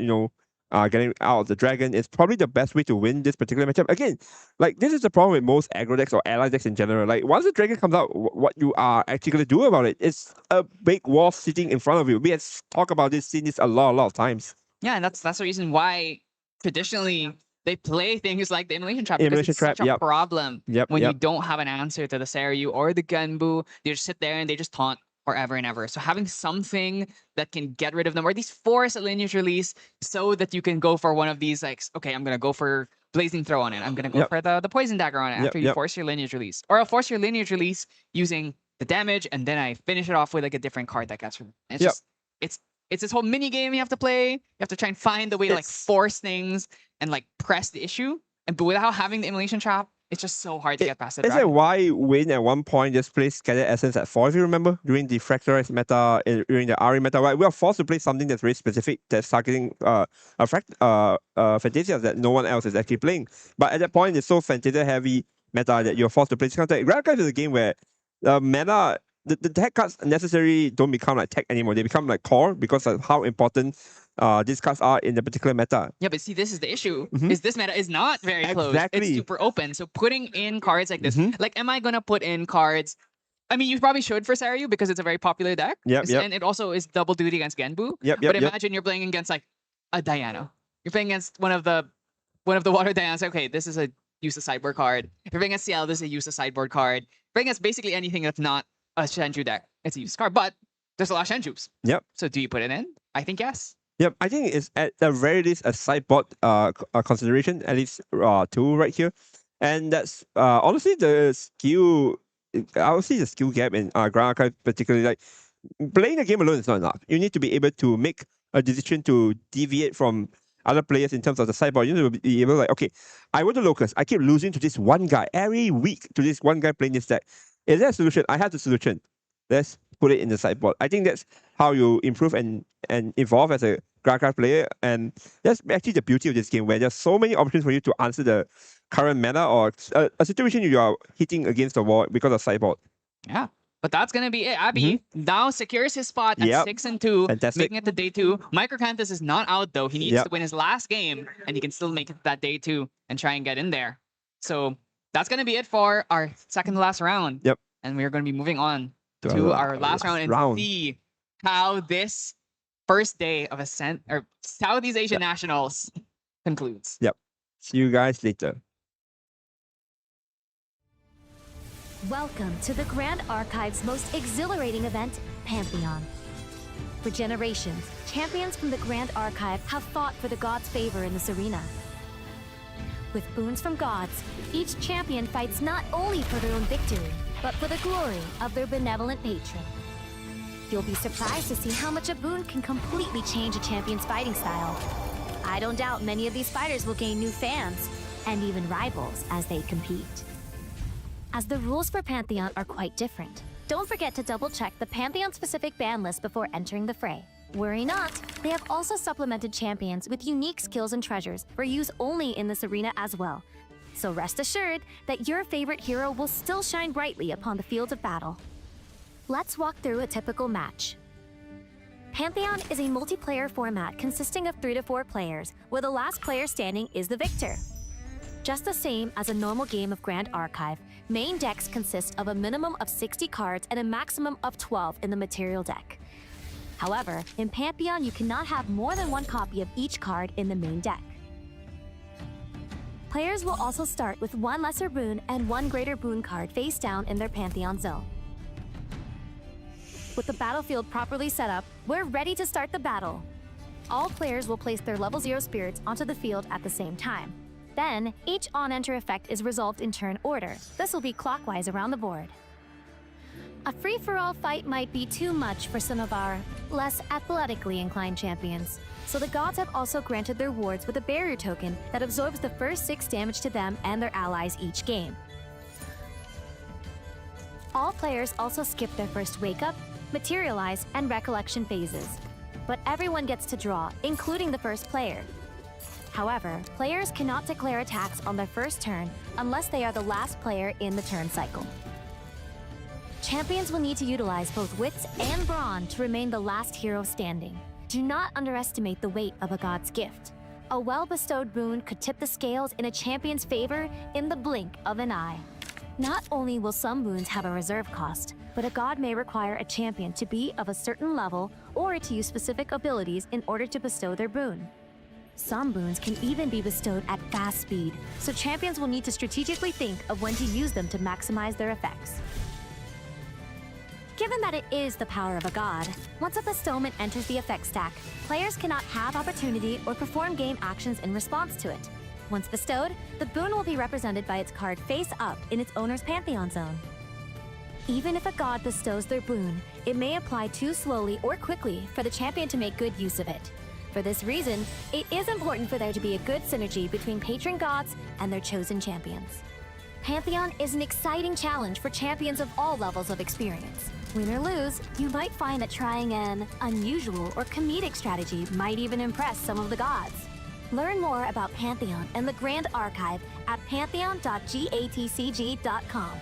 getting out of the dragon is probably the best way to win this particular matchup. Again, like, this is the problem with most aggro decks or ally decks in general. Like, once the dragon comes out, what you are actually going to do about it? It's a big wall sitting in front of you. We have talked about this, seen this a lot of times. Yeah, and that's the reason why traditionally they play things like the Immolation Trap because Immolation it's Trap, such a yep. problem Yep, when yep. you don't have an answer to the Seiryu or the Genbu. They just sit there and they just taunt forever and ever. So having something that can get rid of them, or at least force a lineage release so that you can go for one of these, like, okay, I'm going to go for Blazing Throw on it. I'm going to go Yep. for the Poison Dagger on it Yep, after you yep. force your lineage release. Or I'll force your lineage release using the damage, and then I finish it off with like a different card that gets from it. It's Yep. just, it's this whole mini game you have to play. You have to try and find the way to like It's- force things and like press the issue. And but without having the Immolation Trap, it's just so hard to get past the Is dragon. that why Win at one point just played Scattered Essence at 4, if you remember? During the Fractalized meta, during the Ari meta, right? We are forced to play something that's very specific, that's targeting Fantasia that no one else is actually playing. But at that point, it's so Fantasia heavy meta that you're forced to play this kind of tech. Radical is a game where meta, the tech cards necessarily don't become like tech anymore. They become like core because of how important these cards are in the particular meta. Yeah, but see, this is the issue. Mhm. Is this meta is not very close. It's Exactly. super open. So putting in cards like this, Mhm. like, am I gonna put in cards? I mean, you probably should for Seiryu because it's a very popular deck. Yep, yep. And it also is double duty against Genbu. Yep, But yep, yep. imagine you're playing against like a Diana. You're playing against one of the water Dianas. Okay, this is a use a sideboard card. If you're playing against CL, this is a use a sideboard card. Playing against basically anything that's not a Shenju deck, it's a use card. But there's a lot of Shenjus. Yep. So do you put it in? I think yes. Yep, I think it's at the very least a sideboard consideration, at least 2 right here. And that's honestly the skill, I would say the skill gap in Grand Archive particularly. Like, playing the game alone is not enough. You need to be able to make a decision to deviate from other players in terms of the sideboard. You need to be able to, like, okay, I want to locus. I keep losing to this one guy every week, to this one guy playing this deck. Is there a solution? I have the solution. Let's put it in the sideboard. I think that's how you improve and evolve as a Grand Archive player. And that's actually the beauty of this game, where there's so many options for you to answer the current meta or a situation you are hitting against the wall because of sideboard. Yeah. But that's gonna be it. Abby now secures his spot at Yep. 6-2, Fantastic. making it to day 2. Microcanthus is not out though. He needs Yep. to win his last game, and he can still make it to that day 2 and try and get in there. So that's gonna be it for our second to last round. Yep. And we're gonna be moving on to our last round and see how this first day of Southeast Asian Nationals concludes. Yep. See you guys later. Welcome to the Grand Archive's most exhilarating event, Pantheon. For generations, champions from the Grand Archive have fought for the gods' favor in this arena. With boons from gods, each champion fights not only for their own victory, but for the glory of their benevolent patron. You'll be surprised to see how much a boon can completely change a champion's fighting style. I don't doubt many of these fighters will gain new fans, and even rivals as they compete. As the rules for Pantheon are quite different, don't forget to double-check the Pantheon-specific ban list before entering the fray. Worry not, they have also supplemented champions with unique skills and treasures for use only in this arena as well. So rest assured that your favorite hero will still shine brightly upon the field of battle. Let's walk through a typical match. Pantheon is a multiplayer format consisting of 3 to 4 players, where the last player standing is the victor. Just the same as a normal game of Grand Archive, main decks consist of a minimum of 60 cards and a maximum of 12 in the material deck. However, in Pantheon, you cannot have more than 1 copy of each card in the main deck. Players will also start with 1 lesser boon and 1 greater boon card face down in their Pantheon zone. With the battlefield properly set up, we're ready to start the battle. All players will place their level 0 spirits onto the field at the same time. Then, each on-enter effect is resolved in turn order. This will be clockwise around the board. A free-for-all fight might be too much for some of our less athletically inclined champions, so the gods have also granted their wards with a barrier token that absorbs the first 6 damage to them and their allies each game. All players also skip their first wake-up, materialize, and recollection phases, but everyone gets to draw, including the first player. However, players cannot declare attacks on their first turn unless they are the last player in the turn cycle. Champions will need to utilize both wits and brawn to remain the last hero standing. Do not underestimate the weight of a god's gift. A well-bestowed boon could tip the scales in a champion's favor in the blink of an eye. Not only will some boons have a reserve cost, but a god may require a champion to be of a certain level or to use specific abilities in order to bestow their boon. Some boons can even be bestowed at fast speed, so champions will need to strategically think of when to use them to maximize their effects. Given that it is the power of a god, once a bestowment enters the effect stack, players cannot have opportunity or perform game actions in response to it. Once bestowed, the boon will be represented by its card face up in its owner's Pantheon zone. Even if a god bestows their boon, it may apply too slowly or quickly for the champion to make good use of it. For this reason, it is important for there to be a good synergy between patron gods and their chosen champions. Pantheon is an exciting challenge for champions of all levels of experience. Win or lose, you might find that trying an unusual or comedic strategy might even impress some of the gods. Learn more about Pantheon and the Grand Archive at pantheon.gatcg.com.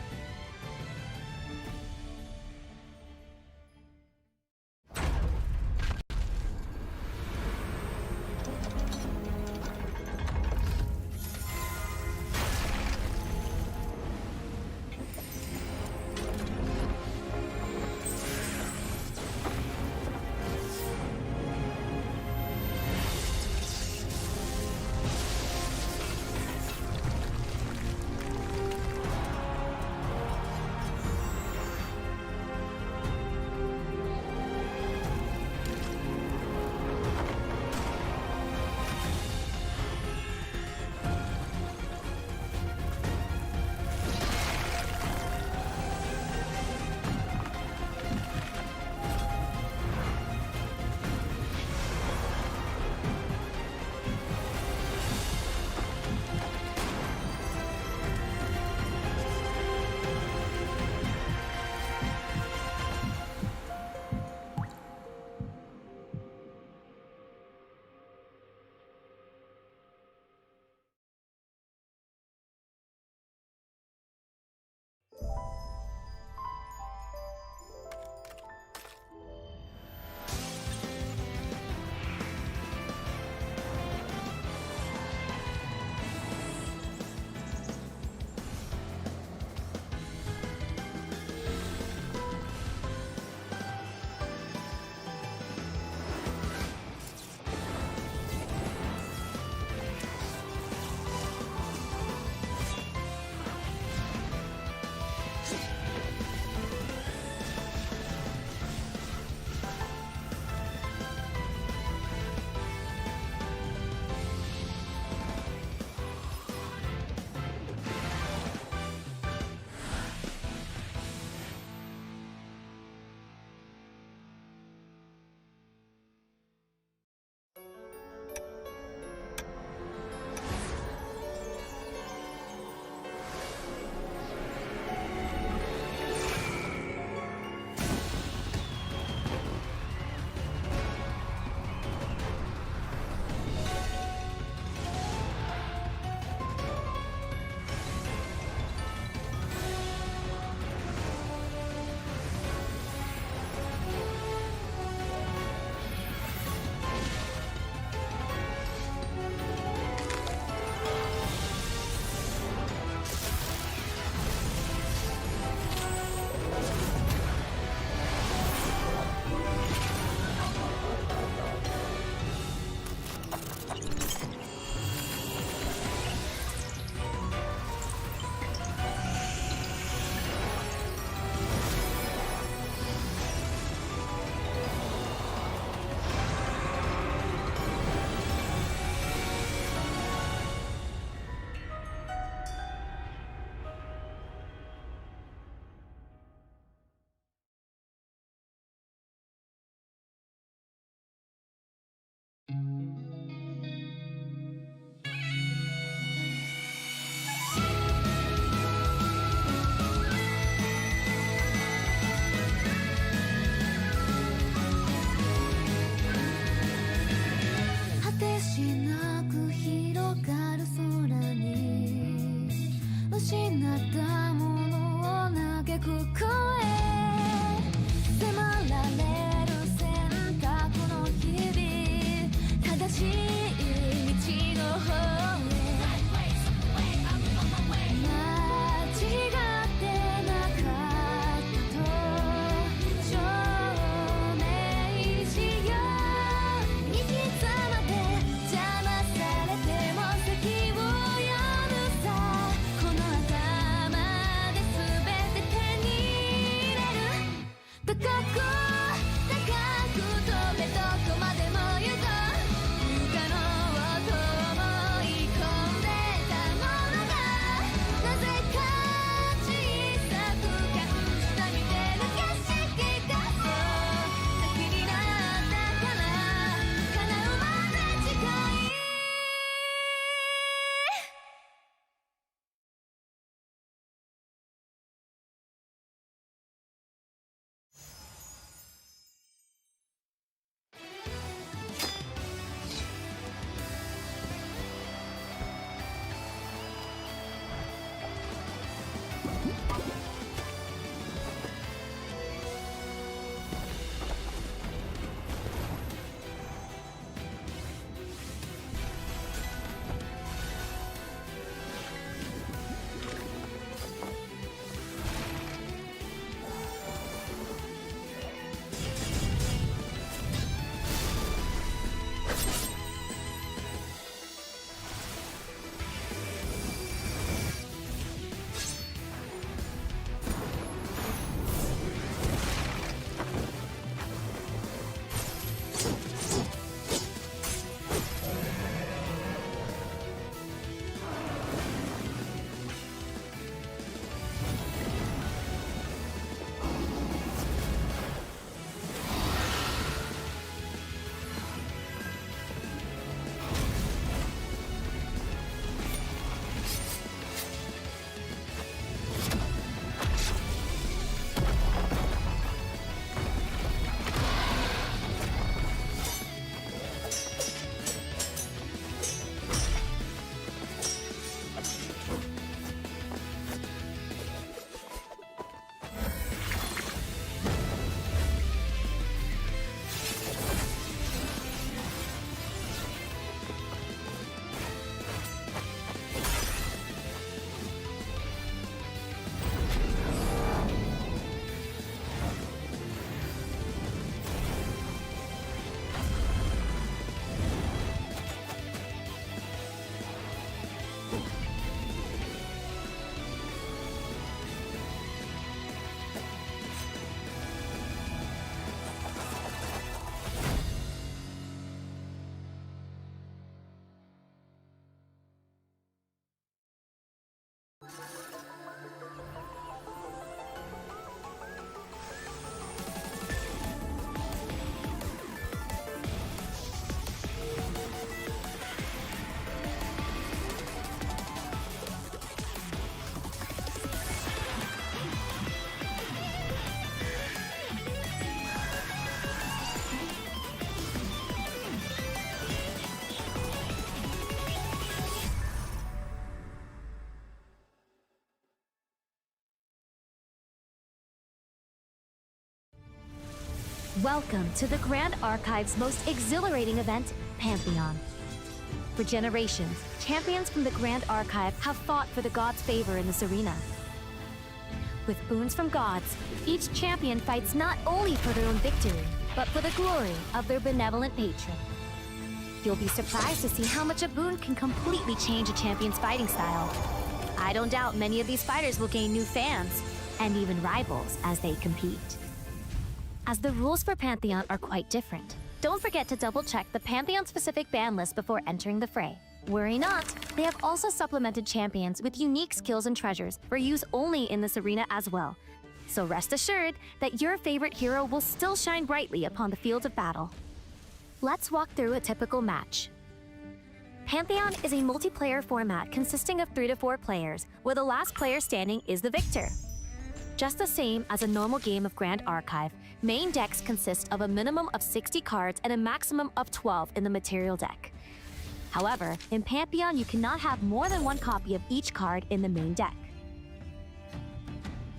Welcome to the Grand Archive's most exhilarating event, Pantheon. For generations, champions from the Grand Archive have fought for the gods' favor in this arena. With boons from gods, each champion fights not only for their own victory, but for the glory of their benevolent patron. You'll be surprised to see how much a boon can completely change a champion's fighting style. I don't doubt many of these fighters will gain new fans, and even rivals as they compete. As the rules for Pantheon are quite different, don't forget to double-check the Pantheon-specific ban list before entering the fray. Worry not, they have also supplemented champions with unique skills and treasures for use only in this arena as well. So rest assured that your favorite hero will still shine brightly upon the field of battle. Let's walk through a typical match. Pantheon is a multiplayer format consisting of 3 to 4 players, where the last player standing is the victor. Just the same as a normal game of Grand Archive, main decks consist of a minimum of 60 cards and a maximum of 12 in the material deck. However, in Pantheon, you cannot have more than 1 copy of each card in the main deck.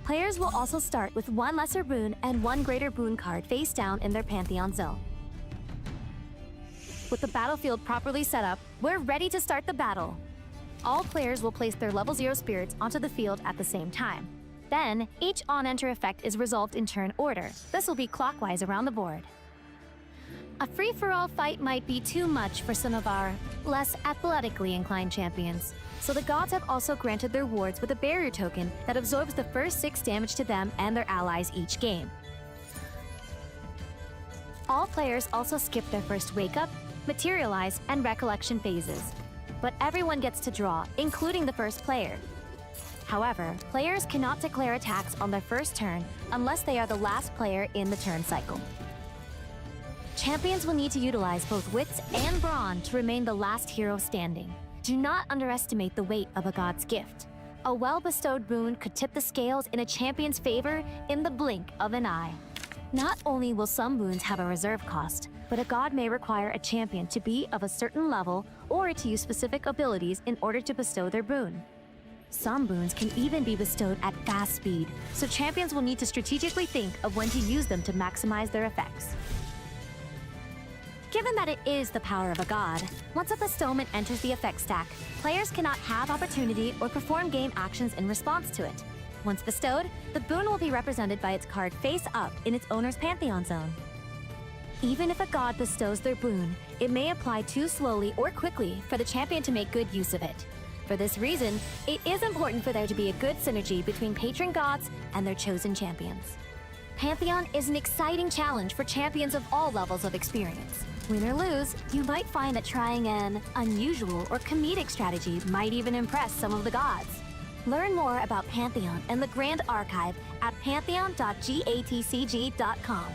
Players will also start with 1 lesser boon and 1 greater boon card face down in their Pantheon zone. With the battlefield properly set up, we're ready to start the battle. All players will place their level 0 spirits onto the field at the same time. Then, each on-enter effect is resolved in turn order. This will be clockwise around the board. A free-for-all fight might be too much for some of our less athletically inclined champions, so the gods have also granted their wards with a barrier token that absorbs the first 6 damage to them and their allies each game. All players also skip their first wake-up, materialize, and recollection phases. But everyone gets to draw, including the first player. However, players cannot declare attacks on their first turn unless they are the last player in the turn cycle. Champions will need to utilize both wits and brawn to remain the last hero standing. Do not underestimate the weight of a god's gift. A well-bestowed boon could tip the scales in a champion's favor in the blink of an eye. Not only will some boons have a reserve cost, but a god may require a champion to be of a certain level or to use specific abilities in order to bestow their boon. Some boons can even be bestowed at fast speed, so champions will need to strategically think of when to use them to maximize their effects. Given that it is the power of a god, once a bestowment enters the effect stack, players cannot have opportunity or perform game actions in response to it. Once bestowed, the boon will be represented by its card face up in its owner's Pantheon zone. Even if a god bestows their boon, it may apply too slowly or quickly for the champion to make good use of it. For this reason, it is important for there to be a good synergy between patron gods and their chosen champions. Pantheon is an exciting challenge for champions of all levels of experience. Win or lose, you might find that trying an unusual or comedic strategy might even impress some of the gods. Learn more about Pantheon and the Grand Archive at pantheon.gatcg.com.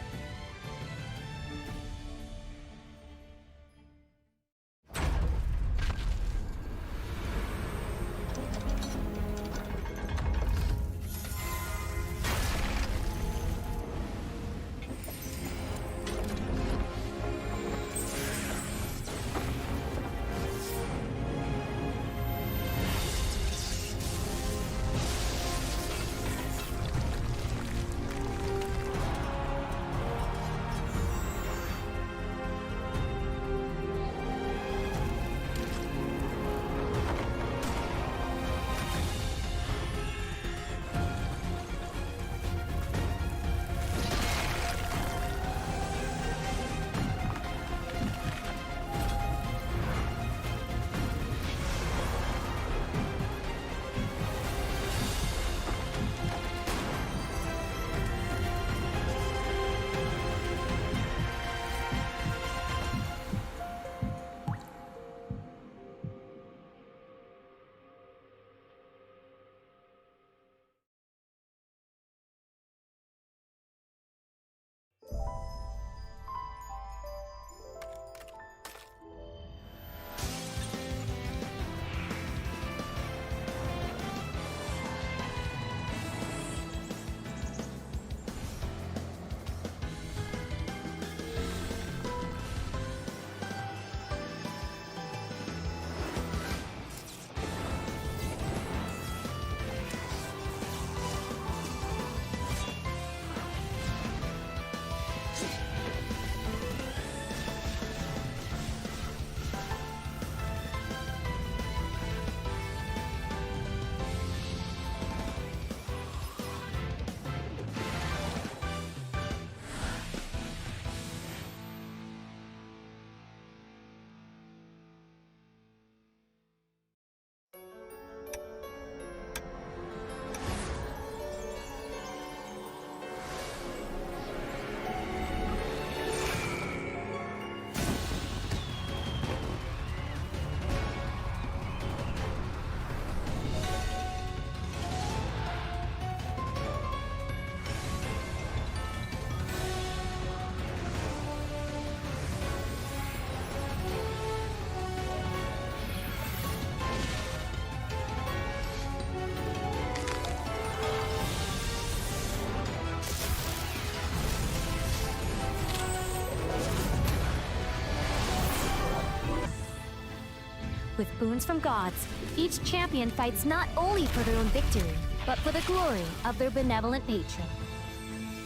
With boons from gods, each champion fights not only for their own victory, but for the glory of their benevolent patron.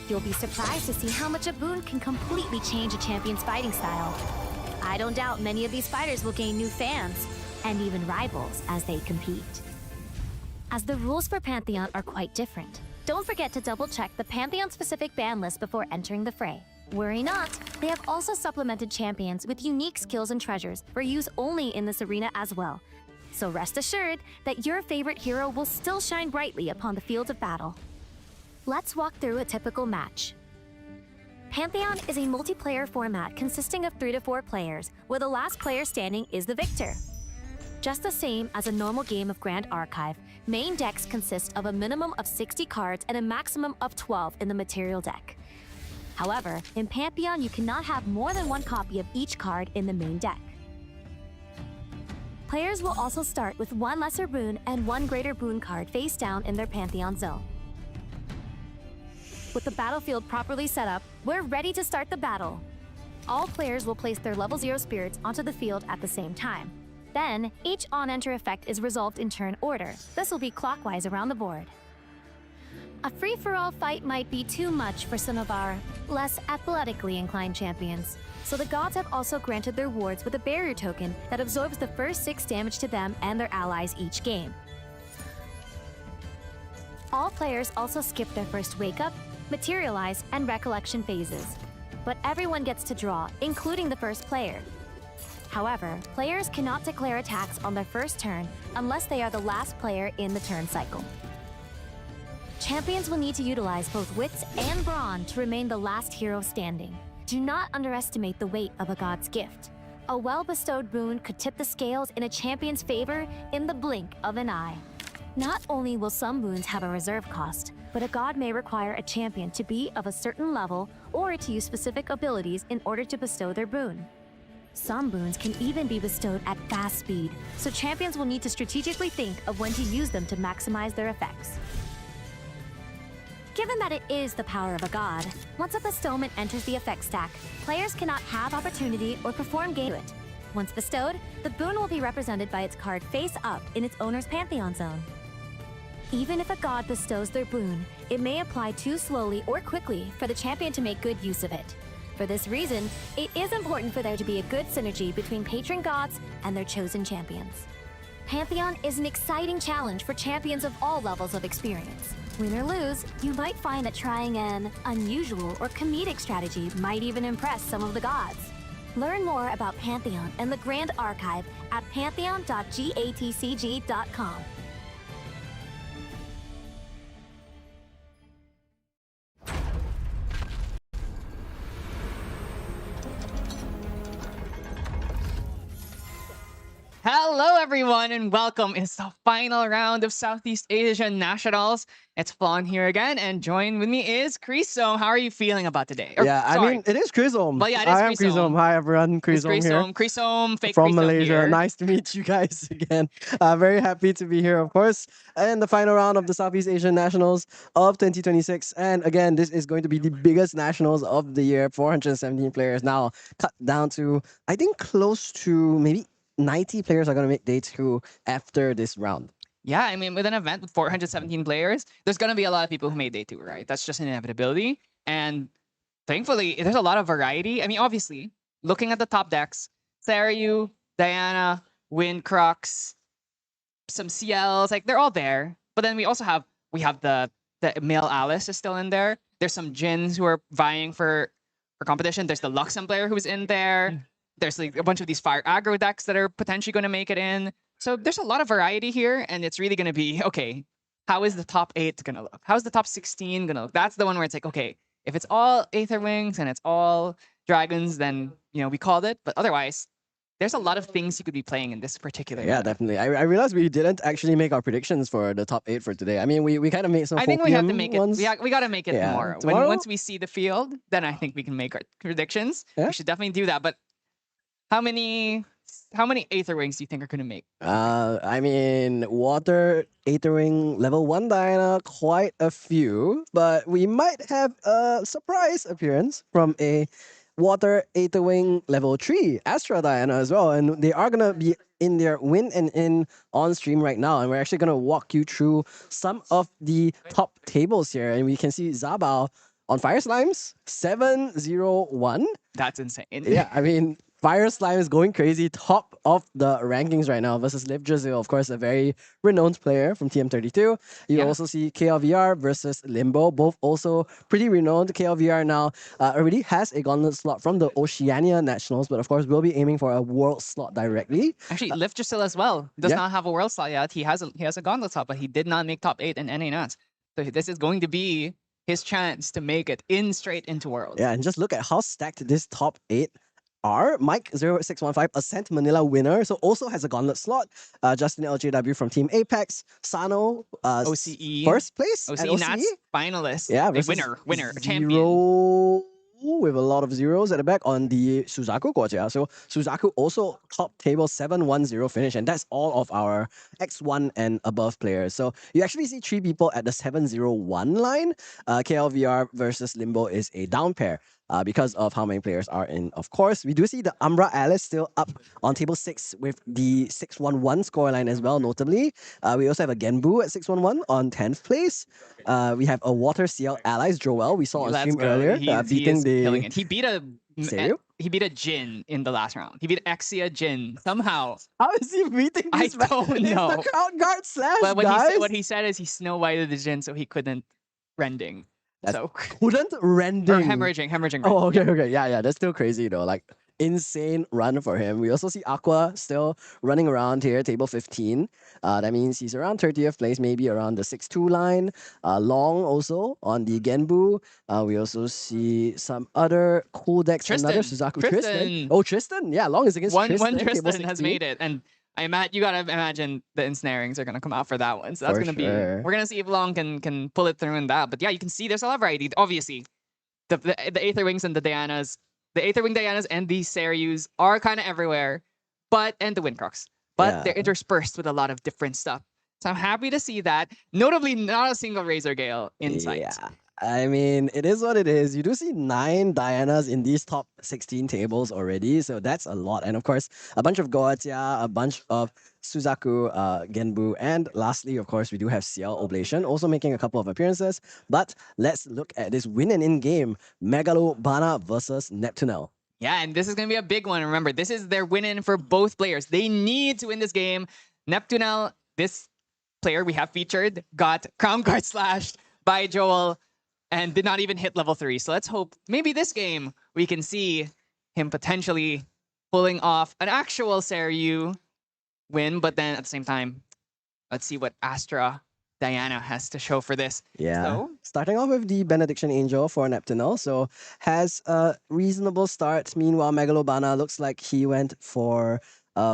You'll be surprised to see how much a boon can completely change a champion's fighting style. I don't doubt many of these fighters will gain new fans, and even rivals as they compete. As the rules for Pantheon are quite different, don't forget to double-check the Pantheon-specific ban list before entering the fray. Worry not, they have also supplemented champions with unique skills and treasures for use only in this arena as well. So rest assured that your favorite hero will still shine brightly upon the field of battle. Let's walk through a typical match. Pantheon is a multiplayer format consisting of 3 to 4 players, where the last player standing is the victor. Just the same as a normal game of Grand Archive, main decks consist of a minimum of 60 cards and a maximum of 12 in the material deck. However, in Pantheon, you cannot have more than 1 copy of each card in the main deck. Players will also start with 1 lesser boon and 1 greater boon card face down in their Pantheon zone. With the battlefield properly set up, we're ready to start the battle. All players will place their level 0 spirits onto the field at the same time. Then, each on-enter effect is resolved in turn order. This will be clockwise around the board. A free-for-all fight might be too much for some of our less athletically inclined champions, so the gods have also granted their wards with a barrier token that absorbs the first 6 damage to them and their allies each game. All players also skip their first wake-up, materialize, and recollection phases, but everyone gets to draw, including the first player. However, players cannot declare attacks on their first turn unless they are the last player in the turn cycle. Champions will need to utilize both wits and brawn to remain the last hero standing. Do not underestimate the weight of a god's gift. A well-bestowed boon could tip the scales in a champion's favor in the blink of an eye. Not only will some boons have a reserve cost, but a god may require a champion to be of a certain level or to use specific abilities in order to bestow their boon. Some boons can even be bestowed at fast speed, so champions will need to strategically think of when to use them to maximize their effects. Given that it is the power of a god, once a bestowment enters the effect stack, players cannot have opportunity or perform game to it. Once bestowed, the boon will be represented by its card face up in its owner's Pantheon zone. Even if a god bestows their boon, it may apply too slowly or quickly for the champion to make good use of it. For this reason, it is important for there to be a good synergy between patron gods and their chosen champions. Pantheon is an exciting challenge for champions of all levels of experience. Win or lose, you might find that trying an unusual or comedic strategy might even impress some of the gods. Learn more about Pantheon and the Grand Archive at pantheon.gatcg.com. Hello, everyone, and welcome. It's the final round of Southeast Asian Nationals. It's Fawn here again, and join with me is Chrisom. How are you feeling about today? Yeah, I mean, it is Chrisom. Well, yeah, it is I am Chrisom. Chrisom. Hi, everyone. Chrisom here. Chrisom, fake From Chrisom Malaysia. here. Nice to meet you guys again. Very happy to be here, of course. And the final round of the Southeast Asian Nationals of 2026. And again, this is going to be the biggest nationals of the year. 417 players now cut down to, I think, close to maybe 90 players are going to make day 2 after this round. Yeah, I mean, with an event with 417 players, there's going to be a lot of people who made day 2, right? That's just an inevitability. And thankfully, there's a lot of variety. I mean, obviously, looking at the top decks, Theriu, Diana, Windcrux, some CLs, like they're all there. But then we also have the male Alice is still in there. There's some Jins who are vying for competition. There's the Luxem player who's in there. There's like a bunch of these fire aggro decks that are potentially going to make it in. So there's a lot of variety here, and it's really going to be, okay, how is the top 8 going to look? How's the top 16 going to look? That's the one where it's like, okay, if it's all Aether Wings and it's all dragons, then, you know, we called it. But otherwise, there's a lot of things you could be playing in this particular Yeah, meta. definitely. I realized we didn't actually make our predictions for the top 8 for today. I mean, we kind of made some I think we have to Hopium make it. ones. We got to make it Yeah, tomorrow. tomorrow? Once we see the field, then I think we can make our predictions. Yeah. We should definitely do that. But how many Aether Wings do you think are going to make? I mean, Water, Aethering, level 1 Diana, quite a few. But we might have a surprise appearance from a Water Aetherwing level 3 Astra Diana as well. And they are going to be in their win and in on stream right now, and we're actually going to walk you through some of the top tables here. And we can see Zabao on Fire Slimes 701. That's insane. Yeah, I mean, Fire Slime is going crazy, top of the rankings right now versus Liv Drizzle, of course, a very renowned player from TM32. You Yeah. also see KLVR versus Limbo, both also pretty renowned. KLVR now already has a gauntlet slot from the Oceania Nationals, but of course will be aiming for a world slot directly. Actually, Lift still as well does yeah. not have a world slot yet. He has a gauntlet slot, but he did not make top 8 in NA Nats. So this is going to be his chance to make it straight into Worlds. Yeah, and just look at how stacked this top 8 are. Mike0615, Ascent Manila winner, so also has a gauntlet slot. Justin LJW from Team Apex. Sano, OCE. first place at OCE OCE. Nats finalist. Yeah, Like, versus winner, champion. Zero with a lot of zeros at the back on the Suzaku Goja. So Suzaku also top table 710 finish, and that's all of our X1 and above players. So you actually see 3 people at the 701 line. KLVR versus Limbo is a down pair. Because of how many players are in, of course. We do see the Umbra Alice still up on table 6 with the 611 scoreline as well, notably. We also have a Genbu at 611 on 10th place. We have a Water CL Allies, Joel, we saw on Let's stream go. earlier, He beating is the... killing it. He beat a Serio? he beat a Jin in the last round. He beat Exia Jin somehow. How is he beating I this man? don't It's know. the crowd guard slash, But guys! what he said is he Snow Whited the Jin, so he couldn't rending. So Couldn't or rending. hemorrhaging. Oh, okay. Yeah, that's still crazy though. Like, insane run for him. We also see Aqua still running around here, table 15. That means he's around 30th place, maybe around the 6-2 line. Long also on the Genbu. We also see some other cool decks. Another Suzaku Tristan. Oh, Tristan. Yeah, Long is against one Tristan. Tristan table has 16. made it, and you gotta imagine the ensnarings are gonna come out for that one. So that's For gonna be sure. we're gonna see if Long can pull it through in that. But yeah, you can see there's a lot of variety. Obviously, the Aether Wings and the Dianas, the Aether Wing Dianas and the Seryus are kind of everywhere, and the Windcrocs, but Yeah. they're interspersed with a lot of different stuff. So I'm happy to see that. Notably, not a single Razor Gale in sight. Yeah. I mean, it is what it is. You do see 9 Dianas in these top 16 tables already, so that's a lot. And of course, a bunch of Goatia, a bunch of Suzaku, Genbu, and lastly, of course, we do have CL Oblation also making a couple of appearances. But let's look at this win and in game Megalobana versus Neptunel. Yeah, and this is going to be a big one. Remember, this is their win-in for both players. They need to win this game. Neptunel, this player we have featured, got Crown Guard slashed by Joel and did not even hit level 3. So let's hope maybe this game we can see him potentially pulling off an actual Seryu win. But then at the same time, let's see what Astra Diana has to show for this. Yeah. So, starting off with the Benediction Angel for Neptunel. So has a reasonable start. Meanwhile, Megalobana looks like he went for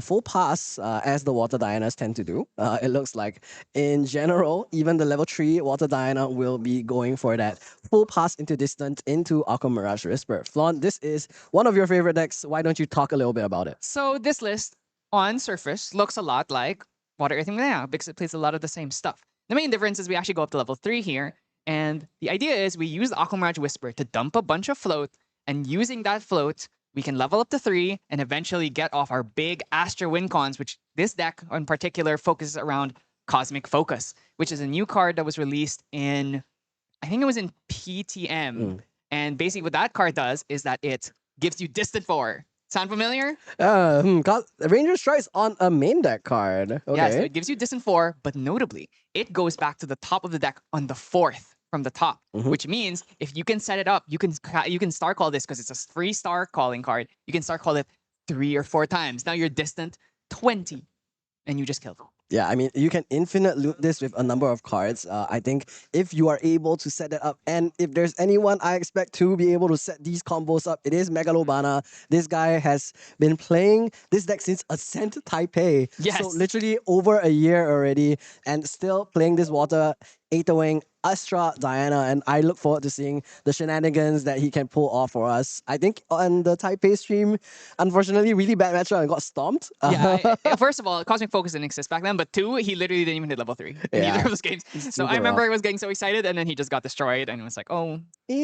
full pass, as the Water Dianas tend to do. It looks like, in general, even the level 3 Water Diana will be going for that full pass into distant into Aqua Mirage Whisper. Flaunt, this is one of your favorite decks. Why don't you talk a little bit about it? so this list on surface looks a lot like Water Earthing Diana because it plays a lot of the same stuff. The main difference is we actually go up to level 3 here, and the idea is we use the Aqua Mirage Whisper to dump a bunch of float, and using that float, we can level up to 3 and eventually get off our big Astra Wincons, which this deck in particular focuses around Cosmic Focus, which is a new card that was released in, I think it was in PTM. And basically what that card does is that it gives you Distant 4. Sound familiar? Ranger Strike's on a main deck card. Okay. Yeah, so it gives you Distant 4, but notably, it goes back to the top of the deck on the 4th from the top, which means if you can set it up, you can star call this because it's a free star calling card. You can star call it 3 or 4 times. Now you're distant 20, and you just killed. Yeah, I mean, you can infinite loop this with a number of cards. I think if you are able to set that up, and if there's anyone I expect to be able to set these combos up, it is Megalobana. This guy has been playing this deck since Ascent Taipei. Yes. So literally over a year already, and still playing this Water Aether Wing Astra Diana, and I look forward to seeing the shenanigans that he can pull off for us. I think on the Taipei stream, unfortunately, really bad matchup and got stomped. Yeah, first of all, Cosmic Focus didn't exist back then, but 2, he literally didn't even hit level 3 in Yeah. either of those games. So super I remember rough. I was getting so excited, and then he just got destroyed, and it was like, oh,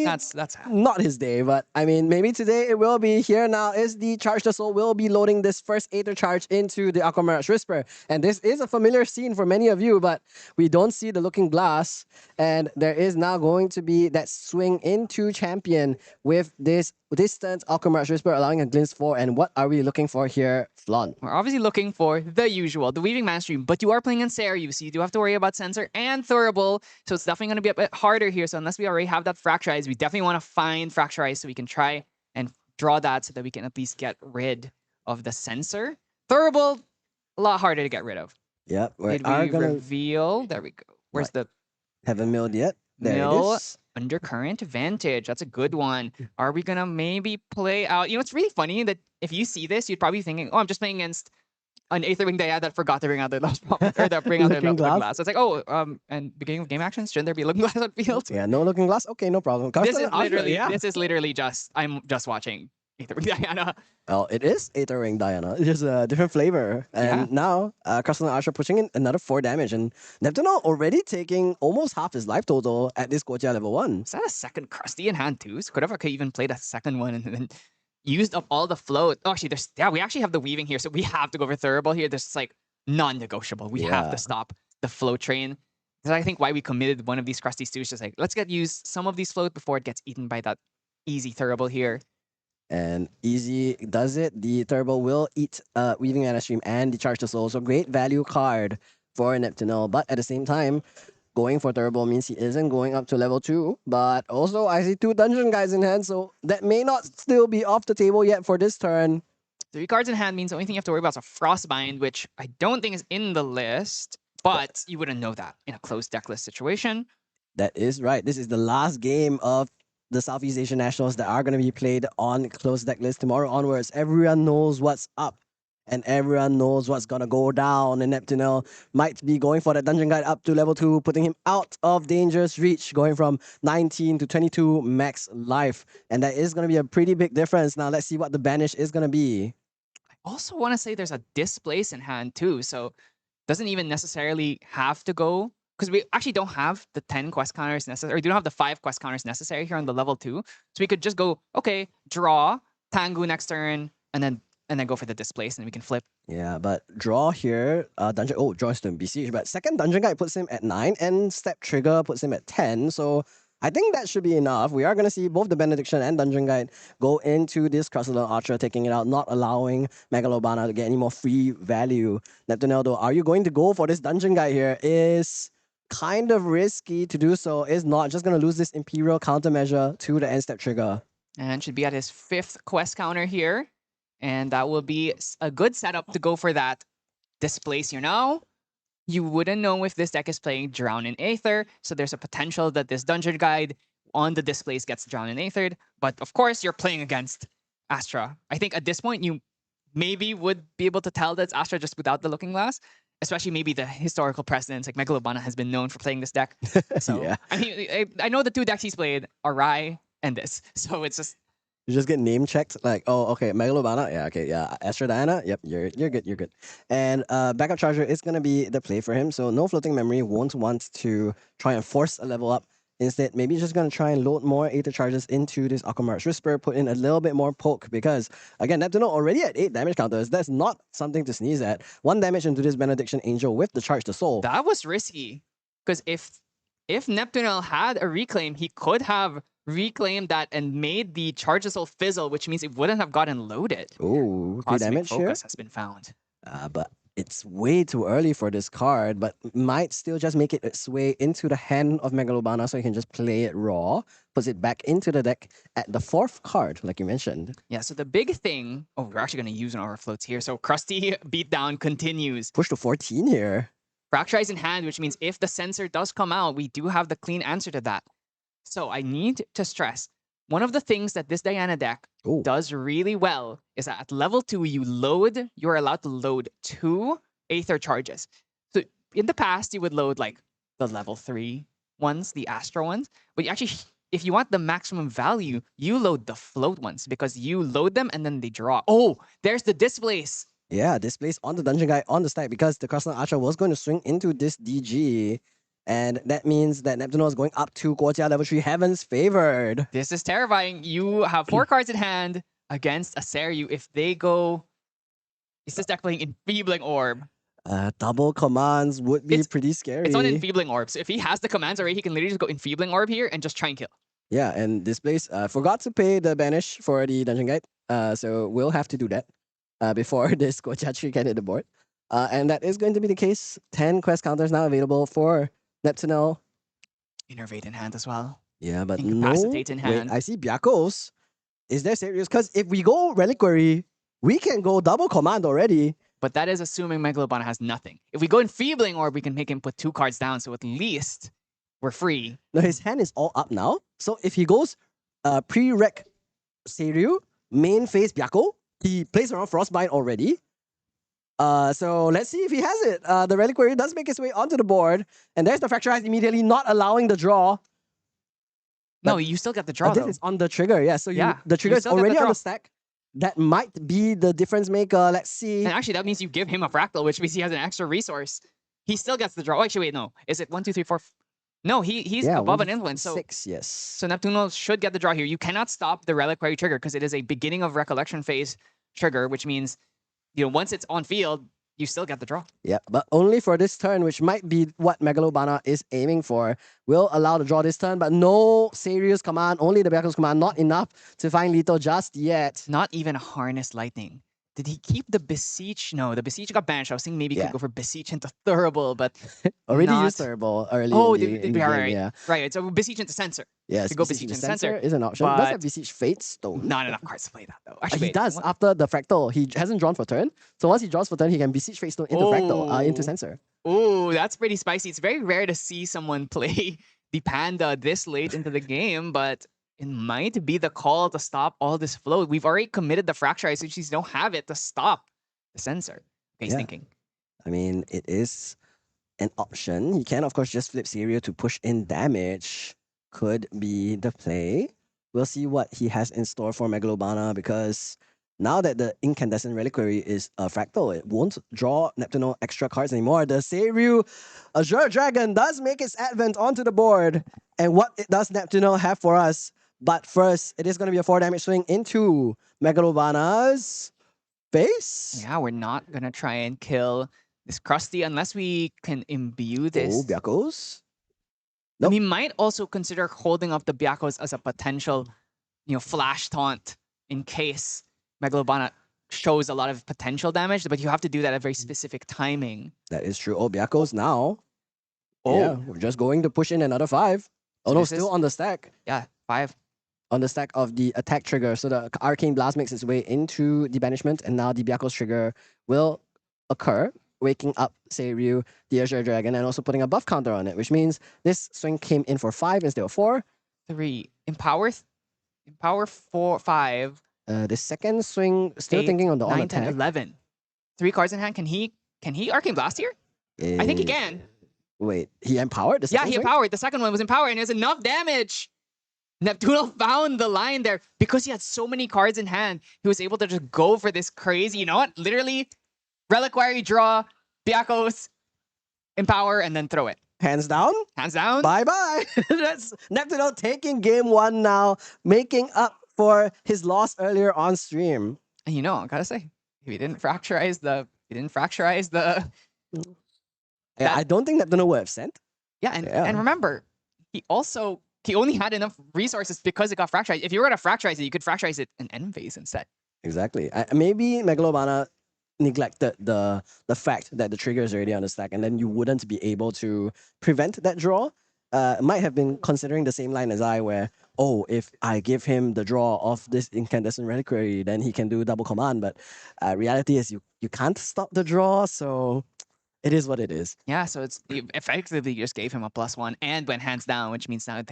That's not his day, but I mean, maybe today it will be. Here now is the Charge the Soul will be loading this first Aether Charge into the Aqua Mirage Whisper. And this is a familiar scene for many of you, but we don't see the Looking Glass. And there is now going to be that swing into champion with this distance Aqua Mirage Whisper allowing a glimpse for. And what are we looking for here, Flan? We're obviously looking for the usual, the Weaving Mana Stream, but you are playing in Seiryu, so you do have to worry about Sensor and Thurible, so it's definitely going to be a bit harder here. So unless we already have that Fracturize, we definitely want to find Fracturize so we can try and draw that so that we can at least get rid of the Sensor. Thurible, a lot harder to get rid of. Yep, we Did are we gonna reveal? There we go. Where's the haven't milled yet. There mill? it is. Undercurrent Vantage. That's a good one. Are we gonna maybe play out? You know, it's really funny that if you see this, you'd probably be thinking, "Oh, I'm just playing against an Aetherwing Dia that forgot to bring out their last problem, or that bring out their Looking looking Glass? glass." So it's like, oh, and beginning of game actions, shouldn't there be Looking Glass on field? Yeah, no Looking Glass. Okay, no problem. This is Carson, literally, yeah. this is literally just I'm just watching Aetherwing Diana. Well, it is Aether Ring Diana. It's just a different flavor. And now, Crystal and Asha pushing in another 4 damage. And Neptuno already taking almost half his life total at this Gotia level 1. Is that a second Krusty in hand too? So could have even played a second one and then used up all the float. Oh, actually, we actually have the weaving here, so we have to go for Thurible here. This is like non-negotiable. We have Yeah. to stop the float train. That's I think why we committed one of these Krusty Stews. Just like let's use some of these float before it gets eaten by that easy Thurible here. And easy does it. The Turbo will eat Weaving Mana Stream and the Charge the Soul. So great value card for Neptuno. But at the same time, going for Turbo means he isn't going up to level 2. But also, I see 2 Dungeon Guys in hand. So that may not still be off the table yet for this turn. 3 cards in hand means the only thing you have to worry about is a Frostbind, which I don't think is in the list. But you wouldn't know that in a closed deck list situation. That is right. This is the last game of the Southeast Asian Nationals that are going to be played on closed deck list tomorrow onwards. Everyone knows what's up and everyone knows what's going to go down. And Neptuno might be going for that Dungeon Guide up to level 2, putting him out of dangerous reach, going from 19 to 22 max life. And that is going to be a pretty big difference. Now let's see what the banish is going to be. I also want to say there's a Displace in hand too, so doesn't even necessarily have to go, because we actually don't have the 10 quest counters necessary, or we don't have the 5 quest counters necessary here on the level 2. So we could just go, okay, draw, Tengu next turn, and then go for the Displace, and we can flip. Yeah, but draw here, draw is to Besiege, but second Dungeon Guide puts him at 9, and Step Trigger puts him at 10, so I think that should be enough. We are going to see both the Benediction and Dungeon Guide go into this Crustle Archer, taking it out, not allowing Megalobana to get any more free value. Neptunel, though, are you going to go for this Dungeon Guide here? Is kind of risky to do so. Is not just going to lose this Imperial countermeasure to the end step trigger. And should be at his 5th quest counter here. And that will be a good setup to go for that Displace here. Now, you wouldn't know if this deck is playing Drown in Aether, so there's a potential that this Dungeon Guide on the Displace gets Drown in Aethered. But of course, you're playing against Astra. I think at this point, you maybe would be able to tell that it's Astra just without the Looking Glass. Especially maybe the historical precedents, like Megalobana has been known for playing this deck. So, yeah. I mean, I know the 2 decks he's played are Rai and this. So it's just... You just get name checked, like, oh, okay, Megalobana, yeah, okay, yeah, Astra Diana, yep, you're good, you're good. And Backup Charger is going to be the play for him, so no Floating Memory, won't want to try and force a level up. Instead, maybe he's just going to try and load more Aether Charges into this Aqua Mirage Whisper, put in a little bit more poke, because, again, Neptuno already at 8 damage counters, that's not something to sneeze at. 1 damage into this Benediction Angel with the Charge the Soul. That was risky, because if Neptunel had a Reclaim, he could have reclaimed that and made the Charge the Soul fizzle, which means it wouldn't have gotten loaded. Ooh, 3 Cosmic damage here. Focus has been found. But it's way too early for this card, but might still just make it its way into the hand of Megalobana so you can just play it raw, puts it back into the deck at the 4th card, like you mentioned. Yeah, so the big thing... Oh, we're actually going to use an overfloats here. So Krusty beatdown continues. Push to 14 here. Fracturize in hand, which means if the Sensor does come out, we do have the clean answer to that. So I need to stress, one of the things that this Diana deck Ooh. does really well is that at level 2, you're allowed to load 2 Aether Charges. So in the past, you would load like the level 3 ones, the Astra ones, but you actually, if you want the maximum value, you load the float ones because you load them and then they draw. Oh, there's the Displace. Yeah, Displace on the Dungeon Guy on the stack because the Crystal Archer was going to swing into this DG. And that means that Neptuno is going up to Guojia level 3 Heaven's Favored. This is terrifying. You have 4 cards in hand against a Seryu. If they go... Is this deck playing Enfeebling Orb? Double commands would be It's- pretty scary. It's on Enfeebling Orb. So if he has the commands already, he can literally just go Enfeebling Orb here and just try and kill. Yeah, and this place forgot to pay the banish for the dungeon guide. So we'll have to do that before this Guojia tree can hit the board. And that is going to be the case. 10 quest counters now available for Neptunel. Innervate in hand as well. Yeah, but no. Incapacitate in hand. Wait, I see Byakos. Is there serious? Because if we go Reliquary, we can go double command already. But that is assuming Megalobana has nothing. If we go Enfeebling Orb, we can make him put 2 cards down, so at least we're free. No, his hand is all up now. So if he goes pre-rec Seiryu, main phase Byakko, he plays around Frostbite already. So let's see if he has it. The Reliquary does make its way onto the board. And there's the Fracturized immediately, not allowing the draw. No, you still get the draw, This though. is on the trigger, yeah. So Yeah, the you trigger is still get the already on draw. the stack. That might be the difference maker. Let's see. And actually, that means you give him a Fractal, which means he has an extra resource. He still gets the draw. Oh, actually, wait, no. Is it 1, 2, 3, 4? No, he's Yeah, above 1, an influence. So 6, yes. So Neptuno should get the draw here. You cannot stop the Reliquary trigger because it is a beginning of Recollection phase trigger, which means, once it's on field, you still get the draw. Yeah, but only for this turn, which might be what Megalobana is aiming for. Will allow the draw this turn, but no serious command, only the Byakko's command, not enough to find lethal just yet. Not even Harness Lightning. Did he keep the Beseech? No, the Beseech got banished. I was thinking maybe he Yeah. could go for Beseech into Thurible, but Already not... used Turbo early Oh, in the, in the game, right. yeah. Right, so Beseech into Censor. Yes, go Beseech Beseech the and Censor, is an option. Does but have Beseech Fate Stone. Not enough cards to play that, though. He Actually, wait, does what? after the Fractal. He hasn't drawn for turn. So once he draws for turn, he can Beseech Fate Stone into Fractal, into Oh. Censor. Oh, that's pretty spicy. It's very rare to see someone play the Panda this late into the game, but it might be the call to stop all this flow. We've already committed the Fracturize, so you don't have it to stop the Censor. Okay, he's Yeah. thinking. I mean, it is an option. He can, of course, just flip Serio to push in damage. Could be the play. We'll see what he has in store for Megalobana, because now that the Incandescent Reliquary is a Fractal, it won't draw Neptuno extra cards anymore. The Seiryu Azure Dragon does make its advent onto the board. And what it does Neptuno have for us? But first, it is going to be a 4 damage swing into Megalobana's face. Yeah, we're not going to try and kill this Krusty unless we can imbue this. Oh, Byakos. And we might also consider holding up the Byakos as a potential, flash taunt in case Megalobana shows a lot of potential damage, but you have to do that at very specific timing. That is true. Oh, Byakos now. Oh. Yeah, we're just going to push in another 5. Oh, no, this is- still on the stack. Yeah, 5. On the stack of the attack trigger. So the Arcane Blast makes its way into the banishment, and now the Byakos trigger will occur, waking up Seiryu, the Azure Dragon, and also putting a buff counter on it, which means this swing came in for 5 instead of 4. 3. Empower 4, 5. The second swing, still 8, thinking on the 9, on 10, attack. 11. 3 cards in hand. Can he Arcane Blast here? I think he can. Wait, he empowered the Yeah, second he swing? empowered. The second one was empowered, and it was enough damage. Neptuno found the line there. Because he had so many cards in hand, he was able to just go for this crazy, you know what? Literally, Reliquary draw, Byakos, empower, and then throw it. Hands down. Hands down. Bye-bye. That's Neptuno taking game 1 now, making up for his loss earlier on stream. And I gotta say, if he didn't fracturize the Yeah, I don't think Neptuno would have sent. and remember, he only had enough resources because it got fracturized. If you were to fracturize it, you could fracturize it in end phase instead. Exactly. Maybe Megalobana neglected the fact that the trigger is already on the stack, and then you wouldn't be able to prevent that draw. Might have been considering the same line as I, where, if I give him the draw of this Incandescent Reliquary, then he can do double command. But reality is you can't stop the draw, so it is what it is. Yeah, so you effectively just gave him a +1 and went hands down, which means now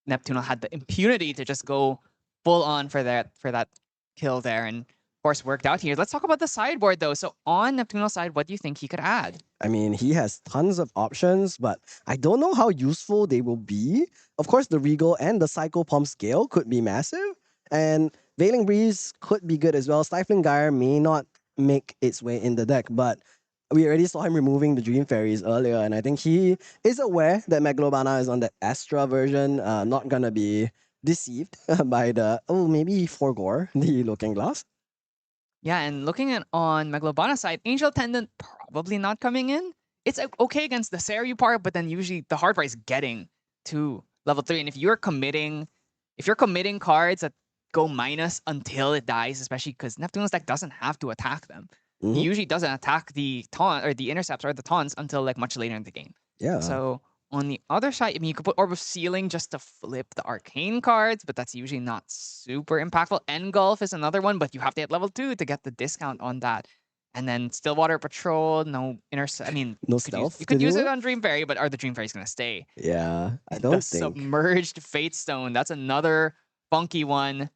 Neptuno had the impunity to just go full on for that kill there, and of course worked out here. Let's talk about the sideboard though. So on Neptuno's side, what do you think he could add? I mean, he has tons of options, but I don't know how useful they will be. Of course, the Regal and the Psycho Pump scale could be massive, and Veiling Breeze could be good as well. Stifling Gyre may not make its way in the deck, but we already saw him removing the Dream Fairies earlier, and I think he is aware that Megalobana is on the Astra version, not gonna be deceived by the, maybe Forgore, the Looking Glass. Yeah, and looking at on Megalobana's side, Angel Attendant probably not coming in. It's okay against the Seiryu part, but then usually the hard part is getting to level 3. And if you're committing cards that go minus until it dies, especially because Neptune's deck doesn't have to attack them. He usually doesn't attack the taunt or the intercepts or the taunts until like much later in the game. Yeah. So on the other side, I mean, you could put Orb of Sealing just to flip the arcane cards, but that's usually not super impactful. Engulf is another one, but you have to hit level 2 to get the discount on that. And then Stillwater Patrol, no intercept. I mean, No you could stealth you could to use do it it? on Dream Fairy, but are the Dream Fairies going to stay? Yeah, I The don't think. Submerged Fate Stone, that's another funky one.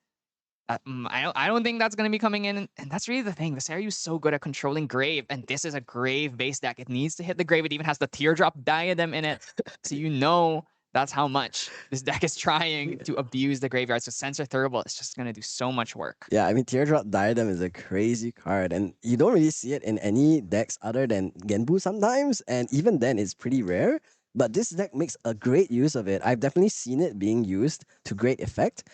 I don't think that's going to be coming in. And that's really the thing. The Seiryu is so good at controlling Grave, and this is a Grave-based deck. It needs to hit the Grave. It even has the Teardrop Diadem in it. So you know that's how much this deck is trying to abuse the graveyard. So Censor Thurible is just going to do so much work. Yeah, I mean, Teardrop Diadem is a crazy card, and you don't really see it in any decks other than Genbu sometimes, and even then it's pretty rare. But this deck makes a great use of it. I've definitely seen it being used to great effect.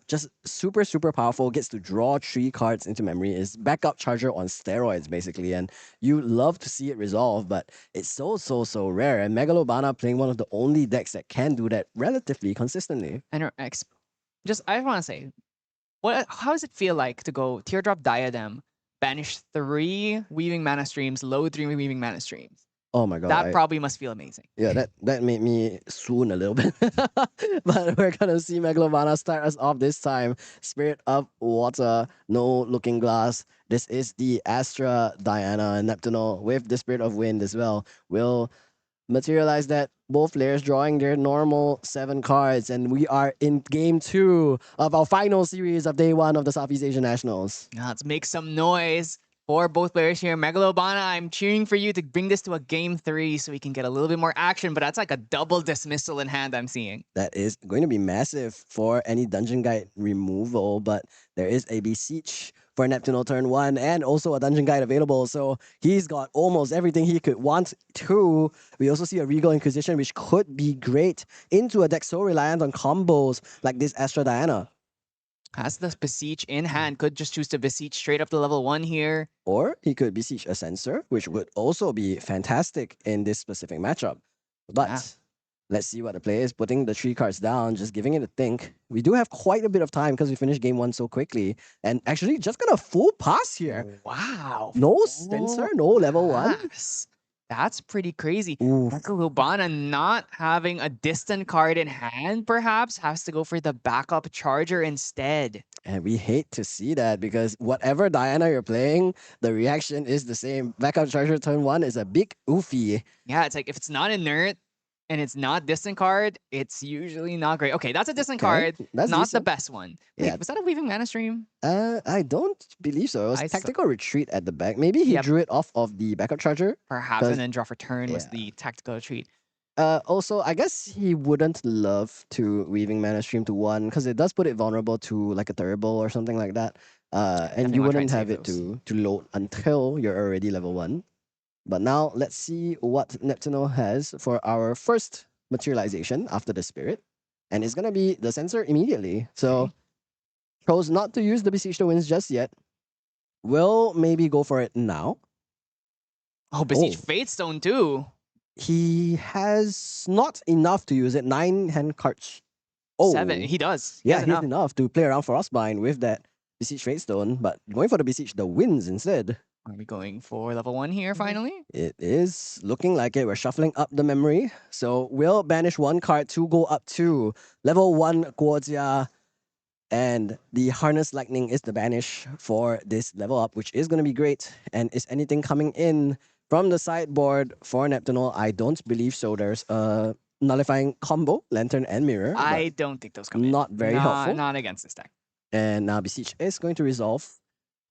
Just super, super powerful, gets to draw 3 cards into memory, is backup charger on steroids, basically, and you love to see it resolve, but it's so rare, and Megalobana playing one of the only decks that can do that relatively consistently. And I just want to say, how does it feel like to go Teardrop Diadem, banish 3 Weaving Mana Streams, load 3 Weaving Mana Streams? Oh my god. That probably must feel amazing. Yeah, that made me swoon a little bit. But we're gonna see Megalobana start us off this time. Spirit of Water, no Looking Glass. This is the Astra Diana and Neptuno with the Spirit of Wind as well. Will materialize that both players drawing their normal 7 cards, and we are in game 2 of our final series of day 1 of the Southeast Asian Nationals. Now let's make some noise for both players here. Megalobana, I'm cheering for you to bring this to a game 3 so we can get a little bit more action, but that's like a double dismissal in hand I'm seeing. That is going to be massive for any Dungeon Guide removal, but there is a Beseech for Neptuno turn 1 and also a Dungeon Guide available, so he's got almost everything he could want to. We also see a Regal Inquisition, which could be great into a deck so reliant on combos like this Astra Diana. Has the Beseech in hand, could just choose to Beseech straight up to level 1 here. Or he could Beseech a Censor, which would also be fantastic in this specific matchup. But let's see what the player is putting the 3 cards down, just giving it a think. We do have quite a bit of time because we finished game 1 so quickly. And actually just got a full pass here. Wow. No Censor, no level 1. Pass. That's pretty crazy. Oof. Megalobana not having a distant card in hand, perhaps, has to go for the backup charger instead. And we hate to see that because whatever Diana you're playing, the reaction is the same. Backup charger turn 1 is a big oofy. Yeah, it's like if it's not inert and it's not distant card, it's usually not great. Okay, that's a distant card. That's Not the decent. best one. Wait, Yeah. was that a Weaving Mana Stream? I don't believe so. It was I saw- Tactical Retreat at the back. Maybe he Yep. drew it off of the backup charger. Perhaps, Does- and then draw for turn was yeah. the tactical retreat. Also, I guess he wouldn't love to Weaving Mana Stream to 1 because it does put it vulnerable to like a Turbo or something like that. And definitely you wanna try wouldn't and have save it to load until you're already level 1. But now let's see what Neptuno has for our first materialization after the Spirit. And it's gonna be the Censor immediately. So Okay. chose not to use the Beseech the Winds just yet. Will maybe go for it now. Oh, Beseech Oh. Fate Stone too. He has not enough to use it. 9 hand cards. 7. He does. He Yeah, has he has enough. enough to play around Frostbind with that Beseech Fate Stone, but going for the Beseech the Winds instead. Are we going for level 1 here finally? It is looking like it. We're shuffling up the memory. So we'll banish 1 card to go up to level 1 Guojia. And the Harness Lightning is the banish for this level up, which is going to be great. And is anything coming in from the sideboard for Neptuno? I don't believe so. There's a nullifying combo, Lantern and Mirror. but I don't think those come in. not very helpful. Not against this deck. And now Beseech is going to resolve.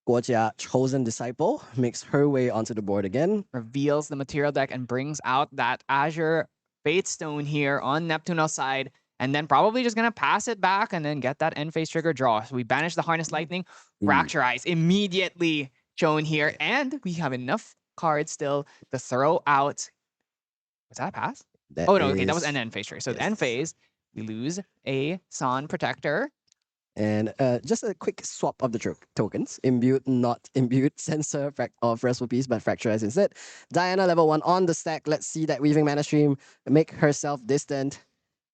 Guojia, Chosen Disciple, makes her way onto the board again. Reveals the material deck and brings out that Azure Fate Stone here on Neptuno's side. And then probably just going to pass it back and then get that end phase trigger draw. So we banish the Harness Lightning. Ooh. Fracture Eyes immediately shown here. And we have enough cards still to throw out. Was that a pass? That Oh no, okay, that was is- end phase trade. So the yes. end phase, we lose a Son Protector. And just a quick swap of the tokens. Imbued, not imbued, sensor of Restful Peace, but Fracturize instead. Diana level 1 on the stack. Let's see that Weaving Mana Stream make herself distant.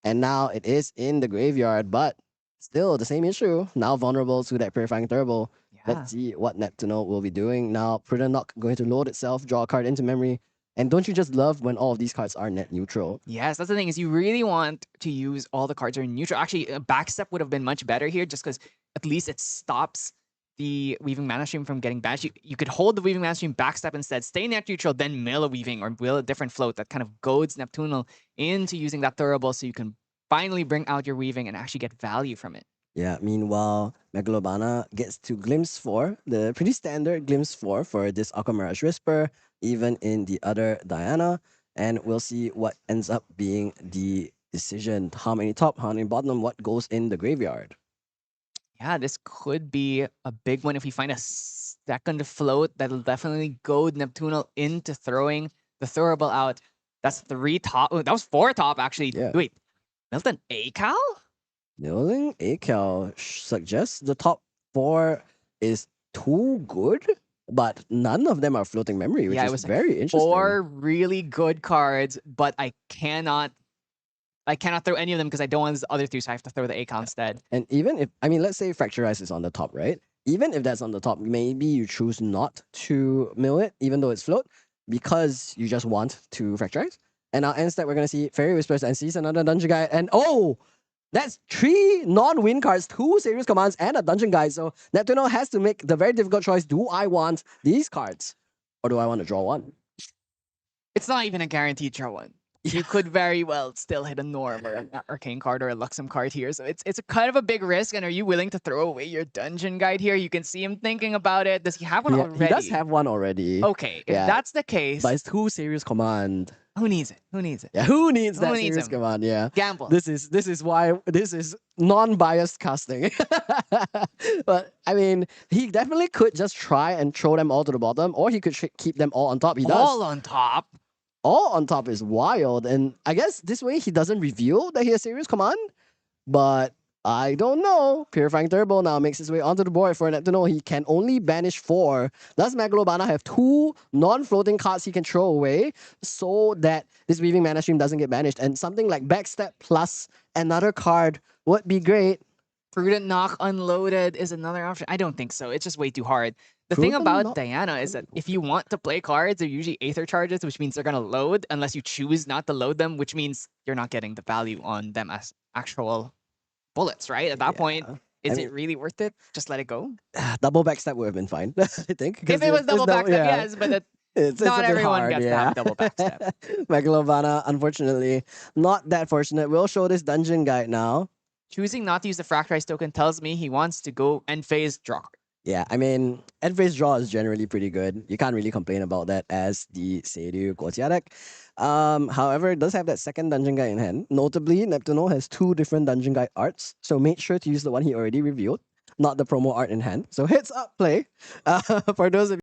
And now it is in the graveyard, but still the same issue. Now vulnerable to that Purifying Turbo. Yeah. Let's see what Neptuno will be doing. Now Prudent Knock going to load itself, draw a card into memory. And don't you just love when all of these cards are net neutral? Yes, that's the thing, is you really want to use all the cards that are neutral. Actually, a backstep would have been much better here, just because at least it stops the Weaving Mana Stream from getting banished. You could hold the Weaving Mana Stream, backstep instead, stay net neutral, then mill a Weaving or mill a different float that kind of goads Neptunal into using that Thurible, so you can finally bring out your Weaving and actually get value from it. Yeah, meanwhile, Megalobana gets to Glimpse 4, the pretty standard Glimpse 4 for this Aqua Mirage Whisper, even in the other Diana. And we'll see what ends up being the decision. How many top, how many bottom, what goes in the graveyard. Yeah, this could be a big one if we find a second float that'll definitely goad Neptunal into throwing the Thurible out. That's 3 top. Oh, that was 4 top, actually. Yeah. Wait, Milton Akal? Milling Akel suggests the top 4 is too good, but none of them are floating memory, which Yeah, it is was very interesting. 4 really good cards, but I cannot throw any of them because I don't want the other 2, so I have to throw the Akal instead. And even if, I mean, let's say Fracturize is on the top, right? Even if that's on the top, maybe you choose not to mill it, even though it's float, because you just want to Fracturize. And our end step, we're going to see Fairy Whispers and sees another Dungeon Guide. And oh, that's 3 non-win cards, 2 Serious Commands, and a Dungeon Guide. So Neptuno has to make the very difficult choice. Do I want these cards? Or do I want to draw one? It's not even a guaranteed draw one. You could very well still hit a Norm or an Arcane card or a Luxem card here. So it's a kind of a big risk. And are you willing to throw away your Dungeon Guide here? You can see him thinking about it. Does he have one already? He does have one already. Okay, if Yeah. that's the case, But it's 2 Serious Command. who needs it? Who needs it? Yeah, who needs Who that needs Serious him? Command? Yeah. Gamble. This is why this is non-biased casting. But I mean, he definitely could just try and throw them all to the bottom, or he could keep them all on top. He does. All on top. All on top is wild, and I guess this way he doesn't reveal that he has Serious Command. But I don't know. Purifying Turbo now makes his way onto the board for Neptuno. He can only banish 4. Does Megalobana have 2 non-floating cards he can throw away so that this Weaving Mana Stream doesn't get banished? And something like Backstep plus another card would be great. Prudent Knock unloaded is another option. I don't think so. It's just way too hard. The thing Prudent about Knock Diana is that if you want to play cards, they're usually Aether charges, which means they're going to load unless you choose not to load them, which means you're not getting the value on them as actual bullets, right? At that point, is it really worth it? Just let it go? Double Backstep would have been fine, I think. If it was double backstep, yes, but It's not a bit everyone hard, gets to have double backstep. Megalobana, unfortunately, not that fortunate. We'll show this Dungeon Guide now. Choosing not to use the Fracturize token tells me he wants to go end phase draw card. Yeah, I mean, end phase draw is generally pretty good. You can't really complain about that as the Seiryu Guojia deck. However, it does have that second Dungeon Guide in hand. Notably, Neptuno has 2 different Dungeon Guide arts, so make sure to use the one he already revealed, not the promo art in hand. So heads up play. For those of